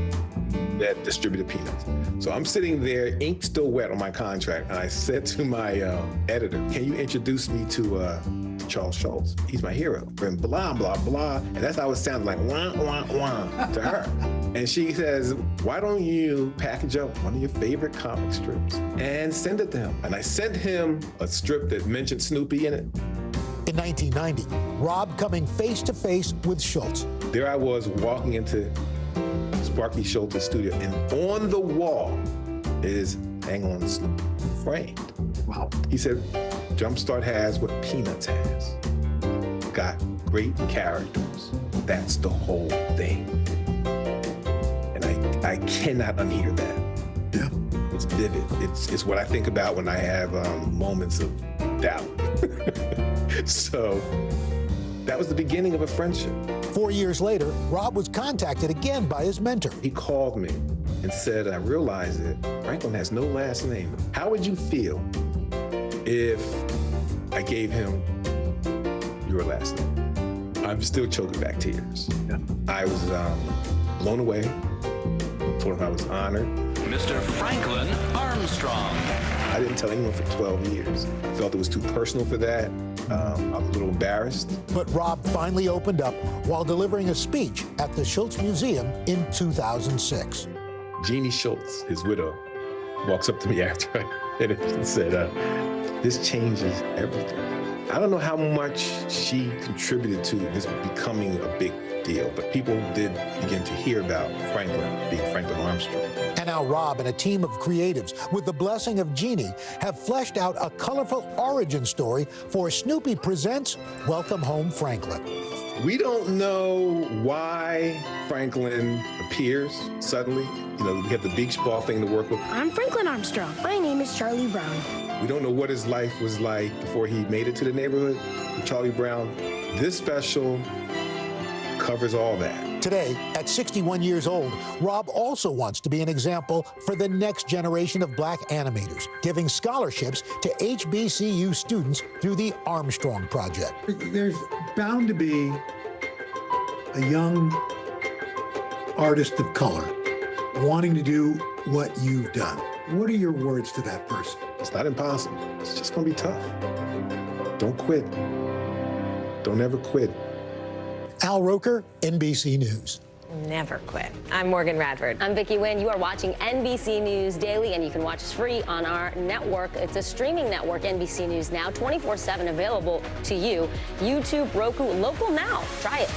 that distributed Peanuts. So I'm sitting there, ink still wet on my contract, and I said to my editor, can you introduce me to Charles Schulz? He's my hero. And blah, blah, blah. And that's how it sounded, like wah, wah, wah to her. And she says, why don't you package up one of your favorite comic strips and send it to him? And I sent him a strip that mentioned Snoopy in it. In 1990, Rob coming face to face with Schulz. There I was walking into Sparky Schulz's studio, and on the wall is Hang On Snoopy, framed. Wow. He said, Jumpstart has what Peanuts has. Got great characters. That's the whole thing. And I cannot unhear that. Yeah. It's vivid. It's what I think about when I have moments of doubt. So that was the beginning of a friendship. 4 years later, Rob was contacted again by his mentor. He called me and said, I realize that Franklin has no last name. How would you feel if I gave him your last name? I'm still choking back tears. Yeah. I was blown away. Told him I was honored. Mr. Franklin Armstrong. I didn't tell anyone for 12 years. I felt it was too personal for that. I was a little embarrassed. But Rob finally opened up while delivering a speech at the Schulz Museum in 2006. Jeannie Schulz, his widow, walks up to me after I finished and said, this changes everything. I don't know how much she contributed to this becoming a big deal, but people did begin to hear about Franklin being Franklin Armstrong. And now Rob and a team of creatives, with the blessing of Jeannie, have fleshed out a colorful origin story for Snoopy Presents Welcome Home Franklin. We don't know why Franklin appears suddenly. You know, we have the beach ball thing to work with. I'm Franklin Armstrong. My name is Charlie Brown. We don't know what his life was like before he made it to the neighborhood with Charlie Brown. This special covers all that. Today, at 61 years old, Rob also wants to be an example for the next generation of black animators, giving scholarships to HBCU students through the Armstrong Project. There's bound to be a young artist of color wanting to do what you've done. What are your words to that person? It's not impossible. It's just going to be tough. Don't quit. Don't ever quit. Al Roker, NBC News. Never quit. I'm Morgan Radford. I'm Vicki Nguyen. You are watching NBC News Daily, and you can watch us free on our network. It's a streaming network, NBC News Now, 24/7 available to you. YouTube, Roku, Local Now. Try it.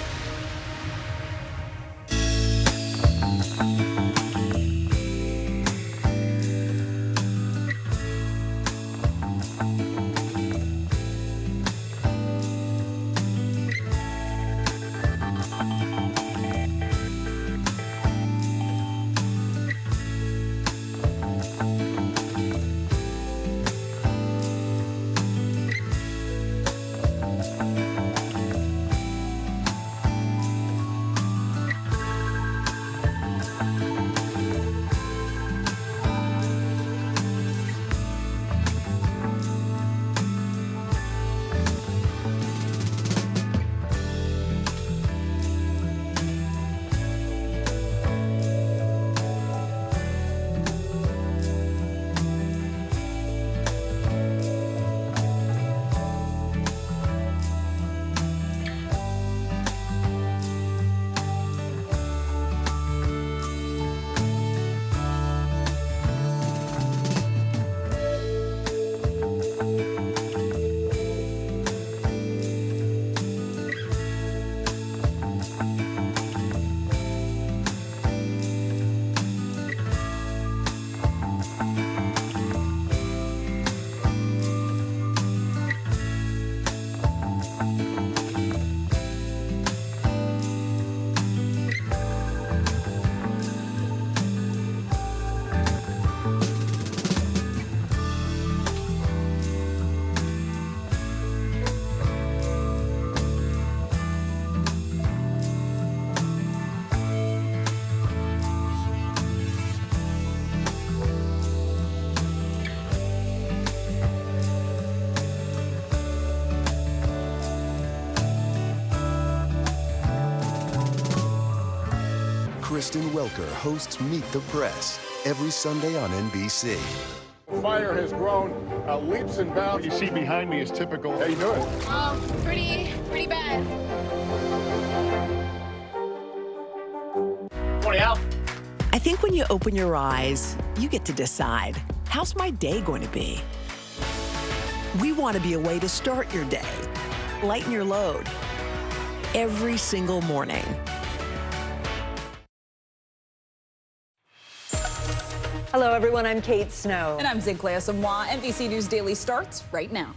Kristen Welker hosts Meet the Press every Sunday on NBC. Fire has grown leaps and bounds. What you see behind me is typical. How you doing? Pretty bad. Morning, Al. I think when you open your eyes, you get to decide, how's my day going to be? We want to be a way to start your day, lighten your load, every single morning. Hello, everyone. I'm Kate Snow. And I'm Zinclair Samoa. NBC News Daily starts right now.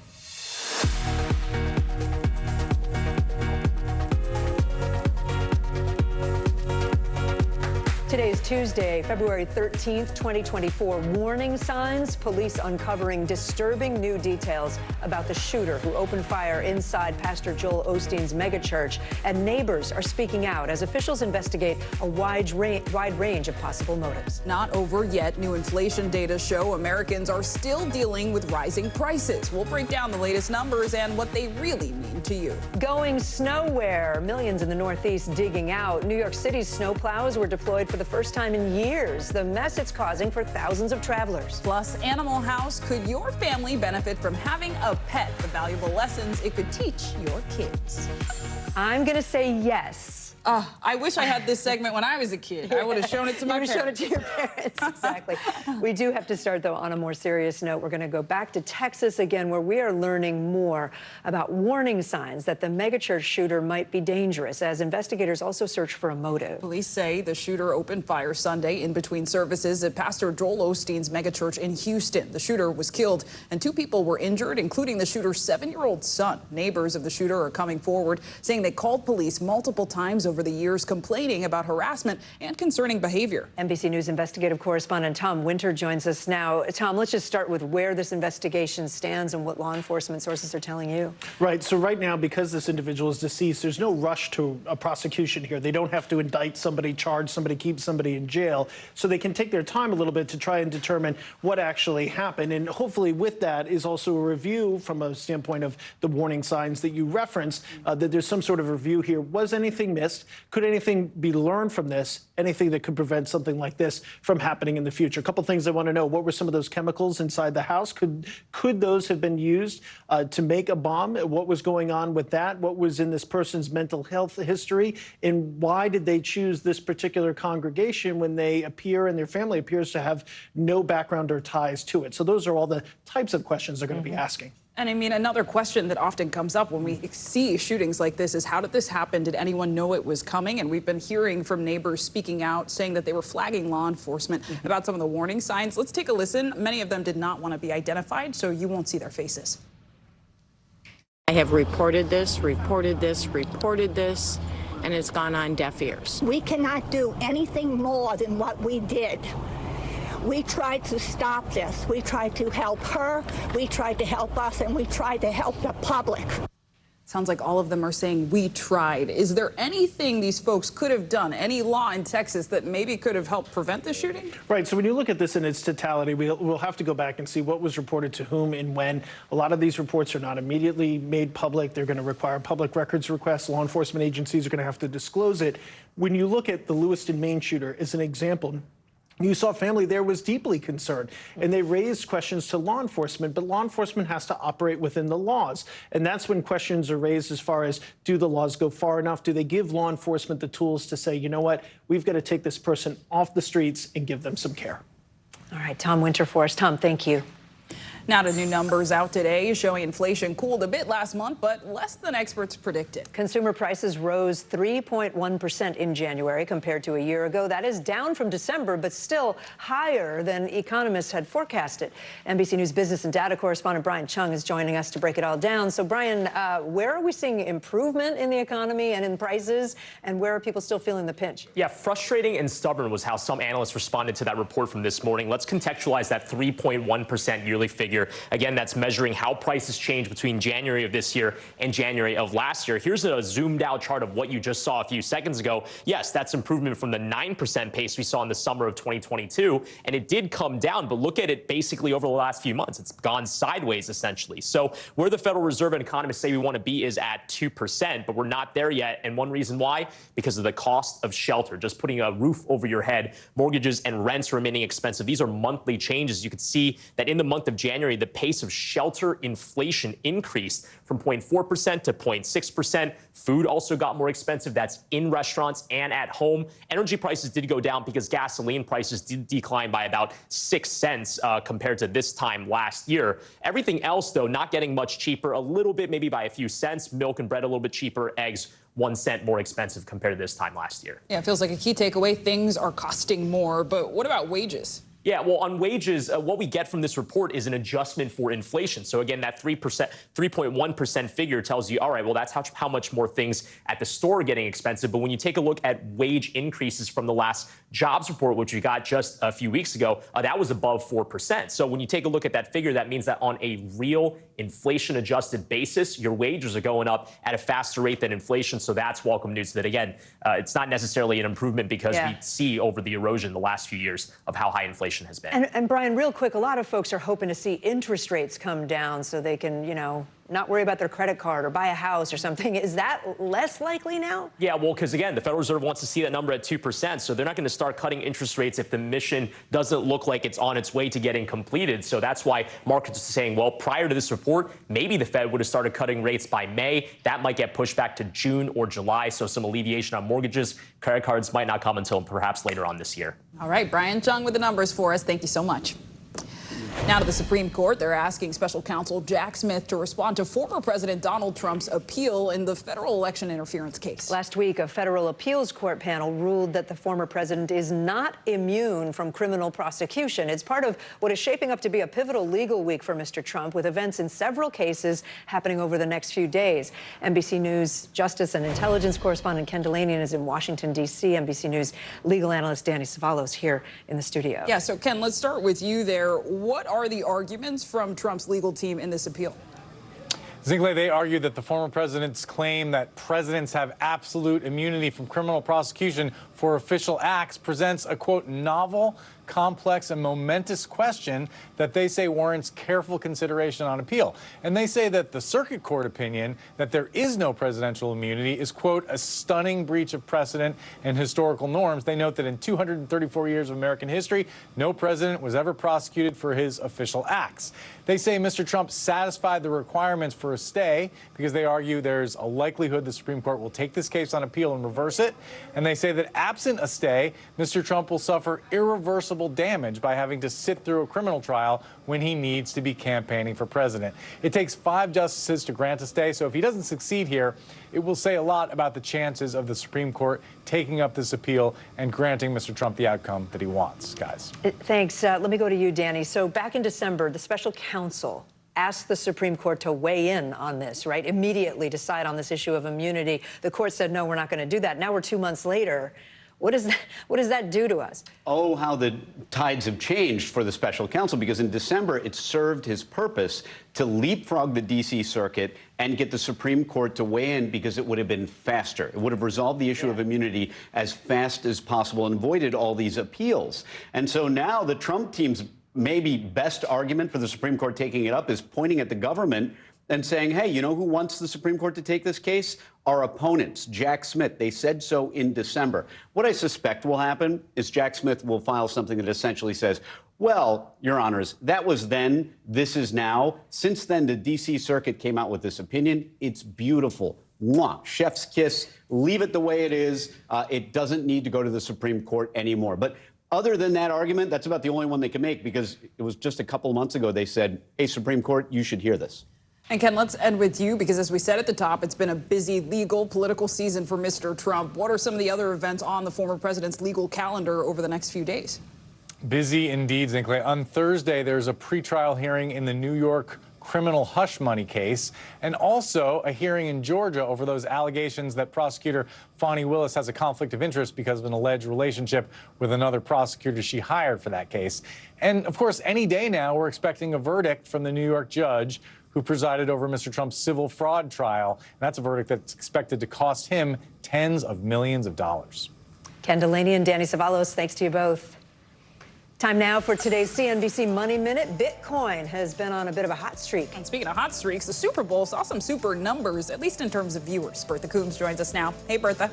Today is Tuesday, February 13th, 2024. Warning signs, police uncovering disturbing new details about the shooter who opened fire inside Pastor Joel Osteen's megachurch. And neighbors are speaking out as officials investigate a wide range of possible motives. Not over yet. New inflation data show Americans are still dealing with rising prices. We'll break down the latest numbers and what they really mean to you. Going snowwhere. Millions in the Northeast digging out. New York City's snowplows were deployed for the first time in years. The mess it's causing for thousands of travelers. Plus, Animal House. Could your family benefit from having a pet? The valuable lessons it could teach your kids. I'm going to say yes. I wish I had this segment when I was a kid. I would have shown it to my parents. You would have shown it to your parents, exactly. We do have to start, though, on a more serious note. We're going to go back to Texas again, where we are learning more about warning signs that the megachurch shooter might be dangerous, as investigators also search for a motive. Police say the shooter opened fire Sunday in between services at Pastor Joel Osteen's megachurch in Houston. The shooter was killed, and 2 people were injured, including the shooter's 7-year-old son. Neighbors of the shooter are coming forward, saying they called police multiple times over the years, complaining about harassment and concerning behavior. NBC News investigative correspondent Tom Winter joins us now. Tom, let's just start with where this investigation stands and what law enforcement sources are telling you. Right. So right now, because this individual is deceased, there's no rush to a prosecution here. They don't have to indict somebody, charge somebody, keep somebody in jail. So they can take their time a little bit to try and determine what actually happened. And hopefully with that is also a review from a standpoint of the warning signs that you referenced, that there's some sort of review here. Was anything missed? list. Could anything be learned from this? Anything that could prevent something like this from happening in the future? A couple things I want to know. What were some of those chemicals inside the house? Could those have been used to make a bomb? What was going on with that? What was in this person's mental health history? And why did they choose this particular congregation when they appear and their family appears to have no background or ties to it? So those are all the types of questions they're going to be asking. And I mean, another question that often comes up when we see shootings like this is, how did this happen? Did anyone know it was coming? And we've been hearing from neighbors speaking out, saying that they were flagging law enforcement about some of the warning signs. Let's take a listen. Many of them did not want to be identified, so you won't see their faces. I have reported this, and it's gone on deaf ears. We cannot do anything more than what we did. We tried to stop this. We tried to help her, we tried to help us, and we tried to help the public. Sounds like all of them are saying we tried. Is there anything these folks could have done, any law in Texas that maybe could have helped prevent the shooting? Right. So when you look at this in its totality, we'll have to go back and see what was reported to whom and when. A lot of these reports are not immediately made public. They're going to require public records requests. Law enforcement agencies are going to have to disclose it. When you look at the Lewiston, Maine shooter as an example, you saw family there was deeply concerned, and they raised questions to law enforcement, but law enforcement has to operate within the laws. And that's when questions are raised as far as, do the laws go far enough? Do they give law enforcement the tools to say, you know what, we've got to take this person off the streets and give them some care? All right, Tom Winterforce. Tom, thank you. Now to new numbers out today showing inflation cooled a bit last month, but less than experts predicted. Consumer prices rose 3.1% in January compared to a year ago. That is down from December, but still higher than economists had forecasted. NBC News business and data correspondent Brian Chung is joining us to break it all down. So, Brian, where are we seeing improvement in the economy and in prices, and where are people still feeling the pinch? Yeah, frustrating and stubborn was how some analysts responded to that report from this morning. Let's contextualize that 3.1% yearly figure. Again, that's measuring how prices change between January of this year and January of last year. Here's a zoomed out chart of what you just saw a few seconds ago. Yes, that's improvement from the 9% pace we saw in the summer of 2022, and it did come down, but look at it basically over the last few months. It's gone sideways, essentially. So where the Federal Reserve and economists say we want to be is at 2%, but we're not there yet. And one reason why, because of the cost of shelter, just putting a roof over your head, mortgages and rents remaining expensive. These are monthly changes. You could see that in the month of January, the pace of shelter inflation increased from 0.4% to 0.6%. Food also got more expensive. That's in restaurants and at home. Energy prices did go down because gasoline prices did decline by about 6 cents compared to this time last year. Everything else, though, not getting much cheaper, a little bit, maybe by a few cents. Milk and bread a little bit cheaper. Eggs 1 cent more expensive compared to this time last year. Yeah, it feels like a key takeaway. Things are costing more. But what about wages? Yeah, well, on wages, what we get from this report is an adjustment for inflation. So again, that 3.1% figure tells you, all right, well, that's how much more things at the store are getting expensive. But when you take a look at wage increases from the last jobs report, which we got just a few weeks ago, that was above 4%. So when you take a look at that figure, that means that on a real inflation-adjusted basis, your wages are going up at a faster rate than inflation. So that's welcome news. That, again, it's not necessarily an improvement because we see over the erosion the last few years of how high inflation has been. And Brian, real quick, a lot of folks are hoping to see interest rates come down so they can, you know, not worry about their credit card or buy a house or something. Is that less likely now? Yeah, well, because again, the Federal Reserve wants to see that number at 2%. So they're not going to start cutting interest rates if the mission doesn't look like it's on its way to getting completed. So that's why markets are saying, well, prior to this report, maybe the Fed would have started cutting rates by May. That might get pushed back to June or July. So some alleviation on mortgages. Credit cards might not come until perhaps later on this year. All right, Brian Chung with the numbers for us. Thank you so much. Now to the Supreme Court. They're asking special counsel Jack Smith to respond to former President Donald Trump's appeal in the federal election interference case. Last week, a federal appeals court panel ruled that the former president is not immune from criminal prosecution. It's part of what is shaping up to be a pivotal legal week for Mr. Trump, with events in several cases happening over the next few days. NBC News Justice and Intelligence correspondent Ken Delanian is in Washington, D.C. NBC News legal analyst Danny Savalos here in the studio. Yeah, so Ken, let's start with you there. What are the arguments from Trump's legal team in this appeal? Zingle, they argue that the former president's claim that presidents have absolute immunity from criminal prosecution for official acts presents a, quote, novel complex and momentous question that they say warrants careful consideration on appeal. And they say that the circuit court opinion that there is no presidential immunity is, quote, a stunning breach of precedent and historical norms. They note that in 234 years of American history, no president was ever prosecuted for his official acts. They say Mr. Trump satisfied the requirements for a stay because they argue there's a likelihood the Supreme Court will take this case on appeal and reverse it. And they say that absent a stay, Mr. Trump will suffer irreversible damage by having to sit through a criminal trial when he needs to be campaigning for president. It takes 5 justices to grant a stay, so if he doesn't succeed here, it will say a lot about the chances of the Supreme Court taking up this appeal and granting Mr. Trump the outcome that he wants, guys. Thanks. Let me go to you, Danny. So back in December, the special counsel asked the Supreme Court to weigh in on this, right? Immediately decide on this issue of immunity. The court said, no, we're not going to do that. Now we're 2 months later. What does that do to us? Oh, how the tides have changed for the special counsel, because in December it served his purpose to leapfrog the D.C. Circuit and get the Supreme Court to weigh in because it would have been faster. It would have resolved the issue of immunity as fast as possible and avoided all these appeals. And so now the Trump team's maybe best argument for the Supreme Court taking it up is pointing at the government and saying, hey, you know who wants the Supreme Court to take this case? Our opponents, Jack Smith. They said so in December. What I suspect will happen is Jack Smith will file something that essentially says, well, Your Honors, that was then, this is now. Since then, the D.C. Circuit came out with this opinion. It's beautiful. Mwah, chef's kiss. Leave it the way it is. It doesn't need to go to the Supreme Court anymore. But other than that argument, that's about the only one they can make, because it was just a couple of months ago they said, hey, Supreme Court, you should hear this. And Ken, let's end with you, because as we said at the top, it's been a busy legal political season for Mr. Trump. What are some of the other events on the former president's legal calendar over the next few days? Busy indeed, Zinkley. On Thursday, there's a pretrial hearing in the New York criminal hush money case, and also a hearing in Georgia over those allegations that prosecutor Fani Willis has a conflict of interest because of an alleged relationship with another prosecutor she hired for that case. And of course, any day now, we're expecting a verdict from the New York judge who presided over Mr. Trump's civil fraud trial. And that's a verdict that's expected to cost him tens of millions of dollars. Ken Delaney and Danny Savalos, thanks to you both. Time now for today's CNBC Money Minute. Bitcoin has been on a bit of a hot streak. And speaking of hot streaks, the Super Bowl saw some super numbers, at least in terms of viewers. Bertha Coombs joins us now. Hey, Bertha.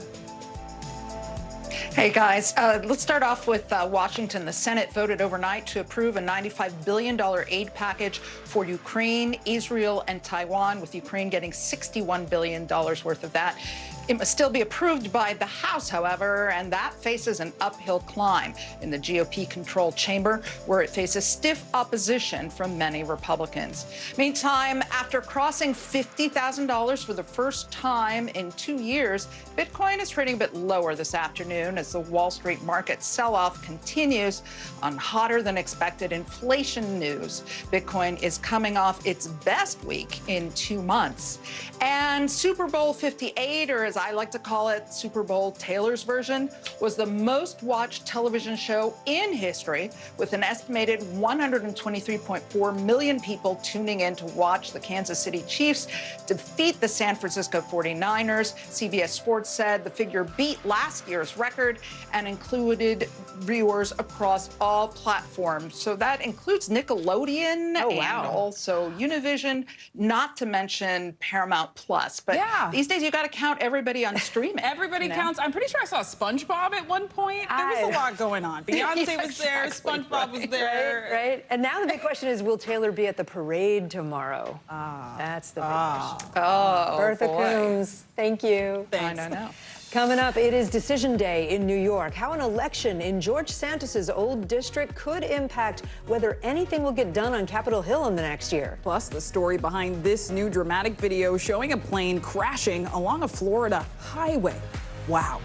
Hey, guys. Let's start off with Washington. The Senate voted overnight to approve a $95 billion aid package for Ukraine, Israel, and Taiwan, with Ukraine getting $61 billion worth of that. It must still be approved by the House, however, and that faces an uphill climb in the GOP-controlled chamber, where it faces stiff opposition from many Republicans. Meantime, after crossing $50,000 for the first time in 2 years, Bitcoin is trading a bit lower this afternoon as the Wall Street market sell-off continues on hotter-than-expected inflation news. Bitcoin is coming off its best week in 2 months. And Super Bowl 58, or as I like to call it, Super Bowl Taylor's version, was the most watched television show in history, with an estimated 123.4 million people tuning in to watch the Kansas City Chiefs defeat the San Francisco 49ers. CBS Sports said the figure beat last year's record and included viewers across all platforms. So that includes Nickelodeon and also Univision, not to mention Paramount Plus. But these days you got to count everybody on streaming. Everybody counts. I'm pretty sure I saw SpongeBob at one point. There was a lot going on. Beyonce was there. SpongeBob was there. Right. And now the big question is, will Taylor be at the parade tomorrow? That's the big question. Oh, Bertha boy. Coombs, thank you. Thanks. I don't know. Coming up, it is Decision Day in New York. How an election in George Santos' old district could impact whether anything will get done on Capitol Hill in the next year. Plus, the story behind this new dramatic video showing a plane crashing along a Florida highway. Wow.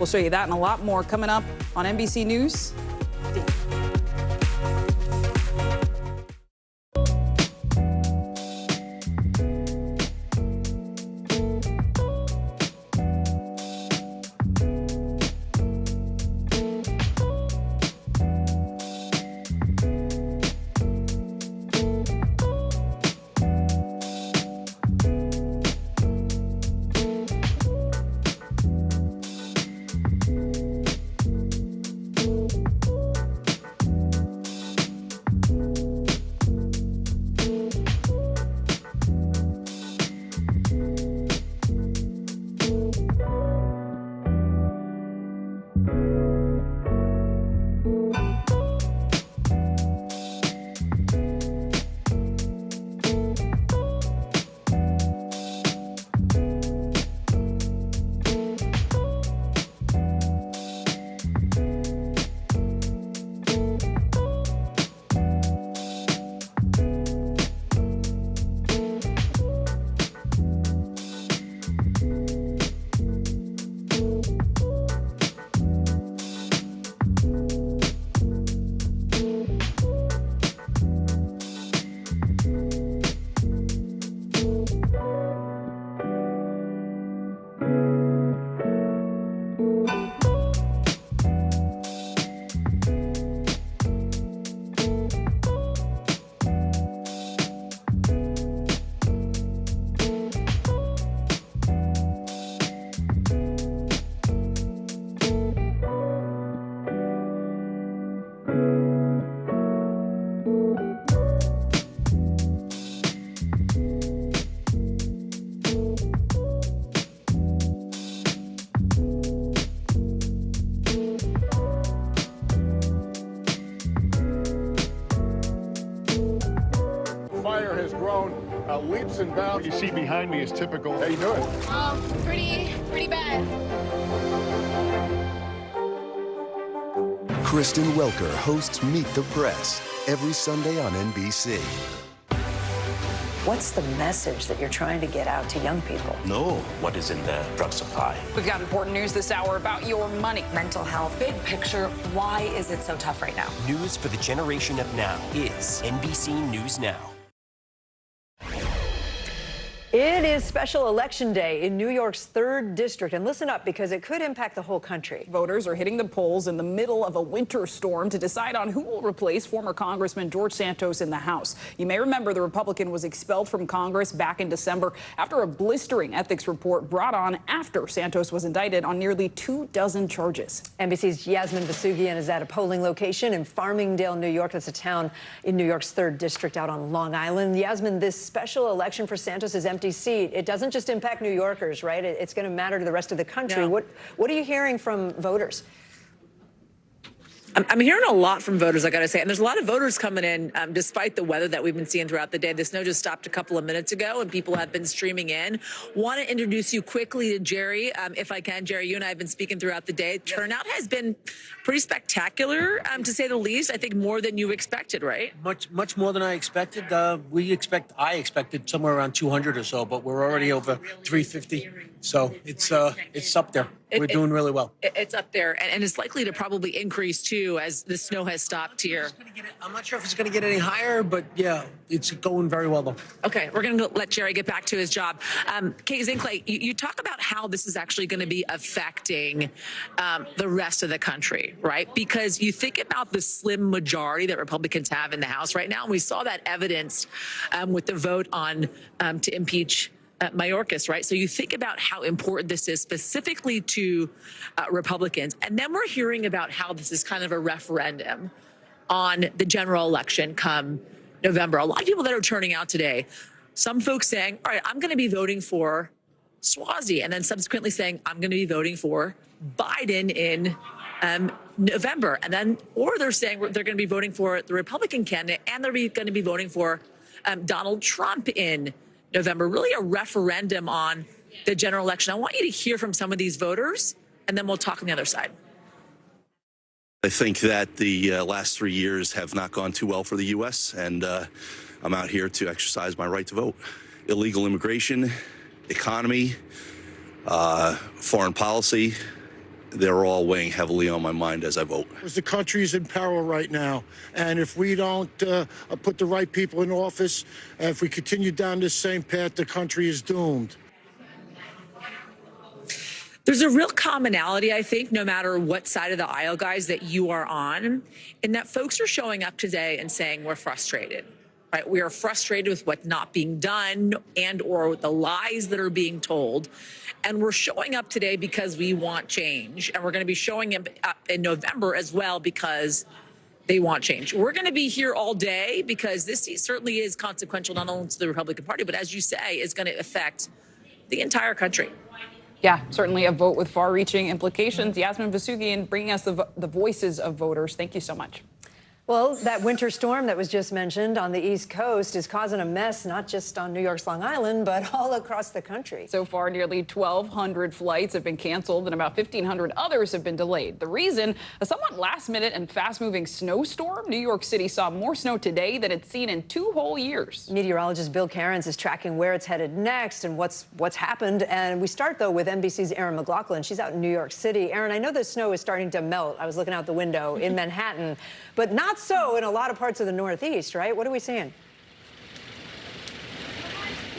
We'll show you that and a lot more coming up on NBC News. fire has grown leaps and bounds. What you see behind me is typical. How you doing? Pretty bad. Kristen Welker hosts Meet the Press every Sunday on NBC. What's the message that you're trying to get out to young people? Know what is in the drug supply. We've got important news this hour about your money. Mental health, big picture, why is it so tough right now? News for the generation of now is NBC News Now. It is special election day in New York's 3rd district. And listen up, because it could impact the whole country. Voters are hitting the polls in the middle of a winter storm to decide on who will replace former Congressman George Santos in the House. You may remember the Republican was expelled from Congress back in December after a blistering ethics report brought on after Santos was indicted on nearly 24 charges. NBC's Yasmin Vasugian is at a polling location in Farmingdale, New York. That's a town in New York's 3rd district out on Long Island. Yasmin, this special election for Santos is empty seat. It doesn't just impact New Yorkers, right? It's going to matter to the rest of the country. Yeah. What are you hearing from voters? I'm hearing a lot from voters, I got to say. And there's a lot of voters coming in, despite the weather that we've been seeing throughout the day. The snow just stopped a couple of minutes ago, and people have been streaming in. Want to introduce you quickly to Jerry, if I can. Jerry, you and I have been speaking throughout the day. Yes. Turnout has been pretty spectacular, to say the least. I think more than you expected, right? Much more than I expected. I expected somewhere around 200 or so, but we're already over 350. So it's up there. We're doing really well. It's up there, and it's likely to probably increase too as the snow has stopped here. I'm not sure if it's going to get any higher, but yeah, it's going very well though. Okay, we're going to let Jerry get back to his job. Kay Zinkley, you talk about how this is actually going to be affecting the rest of the country, right? Because you think about the slim majority that Republicans have in the House right now, and we saw that evidenced with the vote on to impeach Mayorkas, right? So you think about how important this is specifically to Republicans. And then we're hearing about how this is kind of a referendum on the general election come November. A lot of people that are turning out today, some folks saying, all right, I'm going to be voting for Swazi, and then subsequently saying, I'm going to be voting for Biden in November. And then, or they're saying they're going to be voting for the Republican candidate, and they're going to be voting for Donald Trump in November. Really a referendum on the general election. I want you to hear from some of these voters, and then we'll talk on the other side. I think that the last 3 years have not gone too well for the U.S., and I'm out here to exercise my right to vote. Illegal immigration, economy, foreign policy, they're all weighing heavily on my mind as I vote. The country is in peril right now, and if we don't put the right people in office, if we continue down this same path, the country is doomed. There's a real commonality, I think, no matter what side of the aisle, guys, that you are on, in that folks are showing up today and saying we're frustrated. Right? We are frustrated with what's not being done and or the lies that are being told. And we're showing up today because we want change. And we're going to be showing up in November as well because they want change. We're going to be here all day because this certainly is consequential not only to the Republican Party, but as you say, is going to affect the entire country. Yeah, certainly a vote with far-reaching implications. Yasmin Vasugian bringing us the voices of voters. Thank you so much. Well, that winter storm that was just mentioned on the East Coast is causing a mess, not just on New York's Long Island, but all across the country. So far, nearly 1,200 flights have been canceled and about 1,500 others have been delayed. The reason, a somewhat last-minute and fast-moving snowstorm. New York City saw more snow today than it's seen in 2 whole years. Meteorologist Bill Cairns is tracking where it's headed next and what's happened. And we start, though, with NBC's Erin McLaughlin. She's out in New York City. Erin, I know the snow is starting to melt. I was looking out the window in Manhattan, but not so in a lot of parts of the Northeast, right? What are we seeing?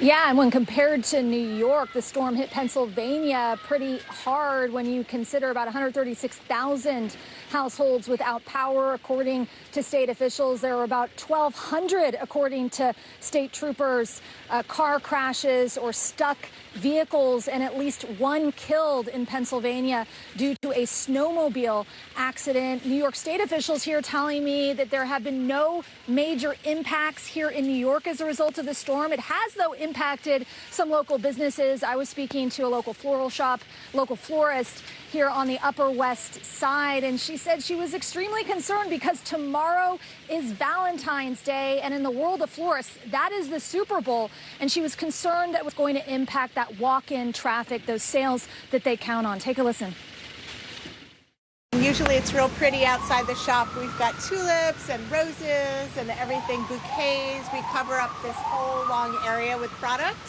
Yeah, and when compared to New York, the storm hit Pennsylvania pretty hard when you consider about 136,000 households without power. According to state officials, there were about 1,200, according to state troopers, car crashes or stuck vehicles, and at least 1 killed in Pennsylvania due to a snowmobile accident. New York state officials here telling me that there have been no major impacts here in New York as a result of the storm. It has, though, impacted some local businesses. I was speaking to a local floral shop, local florist. here on the Upper West Side, and she said she was extremely concerned because tomorrow is Valentine's Day, and in the world of florists, that is the Super Bowl, and she was concerned that it was going to impact that walk-in traffic, those sales that they count on. Take a listen. Usually it's real pretty outside the shop. We've got tulips and roses and everything, bouquets. We cover up this whole long area with product.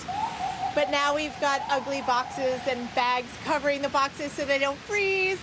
But now we've got ugly boxes and bags covering the boxes so they don't freeze.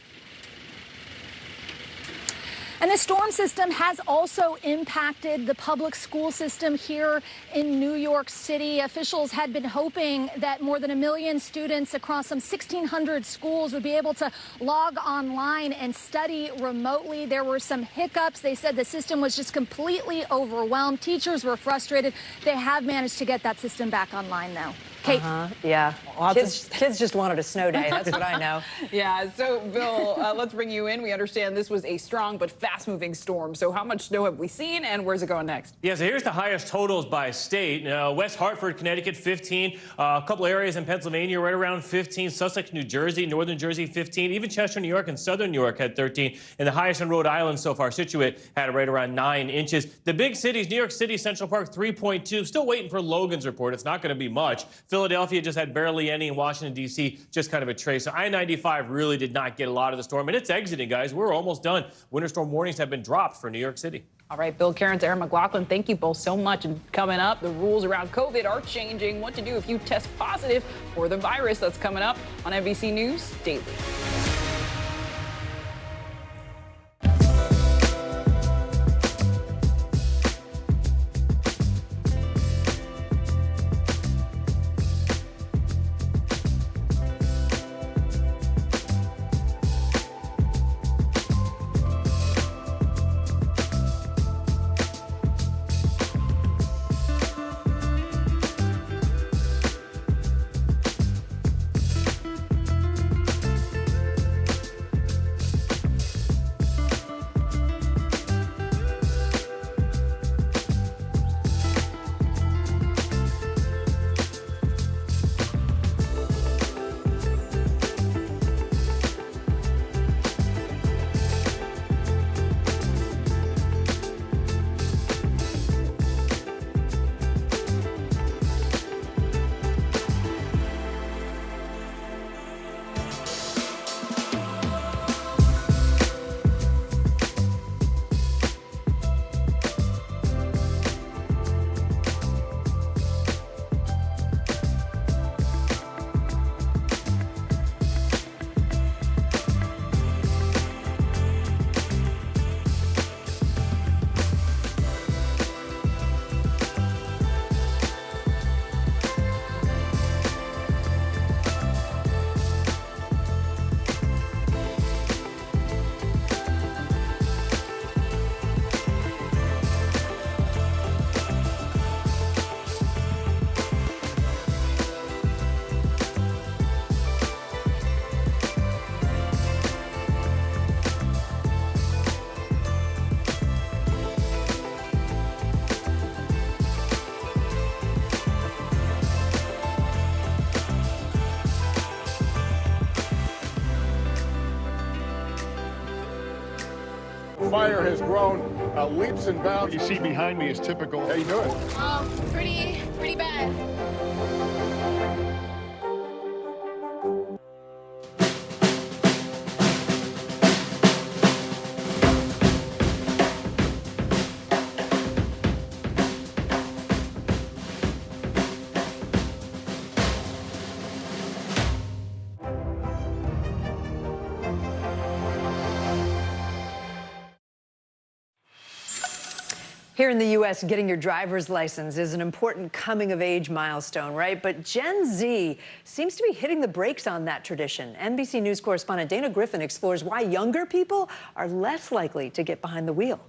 And the storm system has also impacted the public school system here in New York City. Officials had been hoping that more than 1 million students across some 1,600 schools would be able to log online and study remotely. There were some hiccups. They said the system was just completely overwhelmed. Teachers were frustrated. They have managed to get that system back online now. Kate. Yeah. Kids just wanted a snow day. That's what I know. Yeah. So, Bill, let's bring you in. We understand this was a strong but fast-moving storm. So how much snow have we seen, and where's it going next? Yeah, so here's the highest totals by state. West Hartford, Connecticut, 15. A couple areas in Pennsylvania right around 15. Sussex, New Jersey, Northern Jersey, 15. Even Chester, New York, and Southern New York had 13. And the highest in Rhode Island so far, Situate, had right around 9 inches. The big cities, New York City, Central Park, 3.2. Still waiting for Logan's report. It's not going to be much. Philadelphia just had barely any, and Washington, D.C., just kind of a trace. So I-95 really did not get a lot of the storm, and it's exiting, guys. We're almost done. Winter storm warnings have been dropped for New York City. All right, Bill Cairns, Aaron McLaughlin, thank you both so much. And coming up, the rules around COVID are changing. What to do if you test positive for the virus. That's coming up on NBC News Daily. Fire has grown leaps and bounds. What you see behind me is typical. How you doing? Pretty bad. Here in the U.S., getting your driver's license is an important coming-of-age milestone, right? But Gen Z seems to be hitting the brakes on that tradition. NBC News correspondent Dana Griffin explores why younger people are less likely to get behind the wheel.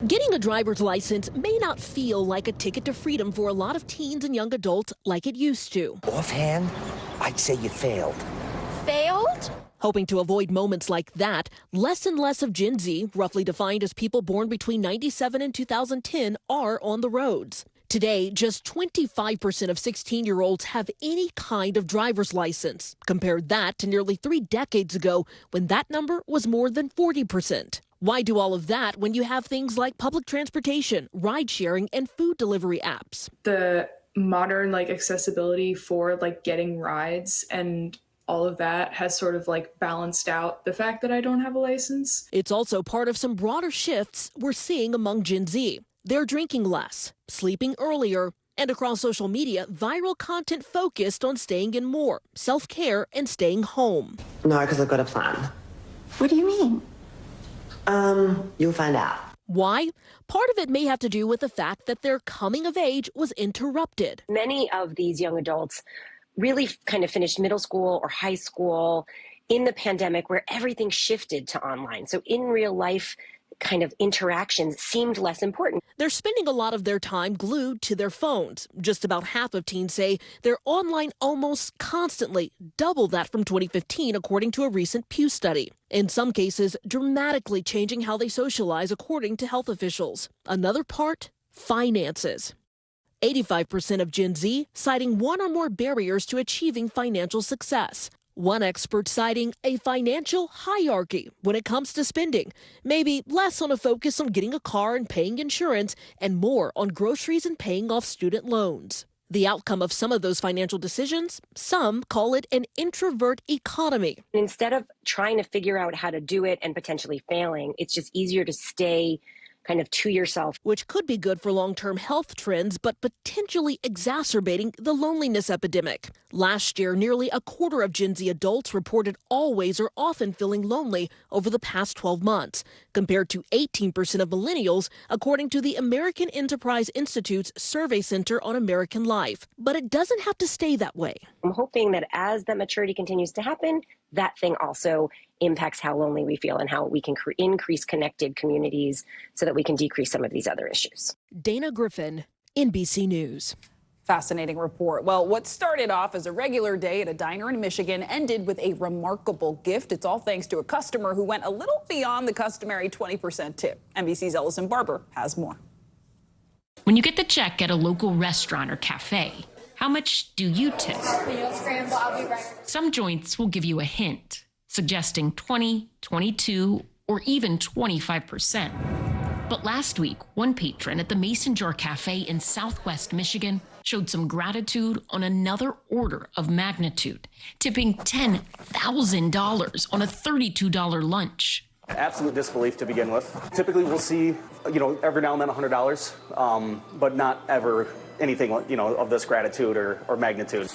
Getting a driver's license may not feel like a ticket to freedom for a lot of teens and young adults like it used to. Offhand, I'd say you failed. Failed? Hoping to avoid moments like that, less and less of Gen Z, roughly defined as people born between 97 and 2010, are on the roads. Today, just 25% of 16-year-olds have any kind of driver's license. Compare that to nearly 3 decades ago when that number was more than 40%. Why do all of that when you have things like public transportation, ride sharing, and food delivery apps? The modern accessibility for getting rides and all of that has sort of balanced out the fact that I don't have a license. It's also part of some broader shifts we're seeing among Gen Z. They're drinking less, sleeping earlier, and across social media, viral content focused on staying in more, self-care, and staying home. No, because I've got a plan. What do you mean? You'll find out. Why? Part of it may have to do with the fact that their coming of age was interrupted. Many of these young adults really kind of finished middle school or high school in the pandemic where everything shifted to online. So in real life, kind of interactions seemed less important. They're spending a lot of their time glued to their phones. Just about half of teens say they're online almost constantly, double that from 2015, according to a recent Pew study. In some cases, dramatically changing how they socialize, according to health officials. Another part, finances. 85% of Gen Z citing one or more barriers to achieving financial success. One expert citing a financial hierarchy when it comes to spending, maybe less on a focus on getting a car and paying insurance and more on groceries and paying off student loans. The outcome of some of those financial decisions, some call it an introvert economy. Instead of trying to figure out how to do it and potentially failing, it's just easier to stay kind of to yourself. Which could be good for long-term health trends, but potentially exacerbating the loneliness epidemic. Last year, nearly a quarter of Gen Z adults reported always or often feeling lonely over the past 12 months, compared to 18% of millennials, according to the American Enterprise Institute's Survey Center on American Life. But it doesn't have to stay that way. I'm hoping that as that maturity continues to happen, that thing also impacts how lonely we feel and how we can increase connected communities so that we can decrease some of these other issues. Dana Griffin, NBC News. Fascinating report. Well, what started off as a regular day at a diner in Michigan ended with a remarkable gift. It's all thanks to a customer who went a little beyond the customary 20% tip. NBC's Ellison Barber has more. When you get the check at a local restaurant or cafe, how much do you tip? Scramble, I'll be right. Some joints will give you a hint, suggesting 20, 22, or even 25%. But last week, one patron at the Mason Jar Cafe in Southwest Michigan showed some gratitude on another order of magnitude, tipping $10,000 on a $32 lunch. Absolute disbelief to begin with. Typically, we'll see, every now and then $100, but not ever anything, of this gratitude or magnitude.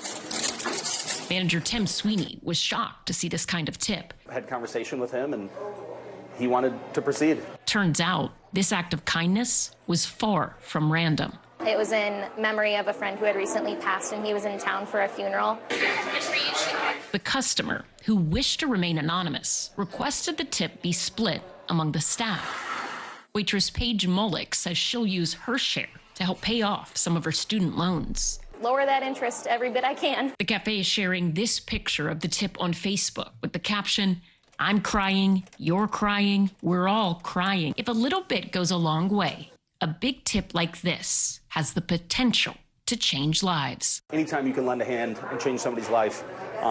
Manager Tim Sweeney was shocked to see this kind of tip. I had a conversation with him, and he wanted to proceed. Turns out, this act of kindness was far from random. It was in memory of a friend who had recently passed, and he was in town for a funeral. The customer, who wished to remain anonymous, requested the tip be split among the staff. Waitress Paige Mullick says she'll use her share to help pay off some of her student loans. Lower that interest every bit I can. The cafe is sharing this picture of the tip on Facebook with the caption, "I'm crying, you're crying, we're all crying." If a little bit goes a long way, a big tip like this has the potential to change lives. Anytime you can lend a hand and change somebody's life,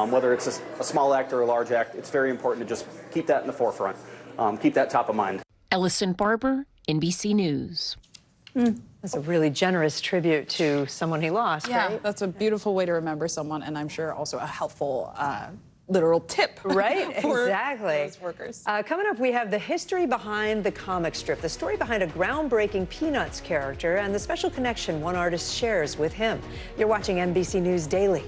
whether it's a small act or a large act, it's very important to just keep that in the forefront, keep that top of mind. Ellison Barber, NBC News. That's a really generous tribute to someone he lost, Yeah, right? that's a beautiful way to remember someone, and I'm sure also a helpful literal tip. Right, for exactly. those workers. Coming up, we have the history behind the comic strip, the story behind a groundbreaking Peanuts character, and the special connection one artist shares with him. You're watching NBC News Daily.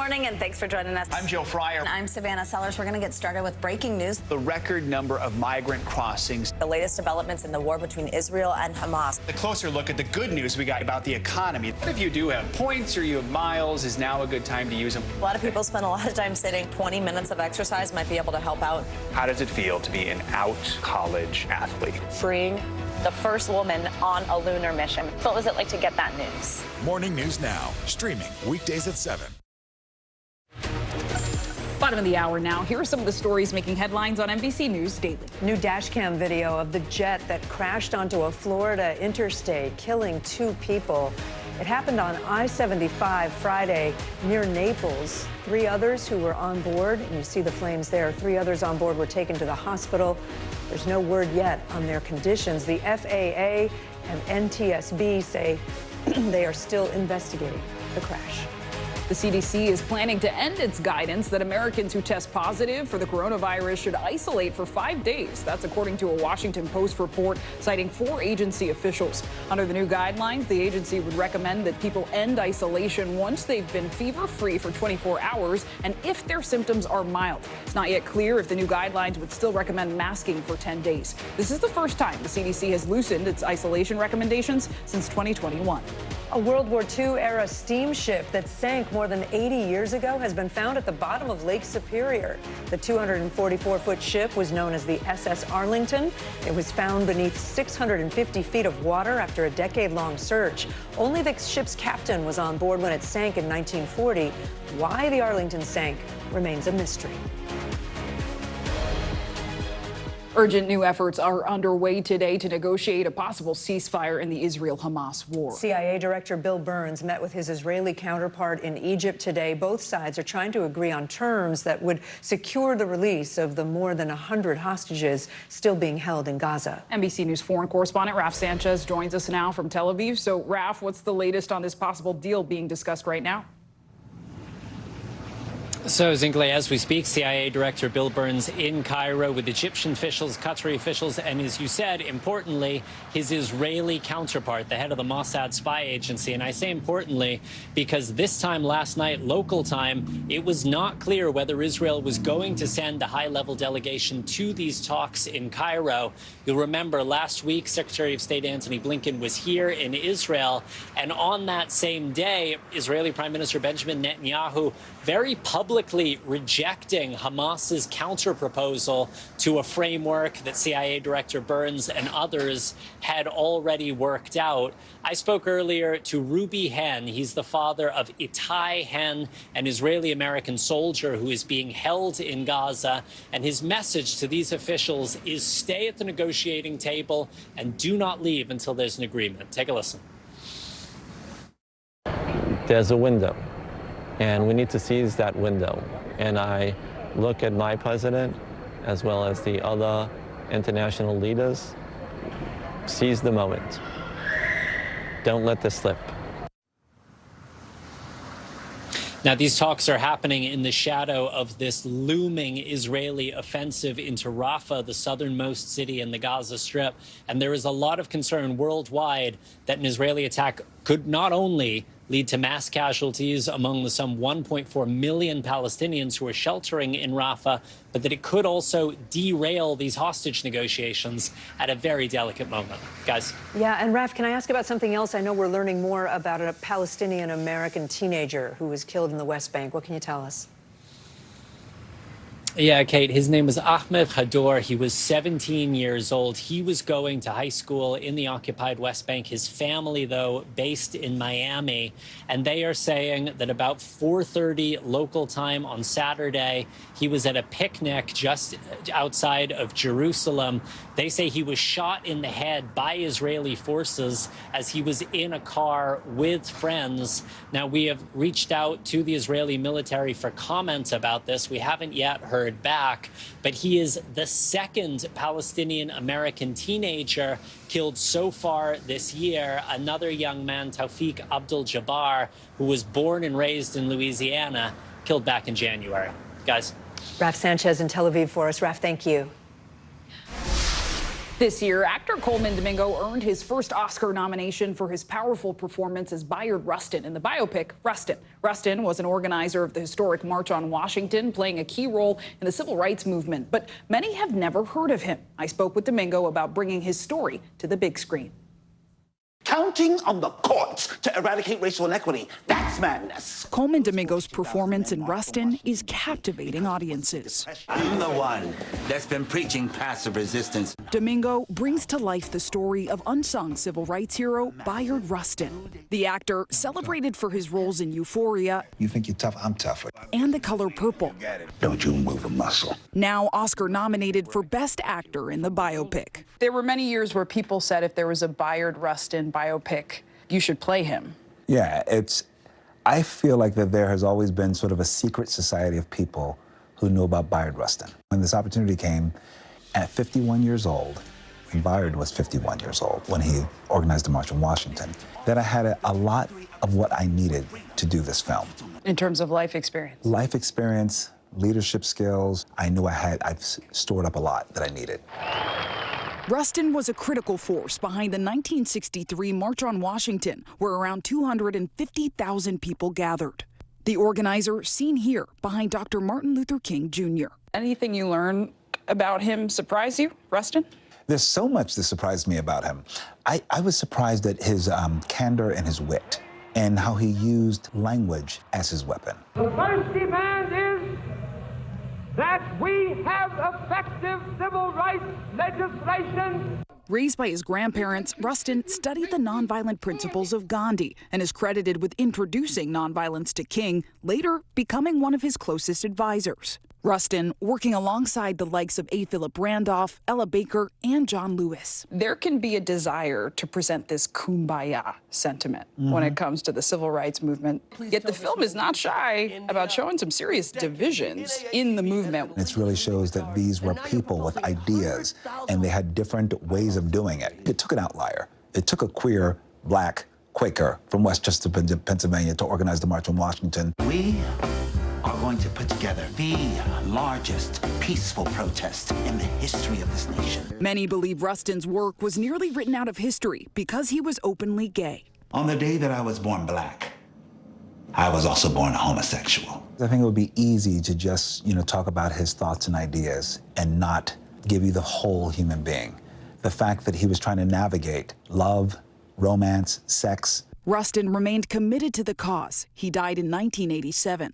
morning, and thanks for joining us. I'm Joe Fryer. And I'm Savannah Sellers. We're going to get started with breaking news. The record number of migrant crossings. The latest developments in the war between Israel and Hamas. A closer look at the good news we got about the economy. If you do have points or you have miles, is now a good time to use them. A lot of people spend a lot of time sitting. 20 minutes of exercise might be able to help out. How does it feel to be an out college athlete? Freeing. The first woman on a lunar mission. What was it like to get that news? Morning News Now, streaming weekdays at 7. Bottom of the hour now. Here are some of the stories making headlines on NBC News Daily. New dashcam video of the jet that crashed onto a Florida interstate, killing 2 people. It happened on I-75 Friday near Naples. 3 others who were on board, and you see the flames there, 3 others on board were taken to the hospital. There's no word yet on their conditions. The FAA and NTSB say they are still investigating the crash. The CDC is planning to end its guidance that Americans who test positive for the coronavirus should isolate for 5 days. That's according to a Washington Post report citing 4 agency officials. Under the new guidelines, the agency would recommend that people end isolation once they've been fever-free for 24 hours and if their symptoms are mild. It's not yet clear if the new guidelines would still recommend masking for 10 days. This is the first time the CDC has loosened its isolation recommendations since 2021. A World War II-era steamship that sank more than 80 years ago has been found at the bottom of Lake Superior. The 244-foot ship was known as the SS Arlington. It was found beneath 650 feet of water after a decade-long search. Only the ship's captain was on board when it sank in 1940. Why the Arlington sank remains a mystery. Urgent new efforts are underway today to negotiate a possible ceasefire in the Israel-Hamas war. CIA Director Bill Burns met with his Israeli counterpart in Egypt today. Both sides are trying to agree on terms that would secure the release of the more than 100 hostages still being held in Gaza. NBC News foreign correspondent Raf Sanchez joins us now from Tel Aviv. So, Raf, what's the latest on this possible deal being discussed right now? So, Zinkley, as we speak, CIA Director Bill Burns in Cairo with Egyptian officials, Qatari officials, and as you said, importantly, his Israeli counterpart, the head of the Mossad spy agency. And I say importantly because this time last night, local time, it was not clear whether Israel was going to send a high-level delegation to these talks in Cairo. You'll remember last week, Secretary of State Antony Blinken was here in Israel. And on that same day, Israeli Prime Minister Benjamin Netanyahu very publicly rejecting Hamas's counterproposal to a framework that CIA Director Burns and others had already worked out. I spoke earlier to Ruby Hen. He's the father of Itai Hen, an Israeli-American soldier who is being held in Gaza. And his message to these officials is stay at the negotiating table and do not leave until there's an agreement. Take a listen. There's a window, and we need to seize that window. And I look at my president, as well as the other international leaders, seize the moment. Don't let this slip. Now, these talks are happening in the shadow of this looming Israeli offensive into Rafah, the southernmost city in the Gaza Strip. And there is a lot of concern worldwide that an Israeli attack could not only lead to mass casualties among the some 1.4 million Palestinians who are sheltering in Rafah, but that it could also derail these hostage negotiations at a very delicate moment. Guys. Yeah, and Raf, can I ask about something else? I know we're learning more about a Palestinian-American teenager who was killed in the West Bank. What can you tell us? Yeah, Kate, his name was Ahmed Hador. He was 17 years old. He was going to high school in the occupied West Bank. His family, though, based in Miami. And they are saying that about 4:30 local time on Saturday, he was at a picnic just outside of Jerusalem. They say he was shot in the head by Israeli forces as he was in a car with friends. Now, we have reached out to the Israeli military for comments about this. We haven't yet heard back, but he is the second Palestinian-American teenager killed so far this year. Another young man, Tawfiq Abdul-Jabbar, who was born and raised in Louisiana, killed back in January. Guys. Raf Sanchez in Tel Aviv for us. Raf, thank you. This year, actor Coleman Domingo earned his first Oscar nomination for his powerful performance as Bayard Rustin in the biopic Rustin. Rustin was an organizer of the historic March on Washington, playing a key role in the civil rights movement. But many have never heard of him. I spoke with Domingo about bringing his story to the big screen. Counting on the courts to eradicate racial inequity, that's madness. Coleman Domingo's performance in Rustin is captivating audiences. I'm the one that's been preaching passive resistance. Domingo brings to life the story of unsung civil rights hero Bayard Rustin. The actor, celebrated for his roles in Euphoria. You think you're tough? I'm tougher. And The Color Purple. Don't you move a muscle. Now Oscar nominated for Best Actor in the biopic. There were many years where people said if there was a Bayard Rustin biopic, you should play him. Yeah, I feel like that there has always been sort of a secret society of people who knew about Bayard Rustin. When this opportunity came at 51 years old, and Bayard was 51 years old when he organized the March on Washington, that I had a lot of what I needed to do this film. In terms of life experience? Life experience, leadership skills. I knew I've stored up a lot that I needed. Rustin was a critical force behind the 1963 March on Washington, where around 250,000 people gathered. The organizer seen here behind Dr. Martin Luther King Jr. Anything you learn about him surprise you, Rustin? There's so much that surprised me about him. I was surprised at his candor and his wit and how he used language as his weapon. The first demand is that we have effective civil rights legislation. Raised by his grandparents, Rustin studied the nonviolent principles of Gandhi and is credited with introducing nonviolence to King, later becoming one of his closest advisors. Rustin working alongside the likes of A. Philip Randolph, Ella Baker, and John Lewis. There can be a desire to present this kumbaya sentiment when it comes to the civil rights movement. Yet the film is not shy about showing some serious divisions in the movement. It really shows that these were people with ideas, and they had different ways of doing it. It took an outlier. It took a queer, black Quaker from Westchester, Pennsylvania, to organize the March on Washington. We are going to put together the largest peaceful protest in the history of this nation. Many believe Rustin's work was nearly written out of history because he was openly gay. On the day that I was born black, I was also born a homosexual. I think it would be easy to just, talk about his thoughts and ideas and not give you the whole human being. The fact that he was trying to navigate love, romance, sex. Rustin remained committed to the cause. He died in 1987.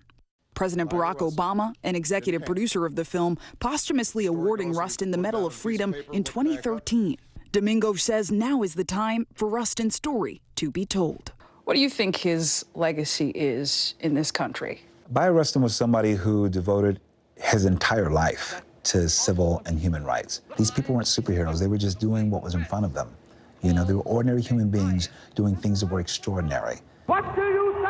President Barack Obama, an executive producer of the film, posthumously awarding Rustin the Medal of Freedom in 2013. Domingo says now is the time for Rustin's story to be told. What do you think his legacy is in this country? Bayard Rustin was somebody who devoted his entire life to civil and human rights. These people weren't superheroes. They were just doing what was in front of them. They were ordinary human beings doing things that were extraordinary. What do you say?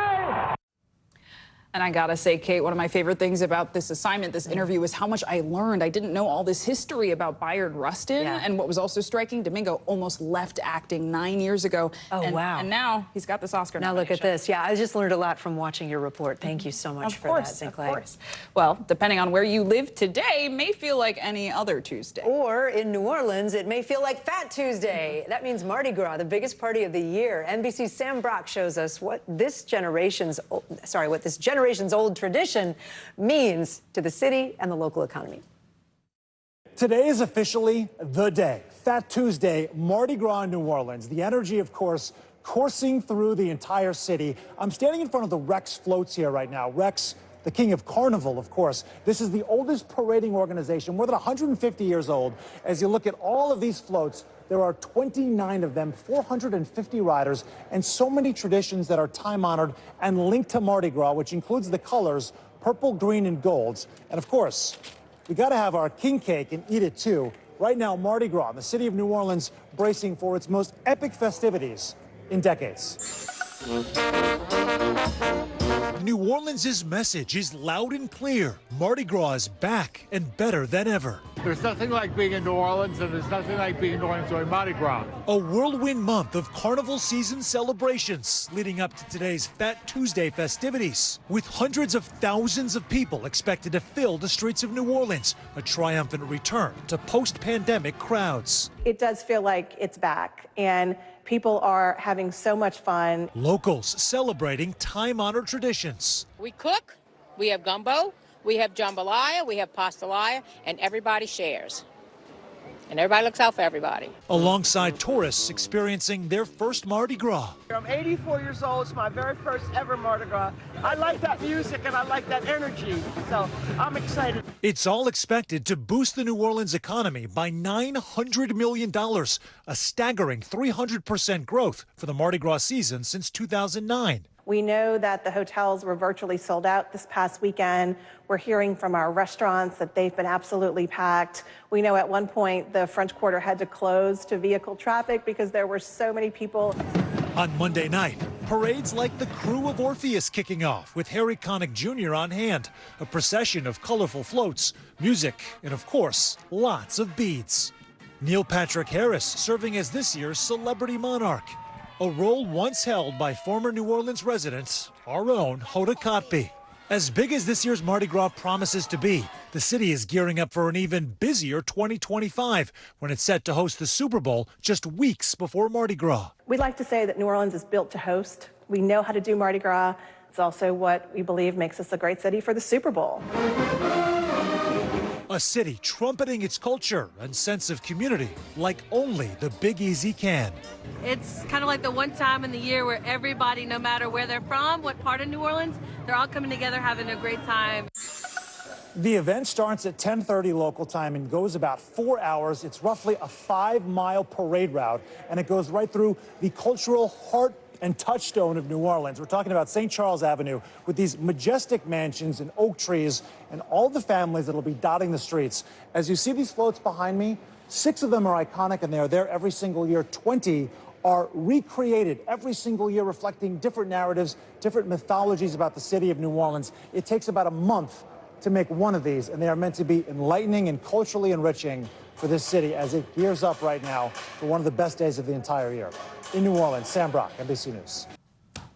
And I gotta say, Kate, one of my favorite things about this assignment, this interview, is how much I learned. I didn't know all this history about Bayard Rustin. Yeah. And what was also striking, Domingo almost left acting 9 years ago. Oh, wow. And now he's got this Oscar nomination. Now look at this. Yeah, I just learned a lot from watching your report. Thank you so much for that, Zinkley. Of course. Well, depending on where you live today, may feel like any other Tuesday. Or in New Orleans, it may feel like Fat Tuesday. That means Mardi Gras, the biggest party of the year. NBC's Sam Brock shows us what this generation's old tradition means to the city and the local economy. Today is officially the day. Fat Tuesday, Mardi Gras in New Orleans. The energy, of course, coursing through the entire city. I'm standing in front of the Rex floats here right now. Rex, the king of Carnival, of course. This is the oldest parading organization, more than 150 years old. As you look at all of these floats, there are 29 of them, 450 riders, and so many traditions that are time-honored and linked to Mardi Gras, which includes the colors purple, green, and golds. And of course, we got to have our king cake and eat it too. Right now, Mardi Gras, the city of New Orleans, bracing for its most epic festivities in decades. New Orleans' message is loud and clear. Mardi Gras is back and better than ever. There's nothing like being in New Orleans, and there's nothing like being going to Mardi Gras. A whirlwind month of carnival season celebrations leading up to today's Fat Tuesday festivities, with hundreds of thousands of people expected to fill the streets of New Orleans, a triumphant return to post-pandemic crowds. It does feel like it's back, and people are having so much fun. Locals celebrating time-honored traditions. We cook, we have gumbo, we have jambalaya, we have pastelaya, and everybody shares. And everybody looks out for everybody. Alongside tourists experiencing their first Mardi Gras. I'm 84 years old. It's my very first ever Mardi Gras. I like that music and I like that energy, so I'm excited. It's all expected to boost the New Orleans economy by $900 million, a staggering 300% growth for the Mardi Gras season since 2009. We know that the hotels were virtually sold out this past weekend. We're hearing from our restaurants that they've been absolutely packed. We know at one point the French Quarter had to close to vehicle traffic because there were so many people. On Monday night, parades like the Crew of Orpheus kicking off with Harry Connick Jr. on hand, a procession of colorful floats, music, and of course, lots of beads. Neil Patrick Harris serving as this year's celebrity monarch, a role once held by former New Orleans resident, our own Hoda Kotb. As big as this year's Mardi Gras promises to be, the city is gearing up for an even busier 2025 when it's set to host the Super Bowl just weeks before Mardi Gras. We like to say that New Orleans is built to host. We know how to do Mardi Gras. It's also what we believe makes us a great city for the Super Bowl. A city trumpeting its culture and sense of community like only the Big Easy can. It's kind of like the one time in the year where everybody, no matter where they're from, what part of New Orleans, they're all coming together having a great time. The event starts at 10:30 local time and goes about 4 hours. It's roughly a 5-mile parade route, and it goes right through the cultural heart and touchstone of New Orleans. We're talking about St. Charles Avenue with these majestic mansions and oak trees and all the families that will be dotting the streets. As you see these floats behind me, 6 of them are iconic and they are there every single year. 20 are recreated every single year, reflecting different narratives, different mythologies about the city of New Orleans. It takes about a month to make one of these, and they are meant to be enlightening and culturally enriching for this city as it gears up right now for one of the best days of the entire year. In New Orleans, Sam Brock, NBC News.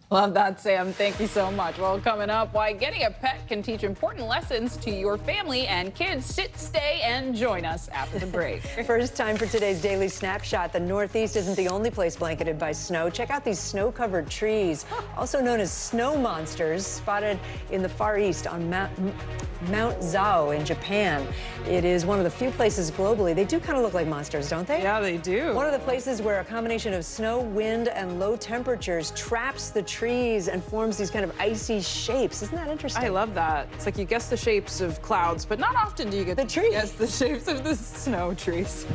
Love that, Sam. Thank you so much. Well, coming up, why getting a pet can teach important lessons to your family and kids. Sit, stay, and join us after the break. First time for today's Daily Snapshot. The Northeast isn't the only place blanketed by snow. Check out these snow-covered trees, also known as snow monsters, spotted in the Far East on Mount Zao in Japan. It is one of the few places globally. They do kind of look like monsters, don't they? Yeah, they do. One of the places where a combination of snow, wind, and low temperatures traps the trees and forms these kind of icy shapes. Isn't that interesting? I love that. It's like you guess the shapes of clouds, but not often do you get to guess the shapes of the snow trees.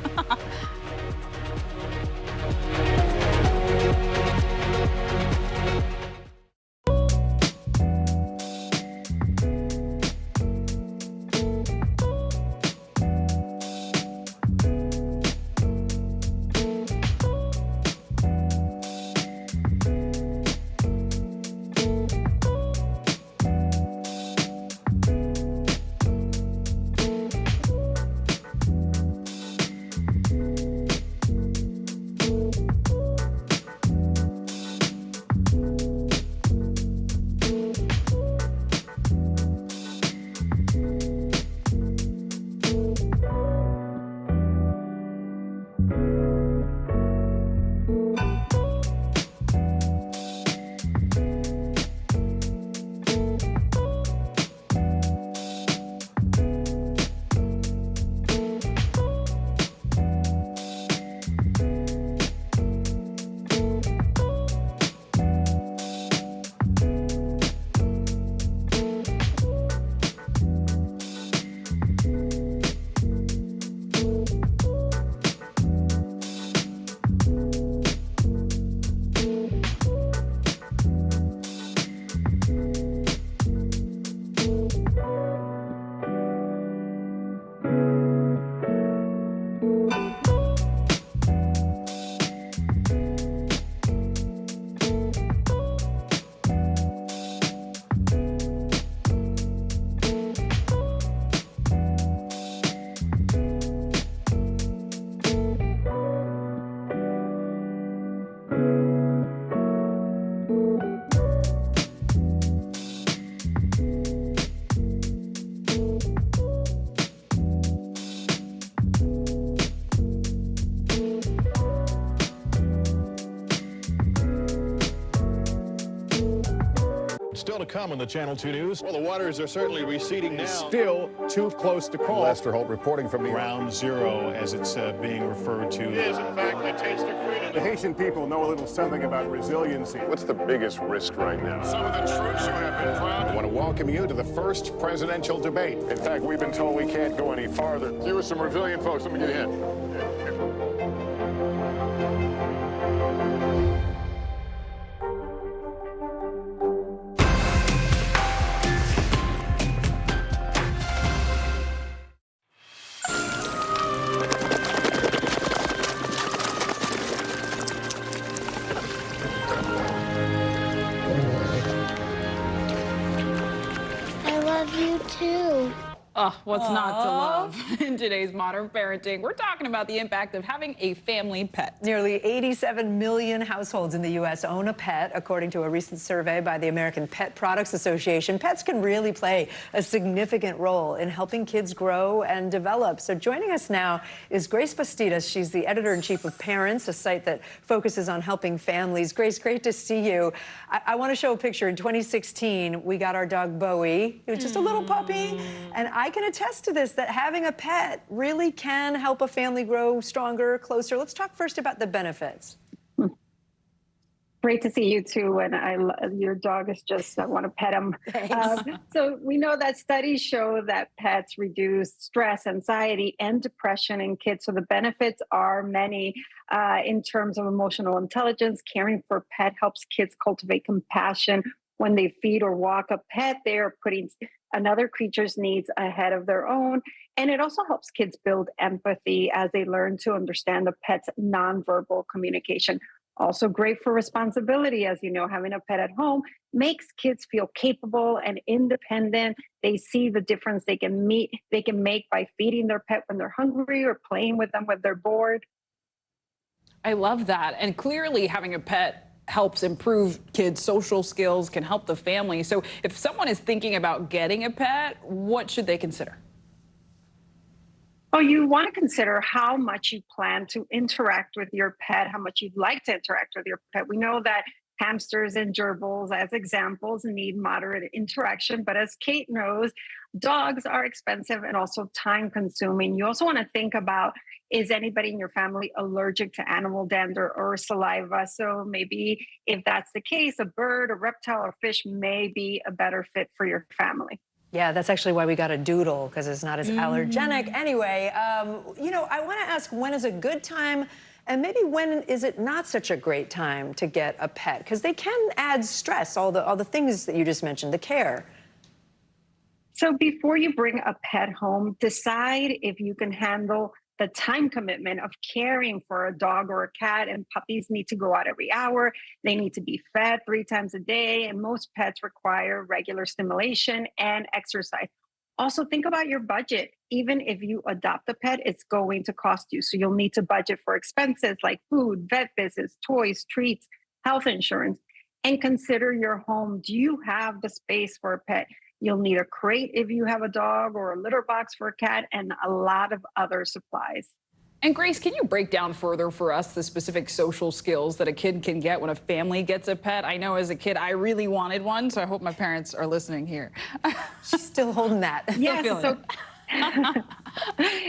to come on the Channel 2 News. Well, the waters are certainly receding now. Still too close to call. Lester Holt reporting from Ground Zero, as it's being referred to. It is, in fact, the taste of freedom. The Haitian people know a little something about resiliency. What's the biggest risk right now? Some of the troops who have been proud. I want to welcome you to the first presidential debate. In fact, we've been told we can't go any farther. Here with some resilient folks. Let me get a hint. Oh, what's not to love in today's modern parenting? We're talking about the impact of having a family pet. Nearly 87 million households in the U.S. own a pet, according to a recent survey by the American Pet Products Association. Pets can really play a significant role in helping kids grow and develop. So joining us now is Grace Bastidas. She's the editor-in-chief of Parents, a site that focuses on helping families. Grace, great to see you. I want to show a picture. In 2016, we got our dog Bowie. He was just a little puppy, and I can attest to this, that having a pet really can help a family grow stronger, closer. Let's talk first about the benefits. Great to see you too, and your dog is just, I want to pet him. So we know that studies show that pets reduce stress, anxiety, and depression in kids. So the benefits are many in terms of emotional intelligence. Caring for a pet helps kids cultivate compassion. When they feed or walk a pet, they are putting another creature's needs ahead of their own. And it also helps kids build empathy as they learn to understand the pet's nonverbal communication. Also great for responsibility. As you know, having a pet at home makes kids feel capable and independent. They see the difference they can make by feeding their pet when they're hungry or playing with them when they're bored. I love that. And clearly having a pet helps improve kids' social skills, can help the family. So if someone is thinking about getting a pet, what should they consider? Oh, you want to consider how much you plan to interact with your pet, how much you'd like to interact with your pet. We know that hamsters and gerbils, as examples, need moderate interaction. But as Kate knows, dogs are expensive and also time-consuming. You also want to think about, is anybody in your family allergic to animal dander or saliva? So maybe if that's the case, a bird, a reptile, or fish may be a better fit for your family. Yeah, that's actually why we got a doodle, because it's not as allergenic. Anyway, you know, I want to ask, when is a good time, and maybe when is it not such a great time to get a pet? Because they can add stress, all the things that you just mentioned, the care. So before you bring a pet home, decide if you can handle the time commitment of caring for a dog or a cat. And puppies need to go out every hour. They need to be fed 3 times a day. And most pets require regular stimulation and exercise. Also, think about your budget. Even if you adopt a pet, it's going to cost you. So you'll need to budget for expenses like food, vet visits, toys, treats, health insurance. And consider your home. Do you have the space for a pet? You'll need a crate if you have a dog, or a litter box for a cat, and a lot of other supplies. And Grace, can you break down further for us the specific social skills that a kid can get when a family gets a pet? I know as a kid, I really wanted one, so I hope my parents are listening here. She's still holding that. Yes,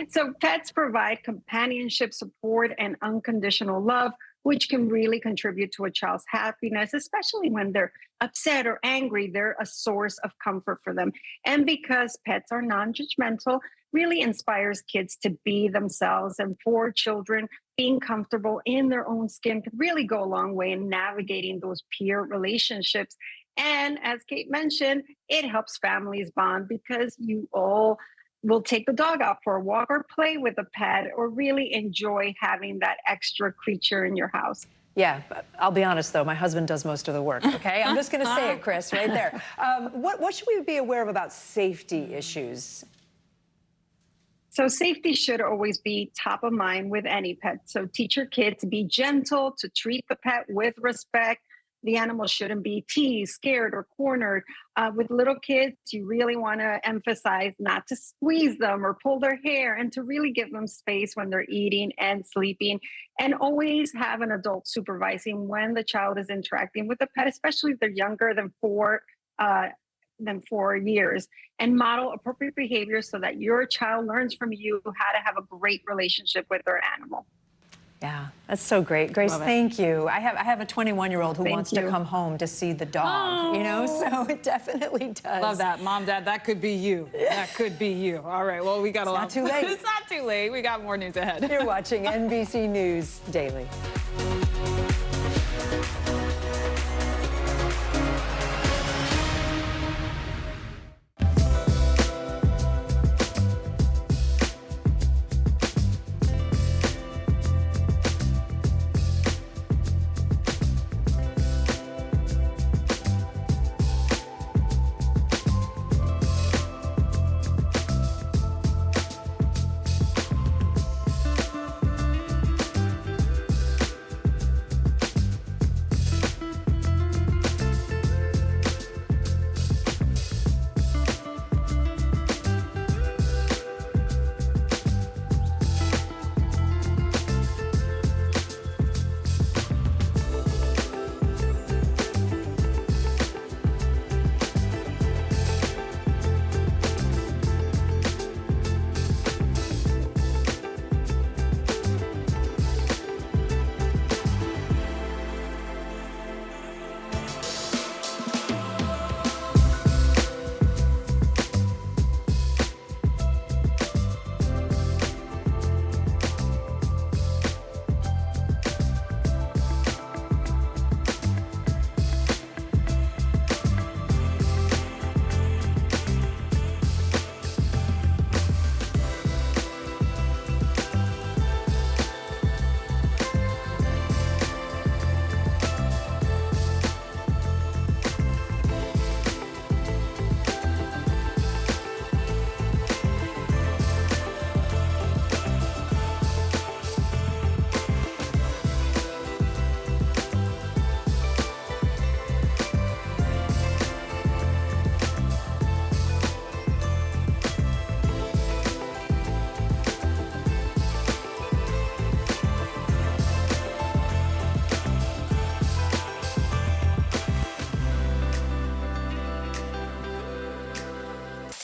so pets provide companionship, support, and unconditional love, which can really contribute to a child's happiness, especially when they're upset or angry. They're a source of comfort for them. And because pets are non-judgmental, really inspires kids to be themselves. And for children, being comfortable in their own skin can really go a long way in navigating those peer relationships. And as Kate mentioned, it helps families bond because you all will take the dog out for a walk or play with a pet, or really enjoy having that extra creature in your house. Yeah, but I'll be honest, though, my husband does most of the work, okay? I'm just going to say it, Chris, right there. What should we be aware of about safety issues? So safety should always be top of mind with any pet. So teach your kid to be gentle, to treat the pet with respect. The animal shouldn't be teased, scared, or cornered. With little kids, you really want to emphasize not to squeeze them or pull their hair, and to really give them space when they're eating and sleeping. And always have an adult supervising when the child is interacting with the pet, especially if they're younger than 4 them for years, and model appropriate behavior so that your child learns from you how to have a great relationship with their animal. Yeah, that's so great. Grace, thank you. I have a 21-year-old who wants to come home to see the dog, you know, so it definitely does. Love that. Mom, Dad, that could be you. That could be you. All right, well, we got a lot. It's not too late. It's not too late. We got more news ahead. You're watching NBC News Daily.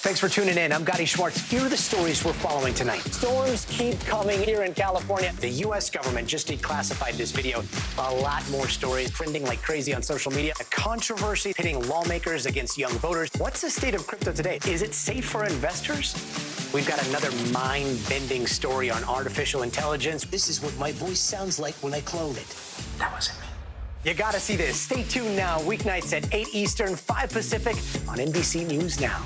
Thanks for tuning in. I'm Gotti Schwartz. Here are the stories we're following tonight. Storms keep coming here in California. The U.S. government just declassified this video. A lot more stories trending like crazy on social media. A controversy pitting lawmakers against young voters. What's the state of crypto today? Is it safe for investors? We've got another mind-bending story on artificial intelligence. This is what my voice sounds like when I clone it. That wasn't me. You gotta see this. Stay tuned now. Weeknights at 8 Eastern, 5 Pacific on NBC News Now.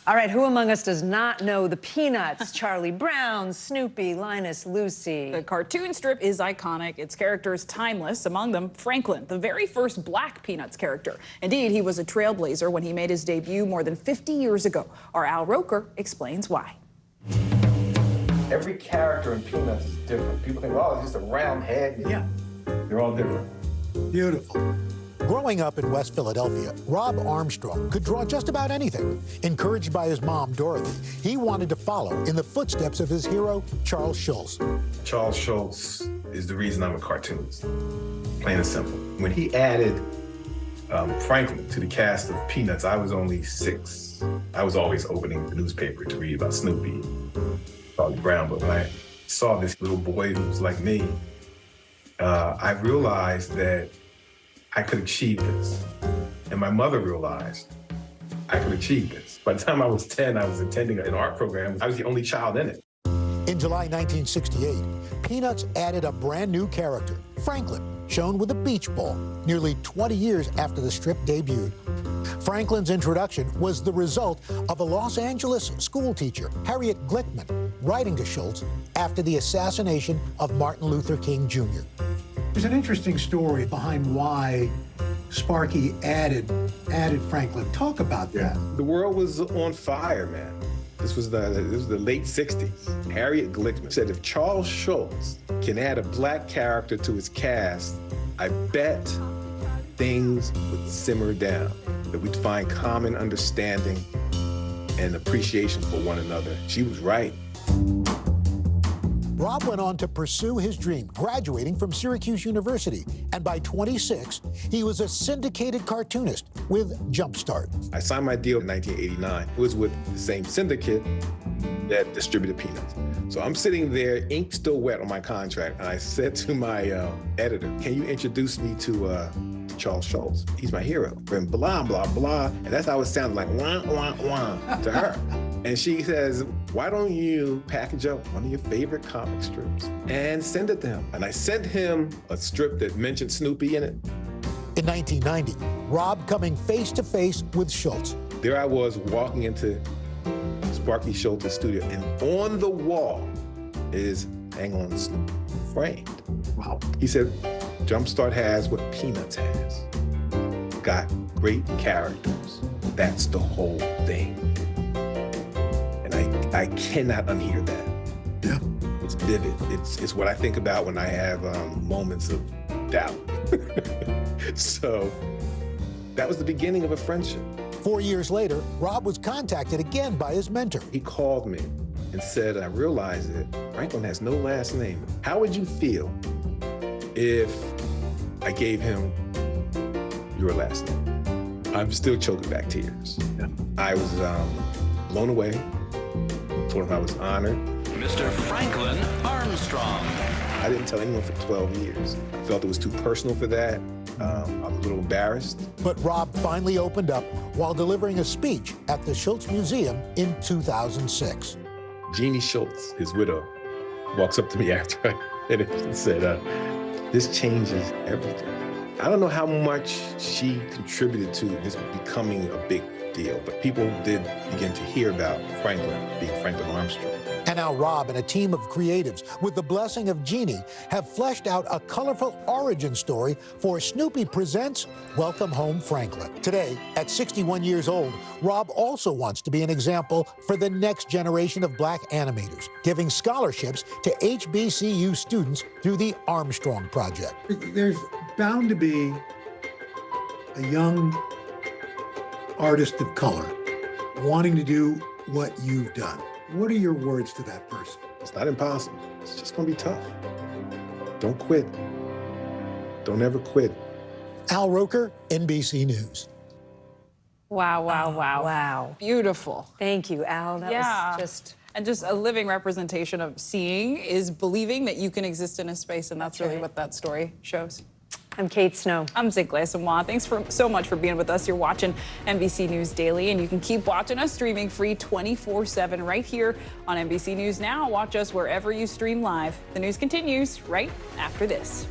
All right, who among us does not know the Peanuts? Charlie Brown, Snoopy, Linus, Lucy. The cartoon strip is iconic. Its characters timeless, among them Franklin, the very first black Peanuts character. Indeed, he was a trailblazer when he made his debut more than 50 years ago. Our Al Roker explains why. Every character in Peanuts is different. People think, oh, it's just a round head. Yeah, they're all different. Beautiful. Growing up in West Philadelphia, Rob Armstrong could draw just about anything. Encouraged by his mom, Dorothy, he wanted to follow in the footsteps of his hero, Charles Schulz. Charles Schulz is the reason I'm a cartoonist, plain and simple. When he added Franklin to the cast of Peanuts, I was only 6. I was always opening the newspaper to read about Snoopy, Charlie Brown, but when I saw this little boy who was like me, I realized that I could achieve this. And my mother realized I could achieve this. By the time I was 10, I was attending an art program. I was the only child in it. In July 1968, Peanuts added a brand new character, Franklin, shown with a beach ball, nearly 20 years after the strip debuted. Franklin's introduction was the result of a Los Angeles school teacher, Harriet Glickman, writing to Schulz after the assassination of Martin Luther King Jr. There's an interesting story behind why Sparky added Franklin. Talk about that. The world was on fire, man. This was the late 60s. Harriet Glickman said if Charles Schulz can add a black character to his cast, I bet things would simmer down, that we'd find common understanding and appreciation for one another. She was right. Rob went on to pursue his dream, graduating from Syracuse University. And by 26, he was a syndicated cartoonist with Jumpstart. I signed my deal in 1989. It was with the same syndicate that distributed Peanuts. So I'm sitting there, ink still wet on my contract, and I said to my editor, can you introduce me to Charles Schultz? He's my hero. And blah, blah, blah. And that's how it sounded, like wah, wah, wah to her. And she says, why don't you package up one of your favorite comic strips and send it to him? And I sent him a strip that mentioned Snoopy in it. In 1990, Rob coming face to face with Schultz. There I was walking into Sparky Schultz's studio, and on the wall is Hang On Snoopy, framed. Wow. He said, Jumpstart has what Peanuts has. Got great characters. That's the whole thing. And I cannot unhear that. Yeah. It's vivid. It's what I think about when I have moments of doubt. So that was the beginning of a friendship. 4 years later, Rob was contacted again by his mentor. He called me and said, I realized that Franklin has no last name. How would you feel if I gave him your last name? I'm still choking back tears. Yeah. I was blown away. Told him I was honored. Mr. Franklin Armstrong. I didn't tell anyone for 12 years. I felt it was too personal for that. I was a little embarrassed. But Rob finally opened up while delivering a speech at the Schultz Museum in 2006. Jeannie Schultz, his widow, walks up to me after I finished and said, this changes everything. I don't know how much she contributed to this becoming a big deal, but people did begin to hear about Franklin being Franklin Armstrong. And now Rob and a team of creatives, with the blessing of Jeannie, have fleshed out a colorful origin story for Snoopy Presents Welcome Home Franklin. Today, at 61 years old, Rob also wants to be an example for the next generation of Black animators, giving scholarships to HBCU students through the Armstrong Project. There's bound to be a young artist of color wanting to do what you've done. What are your words to that person? It's not impossible. It's just going to be tough. Don't quit. Don't ever quit. Al Roker, NBC News. Wow, wow, wow. Wow. Beautiful. Thank you, Al. That was just... And just a living representation of seeing is believing that you can exist in a space, and that's really what that story shows. I'm Kate Snow. I'm Zingle Samoa. Thanks so much for being with us. You're watching NBC News Daily, and you can keep watching us streaming free 24/7 right here on NBC News Now. Watch us wherever you stream live. The news continues right after this.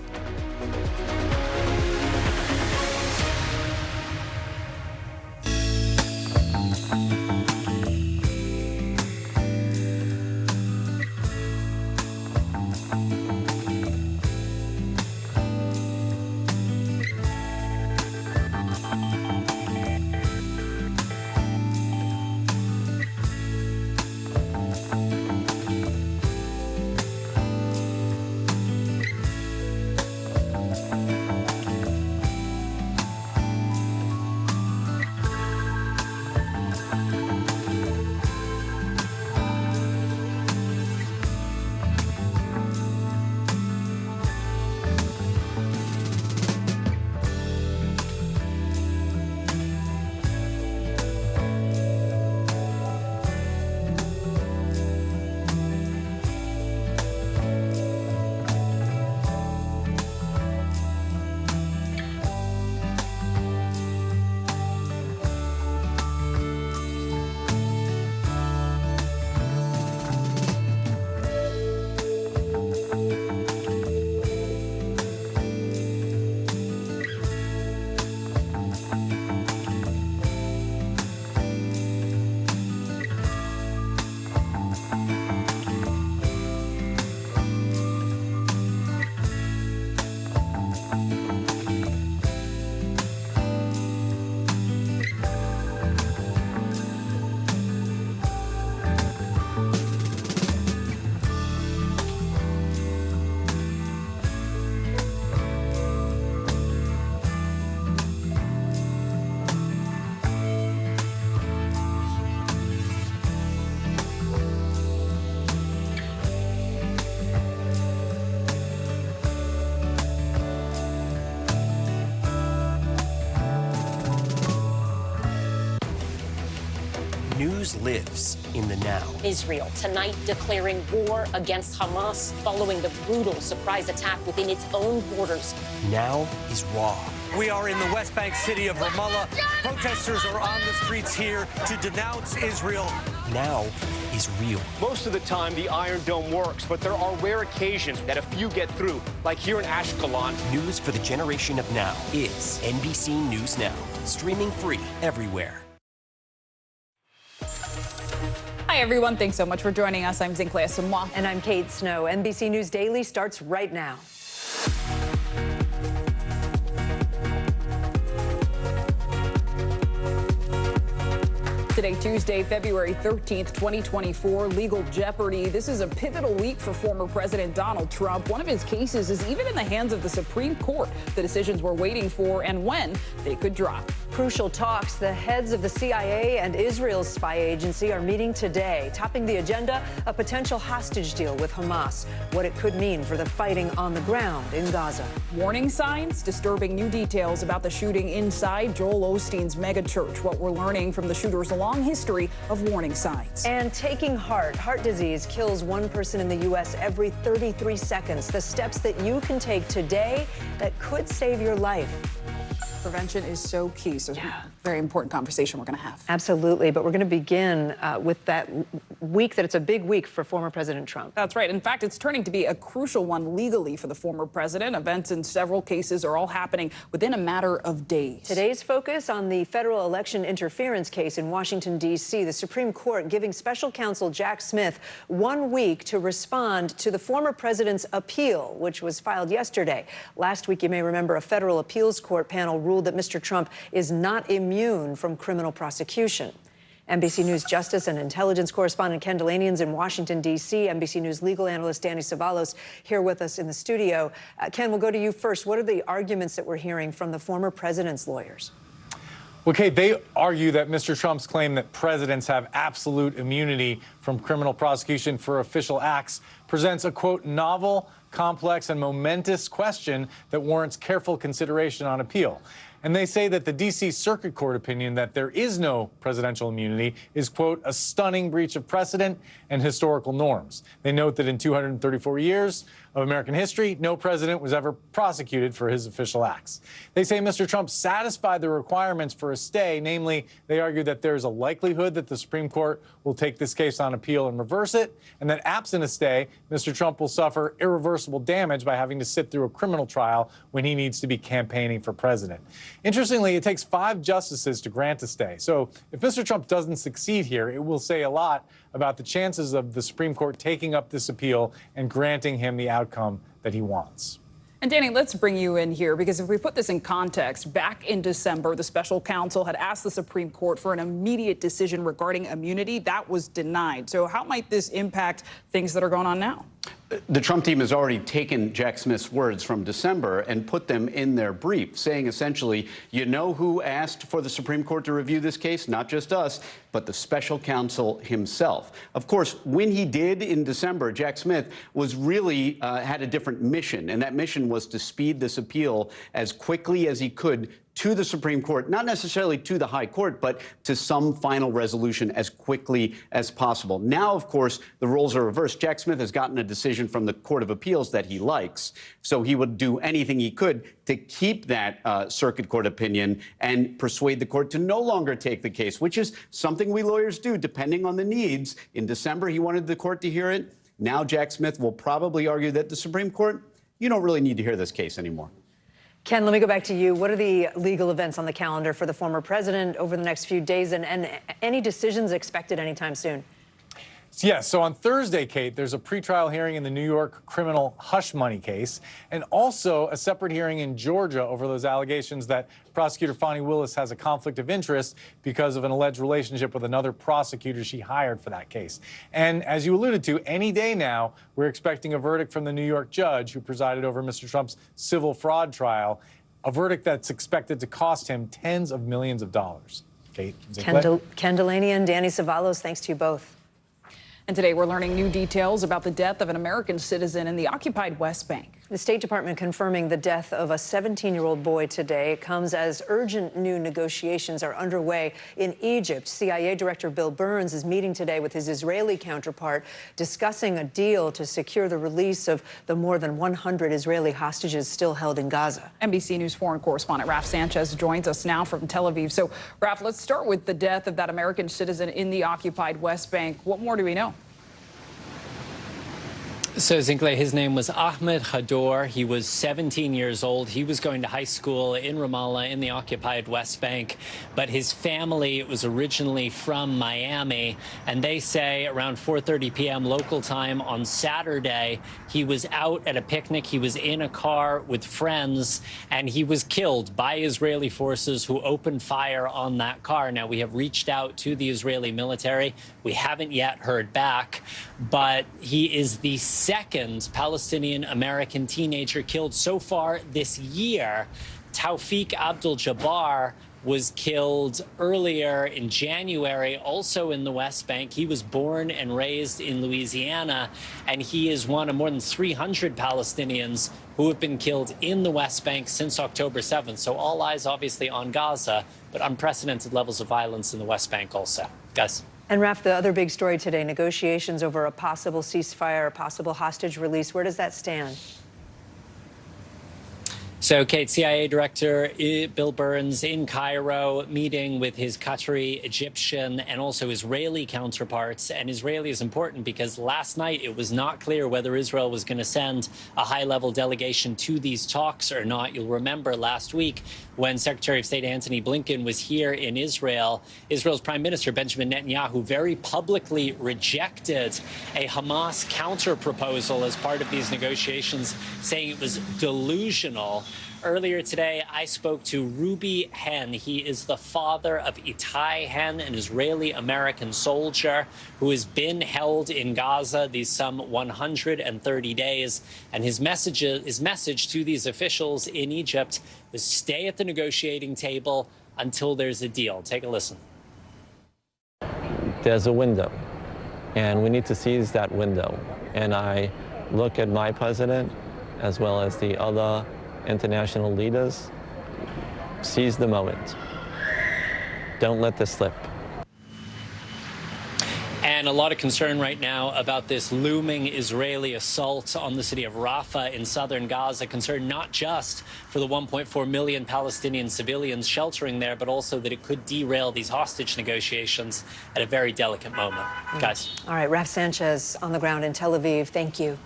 News lives in the now. Israel tonight declaring war against Hamas following the brutal surprise attack within its own borders. Now is raw. We are in the West Bank city of Ramallah. Protesters are on the streets here to denounce Israel. Now is real. Most of the time, the Iron Dome works, but there are rare occasions that a few get through, like here in Ashkelon. News for the generation of now is NBC News Now, streaming free everywhere. Hi, everyone. Thanks so much for joining us. I'm Zinklea Samoa. And I'm Kate Snow. NBC News Daily starts right now. Today, Tuesday, February 13th, 2024, legal jeopardy. This is a pivotal week for former President Donald Trump. One of his cases is even in the hands of the Supreme Court. The decisions we're waiting for and when they could drop. Crucial talks. The heads of the CIA and Israel's spy agency are meeting today. Topping the agenda, a potential hostage deal with Hamas. What it could mean for the fighting on the ground in Gaza. Warning signs, disturbing new details about the shooting inside Joel Osteen's megachurch. What we're learning from the shooter's long history of warning signs. And taking heart. Heart disease kills one person in the U.S. every 33 seconds. The steps that you can take today that could save your life. Prevention is so key. So very important conversation we're going to have. Absolutely. But we're going to begin with that week that it's a big week for former President Trump. That's right. In fact, it's turning to be a crucial one legally for the former president. Events in several cases are all happening within a matter of days. Today's focus on the federal election interference case in Washington, D.C. The Supreme Court giving special counsel Jack Smith 1 week to respond to the former president's appeal, which was filed yesterday. Last week, you may remember, a federal appeals court panel ruled that Mr. Trump is not immune from criminal prosecution. NBC News Justice and Intelligence correspondent Ken Delanian's in Washington, D.C. NBC News legal analyst Danny Savalos here with us in the studio. Ken, we'll go to you first. What are the arguments that we're hearing from the former president's lawyers? Well, Kate, they argue that Mr. Trump's claim that presidents have absolute immunity from criminal prosecution for official acts presents a, quote, novel, complex, and momentous question that warrants careful consideration on appeal. And they say that the D.C. Circuit Court opinion that there is no presidential immunity is, quote, a stunning breach of precedent and historical norms. They note that in 234 years of American history, no president was ever prosecuted for his official acts. They say Mr. Trump satisfied the requirements for a stay, namely, they argue that there is a likelihood that the Supreme Court will take this case on appeal and reverse it, and that absent a stay, Mr. Trump will suffer irreversible damage by having to sit through a criminal trial when he needs to be campaigning for president. Interestingly, it takes 5 justices to grant a stay. So if Mr. Trump doesn't succeed here, it will say a lot about the chances of the Supreme Court taking up this appeal and granting him the outcome that he wants. And Danny, let's bring you in here, because if we put this in context, back in December, the special counsel had asked the Supreme Court for an immediate decision regarding immunity. That was denied. So how might this impact things that are going on now? The Trump team has already taken Jack Smith's words from December and put them in their brief, saying essentially, you know who asked for the Supreme Court to review this case? Not just us, but the special counsel himself. Of course, when he did in December, Jack Smith was really had a different mission, and that mission was to speed this appeal as quickly as he could to the Supreme Court, not necessarily to the high court, but to some final resolution as quickly as possible. Now, of course, the roles are reversed. Jack Smith has gotten a decision from the Court of Appeals that he likes, so he would do anything he could to keep that circuit court opinion and persuade the court to no longer take the case, which is something we lawyers do, depending on the needs. In December, he wanted the court to hear it. Now, Jack Smith will probably argue that the Supreme Court, you don't really need to hear this case anymore. Ken, let me go back to you. What are the legal events on the calendar for the former president over the next few days, and any decisions expected anytime soon? Yes, so on Thursday, Kate, there's a pretrial hearing in the New York criminal hush money case, and also a separate hearing in Georgia over those allegations that prosecutor Fani Willis has a conflict of interest because of an alleged relationship with another prosecutor she hired for that case. And as you alluded to, any day now, we're expecting a verdict from the New York judge who presided over Mr. Trump's civil fraud trial, a verdict that's expected to cost him tens of millions of dollars. Kate? Ken Delaney and Danny Savalos, thanks to you both. And today we're learning new details about the death of an American citizen in the occupied West Bank. The State Department confirming the death of a 17-year-old boy today comes as urgent new negotiations are underway in Egypt. CIA Director Bill Burns is meeting today with his Israeli counterpart, discussing a deal to secure the release of the more than 100 Israeli hostages still held in Gaza. NBC News foreign correspondent Raf Sanchez joins us now from Tel Aviv. So, Raf, let's start with the death of that American citizen in the occupied West Bank. What more do we know? So, Zincle, his name was Ahmed Khador. He was 17 years old. He was going to high school in Ramallah in the occupied West Bank. But his family was originally from Miami. And they say around 4:30 p.m. local time on Saturday, he was out at a picnic. He was in a car with friends, and he was killed by Israeli forces who opened fire on that car. Now, we have reached out to the Israeli military. We haven't yet heard back, but he is the second Palestinian-American teenager killed so far this year. Tawfiq Abdul-Jabbar was killed earlier in January, also in the West Bank. He was born and raised in Louisiana, and he is one of more than 300 Palestinians who have been killed in the West Bank since October 7th. So all eyes obviously on Gaza, but unprecedented levels of violence in the West Bank also. Guys. And Raf, the other big story today, negotiations over a possible ceasefire, a possible hostage release. Where does that stand? So, Kate, CIA Director Bill Burns in Cairo meeting with his Qatari, Egyptian, and also Israeli counterparts. And Israeli is important because last night it was not clear whether Israel was going to send a high-level delegation to these talks or not. You'll remember last week when Secretary of State Antony Blinken was here in Israel, Israel's Prime Minister Benjamin Netanyahu very publicly rejected a Hamas counter-proposal as part of these negotiations, saying it was delusional. Earlier today, I spoke to Ruby Hen. He is the father of Itai Hen, an Israeli-American soldier who has been held in Gaza these some 130 days. And his message to these officials in Egypt is stay at the negotiating table until there's a deal. Take a listen. There's a window, and we need to seize that window. And I look at my president as well as the other international leaders, seize the moment. Don't let this slip. And a lot of concern right now about this looming Israeli assault on the city of Rafah in southern Gaza. Concern not just for the 1.4 million Palestinian civilians sheltering there, but also that it could derail these hostage negotiations at a very delicate moment. Guys. All right, Raf Sanchez on the ground in Tel Aviv. Thank you.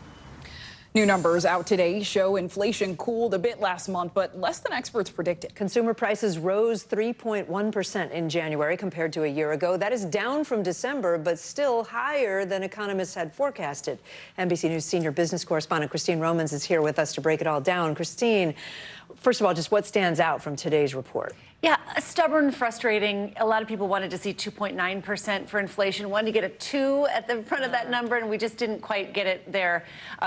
New numbers out today show inflation cooled a bit last month, but less than experts predicted. Consumer prices rose 3.1% in January compared to a year ago. That is down from December, but still higher than economists had forecasted. NBC News senior business correspondent Christine Romans is here with us to break it all down. Christine, first of all, just what stands out from today's report? Yeah, stubborn, frustrating. A lot of people wanted to see 2.9% for inflation, wanted to get a 2 at the front of that number, and we just didn't quite get it there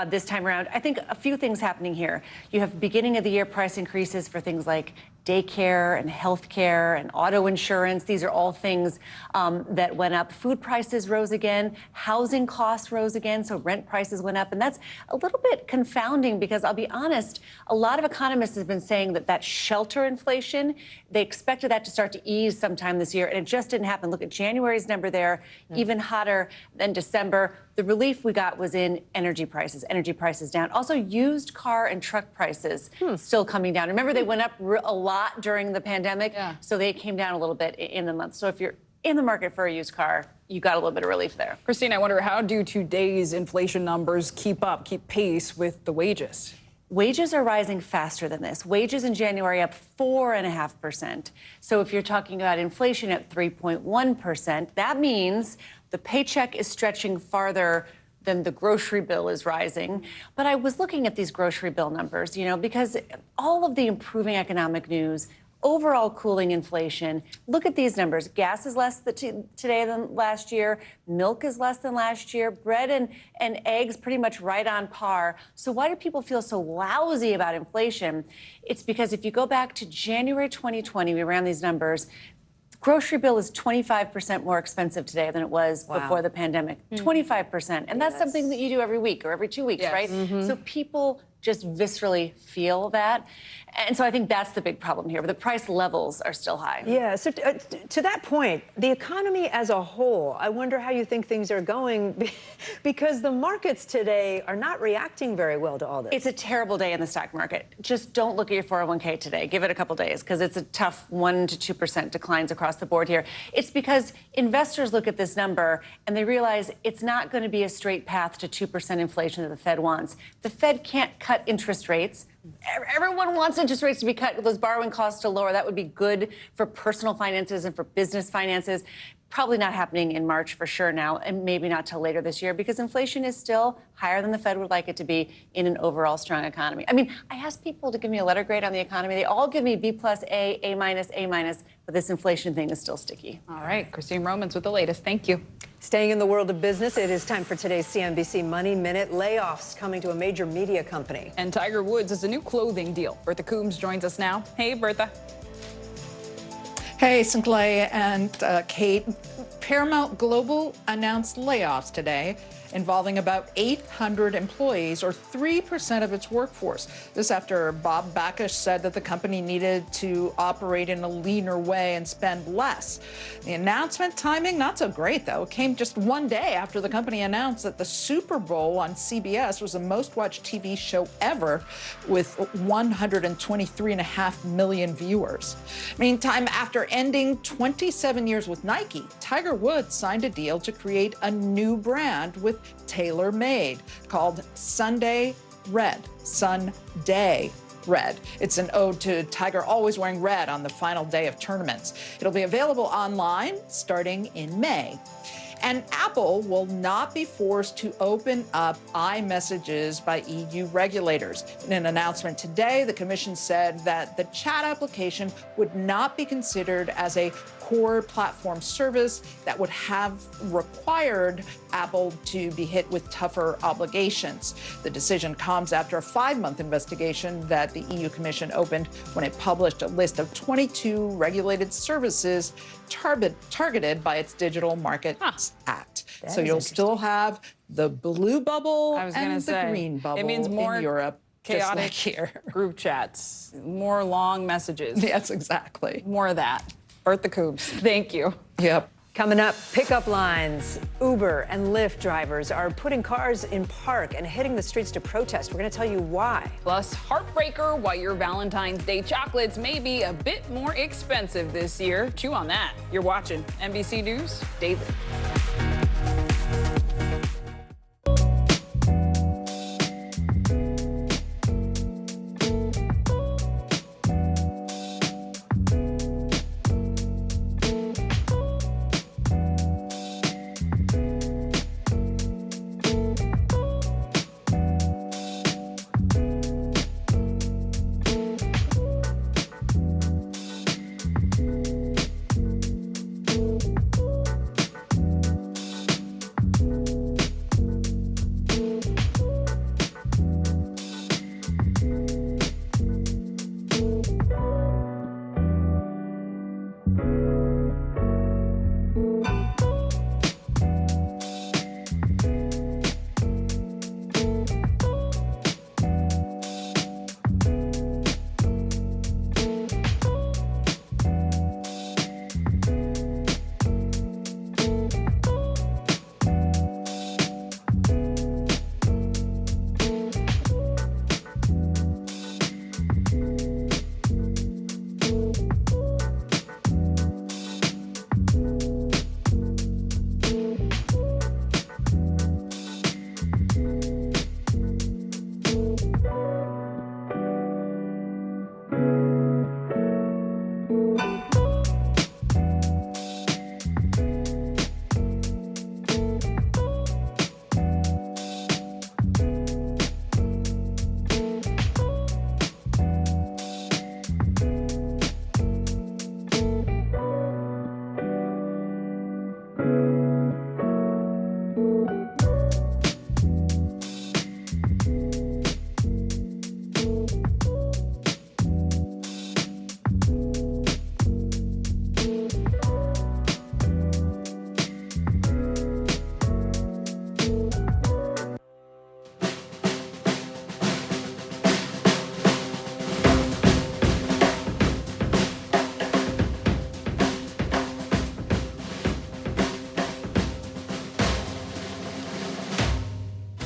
this time around. I think a few things happening here. You have beginning of the year price increases for things like daycare and healthcare and auto insurance. These are all things that went up. Food prices rose again. Housing costs rose again. So rent prices went up. And that's a little bit confounding because I'll be honest, a lot of economists have been saying that shelter inflation, they expected that to start to ease sometime this year. And it just didn't happen. Look at January's number there, even hotter than December. The relief we got was in energy prices down. Also, used car and truck prices still coming down. Remember, they went up a lot during the pandemic, so they came down a little bit in the month. So if you're in the market for a used car, you got a little bit of relief there. Christine, I wonder, how do today's inflation numbers keep pace with the wages? Wages are rising faster than this. Wages in January up 4.5%. So if you're talking about inflation at 3.1%, that means the paycheck is stretching farther than the grocery bill is rising. But I was looking at these grocery bill numbers, because all of the improving economic news, overall cooling inflation. Look at these numbers. Gas is less today than last year. Milk is less than last year. Bread and eggs pretty much right on par. So why do people feel so lousy about inflation? It's because if you go back to January 2020, we ran these numbers, grocery bill is 25% more expensive today than it was before the pandemic. 25%. And that's something that you do every week or every 2 weeks, right? So people just viscerally feel that. And so I think that's the big problem here. But the price levels are still high. Yeah, so to that point, the economy as a whole, I wonder how you think things are going because the markets today are not reacting very well to all this. It's a terrible day in the stock market. Just don't look at your 401k today. Give it a couple days because it's a tough 1% to 2% declines across the board here. It's because investors look at this number and they realize it's not going to be a straight path to 2% inflation that the Fed wants. The Fed can't cut interest rates. Everyone wants interest rates to be cut, those borrowing costs to lower. That would be good for personal finances and for business finances. Probably not happening in March for sure now, and maybe not till later this year because inflation is still higher than the Fed would like it to be in an overall strong economy. I mean, I asked people to give me a letter grade on the economy. They all give me B+, A, A-, but this inflation thing is still sticky. All right, Christine Romans with the latest. Thank you. Staying in the world of business, it is time for today's CNBC Money Minute. Layoffs coming to a major media company. And Tiger Woods has a new clothing deal. Bertha Coombs joins us now. Hey, Bertha. Hey, Sinclair and Kate. Paramount Global announced layoffs today involving about 800 employees, or 3% of its workforce. This after Bob Bakish said that the company needed to operate in a leaner way and spend less. The announcement timing, not so great, though. It came just one day after the company announced that the Super Bowl on CBS was the most-watched TV show ever, with 123.5 million viewers. Meantime, after ending 27 years with Nike, Tiger Woods signed a deal to create a new brand with TaylorMade called Sunday Red. Sunday Red. It's an ode to Tiger always wearing red on the final day of tournaments. It'll be available online starting in May. And Apple will not be forced to open up iMessages by EU regulators. In an announcement today, the Commission said that the chat application would not be considered as a core platform service that would have required Apple to be hit with tougher obligations. The decision comes after a 5-month investigation that the EU Commission opened when it published a list of 22 regulated services targeted by its Digital Markets Act. So you'll still have the blue bubble and the green bubble. It means more in Europe. Chaotic like here. Group chats, more long messages. Yes, exactly. More of that. Bertha Coombs, thank you. Yep. Coming up, pickup lines. Uber and Lyft drivers are putting cars in park and hitting the streets to protest. We're going to tell you why. Plus, heartbreaker, why your Valentine's Day chocolates may be a bit more expensive this year. Chew on that. You're watching NBC News Daily.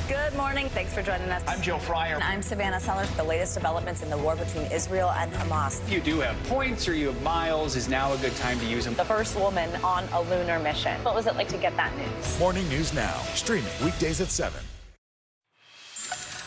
Good morning. Thanks for joining us. I'm Joe Fryer. I'm Savannah Sellers. The latest developments in the war between Israel and Hamas. If you do have points or you have miles, is now a good time to use them. The first woman on a lunar mission. What was it like to get that news? Morning News Now, streaming weekdays at 7.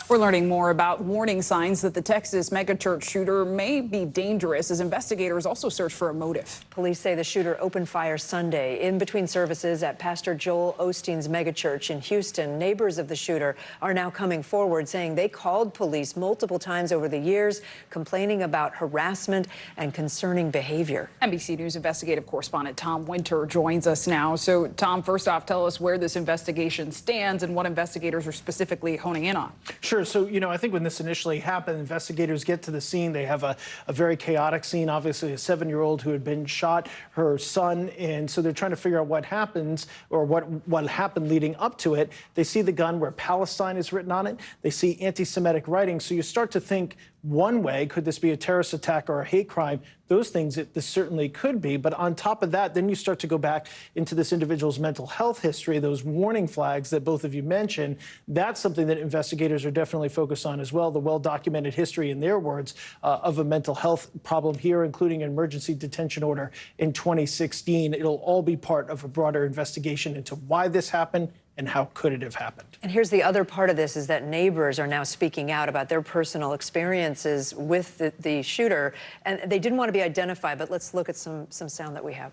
We're learning more about warning signs that the Texas megachurch shooter may be dangerous as investigators also search for a motive. Police say the shooter opened fire Sunday in between services at Pastor Joel Osteen's megachurch in Houston. Neighbors of the shooter are now coming forward saying they called police multiple times over the years, complaining about harassment and concerning behavior. NBC News investigative correspondent Tom Winter joins us now. So, Tom, first off, tell us where this investigation stands and what investigators are specifically honing in on. Sure. So, I think when this initially happened, investigators get to the scene. They have a very chaotic scene, obviously a 7-year-old who had been shot, her son. And so they're trying to figure out what happens or what happened leading up to it. They see the gun where Palestine is written on it. They see anti-Semitic writing. So you start to think one way, could this be a terrorist attack or a hate crime? Those things, this certainly could be. But on top of that, then you start to go back into this individual's mental health history, those warning flags that both of you mentioned. That's something that investigators are definitely focused on as well, the well-documented history, in their words, of a mental health problem here, including an emergency detention order in 2016. It'll all be part of a broader investigation into why this happened and how could it have happened. And here's the other part of this is that neighbors are now speaking out about their personal experiences with the shooter. And they didn't want to be identified, but let's look at some sound that we have.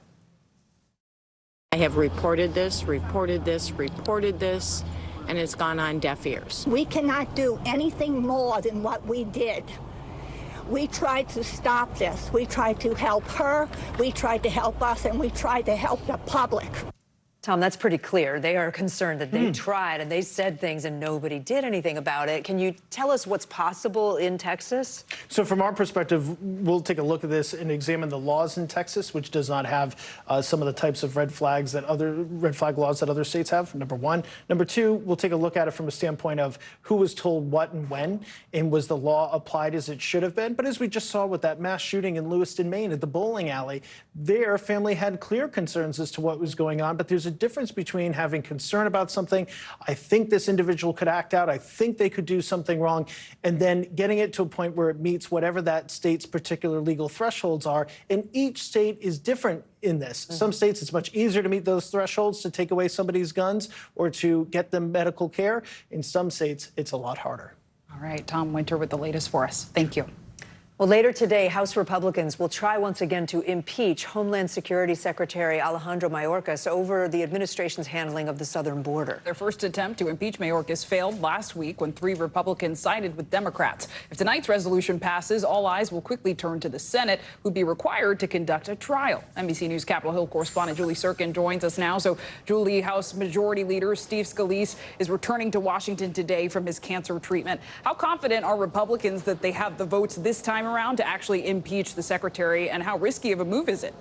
I have reported this, and it's gone on deaf ears. We cannot do anything more than what we did. We tried to stop this. We tried to help her, we tried to help us, and we tried to help the public. Tom, that's pretty clear. They are concerned that they tried and they said things and nobody did anything about it. Can you tell us what's possible in Texas? So from our perspective, we'll take a look at this and examine the laws in Texas, which does not have some of the types of red flag laws that other states have, number one. Number two, we'll take a look at it from a standpoint of who was told what and when, and was the law applied as it should have been. But as we just saw with that mass shooting in Lewiston, Maine at the bowling alley, their family had clear concerns as to what was going on, but there's a difference between having concern about something, I think this individual could act out, I think they could do something wrong, and then getting it to a point where it meets whatever that state's particular legal thresholds are. And each state is different in this. Some states, it's much easier to meet those thresholds to take away somebody's guns or to get them medical care. In some states, it's a lot harder. All right, Tom Winter with the latest for us. Thank you. Well, later today, House Republicans will try once again to impeach Homeland Security Secretary Alejandro Mayorkas over the administration's handling of the southern border. Their first attempt to impeach Mayorkas failed last week when 3 Republicans sided with Democrats. If tonight's resolution passes, all eyes will quickly turn to the Senate, who'd be required to conduct a trial. NBC News Capitol Hill correspondent Julie Sirkin joins us now. So, Julie, House Majority Leader Steve Scalise is returning to Washington today from his cancer treatment. How confident are Republicans that they have the votes this time around to actually impeach the secretary, and how risky of a move is it?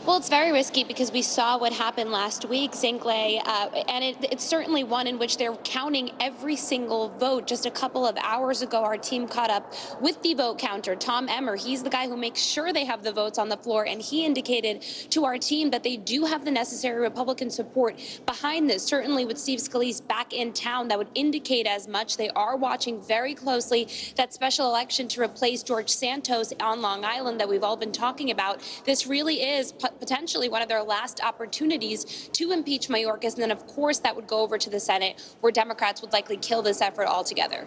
Well, it's very risky because we saw what happened last week, Zingley, and it's certainly one in which they're counting every single vote. Just a couple of hours ago, our team caught up with the vote counter, Tom Emmer. He's the guy who makes sure they have the votes on the floor, and he indicated to our team that they do have the necessary Republican support behind this. Certainly with Steve Scalise back in town, that would indicate as much. They are watching very closely that special election to replace George Santos on Long Island that we've all been talking about. This really is potentially one of their last opportunities to impeach Mayorkas. And then, of course, that would go over to the Senate, where Democrats would likely kill this effort altogether.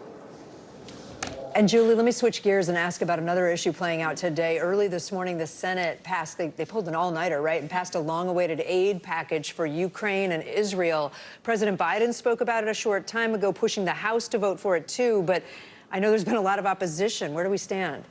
And Julie, let me switch gears and ask about another issue playing out today. Early this morning, the Senate passed, they pulled an all-nighter, right, and passed a long-awaited aid package for Ukraine and Israel. President Biden spoke about it a short time ago, pushing the House to vote for it too. But I know there's been a lot of opposition. Where do we stand?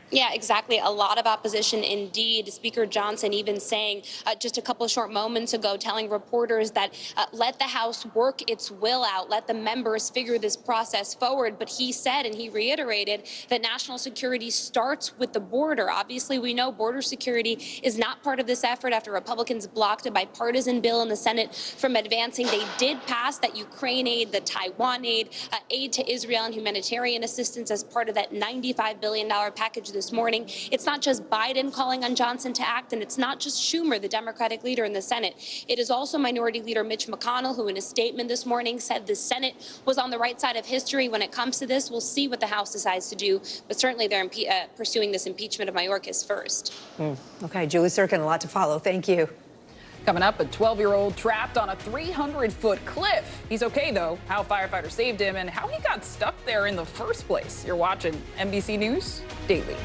Yeah, exactly. A lot of opposition indeed. Speaker Johnson even saying just a couple of short moments ago, telling reporters that let the House work its will out, let the members figure this process forward. But he said, and he reiterated, that national security starts with the border. Obviously, we know border security is not part of this effort after Republicans blocked a bipartisan bill in the Senate from advancing. They did pass that Ukraine aid, the Taiwan aid, aid to Israel and humanitarian assistance as part of that $95 billion package this morning. It's not just Biden calling on Johnson to act, and it's not just Schumer, the Democratic leader in the Senate. It is also Minority Leader Mitch McConnell, who in a statement this morning said the Senate was on the right side of history when it comes to this. We'll see what the House decides to do, but certainly they're pursuing this impeachment of Mayorkas first. Okay, Julie Sirkin, a lot to follow. Thank you. Coming up, a 12-year-old trapped on a 300-foot cliff. He's okay, though. How firefighters saved him and how he got stuck there in the first place. You're watching NBC News Daily.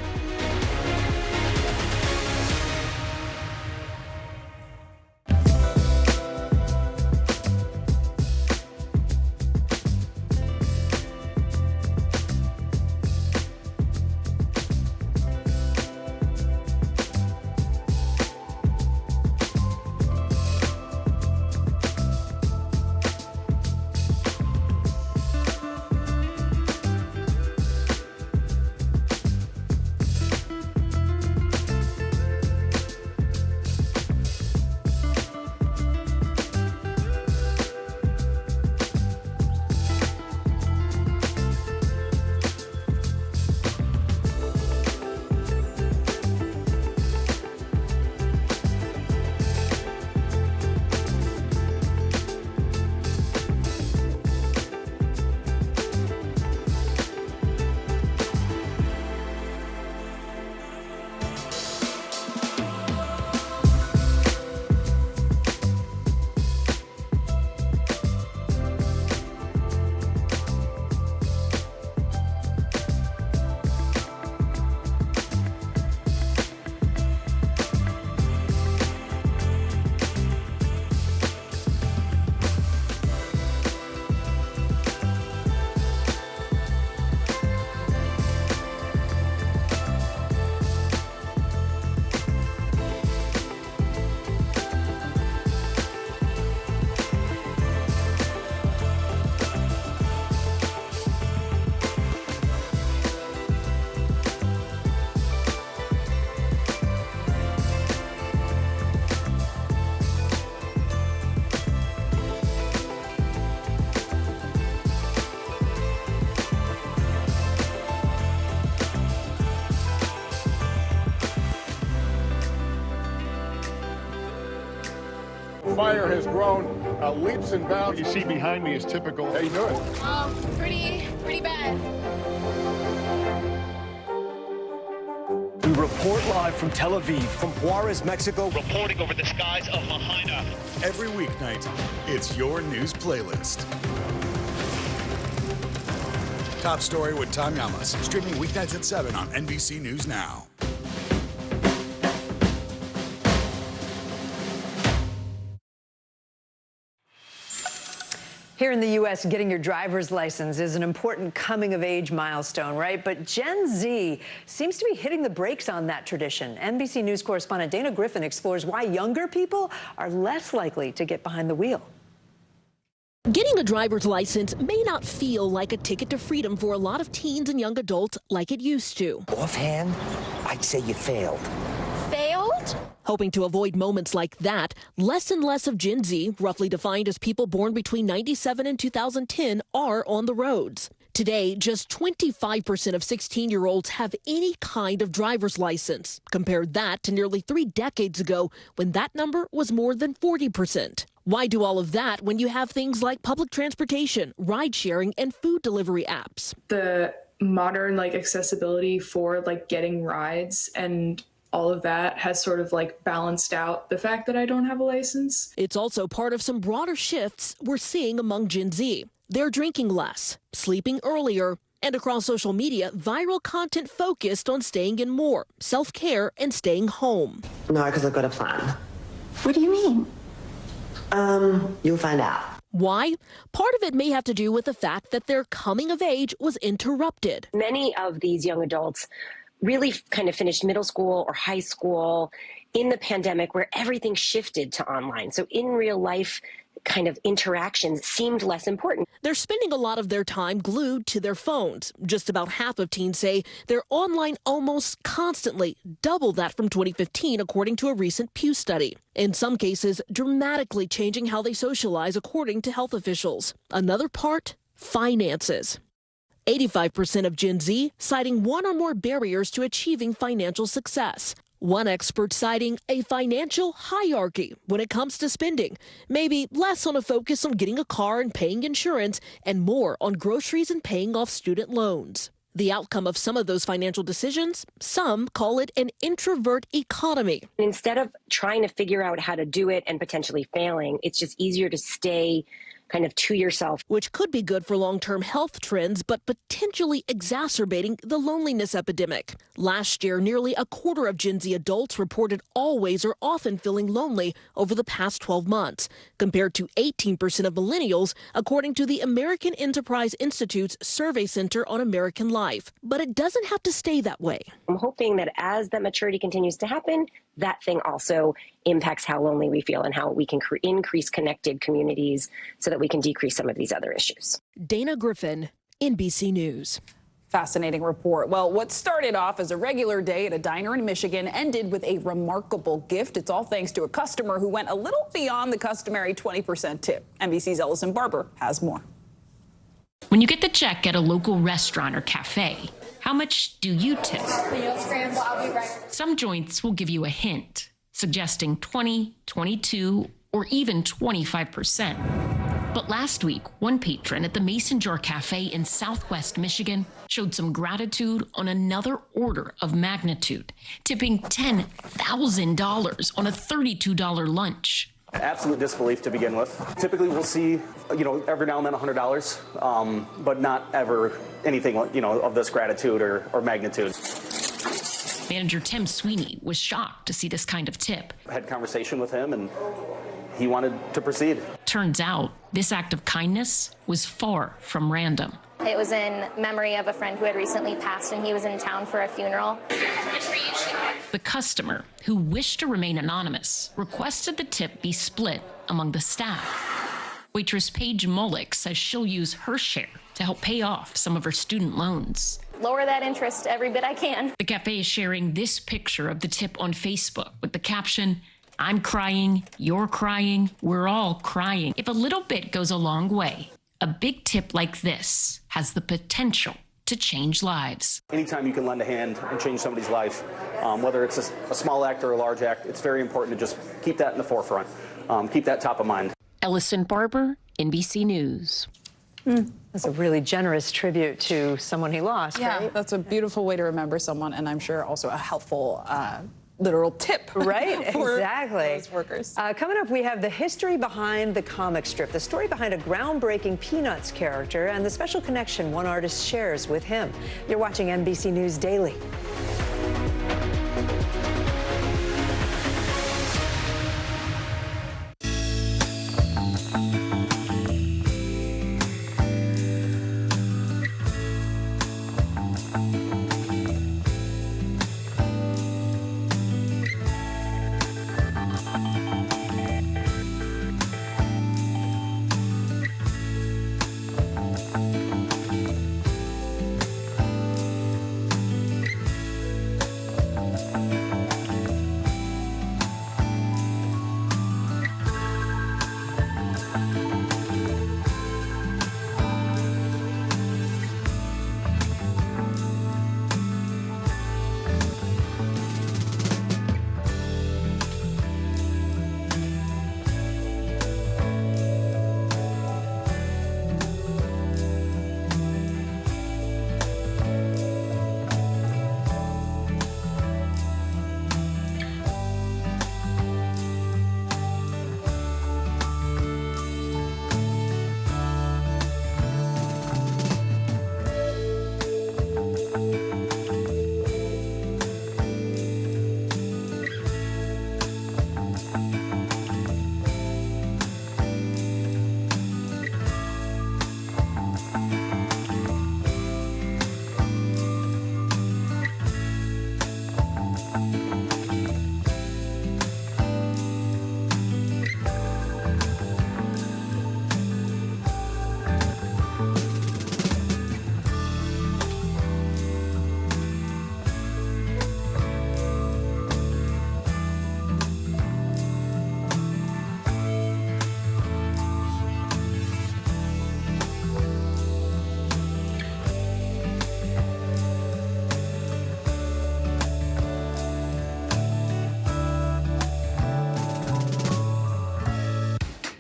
Fire has grown leaps and bounds. What you see behind me is typical. How you doing? Pretty bad. We report live from Tel Aviv, from Juarez, Mexico. Reporting over the skies of Lahaina. Every weeknight, it's your news playlist. Top Story with Tom Yamas, streaming weeknights at 7 on NBC News Now. Here in the U.S., getting your driver's license is an important coming-of-age milestone, right? But Gen Z seems to be hitting the brakes on that tradition. NBC News correspondent Dana Griffin explores why younger people are less likely to get behind the wheel. Getting a driver's license may not feel like a ticket to freedom for a lot of teens and young adults like it used to. Offhand, I'd say you failed. Failed? Hoping to avoid moments like that, less and less of Gen Z, roughly defined as people born between 97 and 2010, are on the roads. Today, just 25% of 16-year-olds have any kind of driver's license. Compare that to nearly 3 decades ago, when that number was more than 40%. Why do all of that when you have things like public transportation, ride-sharing, and food delivery apps? The modern accessibility for getting rides and all of that has sort of balanced out the fact that I don't have a license. It's also part of some broader shifts we're seeing among Gen Z. They're drinking less, sleeping earlier, and across social media, viral content focused on staying in more, self-care, and staying home. No, because I've got a plan. What do you mean? You'll find out. Why? Part of it may have to do with the fact that their coming of age was interrupted. Many of these young adults really kind of finished middle school or high school in the pandemic where everything shifted to online. So in real life kind of interactions seemed less important. They're spending a lot of their time glued to their phones. Just about half of teens say they're online almost constantly, double that from 2015, according to a recent Pew study. In some cases, dramatically changing how they socialize, according to health officials. Another part, finances. 85% of Gen Z citing one or more barriers to achieving financial success. One expert citing a financial hierarchy when it comes to spending, maybe less on a focus on getting a car and paying insurance and more on groceries and paying off student loans. The outcome of some of those financial decisions, some call it an introvert economy. Instead of trying to figure out how to do it and potentially failing, it's just easier to stay kind of to yourself. Which could be good for long-term health trends, but potentially exacerbating the loneliness epidemic. Last year, nearly a quarter of Gen Z adults reported always or often feeling lonely over the past 12 months, compared to 18% of millennials, according to the American Enterprise Institute's Survey Center on American Life. But it doesn't have to stay that way. I'm hoping that as that maturity continues to happen, that thing also impacts how lonely we feel and how we can increase connected communities so that we can decrease some of these other issues. Dana Griffin, NBC News. Fascinating report. Well, what started off as a regular day at a diner in Michigan ended with a remarkable gift. It's all thanks to a customer who went a little beyond the customary 20% tip. NBC's Ellison Barber has more. When you get the check at a local restaurant or cafe, how much do you tip? I'll be right. Some joints will give you a hint, suggesting 20, 22, or even 25%. But last week, one patron at the Mason Jar Cafe in Southwest Michigan showed some gratitude on another order of magnitude, tipping $10,000 on a $32 lunch. Absolute disbelief to begin with. Typically we'll see, every now and then $100, but not ever anything, of this gratitude or magnitude. Manager Tim Sweeney was shocked to see this kind of tip. I had a conversation with him and he wanted to proceed. Turns out this act of kindness was far from random. It was in memory of a friend who had recently passed, and he was in town for a funeral. The customer, who wished to remain anonymous, requested the tip be split among the staff. Waitress Paige Mullick says she'll use her share to help pay off some of her student loans. Lower that interest every bit I can. The cafe is sharing this picture of the tip on Facebook with the caption, "I'm crying, you're crying, we're all crying." If a little bit goes a long way, a big tip like this has the potential to change lives. Anytime you can lend a hand and change somebody's life, whether it's a small act or a large act, it's very important to just keep that in the forefront, keep that top of mind. Ellison Barber, NBC News. That's a really generous tribute to someone he lost, right? That's a beautiful way to remember someone, and I'm sure also a helpful literal tip. Right, for exactly. those workers. Coming up, we have the history behind the comic strip, the story behind a groundbreaking Peanuts character, and the special connection one artist shares with him. You're watching NBC News Daily.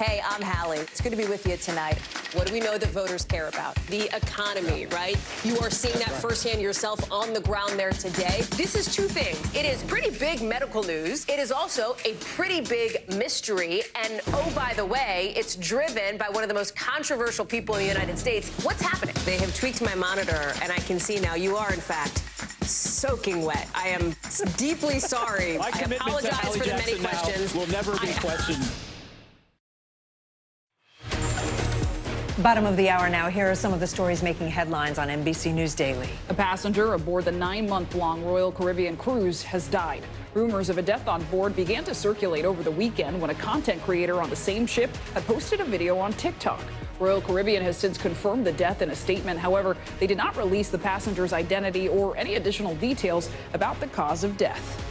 Hey, I'm Hallie. It's good to be with you tonight. What do we know that voters care about? The economy, right? You are seeing that firsthand yourself on the ground there today. This is two things. It is pretty big medical news. It is also a pretty big mystery. And oh, by the way, it's driven by one of the most controversial people in the United States. What's happening? They have tweaked my monitor, and I can see now you are, in fact, soaking wet. I am deeply sorry. I apologize for the many questions. Will never be questioned. Bottom of the hour now. Here are some of the stories making headlines on NBC News Daily. A passenger aboard the 9-month-long Royal Caribbean cruise has died. Rumors of a death on board began to circulate over the weekend when a content creator on the same ship had posted a video on TikTok. Royal Caribbean has since confirmed the death in a statement. However, they did not release the passenger's identity or any additional details about the cause of death.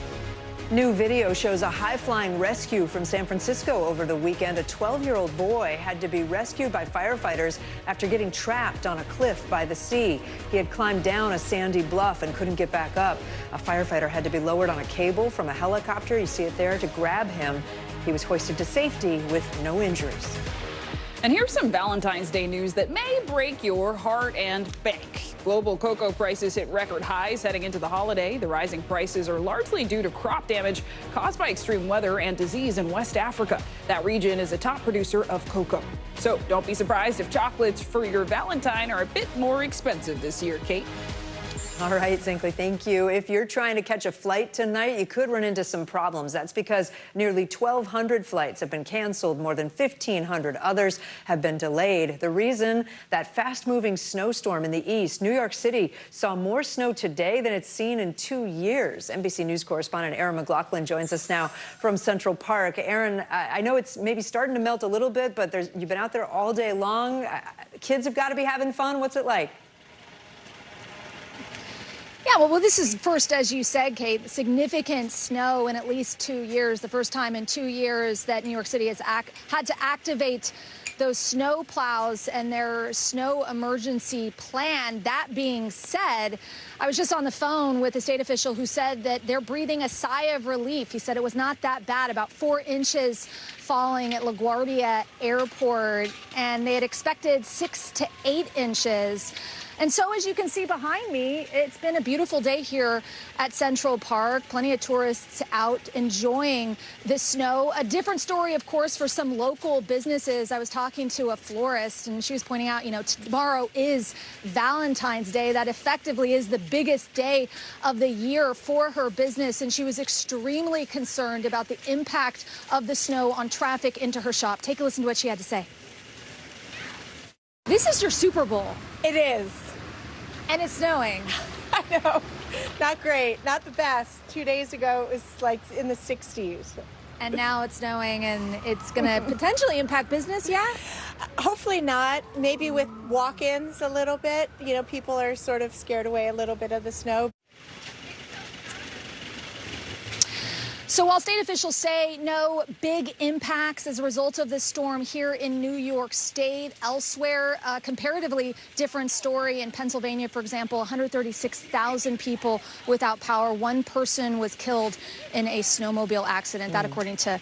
New video shows a high-flying rescue from San Francisco over the weekend. A 12-year-old boy had to be rescued by firefighters after getting trapped on a cliff by the sea. He had climbed down a sandy bluff and couldn't get back up. A firefighter had to be lowered on a cable from a helicopter, you see it there, to grab him. He was hoisted to safety with no injuries. And here's some Valentine's Day news that may break your heart and bank. Global cocoa prices hit record highs heading into the holiday. The rising prices are largely due to crop damage caused by extreme weather and disease in West Africa. That region is a top producer of cocoa. So don't be surprised if chocolates for your Valentine are a bit more expensive this year, Kate. All right, Zinkley, thank you. If you're trying to catch a flight tonight, you could run into some problems. That's because nearly 1,200 flights have been canceled. More than 1,500 others have been delayed. The reason? That fast-moving snowstorm in the east. New York City saw more snow today than it's seen in 2 years. NBC News correspondent Aaron McLaughlin joins us now from Central Park. Aaron, I know it's maybe starting to melt a little bit, but you've been out there all day long. Kids have got to be having fun. What's it like? Yeah, well, this is first, as you said, Kate, significant snow in at least 2 years. The first time in 2 years that New York City has had to activate those snow plows and their snow emergency plan. That being said, I was just on the phone with a state official who said that they're breathing a sigh of relief. He said it was not that bad, about 4 inches falling at LaGuardia Airport, and they had expected 6 to 8 inches. And so, as you can see behind me, it's been a beautiful day here at Central Park. Plenty of tourists out enjoying the snow. A different story, of course, for some local businesses. I was talking to a florist, and she was pointing out, you know, tomorrow is Valentine's Day. That effectively is the biggest day of the year for her business. And she was extremely concerned about the impact of the snow on traffic into her shop. Take a listen to what she had to say. This is your Super Bowl. It is. And it's snowing. I know. Not great. Not the best. 2 days ago, it was like in the 60s. And now it's snowing, and it's going to potentially impact business, yeah? Hopefully not. Maybe with walk-ins a little bit. You know, people are sort of scared away a little bit of the snow. So while state officials say no big impacts as a result of this storm here in New York State, elsewhere, comparatively different story. In Pennsylvania, for example, 136,000 people without power. 1 person was killed in a snowmobile accident. That according to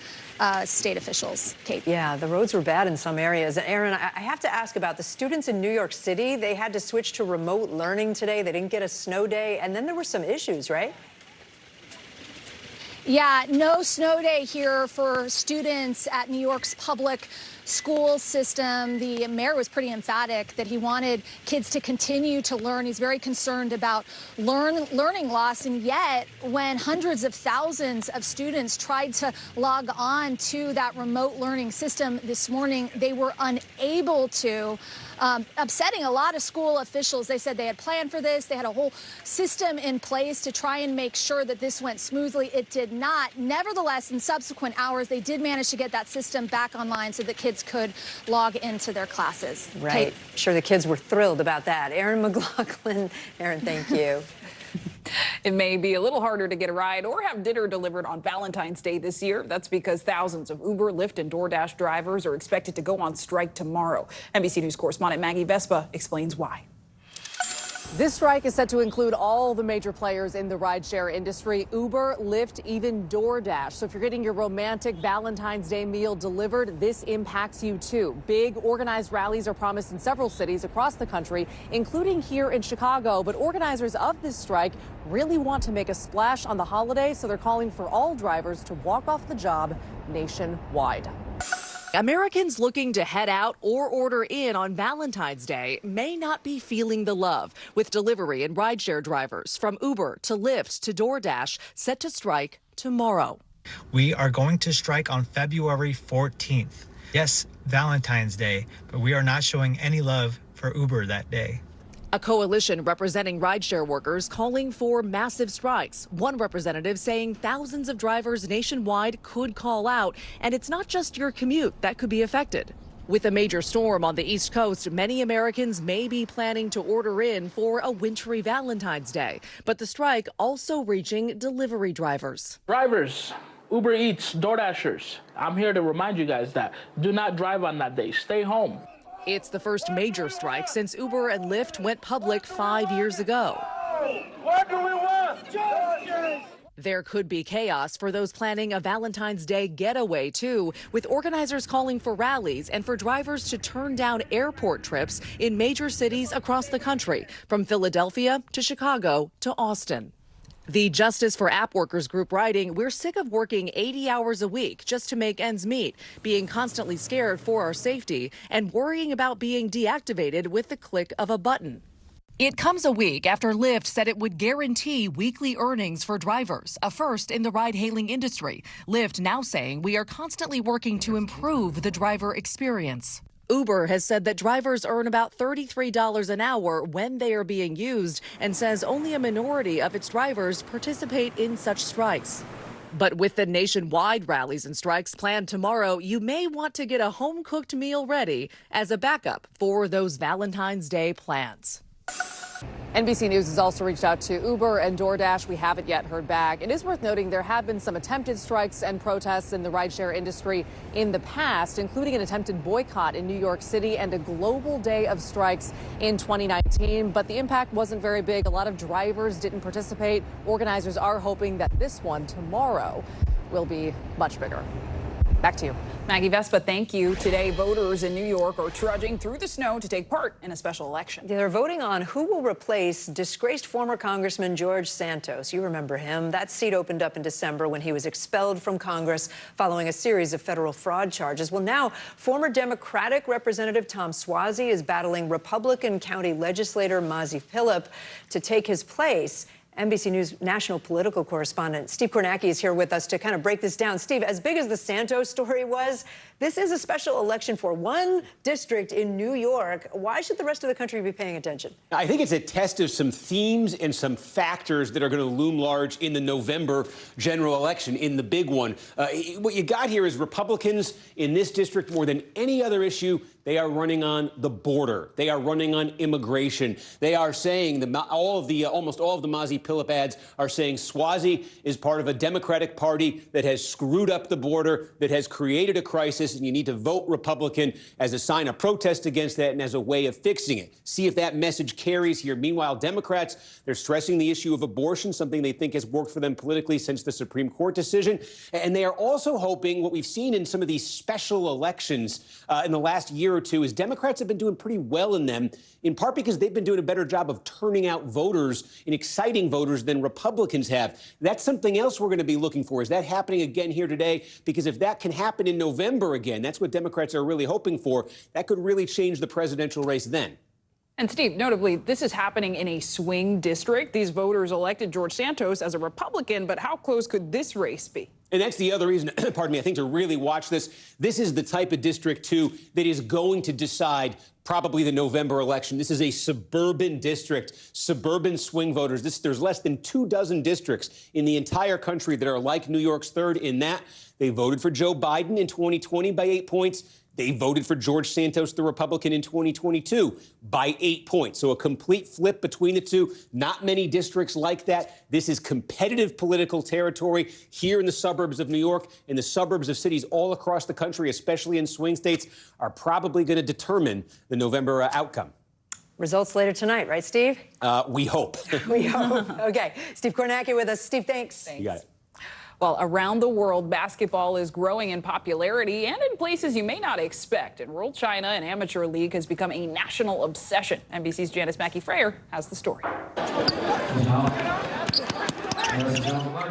state officials. Kate. Yeah, the roads were bad in some areas. And Aaron, I have to ask about the students in New York City. They had to switch to remote learning today. They didn't get a snow day. And then there were some issues, right? Yeah, no snow day here for students at New York's public school system. The mayor was pretty emphatic that he wanted kids to continue to learn. He's very concerned about learning loss. And yet, when hundreds of thousands of students tried to log on to that remote learning system this morning, they were unable to. Upsetting a lot of school officials. They said they had planned for this. They had a whole system in place to try and make sure that this went smoothly. It did not. Nevertheless, in subsequent hours, they did manage to get that system back online so that kids could log into their classes. Right. Sure, the kids were thrilled about that. Aaron McLaughlin. Aaron, thank you. It may be a little harder to get a ride or have dinner delivered on Valentine's Day this year. That's because thousands of Uber, Lyft, and DoorDash drivers are expected to go on strike tomorrow. NBC News correspondent Maggie Vespa explains why. This strike is set to include all the major players in the rideshare industry: Uber, Lyft, even DoorDash. So if you're getting your romantic Valentine's Day meal delivered, this impacts you too. Big organized rallies are promised in several cities across the country, including here in Chicago. But organizers of this strike really want to make a splash on the holiday, so they're calling for all drivers to walk off the job nationwide. Americans looking to head out or order in on Valentine's Day may not be feeling the love, with delivery and rideshare drivers from Uber to Lyft to DoorDash set to strike tomorrow. We are going to strike on February 14th. Yes, Valentine's Day, but we are not showing any love for Uber that day. A coalition representing rideshare workers calling for massive strikes. One representative saying thousands of drivers nationwide could call out, and it's not just your commute that could be affected. With a major storm on the East Coast, many Americans may be planning to order in for a wintry Valentine's Day. But the strike also reaching delivery drivers. Drivers, Uber Eats, DoorDashers, I'm here to remind you guys that do not drive on that day. Stay home. It's the first major strike since Uber and Lyft went public 5 years ago. What do we want? Justice! There could be chaos for those planning a Valentine's Day getaway, too, with organizers calling for rallies and for drivers to turn down airport trips in major cities across the country, from Philadelphia to Chicago to Austin. The Justice for App Workers group writing, "We're sick of working 80 hours a week just to make ends meet, being constantly scared for our safety, and worrying about being deactivated with the click of a button." It comes a week after Lyft said it would guarantee weekly earnings for drivers, a first in the ride-hailing industry. Lyft now saying we are constantly working to improve the driver experience. Uber has said that drivers earn about $33 an hour when they are being used, and says only a minority of its drivers participate in such strikes. But with the nationwide rallies and strikes planned tomorrow, you may want to get a home-cooked meal ready as a backup for those Valentine's Day plans. NBC News has also reached out to Uber and DoorDash. We haven't yet heard back. It is worth noting there have been some attempted strikes and protests in the rideshare industry in the past, including an attempted boycott in New York City and a global day of strikes in 2019. But the impact wasn't very big. A lot of drivers didn't participate. Organizers are hoping that this one tomorrow will be much bigger. Back to you. Maggie Vespa, thank you. Today, voters in New York are trudging through the snow to take part in a special election. They're voting on who will replace disgraced former Congressman George Santos. You remember him. That seat opened up in December when he was expelled from Congress following a series of federal fraud charges. Well, now, former Democratic Representative Tom Suozzi is battling Republican County Legislator Mazi Phillip to take his place. NBC News national political correspondent Steve Kornacki is here with us to kind of break this down. Steve, as big as the Santos story was, this is a special election for one district in New York. Why should the rest of the country be paying attention? I think it's a test of some themes and some factors that are going to loom large in the November general election, in the big one. What you got here is Republicans in this district, more than any other issue, they are running on the border. They are running on immigration. They are saying almost all of the Mazi Phillip ads are saying Suozzi is part of a Democratic Party that has screwed up the border, that has created a crisis, and you need to vote Republican as a sign of protest against that and as a way of fixing it. See if that message carries here. Meanwhile, Democrats, they're stressing the issue of abortion, something they think has worked for them politically since the Supreme Court decision. And they are also hoping, what we've seen in some of these special elections in the last year or two, is Democrats have been doing pretty well in them, in part because they've been doing a better job of turning out voters and exciting voters than Republicans have. That's something else we're going to be looking for. Is that happening again here today? Because if that can happen in November again, that's what Democrats are really hoping for. That could really change the presidential race then. And Steve, notably, this is happening in a swing district. These voters elected George Santos as a Republican, but how close could this race be? And that's the other reason, pardon me, I think to really watch this. This is the type of district, too, that is going to decide probably the November election. This is a suburban district, suburban swing voters. There's less than 24 districts in the entire country that are like New York's third in that. They voted for Joe Biden in 2020 by 8 points. They voted for George Santos, the Republican, in 2022 by 8 points. So a complete flip between the two. Not many districts like that. This is competitive political territory here in the suburbs of New York, and the suburbs of cities all across the country, especially in swing states, are probably going to determine the November outcome. Results later tonight, right, Steve? We hope. We hope. Okay. Steve Kornacki with us. Steve, thanks. You got it. Well, around the world, basketball is growing in popularity and in places you may not expect. In rural China, an amateur league has become a national obsession. NBC's Janice Mackey-Freyer has the story.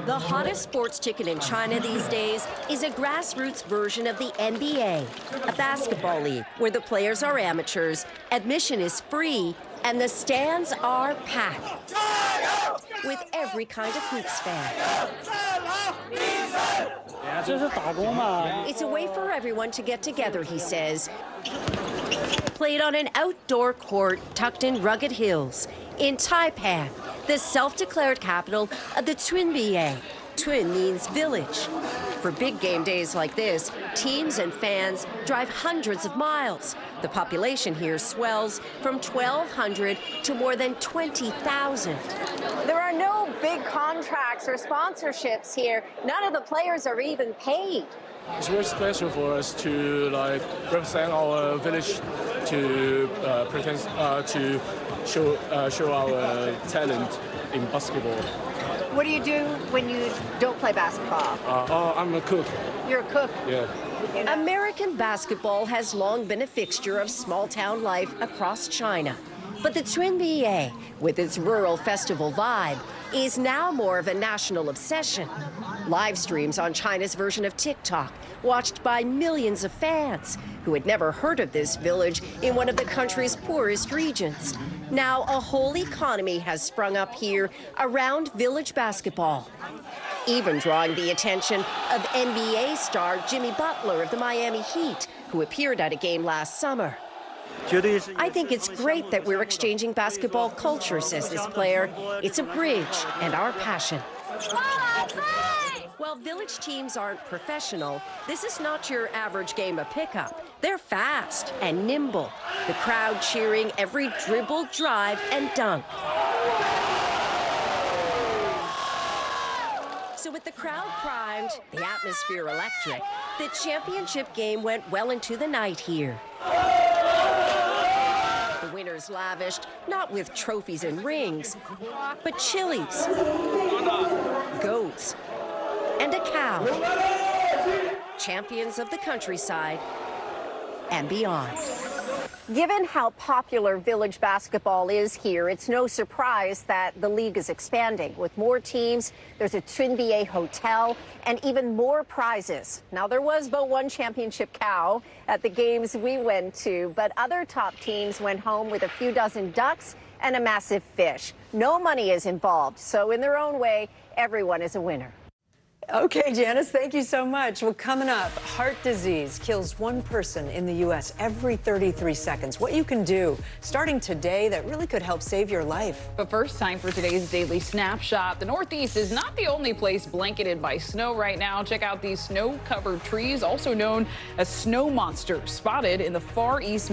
The hottest sports ticket in China these days is a grassroots version of the NBA, a basketball league where the players are amateurs, admission is free, and the stands are packed with every kind of hoops fan. It's a way for everyone to get together, he says. Played on an outdoor court tucked in rugged hills in Taipan, the self-declared capital of the Twinbie. Twin means village. For big game days like this, teams and fans drive hundreds of miles. The population here swells from 1,200 to more than 20,000. There are no big contracts or sponsorships here. None of the players are even paid. It's very special for us to represent our village, to pretend to show our talent in basketball. What do you do when you don't play basketball? I'm a cook. You're a cook? Yeah. American basketball has long been a fixture of small-town life across China. But the Twinbie, with its rural festival vibe, is now more of a national obsession. Live streams on China's version of TikTok, watched by millions of fans who had never heard of this village in one of the country's poorest regions. Now a whole economy has sprung up here around village basketball, even drawing the attention of NBA star Jimmy Butler of the Miami Heat, who appeared at a game last summer. I think it's great that we're exchanging basketball culture, says this player. It's a bridge and our passion. While village teams aren't professional, this is not your average game of pickup. They're fast and nimble, the crowd cheering every dribble, drive, and dunk. So with the crowd primed, the atmosphere electric, the championship game went well into the night here. The winners lavished, not with trophies and rings, but chilies, goats, and a cow. Champions of the countryside and beyond. Given how popular village basketball is here, it's no surprise that the league is expanding. With more teams, there's a Twinbie hotel, and even more prizes. Now, there was but one championship cow at the games we went to, but other top teams went home with a few dozen ducks and a massive fish. No money is involved, so in their own way, everyone is a winner. Okay, Janice, thank you so much. Well, coming up, heart disease kills one person in the U.S. every 33 seconds. What you can do starting today that really could help save your life. But first, time for today's Daily Snapshot. The Northeast is not the only place blanketed by snow right now. Check out these snow-covered trees, also known as snow monsters, spotted in the Far East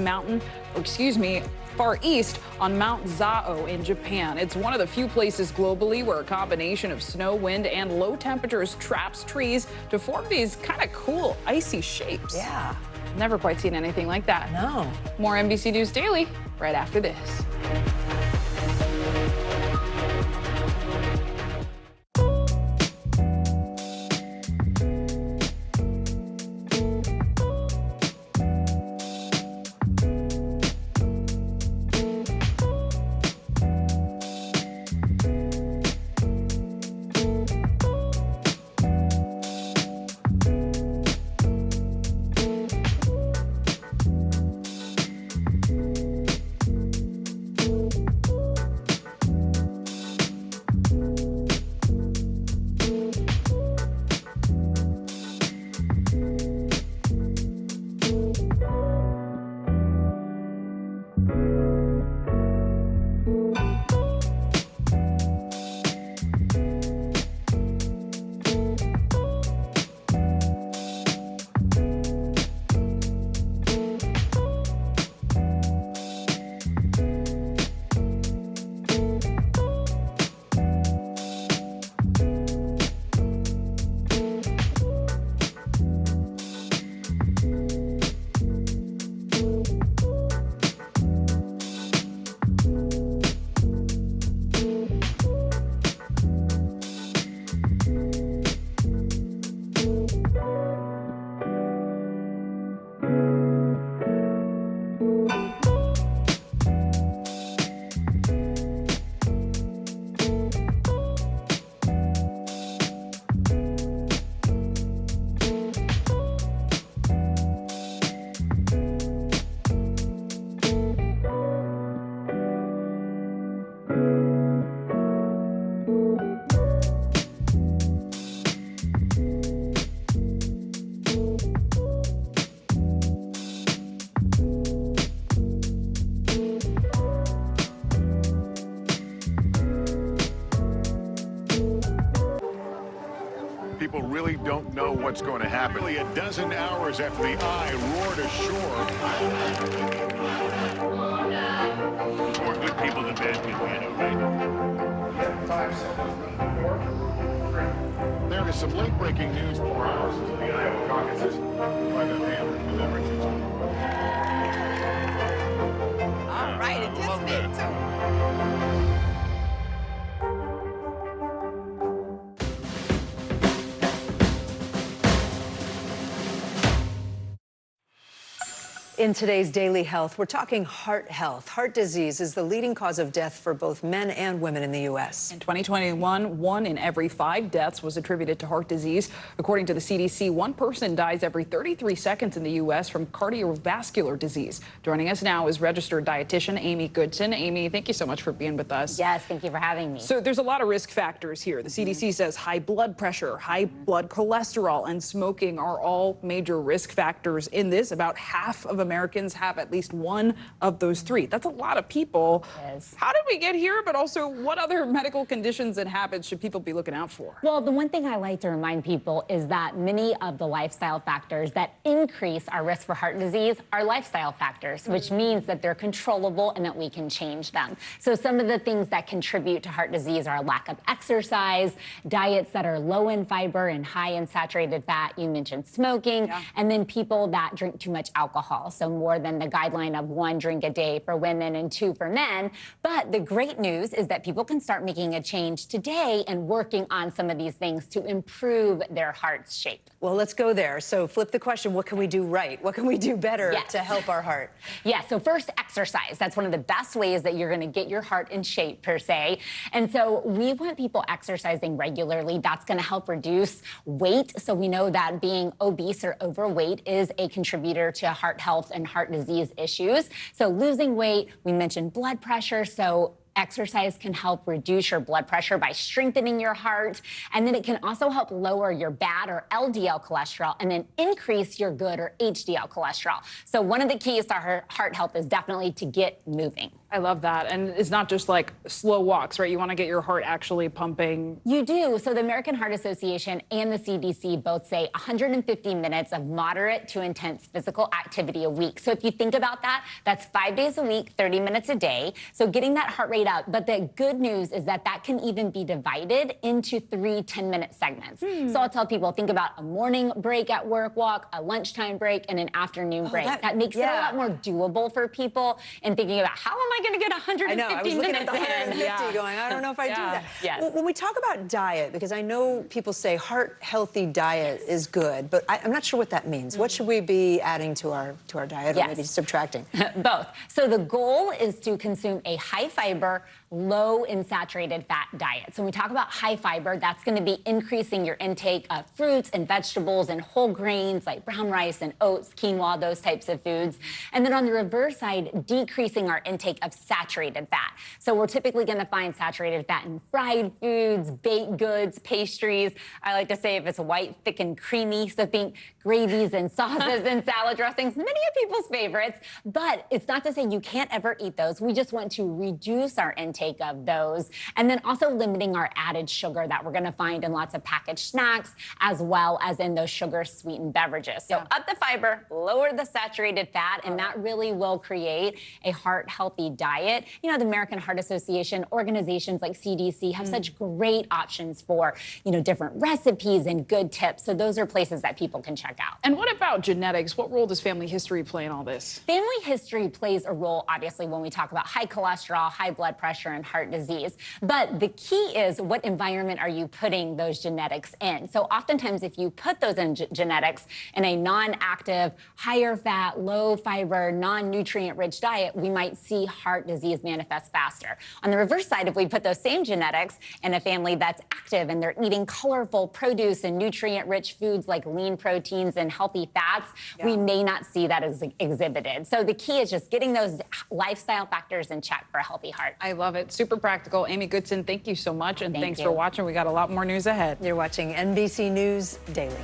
on Mount Zao in Japan. It's one of the few places globally where a combination of snow, wind, and low temperatures traps trees to form these kind of cool, icy shapes. Yeah. Never quite seen anything like that. No. More NBC News Daily right after this. people really don't know what's going to happen. Nearly a dozen hours after the eye roared ashore. More good people than bad people, you know, right? 5 seconds. 4, 3. There is some late-breaking news 4 hours into the Iowa caucuses by the Hammer deliberations. All right, it just fit, too. In today's Daily Health, we're talking heart health. Heart disease is the leading cause of death for both men and women in the U.S. In 2021, 1 in every 5 deaths was attributed to heart disease. According to the CDC, 1 person dies every 33 seconds in the U.S. from cardiovascular disease. Joining us now is registered dietitian Amy Goodson. Amy, thank you so much for being with us. Yes, thank you for having me. So there's a lot of risk factors here. The CDC says high blood pressure, high blood cholesterol, and smoking are all major risk factors in this. About half of Americans have at least one of those 3. That's a lot of people. Yes. How did we get here? But also, what other medical conditions and habits should people be looking out for? Well, the one thing I like to remind people is that many of the lifestyle factors that increase our risk for heart disease are lifestyle factors, which means that they're controllable and that we can change them. So some of the things that contribute to heart disease are a lack of exercise, diets that are low in fiber and high in saturated fat. You mentioned smoking, and then people that drink too much alcohol. So more than the guideline of 1 drink a day for women and 2 for men. But the great news is that people can start making a change today and working on some of these things to improve their heart's shape. Well, let's go there. So flip the question, what can we do right? What can we do better to help our heart? Yeah, so first, exercise. That's one of the best ways that you're going to get your heart in shape, per se. And so we want people exercising regularly. That's going to help reduce weight. So we know that being obese or overweight is a contributor to heart health and heart disease issues. So losing weight, we mentioned blood pressure. So exercise can help reduce your blood pressure by strengthening your heart. And then it can also help lower your bad or LDL cholesterol and then increase your good or HDL cholesterol. So one of the keys to our heart health is definitely to get moving. I love that. And it's not just like slow walks, right? You want to get your heart actually pumping. You do. So the American Heart Association and the CDC both say 150 minutes of moderate to intense physical activity a week. So if you think about that, that's 5 days a week, 30 minutes a day. So getting that heart rate up. But the good news is that that can even be divided into 3 10-minute segments. So I'll tell people, think about a morning break at work walk, a lunchtime break, and an afternoon break. That makes it a lot more doable for people and thinking about how am I going to get 150 minutes in? I know, I was looking at the 150 going, I don't know if I do that. Yes. When we talk about diet, because I know people say heart-healthy diet is good, but I'm not sure what that means. What should we be adding to our diet or maybe subtracting? Both. So the goal is to consume a high-fiber, low in saturated fat diet. So when we talk about high fiber, that's going to be increasing your intake of fruits and vegetables and whole grains like brown rice and oats, quinoa, those types of foods. And then on the reverse side, decreasing our intake of saturated fat. So we're typically going to find saturated fat in fried foods, baked goods, pastries. I like to say if it's white, thick, and creamy, so think gravies and sauces and salad dressings, many of people's favorites. But it's not to say you can't ever eat those. We just want to reduce our intake of those, and then also limiting our added sugar that we're going to find in lots of packaged snacks, as well as in those sugar-sweetened beverages. So up the fiber, lower the saturated fat, and that really will create a heart-healthy diet. You know, the American Heart Association, organizations like CDC have such great options for, you know, different recipes and good tips. So those are places that people can check out. And what about genetics? What role does family history play in all this? Family history plays a role, obviously, when we talk about high cholesterol, high blood pressure, and heart disease. But the key is what environment are you putting those genetics in? So oftentimes if you put those in genetics in a non-active, higher fat, low fiber, non-nutrient rich diet, we might see heart disease manifest faster. On the reverse side, if we put those same genetics in a family that's active and they're eating colorful produce and nutrient rich foods like lean proteins and healthy fats, we may not see that as exhibited. So the key is just getting those lifestyle factors in check for a healthy heart. I love it. Super practical. Amy Goodson, thank you so much. And thanks for watching. We got a lot more news ahead. You're watching NBC News Daily.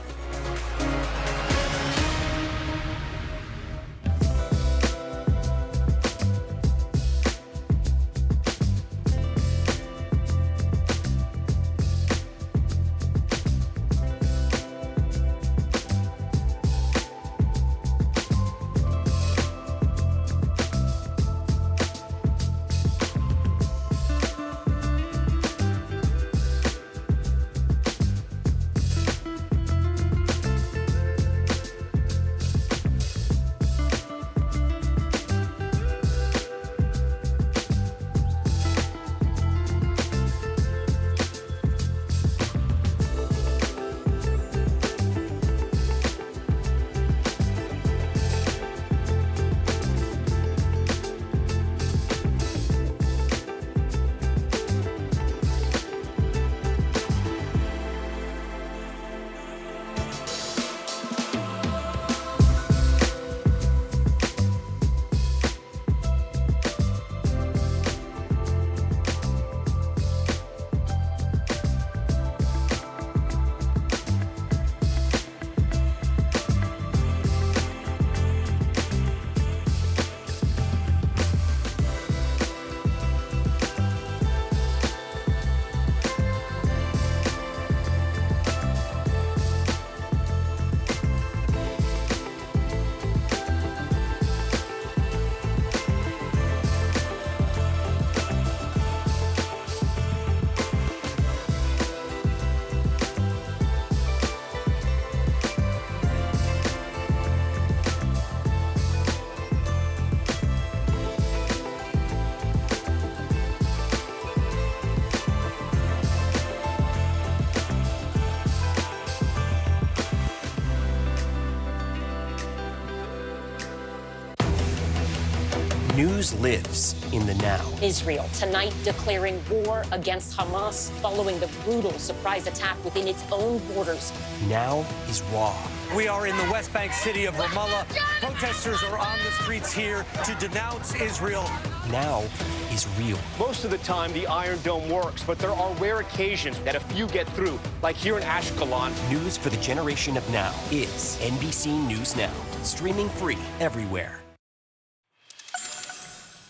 News lives in the now. Israel tonight declaring war against Hamas following the brutal surprise attack within its own borders. Now is raw. We are in the West Bank city of Ramallah. Protesters are on the streets here to denounce Israel. Now is real. Most of the time, the Iron Dome works, but there are rare occasions that a few get through, like here in Ashkelon. News for the generation of now is NBC News Now, streaming free everywhere.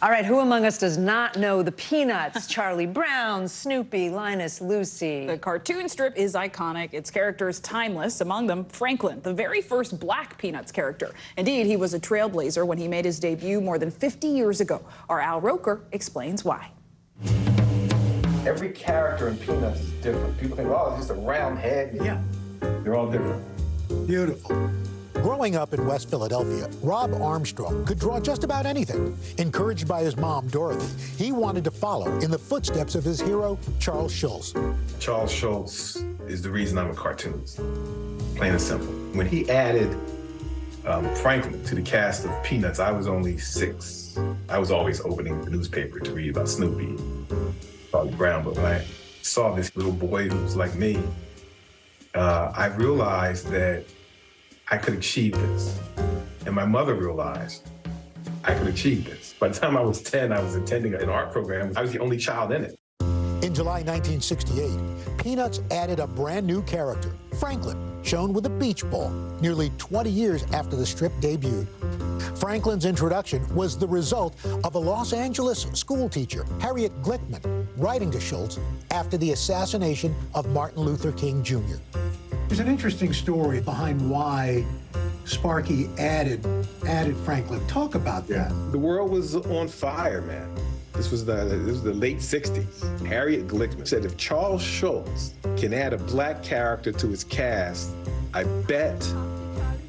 All right, who among us does not know the Peanuts? Charlie Brown, Snoopy, Linus, Lucy. The cartoon strip is iconic, its characters timeless, among them Franklin, the very first black Peanuts character. Indeed, he was a trailblazer when he made his debut more than 50 years ago. Our Al Roker explains why. Every character in Peanuts is different. People think, oh, it's just a round head. Yeah. They're all different. Beautiful. Growing up in West Philadelphia, Rob Armstrong could draw just about anything. Encouraged by his mom, Dorothy, he wanted to follow in the footsteps of his hero, Charles Schulz. Charles Schulz is the reason I'm a cartoonist, plain and simple. When he added Franklin to the cast of Peanuts, I was only 6. I was always opening the newspaper to read about Snoopy, Charlie Brown, but when I saw this little boy who was like me, I realized that I could achieve this. And my mother realized I could achieve this. By the time I was 10, I was attending an art program. I was the only child in it. In July 1968, Peanuts added a brand new character, Franklin, shown with a beach ball, nearly 20 years after the strip debuted. Franklin's introduction was the result of a Los Angeles school teacher, Harriet Glickman, writing to Schulz after the assassination of Martin Luther King Jr. There's an interesting story behind why Sparky added Franklin. Talk about that. The world was on fire, man. This was the late 60s. Harriet Glickman said if Charles Schulz can add a black character to his cast, I bet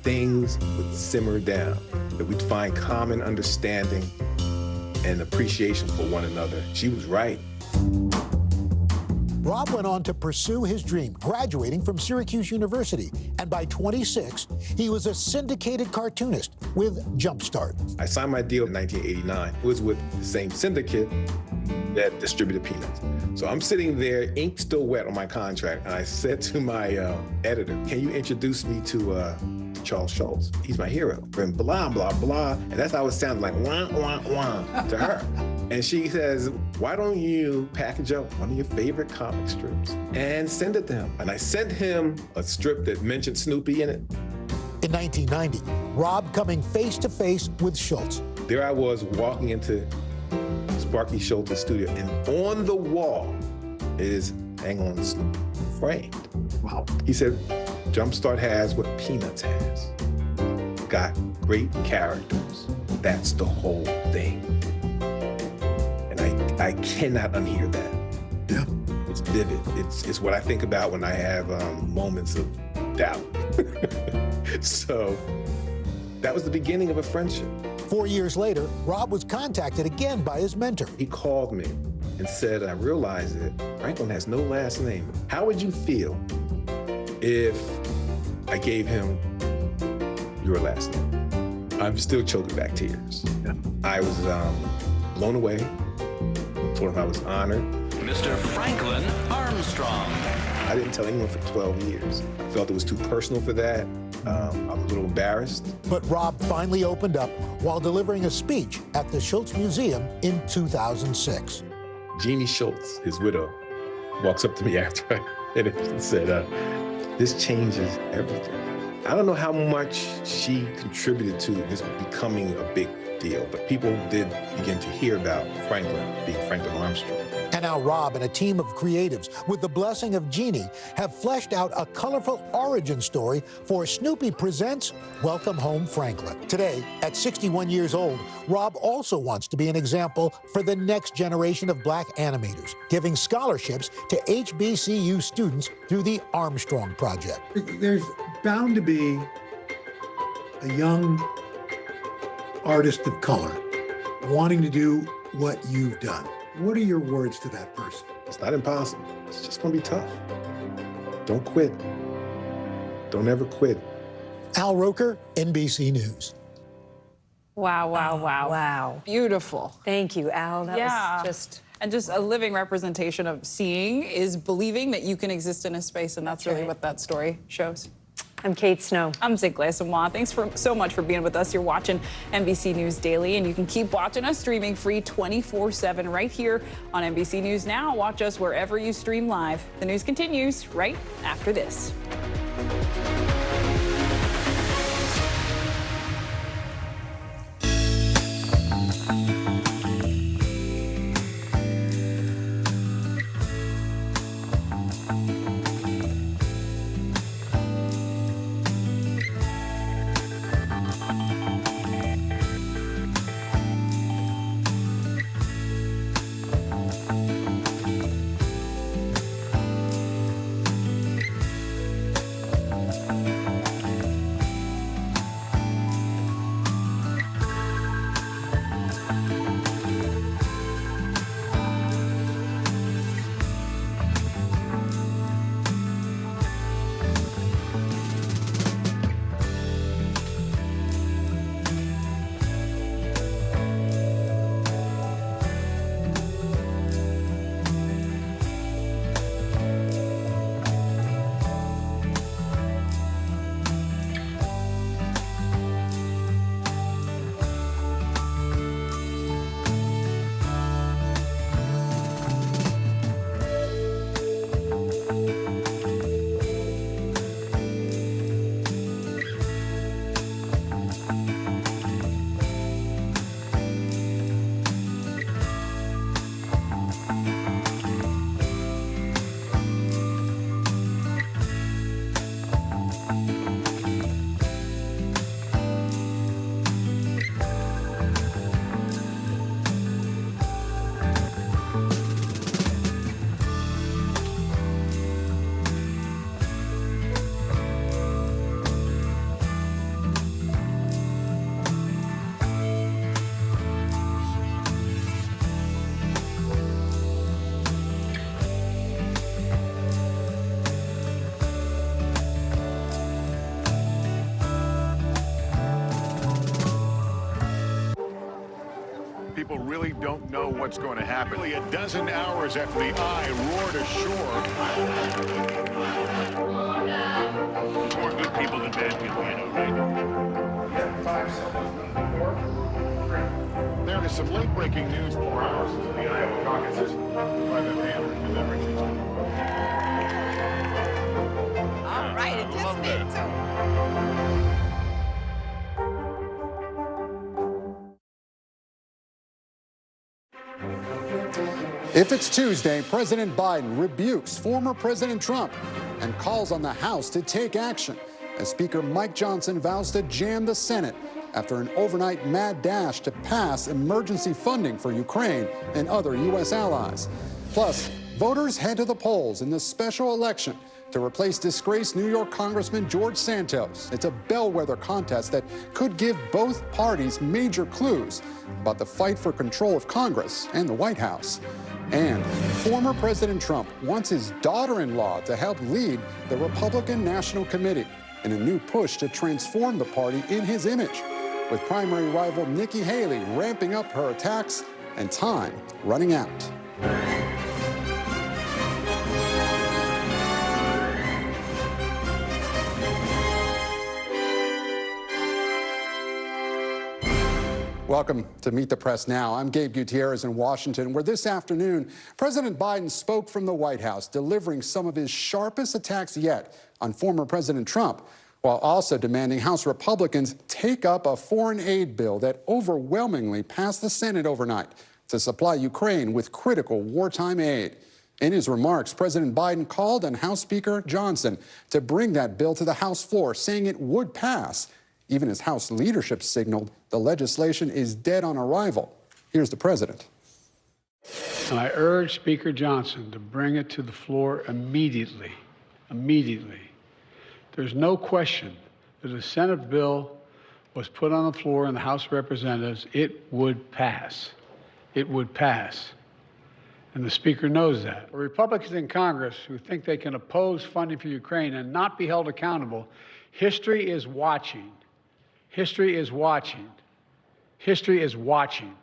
things would simmer down, that we'd find common understanding and appreciation for one another. She was right. Rob went on to pursue his dream, graduating from Syracuse University, and by 26, he was a syndicated cartoonist with Jumpstart. I signed my deal in 1989. It was with the same syndicate that distributed Peanuts. So I'm sitting there, ink still wet on my contract, and I said to my editor, can you introduce me to Charles Schulz? He's my hero. And blah, blah, blah. And that's how it sounded, like wah, wah, wah to her. And she says, why don't you package up one of your favorite comic strips and send it to him? And I sent him a strip that mentioned Snoopy in it. In 1990, Rob coming face to face with Schulz. There I was walking into Sparky Schulz's studio, and on the wall is Hang On Snoopy, framed. Wow. He said, Jumpstart has what Peanuts has. Got great characters. That's the whole thing. And I cannot unhear that. Yeah. It's vivid. It's what I think about when I have moments of doubt. So that was the beginning of a friendship. 4 years later, Rob was contacted again by his mentor. He called me and said, I realize that Franklin has no last name. How would you feel if I gave him your last name? I'm still choking back tears. Yeah. I was blown away. Told him I was honored. Mr. Franklin Armstrong. I didn't tell anyone for 12 years. I felt it was too personal for that. I was a little embarrassed. But Rob finally opened up while delivering a speech at the Schulz Museum in 2006. Jeannie Schulz, his widow, walks up to me after I finished and said, this changes everything. I don't know how much she contributed to this becoming a big deal, but people did begin to hear about Franklin being Franklin Armstrong. And now Rob and a team of creatives, with the blessing of Jeannie, have fleshed out a colorful origin story for Snoopy Presents Welcome Home Franklin. Today, at 61 years old, Rob also wants to be an example for the next generation of black animators, giving scholarships to HBCU students through the Armstrong Project. There's bound to be a young artist of color wanting to do what you've done. What are your words to that person? It's not impossible. It's just going to be tough. Don't quit. Don't ever quit. Al Roker, NBC News. Wow, wow, wow. Wow. Beautiful. Thank you, Al. That was just... And just a living representation of seeing is believing that you can exist in a space, and that's really what that story shows. I'm Kate Snow. I'm Zingle Asamoah. Thanks so much for being with us. You're watching NBC News Daily, and you can keep watching us streaming free 24/7 right here on NBC News Now. Watch us wherever you stream live. The news continues right after this. People really don't know what's going to happen. Nearly a dozen hours after the eye roared ashore. More good people than bad people, you know, right? Yeah, 5 seconds. 4, 3. There is some late-breaking news 4 hours into the Iowa caucuses by the Hammer delivering these. All right, it just fit, too. If it's Tuesday, President Biden rebukes former President Trump and calls on the House to take action as Speaker Mike Johnson vows to jam the Senate after an overnight mad dash to pass emergency funding for Ukraine and other U.S. allies. Plus, voters head to the polls in the special election to replace disgraced New York Congressman George Santos. It's a bellwether contest that could give both parties major clues about the fight for control of Congress and the White House. And former President Trump wants his daughter-in-law to help lead the Republican National Committee in a new push to transform the party in his image, with primary rival Nikki Haley ramping up her attacks and time running out. Welcome to Meet the Press Now. I'm Gabe Gutierrez in Washington, where this afternoon, President Biden spoke from the White House, delivering some of his sharpest attacks yet on former President Trump, while also demanding House Republicans take up a foreign aid bill that overwhelmingly passed the Senate overnight to supply Ukraine with critical wartime aid. In his remarks, President Biden called on House Speaker Johnson to bring that bill to the House floor, saying it would pass, even as House leadership signaled the legislation is dead on arrival. Here's the president. And I urge Speaker Johnson to bring it to the floor immediately. Immediately. There's no question that if the Senate bill was put on the floor in the House of Representatives, it would pass. It would pass. And the Speaker knows that. For Republicans in Congress who think they can oppose funding for Ukraine and not be held accountable, history is watching. History is watching. History is watching.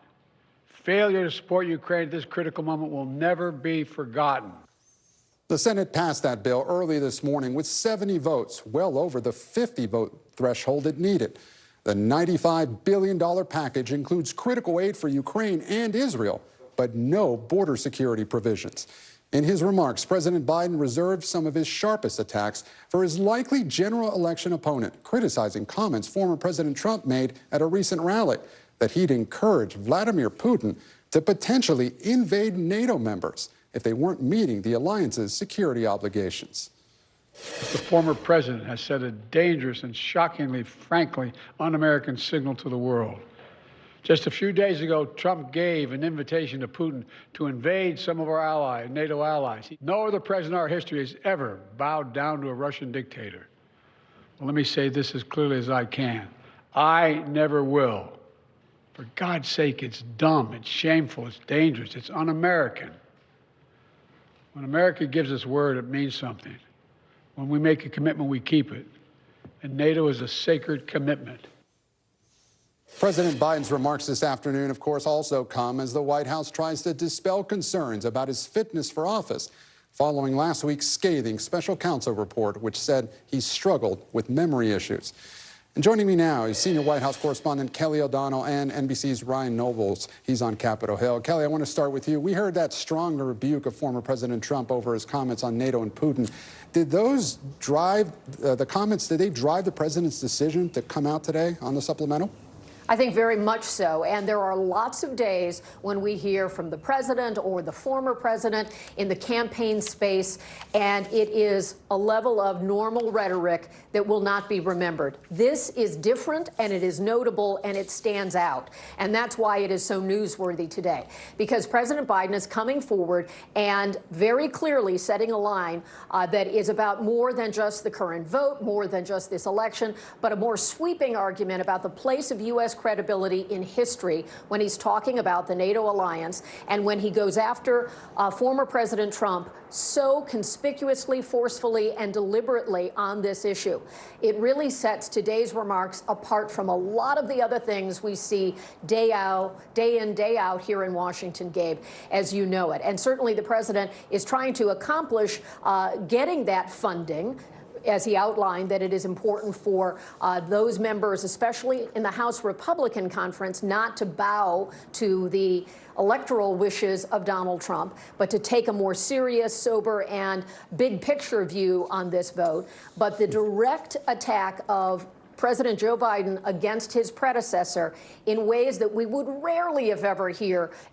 Failure to support Ukraine at this critical moment will never be forgotten. The Senate passed that bill early this morning with 70 votes, well over the 50-vote threshold it needed. The $95 billion package includes critical aid for Ukraine and Israel, but no border security provisions. In his remarks, President Biden reserved some of his sharpest attacks for his likely general election opponent, criticizing comments former President Trump made at a recent rally that he'd encourage Vladimir Putin to potentially invade NATO members if they weren't meeting the alliance's security obligations. The former president has sent a dangerous and shockingly, frankly, un-American signal to the world. Just a few days ago, Trump gave an invitation to Putin to invade some of our allies, NATO allies. No other president in our history has ever bowed down to a Russian dictator. Well, let me say this as clearly as I can. I never will. For God's sake, it's dumb, it's shameful, it's dangerous, it's un-American. When America gives its word, it means something. When we make a commitment, we keep it. And NATO is a sacred commitment. President Biden's remarks this afternoon, of course, also come as the White House tries to dispel concerns about his fitness for office following last week's scathing special counsel report, which said he struggled with memory issues. And joining me now is senior White House correspondent Kelly O'Donnell and NBC's Ryan Nobles. He's on Capitol Hill. Kelly, I want to start with you. We heard that strong rebuke of former President Trump over his comments on NATO and Putin. Did those drive the comments, did they drive the president's decision to come out today on the supplemental? I think very much so. And there are lots of days when we hear from the president or the former president in the campaign space, and it is a level of normal rhetoric that will not be remembered. This is different, and it is notable, and it stands out. And that's why it is so newsworthy today, because President Biden is coming forward and very clearly setting a line that is about more than just the current vote, more than just this election, but a more sweeping argument about the place of U.S. credibility in history when he's talking about the NATO alliance and when he goes after former President Trump so conspicuously, forcefully, and deliberately on this issue. It really sets today's remarks apart from a lot of the other things we see day in, day out here in Washington, Gabe, as you know it. And certainly the president is trying to accomplish getting that funding, as he outlined, that it is important for those members, especially in the House Republican Conference, not to bow to the electoral wishes of Donald Trump, but to take a more serious, sober, and big picture view on this vote. But the direct attack of President Joe Biden against his predecessor in ways that we would rarely, if ever,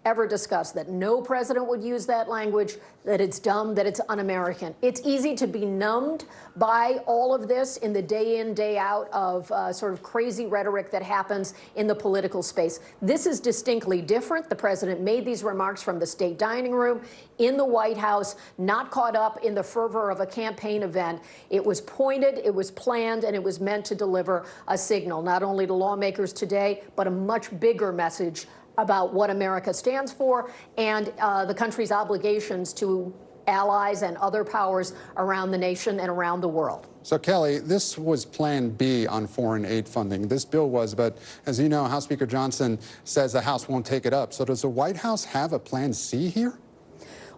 ever discuss, that no president would use that language, that it's dumb, that it's un-American. It's easy to be numbed by all of this in the day in, day out of sort of crazy rhetoric that happens in the political space. This is distinctly different. The president made these remarks from the state dining room in the White House, not caught up in the fervor of a campaign event. It was pointed, it was planned, and it was meant to deliver a signal, not only to lawmakers today, but a much bigger message about what America stands for and the country's obligations to allies and other powers around the nation and around the world. So, Kelly, this was Plan B on foreign aid funding. This bill was, but as you know, House Speaker Johnson says the House won't take it up. So does the White House have a Plan C here?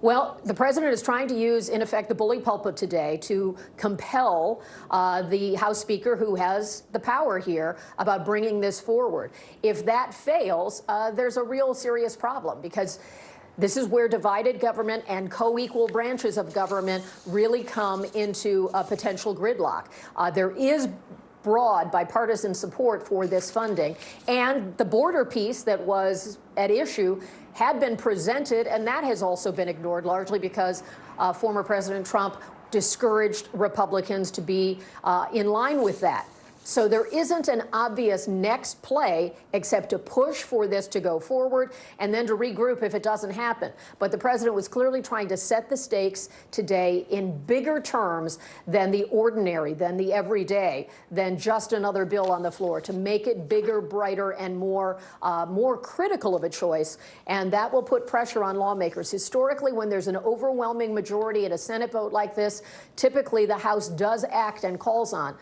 Well, the president is trying to use, in effect, the bully pulpit today to compel the House Speaker, who has the power here, about bringing this forward. If that fails, there's a real serious problem, because this is where divided government and co-equal branches of government really come into a potential gridlock. There is broad bipartisan support for this funding, and the border piece that was at issue had been presented, and that has also been ignored, largely because former President Trump discouraged Republicans to be in line with that. So there isn't an obvious next play except to push for this to go forward and then to regroup if it doesn't happen. But the president was clearly trying to set the stakes today in bigger terms than the ordinary, than the everyday, than just another bill on the floor, to make it bigger, brighter, and more critical of a choice. And that will put pressure on lawmakers. Historically, when there's an overwhelming majority in a Senate vote like this, typically the House does act and calls on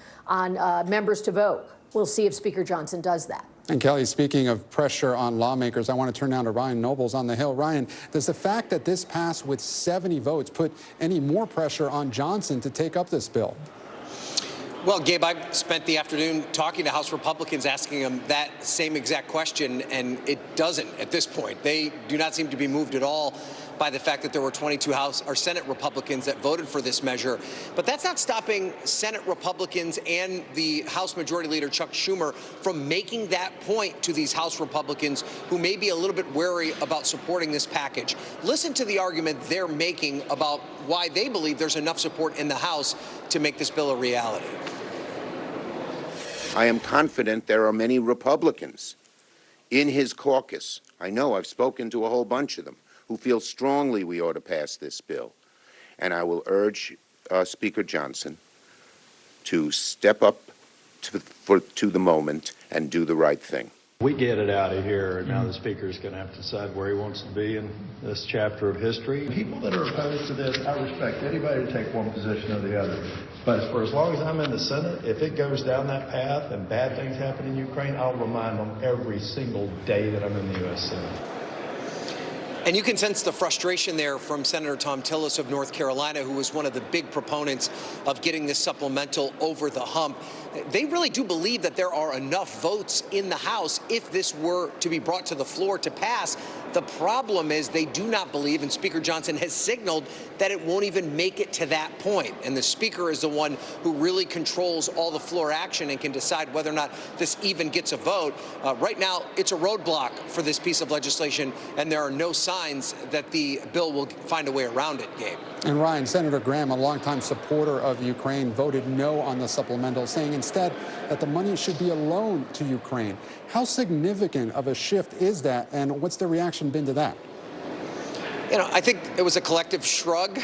members to vote. We'll see if Speaker Johnson does that. And Kelly, speaking of pressure on lawmakers, I want to turn now to Ryan Nobles on the Hill. Ryan, does the fact that this passed with 70 votes put any more pressure on Johnson to take up this bill? Well, Gabe, I spent the afternoon talking to House Republicans, asking them that same exact question, and it doesn't at this point. They do not seem to be moved at all by the fact that there were 22 House or Senate Republicans that voted for this measure. But that's not stopping Senate Republicans and the House Majority Leader Chuck Schumer from making that point to these House Republicans who may be a little bit wary about supporting this package. Listen to the argument they're making about why they believe there's enough support in the House to make this bill a reality. I am confident there are many Republicans in his caucus. I know, I've spoken to a whole bunch of them, who feel strongly we ought to pass this bill. And I will urge Speaker Johnson to step up to the moment and do the right thing. We get it out of here, and now the Speaker is going to have to decide where he wants to be in this chapter of history. People that are opposed to this, I respect anybody to take one position or the other. But for as long as I'm in the Senate, if it goes down that path and bad things happen in Ukraine, I'll remind them every single day that I'm in the U.S. Senate. And you can sense the frustration there from Senator Tom Tillis of North Carolina, who was one of the big proponents of getting this supplemental over the hump. They really do believe that there are enough votes in the House if this were to be brought to the floor to pass. The problem is they do not believe, and Speaker Johnson has signaled that it won't even make it to that point. And the Speaker is the one who really controls all the floor action and can decide whether or not this even gets a vote. Right now, it's a roadblock for this piece of legislation, and there are no signs that the bill will find a way around it, Gabe. And Ryan, Senator Graham, a longtime supporter of Ukraine, voted no on the supplemental, saying instead that the money should be a loan to Ukraine. How significant of a shift is that, and what's the reaction been to that? You know, I think it was a collective shrug,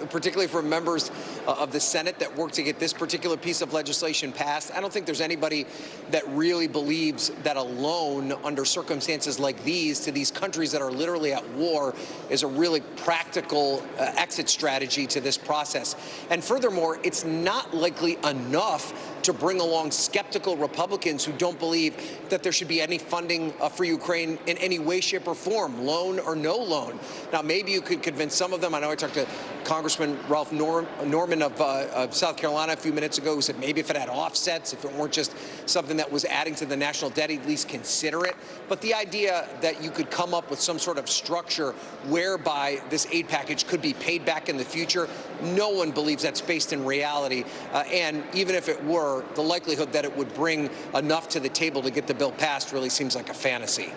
particularly from members of the Senate that worked to get this particular piece of legislation passed. I don't think there's anybody that really believes that a loan under circumstances like these to these countries that are literally at war is a really practical exit strategy to this process. And furthermore, it's not likely enough to bring along skeptical Republicans who don't believe that there should be any funding for Ukraine in any way, shape, or form, loan or no loan. Now, maybe you could convince some of them. I know I talked to Congressman Ralph Norman of South Carolina a few minutes ago, who said maybe if it had offsets, if it weren't just something that was adding to the national debt, he'd at least consider it. But the idea that you could come up with some sort of structure whereby this aid package could be paid back in the future, no one believes that's based in reality. And even if it were, the likelihood that it would bring enough to the table to get the bill passed really seems like a fantasy.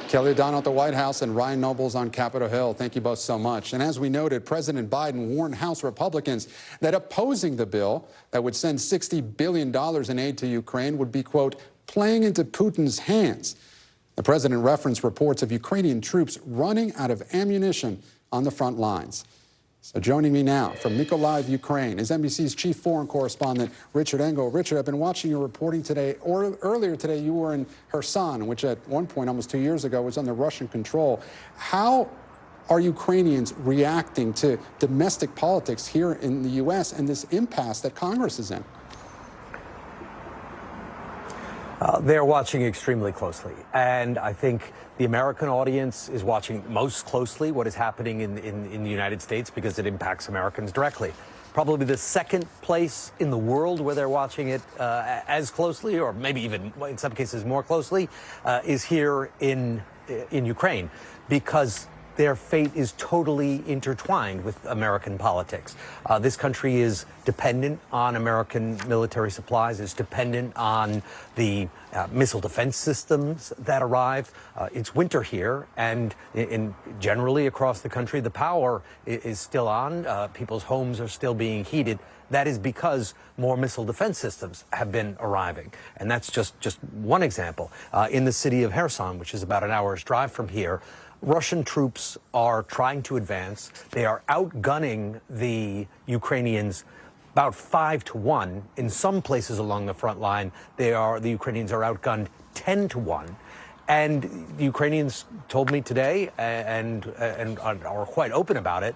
Kelly O'Donnell at the White House and Ryan Nobles on Capitol Hill. Thank you both so much. And as we noted, President Biden warned House Republicans that opposing the bill that would send $60 billion in aid to Ukraine would be, quote, playing into Putin's hands. The president referenced reports of Ukrainian troops running out of ammunition on the front lines. So joining me now from Mykolaiv, Ukraine, is NBC's chief foreign correspondent, Richard Engel. Richard, I've been watching your reporting today. Earlier today, you were in Kherson, which at one point, almost 2 years ago, was under Russian control. How are Ukrainians reacting to domestic politics here in the U.S. and this impasse that Congress is in? They're watching extremely closely. And I think the American audience is watching most closely what is happening in the United States because it impacts Americans directly. Probably the second place in the world where they're watching it as closely, or maybe even in some cases more closely, is here in Ukraine, because their fate is totally intertwined with American politics. This country is dependent on American military supplies, is dependent on the missile defense systems that arrive. It's winter here, and generally across the country, the power is still on. People's homes are still being heated. That is because more missile defense systems have been arriving. And that's just one example. In the city of Kherson, which is about an hour's drive from here, Russian troops are trying to advance. They are outgunning the Ukrainians about 5-1. In some places along the front line, the Ukrainians are outgunned 10-1. And the Ukrainians told me today, and are quite open about it,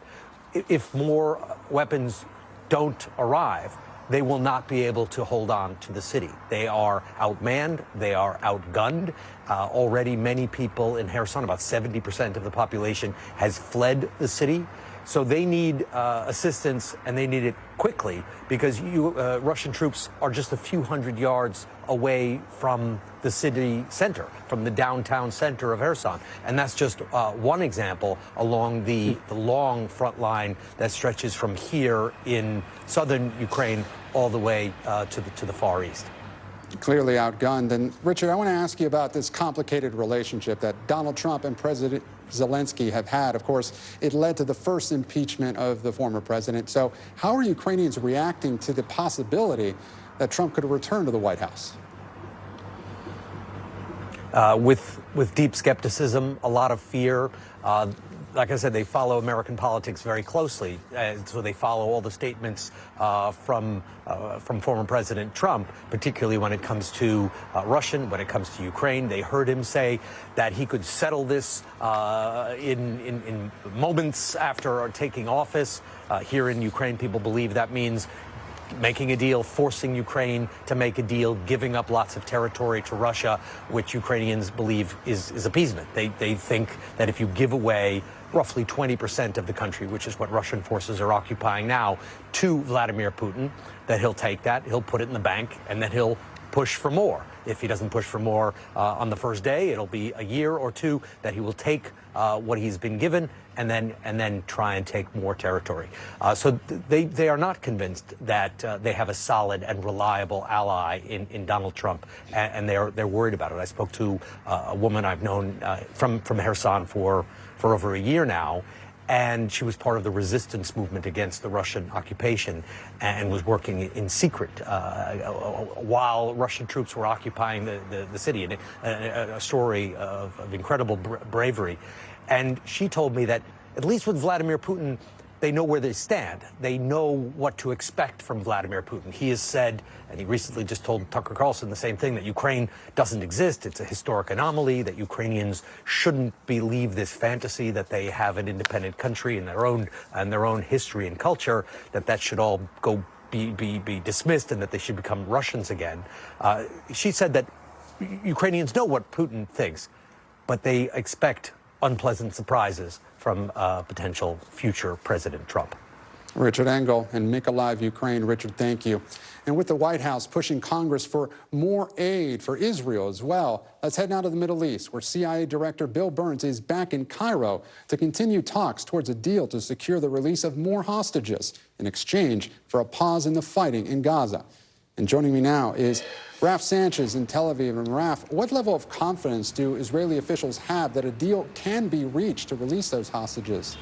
if more weapons don't arrive, they will not be able to hold on to the city. They are outmanned, they are outgunned. Already many people in Kherson, about 70% of the population, has fled the city. So they need assistance, and they need it quickly, because Russian troops are just a few hundred yards away from the city center, from the downtown center of Kherson. And that's just one example along the long front line that stretches from here in southern Ukraine all the way to the Far East. Clearly outgunned. And Richard, I want to ask you about this complicated relationship that Donald Trump and President Zelensky have had. Of course, it led to the first impeachment of the former president. So how are Ukrainians reacting to the possibility that Trump could return to the White House? With deep skepticism, a lot of fear. Like I said, they follow American politics very closely, so they follow all the statements from former President Trump, particularly when it comes to when it comes to Ukraine. They heard him say that he could settle this in moments after taking office. Here in Ukraine, people believe that means making a deal, forcing Ukraine to make a deal, giving up lots of territory to Russia, which Ukrainians believe is appeasement. They think that if you give away roughly 20% of the country, which is what Russian forces are occupying now, to Vladimir Putin, that he'll take that, he'll put it in the bank, and then he'll push for more. If he doesn't push for more on the first day, it'll be a year or two that he will take what he's been given and then try and take more territory. So they are not convinced that they have a solid and reliable ally in Donald Trump, and they're worried about it. I spoke to a woman I've known from Kherson for over a year now, and she was part of the resistance movement against the Russian occupation and was working in secret while Russian troops were occupying the city. And a story of incredible bravery. And she told me that, at least with Vladimir Putin, they know where they stand. They know what to expect from Vladimir Putin. He has said, and he recently just told Tucker Carlson the same thing, that Ukraine doesn't exist. It's a historic anomaly, that Ukrainians shouldn't believe this fantasy that they have an independent country and their own history and culture, that should all be dismissed, and that they should become Russians again. She said that Ukrainians know what Putin thinks, but they expect unpleasant surprises from potential future President Trump. Richard Engel in Make Alive Ukraine. Richard, thank you. And with the White House pushing Congress for more aid for Israel as well, let's head now to the Middle East, where CIA Director Bill Burns is back in Cairo to continue talks towards a deal to secure the release of more hostages in exchange for a pause in the fighting in Gaza. And joining me now is Raf Sanchez in Tel Aviv. And Raf, what level of confidence do Israeli officials have that a deal can be reached to release those hostages?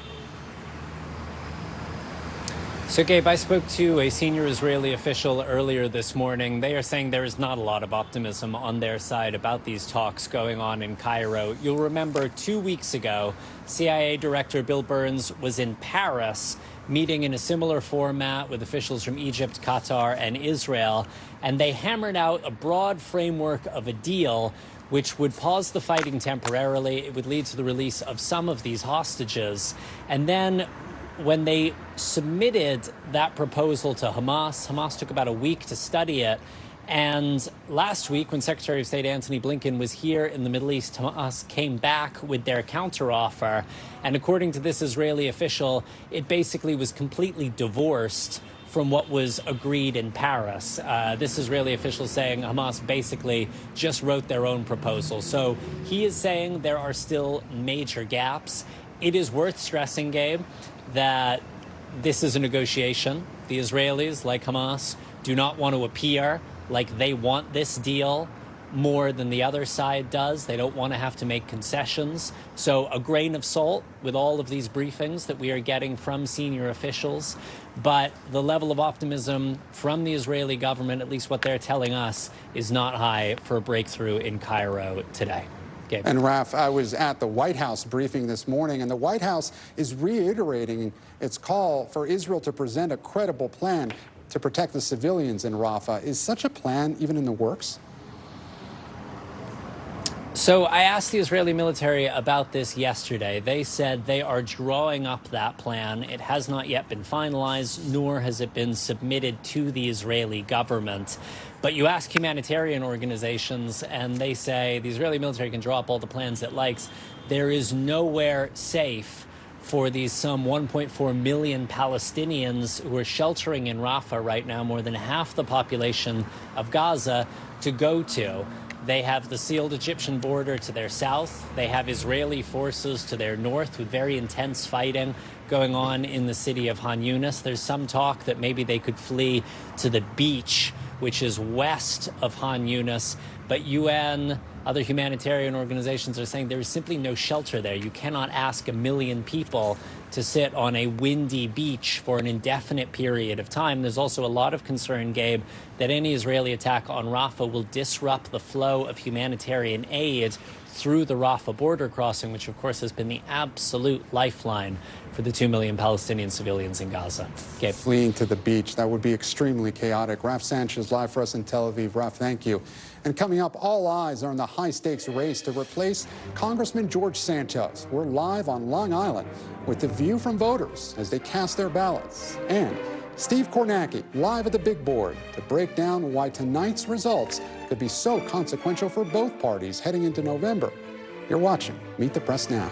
So, Gabe, I spoke to a senior Israeli official earlier this morning. They are saying there is not a lot of optimism on their side about these talks going on in Cairo. You'll remember 2 weeks ago, CIA Director Bill Burns was in Paris meeting in a similar format with officials from Egypt, Qatar, and Israel, and they hammered out a broad framework of a deal which would pause the fighting temporarily. It would lead to the release of some of these hostages. And then when they submitted that proposal to Hamas took about a week to study it. And last week, when Secretary of State Antony Blinken was here in the Middle East, Hamas came back with their counteroffer. And according to this Israeli official, it basically was completely divorced from what was agreed in Paris. This Israeli official saying Hamas basically just wrote their own proposal. So he is saying there are still major gaps. It is worth stressing, Gabe, that this is a negotiation. The Israelis, like Hamas, do not want to appear like they want this deal more than the other side does. They don't want to have to make concessions. So a grain of salt with all of these briefings that we are getting from senior officials. But the level of optimism from the Israeli government, at least what they're telling us, is not high for a breakthrough in Cairo today. Gabe. And Raf, I was at the White House briefing this morning, and the White House is reiterating its call for Israel to present a credible plan to protect the civilians in Rafah. Is such a plan even in the works? So I asked the Israeli military about this yesterday. They said they are drawing up that plan. It has not yet been finalized, nor has it been submitted to the Israeli government. But you ask humanitarian organizations, and they say the Israeli military can draw up all the plans it likes. There is nowhere safe for these some 1.4 million Palestinians who are sheltering in Rafah right now, more than half the population of Gaza, to go to. They have the sealed Egyptian border to their south. They have Israeli forces to their north with very intense fighting going on in the city of Han Yunis. There's some talk that maybe they could flee to the beach, which is west of Han Yunis. But UN, other humanitarian organizations are saying there is simply no shelter there. You cannot ask 1 million people to sit on a windy beach for an indefinite period of time. There's also a lot of concern, Gabe, that any Israeli attack on Rafah will disrupt the flow of humanitarian aid through the Rafah border crossing, which of course has been the absolute lifeline for the 2 million Palestinian civilians in Gaza. Gabe. Fleeing to the beach, that would be extremely chaotic. Raf Sanchez live for us in Tel Aviv. Raf, thank you. And coming up, all eyes are on the high-stakes race to replace Congressman George Santos. We're live on Long Island with the view from voters as they cast their ballots. And Steve Kornacki live at the big board to break down why tonight's results could be so consequential for both parties heading into November. You're watching Meet the Press Now.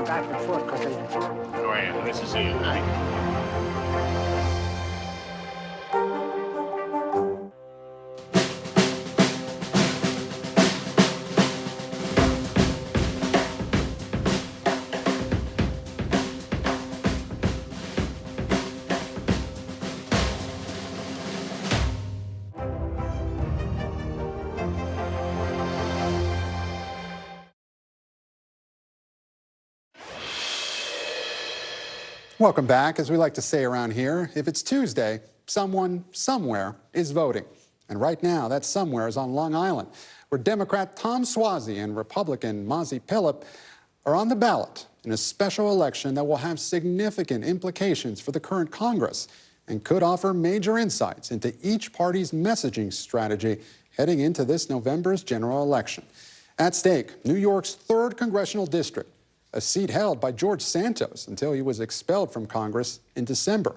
Back and forth because Oh, yeah, nice to see you. Welcome back. As we like to say around here, if it's Tuesday, someone somewhere is voting. And right now, that somewhere is on Long Island, where Democrat Tom Suozzi and Republican Mazi Pilip are on the ballot in a special election that will have significant implications for the current Congress and could offer major insights into each party's messaging strategy heading into this November's general election. At stake, New York's 3rd congressional district, a seat held by George Santos until he was expelled from Congress in December.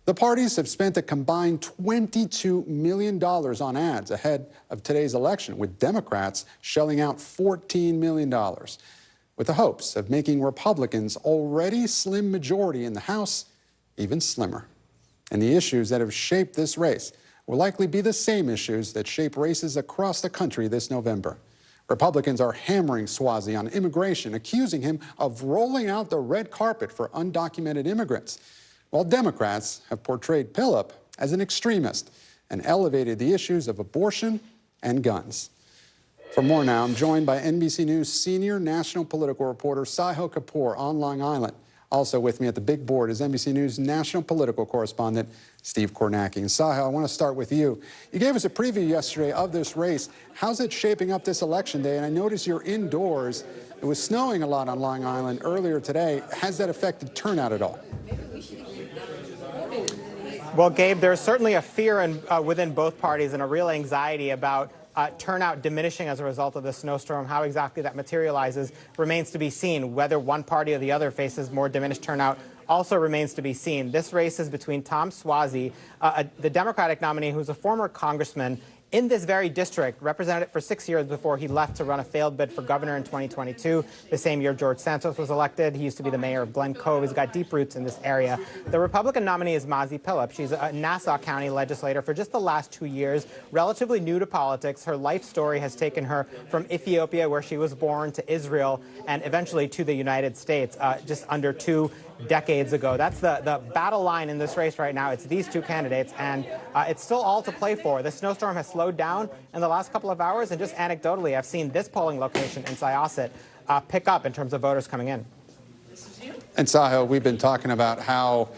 The parties have spent a combined $22 million on ads ahead of today's election, with Democrats shelling out $14 million, with the hopes of making Republicans' already slim majority in the House even slimmer. And the issues that have shaped this race will likely be the same issues that shape races across the country this November. Republicans are hammering Suozzi on immigration, accusing him of rolling out the red carpet for undocumented immigrants, while Democrats have portrayed Pillup as an extremist and elevated the issues of abortion and guns. For more now, I'm joined by NBC News senior national political reporter Sahil Kapoor on Long Island. Also with me at the big board is NBC News national political correspondent Steve Kornacki. And Sahil, I want to start with you. You gave us a preview yesterday of this race. How's it shaping up this election day? And I noticed you're indoors. It was snowing a lot on Long Island earlier today. Has that affected turnout at all? Well, Gabe, there's certainly a fear within both parties and a real anxiety about turnout diminishing as a result of the snowstorm. How exactly that materializes remains to be seen. Whether one party or the other faces more diminished turnout also remains to be seen. This race is between Tom Suozzi, the Democratic nominee who's a former congressman in this very district, represented it for 6 years before he left to run a failed bid for governor in 2022. The same year George Santos was elected. He used to be the mayor of Glen Cove. He's got deep roots in this area. The Republican nominee is Mazi Pillup. She's a Nassau County legislator for just the last 2 years, relatively new to politics. Her life story has taken her from Ethiopia, where she was born, to Israel, and eventually to the United States just under 2 decades ago. That's the battle line in this race right now. It's these two candidates, and it's still all to play for. The snowstorm has slowed down in the last couple of hours, and just anecdotally, I've seen this polling location in Syosset pick up in terms of voters coming in. And Sahil, we've been talking about how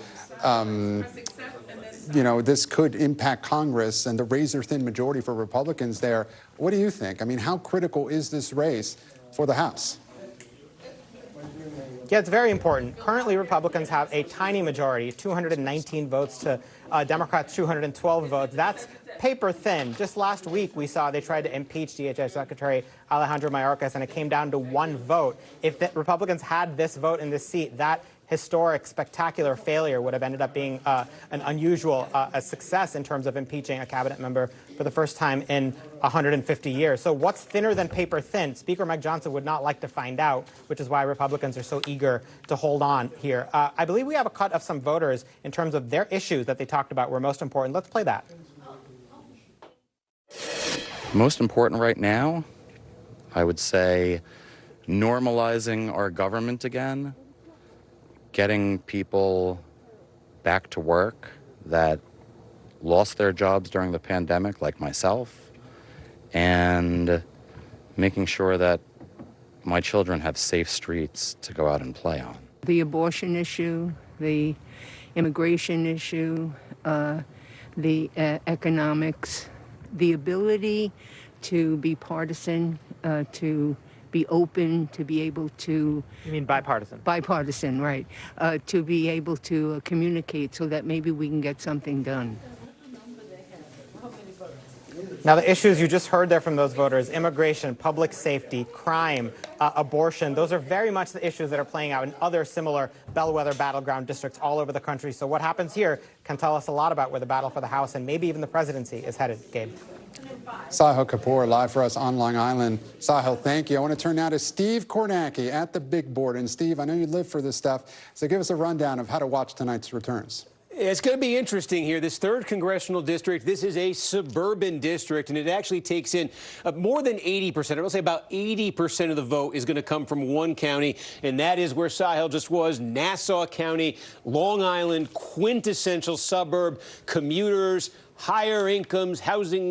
this could impact Congress and the razor-thin majority for Republicans there. What do you think? I mean, how critical is this race for the House? Yeah, it's very important. Currently, Republicans have a tiny majority, 219 votes to Democrats' 212 votes. That's paper thin. Just last week, we saw they tried to impeach DHS Secretary Alejandro Mayorkas, and it came down to 1 vote. If the Republicans had this vote in this seat, that historic, spectacular failure would have ended up being an unusual success in terms of impeaching a cabinet member for the first time in 150 years. So what's thinner than paper thin? Speaker Mike Johnson would not like to find out, which is why Republicans are so eager to hold on here. I believe we have a cut of some voters in terms of their issues that they talked about were most important. Let's play that. Most important right now, I would say normalizing our government again, getting people back to work that lost their jobs during the pandemic, like myself, and making sure that my children have safe streets to go out and play on. The abortion issue, the immigration issue, the economics, the ability to be partisan, to be open, to be able to... You mean bipartisan? Bipartisan, right. To be able to communicate so that maybe we can get something done. Now, the issues you just heard there from those voters, immigration, public safety, crime, abortion, those are very much the issues that are playing out in other similar bellwether battleground districts all over the country. So what happens here can tell us a lot about where the battle for the House and maybe even the presidency is headed, Gabe. Sahil Kapoor, live for us on Long Island. Sahil, thank you. I want to turn now to Steve Kornacki at the big board. And Steve, I know you live for this stuff, so give us a rundown of how to watch tonight's returns. It's going to be interesting here. This 3rd congressional district, this is a suburban district, and it actually takes in more than 80%. I will say about 80% of the vote is going to come from one county, and that is where Sahil just was, Nassau County, Long Island, quintessential suburb, commuters, higher incomes, housing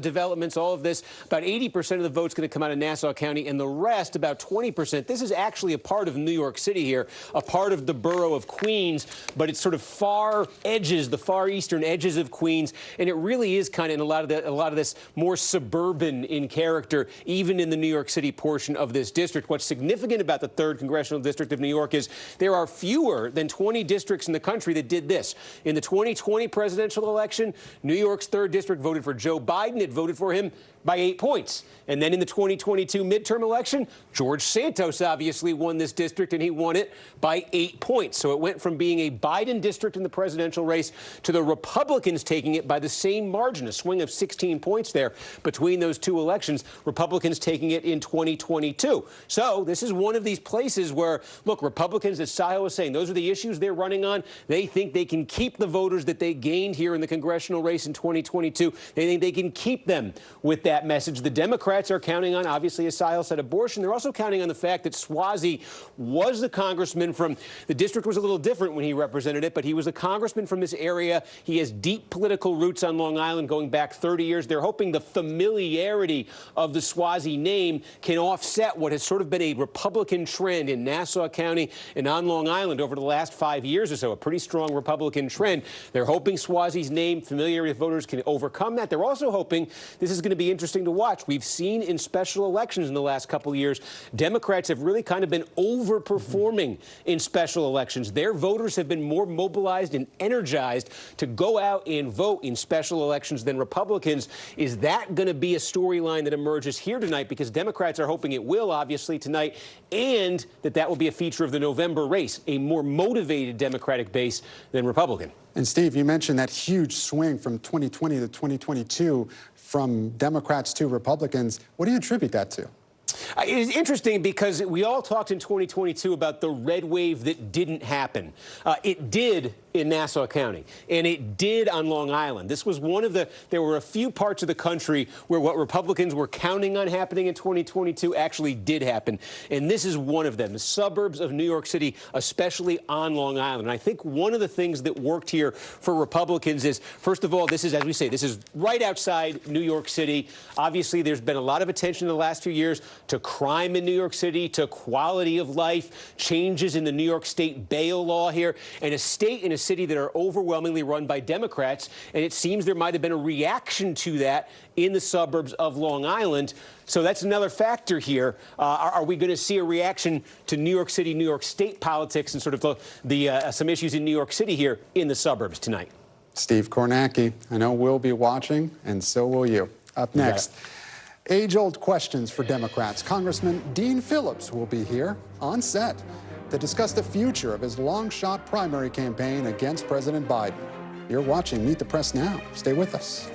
developments, all of this. About 80% of the vote's going to come out of Nassau County, and the rest, about 20%. This is actually a part of New York City here, a part of the borough of Queens, but it's sort of far edges, the far eastern edges of Queens, and it really is kind of in a lot of this more suburban in character, even in the New York City portion of this district. What's significant about the 3rd Congressional District of New York is there are fewer than 20 districts in the country that did this. In the 2020 presidential election, New York's 3rd District voted for Joe Biden. It voted for him by 8 points. And then in the 2022 midterm election, George Santos obviously won this district, and he won it by 8 points. So it went from being a Biden district in the presidential race to the Republicans taking it by the same margin, a swing of 16 points there between those two elections, Republicans taking it in 2022. So this is one of these places where, look, Republicans, as Sahil was saying, those are the issues they're running on. They think they can keep the voters that they gained here in the congressional race in 2022. They think they can keep them with that message. The Democrats are counting on, obviously, as Sahil said, abortion. They're also counting on the fact that Swazi was the congressman from, the district was a little different when he represented it, but he was a congressman from this area. He has deep political roots on Long Island going back 30 years. They're hoping the familiarity of the Swazi name can offset what has sort of been a Republican trend in Nassau County and on Long Island over the last 5 years or so, a pretty strong Republican trend. They're hoping Swazi's name, familiarity with voters, can overcome that. They're also hoping, this is going to be interesting to watch, we've seen in special elections in the last couple of years, Democrats have really kind of been overperforming in special elections. Their voters have been more mobilized and energized to go out and vote in special elections than Republicans. Is that going to be a storyline that emerges here tonight? Because Democrats are hoping it will, obviously, tonight, and that will be a feature of the November race, a more motivated Democratic base than Republican. And Steve, you mentioned that huge swing from 2020 to 2022 from Democrats to Republicans. What do you attribute that to? It's interesting because we all talked in 2022 about the red wave that didn't happen. It did in Nassau County, and it did on Long Island. This was one of the, there were a few parts of the country where what Republicans were counting on happening in 2022 actually did happen, and this is one of them, the suburbs of New York City, especially on Long Island. And I think one of the things that worked here for Republicans is, first of all, this is, as we say, this is right outside New York City. Obviously, there's been a lot of attention in the last few years to crime in New York City, to quality of life, changes in the New York State bail law here, and a state and a city that are overwhelmingly run by Democrats. And it seems there might have been a reaction to that in the suburbs of Long Island. So that's another factor here. Are we going to see a reaction to New York City, New York State politics and sort of some issues in New York City here in the suburbs tonight? Steve Kornacki, I know we'll be watching, and so will you. Up next, age-old questions for Democrats. Congressman Dean Phillips will be here on set to discuss the future of his long-shot primary campaign against President Biden. You're watching Meet the Press Now. Stay with us.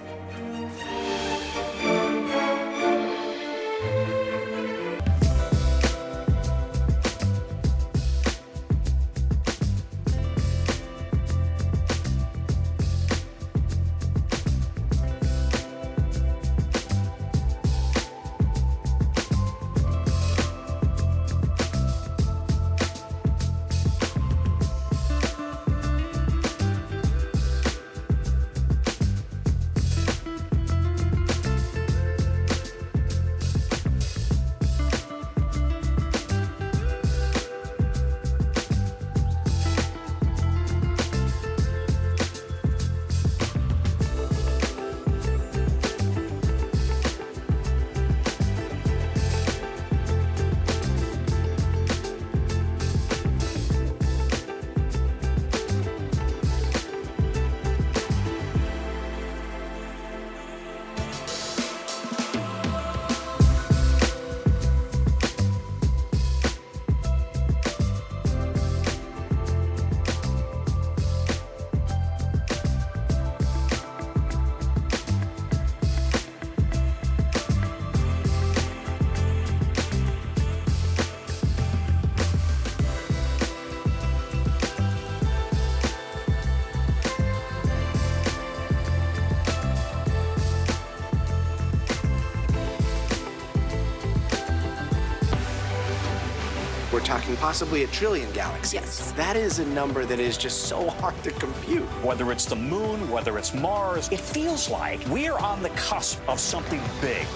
We're talking possibly 1 trillion galaxies. Yes. That is a number that is just so hard to compute. Whether it's the moon, whether it's Mars, it feels like we're on the cusp of something big.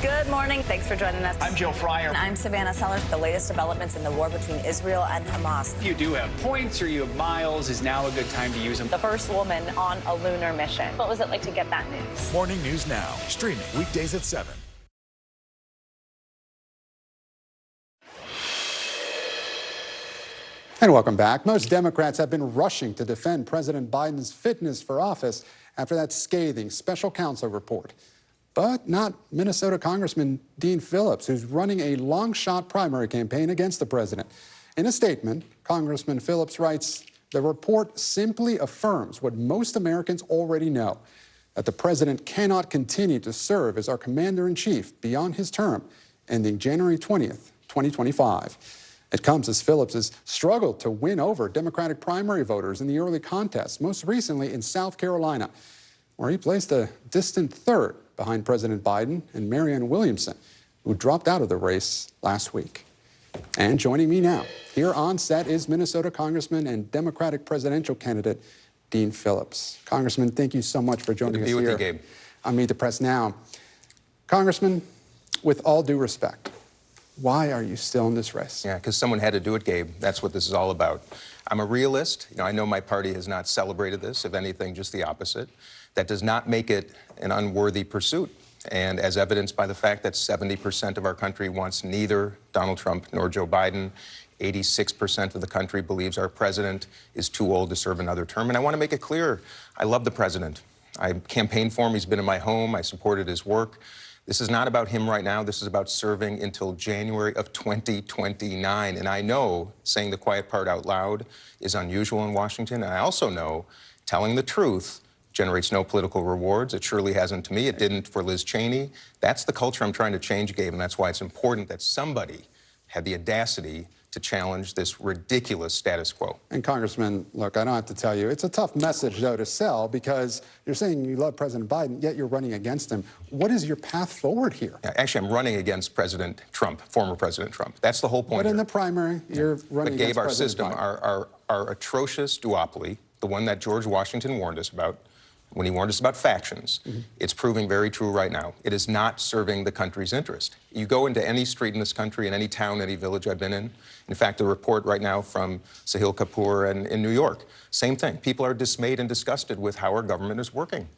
Good morning. Thanks for joining us. I'm Joe Fryer. And I'm Savannah Sellers. The latest developments in the war between Israel and Hamas. If you do have points or you have miles, is now a good time to use them. The first woman on a lunar mission. What was it like to get that news? Morning News Now, streaming weekdays at 7. And welcome back. Most Democrats have been rushing to defend President Biden's fitness for office after that scathing special counsel report. But not Minnesota Congressman Dean Phillips, who's running a long-shot primary campaign against the president. In a statement, Congressman Phillips writes, "The report simply affirms what most Americans already know, that the president cannot continue to serve as our commander-in-chief beyond his term, ending January 20th, 2025. It comes as Phillips has struggled to win over Democratic primary voters in the early contests, most recently in South Carolina, where he placed a distant third behind President Biden and Marianne Williamson, who dropped out of the race last week. And joining me now, here on set, is Minnesota Congressman and Democratic presidential candidate Dean Phillips. Congressman, thank you so much for joining us here. Good to be with you, Gabe. On Meet the Press Now. Congressman, with all due respect, why are you still in this race? Yeah, because someone had to do it, Gabe. That's what this is all about. I'm a realist. I know my party has not celebrated this, if anything, just the opposite. That does not make it an unworthy pursuit. And as evidenced by the fact that 70% of our country wants neither Donald Trump nor Joe Biden, 86% of the country believes our president is too old to serve another term. And I want to make it clear, I love the president. I campaigned for him. He's been in my home. I supported his work. This is not about him right now. This is about serving until January of 2029. And I know saying the quiet part out loud is unusual in Washington. And I also know telling the truth generates no political rewards. It surely hasn't to me. It didn't for Liz Cheney. That's the culture I'm trying to change, Gabe, and that's why it's important that somebody had the audacity to challenge this ridiculous status quo. And Congressman, look, I don't have to tell you, it's a tough message, though, to sell, because you're saying you love President Biden, yet you're running against him. What is your path forward here? Actually, I'm running against President Trump, former President Trump. That's the whole point. But in the primary, you're running against Gabe, our President system, Biden. our atrocious duopoly, the one that George Washington warned us about, when he warned us about factions, it's proving very true right now. It is not serving the country's interest. You go into any street in this country, in any town, any village I've been in fact, a report right now from Sahil Kapoor in New York, same thing. People are dismayed and disgusted with how our government is working.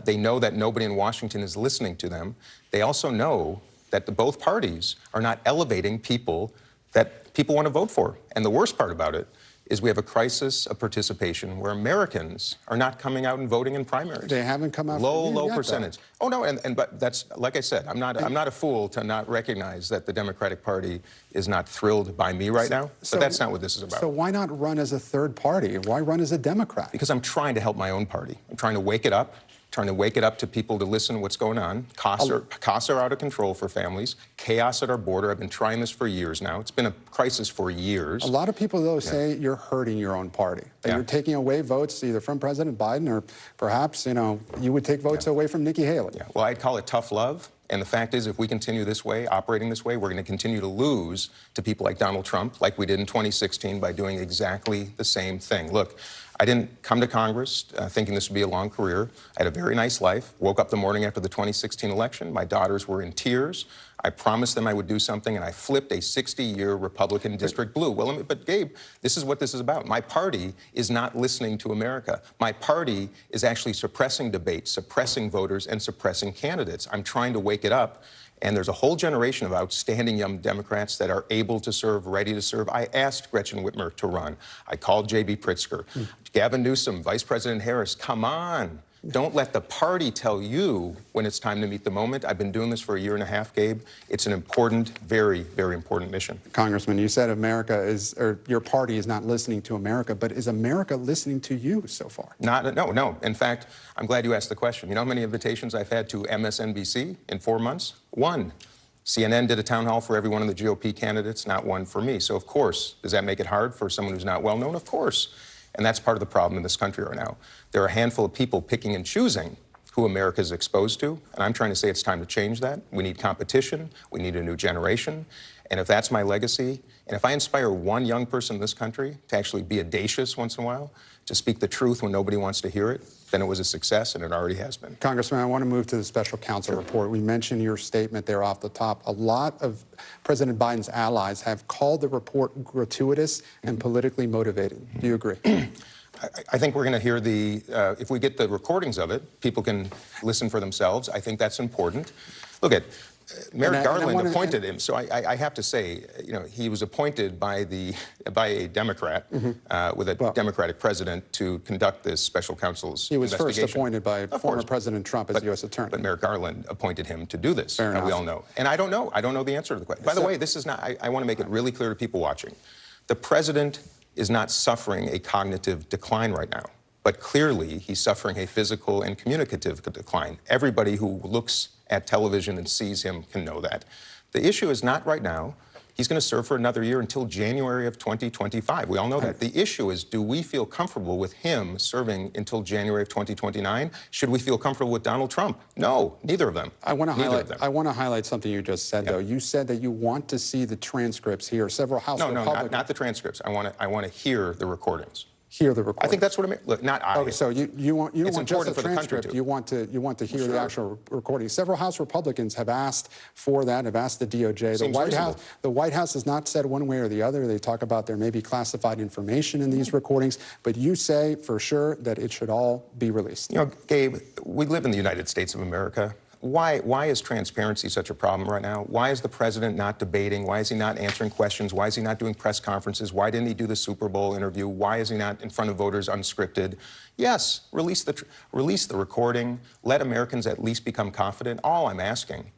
They know that nobody in Washington is listening to them. They also know that both parties are not elevating people that people want to vote for. And the worst part about it is we have a crisis of participation where Americans are not coming out and voting in primaries. They haven't come out. Low percentage. Oh no, but that's, like I said, I'm not a fool to not recognize that the Democratic Party is not thrilled by me right now. But that's not what this is about. So why not run as a third party? Why run as a Democrat? Because I'm trying to help my own party. I'm trying to wake it up. Trying to wake it up to people to listen to what's going on. Costs are out of control for families. Chaos at our border. I've been trying this for years now. It's been a crisis for years. A lot of people, though, say you're hurting your own party. That you're taking away votes either from President Biden or perhaps, you would take votes away from Nikki Haley. Yeah. Well, I'd call it tough love. And the fact is, if we continue this way, operating this way, we're going to continue to lose to people like Donald Trump, like we did in 2016 by doing exactly the same thing. Look, I didn't come to Congress thinking this would be a long career. I had a very nice life. Woke up the morning after the 2016 election. My daughters were in tears. I promised them I would do something, and I flipped a 60-year Republican district blue. Well, but Gabe, this is what this is about. My party is not listening to America. My party is actually suppressing debate, suppressing voters, and suppressing candidates. I'm trying to wake it up. And there's a whole generation of outstanding young Democrats that are able to serve, ready to serve. I asked Gretchen Whitmer to run. I called J.B. Pritzker. Gavin Newsom, Vice President Harris, come on. Don't let the party tell you when it's time to meet the moment. I've been doing this for a year and a half, Gabe. It's an important, very, very important mission. Congressman, you said your party is not listening to America, but is America listening to you so far? No. In fact, I'm glad you asked the question. You know how many invitations I've had to MSNBC in 4 months? 1. CNN did a town hall for every one of the GOP candidates, not one for me. So, of course, does that make it hard for someone who's not well known? Of course. And that's part of the problem in this country right now. There are a handful of people picking and choosing who America is exposed to, and I'm trying to say it's time to change that. We need competition, we need a new generation, and if that's my legacy, and if I inspire one young person in this country to actually be audacious once in a while, to speak the truth when nobody wants to hear it, then it was a success, and it already has been. Congressman, I want to move to the special counsel report. We mentioned your statement there off the top. A lot of President Biden's allies have called the report gratuitous and politically motivated. Do you agree? I think we're going to hear if we get the recordings of it, people can listen for themselves. I think that's important. Look at Merrick Garland appointed him, so I have to say, you know, he was appointed by a Democrat with a Democratic president to conduct this special counsel's investigation. He was first appointed by former President Trump as U.S. Attorney. But Merrick Garland appointed him to do this. Fair enough. We all know. And I don't know. I don't know the answer to the question. By the way, this is not. I want to make it really clear to people watching. The president is not suffering a cognitive decline right now, but clearly he's suffering a physical and communicative decline. Everybody who looks at television and sees him can know that. The issue is not right now. He's going to serve for another year until January of 2025. We all know that. The issue is, do we feel comfortable with him serving until January of 2029? Should we feel comfortable with Donald Trump? No, neither of them. I want to highlight something you just said, though. You said that you want to see the transcripts here. Several House Republicans... not the transcripts. I want to hear the recordings. Hear the recording. I think that's what I mean. Look, not I. Okay, so you don't want just the transcript. You want to hear the Sure. actual recording. Several House Republicans have asked for that. Have asked the DOJ. The White House has not said one way or the other. They talk about there may be classified information in these recordings, but you say for sure that it should all be released. You know, Gabe, we live in the United States of America. Why is transparency such a problem right now? Why is the president not debating? Why is he not answering questions? Why is he not doing press conferences? Why didn't he do the Super Bowl interview? Why is he not in front of voters unscripted? Yes, release the recording. Let Americans at least become confident. All I'm asking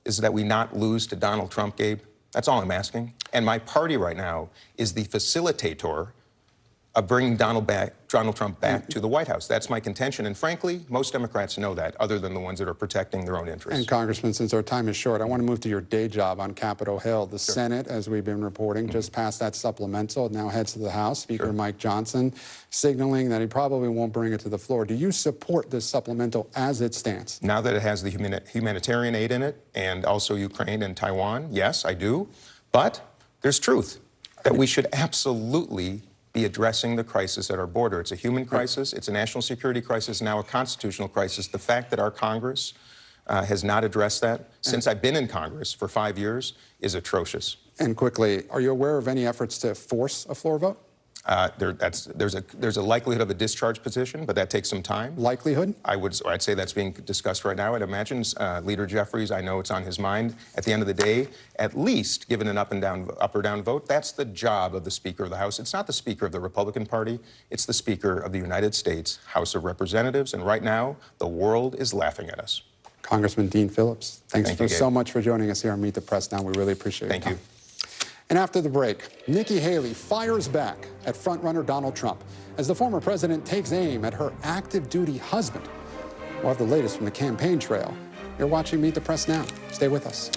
is that we not lose to Donald Trump, Gabe. That's all I'm asking. And my party right now is the facilitator of bringing Donald Trump back to the White House. That's my contention. And frankly, most Democrats know that, other than the ones that are protecting their own interests. And Congressman, since our time is short, I want to move to your day job on Capitol Hill. The Senate, as we've been reporting, just passed that supplemental. It now heads to the House. Speaker Mike Johnson signaling that he probably won't bring it to the floor. Do you support this supplemental as it stands? Now that it has the humanitarian aid in it, and also Ukraine and Taiwan, yes, I do. But there's truth that we should absolutely be addressing the crisis at our border. It's a human crisis, it's a national security crisis, now a constitutional crisis. The fact that our Congress has not addressed that since I've been in Congress for 5 years is atrocious. And quickly, are you aware of any efforts to force a floor vote? There's a likelihood of a discharge petition, but that takes some time. Likelihood? I'd say that's being discussed right now. I'd imagine Leader Jeffries, I know it's on his mind. At the end of the day, at least given an up or down vote, that's the job of the Speaker of the House. It's not the Speaker of the Republican Party. It's the Speaker of the United States House of Representatives. And right now, the world is laughing at us. Congressman Dean Phillips, thank you so much for joining us here on Meet the Press Now. We really appreciate it. Thank you. And after the break, Nikki Haley fires back at frontrunner Donald Trump as the former president takes aim at her active duty husband. We'll have the latest from the campaign trail. You're watching Meet the Press Now. Stay with us.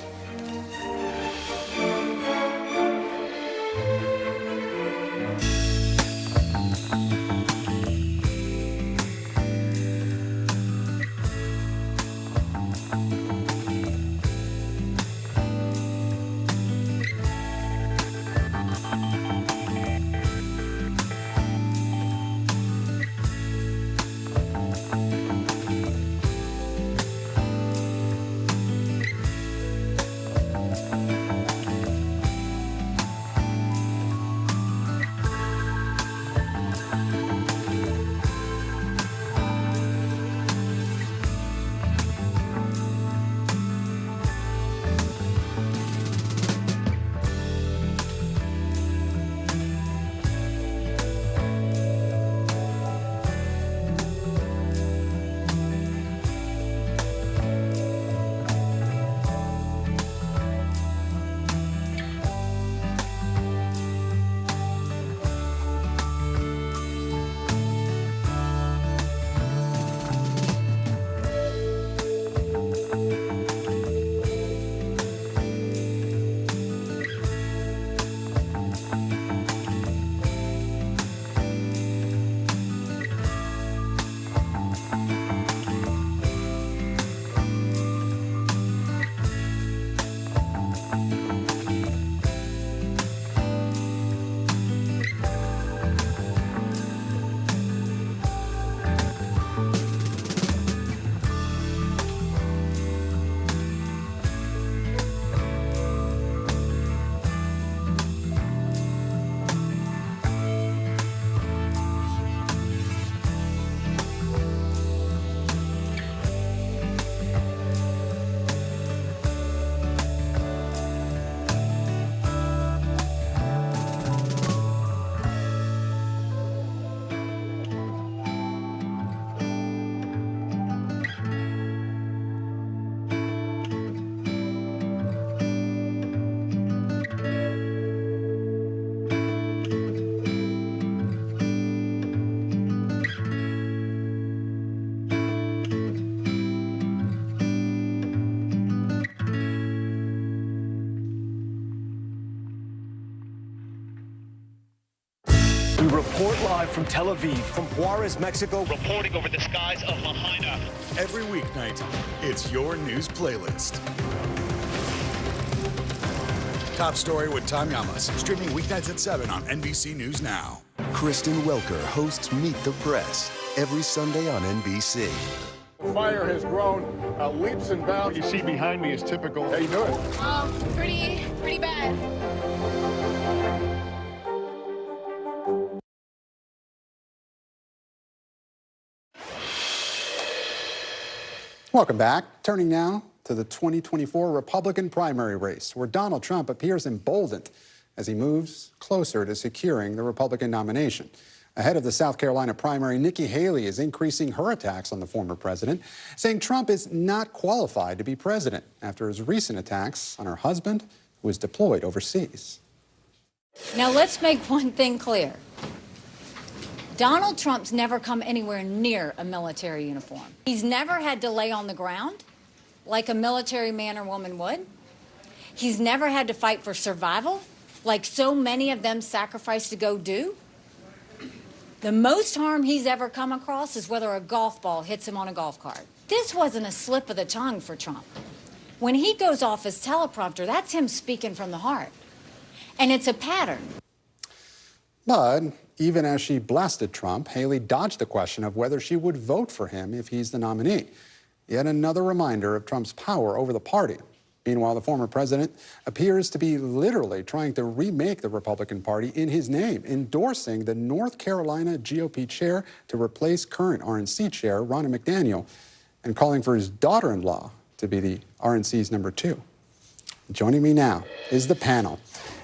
report live from Tel Aviv, from Juarez, Mexico. Reporting over the skies of Lahaina. Every weeknight, it's your news playlist. Top Story with Tom Llamas, streaming weeknights at 7 on NBC News Now. Kristen Welker hosts Meet the Press every Sunday on NBC. Fire has grown leaps and bounds. What you see behind me is typical. How you doing? Pretty bad. Welcome back. Turning now to the 2024 Republican primary race, where Donald Trump appears emboldened as he moves closer to securing the Republican nomination. Ahead of the South Carolina primary, Nikki Haley is increasing her attacks on the former president, saying Trump is not qualified to be president after his recent attacks on her husband, who is deployed overseas. Now, let's make one thing clear. Donald Trump's never come anywhere near a military uniform. He's never had to lay on the ground like a military man or woman would. He's never had to fight for survival like so many of them sacrifice to go do. The most harm he's ever come across is whether a golf ball hits him on a golf cart. This wasn't a slip of the tongue for Trump. When he goes off his teleprompter, that's him speaking from the heart. And it's a pattern. But even as she blasted Trump, Haley dodged the question of whether she would vote for him if he's the nominee. Yet another reminder of Trump's power over the party. Meanwhile, the former president appears to be literally trying to remake the Republican Party in his name, endorsing the North Carolina GOP chair to replace current RNC chair Ronna McDaniel, and calling for his daughter-in-law to be the RNC's number 2. Joining me now is the panel.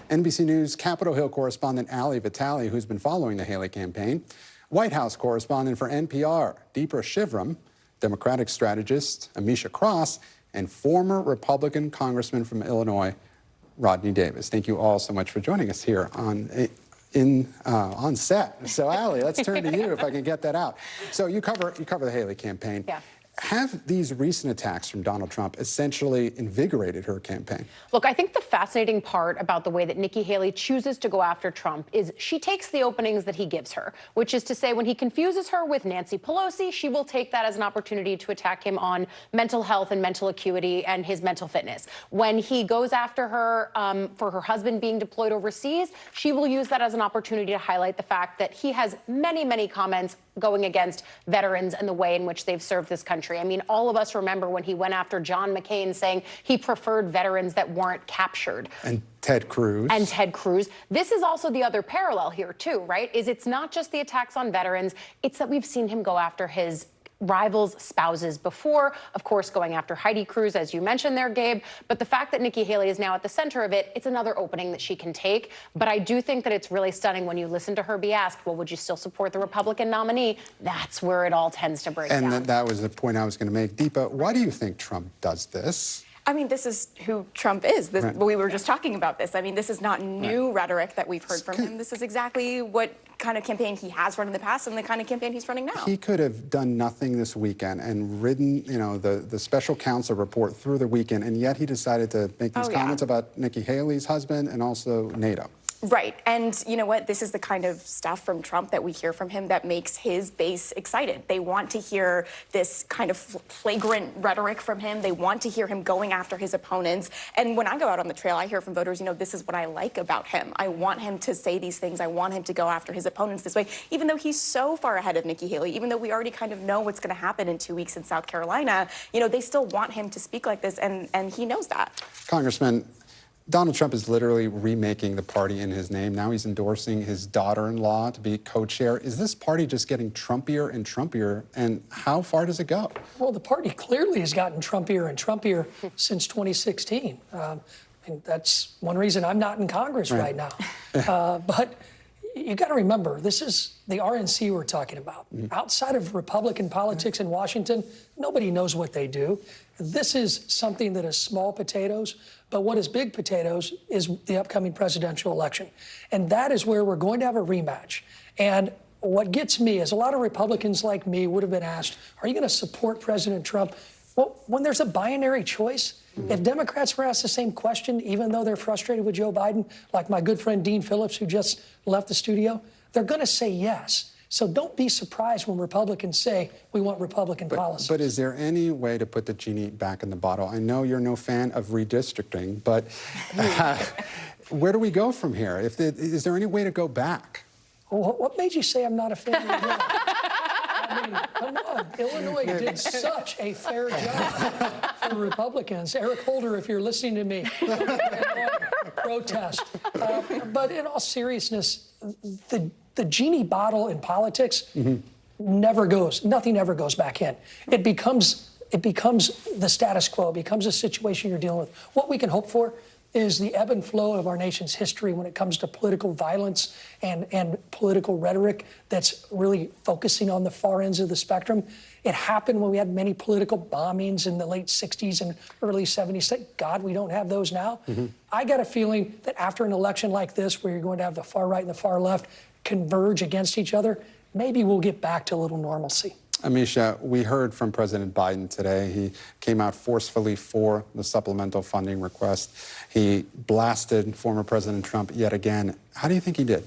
NBC News Capitol Hill correspondent Ali Vitale, who's been following the Haley campaign, White House correspondent for NPR, Deepra Shivram, Democratic strategist Amisha Cross, and former Republican Congressman from Illinois, Rodney Davis. Thank you all so much for joining us here on set. So, Ali, let's turn to you if I can get that out. So you cover the Haley campaign. Yeah. Have these recent attacks from Donald Trump essentially invigorated her campaign? Look, I think the fascinating part about the way that Nikki Haley chooses to go after Trump is she takes the openings that he gives her, which is to say when he confuses her with Nancy Pelosi, she will take that as an opportunity to attack him on mental health and mental acuity and his mental fitness. When he goes after her for her husband being deployed overseas, she will use that as an opportunity to highlight the fact that he has many, many comments going against veterans and the way in which they've served this country. I mean, all of us remember when he went after John McCain saying he preferred veterans that weren't captured. And Ted Cruz. And Ted Cruz. This is also the other parallel here, too, right? Is it's not just the attacks on veterans, it's that we've seen him go after his rivals' spouses before, of course, going after Heidi Cruz, as you mentioned there, Gabe. But the fact that Nikki Haley is now at the center of it, it's another opening that she can take. But I do think that it's really stunning when you listen to her be asked, well, would you still support the Republican nominee? That's where it all tends to break down. And that was the point I was going to make. Deepa, why do you think Trump does this? I mean, this is who Trump is. Right. We were just talking about this. I mean, this is not new rhetoric that we've heard from him. This is exactly what kind of campaign he has run in the past and the kind of campaign he's running now. He could have done nothing this weekend and ridden, the special counsel report through the weekend, and yet he decided to make these comments about Nikki Haley's husband and also NATO. Right. And you know what? This is the kind of stuff from Trump that we hear from him that makes his base excited. They want to hear this kind of flagrant rhetoric from him. They want to hear him going after his opponents. And when I go out on the trail, I hear from voters, this is what I like about him. I want him to say these things. I want him to go after his opponents this way, even though he's so far ahead of Nikki Haley, even though we already kind of know what's going to happen in 2 weeks in South Carolina, they still want him to speak like this, and he knows that. Congressman, Donald Trump is literally remaking the party in his name. Now he's endorsing his daughter-in-law to be co-chair. Is this party just getting Trumpier and Trumpier, and how far does it go? Well, the party clearly has gotten Trumpier and Trumpier since 2016. And that's one reason I'm not in Congress right now. But you got to remember, this is the RNC we're talking about. Outside of Republican politics in Washington, nobody knows what they do. This is something that is small potatoes, but what is big potatoes is the upcoming presidential election. And that is where we're going to have a rematch. And what gets me is a lot of Republicans like me would have been asked, are you going to support President Trump? Well, when there's a binary choice, if Democrats were asked the same question, even though they're frustrated with Joe Biden, like my good friend Dean Phillips, who just left the studio, they're going to say yes. So don't be surprised when Republicans say we want Republican policies. But is there any way to put the genie back in the bottle? I know you're no fan of redistricting, but where do we go from here? Is there any way to go back? Well, what made you say I'm not a fan of that? I mean, come on. Illinois did such a fair job for Republicans. Eric Holder, if you're listening to me, protest. But in all seriousness, the genie bottle in politics nothing ever goes back in. It becomes the status quo. It becomes a situation you're dealing with. What we can hope for is the ebb and flow of our nation's history when it comes to political violence and political rhetoric that's really focusing on the far ends of the spectrum. It happened when we had many political bombings in the late 60s and early 70s. Thank God we don't have those now. I got a feeling that after an election like this, where you're going to have the far right and the far left converge against each other, maybe we'll get back to a little normalcy. Amisha, we heard from President Biden today. He came out forcefully for the supplemental funding request. He blasted former President Trump yet again. How do you think he did?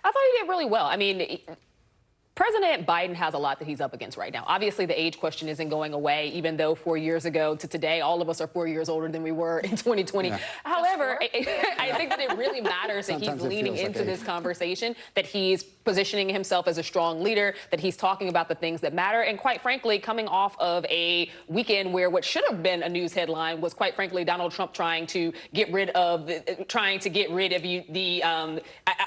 I thought he did really well. I mean, President Biden has a lot that he's up against right now. Obviously, the age question isn't going away, even though 4 years ago to today, all of us are 4 years older than we were in 2020. Yeah. However, I think that it really matters that he's leaning into this conversation, that he's positioning himself as a strong leader, that he's talking about the things that matter. And quite frankly, coming off of a weekend where what should have been a news headline was, quite frankly, Donald Trump trying to get rid of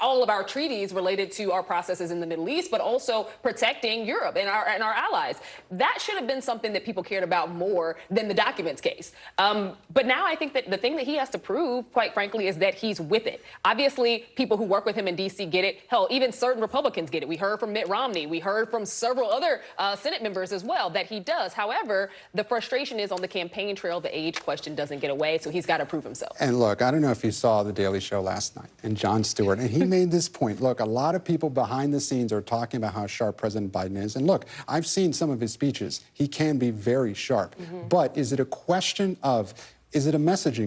all of our treaties related to our processes in the Middle East, but also protecting Europe and our allies. That should have been something that people cared about more than the documents case. But now I think that the thing that he has to prove, quite frankly, is that he's with it. Obviously, people who work with him in D.C. get it. Hell, even certain Republicans get it. We heard from Mitt Romney. We heard from several other Senate members as well that he does. However, the frustration is on the campaign trail, the age question doesn't get away, so he's got to prove himself. And look, I don't know if you saw The Daily Show last night and Jon Stewart, and he made this point. Look, a lot of people behind the scenes are talking about how sharp President Biden is. And look, I've seen some of his speeches. He can be very sharp. But is it a messaging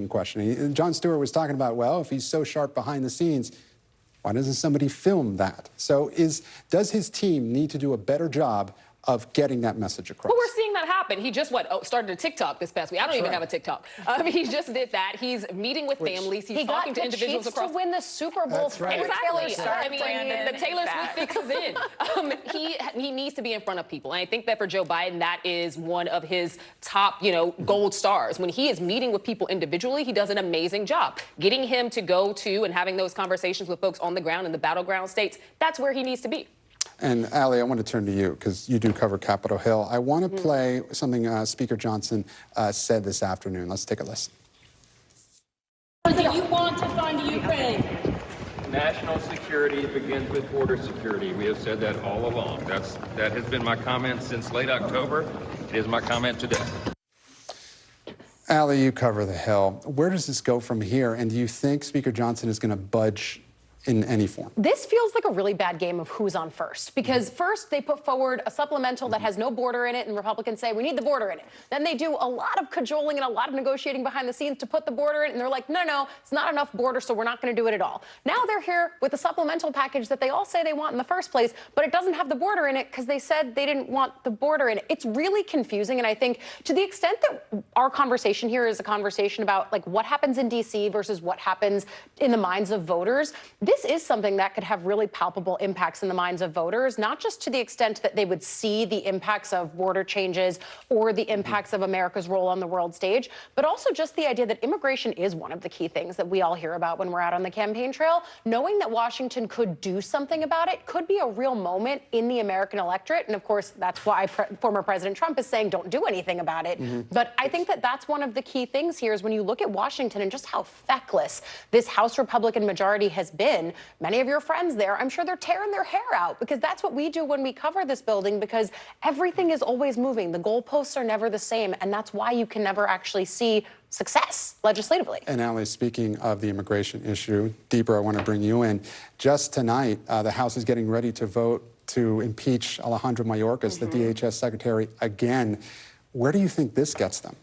question? Jon Stewart was talking about, well, if he's so sharp behind the scenes, why doesn't somebody film that? So does his team need to do a better job of getting that message across? Well, we're seeing that happen. He just, started a TikTok this past week. I don't even have a TikTok. He just did that. He's meeting with families. He's talking to individuals across. To win the Super Bowl. That's right. Exactly. I mean, the Taylor Swift fix is in. He needs to be in front of people. And I think that for Joe Biden, that is one of his top, gold stars. When he is meeting with people individually, he does an amazing job. Getting him to go to and having those conversations with folks on the ground in the battleground states, that's where he needs to be. And Allie, I want to turn to you because you do cover Capitol Hill. I want to play something Speaker Johnson said this afternoon. Let's take a listen. You want to fund Ukraine. National security begins with border security. We have said that all along. That has been my comment since late October. It is my comment today. Allie, you cover the Hill. Where does this go from here? And do you think Speaker Johnson is going to budge in any form? This feels like a really bad game of who's on first, because first they put forward a supplemental that has no border in it, and Republicans say we need the border in it. Then they do a lot of cajoling and a lot of negotiating behind the scenes to put the border in, and they're like, no, it's not enough border, so we're not going to do it at all. Now they're here with a supplemental package that they all say they want in the first place, but it doesn't have the border in it because they said they didn't want the border in it. It's really confusing, and I think to the extent that our conversation here is a conversation about what happens in D.C. versus what happens in the minds of voters, this is something that could have really palpable impacts in the minds of voters, not just to the extent that they would see the impacts of border changes or the impacts of America's role on the world stage, but also just the idea that immigration is one of the key things that we all hear about when we're out on the campaign trail. Knowing that Washington could do something about it could be a real moment in the American electorate. And of course, that's why former President Trump is saying don't do anything about it. But I think that that's one of the key things here is when you look at Washington and just how feckless this House Republican majority has been. Many of your friends there, I'm sure they're tearing their hair out because that's what we do when we cover this building, because everything is always moving. The goalposts are never the same, and that's why you can never actually see success legislatively. And Allie, speaking of the immigration issue, Deeper, I want to bring you in. Just tonight, the House is getting ready to vote to impeach Alejandro Mayorkas, the DHS secretary, again. Where do you think this gets them?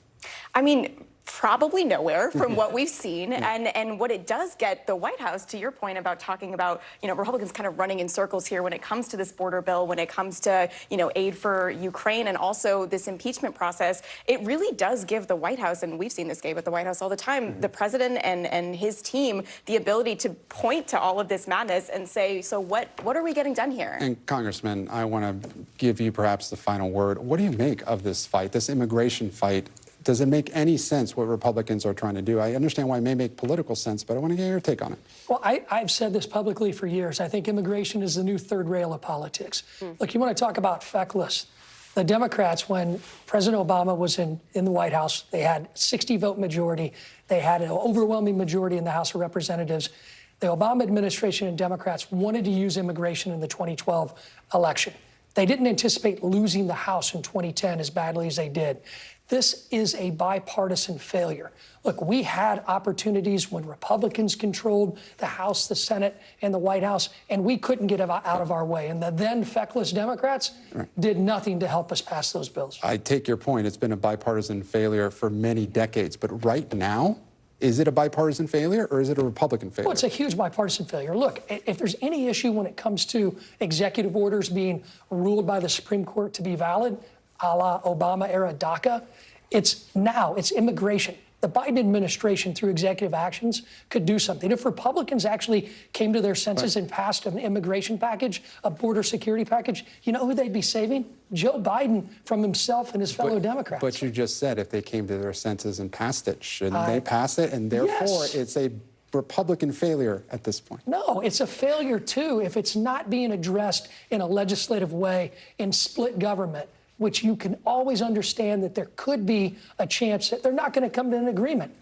I mean, probably nowhere from what we've seen. And what it does get the White House, to your point about talking about, Republicans kind of running in circles here when it comes to this border bill, when it comes to, aid for Ukraine, and also this impeachment process, it really does give the White House, and we've seen this game at the White House all the time, the president and his team the ability to point to all of this madness and say, so what are we getting done here? And Congressman, I want to give you perhaps the final word. What do you make of this fight, this immigration fight? Does it make any sense what Republicans are trying to do? I understand why it may make political sense, but I want to get your take on it. Well, I've said this publicly for years. I think immigration is the new third rail of politics. Look, you want to talk about feckless. The Democrats, when President Obama was in the White House, they had 60-vote majority. They had an overwhelming majority in the House of Representatives. The Obama administration and Democrats wanted to use immigration in the 2012 election. They didn't anticipate losing the House in 2010 as badly as they did. This is a bipartisan failure. Look, we had opportunities when Republicans controlled the House, the Senate, and the White House, and we couldn't get out of our way. And the then feckless Democrats did nothing to help us pass those bills. I take your point. It's been a bipartisan failure for many decades. But right now, is it a bipartisan failure or is it a Republican failure? Well, it's a huge bipartisan failure. Look, if there's any issue when it comes to executive orders being ruled by the Supreme Court to be valid, a la Obama-era DACA, it's immigration. The Biden administration, through executive actions, could do something. If Republicans actually came to their senses and passed an immigration package, a border security package, you know who they'd be saving? Joe Biden from himself and his fellow Democrats. But you just said if they came to their senses and passed it, shouldn't they pass it? And therefore, it's a Republican failure at this point. No, it's a failure, too, if it's not being addressed in a legislative way in split government, which you can always understand that there could be a chance that they're not going to come to an agreement.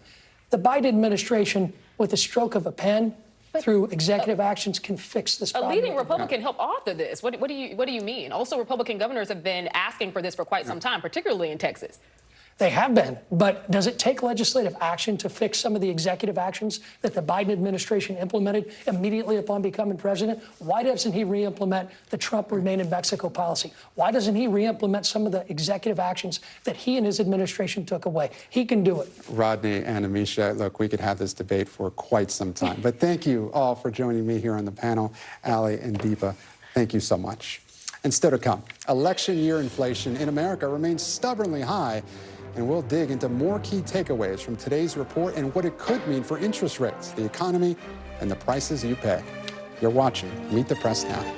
The Biden administration, with a stroke of a pen, through executive actions, can fix this problem. A leading Republican helped author this. What do you mean? Also, Republican governors have been asking for this for quite some time, particularly in Texas. They have been, but does it take legislative action to fix some of the executive actions that the Biden administration implemented immediately upon becoming president? Why doesn't he re-implement the Trump remain in Mexico policy? Why doesn't he re-implement some of the executive actions that he and his administration took away? He can do it. Rodney and Amisha, look, we could have this debate for quite some time, but thank you all for joining me here on the panel. Ali and Deepa, thank you so much. And still to come, election year inflation in America remains stubbornly high. And we'll dig into more key takeaways from today's report and what it could mean for interest rates, the economy, and the prices you pay. You're watching Meet the Press Now.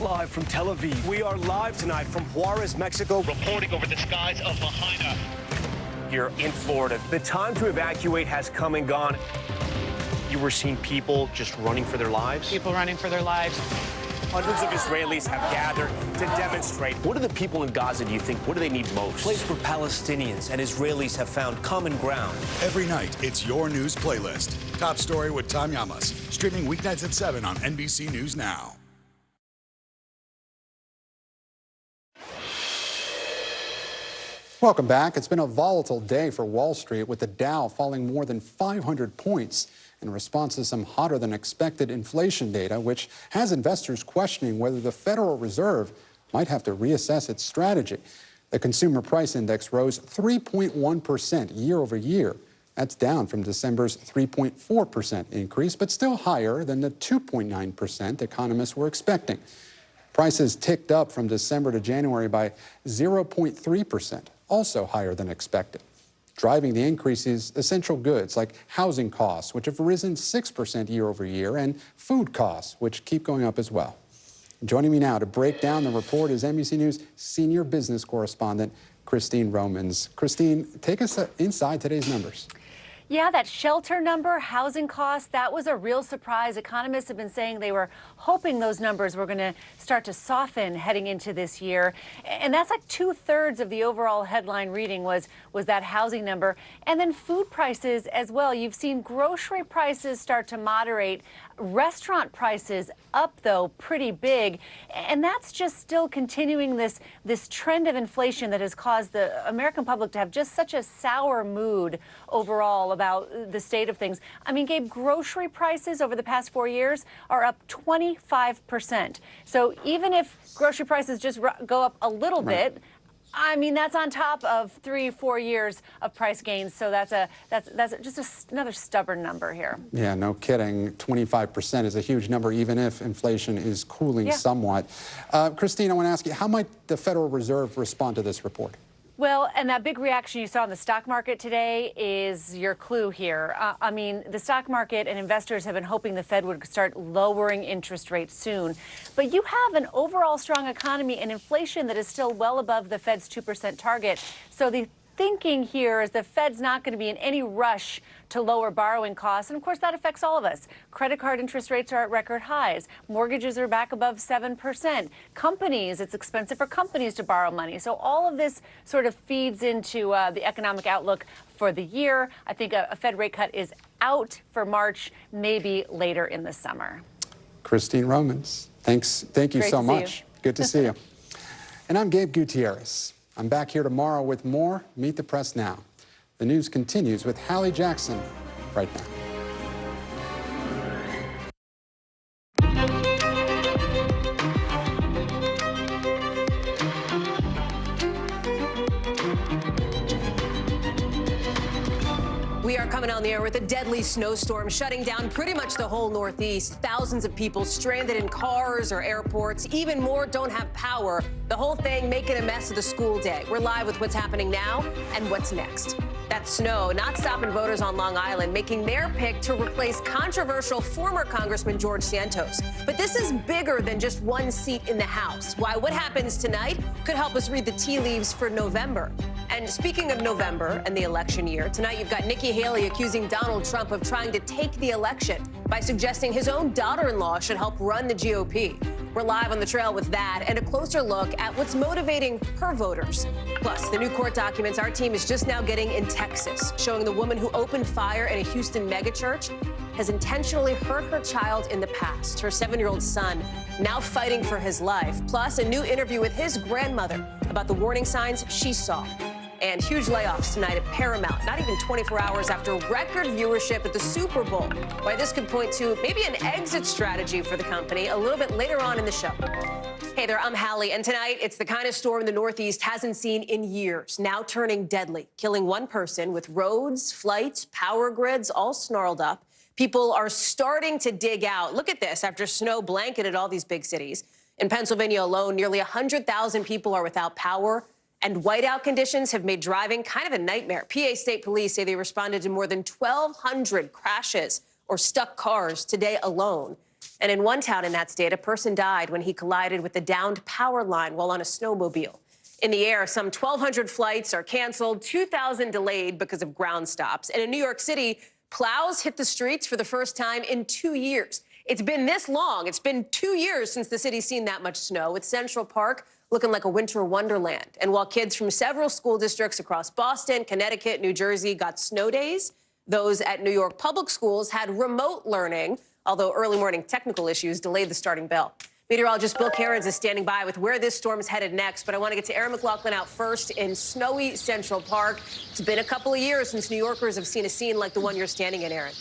Live from Tel Aviv. We are live tonight from Juarez, Mexico. Reporting over the skies of Lahaina. Here in Florida. The time to evacuate has come and gone. You were seeing people just running for their lives? People running for their lives. Hundreds of Israelis have gathered to demonstrate. What do the people in Gaza, do you think, what do they need most? A place where Palestinians and Israelis have found common ground. Every night, it's your news playlist. Top Story with Tom Llamas. Streaming weeknights at 7 on NBC News Now. Welcome back. It's been a volatile day for Wall Street, with the Dow falling more than 500 points in response to some hotter than expected inflation data, which has investors questioning whether the Federal Reserve might have to reassess its strategy. The Consumer Price Index rose 3.1% year over year. That's down from December's 3.4% increase, but still higher than the 2.9% economists were expecting. Prices ticked up from December to January by 0.3%, also higher than expected. Driving the increase is essential goods like housing costs, which have risen 6% year over year, and food costs, which keep going up as well. Joining me now to break down the report is NBC News senior business correspondent Christine Romans. Christine, take us inside today's numbers. Yeah, that shelter number, housing costs, that was a real surprise. Economists have been saying they were hoping those numbers were going to start to soften heading into this year. And that's like 2/3 of the overall headline reading was that housing number. And then food prices as well. You've seen grocery prices start to moderate. Restaurant prices up, though, pretty big. And that's just still continuing this trend of inflation that has caused the American public to have just such a sour mood overall about the state of things. I mean, Gabe, grocery prices over the past 4 years are up 25%. So even if grocery prices just go up a little bit, I mean, that's on top of 3-4 years of price gains. So that's just another stubborn number here. Yeah, no kidding. 25% is a huge number, even if inflation is cooling somewhat. Christine, I want to ask you, how might the Federal Reserve respond to this report? Well, and that big reaction you saw in the stock market today is your clue here. I mean, the stock market and investors have been hoping the Fed would start lowering interest rates soon. But you have an overall strong economy and inflation that is still well above the Fed's 2% target. So the thinking here is the Fed's not going to be in any rush to lower borrowing costs. And of course, that affects all of us. Credit card interest rates are at record highs. Mortgages are back above 7%. Companies, it's expensive for companies to borrow money. So all of this sort of feeds into the economic outlook for the year. I think a Fed rate cut is out for March, maybe later in the summer. Christine Romans, thank you so much. Good to see you. And I'm Gabe Gutierrez. I'm back here tomorrow with more Meet the Press Now. The news continues with Hallie Jackson right now. We are coming on the air with a deadly snowstorm shutting down pretty much the whole Northeast. Thousands of people stranded in cars or airports. Even more don't have power. The whole thing making a mess of the school day. We're live with what's happening now and what's next. That snow not stopping voters on Long Island, making their pick to replace controversial former Congressman George Santos. But this is bigger than just one seat in the House. Why what happens tonight could help us read the tea leaves for November. And speaking of November and the election year, tonight you've got Nikki Haley accusing Donald Trump of trying to take the election by suggesting his own daughter-in-law should help run the GOP. We're live on the trail with that and a closer look at what's motivating her voters. Plus, the new court documents our team is just now getting in Texas, showing the woman who opened fire in a Houston megachurch has intentionally hurt her child in the past, her 7-year-old son, now fighting for his life. Plus, a new interview with his grandmother about the warning signs she saw. And huge layoffs tonight at Paramount, not even 24 hours after record viewership at the Super Bowl. Why this could point to maybe an exit strategy for the company a little bit later on in the show. Hey there, I'm Hallie, and tonight it's the kind of storm the Northeast hasn't seen in years, now turning deadly, killing one person with roads, flights, power grids all snarled up. People are starting to dig out. Look at this, after snow blanketed all these big cities. In Pennsylvania alone, nearly 100,000 people are without power. And whiteout conditions have made driving kind of a nightmare. PA State Police say they responded to more than 1,200 crashes or stuck cars today alone. And in one town in that state, a person died when he collided with the downed power line while on a snowmobile. In the air, some 1,200 flights are canceled, 2,000 delayed because of ground stops. And in New York City, plows hit the streets for the first time in 2 years. It's been this long. It's been 2 years since the city's seen that much snow, with Central Park looking like a winter wonderland. And while kids from several school districts across Boston, Connecticut, New Jersey got snow days, those at New York public schools had remote learning, although early morning technical issues delayed the starting bell. Meteorologist Bill Cairns is standing by with where this storm is headed next, but I want to get to Aaron McLaughlin out first in snowy Central Park. It's been a couple of years since New Yorkers have seen a scene like the one you're standing in, Aaron.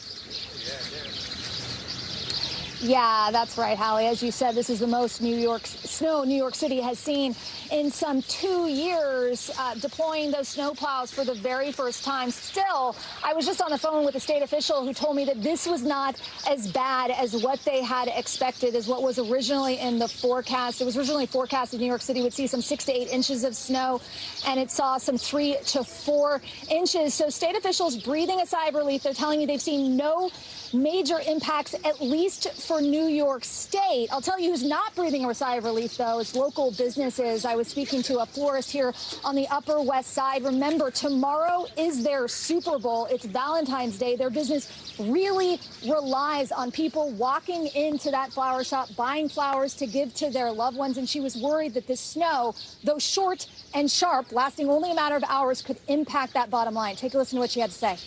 Yeah, that's right, Hallie. As you said, this is the most snow New York City has seen in some 2 years, deploying those snowplows for the very first time. Still, I was just on the phone with a state official who told me that this was not as bad as what they had expected, as what was originally in the forecast. It was originally forecasted New York City would see some 6 to 8 inches of snow, and it saw some 3 to 4 inches. So state officials breathing a sigh of relief. They're telling you they've seen no major impacts, at least for New York State. I'll tell you who's not breathing a sigh of relief, though, is local businesses. I was speaking to a florist here on the Upper West Side. Remember, tomorrow is their Super Bowl. It's Valentine's Day. Their business really relies on people walking into that flower shop, buying flowers to give to their loved ones. And she was worried that this snow, though short and sharp, lasting only a matter of hours, could impact that bottom line. Take a listen to what she had to say.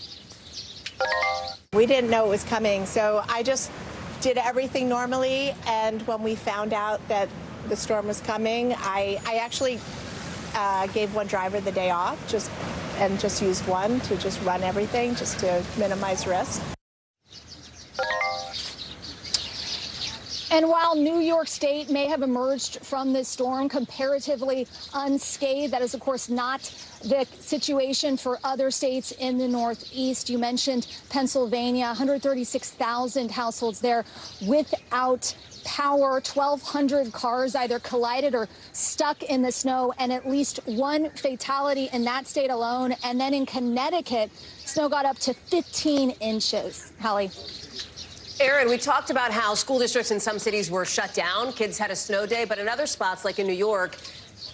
We didn't know it was coming, so I just did everything normally, and when we found out that the storm was coming, I actually gave one driver the day off and just used one to just run everything just to minimize risk. And while New York State may have emerged from this storm comparatively unscathed, that is, of course, not the situation for other states in the Northeast. You mentioned Pennsylvania, 136,000 households there without power, 1,200 cars either collided or stuck in the snow, and at least one fatality in that state alone. And then in Connecticut, snow got up to 15 inches. Hallie. Aaron, we talked about how school districts in some cities were shut down. Kids had a snow day, but in other spots, like in New York,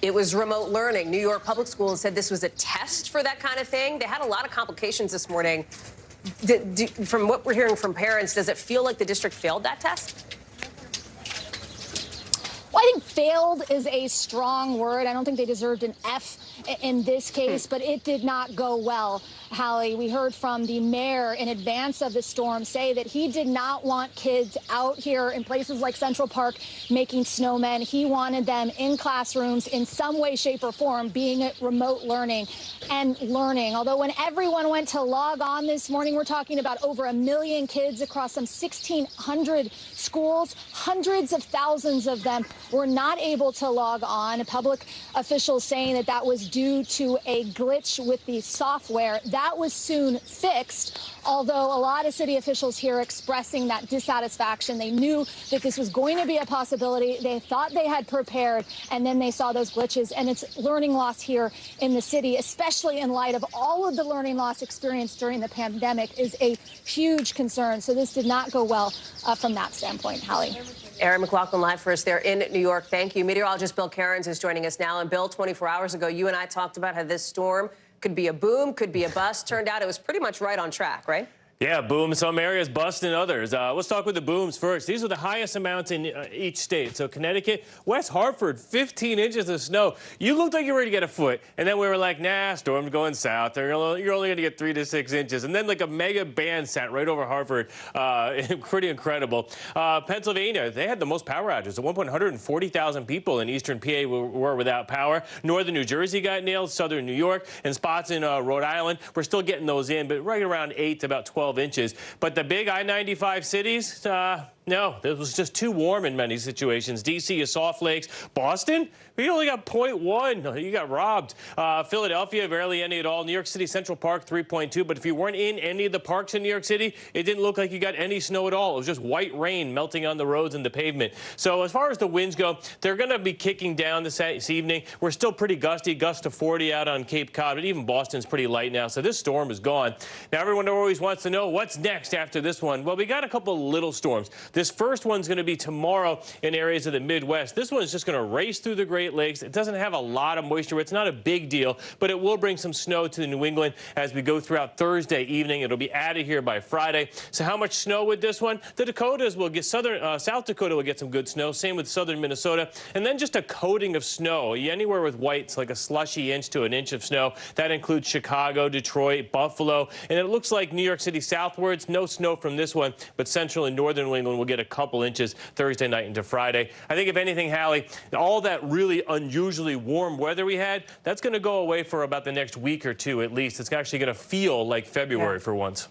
it was remote learning. New York Public Schools said this was a test for that kind of thing. They had a lot of complications this morning. From what we're hearing from parents, does it feel like the district failed that test? Well, I think failed is a strong word. I don't think they deserved an F in this case, but it did not go well, Hallie. We heard from the mayor in advance of the storm say that he did not want kids out here in places like Central Park making snowmen. He wanted them in classrooms in some way, shape, or form, being at remote learning and learning. Although when everyone went to log on this morning, we're talking about over 1 million kids across some 1,600 schools. Hundreds of thousands of them were not able to log on. Public officials saying that that was due to a glitch with the software. That was soon fixed, although a lot of city officials here expressing that dissatisfaction. They knew that this was going to be a possibility. They thought they had prepared, and then they saw those glitches, and it's learning loss here in the city, especially in light of all of the learning loss experienced during the pandemic, is a huge concern. So this did not go well from that standpoint, Hallie. Aaron McLaughlin live for us there in New York. Thank you. Meteorologist Bill Cairns is joining us now. And Bill, 24 hours ago, you and I talked about how this storm could be a boom, could be a bust. Turned out it was pretty much right on track, right? Yeah, boom in some areas, bust in others. Let's talk with the booms first. These are the highest amounts in each state. So Connecticut, West Hartford, 15 inches of snow. You looked like you were going to get a foot. And then we were like, nah, storm's going south. You're only going to get 3 to 6 inches. And then like a mega band sat right over Hartford. Pretty incredible. Pennsylvania, they had the most power outages. At one point, 140,000 people in eastern PA were without power. Northern New Jersey got nailed. Southern New York and spots in Rhode Island. We're still getting those in, but right around 8 to about 12 inches. But the big I-95 cities, no, it was just too warm in many situations. D.C. is soft lakes. Boston, we only got 0.1. You got robbed. Philadelphia, barely any at all. New York City Central Park, 3.2. But if you weren't in any of the parks in New York City, it didn't look like you got any snow at all. It was just white rain melting on the roads and the pavement. So as far as the winds go, they're going to be kicking down this evening. We're still pretty gusty, gust to 40 out on Cape Cod, but even Boston's pretty light now. So this storm is gone. Now, everyone always wants to know what's next after this one. Well, we got a couple little storms. This first one's going to be tomorrow in areas of the Midwest. This one is just going to race through the Great Lakes. It doesn't have a lot of moisture. It's not a big deal, but it will bring some snow to New England as we go throughout Thursday evening. It'll be out of here by Friday. So how much snow with this one? The Dakotas will get South Dakota will get some good snow. Same with southern Minnesota. And then just a coating of snow. Anywhere with whites, like a slushy inch to an inch of snow. That includes Chicago, Detroit, Buffalo. And it looks like New York City southwards, no snow from this one, but central and northern New England We'll get a couple inches Thursday night into Friday. I think if anything, Hallie, all that really unusually warm weather we had, that's going to go away for about the next week or two at least. It's actually going to feel like February for once.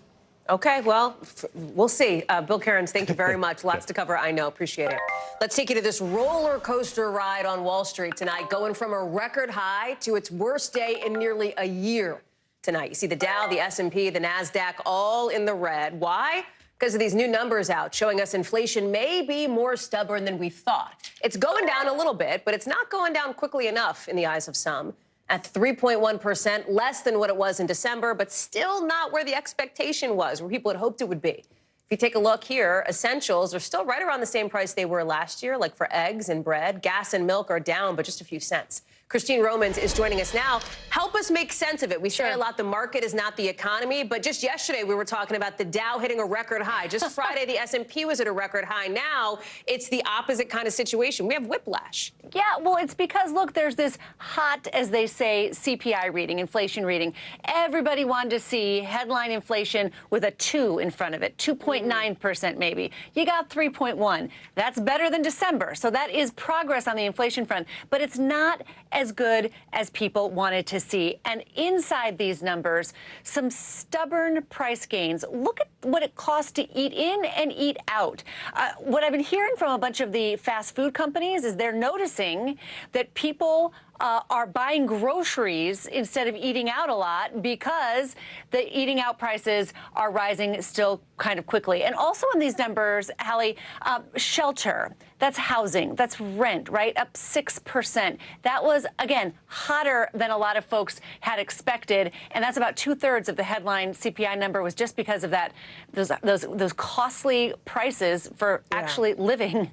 Okay, well, we'll see. Bill Cairns, thank you very much. Lots to cover, I know. Appreciate it. Let's take you to this roller coaster ride on Wall Street tonight, going from a record high to its worst day in nearly a year tonight. You see the Dow, the S&P, the NASDAQ, all in the red. Why? Because of these new numbers out showing us inflation may be more stubborn than we thought. It's going down a little bit, but it's not going down quickly enough in the eyes of some. At 3.1%, less than what it was in December, but still not where the expectation was, where people had hoped it would be. If you take a look here, essentials are still right around the same price they were last year, like for eggs and bread. Gas and milk are down, but just a few cents. Christine Romans is joining us now. Help us make sense of it. We say a lot the market is not the economy, but just yesterday we were talking about the Dow hitting a record high. Just Friday, the S&P was at a record high. Now it's the opposite kind of situation. We have whiplash. Yeah, well, it's because, look, there's this hot, as they say, CPI reading, inflation reading. Everybody wanted to see headline inflation with a 2 in front of it, 2.9% maybe. You got 3.1. That's better than December. So that is progress on the inflation front, but it's not as good as people wanted to see. And inside these numbers, some stubborn price gains. Look at what it costs to eat in and eat out. What I've been hearing from a bunch of the fast food companies is they're noticing that people are buying groceries instead of eating out a lot because the eating out prices are rising still kind of quickly. And also in these numbers, Hallie, shelter, that's housing, that's rent, right? Up 6%. That was, again, hotter than a lot of folks had expected. And that's about 2/3 of the headline CPI number was just because of that, those costly prices for actually living.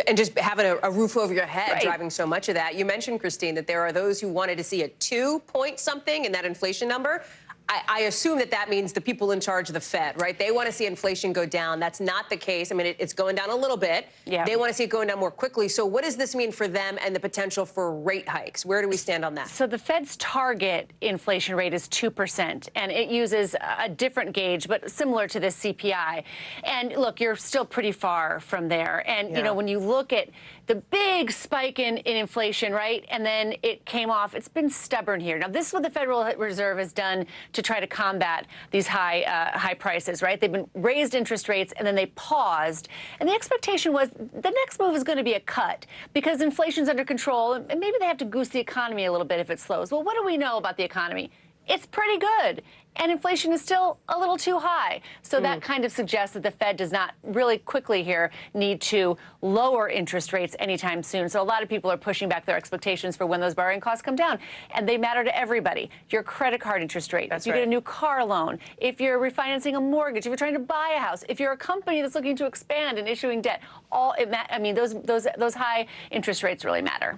And just having a roof over your head driving so much of that. You mentioned, Christine, that there are those who wanted to see a 2-point-something in that inflation number. I assume that that means the people in charge of the Fed, right? They want to see inflation go down. That's not the case. I mean, it's going down a little bit. Yeah. They want to see it going down more quickly. So what does this mean for them and the potential for rate hikes? Where do we stand on that? So the Fed's target inflation rate is 2%, and it uses a different gauge, but similar to the CPI. And look, you're still pretty far from there. And, you know, when you look at the big spike in inflation, right, and then it came off, it's been stubborn here. Now, this is what the Federal Reserve has done to try to combat these high prices, right? They've been raised interest rates and then they paused. And the expectation was the next move is going to be a cut because inflation's under control and maybe they have to goose the economy a little bit if it slows. Well, what do we know about the economy? It's pretty good. And inflation is still a little too high. So that kind of suggests that the Fed does not really quickly here need to lower interest rates anytime soon. So a lot of people are pushing back their expectations for when those borrowing costs come down. And they matter to everybody. Your credit card interest rate, if you get a new car loan, if you're refinancing a mortgage, if you're trying to buy a house, if you're a company that's looking to expand and issuing debt, I mean, those high interest rates really matter.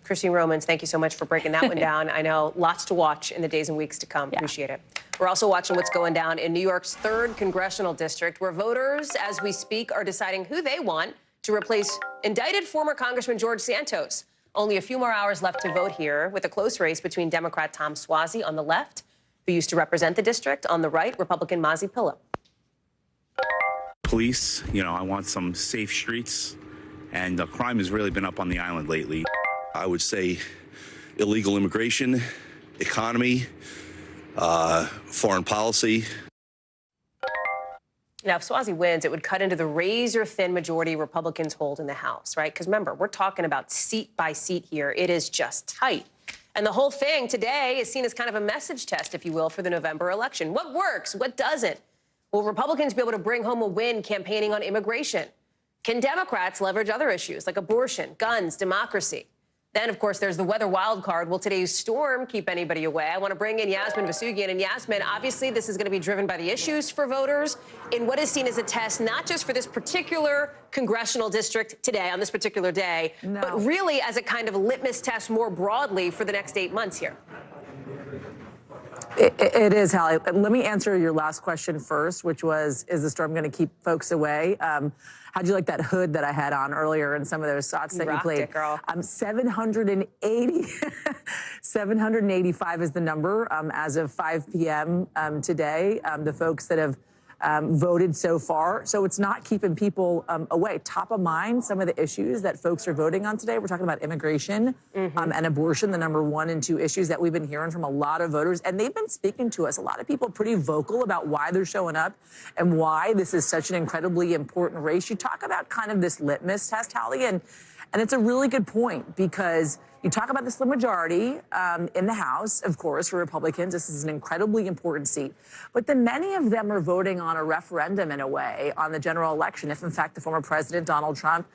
Christine Romans, thank you so much for breaking that one down. I know lots to watch in the days and weeks to come. Appreciate it. We're also watching what's going down in New York's 3rd congressional district, where voters, as we speak, are deciding who they want to replace indicted former Congressman George Santos. Only a few more hours left to vote here, with a close race between Democrat Tom Suozzi on the left, who used to represent the district, on the right, Republican Mazi Pillow. Police, you know, I want some safe streets, and crime has really been up on the island lately. I would say illegal immigration, economy, foreign policy. Now, if Suozzi wins, it would cut into the razor-thin majority Republicans hold in the House, right? Because remember, we're talking about seat by seat here. It is just tight. And the whole thing today is seen as kind of a message test, if you will, for the November election. What works? What doesn't? Will Republicans be able to bring home a win campaigning on immigration? Can Democrats leverage other issues like abortion, guns, democracy? Then, of course, there's the weather wild card. Will today's storm keep anybody away? I want to bring in Yasmin Vasugian. And Yasmin, obviously, this is going to be driven by the issues for voters in what is seen as a test, not just for this particular congressional district today, on this particular day, but really as a kind of litmus test more broadly for the next 8 months here. It is, Hallie. Let me answer your last question first, which was, is the storm going to keep folks away? How'd you like that hood that I had on earlier and some of those shots that you played? It, girl. 785 is the number as of 5 p.m. Today. The folks that have voted so far. So it's not keeping people away. Top of mind, some of the issues that folks are voting on today. We're talking about immigration and abortion, the number 1 and 2 issues that we've been hearing from a lot of voters. And they've been speaking to us. A lot of people pretty vocal about why they're showing up and why this is such an incredibly important race. You talk about kind of this litmus test, Hallie, and it's a really good point because you talk about the slim majority in the House, of course, for Republicans. This is an incredibly important seat. But then many of them are voting on a referendum, in a way, on the general election. If, in fact, the former president, Donald Trump,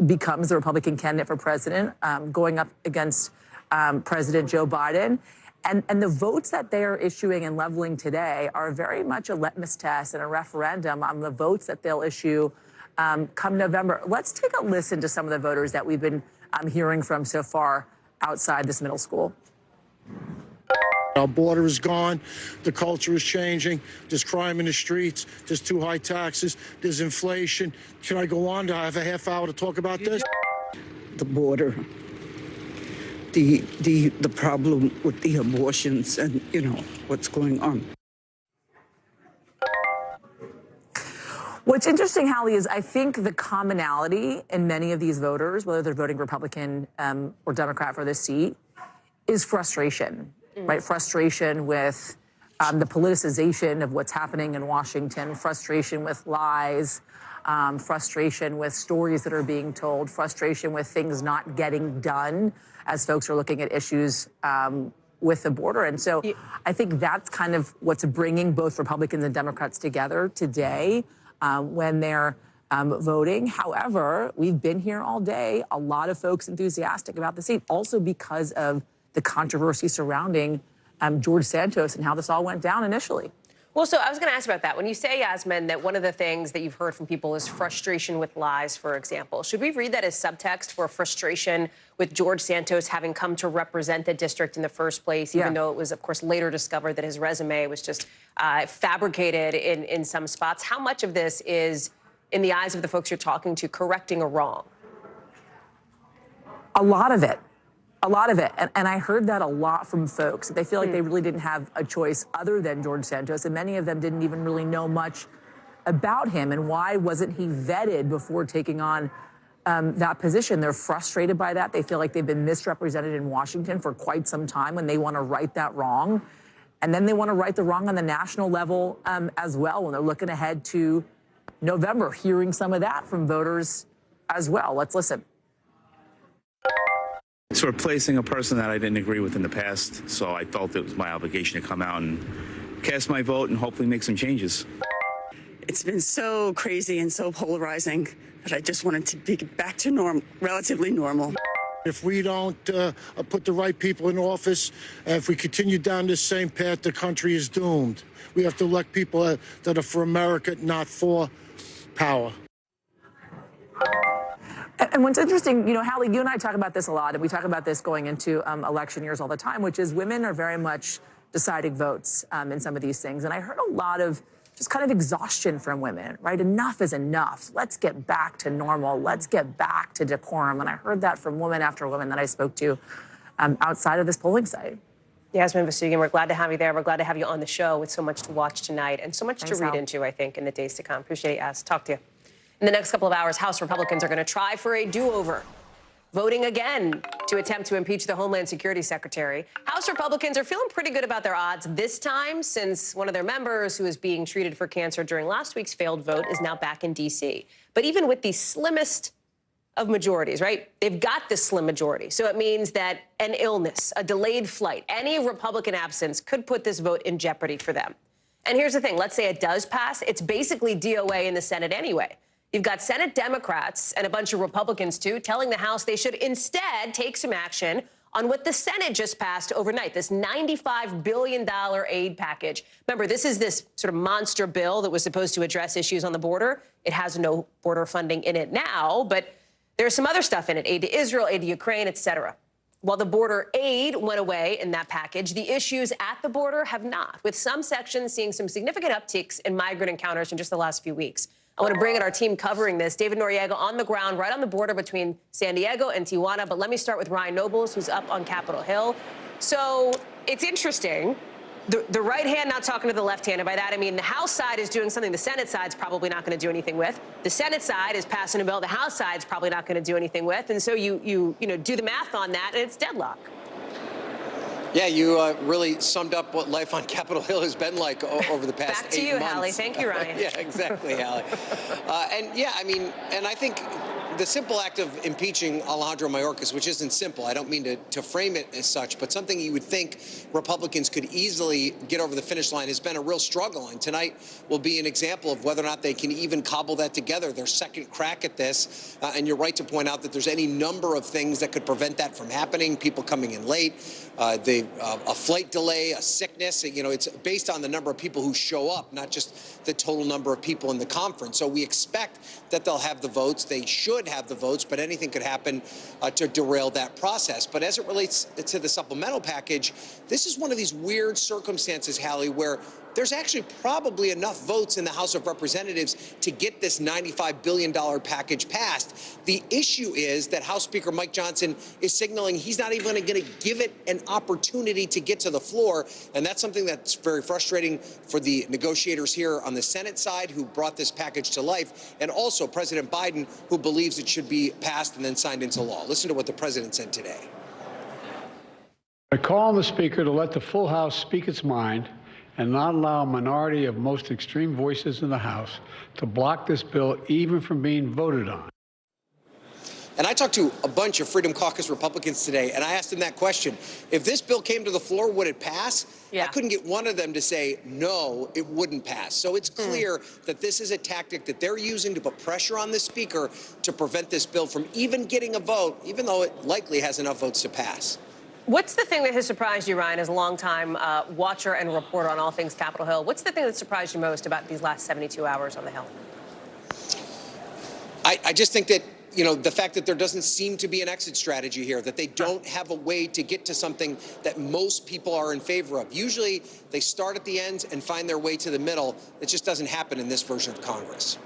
becomes the Republican candidate for president, going up against President Joe Biden. And the votes that they are issuing and leveling today are very much a litmus test and a referendum on the votes that they'll issue come November. Let's take a listen to some of the voters that we've been hearing from so far outside this middle school. Our border is gone. The culture is changing. There's crime in the streets. There's too high taxes. There's inflation. Can I go on? Do I have a half hour to talk about this? The border, the problem with the abortions and, you know, what's going on. What's interesting, Hallie, is I think the commonality in many of these voters, whether they're voting Republican or Democrat for this seat, is frustration, right? Frustration with the politicization of what's happening in Washington, frustration with lies, frustration with stories that are being told, frustration with things not getting done as folks are looking at issues with the border. And so I think that's kind of what's bringing both Republicans and Democrats together today when they're voting. However, we've been here all day. A lot of folks enthusiastic about the seat, also because of the controversy surrounding George Santos and how this all went down initially. Well, so I was going to ask about that. When you say, Yasmin, that one of the things that you've heard from people is frustration with lies, for example, should we read that as subtext for frustration with George Santos having come to represent the district in the first place, even though it was, of course, later discovered that his resume was just fabricated in some spots? How much of this is, in the eyes of the folks you're talking to, correcting a wrong? A lot of it. A lot of it. And I heard that a lot from folks. They feel like they really didn't have a choice other than George Santos. And many of them didn't even really know much about him. And why wasn't he vetted before taking on that position? They're frustrated by that. They feel like they've been misrepresented in Washington for quite some time when they want to right that wrong. And then they want to right the wrong on the national level as well when they're looking ahead to November, hearing some of that from voters as well. Let's listen. It's replacing a person that I didn't agree with in the past, so I felt it was my obligation to come out and cast my vote and hopefully make some changes. It's been so crazy and so polarizing that I just wanted to be back to normal, relatively normal. If we don't put the right people in office, if we continue down this same path, the country is doomed. We have to elect people that are for America, not for power. And what's interesting, you know, Hallie, you and I talk about this a lot, and we talk about this going into election years all the time, which is women are very much deciding votes in some of these things. And I heard a lot of just kind of exhaustion from women, right? Enough is enough. Let's get back to normal. Let's get back to decorum. And I heard that from woman after woman that I spoke to outside of this polling site. Yasmin Vasugian, we're glad to have you there. We're glad to have you on the show with so much to watch tonight and so much to read into, I think, in the days to come. Appreciate you, Yas. Talk to you. In the next couple of hours, House Republicans are going to try for a do-over, voting again to attempt to impeach the Homeland Security Secretary. House Republicans are feeling pretty good about their odds this time, since one of their members, who was being treated for cancer during last week's failed vote, is now back in D.C. But even with the slimmest of majorities, right? They've got this slim majority. So it means that an illness, a delayed flight, any Republican absence could put this vote in jeopardy for them. And here's the thing. Let's say it does pass. It's basically DOA in the Senate anyway. You've got Senate Democrats and a bunch of Republicans, too, telling the House they should instead take some action on what the Senate just passed overnight, this $95 billion aid package. Remember, this is this sort of monster bill that was supposed to address issues on the border. It has no border funding in it now, but there's some other stuff in it, aid to Israel, aid to Ukraine, et cetera. While the border aid went away in that package, the issues at the border have not, with some sections seeing some significant upticks in migrant encounters in just the last few weeks. I want to bring in our team covering this. David Noriega on the ground, right on the border between San Diego and Tijuana. But let me start with Ryan Nobles, who's up on Capitol Hill. So it's interesting The right hand not talking to the left hand, and by that I mean the House side is doing something the Senate side's probably not going to do anything with. The Senate side is passing a bill the House side's probably not going to do anything with, and so you know do the math on that, and it's deadlock. Yeah, you really summed up what life on Capitol Hill has been like over the past 8 months. Back to you, Hallie. Thank you, Ryan. Yeah, exactly, Hallie. And yeah, I mean, and I think the simple act of impeaching Alejandro Mayorkas, which isn't simple, I don't mean to frame it as such, but something you would think Republicans could easily get over the finish line, has been a real struggle. And tonight will be an example of whether or not they can even cobble that together, their second crack at this. And you're right to point out that there's any number of things that could prevent that from happening, people coming in late, a flight delay, a sickness. You know, it's based on the number of people who show up, not just the total number of people in the conference. So we expect that they'll have the votes. They should have the votes, but anything could happen to derail that process. But as it relates to the supplemental package, this is one of these weird circumstances, Hallie, where there's actually probably enough votes in the House of Representatives to get this $95 billion package passed. The issue is that House Speaker Mike Johnson is signaling he's not even going to give it an opportunity to get to the floor. And that's something that's very frustrating for the negotiators here on the Senate side who brought this package to life, and also President Biden, who believes it should be passed and then signed into law. Listen to what the president said today. I call on the Speaker to let the full House speak its mind and not allow a minority of most extreme voices in the House to block this bill even from being voted on. And I talked to a bunch of Freedom Caucus Republicans today, and I asked them that question. If this bill came to the floor, would it pass? Yeah. I couldn't get one of them to say, no, it wouldn't pass. So it's clear that this is a tactic that they're using to put pressure on the Speaker to prevent this bill from even getting a vote, even though it likely has enough votes to pass. What's the thing that has surprised you, Ryan, as a longtime watcher and reporter on all things Capitol Hill? What's the thing that surprised you most about these last 72 hours on the Hill? I just think that, you know, the fact that there doesn't seem to be an exit strategy here, that they don't have a way to get to something that most people are in favor of. Usually they start at the ends and find their way to the middle. It just doesn't happen in this version of Congress.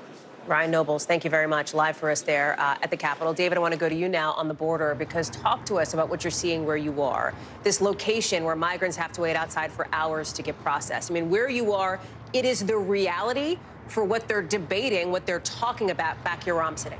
Ryan Nobles, thank you very much, live for us there at the Capitol. David, I want to go to you now on the border, because talk to us about what you're seeing where you are. This location where migrants have to wait outside for hours to get processed. I mean, where you are, it is the reality for what they're debating, what they're talking about back here where I'm sitting.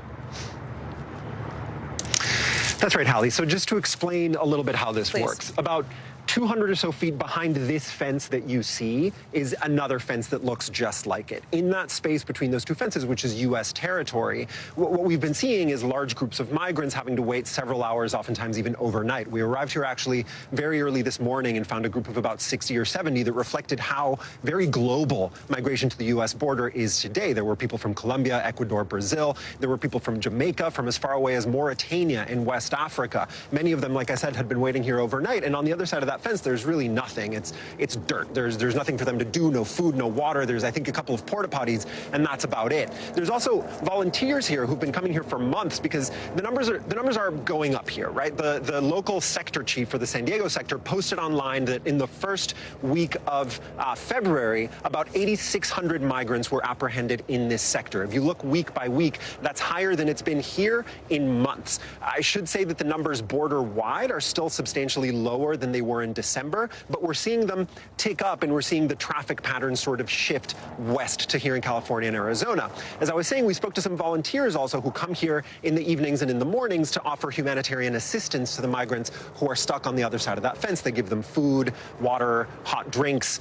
That's right, Hallie. So just to explain a little bit how this works, about 200 or so feet behind this fence that you see is another fence that looks just like it. In that space between those two fences, which is U.S. territory, what we've been seeing is large groups of migrants having to wait several hours, oftentimes even overnight. We arrived here actually very early this morning and found a group of about 60 or 70 that reflected how very global migration to the U.S. border is today. There were people from Colombia, Ecuador, Brazil. There were people from Jamaica, from as far away as Mauritania in West Africa. Many of them, like I said, had been waiting here overnight. And on the other side of that fence, there's really nothing. It's dirt. There's nothing for them to do, no food, no water. There's, I think, a couple of porta potties, and that's about it. There's also volunteers here who've been coming here for months, because the numbers are going up here, right? The local sector chief for the San Diego sector posted online that in the first week of February, about 8,600 migrants were apprehended in this sector. If you look week by week, that's higher than it's been here in months. I should say that the numbers border-wide are still substantially lower than they were in December, but we're seeing them tick up, and we're seeing the traffic patterns sort of shift west to here in California and Arizona. As I was saying, we spoke to some volunteers also who come here in the evenings and in the mornings to offer humanitarian assistance to the migrants who are stuck on the other side of that fence. They give them food, water, hot drinks,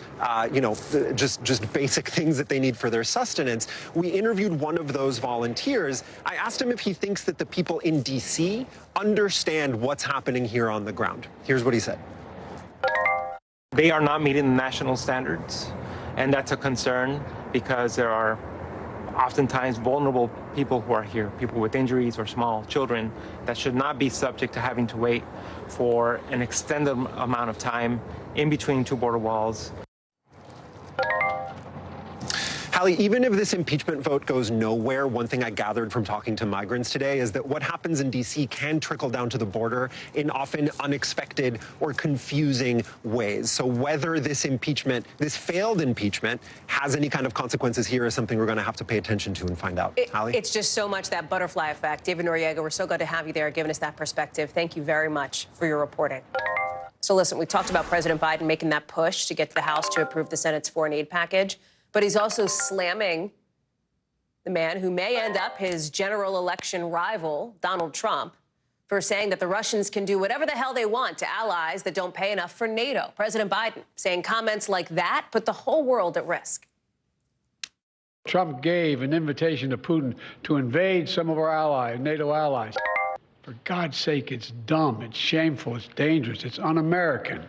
you know, just basic things that they need for their sustenance. We interviewed one of those volunteers. I asked him if he thinks that the people in D.C. understand what's happening here on the ground. Here's what he said. They are not meeting the national standards, and that's a concern because there are oftentimes vulnerable people who are here, people with injuries or small children that should not be subject to having to wait for an extended amount of time in between two border walls. Hallie, even if this impeachment vote goes nowhere, one thing I gathered from talking to migrants today is that what happens in D.C. can trickle down to the border in often unexpected or confusing ways. So whether this impeachment, this failed impeachment, has any kind of consequences here is something we're going to have to pay attention to and find out. Hallie? It's just so much that butterfly effect. David Noriega, we're so glad to have you there, giving us that perspective. Thank you very much for your reporting. So listen, we talked about President Biden making that push to get to the House to approve the Senate's foreign aid package, but he's also slamming the man who may end up his general election rival, Donald Trump, for saying that the Russians can do whatever the hell they want to allies that don't pay enough for NATO. President Biden saying comments like that put the whole world at risk. Trump gave an invitation to Putin to invade some of our allies, NATO allies. For God's sake, it's dumb, it's shameful, it's dangerous, it's un-American.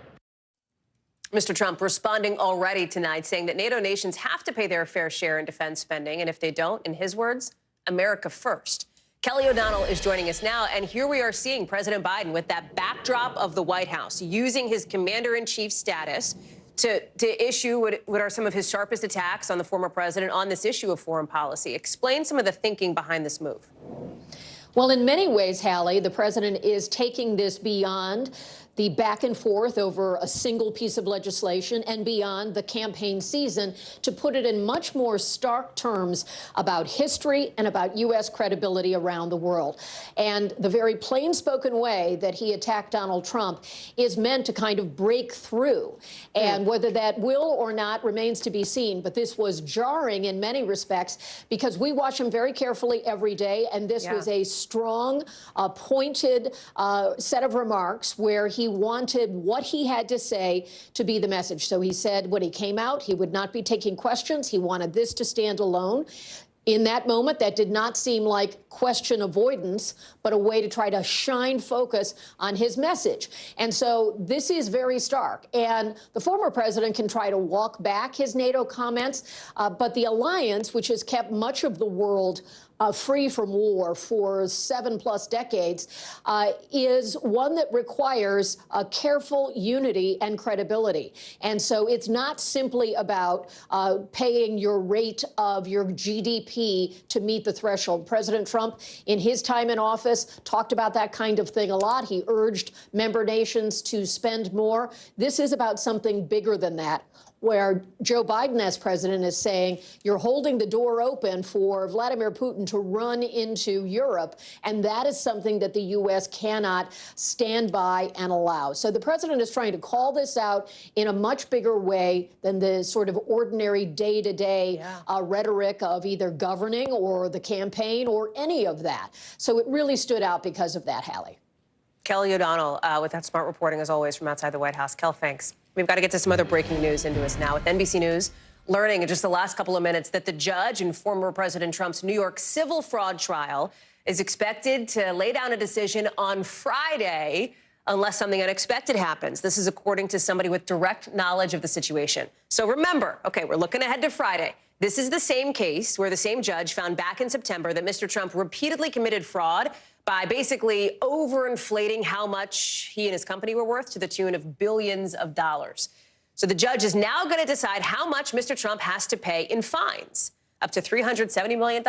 Mr. Trump responding already tonight, saying that NATO nations have to pay their fair share in defense spending, and if they don't, in his words, America first. Kelly O'Donnell is joining us now, and here we are seeing President Biden with that backdrop of the White House, using his commander-in-chief status to issue what are some of his sharpest attacks on the former president on this issue of foreign policy. Explain some of the thinking behind this move. Well, in many ways, Hallie, the president is taking this beyond the back and forth over a single piece of legislation and beyond the campaign season to put it in much more stark terms about history and about U.S. credibility around the world. And the very plain-spoken way that he attacked Donald Trump is meant to kind of break through. And whether that will or not remains to be seen. But this was jarring in many respects because we watch him very carefully every day. And this was a strong, pointed set of remarks where he wanted what he had to say to be the message. So he said when he came out, he would not be taking questions. He wanted this to stand alone. In that moment, that did not seem like question avoidance, but a way to try to shine focus on his message. And so this is very stark. And the former president can try to walk back his NATO comments, but the alliance, which has kept much of the world free from war for 7+ decades, is one that requires a careful unity and credibility. And so it's not simply about paying your rate of your GDP to meet the threshold. President Trump, in his time in office, talked about that kind of thing a lot. He urged member nations to spend more. This is about something bigger than that, where Joe Biden as president is saying you're holding the door open for Vladimir Putin to run into Europe, and that is something that the U.S. cannot stand by and allow. So the president is trying to call this out in a much bigger way than the sort of ordinary day-to-day rhetoric of either governing or the campaign or any of that. So it really stood out because of that, Hallie. Kelly O'Donnell with that smart reporting, as always, from outside the White House. Kel, thanks. We've got to get to some other breaking news into us now with NBC News learning in just the last couple of minutes that the judge in former President Trump's New York civil fraud trial is expected to lay down a decision on Friday unless something unexpected happens. This is according to somebody with direct knowledge of the situation. So remember, okay, we're looking ahead to Friday. This is the same case where the same judge found back in September that Mr. Trump repeatedly committed fraud by basically overinflating how much he and his company were worth to the tune of billions of dollars. So the judge is now going to decide how much Mr. Trump has to pay in fines, up to $370 million,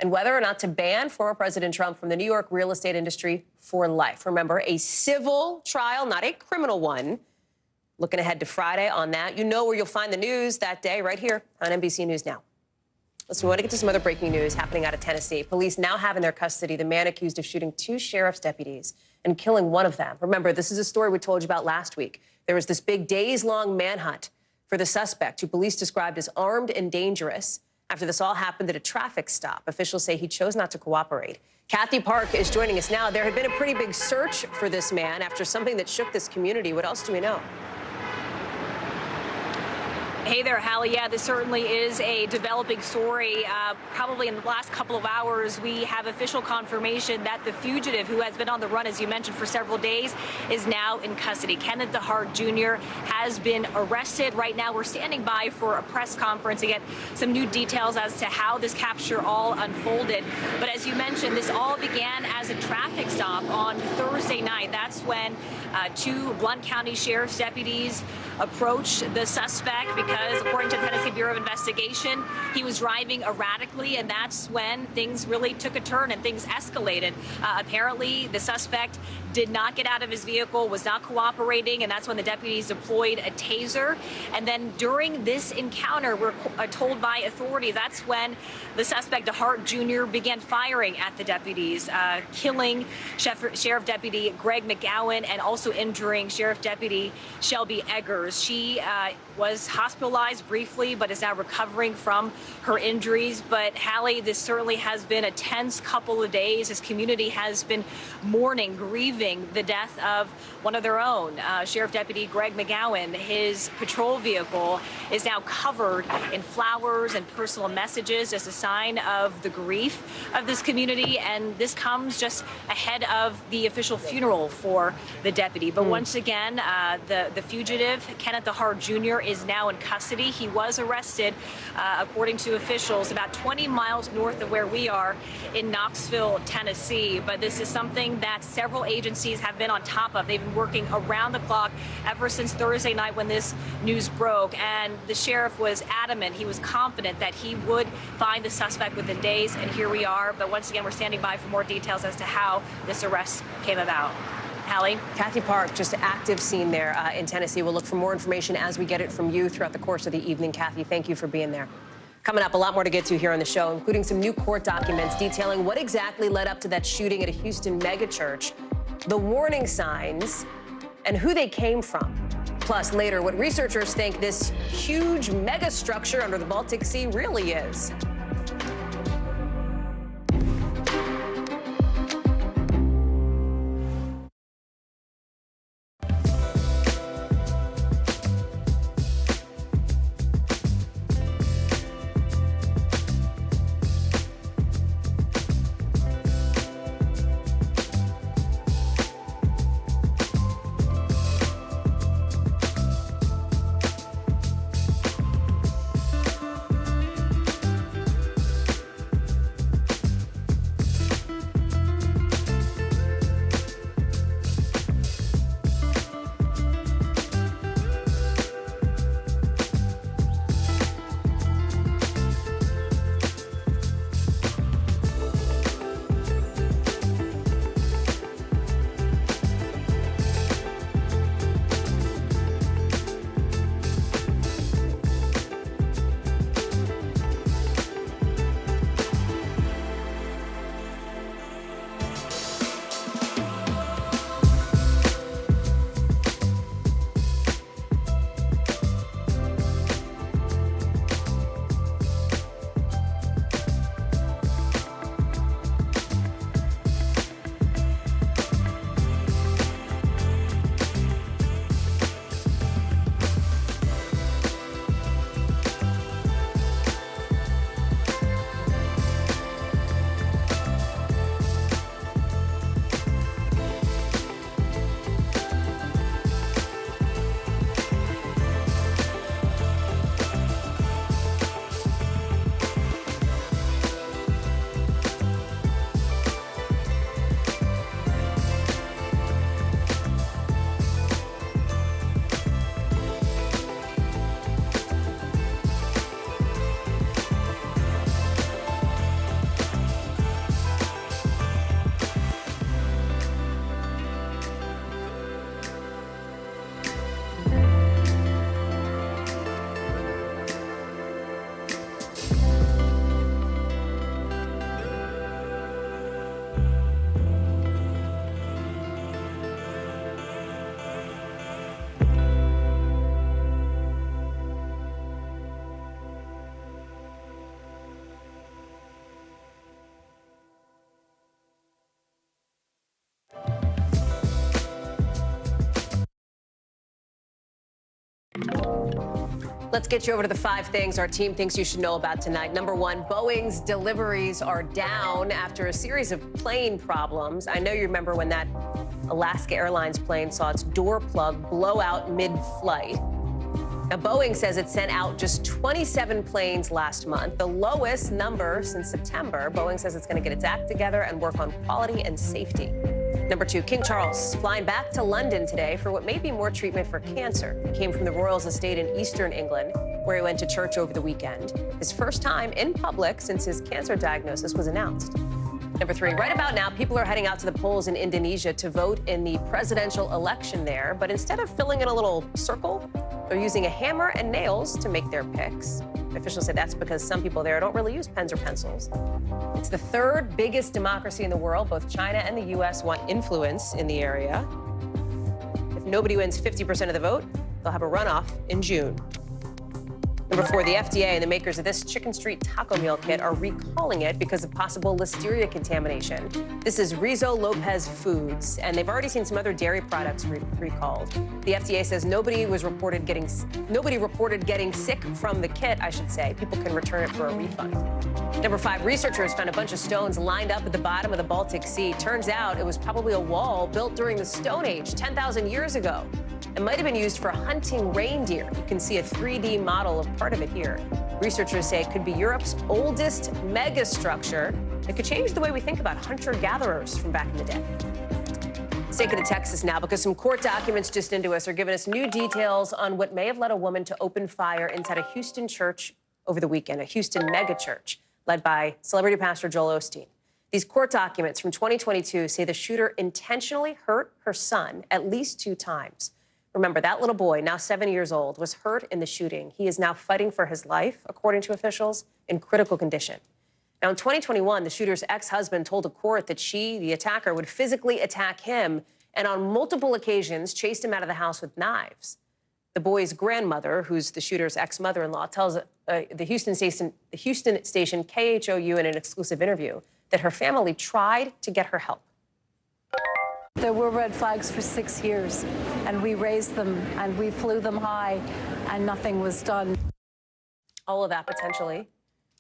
and whether or not to ban former President Trump from the New York real estate industry for life. Remember, a civil trial, not a criminal one. Looking ahead to Friday on that. You know where you'll find the news that day, right here on NBC News Now. Listen, we want to get to some other breaking news happening out of Tennessee. Police now have in their custody the man accused of shooting 2 sheriff's deputies and killing one of them. Remember, this is a story we told you about last week. There was this big days-long manhunt for the suspect, who police described as armed and dangerous. After this all happened at a traffic stop, officials say he chose not to cooperate. Kathy Park is joining us now. There had been a pretty big search for this man after something that shook this community. What else do we know? Hey there, Hallie. Yeah, this certainly is a developing story. Probably in the last couple of hours, we have official confirmation that the fugitive, who has been on the run, as you mentioned, for several days, is now in custody. Kenneth DeHart Jr. has been arrested. Right now, we're standing by for a press conference to get some new details as to how this capture all unfolded. But as you mentioned, this all began as a traffic stop on Thursday night. That's when 2 Blount County Sheriff's deputies approached the suspect because, according to the Tennessee Bureau of Investigation, he was driving erratically, and that's when things really took a turn and things escalated. Apparently, the suspect did not get out of his vehicle, was not cooperating, and that's when the deputies deployed a taser. And then during this encounter, we're told by authorities, that's when the suspect, DeHart Jr., began firing at the deputies, killing Sheriff Deputy Greg McGowan and also also injuring Sheriff Deputy Shelby Eggers. She was hospitalized briefly, but is now recovering from her injuries. But Hallie, this certainly has been a tense couple of days. This community has been mourning, grieving the death of one of their own. Sheriff Deputy Greg McGowan, his patrol vehicle is now covered in flowers and personal messages as a sign of the grief of this community. And this comes just ahead of the official funeral for the deputy. But once again, the fugitive, Kenneth DeHart Jr., is now in custody. He was arrested, according to officials, about 20 miles north of where we are in Knoxville, Tennessee. But this is something that several agencies have been on top of. They've been working around the clock ever since Thursday night when this news broke. And the sheriff was adamant, he was confident that he would find the suspect within days. And here we are. But once again, we're standing by for more details as to how this arrest came about. Hallie? Kathy Park, just an active scene there in Tennessee. We'll look for more information as we get it from you throughout the course of the evening. Kathy, thank you for being there. Coming up, a lot more to get to here on the show, including some new court documents detailing what exactly led up to that shooting at a Houston megachurch, the warning signs, and who they came from. Plus, later, what researchers think this huge mega structure under the Baltic Sea really is. Let's get you over to the 5 things our team thinks you should know about tonight. Number 1, Boeing's deliveries are down after a series of plane problems. I know you remember when that Alaska Airlines plane saw its door plug blow out mid-flight. Now, Boeing says it sent out just 27 planes last month, the lowest number since September. Boeing says it's going to get its act together and work on quality and safety. Number 2, King Charles flying back to London today for what may be more treatment for cancer. He came from the Royals estate in Eastern England, where he went to church over the weekend. His first time in public since his cancer diagnosis was announced. Number 3, right about now, people are heading out to the polls in Indonesia to vote in the presidential election there. But instead of filling in a little circle, they're using a hammer and nails to make their picks. Officials say that's because some people there don't really use pens or pencils. It's the 3rd biggest democracy in the world. Both China and the U.S. want influence in the area. If nobody wins 50% of the vote, they'll have a runoff in June. Number 4, the FDA and the makers of this Chicken Street taco meal kit are recalling it because of possible listeria contamination. This is Rizzo Lopez Foods, and they've already seen some other dairy products recalled. The FDA says nobody reported getting sick from the kit, I should say. People can return it for a refund. Number 5, researchers found a bunch of stones lined up at the bottom of the Baltic Sea. Turns out it was probably a wall built during the Stone Age, 10,000 years ago. It might have been used for hunting reindeer. You can see a 3D model of part of it here. Researchers say it could be Europe's oldest megastructure. It could change the way we think about hunter-gatherers from back in the day. Let's take it to Texas now, because some court documents just into us are giving us new details on what may have led a woman to open fire inside a Houston church over the weekend, a Houston megachurch led by celebrity pastor Joel Osteen. These court documents from 2022 say the shooter intentionally hurt her son at least 2 times. Remember, that little boy, now 7 years old, was hurt in the shooting. He is now fighting for his life, according to officials, in critical condition. Now, in 2021, the shooter's ex-husband told a court that she, the attacker, would physically attack him and on multiple occasions chased him out of the house with knives. The boy's grandmother, who's the shooter's ex-mother-in-law, tells the Houston station KHOU in an exclusive interview that her family tried to get her help. There were red flags for 6 years, and we raised them and we flew them high, and nothing was done. All of that potentially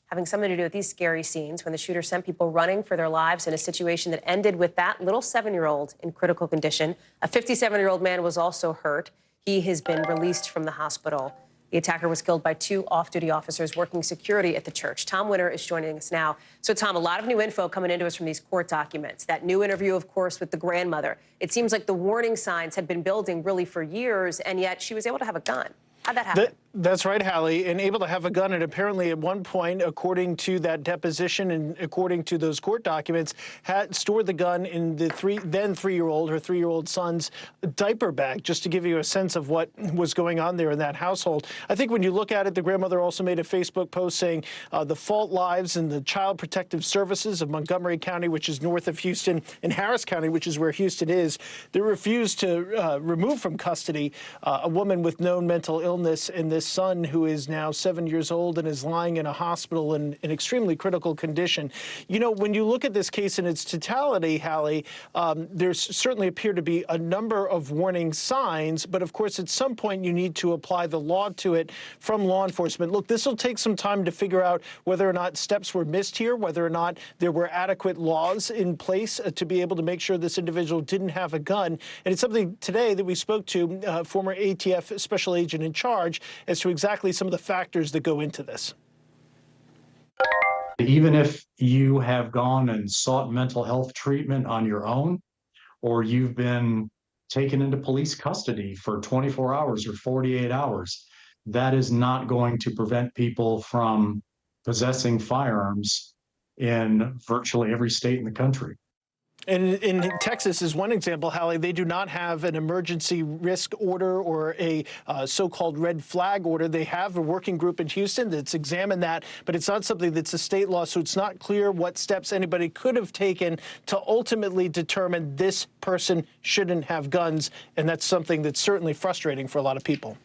having something to do with these scary scenes when the shooter sent people running for their lives in a situation that ended with that little 7-year-old in critical condition. A 57-year-old man was also hurt. He has been released from the hospital. The attacker was killed by 2 off-duty officers working security at the church. Tom Winter is joining us now. So, Tom, a lot of new info coming into us from these court documents. That new interview, of course, with the grandmother. It seems like the warning signs had been building really for years, and yet she was able to have a gun. How'd that happen? That's right, Hallie, and able to have a gun, and apparently at one point, according to that deposition and according to those court documents, had stored the gun in the then 3-year-old, her 3-year-old son's diaper bag, just to give you a sense of what was going on there in that household. I think when you look at it, the grandmother also made a Facebook post saying the fault lies in the Child Protective Services of Montgomery County, which is north of Houston, and Harris County, which is where Houston is. They refused to remove from custody a woman with known mental illness and this son who is now 7 years old and is lying in a hospital in an extremely critical condition. You know, when you look at this case in its totality, Hallie, there's certainly appear to be a number of warning signs, but of course at some point you need to apply the law to it from law enforcement. Look, this will take some time to figure out whether or not steps were missed here, whether or not there were adequate laws in place to be able to make sure this individual didn't have a gun. And it's something today that we spoke to former ATF special agent in charge as to exactly some of the factors that go into this. Even if you have gone and sought mental health treatment on your own, or you've been taken into police custody for 24 hours or 48 hours, that is not going to prevent people from possessing firearms in virtually every state in the country. And in Texas is one example, Hallie. They do not have an emergency risk order or a so-called red flag order. They have a working group in Houston that's examined that, but it's not something that's a state law, so it's not clear what steps anybody could have taken to ultimately determine this person shouldn't have guns, and that's something that's certainly frustrating for a lot of people.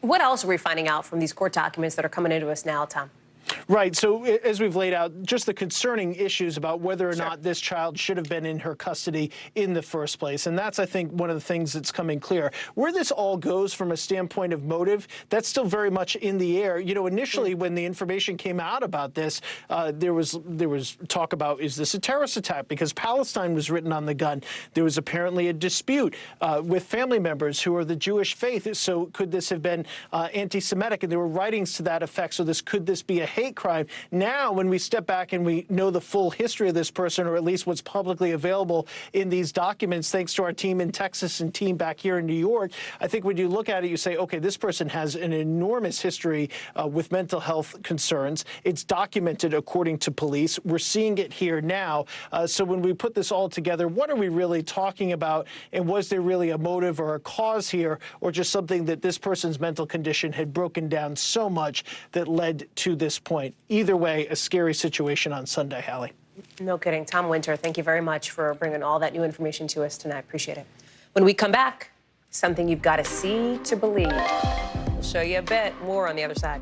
What else are we finding out from these court documents that are coming into us now, Tom? Right. So as we've laid out, just the concerning issues about whether or not this child should have been in her custody in the first place. And that's, I think, one of the things that's coming clear. Where this all goes from a standpoint of motive, that's still very much in the air. You know, initially when the information came out about this, there was talk about, is this a terrorist attack? Because Palestine was written on the gun. There was apparently a dispute with family members who are the Jewish faith. So could this have been anti-Semitic? And there were writings to that effect. So could this be a hate crime? Now, when we step back and we know the full history of this person, or at least what's publicly available in these documents, thanks to our team in Texas and team back here in New York, I think when you look at it, you say, okay, this person has an enormous history with mental health concerns. It's documented according to police. We're seeing it here now. So when we put this all together, what are we really talking about? And was there really a motive or a cause here, or just something that this person's mental condition had broken down so much that led to this point? Either way, a scary situation on Sunday, Hallie. No kidding. Tom Winter, thank you very much for bringing all that new information to us tonight. Appreciate it. When we come back, Something you've got to see to believe. We'll show you a bit more on the other side.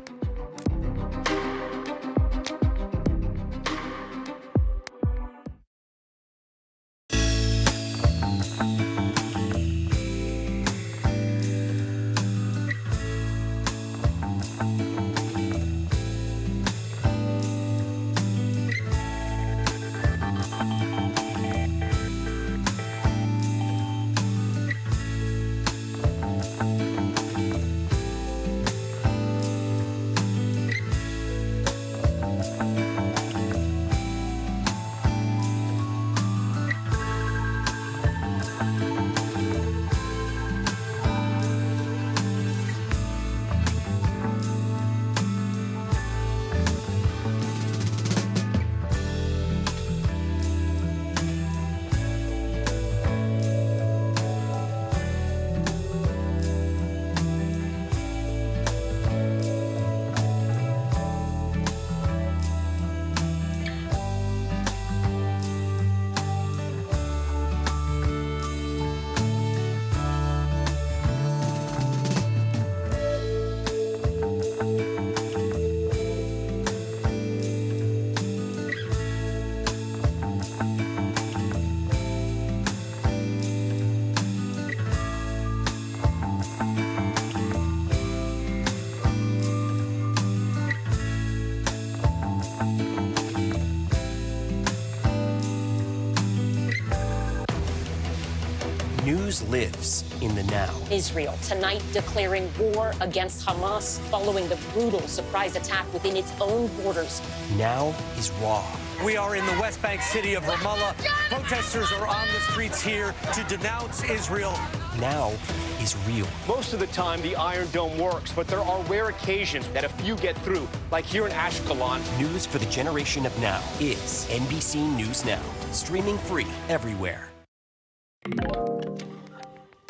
News lives in the now. Israel tonight declaring war against Hamas following the brutal surprise attack within its own borders. Now is raw. We are in the West Bank city of Ramallah. Protesters are on the streets here to denounce Israel. Now is real. Most of the time, the Iron Dome works, but there are rare occasions that a few get through, like here in Ashkelon. News for the generation of now is NBC News Now, streaming free everywhere.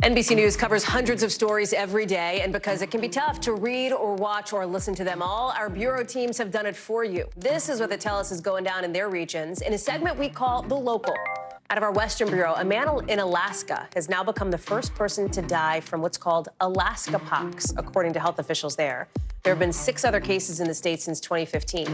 NBC News covers hundreds of stories every day, and because it can be tough to read or watch or listen to them all, our bureau teams have done it for you. This is what they tell us is going down in their regions in a segment we call The Local. Out of our Western Bureau, a man in Alaska has now become the first person to die from what's called Alaska pox, according to health officials there. There have been 6 other cases in the state since 2015.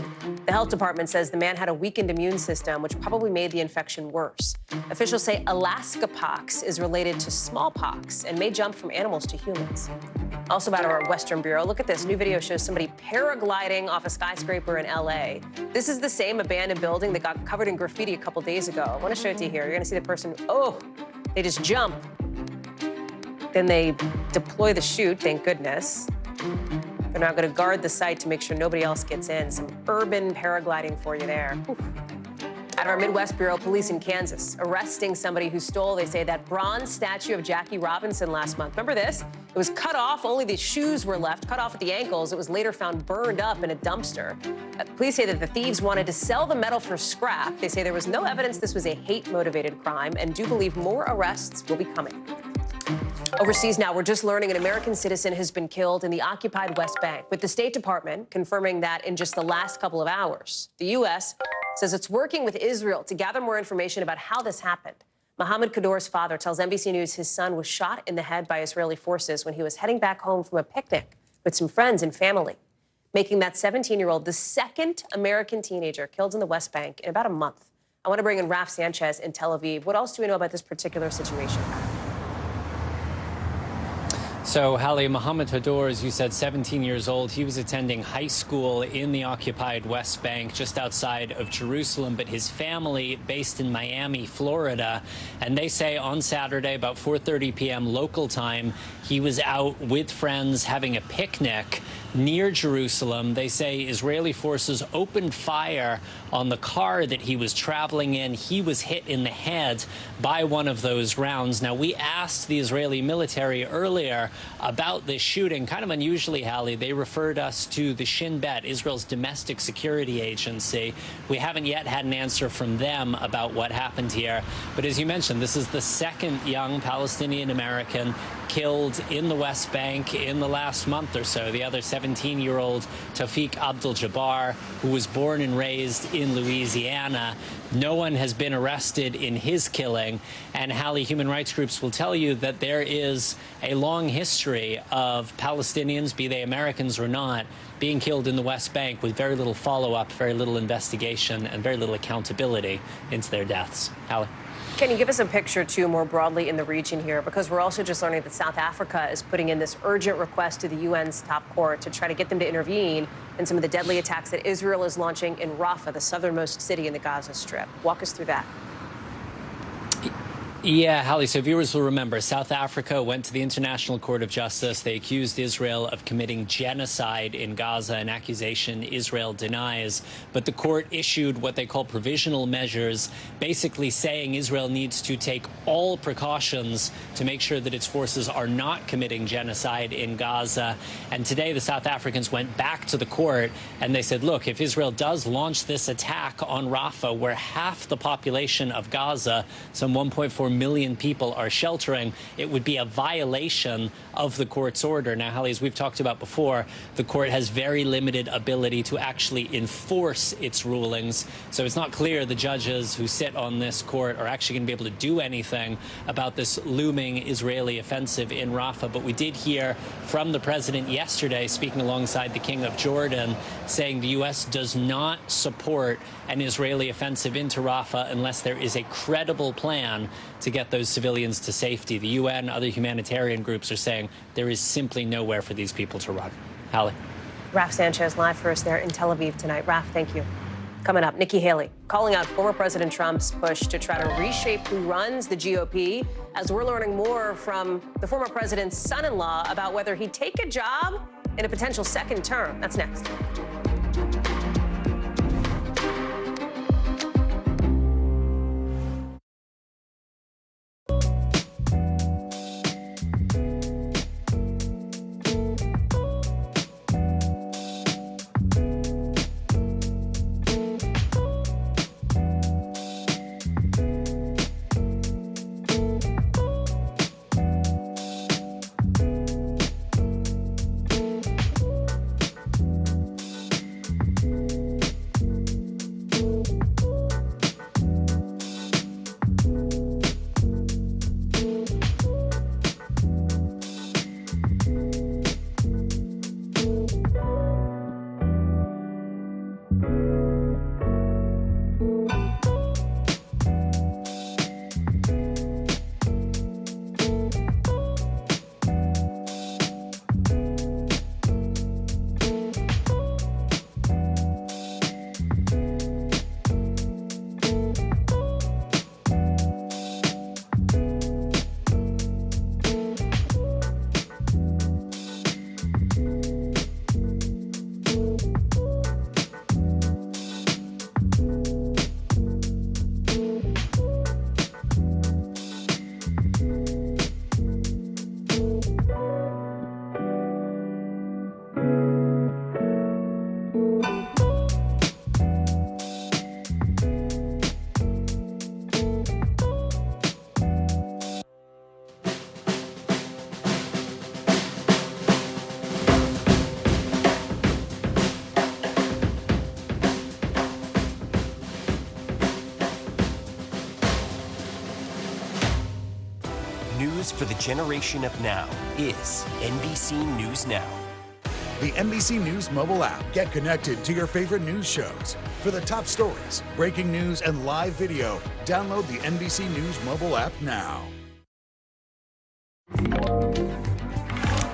The health department says the man had a weakened immune system, which probably made the infection worse. Officials say Alaska pox is related to smallpox and may jump from animals to humans. Also out of our Western Bureau, look at this. New video shows somebody paragliding off a skyscraper in LA. This is the same abandoned building that got covered in graffiti a couple days ago. I want to show it to you here. You're going to see the person, they just jump. Then they deploy the chute, thank goodness. They're now going to guard the site to make sure nobody else gets in. Some urban paragliding for you there. Oof. Out of our Midwest Bureau, police in Kansas arresting somebody who stole, they say, that bronze statue of Jackie Robinson last month. Remember this? It was cut off. Only the shoes were left, cut off at the ankles. It was later found burned up in a dumpster. Police say that the thieves wanted to sell the metal for scrap. They say there was no evidence this was a hate-motivated crime and do believe more arrests will be coming. Overseas now, we're just learning an American citizen has been killed in the occupied West Bank, with the State Department confirming that in just the last couple of hours. The U.S. says it's working with Israel to gather more information about how this happened. Mohammed Kaddour's father tells NBC News his son was shot in the head by Israeli forces when he was heading back home from a picnic with some friends and family, making that 17-year-old the second American teenager killed in the West Bank in about a month. I want to bring in Raf Sanchez in Tel Aviv. What else do we know about this particular situation? So, Hallie, Mohammed Kaddour, as you said, 17 years old. He was attending high school in the occupied West Bank, just outside of Jerusalem, but his family based in Miami, Florida. And they say on Saturday, about 4:30 p.m. local time, he was out with friends having a picnic near Jerusalem. They say Israeli forces opened fire on the car that he was traveling in. He was hit in the head by one of those rounds. Now, we asked the Israeli military earlier about this shooting. Kind of unusually, Hallie, they referred us to the Shin Bet, Israel's domestic security agency. We haven't yet had an answer from them about what happened here. But as you mentioned, this is the second young Palestinian American killed in the West Bank in the last month or so. The other 17-year-old Tawfiq Abdul-Jabbar, who was born and raised in Louisiana. No one has been arrested in his killing. And Hallie, human rights groups will tell you that there is a long history of Palestinians, be they Americans or not, being killed in the West Bank with very little follow-up, very little investigation, and very little accountability into their deaths. Hallie. Can you give us a picture, too, more broadly in the region here? Because we're also just learning that South Africa is putting in this urgent request to the UN's top court to try to get them to intervene in some of the deadly attacks that Israel is launching in Rafah, the southernmost city in the Gaza Strip. Walk us through that. Yeah, Hallie, so viewers will remember South Africa went to the International Court of Justice. They accused Israel of committing genocide in Gaza, an accusation Israel denies. But the court issued what they call provisional measures, basically saying Israel needs to take all precautions to make sure that its forces are not committing genocide in Gaza. And today the South Africans went back to the court and they said, look, if Israel does launch this attack on Rafah, where half the population of Gaza, some 1.4 million people, are sheltering, it would be a violation of the court's order. Now, Hallie, as we've talked about before, the court has very limited ability to actually enforce its rulings. So it's not clear the judges who sit on this court are actually going to be able to do anything about this looming Israeli offensive in Rafah. But we did hear from the president yesterday, speaking alongside the King of Jordan, saying the U.S. does not support an Israeli offensive into Rafah unless there is a credible plan to get those civilians to safety. The UN, other humanitarian groups are saying there is simply nowhere for these people to run. Hallie. Raf Sanchez live for us there in Tel Aviv tonight. Raf, thank you. Coming up, Nikki Haley calling out former President Trump's push to try to reshape who runs the GOP, as we're learning more from the former president's son-in-law about whether he'd take a job in a potential second term. That's next. News for the generation of now is NBC News Now. The NBC News mobile app. Get connected to your favorite news shows. For the top stories, breaking news, and live video, download the NBC News mobile app now.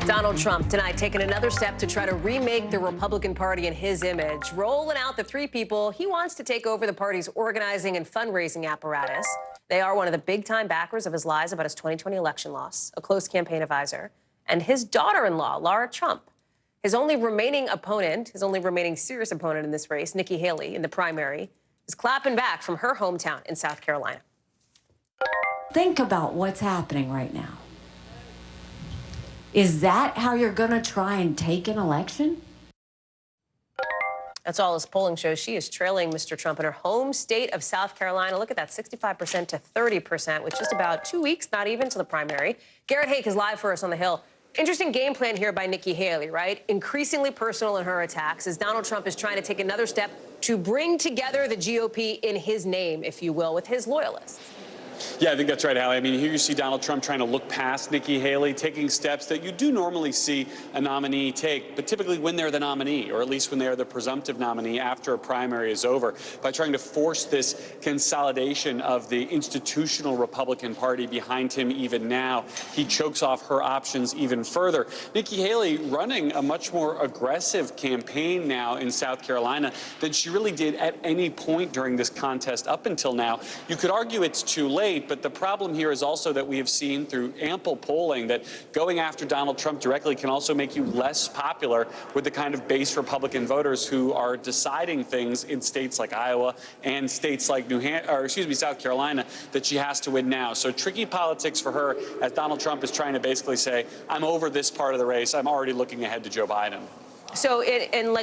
Donald Trump tonight taking another step to try to remake the Republican Party in his image, rolling out the three people he wants to take over the party's organizing and fundraising apparatus. They are one of the big-time backers of his lies about his 2020 election loss, a close campaign advisor, and his daughter-in-law, Laura Trump. His only remaining serious opponent in this race, Nikki Haley, in the primary, is clapping back from her hometown in South Carolina. Think about what's happening right now. Is that how you're going to try and take an election? That's all his polling shows. She is trailing Mr. Trump in her home state of South Carolina. Look at that, 65% to 30%, with just about 2 weeks, not even to the primary. Garrett Hake is live for us on the Hill. Interesting game plan here by Nikki Haley, right? Increasingly personal in her attacks as Donald Trump is trying to take another step to bring together the GOP in his name, if you will, with his loyalists. Yeah, I think that's right, Hallie. I mean, here you see Donald Trump trying to look past Nikki Haley, taking steps that you do normally see a nominee take, but typically when they're the nominee, or at least when they are the presumptive nominee after a primary is over, by trying to force this consolidation of the institutional Republican Party behind him even now. He chokes off her options even further. Nikki Haley running a much more aggressive campaign now in South Carolina than she really did at any point during this contest up until now. You could argue it's too late, but the problem here is also that we have seen through ample polling that going after Donald Trump directly can also make you less popular with the kind of base Republican voters who are deciding things in states like Iowa and states like South Carolina that she has to win now. So tricky politics for her as Donald Trump is trying to basically say, I'm over this part of the race. I'm already looking ahead to Joe Biden. So,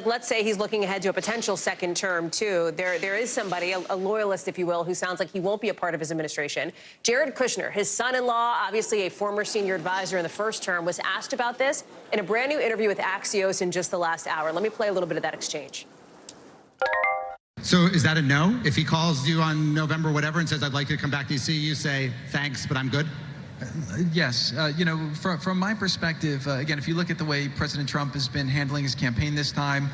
let's say he's looking ahead to a potential second term, too. There is somebody, a loyalist, if you will, who sounds like he won't be a part of his administration. Jared Kushner, his son-in-law, obviously a former senior advisor in the first term, was asked about this in a brand new interview with Axios in just the last hour. Let me play a little bit of that exchange. So is that a no? If he calls you on November whatever and says, I'd like to come back to see you, say, thanks, but I'm good? Yes. From my perspective, again, if you look at the way President Trump has been handling his campaign this time,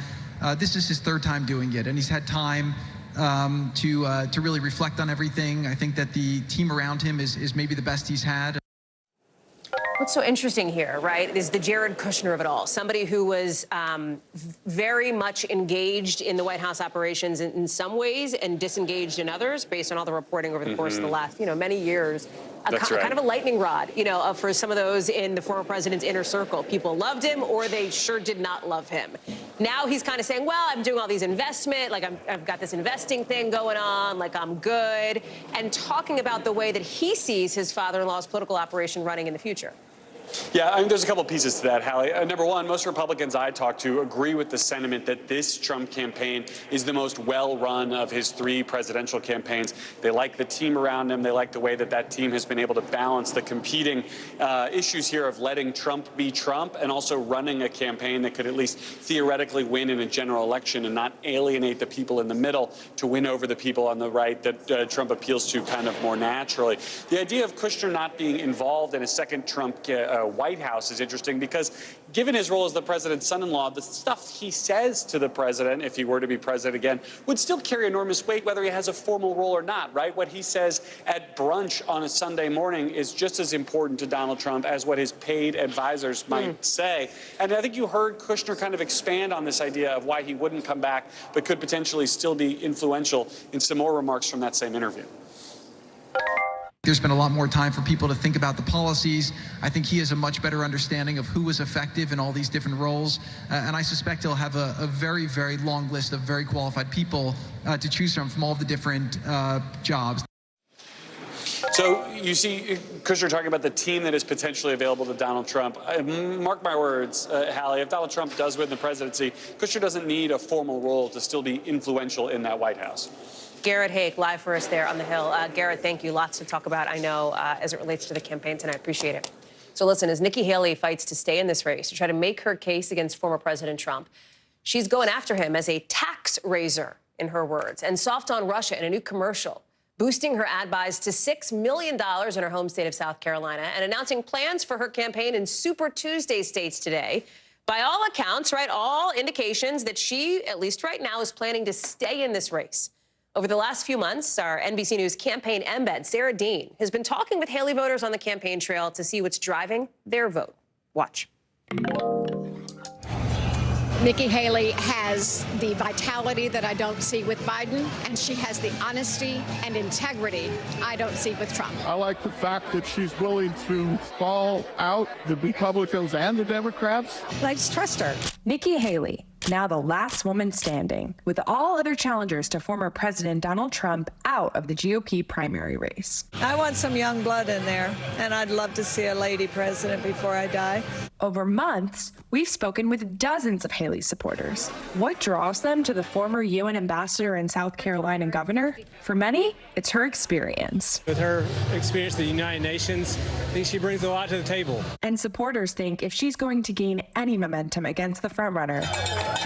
this is his third time doing it, and he's had time to really reflect on everything. I think that the team around him is maybe the best he's had. What's so interesting here, right, is the Jared Kushner of it all, somebody who was very much engaged in the White House operations in some ways and disengaged in others, based on all the reporting over the course of the last, many years. Kind of a lightning rod, for some of those in the former president's inner circle. People loved him or they sure did not love him. Now he's kind of saying, well, I'm doing all these I've got this investing thing going on, I'm good, and talking about the way that he sees his father-in-law's political operation running in the future. Yeah, I mean, there's a couple pieces to that, Hallie. Number one, most Republicans I talk to agree with the sentiment that this Trump campaign is the most well-run of his three presidential campaigns. They like the team around him. They like the way that that team has been able to balance the competing issues here of letting Trump be Trump and also running a campaign that could at least theoretically win in a general election and not alienate the people in the middle to win over the people on the right that Trump appeals to kind of more naturally. The idea of Kushner not being involved in a second Trump White House is interesting because given his role as the president's son-in-law, the stuff he says to the president, if he were to be president again, would still carry enormous weight whether he has a formal role or not, right? What he says at brunch on a Sunday morning is just as important to Donald Trump as what his paid advisors might say. And I think you heard Kushner kind of expand on this idea of why he wouldn't come back but could potentially still be influential in some more remarks from that same interview. There's been a lot more time for people to think about the policies. I think he has a much better understanding of who was effective in all these different roles. And I suspect he'll have a very, very long list of very qualified people to choose from all of the different jobs. So you see Kushner talking about the team that is potentially available to Donald Trump. Mark my words, Hallie, if Donald Trump does win the presidency, Kushner doesn't need a formal role to still be influential in that White House. Garrett Hake, live for us there on the Hill. Garrett, thank you. Lots to talk about, I know, as it relates to the campaign tonight. I appreciate it. So listen, as Nikki Haley fights to stay in this race, to try to make her case against former President Trump, she's going after him as a tax raiser, in her words, and soft on Russia in a new commercial, boosting her ad buys to $6 million in her home state of South Carolina and announcing plans for her campaign in Super Tuesday states today. By all accounts, right, all indications that she, at least right now, is planning to stay in this race. Over the last few months, our NBC News campaign embed, Sarah Dean, has been talking with Haley voters on the campaign trail to see what's driving their vote. Watch. Nikki Haley has the vitality that I don't see with Biden, and she has the honesty and integrity I don't see with Trump. I like the fact that she's willing to call out the Republicans and the Democrats. I just trust her. Nikki Haley, now the last woman standing, with all other challengers to former President Donald Trump out of the GOP primary race. I want some young blood in there, and I'd love to see a lady president before I die. Over months, we've spoken with dozens of Haley's supporters. What draws them to the former UN ambassador and South Carolina governor? For many, it's her experience. With her experience at the United Nations, I think she brings a lot to the table. And supporters think if she's going to gain any momentum against the frontrunner,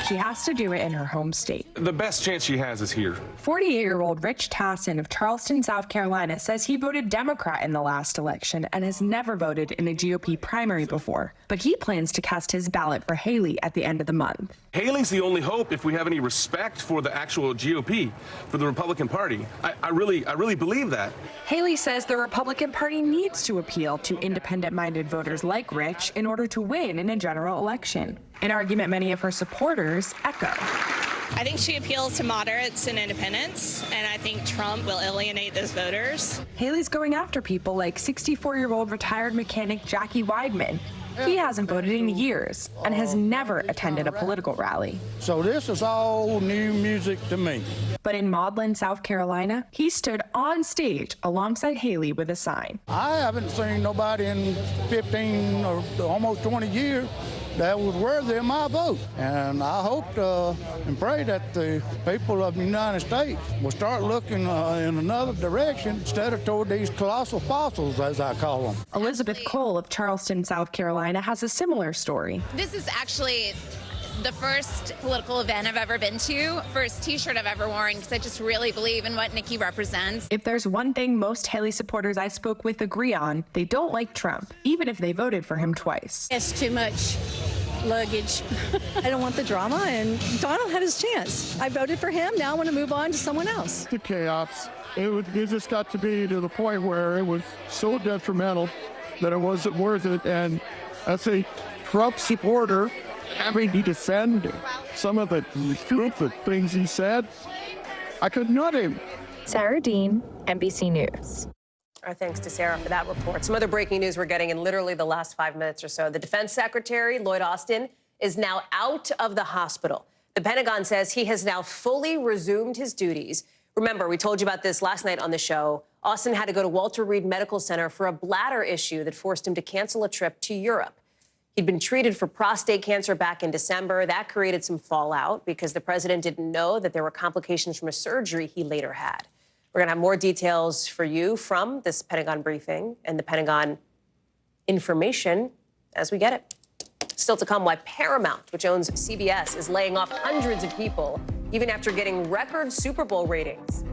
she has to do it in her home state. The best chance she has is here. 48-year-old Rich Tassin of Charleston, South Carolina, says he voted Democrat in the last election and has never voted in a GOP primary before. But he plans to cast his ballot for Haley at the end of the month. Haley's the only hope if we have any respect for the actual GOP, for the Republican Party. I really believe that. Haley says the Republican Party needs to appeal to independent-minded voters like Rich in order to win in a general election, an argument many of her supporters echo. I think she appeals to moderates and independents, and I think Trump will alienate those voters. Haley's going after people like 64-year-old retired mechanic Jackie Weidman. He hasn't voted in years and has never attended a political rally. So this is all new music to me. But in Maudlin, South Carolina, he stood on stage alongside Haley with a sign. I haven't seen nobody in 15 or almost 20 years that was worthy of my vote. And I hope and pray that the people of the United States will start looking in another direction instead of toward these colossal fossils, as I call them. Elizabeth Cole of Charleston, South Carolina, has a similar story. This is actually the first political event I've ever been to, first T-shirt I've ever worn, because I just really believe in what Nikki represents. If there's one thing most Haley supporters I spoke with agree on, they don't like Trump, even if they voted for him twice. It's too much luggage. I don't want the drama, and Donald had his chance. I voted for him. Now I want to move on to someone else. The chaos. It just got to be to the point where it was so detrimental that it wasn't worth it. And as a Trump supporter, having to defend some of the stupid things he said, I could not him. Sarah Dean, NBC News. Our thanks to Sarah for that report. Some other breaking news we're getting in literally the last 5 minutes or so. The Defense Secretary, Lloyd Austin, is now out of the hospital. The Pentagon says he has now fully resumed his duties. Remember, we told you about this last night on the show. Austin had to go to Walter Reed Medical Center for a bladder issue that forced him to cancel a trip to Europe. He'd been treated for prostate cancer back in December. That created some fallout because the president didn't know that there were complications from a surgery he later had. We're going to have more details for you from this Pentagon briefing and the Pentagon information as we get it. Still to come, why Paramount, which owns CBS, is laying off hundreds of people, even after getting record Super Bowl ratings.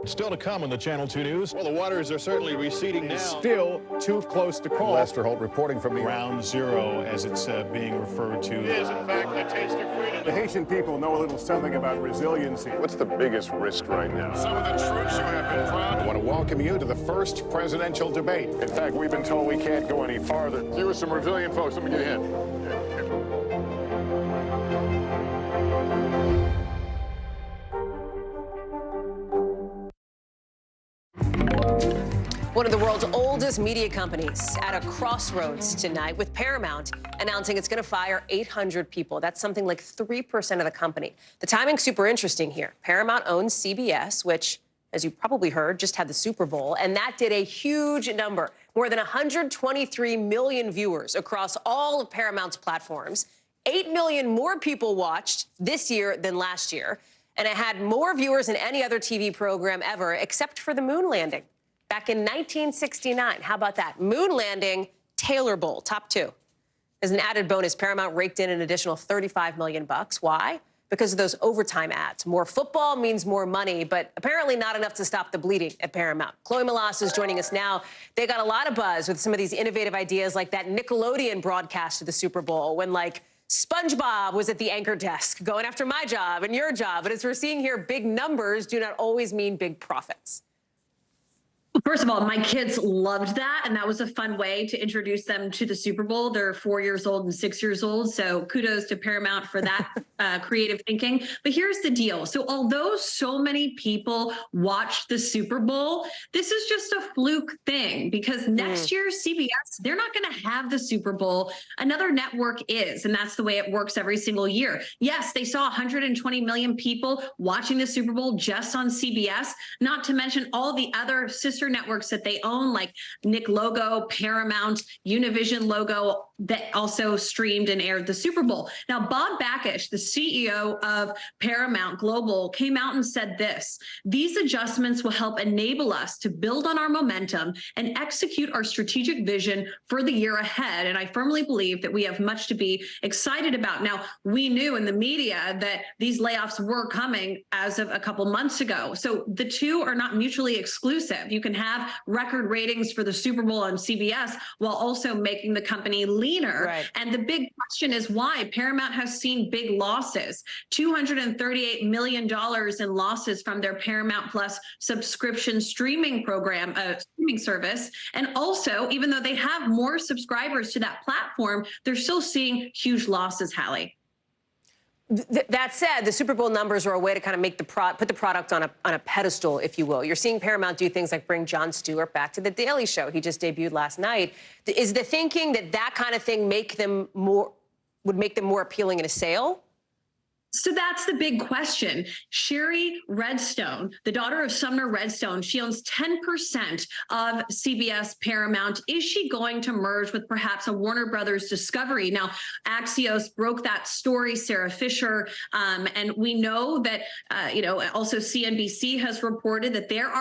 Still to come on the Channel 2 News. Well, the waters are certainly receding now. Still too close to call. Lester Holt reporting from Ground Zero, as it's being referred to. It is, in fact, the taste of freedom. The Haitian people know a little something about resiliency. What's the biggest risk right now? Some of the troops who have been proud. I want to welcome welcome you to the first presidential debate. In fact, we've been told we can't go any farther. Here with some resilient folks. Let me get in. One of the world's oldest media companies at a crossroads tonight, with Paramount announcing it's going to fire 800 people. That's something like 3% of the company. The timing's super interesting here. Paramount owns CBS, which, as you probably heard, just had the Super Bowl, and that did a huge number. More than 123 million viewers across all of Paramount's platforms. 8 million more people watched this year than last year, and it had more viewers than any other TV program ever, except for the moon landing back in 1969. How about that? Moon landing, Taylor Bowl, top two. As an added bonus, Paramount raked in an additional $35 million. Why? Because of those overtime ads. More football means more money, but apparently not enough to stop the bleeding at Paramount. Chloe Malas is joining us now. They got a lot of buzz with some of these innovative ideas, like that Nickelodeon broadcast of the Super Bowl when, like, SpongeBob was at the anchor desk going after my job and your job. But as we're seeing here, big numbers do not always mean big profits. First of all, my kids loved that, and that was a fun way to introduce them to the Super Bowl. They're 4 years old and 6 years old, so kudos to Paramount for that creative thinking. But here's the deal. So although so many people watch the Super Bowl, this is just a fluke thing, because next year, CBS, they're not going to have the Super Bowl. Another network is, and that's the way it works every single year. Yes, they saw 120 million people watching the Super Bowl just on CBS, not to mention all the other sister networks that they own, like Nick Logo, Paramount, Univision Logo, that also streamed and aired the Super Bowl. Now, Bob Bakish, the CEO of Paramount Global, came out and said this: these adjustments will help enable us to build on our momentum and execute our strategic vision for the year ahead. And I firmly believe that we have much to be excited about. Now, we knew in the media that these layoffs were coming as of a couple months ago. So the two are not mutually exclusive. You can have record ratings for the Super Bowl on CBS while also making the company leaner. Right. And the big question is why Paramount has seen big losses, $238 million in losses from their Paramount Plus subscription streaming program, streaming service. And also, even though they have more subscribers to that platform, they're still seeing huge losses, Hallie. That said, the Super Bowl numbers are a way to kind of make put the product on a pedestal, if you will. You're seeing Paramount do things like bring Jon Stewart back to The Daily Show. He just debuted last night. Is the thinking that that kind of thing would make them more appealing in a sale? So that's the big question. Sherry Redstone, the daughter of Sumner Redstone, she owns 10% of CBS Paramount. Is she going to merge with perhaps a Warner Brothers Discovery? Now, Axios broke that story, Sarah Fisher, and we know that, also CNBC has reported that there are